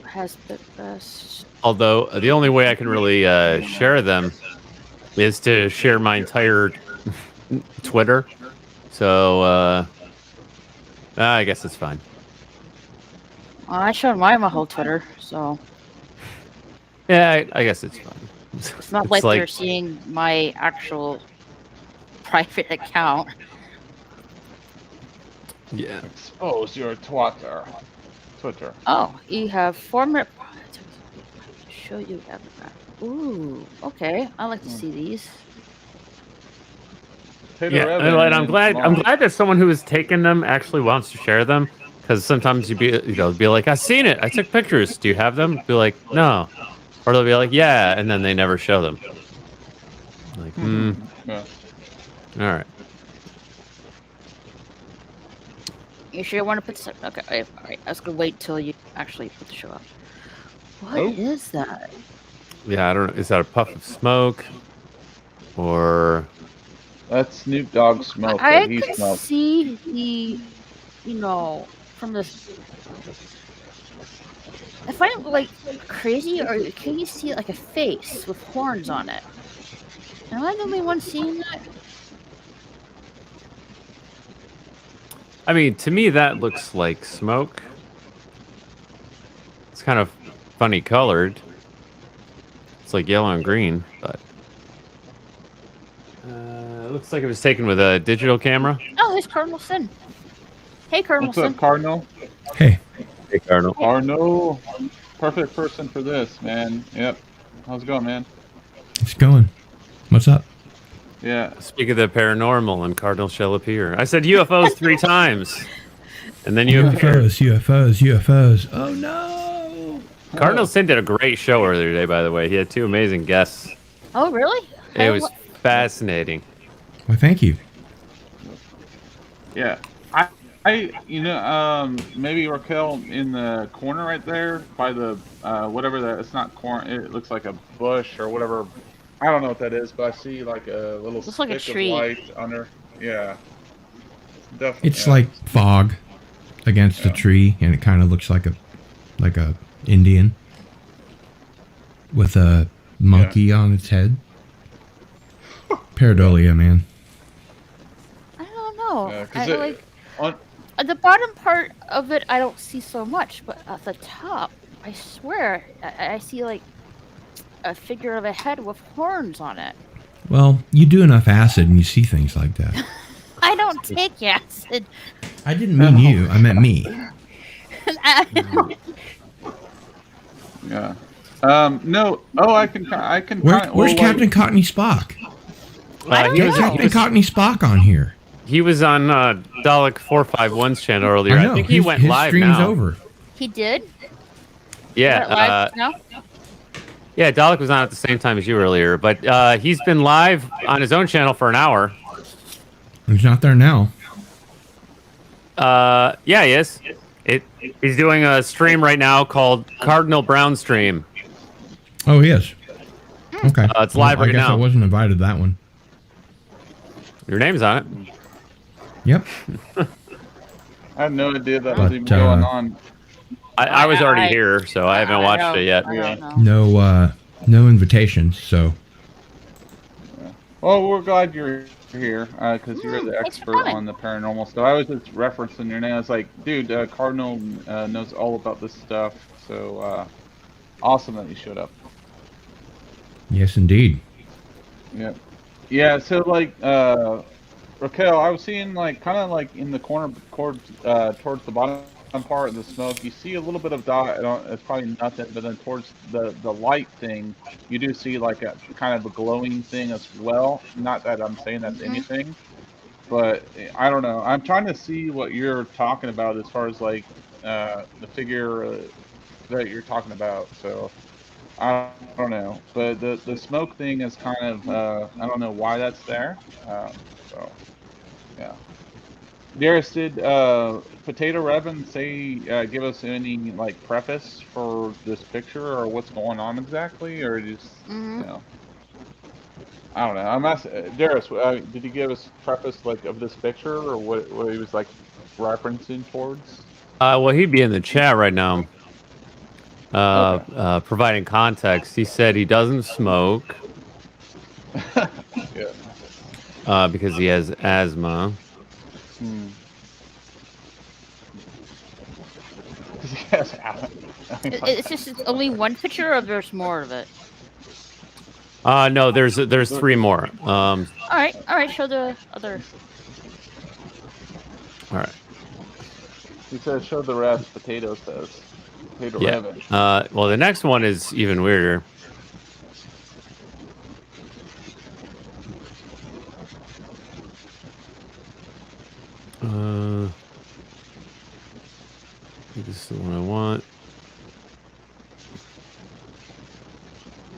Has the best. Although the only way I can really share them is to share my entire Twitter. So I guess it's fine. I showed my whole Twitter, so yeah, I guess it's fine. It's not like they're seeing my actual private account. Yeah. Expose your Twitter. Oh, you have former. Show you everything. Ooh, okay. I like to see these. Yeah, and I'm glad that someone who has taken them actually wants to share them, because sometimes be like, I've seen it, I took pictures. Do you have them? Be like, no, or they'll be like, yeah, and then they never show them. Like, Yeah. All right. You sure you want to put some? Okay, all right. I was gonna wait till you actually put the show up. What is that? Yeah, I don't know. Is that a puff of smoke? Or That's Snoop Dogg smoke I that he can smoked. see the, from the. I find it like crazy, or can you see like a face with horns on it? Am I the only one seeing that? I mean, to me, that looks like smoke. It's kind of funny colored. It's like yellow and green, but it looks like it was taken with a digital camera. Oh, there's Cardinal Sin. Hey, Cardinal What's up, Sin. Cardinal? Hey. Hey, Cardinal. Cardinal. Perfect person for this, man. Yep. How's it going, man? It's going. What's up? Yeah. Speak of the paranormal, and Cardinal shall appear. I said UFOs 3 times, and then you appeared. UFOs. Oh no! Cardinal Sin did a great show earlier today, by the way. He had 2 amazing guests. Oh, really? It was fascinating. Well, thank you. Yeah. Maybe Raquel in the corner right there by the whatever that. It's not corn. It looks like a bush or whatever. I don't know what that is, but I see like a little Looks like a stick tree. of light under. Yeah. Definitely. It's like fog against a tree, and it kind of looks like a Indian with a monkey on its head. Pareidolia, man. I don't know. On At the bottom part of it, I don't see so much, but at the top, I swear, I see like a figure of a head with horns on it. Well, you do enough acid, and you see things like that. I don't take acid. I didn't mean you. I meant me. Yeah. No. Oh, I can. Where's Captain Cockney Spock? Get Captain Cockney Spock on here. He was on Dalek 451's channel earlier. I know. I think he went his live stream's now. over. He did? Yeah. Live now? Yeah, Dalek was on at the same time as you earlier, but he's been live on his own channel for an hour. He's not there now. Yeah, he is. He's doing a stream right now called Cardinal Brown Stream. Oh, he is. Okay. It's live right I guess now. I wasn't invited to that one. Your name's on it. Yep. I had no idea that was even going on. I was already here, so I haven't watched it yet. No invitations, so. Well, we're glad you're here because you're the expert on the paranormal stuff. I was just referencing your name. I was like, dude, Cardinal knows all about this stuff. So awesome that you showed up. Yes, indeed. Yeah. Yeah. So like, Raquel, I was seeing like kind of like in the corner towards the bottom part of the smoke, you see a little bit of dot. It's probably nothing, but then towards the light thing, you do see like a kind of a glowing thing as well. Not that I'm saying that's anything, but I don't know. I'm trying to see what you're talking about as far as like the figure that you're talking about. So I don't know, but the smoke thing is kind of I don't know why that's there. So yeah. Darius, did Potato Revan say give us any like preface for this picture or what's going on exactly, or just you know? I don't know. I'm asking Darius. Did he give us preface like of this picture or what he was like referencing towards? Well, he'd be in the chat right now, providing context. He said he doesn't smoke because he has asthma. It's just only one picture, or there's more of it? No, there's 3 more. All right. Show the other. All right. He says, "Show the rest." Potato says. Potato Yeah. Revan. Well, the next one is even weirder. This is the one I want.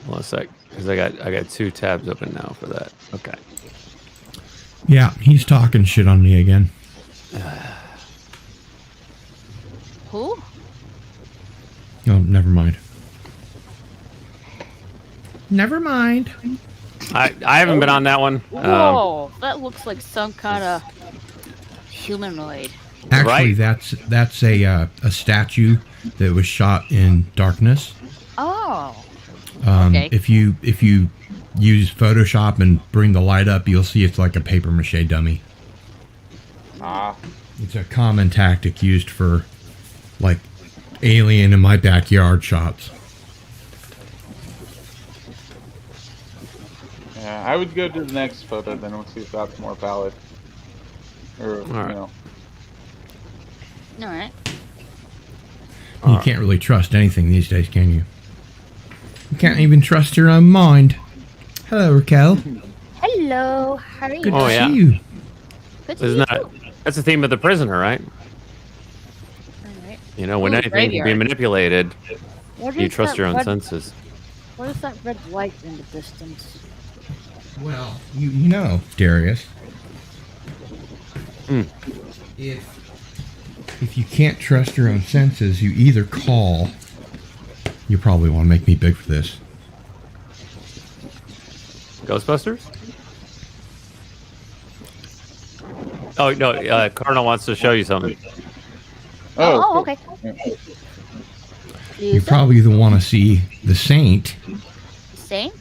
Hold on a sec. Because I got 2 tabs open now for that. Okay. Yeah, he's talking shit on me again. Who? Oh, never mind. Never mind. I haven't been on that one. Whoa, that looks like some kind of humanoid. Actually, that's a statue that was shot in darkness. Oh. Okay. If you use Photoshop and bring the light up, you'll see it's like a paper mache dummy. It's a common tactic used for like alien in my backyard shots. Yeah, I would go to the next photo, then we'll see if that's more valid. Or, you know. All right. You can't really trust anything these days, can you? You can't even trust your own mind. Hello, Raquel. Hello. How are you? Good to see you. Good to Isn't see that, you. that's the theme of The Prisoner, right? Alright. You know, when Ooh, anything can be graveyard. manipulated, What you is trust that your own red- senses. What is that red light in the distance? Well, you know, Darius. If you can't trust your own senses, you either call. You probably want to make me big for this. Ghostbusters? Oh, no, Cardinal wants to show you something. Oh, okay. You probably either want to see The Saint. Saint?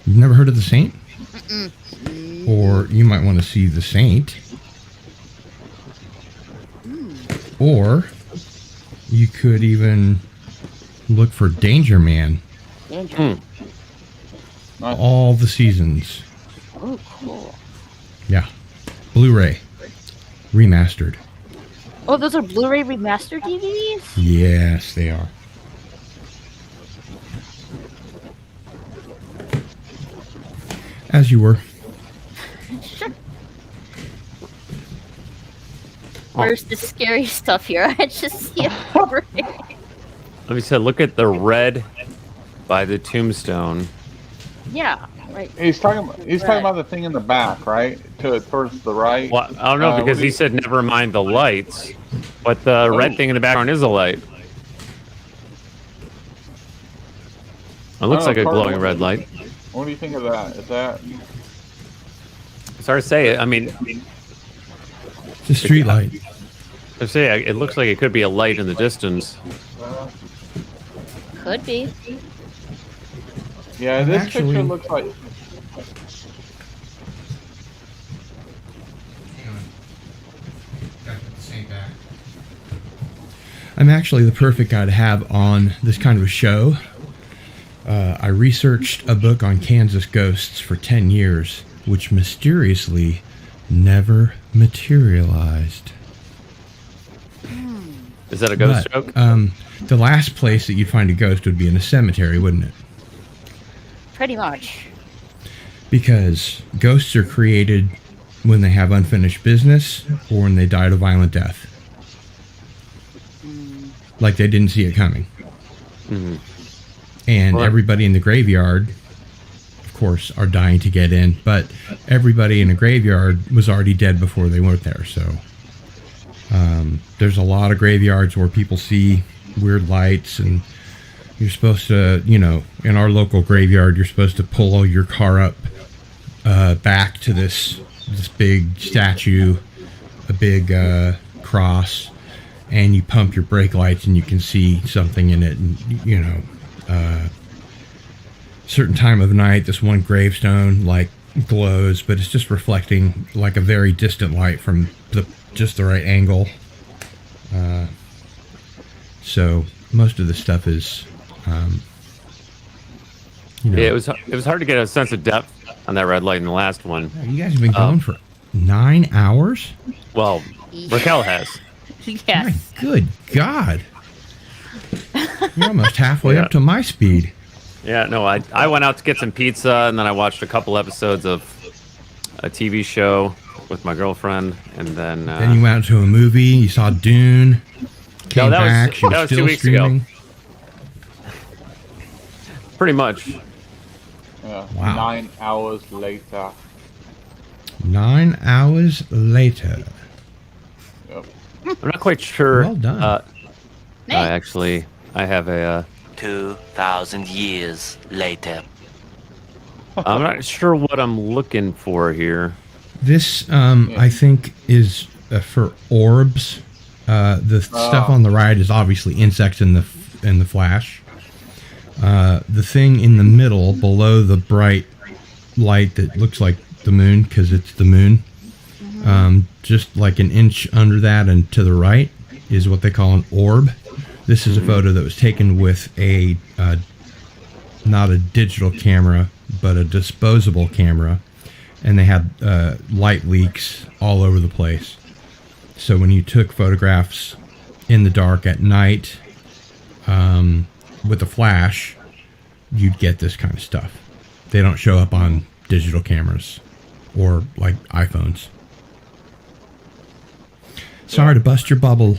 You've never heard of The Saint? Mm-mm. Or you might want to see The Saint. Or you could even look for Danger Man. Danger. All the seasons. Oh, cool. Yeah. Blu-ray. Remastered. Oh, those are Blu-ray remastered DVDs? Yes, they are. As you were. Sure. Where's the scary stuff here? I just see it over here. Let me say, look at the red by the tombstone. Yeah, right. He's talking about the thing in the back, right? Towards the right. Well, I don't know, because he said never mind the lights, but the red thing in the background is a light. It looks like a glowing red light. What do you think of that? Is that... It's hard to say. I mean... It's a street light. I say, it looks like it could be a light in the distance. Could be. Yeah, this picture looks like... I'm actually the perfect guy to have on this kind of a show. I researched a book on Kansas ghosts for 10 years, which mysteriously never materialized. Is that a ghost joke? The last place that you'd find a ghost would be in a cemetery, wouldn't it? Pretty much. Because ghosts are created when they have unfinished business or when they died a violent death. Like they didn't see it coming. Mm-hmm. And everybody in the graveyard, of course, are dying to get in, but everybody in a graveyard was already dead before they went there, so there's a lot of graveyards where people see weird lights, and you're supposed to, you know, in our local graveyard, you're supposed to pull your car up back to this big statue, a big cross, and you pump your brake lights and you can see something in it, and you know, certain time of night, this one gravestone like glows, but it's just reflecting like a very distant light from just the right angle. So most of the stuff is, you know. Yeah, it was hard to get a sense of depth on that red light in the last one. You guys have been going for 9 hours? Well, Raquel has. Yes. My good God. You're almost halfway up to my speed. Yeah, no, I went out to get some pizza, and then I watched a couple episodes of a TV show with my girlfriend, and then... Then you went out to a movie, you saw Dune, came back, she was that was 2 still weeks streaming. ago. Pretty much. Yeah. Wow. 9 hours later. 9 hours later. Yep. I'm not quite sure. Well done. Actually, I have a. 2,000 years later. I'm not sure what I'm looking for here. This, I think, is for orbs. The stuff on the right is obviously insects in the flash. The thing in the middle, below the bright light that looks like the moon, because it's the moon, just like an inch under that and to the right is what they call an orb. This is a photo that was taken with a not a digital camera, but a disposable camera, and they had light leaks all over the place. So when you took photographs in the dark at night with a flash, you'd get this kind of stuff. They don't show up on digital cameras or like iPhones. Sorry to bust your bubble.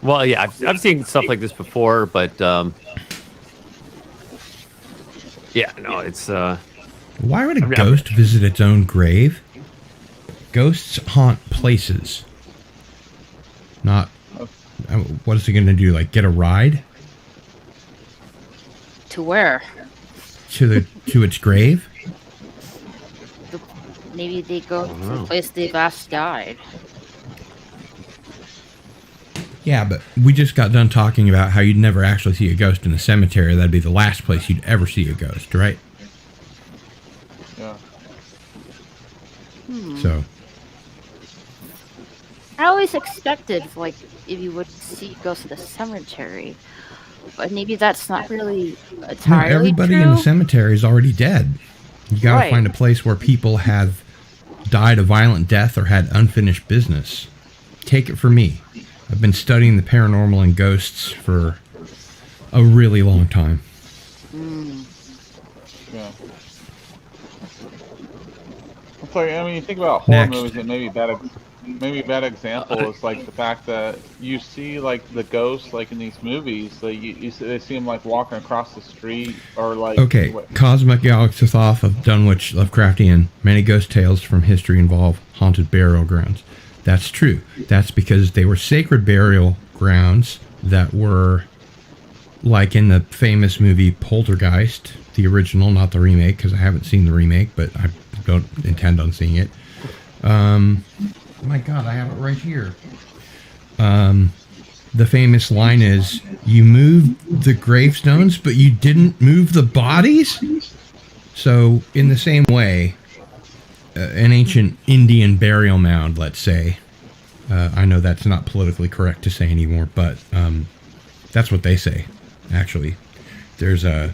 Well, yeah, I've seen stuff like this before, but yeah, no, it's. Why would a ghost visit its own grave? Ghosts haunt places. Not. What is it going to do? Like get a ride To where? to its grave? Maybe they go to the place they last died. Yeah, but we just got done talking about how you'd never actually see a ghost in a cemetery. That'd be the last place you'd ever see a ghost, right? Yeah. So. I always expected, like, if you would see ghosts at the cemetery, but maybe that's not really No, entirely everybody true. in the cemetery is already dead. You gotta Right. find a place where people have died a violent death or had unfinished business. Take it from me. I've been studying the paranormal and ghosts for a really long time. Yeah. It's like, I mean, you think about horror movies, and maybe a bad example is like the fact that you see like the ghosts like in these movies, like they see them like walking across the street or like. Okay, Cosmic Yogg-Sothoth of Dunwich Lovecraftian. Many ghost tales from history involve haunted burial grounds. That's true. That's because they were sacred burial grounds that were like in the famous movie Poltergeist, the original, not the remake, because I haven't seen the remake, but I don't intend on seeing it. My God, I have it right here. The famous line is, "You moved the gravestones, but you didn't move the bodies?" So, in the same way, an ancient Indian burial mound, let's say. I know that's not politically correct to say anymore, but that's what they say, actually. There's a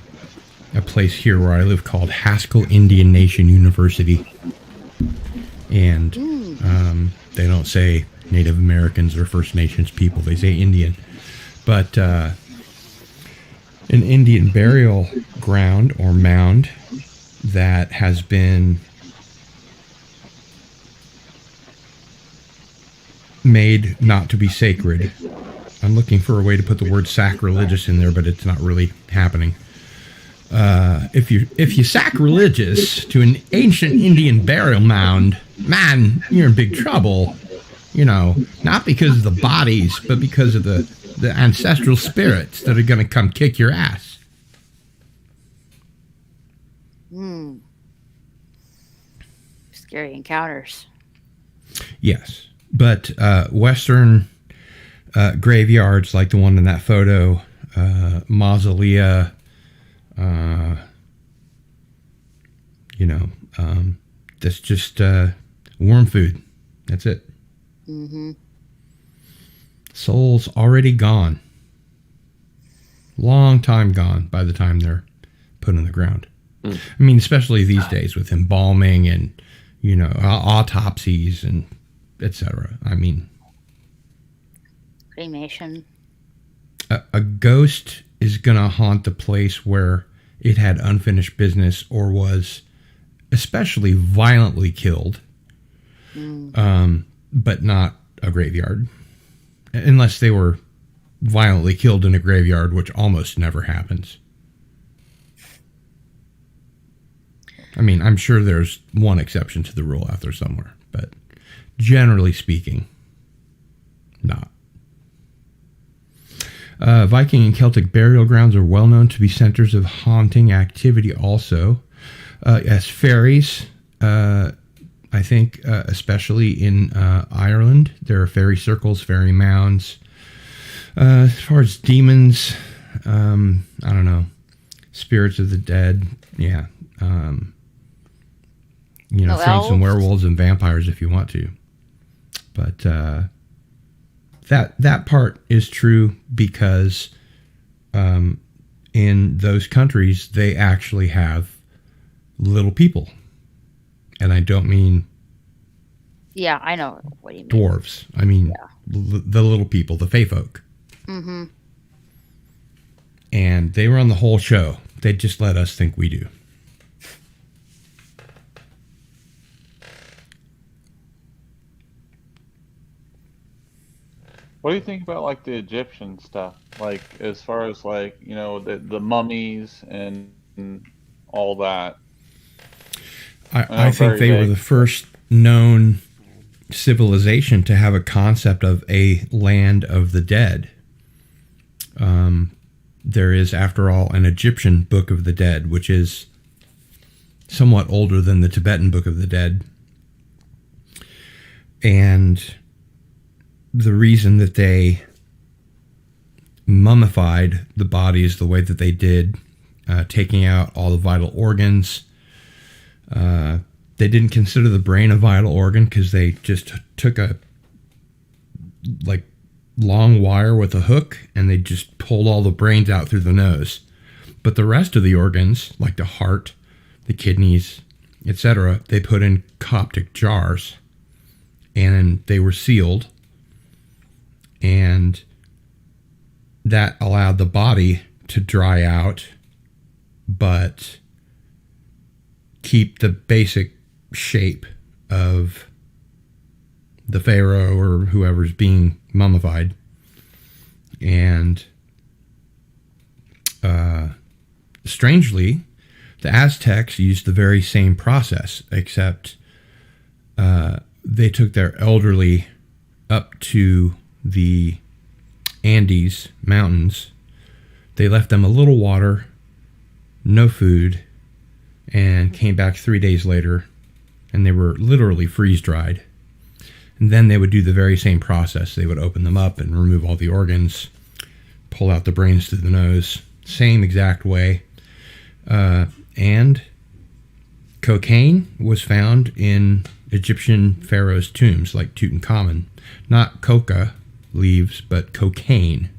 place here where I live called Haskell Indian Nation University. And they don't say Native Americans or First Nations people. They say Indian. But an Indian burial ground or mound that has been made not to be sacred. I'm looking for a way to put the word sacrilegious in there, but it's not really happening. If you're sacrilegious to an ancient Indian burial mound, man, you're in big trouble. You know, not because of the bodies, but because of the ancestral spirits that are going to come kick your ass. Scary encounters. Yes, but Western graveyards like the one in that photo, mausolea, that's just worm food. That's it. Soul's already gone. Long time gone by the time they're put in the ground. I mean, especially these days with embalming and, autopsies and etc. I mean, Cremation. a ghost is going to haunt the place where it had unfinished business or was especially violently killed, but not a graveyard. Unless they were violently killed in a graveyard, which almost never happens. I mean, I'm sure there's one exception to the rule out there somewhere, but generally speaking, not. Viking and Celtic burial grounds are well known to be centers of haunting activity also. As fairies, I think especially in Ireland, there are fairy circles, fairy mounds. As far as demons, I don't know. Spirits of the dead, yeah. Throw some elves? werewolves and vampires if you want to. But that part is true because in those countries, they actually have little people. And I don't mean Yeah, I know what you mean. dwarves. I mean the little people, the fae folk. Mm-hmm. And they run the whole show. They just let us think we do. What do you think about like the Egyptian stuff? Like as far as like, the mummies and all that. I think they were the first known civilization to have a concept of a land of the dead. There is, after all, an Egyptian Book of the Dead, which is somewhat older than the Tibetan Book of the Dead. And the reason that they mummified the bodies the way that they did, taking out all the vital organs. They didn't consider the brain a vital organ because they just took a long wire with a hook and they just pulled all the brains out through the nose. But the rest of the organs, like the heart, the kidneys, etc., they put in Coptic jars and they were sealed. And that allowed the body to dry out, but keep the basic shape of the pharaoh or whoever's being mummified. And strangely, the Aztecs used the very same process, except they took their elderly up to the Andes mountains. They left them a little water, no food, and came back 3 days later, and they were literally freeze-dried. And then they would do the very same process. They would open them up and remove all the organs, pull out the brains through the nose, same exact way. And cocaine was found in Egyptian pharaohs' tombs, like Tutankhamun. Not coca leaves, but cocaine,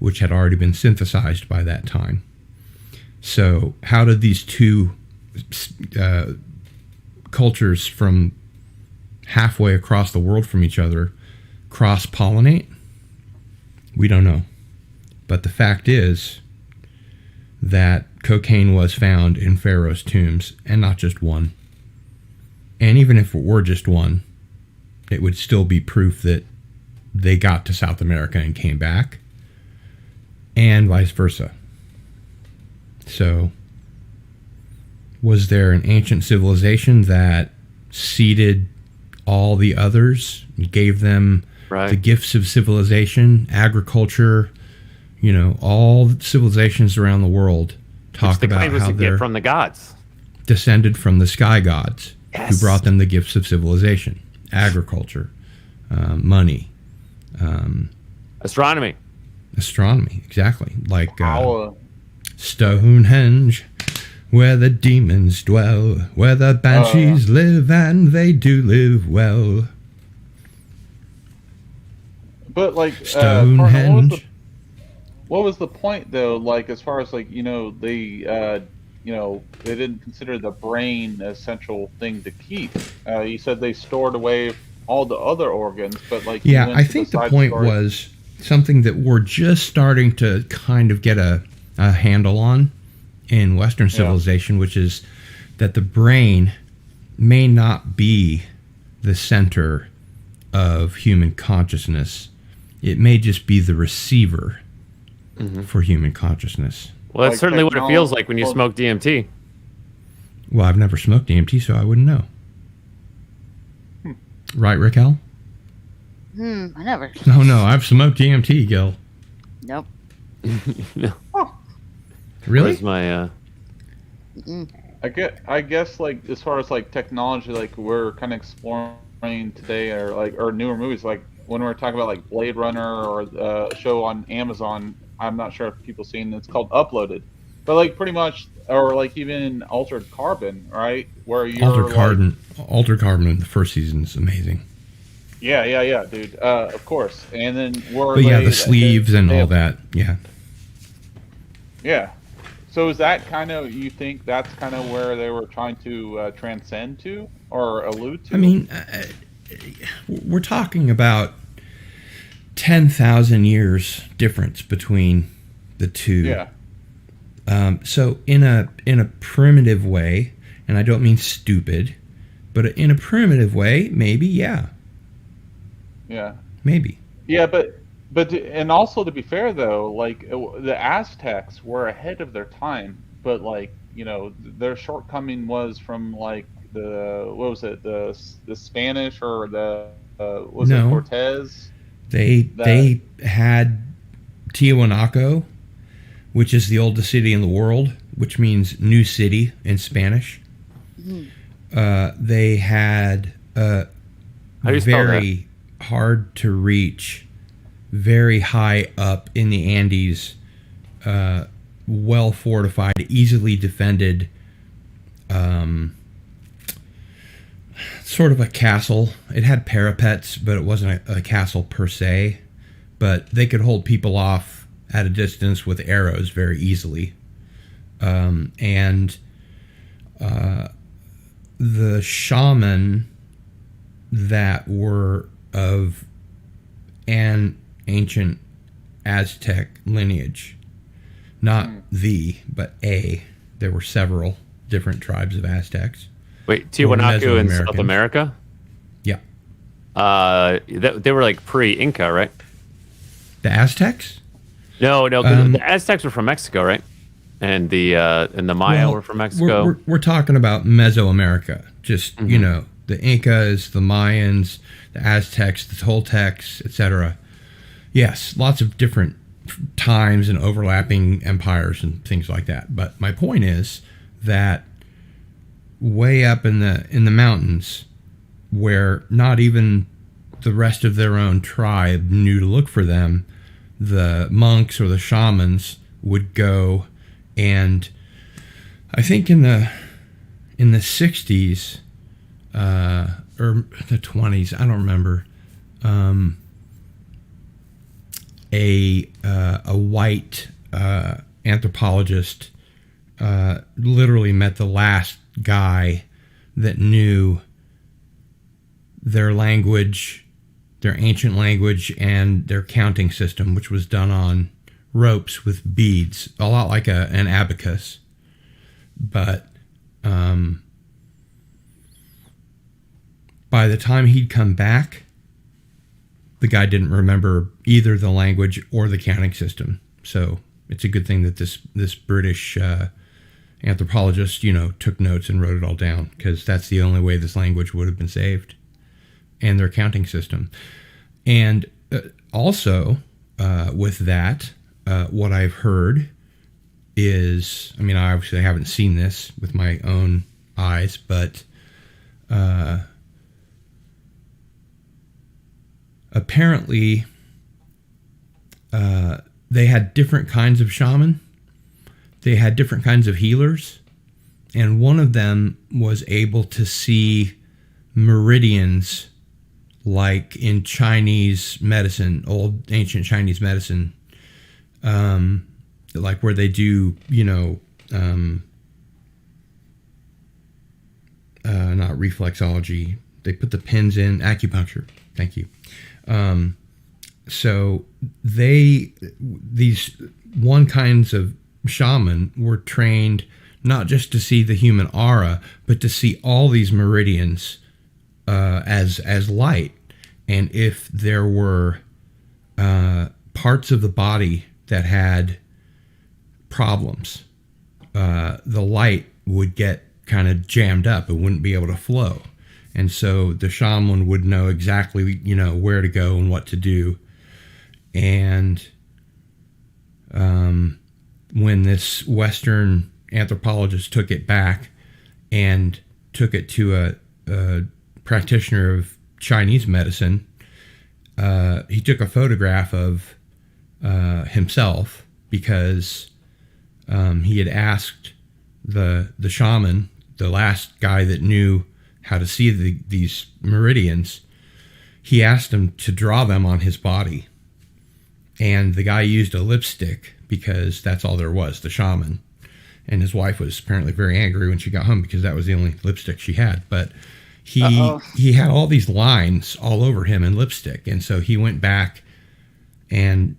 which had already been synthesized by that time. So how did these two cultures from halfway across the world from each other cross-pollinate? We don't know. But the fact is that cocaine was found in pharaohs' tombs, and not just one. And even if it were just one, it would still be proof that they got to South America and came back, and vice versa. So, was there an ancient civilization that seeded all the others, gave them the gifts of civilization, agriculture, all civilizations around the world talk about how they're from the gods, descended from the sky gods, who brought them the gifts of civilization, agriculture, money, astronomy, exactly, like Stonehenge, where the demons dwell, where the banshees live, and they do live well. But Stonehenge. What was the point though? Like as far as they didn't consider the brain an essential thing to keep. You said they stored away all the other organs, but yeah, I think the point was something that we're just starting to kind of get a handle on in Western civilization, which is that the brain may not be the center of human consciousness. It may just be the receiver for human consciousness. Well, that's certainly what it feels like when you smoke DMT. Well, I've never smoked DMT, so I wouldn't know. Right, Raquel? I never. No, I've smoked DMT, Gil. Nope. No. Really? Where's my I guess like as far as like technology, like we're kind of exploring today, or newer movies, like when we're talking about like Blade Runner or a show on Amazon. I'm not sure if people seen it. It's called Uploaded, but like pretty much, or like even Altered Carbon, right? Where you're Altered Carbon. The first season is amazing. Yeah, dude. Of course. And then the sleeves and all that. Yeah. Yeah. So is that kind of, you think that's kind of where they were trying to transcend to or allude to? I mean, we're talking about 10,000 years difference between the two. Yeah. So in a primitive way, and I don't mean stupid, but in a primitive way, maybe, yeah. Yeah. Maybe. Yeah, but and also to be fair though, like the Aztecs were ahead of their time, but like, you know, their shortcoming was from like the Spanish or the it Cortez? They had Tiwanaku, which is the oldest city in the world, which means new city in Spanish. They had How do you spell very hard to reach, very high up in the Andes, well fortified, easily defended, sort of a castle. It had parapets, but it wasn't a castle per se. But they could hold people off at a distance with arrows very easily. And the shaman that were of an ancient Aztec lineage, not but there were several different tribes of Aztecs. Wait, Tiwanaku in South America? Yeah. They were like pre-Inca, right? The Aztecs? No, because the Aztecs were from Mexico, right? And the Maya were from Mexico. We're talking about Mesoamerica. Just, you know, the Incas, the Mayans, the Aztecs, the Toltecs, etc. Yes, lots of different times and overlapping empires and things like that. But my point is that way up in the mountains, where not even the rest of their own tribe knew to look for them, the monks or the shamans would go, and I think in the 60s or the 20s, I don't remember, a white anthropologist literally met the last guy that knew their language, their ancient language, and their counting system, which was done on ropes with beads, a lot like an abacus. But by the time he'd come back, the guy didn't remember either the language or the counting system. So it's a good thing that this British anthropologist, you know, took notes and wrote it all down, because that's the only way this language would have been saved, and their counting system. And also with that, what I've heard is, I mean, I obviously haven't seen this with my own eyes, but apparently they had different kinds of shaman. They had different kinds of healers, and one of them was able to see meridians, like in Chinese medicine, old ancient Chinese medicine, like where they do, you know, not reflexology. They put the pins in acupuncture. Thank you. So these one kinds of shaman were trained not just to see the human aura, but to see all these meridians as light. And if there were parts of the body that had problems, the light would get kind of jammed up. It wouldn't be able to flow. And so the shaman would know exactly, you know, where to go and what to do. And when this Western anthropologist took it back and took it to a practitioner of Chinese medicine, he took a photograph of himself because he had asked the shaman, the last guy that knew how to see these meridians, he asked him to draw them on his body. And the guy used a lipstick because that's all there was, the shaman. And his wife was apparently very angry when she got home because that was the only lipstick she had. But he had all these lines all over him in lipstick. And so he went back and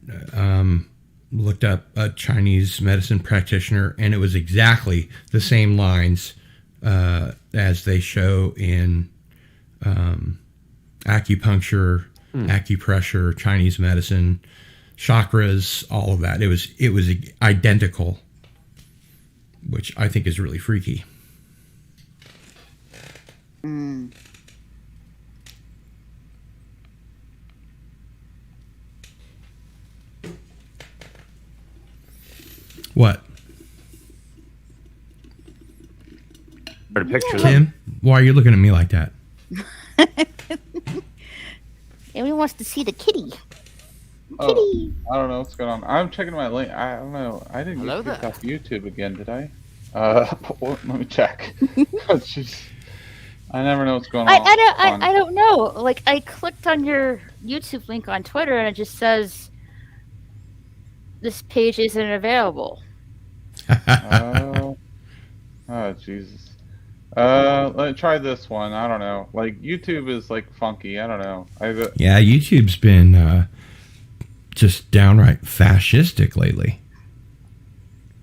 looked up a Chinese medicine practitioner, and it was exactly the same lines as they show in acupuncture, acupressure, Chinese medicine, chakras, all of that. It was identical, which I think is really freaky. What? A picture. Tim, why are you looking at me like that? Everyone wants to see the kitty. Oh, I don't know what's going on. I'm checking my link. I don't know. I didn't Hello get kicked there. off YouTube again, did I? Let me check. Jeez. I never know what's going on. I don't know. Like, I clicked on your YouTube link on Twitter, and it just says this page isn't available. Oh, Jesus. Let me try this one. I don't know. Like, YouTube is like funky. I don't know. Yeah, YouTube's been just downright fascistic lately.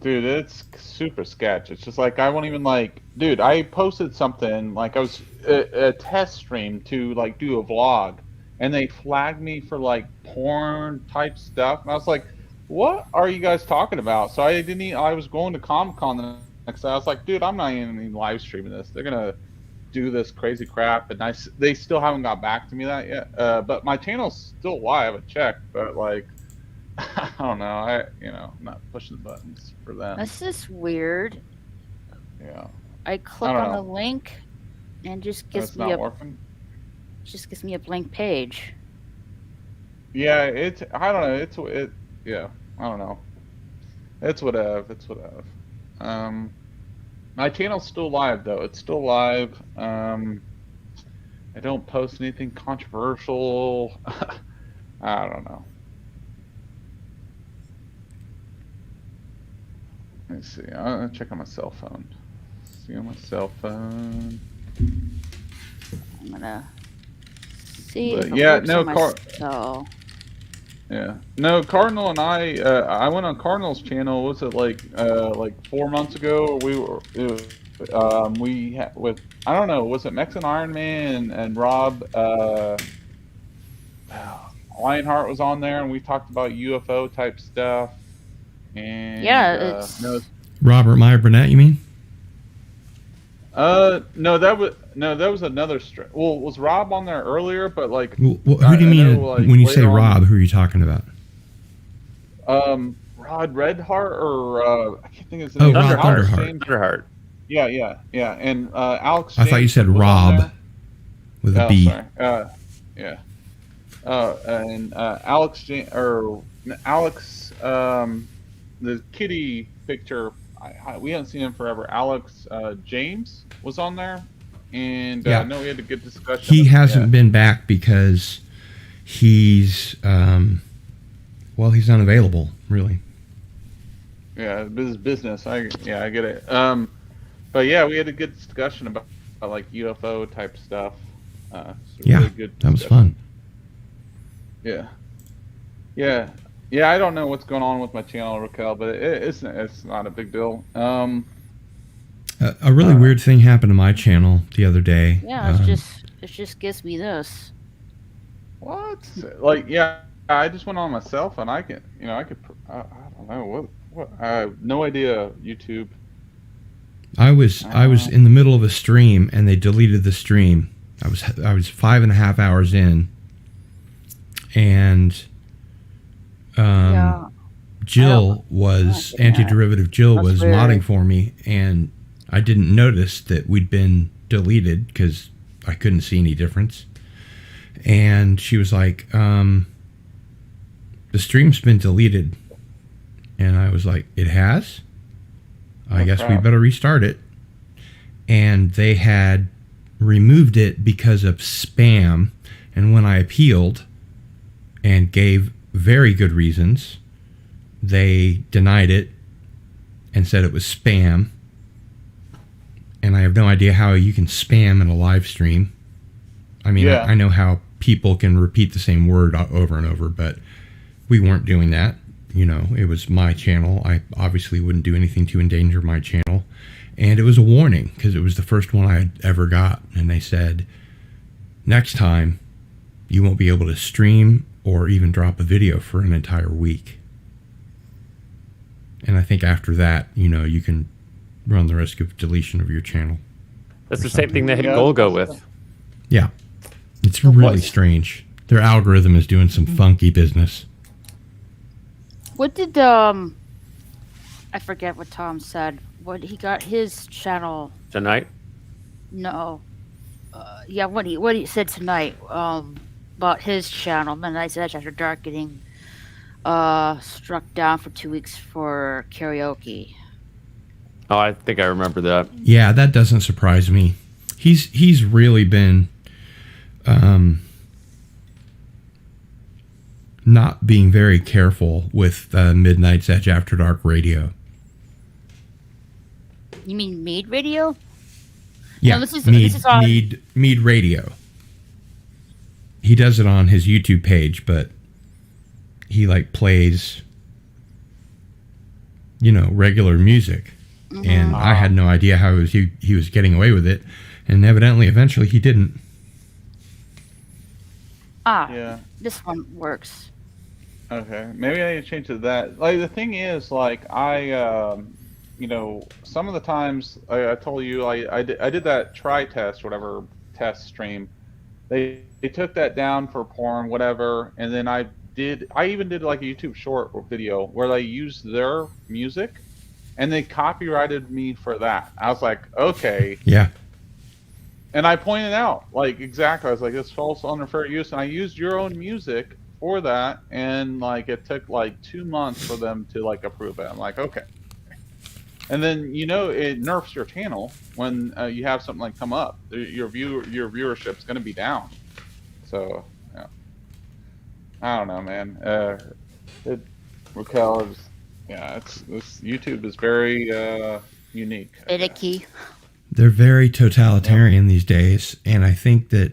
Dude, it's super sketch. It's just like I won't even like. Dude, I posted something like I was a test stream to like do a vlog, and they flagged me for like porn type stuff. And I was like, "What are you guys talking about?" So I didn't. I was going to Comic-Con the next day. I was like, "Dude, I'm not even live streaming this. They're gonna do this crazy crap." And they still haven't got back to me that yet. But my channel's still live. I checked, but like. I don't know. I'm not pushing the buttons for them. This is weird. Yeah. I click don't on the know. link, and just gives It's me not a working. just gives me a blank page. Yeah, I don't know. Yeah, I don't know. It's whatever. My channel's still live though. It's still live. I don't post anything controversial. I don't know. Let me see. I'll check on my cell phone. See on my cell phone. I'm gonna see But if it yeah, works no on my cell. Yeah. No, Cardinal and I went on Cardinal's channel. Was it like 4 months ago? We were with I don't know. Was it Mexican Iron Man and Rob Lionheart was on there, and we talked about UFO type stuff. And Yeah, it's Robert Meyer Burnett, you mean? no, that was another Well, was Rob on there earlier? But like, Who do you mean when you say Rob? Who are you talking about? Rod Redheart or I can't think of his Oh, name. Rob Alex Thunderheart. James. Thunderheart. Yeah, and Alex. I thought you James said was on Rob there. with a Oh, B. sorry. Yeah. And Alex the kitty picture. We haven't seen him forever. Alex James was on there, and Yeah. no, we had a good discussion. He hasn't been back because he's he's unavailable, really. Yeah, business. I get it. But yeah, we had a good discussion about like UFO type stuff. Yeah, really good that was discussion. fun. Yeah. I don't know what's going on with my channel, Raquel, but it's not a big deal. A really weird thing happened to my channel the other day. Yeah, it just gives me this. What? Like, yeah, I just went on myself, and I don't know what. I have no idea. YouTube. I was in the middle of a stream and they deleted the stream. I was 5.5 hours in, and Jill was antiderivative. Jill was modding for me, and I didn't notice that we'd been deleted because I couldn't see any difference. And she was like, "The stream's been deleted," and I was like, "It has? I guess we better restart it." And they had removed it because of spam, and when I appealed and gave very good reasons, they denied it and said it was spam. And I have no idea how you can spam in a live stream. I mean, I know how people can repeat the same word over and over, but we weren't doing that. You know, it was my channel. I obviously wouldn't do anything to endanger my channel. And it was a warning because it was the first one I had ever got. And they said, next time you won't be able to stream or even drop a video for an entire week. And I think after that, you know, you can run the risk of deletion of your channel. That's the same thing they hit Golgo with. Yeah. It's really strange. Their algorithm is doing some funky business. What did I forget what Tom said. What he got his channel Tonight? No. Yeah, what he said tonight about his channel, Midnight's Edge After Dark, getting struck down for 2 weeks for karaoke. Oh, I think I remember that. Yeah, that doesn't surprise me. He's really been not being very careful with Midnight's Edge After Dark radio. You mean Mead Radio? Yeah, No, this is on... Mead Radio. He does it on his YouTube page, but he like plays, you know, regular music. Mm-hmm. And I had no idea how he was getting away with it, and evidently, eventually, he didn't. This one works. Okay, maybe I need to change to that. Like, the thing is, like, you know, some of the times I told you I did that try test, whatever test stream. They took that down for porn, whatever, and then I even did like a YouTube short video where they used their music, and they copyrighted me for that. I was like, okay. Yeah. And I pointed out, like, exactly. I was like, this falls under fair use, and I used your own music for that, and like it took like 2 months for them to like approve it. I'm like, okay. And then, you know, it nerfs your channel when you have something like come up. Your viewership's going to be down. So, yeah. I don't know, man. Raquel is, this YouTube is very unique. Finicky. They're very totalitarian these days, and I think that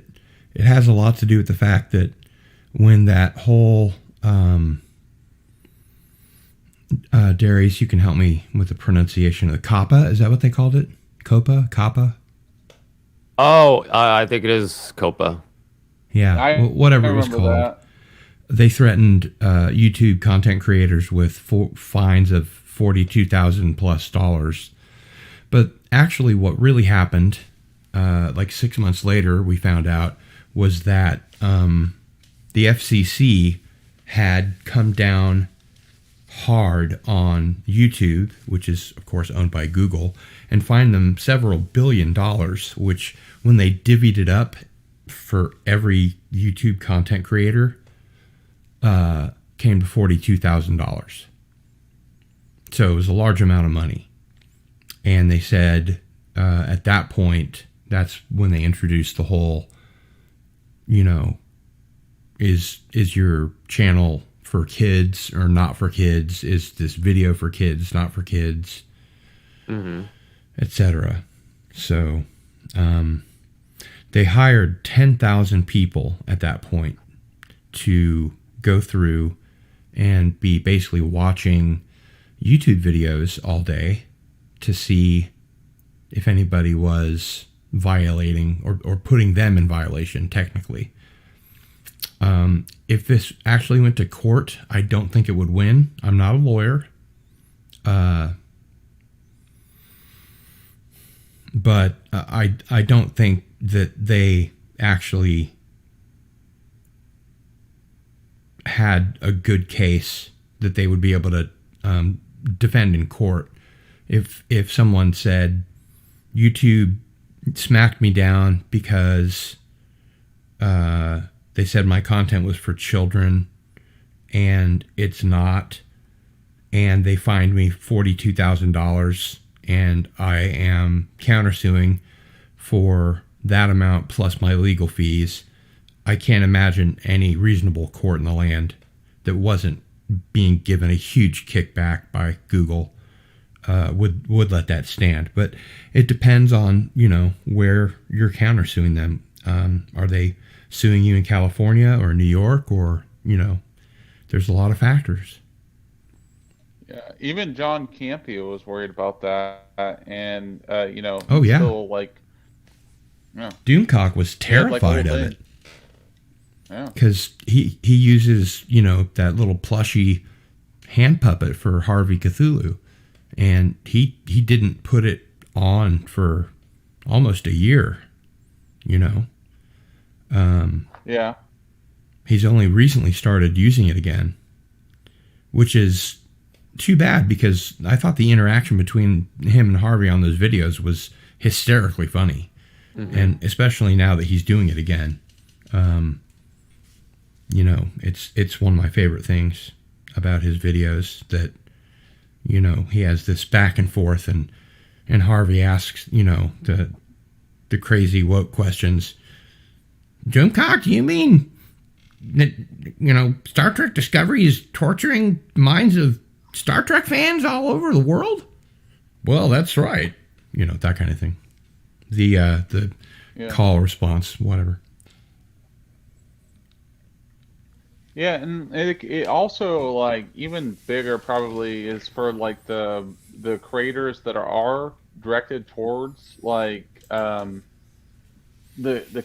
it has a lot to do with the fact that when that whole Darius, you can help me with the pronunciation of the COPPA. Is that what they called it? COPPA? Oh, I think it is COPPA. Yeah, whatever it was called. That. They threatened YouTube content creators with fines of $42,000+. But actually what really happened, like 6 months later, we found out, was that the FCC had come down hard on YouTube, which is of course owned by Google, and fined them several $1 billion, which when they divvied it up for every YouTube content creator, came to $42,000. So it was a large amount of money. And they said at that point, that's when they introduced the whole, you know, is your channel for kids or not for kids? Is this video for kids, not for kids? Mm-hmm. Etc. So they hired 10,000 people at that point to go through and be basically watching YouTube videos all day to see if anybody was violating or putting them in violation, technically. If this actually went to court, I don't think it would win. I'm not a lawyer. but I don't think that they actually had a good case that they would be able to defend in court. If someone said YouTube smacked me down because they said my content was for children and it's not, and they fined me $42,000 and I am countersuing for that amount plus my legal fees, I can't imagine any reasonable court in the land that wasn't being given a huge kickback by Google would let that stand. But it depends on, where you're countersuing them. Are they suing you in California or New York, or, there's a lot of factors. Yeah, even John Campea was worried about that, and Oh, yeah. still yeah. Doomcock was terrified of it. Yeah. Because he uses, that little plushy hand puppet for Harvey Cthulhu. And he didn't put it on for almost a year, Yeah. He's only recently started using it again, which is too bad because I thought the interaction between him and Harvey on those videos was hysterically funny. Mm-hmm. And especially now that he's doing it again. It's one of my favorite things about his videos that, he has this back and forth and Harvey asks, the crazy woke questions. Doomcock, do you mean that, Star Trek Discovery is torturing minds of Star Trek fans all over the world? Well, that's right. That kind of thing. The call response, whatever. Yeah, and it also even bigger probably is for the creators that are directed towards the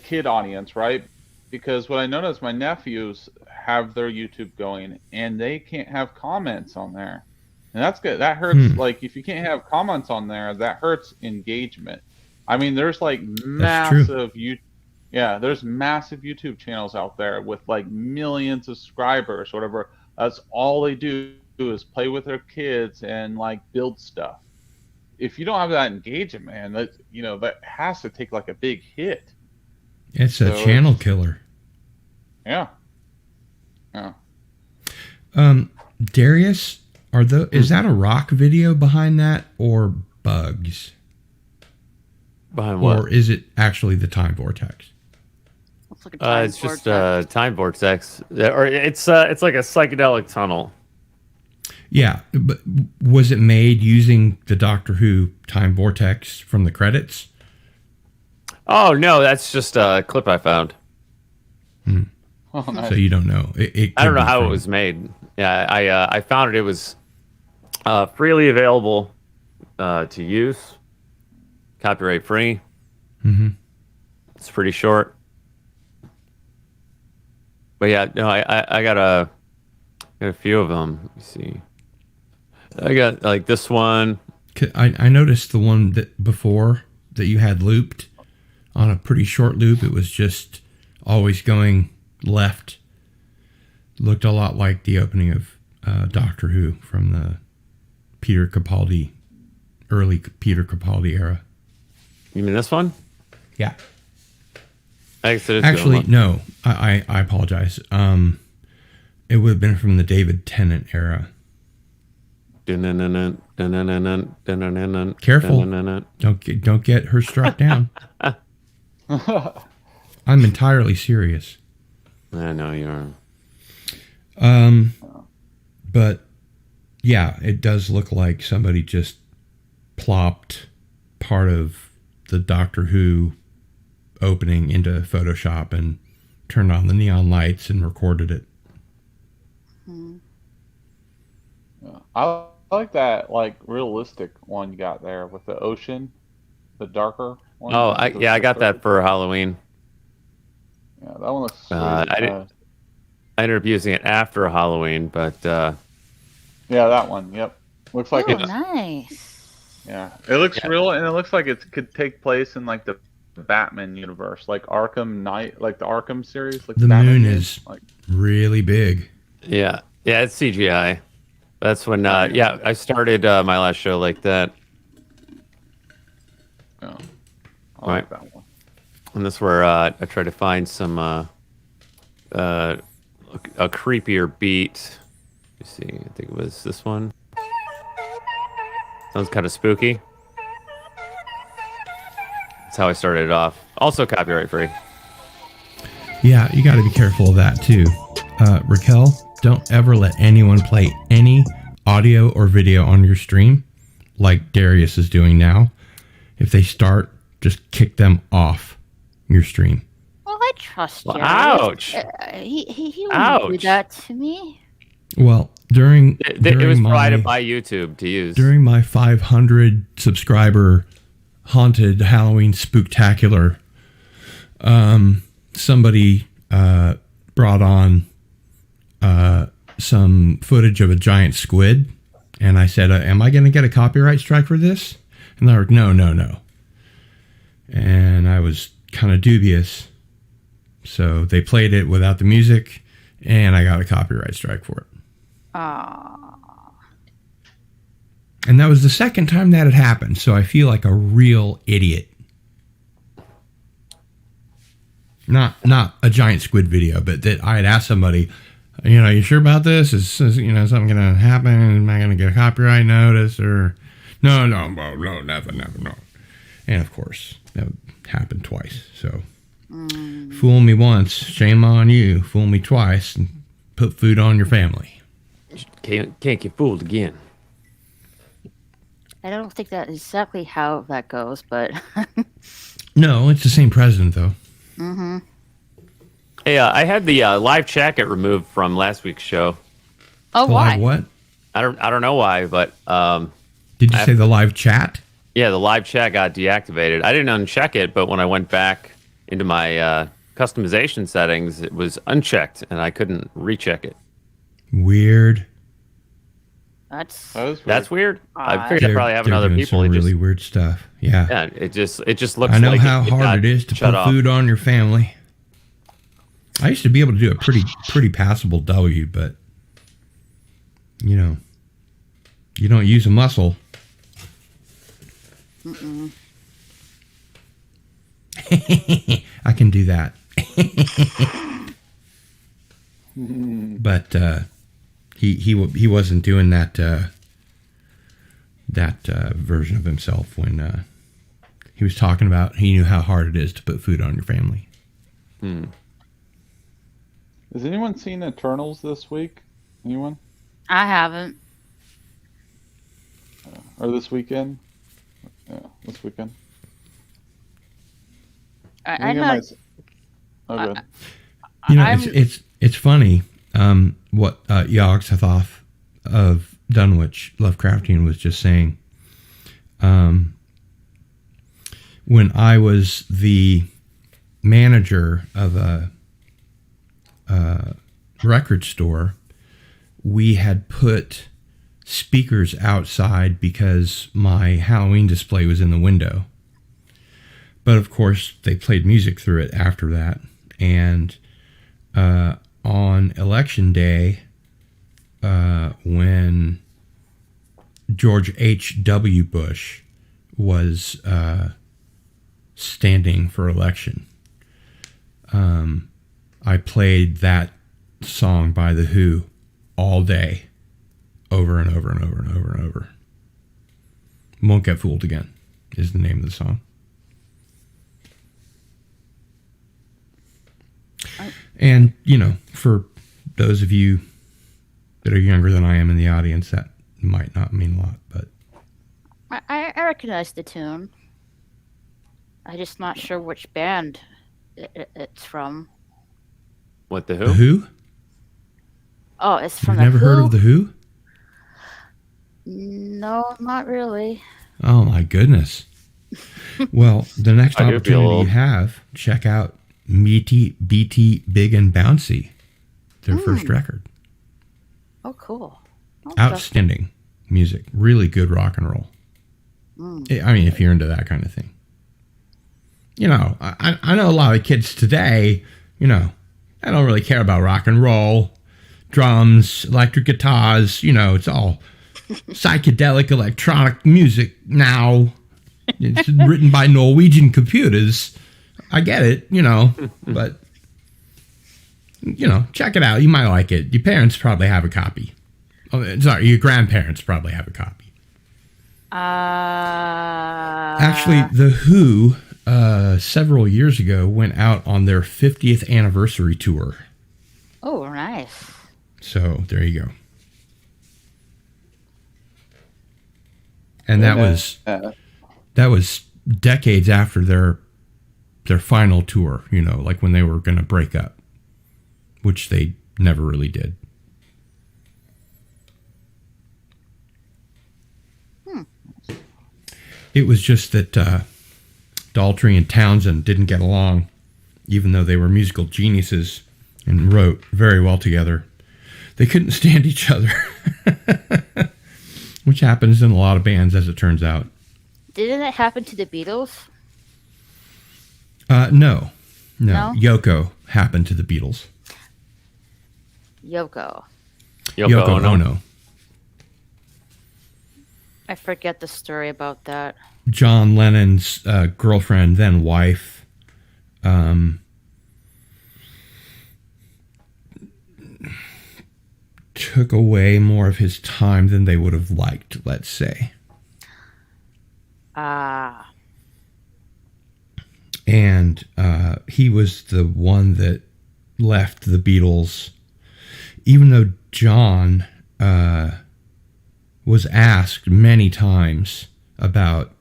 kid audience, right? Because what I noticed, my nephews have their YouTube going and they can't have comments on there, and that's good. That hurts. If you can't have comments on there, that hurts engagement. I mean, there's massive YouTube. Yeah, there's massive YouTube channels out there with millions of subscribers, or whatever. That's all they do is play with their kids and build stuff. If you don't have that engagement, man, that has to take a big hit. It's a channel killer. Yeah. Yeah. Darius, is that a rock video behind that or bugs? Behind what? Or is it actually the time vortex? It's just a time vortex, or it's like a psychedelic tunnel. Yeah, but was it made using the Doctor Who time vortex from the credits? Oh no, that's just a clip I found. Oh, nice. So you don't know. I don't know how it was made. Yeah, I found it. It was freely available to use, copyright free. Mm-hmm. It's pretty short. But yeah, no, I got a few of them. Let me see. I got this one. I noticed the one that before that you had looped on a pretty short loop. It was just always going left. Looked a lot like the opening of Doctor Who from the early Peter Capaldi era. You mean this one? Yeah. Actually, no. I apologize. It would have been from the David Tennant era. Careful! Don't get her struck down. I'm entirely serious. I know you are. But yeah, it does look like somebody just plopped part of the Doctor Who opening into Photoshop and turned on the neon lights and recorded it. I like that realistic one you got there with the ocean, the darker one. Oh, I got that for Halloween. Yeah, that one looks sweet. I ended up using it after Halloween, but yeah, that one. Yep, looks like nice. Yeah, it looks real, and it looks like it could take place in like the Batman universe, like Arkham Knight, like the Arkham series. Like The Batman moon games. is really big. Yeah, it's CGI. That's when, I started my last show like that. Yeah, I right. like that one. And that's where I tried to find some a creepier beat. Let me see. I think it was this one. Sounds kind of spooky. That's how I started it off. Also copyright free. Yeah, you got to be careful of that too. Raquel, don't ever let anyone play any audio or video on your stream like Darius is doing now. If they start, just kick them off your stream. Well, I trust you. Ouch. He wouldn't do that to me. Well, It was provided by YouTube to use. During my 500 subscriber haunted Halloween spooktacular, somebody brought on some footage of a giant squid, and I said, am I going to get a copyright strike for this? And they're like, no. And I was kind of dubious. So they played it without the music, and I got a copyright strike for it. And that was the second time that had happened, so I feel like a real idiot. Not a giant squid video, but that I had asked somebody, you sure about this? Is something going to happen? Am I going to get a copyright notice? Or no, never, no. And of course, that happened twice. So, fool me once, shame on you. Fool me twice, and put food on your family. Can't get fooled again. I don't think that's exactly how that goes, but... No, it's the same president, though. Mm-hmm. Hey, I had the live chat get removed from last week's show. Oh, why? What? I don't know why, but did you say the live chat? Yeah, the live chat got deactivated. I didn't uncheck it, but when I went back into my customization settings, it was unchecked, and I couldn't recheck it. Weird. That's weird. I figured I'd probably have other people. Some really weird stuff. Yeah. Yeah. It just looks. I know like how hard it is to put food on your family. I used to be able to do a pretty passable W, but you don't use a muscle. Mm-mm. I can do that. But he wasn't doing that version of himself when he was talking about he knew how hard it is to put food on your family. Has anyone seen Eternals this week? Anyone? I haven't. Or this weekend? Yeah, this weekend. I'm not. Good. It's funny what Yogg-Sothoth of Dunwich Lovecraftian was just saying. When I was the manager of a record store, we had put speakers outside because my Halloween display was in the window. But of course, they played music through it after that. And on election day, when George H.W. Bush was standing for election, I played that song by The Who all day, over and over and over and over and over. Won't Get Fooled Again is the name of the song. And, for those of you that are younger than I am in the audience, that might not mean a lot, but... I recognize the tune. I'm just not sure which band it's from. What, The Who? The Who? Oh, it's from You've never heard of The Who? No, not really. Oh, my goodness. Well, the next I do feel opportunity old. you have, check out Meaty, BT, Big and Bouncy, their first record. Oh, cool. Outstanding music. Really good rock and roll. I mean, if you're into that kind of thing. You know, I know a lot of kids today, you know, I don't really care about rock and roll, drums, electric guitars, you know, it's all psychedelic electronic music now. It's written by Norwegian computers. I get it, you know, but, you know, check it out. You might like it. Your parents probably have a copy. Oh, sorry, your grandparents probably have a copy. Actually, The Who, several years ago, went out on their 50th anniversary tour. Oh, nice. So, there you go. And that was decades after their final tour, you know, like when they were going to break up, which they never really did. It was just that Daltrey and Townsend didn't get along, even though they were musical geniuses and wrote very well together. They couldn't stand each other, which happens in a lot of bands, as it turns out. Didn't it happen to the Beatles? No. No? Yoko happened to the Beatles. Yoko Ono. I forget the story about that. John Lennon's girlfriend, then wife, took away more of his time than they would have liked, let's say. And he was the one that left the Beatles, even though John was asked many times about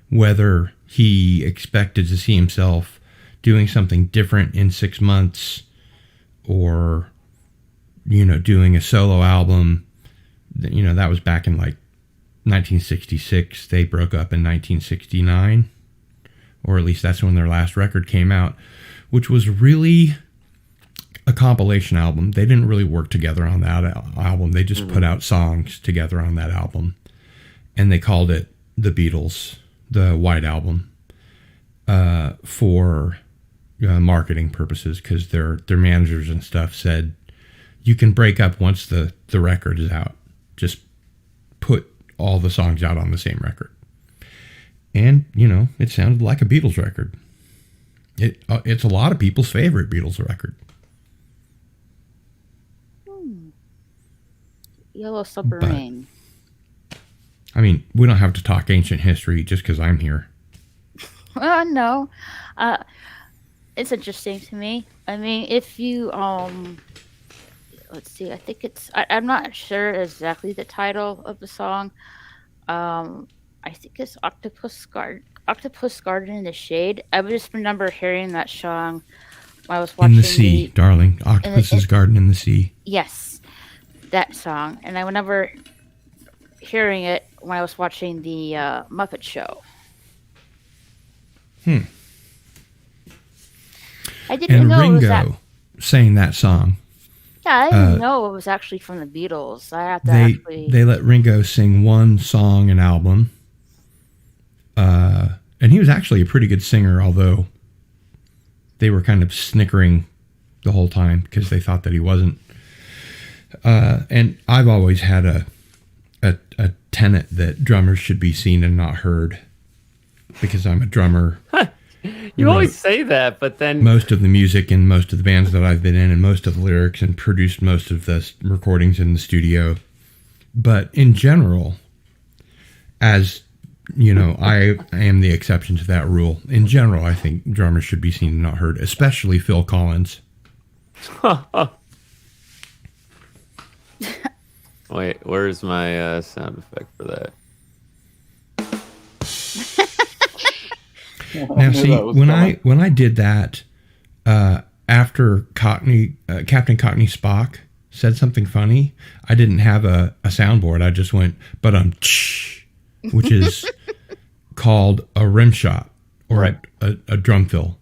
whether he expected to see himself doing something different in 6 months or, you know, doing a solo album. You know, that was back in like 1966. They broke up in 1969, or at least that's when their last record came out, which was really a compilation album. They didn't really work together on that album. They just put out songs together on that album, and they called it The Beatles, the White Album, for marketing purposes, because their managers and stuff said, you can break up once the record is out. Just put all the songs out on the same record. And, you know, it sounded like a Beatles record. It's a lot of people's favorite Beatles record. Yellow Submarine. I mean, we don't have to talk ancient history just because I'm here. No. It's interesting to me. I mean, if you, let's see, I think I'm not sure exactly the title of the song. I think it's Octopus Garden in the Shade. I just remember hearing that song when I was watching In the Sea, darling. Octopus's Garden in the Sea. Yes, that song. And I remember hearing it when I was watching the Muppet Show. I didn't know Ringo it was that. sang that song. Yeah, I didn't know it was actually from the Beatles. I had to They let Ringo sing one song an album. And he was actually a pretty good singer, although they were kind of snickering the whole time because they thought that he wasn't. And I've always had a tenet that drummers should be seen and not heard, because I'm a drummer. You always say that, but then most of the music and most of the bands that I've been in and most of the lyrics and produced most of the recordings in the studio. But in general, as you know, I am the exception to that rule. In general, I think drummers should be seen and not heard, especially Phil Collins. Wait, where's my sound effect for that? Now, see, when I did that after Captain Cockney Spock said something funny, I didn't have a soundboard. I just went, which is called a rim shot or a drum fill.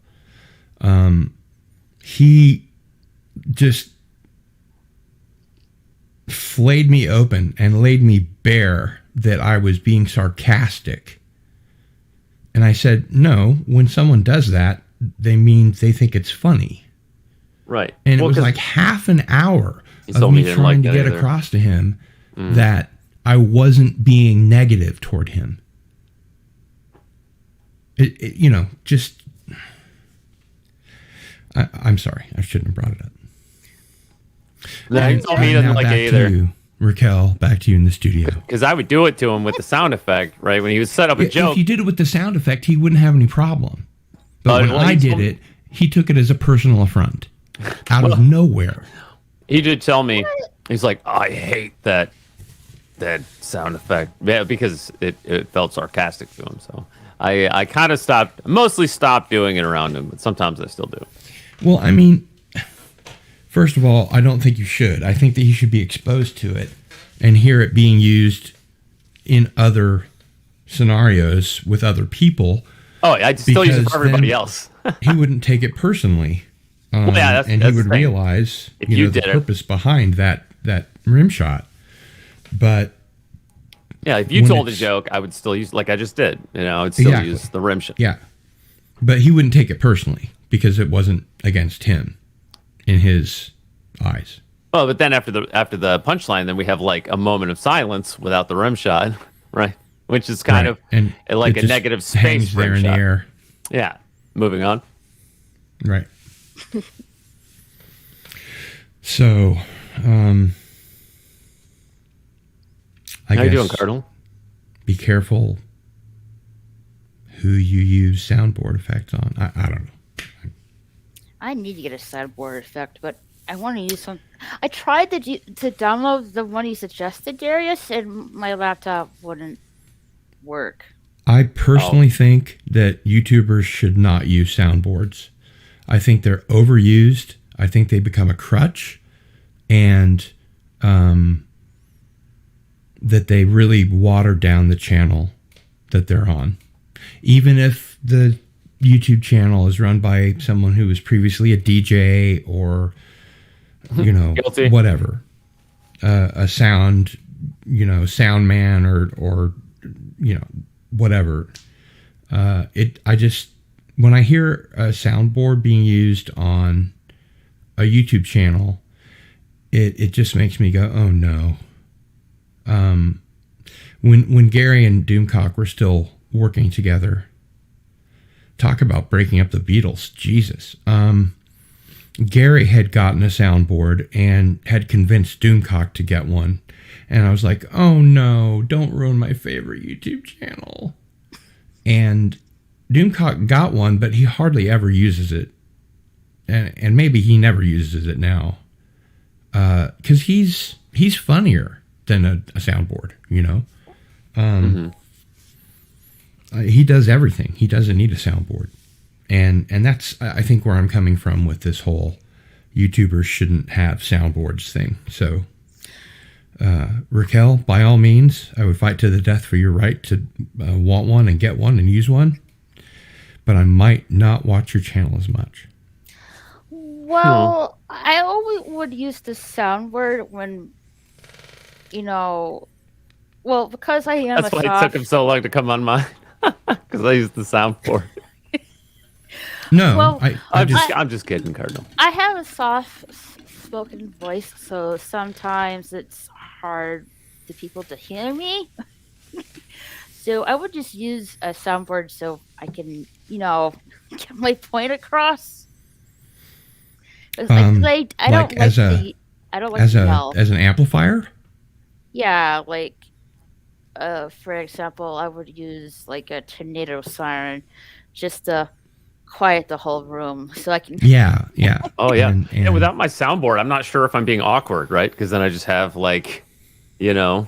He just flayed me open and laid me bare that I was being sarcastic And I said, no, when someone does that, they mean they think it's funny. Right. And it was like half an hour of me trying to get across to him that I wasn't being negative toward him. You know, just... I'm sorry. I shouldn't have brought it up. No, he told me he doesn't like it either. You, Raquel, back to you in the studio. Because I would do it to him with the sound effect, right? When he would set up a joke. If you did it with the sound effect, he wouldn't have any problem. But when I did it, he took it as a personal affront out of nowhere. He did tell me, he's like, I hate that sound effect. Yeah, because it felt sarcastic to him. So I kind of mostly stopped doing it around him, but sometimes I still do. Well, I mean, first of all, I don't think you should. I think that he should be exposed to it and hear it being used in other scenarios with other people. Oh, I still use it for everybody else. He wouldn't take it personally. Well, yeah, and he would realize the purpose behind that rim shot. But yeah, if you told a joke, I would still use, like I just did. You know, I would still use the rim shot. Yeah, but he wouldn't take it personally because it wasn't against him in his eyes. Oh, but then after the punchline, then we have like a moment of silence without the rim shot, right? Which is kind of like a negative space there in the air. Yeah. Moving on. Right. So, how you doing, Cardinal? Be careful who you use soundboard effects on. I don't know. I need to get a soundboard effect, but I want to use some. I tried to download the one you suggested, Darius, and my laptop wouldn't work. I personally think that YouTubers should not use soundboards. I think they're overused. I think they become a crutch, and that they really water down the channel that they're on. Even if the YouTube channel is run by someone who was previously a DJ or, you know, whatever, a sound man or you know, whatever. When I hear a soundboard being used on a YouTube channel, it just makes me go, oh no. When Gary and Doomcock were still working together, talk about breaking up the Beatles, Jesus. Gary had gotten a soundboard and had convinced Doomcock to get one. And I was like, oh no, don't ruin my favorite YouTube channel. And Doomcock got one, but he hardly ever uses it. And maybe he never uses it now. Because he's funnier than a soundboard, you know? He does everything. He doesn't need a soundboard. And that's, I think, where I'm coming from with this whole YouTubers shouldn't have soundboards thing. So, Raquel, by all means, I would fight to the death for your right to want one and get one and use one. But I might not watch your channel as much. Well, I only would use the soundboard when, you know, well, because I am That's why it took him so long to come on mine. Because I used the soundboard. No, well, I'm just kidding, Cardinal. I have a soft-spoken voice, so sometimes it's hard for people to hear me. So I would just use a soundboard so I can, you know, get my point across. I don't like the yell. As an amplifier? Yeah, like for example, I would use like a tornado siren just to quiet the whole room so I can Yeah. Oh yeah. And without my soundboard, I'm not sure if I'm being awkward, right? Because then I just have like, you know,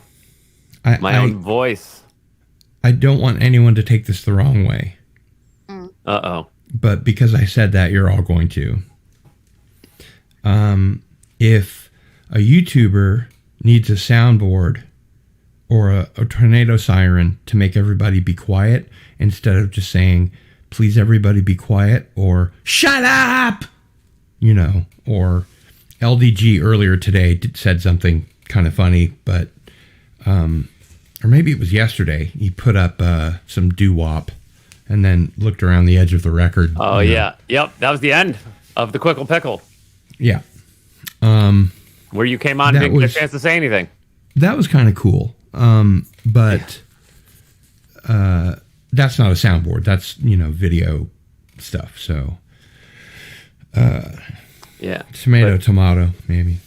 my own voice. I don't want anyone to take this the wrong way. Uh-oh. But because I said that, you're all going to. If a YouTuber needs a soundboard or a tornado siren to make everybody be quiet instead of just saying, please everybody be quiet, or shut up, you know, or LDG earlier today said something kind of funny, but, or maybe it was yesterday, he put up some doo-wop and then looked around the edge of the record. Oh yeah, yep. That was the end of the Quickle Pickle. Yeah. Where you came on and didn't get a chance to say anything. That was kind of cool. But that's not a soundboard. That's, video stuff. So, yeah. Tomato, maybe.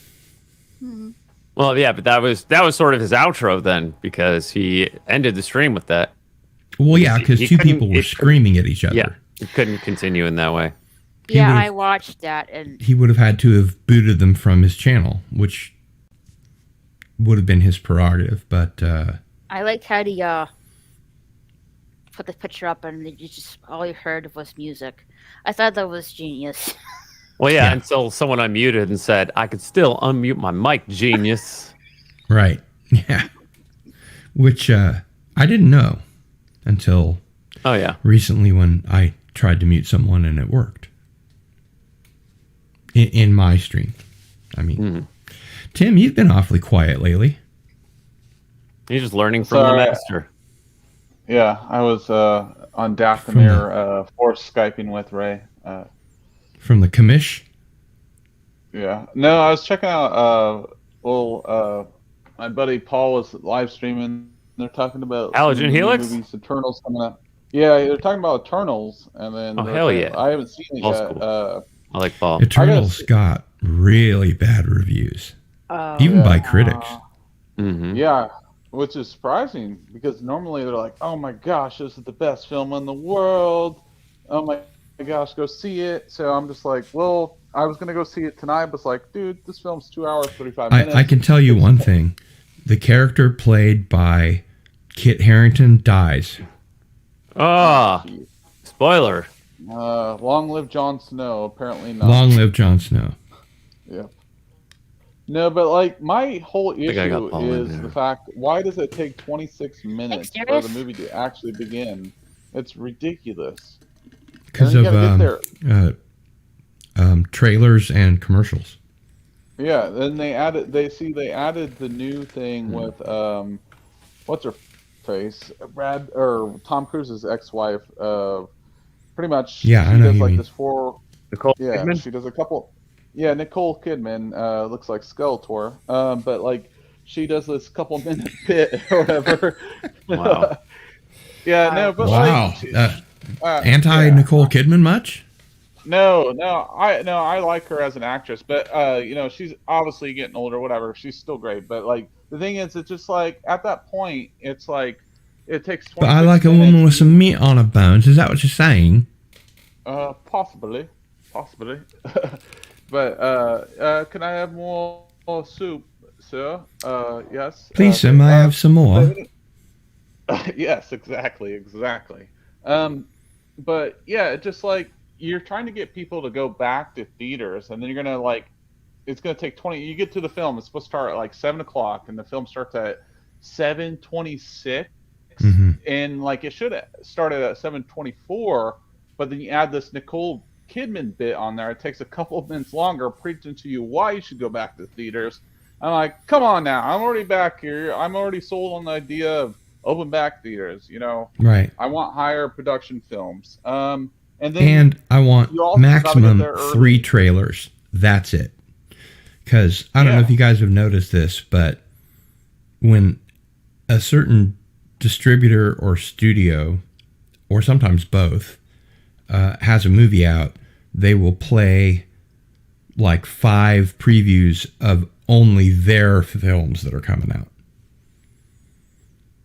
Well, yeah, but that was sort of his outro then, because he ended the stream with that. Well, yeah, because two people were screaming at each other. Yeah, he couldn't continue in that way. Yeah, I watched that, and He would have had to have booted them from his channel, which would have been his prerogative. But I liked how he put the picture up, and you just all you heard was music. I thought that was genius. Well, yeah, until someone unmuted and said, "I could still unmute my mic, genius." Right. Yeah. Which I didn't know until recently when I tried to mute someone and it worked. In my stream. I mean, Tim, you've been awfully quiet lately. He's just learning from the master. Yeah, I was on Dathomir force Skyping with Ray. From the commish? Yeah. No, I was checking out my buddy Paul was live streaming. They're talking about Allergen Helix? movies, Eternals coming up. Yeah, they're talking about Eternals, and then hell yeah. I haven't seen it Paul's yet. cool. I like Paul. Eternals got really bad reviews. Even by critics. Yeah, which is surprising because normally they're like, "Oh my gosh, this is the best film in the world. Oh my gosh, go see it." So I'm just like, well, I was gonna go see it tonight, but it's like, dude, this film's 2 hours 35 minutes. I can tell you one thing: the character played by Kit Harington dies. Spoiler. Long live Jon Snow. Apparently not. Long live Jon Snow. Yeah. No, but like my whole think I got issue Paul in is there. the fact: why does it take 26 minutes for the serious? movie to actually begin? It's ridiculous. Because And of then you gotta get there. trailers and commercials. Yeah, then they added the new thing with what's her face? Tom Cruise's ex-wife. Pretty much Yeah, I she know does who you like mean. this Nicole yeah, Kidman? she does a couple Nicole Kidman looks like Skeletor. But like she does this couple minute bit or whatever. Wow. Yeah, no, but Wow. like Anti Nicole Kidman much? No, I like her as an actress, but she's obviously getting older, whatever. She's still great, but like the thing is, it's just like at that point, it's like it takes. But I like a woman with some meat on her bones. Is that what you're saying? Possibly. But can I have more soup, sir? Yes. Please, sir, may I have some more? Yes, exactly. But yeah, it's just like you're trying to get people to go back to theaters, and then you're gonna it's gonna take 20. You get to the film, it's supposed to start at like 7:00, and the film starts at 7:26, and like it should have started at 7:24, but then you add this Nicole Kidman bit on there. It takes a couple of minutes longer, preaching to you why you should go back to theaters. I'm like, come on now, I'm already back here. I'm already sold on the idea of open back theaters. Right. I want higher production films. And I want you also gotta maximum get there early. 3 trailers. That's it. Because I don't know if you guys have noticed this, but when a certain distributor or studio, or sometimes both, has a movie out, they will play like 5 previews of only their films that are coming out.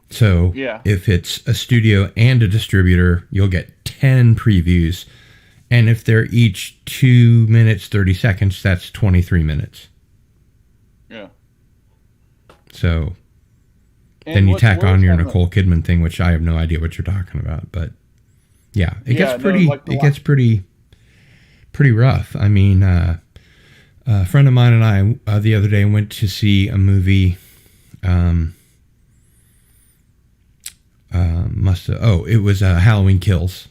So if it's a studio and a distributor, you'll get 10 previews. And if they're each 2 minutes, 30 seconds, that's 23 minutes. Yeah. So And then you what's tack on worse your than Nicole Kidman thing, which I have no idea what you're talking about. But yeah, it Yeah, gets no, pretty, like the it gets pretty rough. I mean, a friend of mine and I the other day went to see a movie. It was Halloween Kills,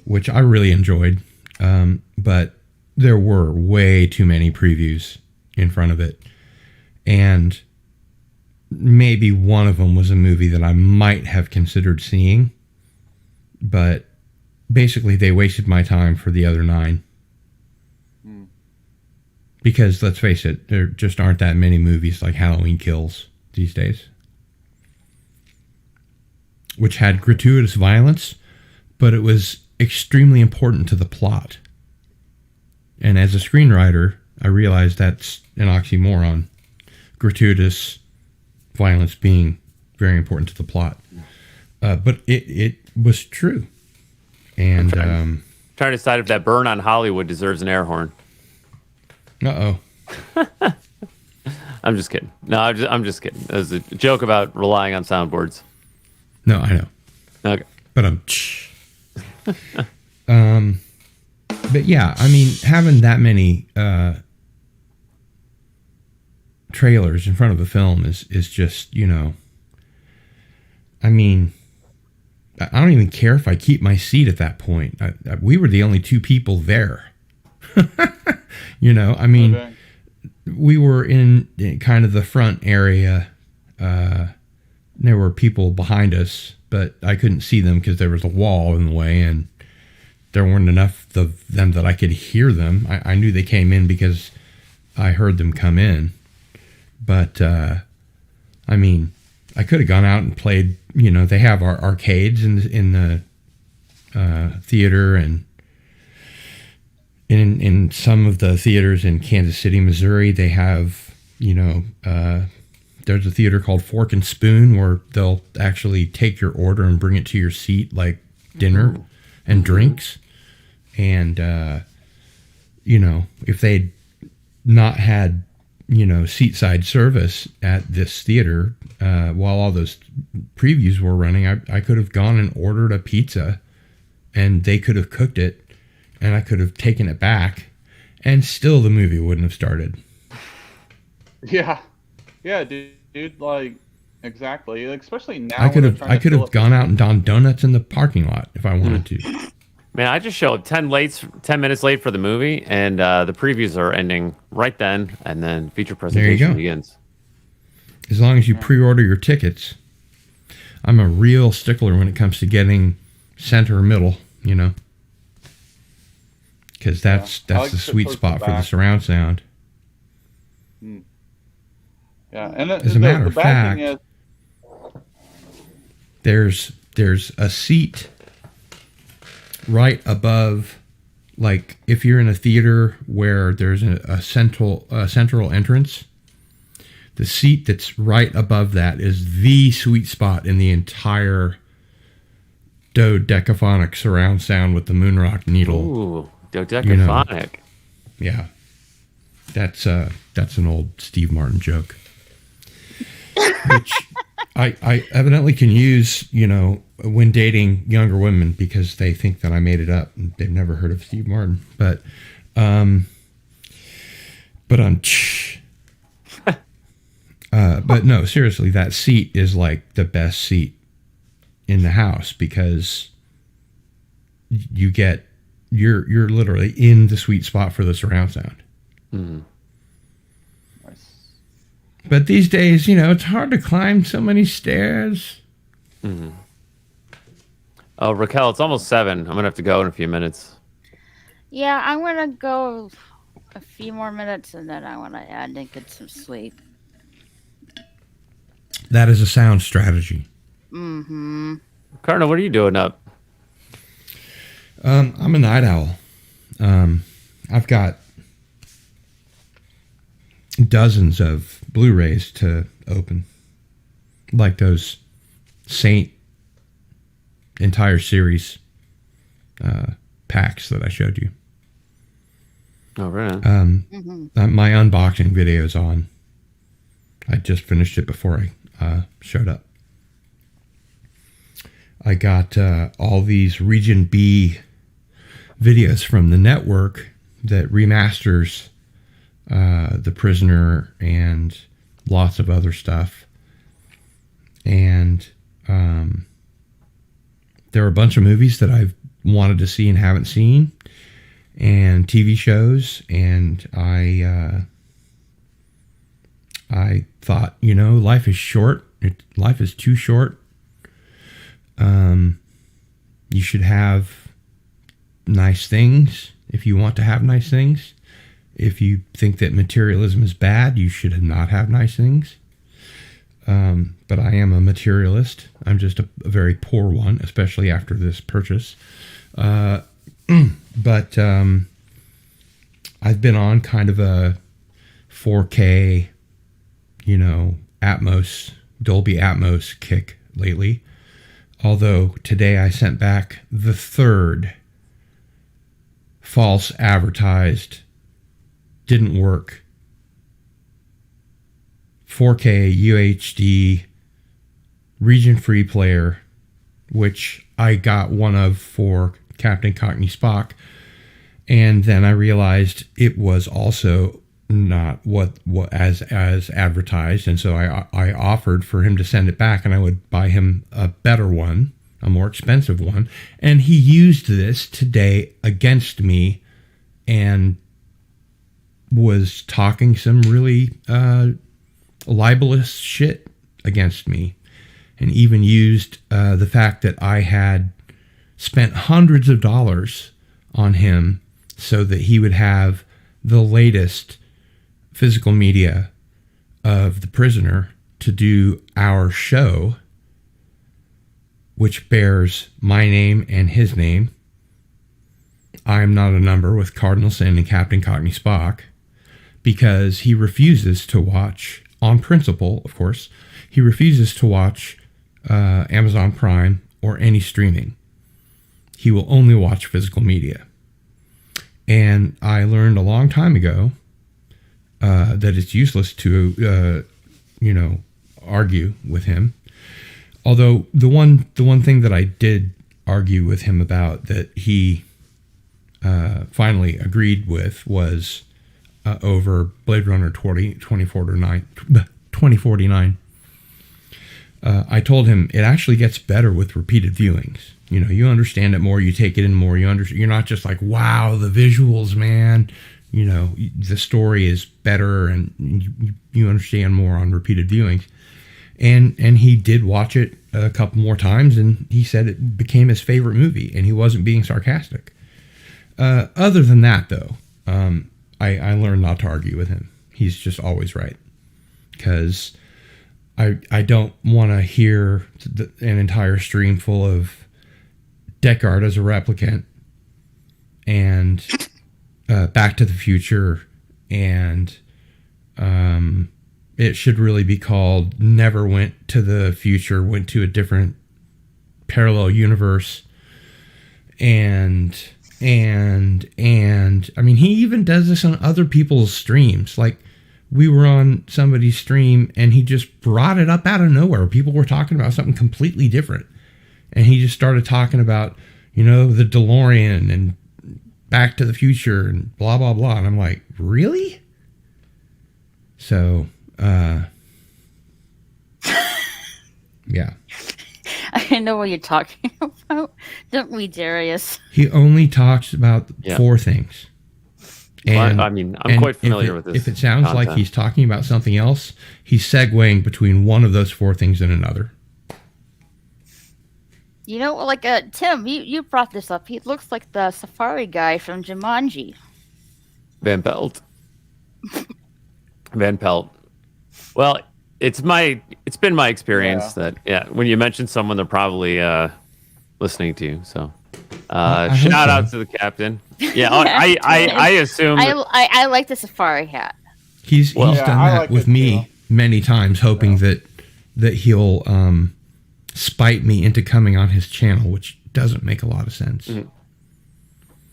which I really enjoyed, but there were way too many previews in front of it, and maybe one of them was a movie that I might have considered seeing, but basically they wasted my time for the other 9. Because let's face it, there just aren't that many movies like Halloween Kills these days, which had gratuitous violence, but it was extremely important to the plot. And as a screenwriter, I realized that's an oxymoron. Gratuitous violence being very important to the plot. But it was true. And trying to decide if that burn on Hollywood deserves an air horn. Uh-oh. I'm just kidding. No, I'm just kidding. It was a joke about relying on soundboards. No, I know. Okay. But but yeah, I mean, having that many trailers in front of a film is just, you know, I mean, I don't even care if I keep my seat at that point. We were the only 2 people there. You know, I mean, okay. We were in kind of the front area. There were people behind us, but I couldn't see them because there was a wall in the way, and there weren't enough of them that I could hear them. I knew they came in because I heard them come in. But, I mean, I could have gone out and played, you know, they have our arcades in the theater, and in some of the theaters in Kansas City, Missouri, they have, you know, there's a theater called Fork and Spoon where they'll actually take your order and bring it to your seat like dinner and drinks. And, you know, if they'd not had, you know, seat side service at this theater while all those previews were running, I could have gone and ordered a pizza and they could have cooked it and I could have taken it back and still the movie wouldn't have started. Yeah. Yeah, dude, like, exactly. Especially now. I could have gone out and done donuts in the parking lot if I wanted to. Man, I just showed up 10 minutes late for the movie, and the previews are ending right then, and then feature presentation begins. As long as you pre-order your tickets. I'm a real stickler when it comes to getting center middle, you know, because that's the sweet spot for the surround sound. Yeah, and as a matter of fact, there's a seat right above, like if you're in a theater where there's a central entrance, the seat that's right above that is the sweet spot in the entire dodecaphonic surround sound with the Moonrock needle. Ooh, dodecaphonic. You know, yeah, that's an old Steve Martin joke, which I evidently can use, you know, when dating younger women because they think that I made it up and they've never heard of Steve Martin. But no, seriously, that seat is like the best seat in the house because you're literally in the sweet spot for the surround sound. Mm-hmm. But these days, you know, it's hard to climb so many stairs. Mm-hmm. Oh, Raquel, it's almost 7. I'm gonna have to go in a few minutes. Yeah, I'm gonna go a few more minutes and then I want to add and get some sleep. That is a sound strategy. Mm-hmm. Cardinal, what are you doing up? I'm a night owl. I've got dozens of Blu-rays to open, like those Saint entire series packs that I showed you. Oh, right. My unboxing video is on. I just finished it before I showed up. I got all these Region B videos from the network that remasters The Prisoner and lots of other stuff. And there are a bunch of movies that I've wanted to see and haven't seen, and TV shows, and I thought, you know, life is short. Life is too short. You should have nice things if you want to have nice things. If you think that materialism is bad, you should not have nice things. But I am a materialist. I'm just a very poor one, especially after this purchase. But I've been on kind of a 4K, Atmos, Dolby Atmos kick lately. Although today I sent back the third false advertised, didn't work 4K UHD region-free player, which I got one of for Captain Cockney Spock, and then I realized it was also not what as advertised, and so I offered for him to send it back, and I would buy him a better one, a more expensive one, and he used this today against me and was talking some really libelous shit against me, and even used the fact that I had spent hundreds of dollars on him so that he would have the latest physical media of the prisoner to do our show, which bears my name and his name. I am not a number with Cardinal Sin and Captain Cockney Spock, because he refuses to watch, on principle, of course, he refuses to watch Amazon Prime or any streaming. He will only watch physical media. And I learned a long time ago that it's useless to, argue with him. Although the one thing that I did argue with him about that he finally agreed with was over Blade Runner 2049. I told him it actually gets better with repeated viewings. You understand it more, you take it in more, you're not just like, wow, the visuals, man. The story is better, and you understand more on repeated viewings. And he did watch it a couple more times, and he said it became his favorite movie, and he wasn't being sarcastic. Other than that, though, I learned not to argue with him. He's just always right. Because I don't want to hear an entire stream full of Deckard as a replicant and Back to the Future, and it should really be called Never Went to the Future, went to a different parallel universe. And I mean, he even does this on other people's streams. Like, we were on somebody's stream and he just brought it up out of nowhere. People were talking about something completely different, and he just started talking about, the DeLorean and Back to the Future and blah, blah, blah. And I'm like, really? So, yeah. I know what you're talking about. Don't we, Darius? He only talks about 4 things. And, I'm quite familiar with this. If it sounds content. like he's talking about something else, he's segueing between one of those 4 things and another. Tim, you brought this up. He looks like the safari guy from Jumanji. Van Pelt. Well, it's been my experience that when you mention someone, they're probably listening to you. So shout out to the captain. Yeah, I assume. I like the safari hat. He's done that with me many times, hoping that he'll spite me into coming on his channel, which doesn't make a lot of sense. Mm-hmm.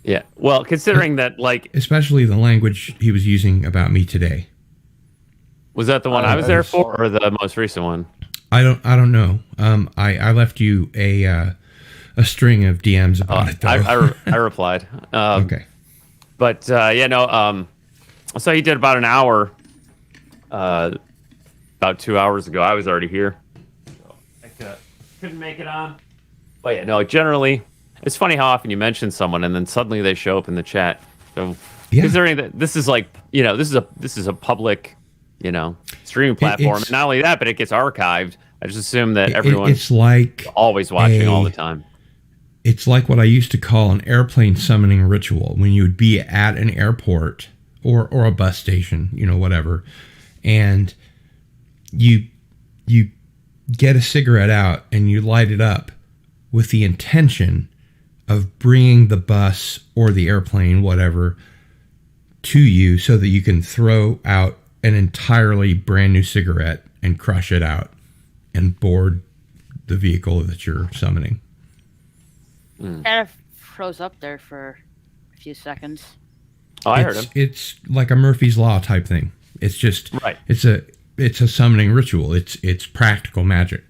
Yeah, well, considering that, especially the language he was using about me today. Was that the one I was there for, or the most recent one? I don't know. I left you a string of DMs about it, though. I replied. Okay. But so he did about an hour. About 2 hours ago, I was already here. So I couldn't make it on. But yeah, no. Generally, it's funny how often you mention someone and then suddenly they show up in the chat. So considering that this is this is a public, streaming platform. And not only that, but it gets archived. I just assume that everyone's it's like always watching all the time. it's like what I used to call an airplane summoning ritual. When you would be at an airport or a bus station, whatever, and you get a cigarette out and you light it up with the intention of bringing the bus or the airplane, whatever, to you so that you can throw out an entirely brand new cigarette and crush it out and board the vehicle that you're summoning. Kind of froze up there for a few seconds. Oh, I heard him. It's like a Murphy's Law type thing. It's just right. It's a summoning ritual. It's practical magic.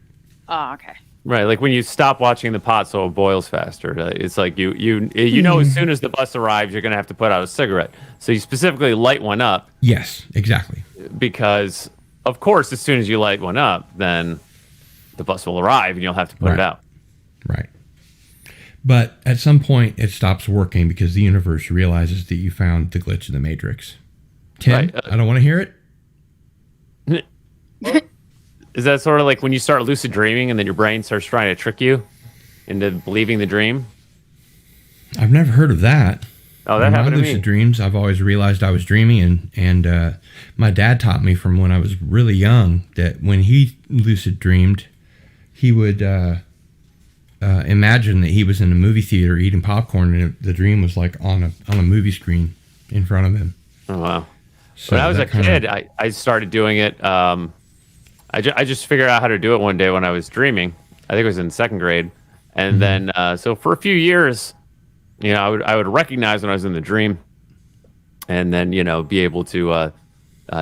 Oh, okay. Right, like when you stop watching the pot so it boils faster. It's like you know as soon as the bus arrives, you're going to have to put out a cigarette. So you specifically light one up. Yes, exactly. Because, of course, as soon as you light one up, then the bus will arrive and you'll have to put it out. Right. But at some point, it stops working because the universe realizes that you found the glitch in the Matrix. Tim, Right, I don't want to hear it. Is that sort of like when you start lucid dreaming and then your brain starts trying to trick you into believing the dream? I've never heard of that. Oh, that In happened my to lucid me. dreams, I've always realized I was dreaming, and my dad taught me from when I was really young that when he lucid dreamed, he would imagine that he was in a movie theater eating popcorn, and the dream was like on a movie screen in front of him. Oh, wow. So when I was a that kinda- kid, I started doing it. I just figured out how to do it one day when I was dreaming. I think it was in second grade. And then, so for a few years, I would recognize when I was in the dream and then, be able to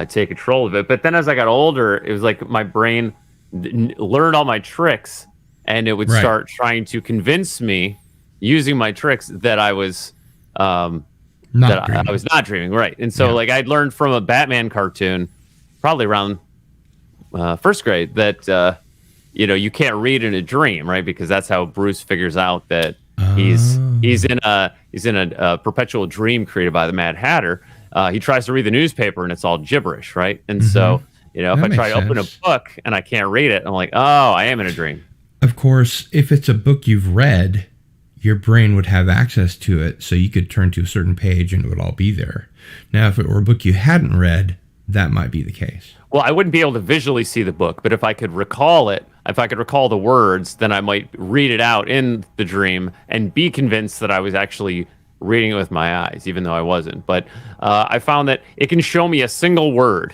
take control of it. But then as I got older, it was like my brain learned all my tricks and it would start trying to convince me using my tricks that I was I was not dreaming. Right. And so like I'd learned from a Batman cartoon probably around first grade that you can't read in a dream, right? Because that's how Bruce figures out that he's in a perpetual dream created by the Mad Hatter. He tries to read the newspaper and it's all gibberish, right? And so if I try to open a book and I can't read it, I'm like, oh, I am in a dream. Of course, if it's a book you've read, your brain would have access to it, so you could turn to a certain page and it would all be there. Now, if it were a book you hadn't read, that might be the case. Well, I wouldn't be able to visually see the book, but if I could recall it, if I could recall the words, then I might read it out in the dream and be convinced that I was actually reading it with my eyes, even though I wasn't. But I found that it can show me a single word,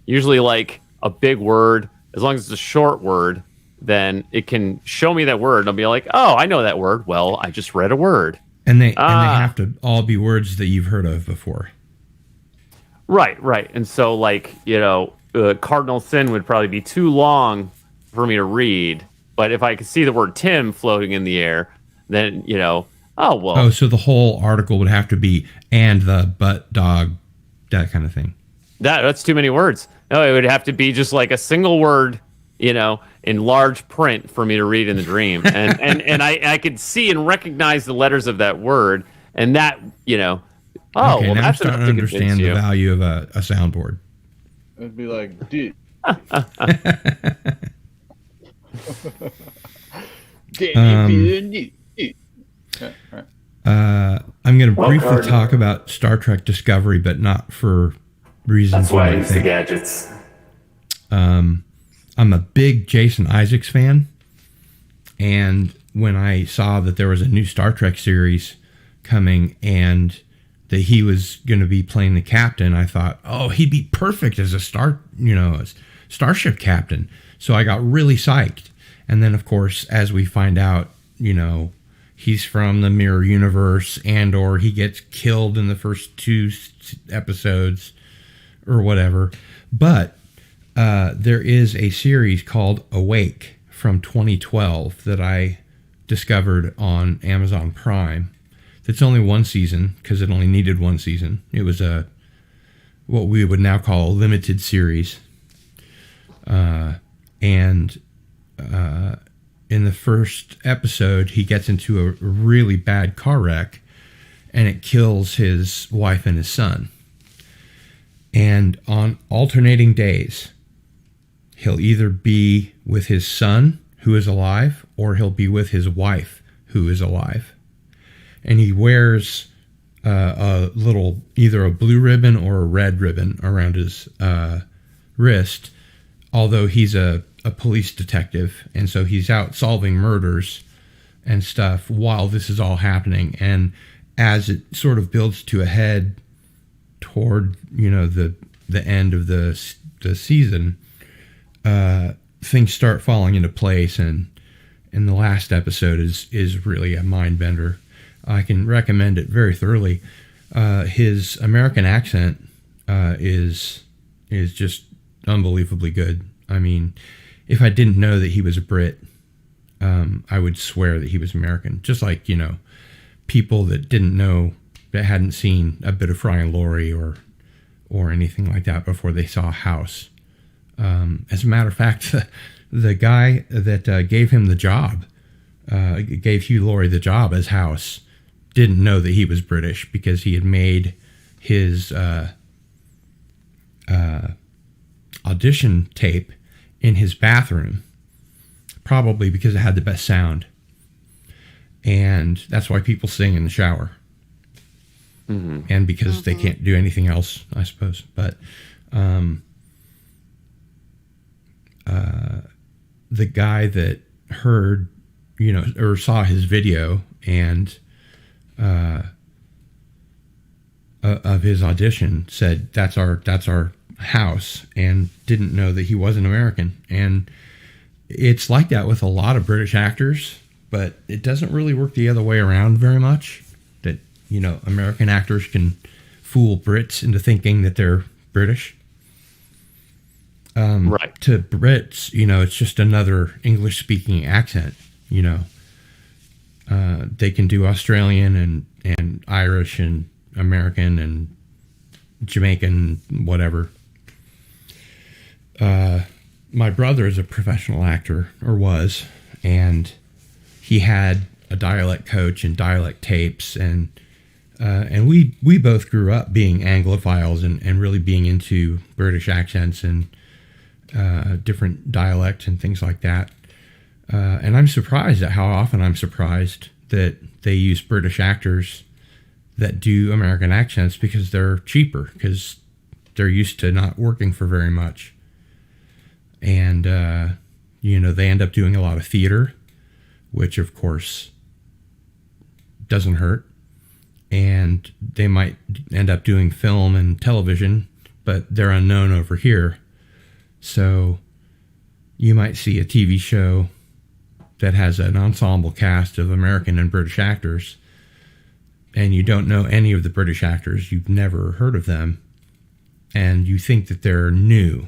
usually like a big word. As long as it's a short word, then it can show me that word. And I'll be like, oh, I know that word. Well, I just read a word. And they have to all be words that you've heard of before. Right. And so, like, cardinal sin would probably be too long for me to read. But if I could see the word Tim floating in the air, then, oh, well. Oh, so the whole article would have to be, and the butt dog, that kind of thing. That's too many words. No, it would have to be just like a single word, in large print for me to read in the dream. And I could see and recognize the letters of that word. And that, Oh, well, now I'm that's starting enough to to understand convince the you. value of a soundboard. It'd be like, dude. I'm going to briefly talk about Star Trek Discovery, but not for reasons That's why I you might use the think. gadgets. I'm a big Jason Isaacs fan, and when I saw that there was a new Star Trek series coming and that he was going to be playing the captain, I thought, oh, he'd be perfect as a starship captain. So I got really psyched. And then, of course, as we find out, he's from the mirror universe, and or he gets killed in the first two episodes or whatever. But there is a series called Awake from 2012 that I discovered on Amazon Prime. It's only one season because it only needed one season. It was what we would now call a limited series. And in the first episode, he gets into a really bad car wreck and it kills his wife and his son. And on alternating days, he'll either be with his son, who is alive, or he'll be with his wife, who is alive. And he wears a little, either a blue ribbon or a red ribbon around his wrist, although he's a police detective. And so he's out solving murders and stuff while this is all happening. And as it sort of builds to a head toward, the end of the season, things start falling into place. And the last episode is really a mind bender. I can recommend it very thoroughly. His American accent is just unbelievably good. I mean, if I didn't know that he was a Brit, I would swear that he was American. Just like, people that didn't know, that hadn't seen a bit of Fry and Laurie or anything like that before they saw House. As a matter of fact, the guy that gave him the job, gave Hugh Laurie the job as House, didn't know that he was British because he had made his audition tape in his bathroom, probably because it had the best sound. And that's why people sing in the shower. Mm-hmm. And because they can't do anything else, I suppose. But the guy that heard, or saw his video and of his audition said, that's our House, and didn't know that he wasn't American. And it's like that with a lot of British actors, but it doesn't really work the other way around very much. That, American actors can fool Brits into thinking that they're British. Right. To Brits, it's just another English-speaking accent. They can do Australian and Irish and American and Jamaican, whatever. My brother is a professional actor, or was, and he had a dialect coach and dialect tapes, and we both grew up being Anglophiles and really being into British accents and different dialects and things like that. And I'm surprised at how often I'm surprised that they use British actors that do American accents because they're cheaper, because they're used to not working for very much. And, they end up doing a lot of theater, which of course doesn't hurt. And they might end up doing film and television, but they're unknown over here. So you might see a TV show that has an ensemble cast of American and British actors, and you don't know any of the British actors, you've never heard of them, and you think that they're new,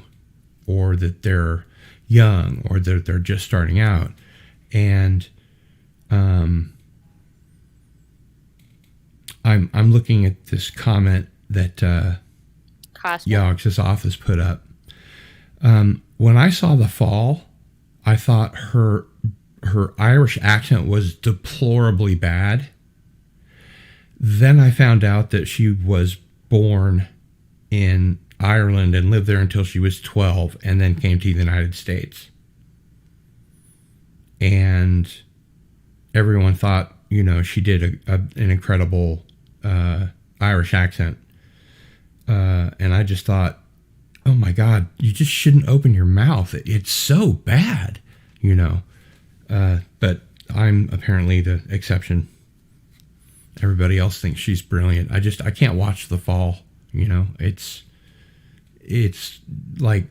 or that they're young, or that they're just starting out. And I'm looking at this comment that Yogs' office put up. When I saw The Fall, I thought her Irish accent was deplorably bad. Then I found out that she was born in Ireland and lived there until she was 12, and then came to the United States. And everyone thought, she did an incredible Irish accent. And I just thought, oh my God, you just shouldn't open your mouth. It's so bad, But I'm apparently the exception. Everybody else thinks she's brilliant. I can't watch The Fall. It's like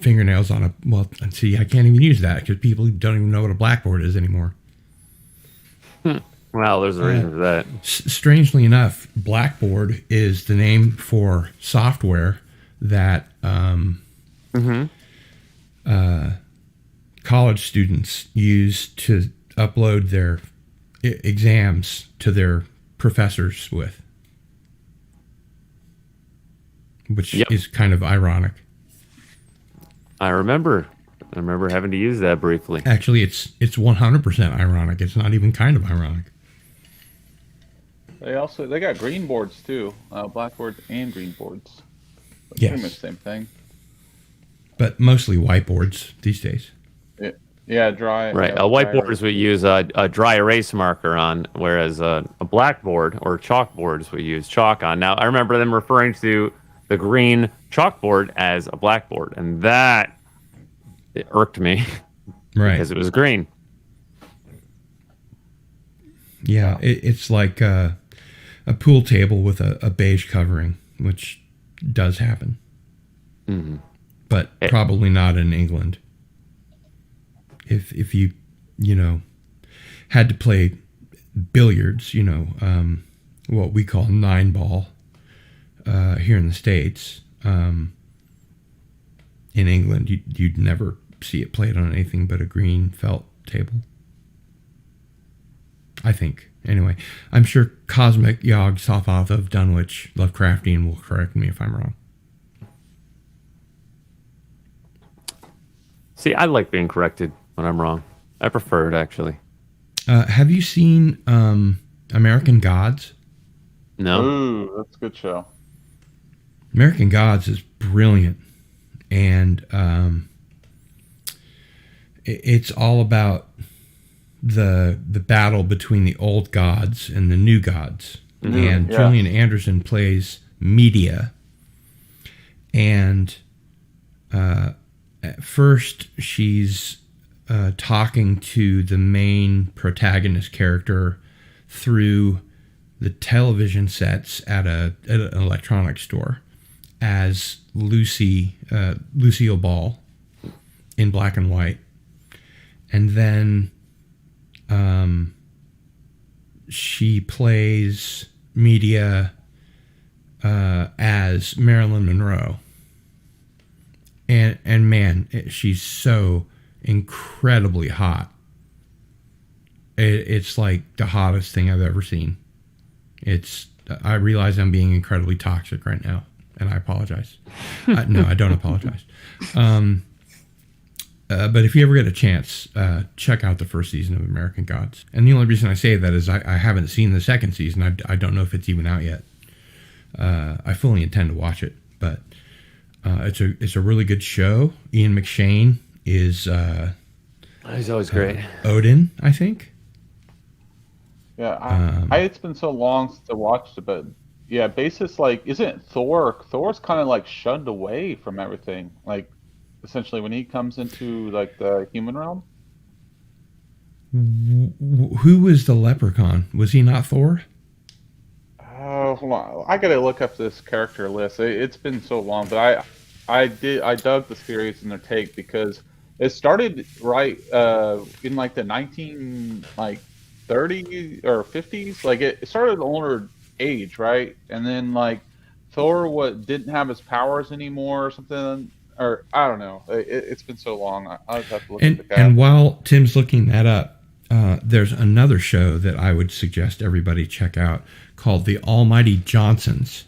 fingernails on a, well, see, I can't even use that because people don't even know what a blackboard is anymore. Well, there's a reason for that. Strangely enough, Blackboard is the name for software that college students use to upload their exams to their professors with, which is kind of ironic. I remember having to use that briefly. Actually, it's 100% ironic. It's not even kind of ironic. They got green boards too, blackboards and green boards. Yes. Pretty much the same thing. But mostly whiteboards these days. Yeah. Yeah, dry. Right. Yeah, A dry whiteboard erase. is we use a dry erase marker on, whereas a blackboard or chalkboard is we use chalk on. Now, I remember them referring to the green chalkboard as a blackboard, and that it irked me Right. because it was green. Yeah, it's like a pool table with a beige covering, which does happen. Mm-hmm. But probably not in England. If you had to play billiards, what we call 9-ball here in the States, in England, you'd never see it played on anything but a green felt table. I think. Anyway, I'm sure Cosmic Yog Sothoth of Dunwich Lovecraftian will correct me if I'm wrong. See, I like being corrected when I'm wrong. I prefer it, actually. Have you seen American Gods? No. Ooh, that's a good show. American Gods is brilliant, and it's all about the battle between the old gods and the new gods. Mm-hmm. And Yeah. Gillian Anderson plays Media, and at first she's talking to the main protagonist character through the television sets at an electronics store as Lucille Ball in black and white. And then she plays Media as Marilyn Monroe. And man, she's so incredibly hot. It's like the hottest thing I've ever seen. I realize I'm being incredibly toxic right now, and I apologize. No, I don't apologize. But if you ever get a chance, check out the first season of American Gods. And the only reason I say that is I haven't seen the second season. I don't know if it's even out yet. I fully intend to watch it, but it's a really good show. Ian McShane is he's always great. Odin, I think. Yeah, it's been so long since I watched it, but yeah, basis like isn't Thor? Thor's kind of like shunned away from everything. Like essentially, when he comes into like the human realm. Who was the leprechaun? Was he not Thor? Oh, hold on. I gotta look up this character list. It's been so long, but I dug the series and their take because it started right in like the 30s or 50s. Like it started at an older age, right? And then like Thor didn't have his powers anymore or something, or I don't know. It's been so long. I'll just have to look at the cast. And while Tim's looking that up, there's another show that I would suggest everybody check out called The Almighty Johnsons,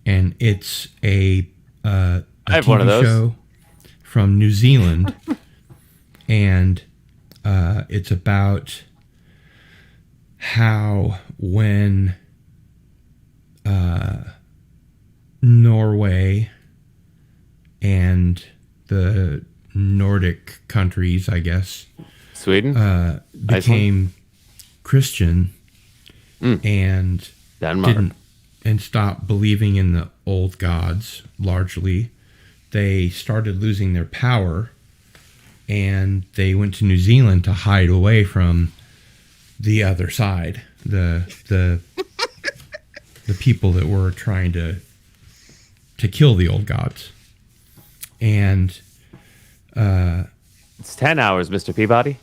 and it's a I have TV one of those. show from New Zealand, and it's about how when Norway and the Nordic countries, I guess, Sweden, became Christian and Denmark. and stopped believing in the old gods largely. They started losing their power, and they went to New Zealand to hide away from the other side, the people that were trying to kill the old gods. And it's 10 hours, Mr. Peabody.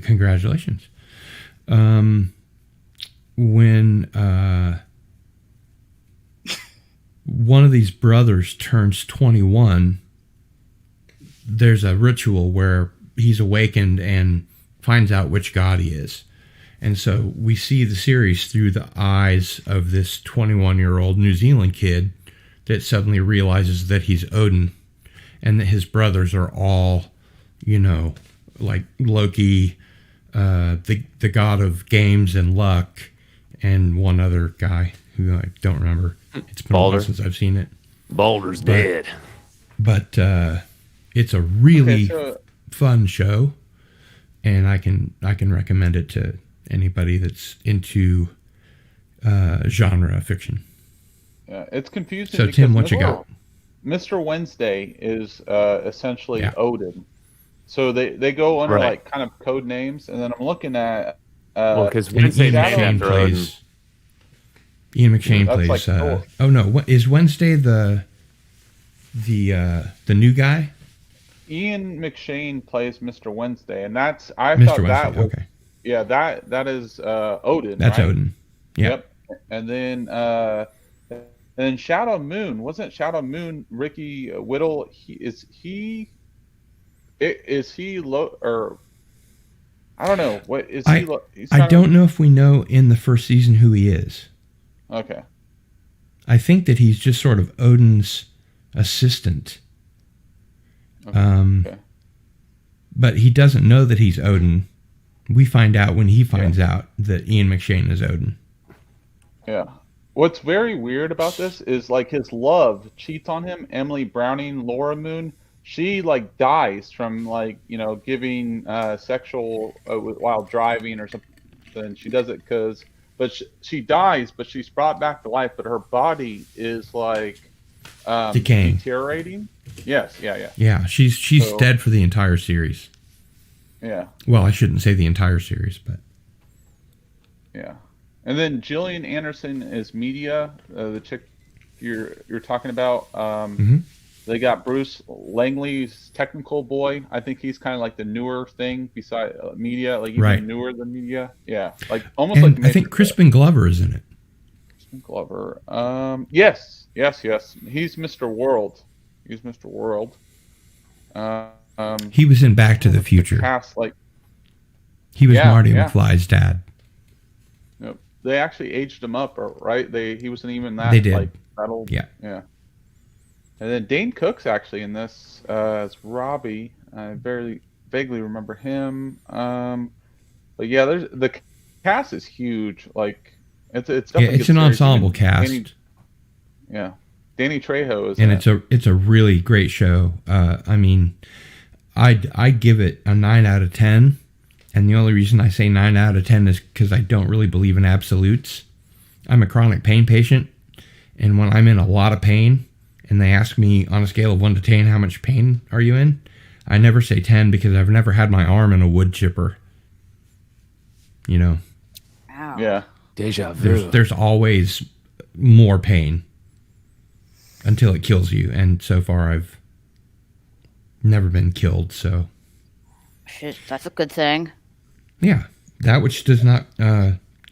Congratulations. When one of these brothers turns 21, there's a ritual where he's awakened and finds out which god he is. And so we see the series through the eyes of this 21-year-old New Zealand kid that suddenly realizes that he's Odin and that his brothers are all, like Loki, the god of games and luck, and one other guy who I don't remember. It's been a while since I've seen it. Baldur's dead. But It's a really Okay, so fun show, and I can recommend it to anybody that's into genre fiction. yeah, it's confusing. So, because Tim, what you got? Mr. Wednesday is essentially Yeah. Odin. So they go under Right. like kind of code names, and then I'm looking at Well, because And Wednesday Ian named McShane after Odin. plays. Ian McShane That's plays. like Thor. Oh no, is Wednesday the new guy? Ian McShane plays Mr. Wednesday, and that's I Mr. thought that Wednesday, was okay. yeah that is Odin. That's right? Odin. Yeah. Yep. And then Shadow Moon, wasn't Shadow Moon Ricky Whittle? Is he low or I don't know what is he? He's I kind don't know if we know in the first season who he is. Okay. I think that he's just sort of Odin's assistant. Okay. But he doesn't know that he's Odin. We find out when he finds out that Ian McShane is Odin. Yeah. What's very weird about this is like his love cheats on him. Emily Browning, Laura Moon, she like dies from like giving sexual while driving or something. She does it but she dies, but she's brought back to life. But her body is like Decaying. deteriorating. Yes. Yeah. Yeah, she's So- dead for the entire series. Yeah. Well, I shouldn't say the entire series, but Yeah. And then Gillian Anderson is Media, the chick you're talking about. They got Bruce Langley's Technical Boy. I think he's kind of like the newer thing beside Media, like even Right. newer than Media. Yeah, like almost and like I think Crispin Glover is in it. Crispin Glover. Yes. He's Mr. World. He's Mr. World. He was in Back to the Future. Cast like He was Yeah, Marty yeah. McFly's dad. Yep. They actually aged him up, right? He wasn't even that. They did. Like, that old. Yeah. Yeah. And then Dane Cook's actually in this as Robbie. I very vaguely remember him. But yeah, the cast is huge. Like it's definitely It's an good series. ensemble Even cast. Danny Trejo is And in it. it's a really great show. I mean, I'd give it a 9 out of 10, and the only reason I say 9 out of 10 is because I don't really believe in absolutes. I'm a chronic pain patient, and when I'm in a lot of pain, and they ask me on a scale of 1 to 10, how much pain are you in? I never say 10 because I've never had my arm in a wood chipper. Ow. Yeah. Deja vu. There's always more pain until it kills you, and so far I've never been killed. So Shit, that's a good thing. yeah, that which does not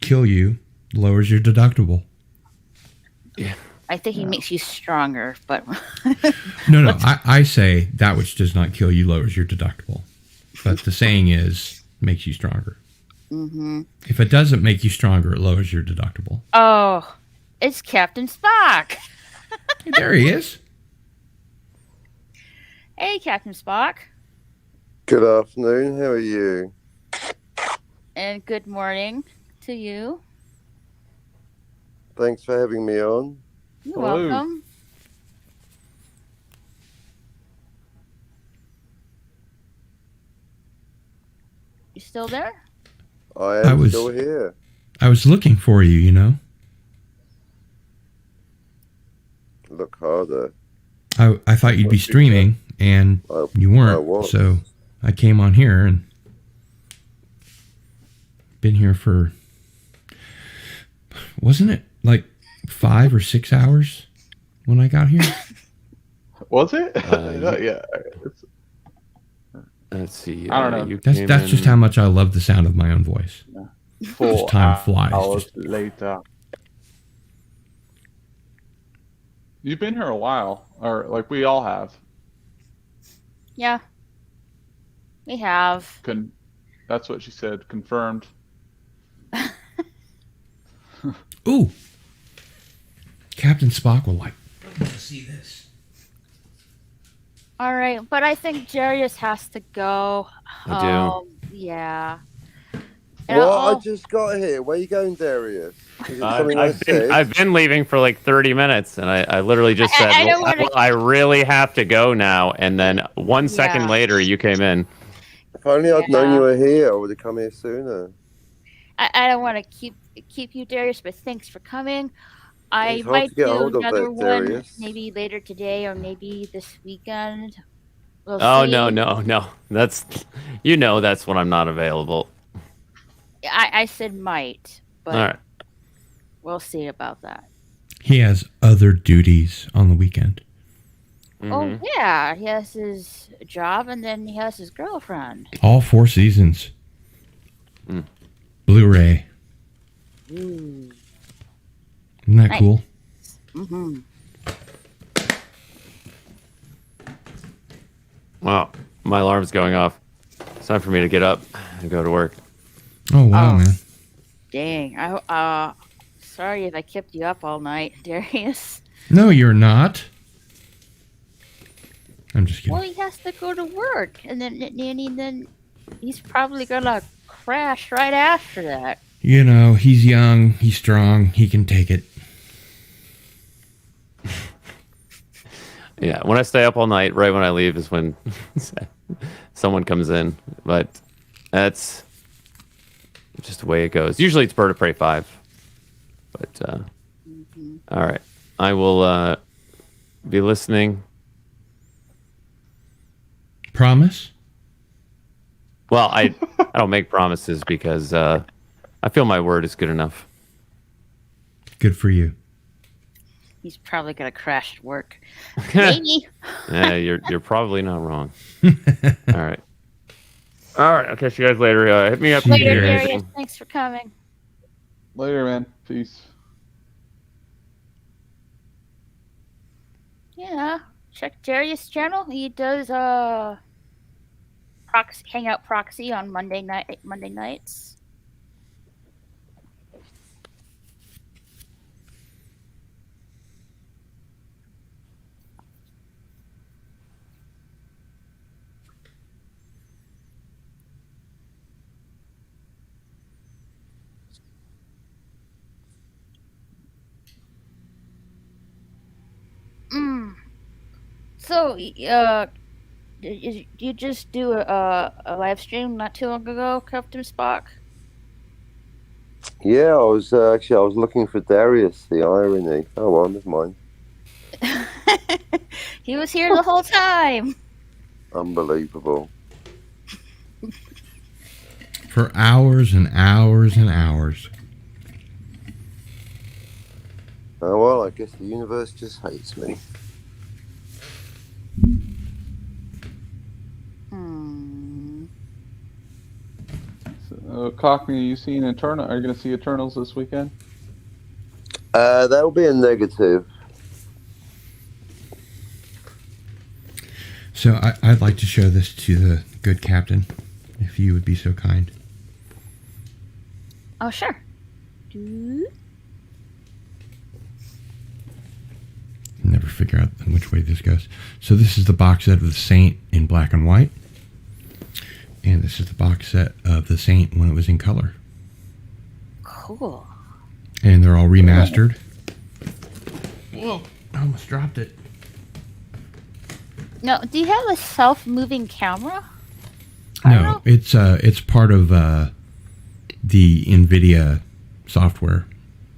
kill you lowers your deductible. I think he makes you stronger, but No, I say that which does not kill you lowers your deductible, but the saying is makes you stronger. If it doesn't make you stronger, it lowers your deductible. Oh, it's Captain Spock. There he is. Hey, Captain Spock. Good afternoon. How are you? And good morning to you. Thanks for having me on. You're welcome. You still there? I I am was- still here. I was looking for you, you know. Look harder. I thought you'd be streaming, and you I weren't. was. So I came on here and been here for, wasn't it like 5 or 6 hours when I got here? Was it? Yeah. Let's see. I don't know. You That's came just in- how much I love the sound of my own voice. Full time flies. hours later. You've been here a while, or like we all have. Yeah. We have. That's what she said. Confirmed. Ooh, Captain Spock will like to see this. All right, but I think Jarius has to go. I do. Yeah. And What? I just got here. Where you going, Darius? Is it something I said? I've been leaving for like 30 minutes, and I literally just said, I don't wanna- well, I really have to go now. And then 1 second later, you came in. If only I'd known you were here, I would have come here sooner. I don't want to keep you, Darius, but thanks for coming. I It's hard might to get do hold of another that, one Darius. maybe later today or maybe this weekend. We'll Oh see. no. That's that's when I'm not available. I said might, but All right. we'll see about that. He has other duties on the weekend. Oh yeah, he has his job and then he has his girlfriend. All 4 seasons. Blu-ray. Ooh. Isn't that Nice. cool? Mm-hmm. Wow, my alarm's going off. It's time for me to get up and go to work. Oh, wow, man. Dang. Sorry if I kept you up all night, Darius. No, you're not. I'm just kidding. Well, he has to go to work, and then he's probably gonna crash right after that. You know, he's young, he's strong, he can take it. Yeah, when I stay up all night, right when I leave is when someone comes in. But that's just the way it goes. Usually it's Bird of Prey 5. But, all right. I will be listening. Promise? Well, I don't make promises because I feel my word is good enough. Good for you. He's probably gonna crash at work. Maybe. Yeah, you're probably not wrong. All right. All right. I'll catch you guys later. Hit me up. Later, if you hear Darius. anything. Thanks for coming. Later, man. Peace. Yeah, check Darius' channel. He does Hangout Proxy on Monday nights. So, did you just do a live stream not too long ago, Captain Spock? Yeah, I was looking for Darius. The irony. Oh well, never mind. He was here the whole time. Unbelievable. For hours and hours and hours. Oh well, I guess the universe just hates me. Cockney, you seen Eternal? Are you going to see Eternals this weekend? That will be a negative. So I'd like to show this to the good captain, if you would be so kind. Oh, sure. Never figure out which way this goes. So this is the box set of The Saint in black and white. And this is the box set of The Saint when it was in color. Cool. And they're all remastered. Whoa, I almost dropped it. No, do you have a self-moving camera? No, it's part of the NVIDIA software.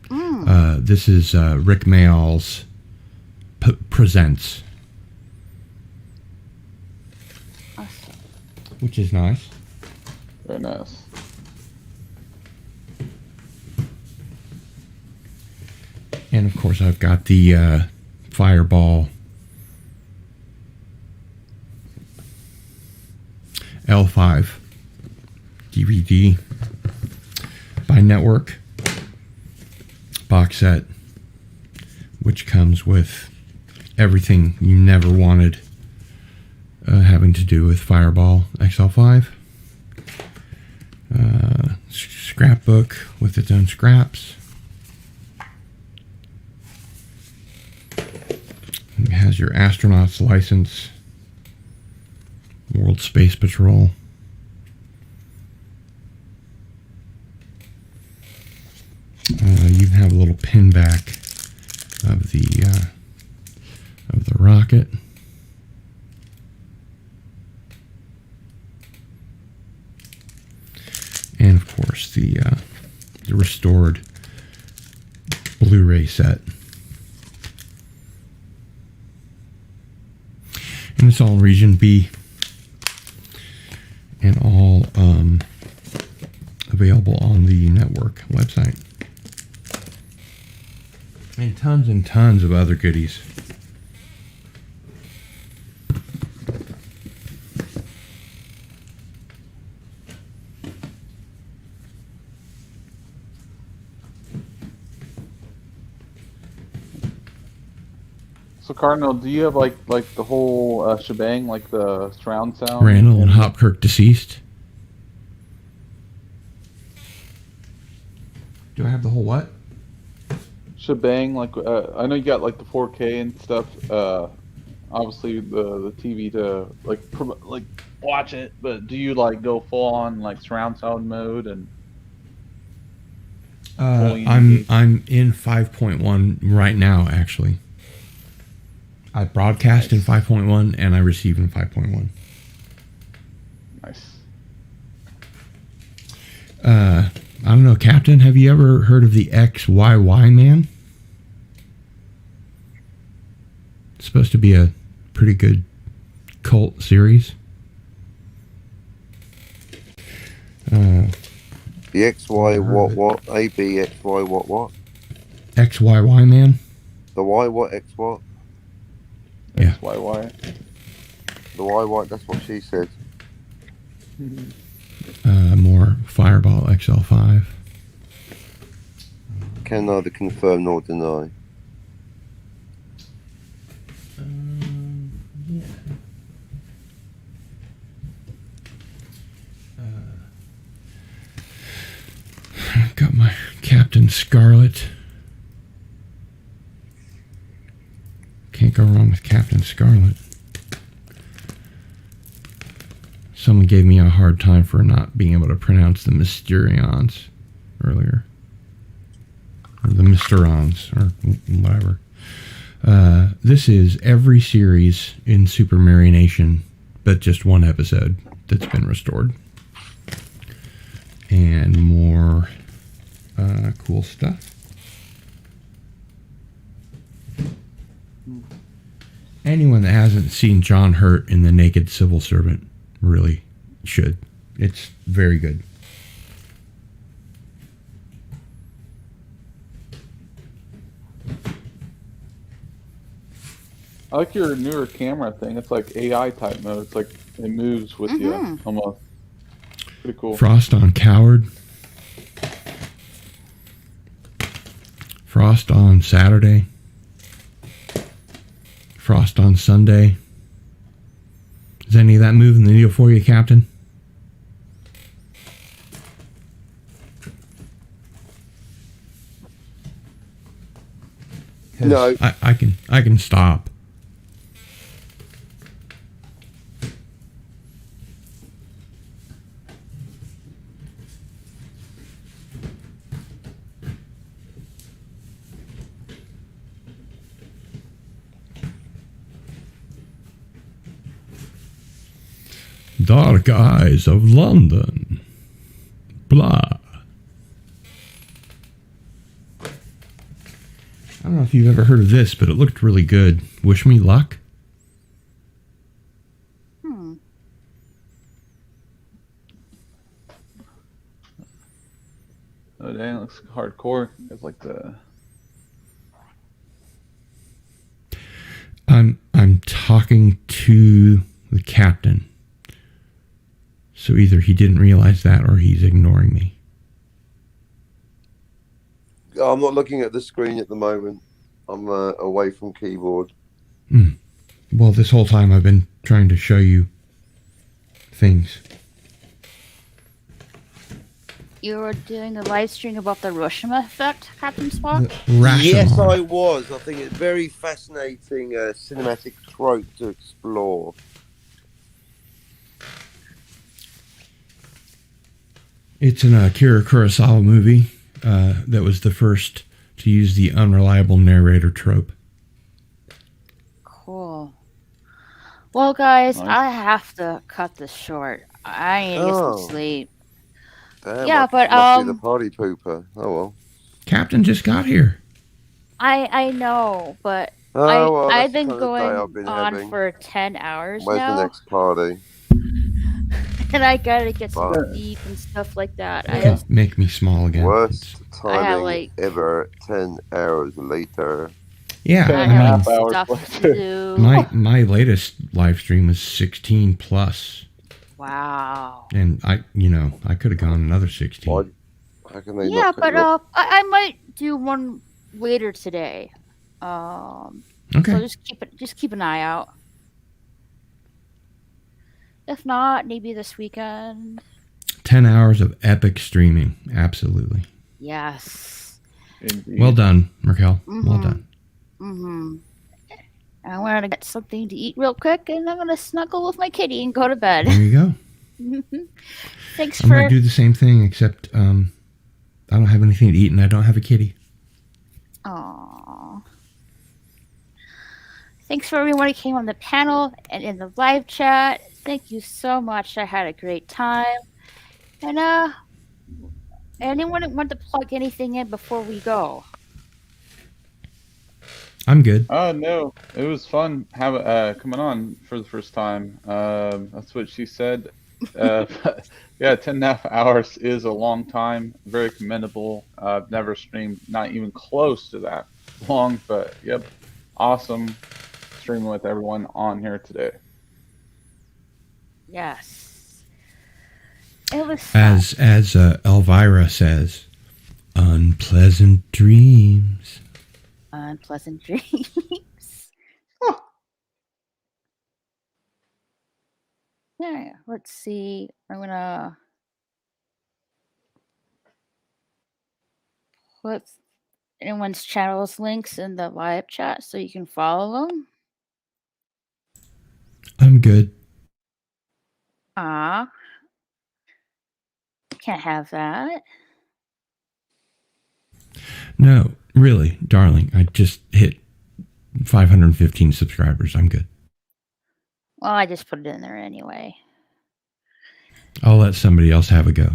This is Rick Mayall's Presents. Which is nice. Very nice. And of course I've got the Fireball L5 DVD by Network box set, which comes with everything you never wanted having to do with Fireball XL5. Scrapbook with its own scraps. It has your astronaut's license, World Space Patrol. have a little pin back of the rocket. And of course the restored Blu-ray set. And it's all region B and all available on the network website. And tons of other goodies. So Cardinal, do you have like the whole shebang, like the surround sound? Randall and Hopkirk deceased. Do I have the whole what? Shebang, like I know you got like the 4K and stuff. Obviously the TV to like watch it, but do you like go full on like surround sound mode and? I'm in 5.1 right now. Actually, I broadcast in 5.1 and I receive in 5.1. Nice. I don't know, Captain. Have you ever heard of the XYY Man? It's supposed to be a pretty good cult series. The XY what? AB XY what? XYY Man? The Y what X what? Yeah. XYY. The Y what? That's what she said. More Fireball XL5. Can neither confirm nor deny. Yeah. Got my Captain Scarlet. Can't go wrong with Captain Scarlet. Someone gave me a hard time for not being able to pronounce the Mysterions earlier. Or the Mysterons, or whatever. This is every series in Super Marionation, but just one episode that's been restored. And more cool stuff. Anyone that hasn't seen John Hurt in The Naked Civil Servant really should. It's very good. I like your newer camera thing. It's like AI type mode. It's like it moves with you almost. Pretty cool. Frost on Coward. Frost on Saturday. Frost on Sunday. Is any of that moving the needle for you, Captain? No. I can stop. Dark Eyes of London. Blah. I don't know if you've ever heard of this, but it looked really good. Wish Me Luck. Oh dang, it looks hardcore. It's like the. I'm talking to the captain. So either he didn't realize that or he's ignoring me. I'm not looking at the screen at the moment. I'm away from keyboard. Well, this whole time I've been trying to show you things. You were doing the live stream about the Hiroshima effect, Captain Spock? Yes, I was. I think it's very fascinating cinematic trope to explore. It's an Akira Kurosawa movie that was the first to use the unreliable narrator trope. Cool. Well, guys, Nice. I have to cut this short. I need to get some sleep. Damn, Yeah, I but must be the party pooper. Oh well. Captain just got here. I know, but Oh well, I've that's the been kind of day going I've been on having. for 10 hours Where's now, the next party? and I gotta get some Fuck. sleep and stuff like that. You can make me small again. Worst I have, timing like- ever. 10 hours later. Yeah, I I have mean, stuff to do. my latest live stream was 16 plus, Wow. and I could have gone another 16. How can they Yeah, not put but you up? I might do one later today. Okay. So just keep an eye out. If not, maybe this weekend. 10 hours of epic streaming, absolutely. Yes. Well done, Raquel. Well done. I wanted to get something to eat real quick, and I'm gonna snuggle with my kitty and go to bed. There you go. Thanks I for. might do the same thing, except I don't have anything to eat and I don't have a kitty. Aww. Thanks for everyone who came on the panel and in the live chat. Thank you so much. I had a great time. And anyone want to plug anything in before we go? I'm good. No, it was fun coming on for the first time. That's what she said. Yeah, 10.5 hours is a long time. Very commendable. I've never streamed not even close to that long, but yep, awesome streaming with everyone on here today. Yes. It was As Elvira says, unpleasant dreams. Unpleasant dreams. Yeah, let's see. I'm gonna put anyone's channel's links in the live chat so you can follow them. I'm good. Can't have that. No, really, darling. I just hit 515 subscribers. I'm good. Well, I just put it in there anyway. I'll let somebody else have a go.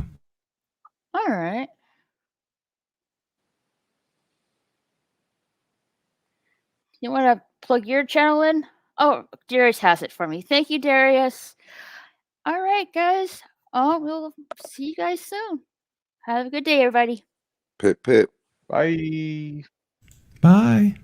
All right. You want to plug your channel in? Oh, Darius has it for me. Thank you, Darius. All right, guys. Oh, we'll see you guys soon. Have a good day, everybody. Pip, pip. Bye. Bye.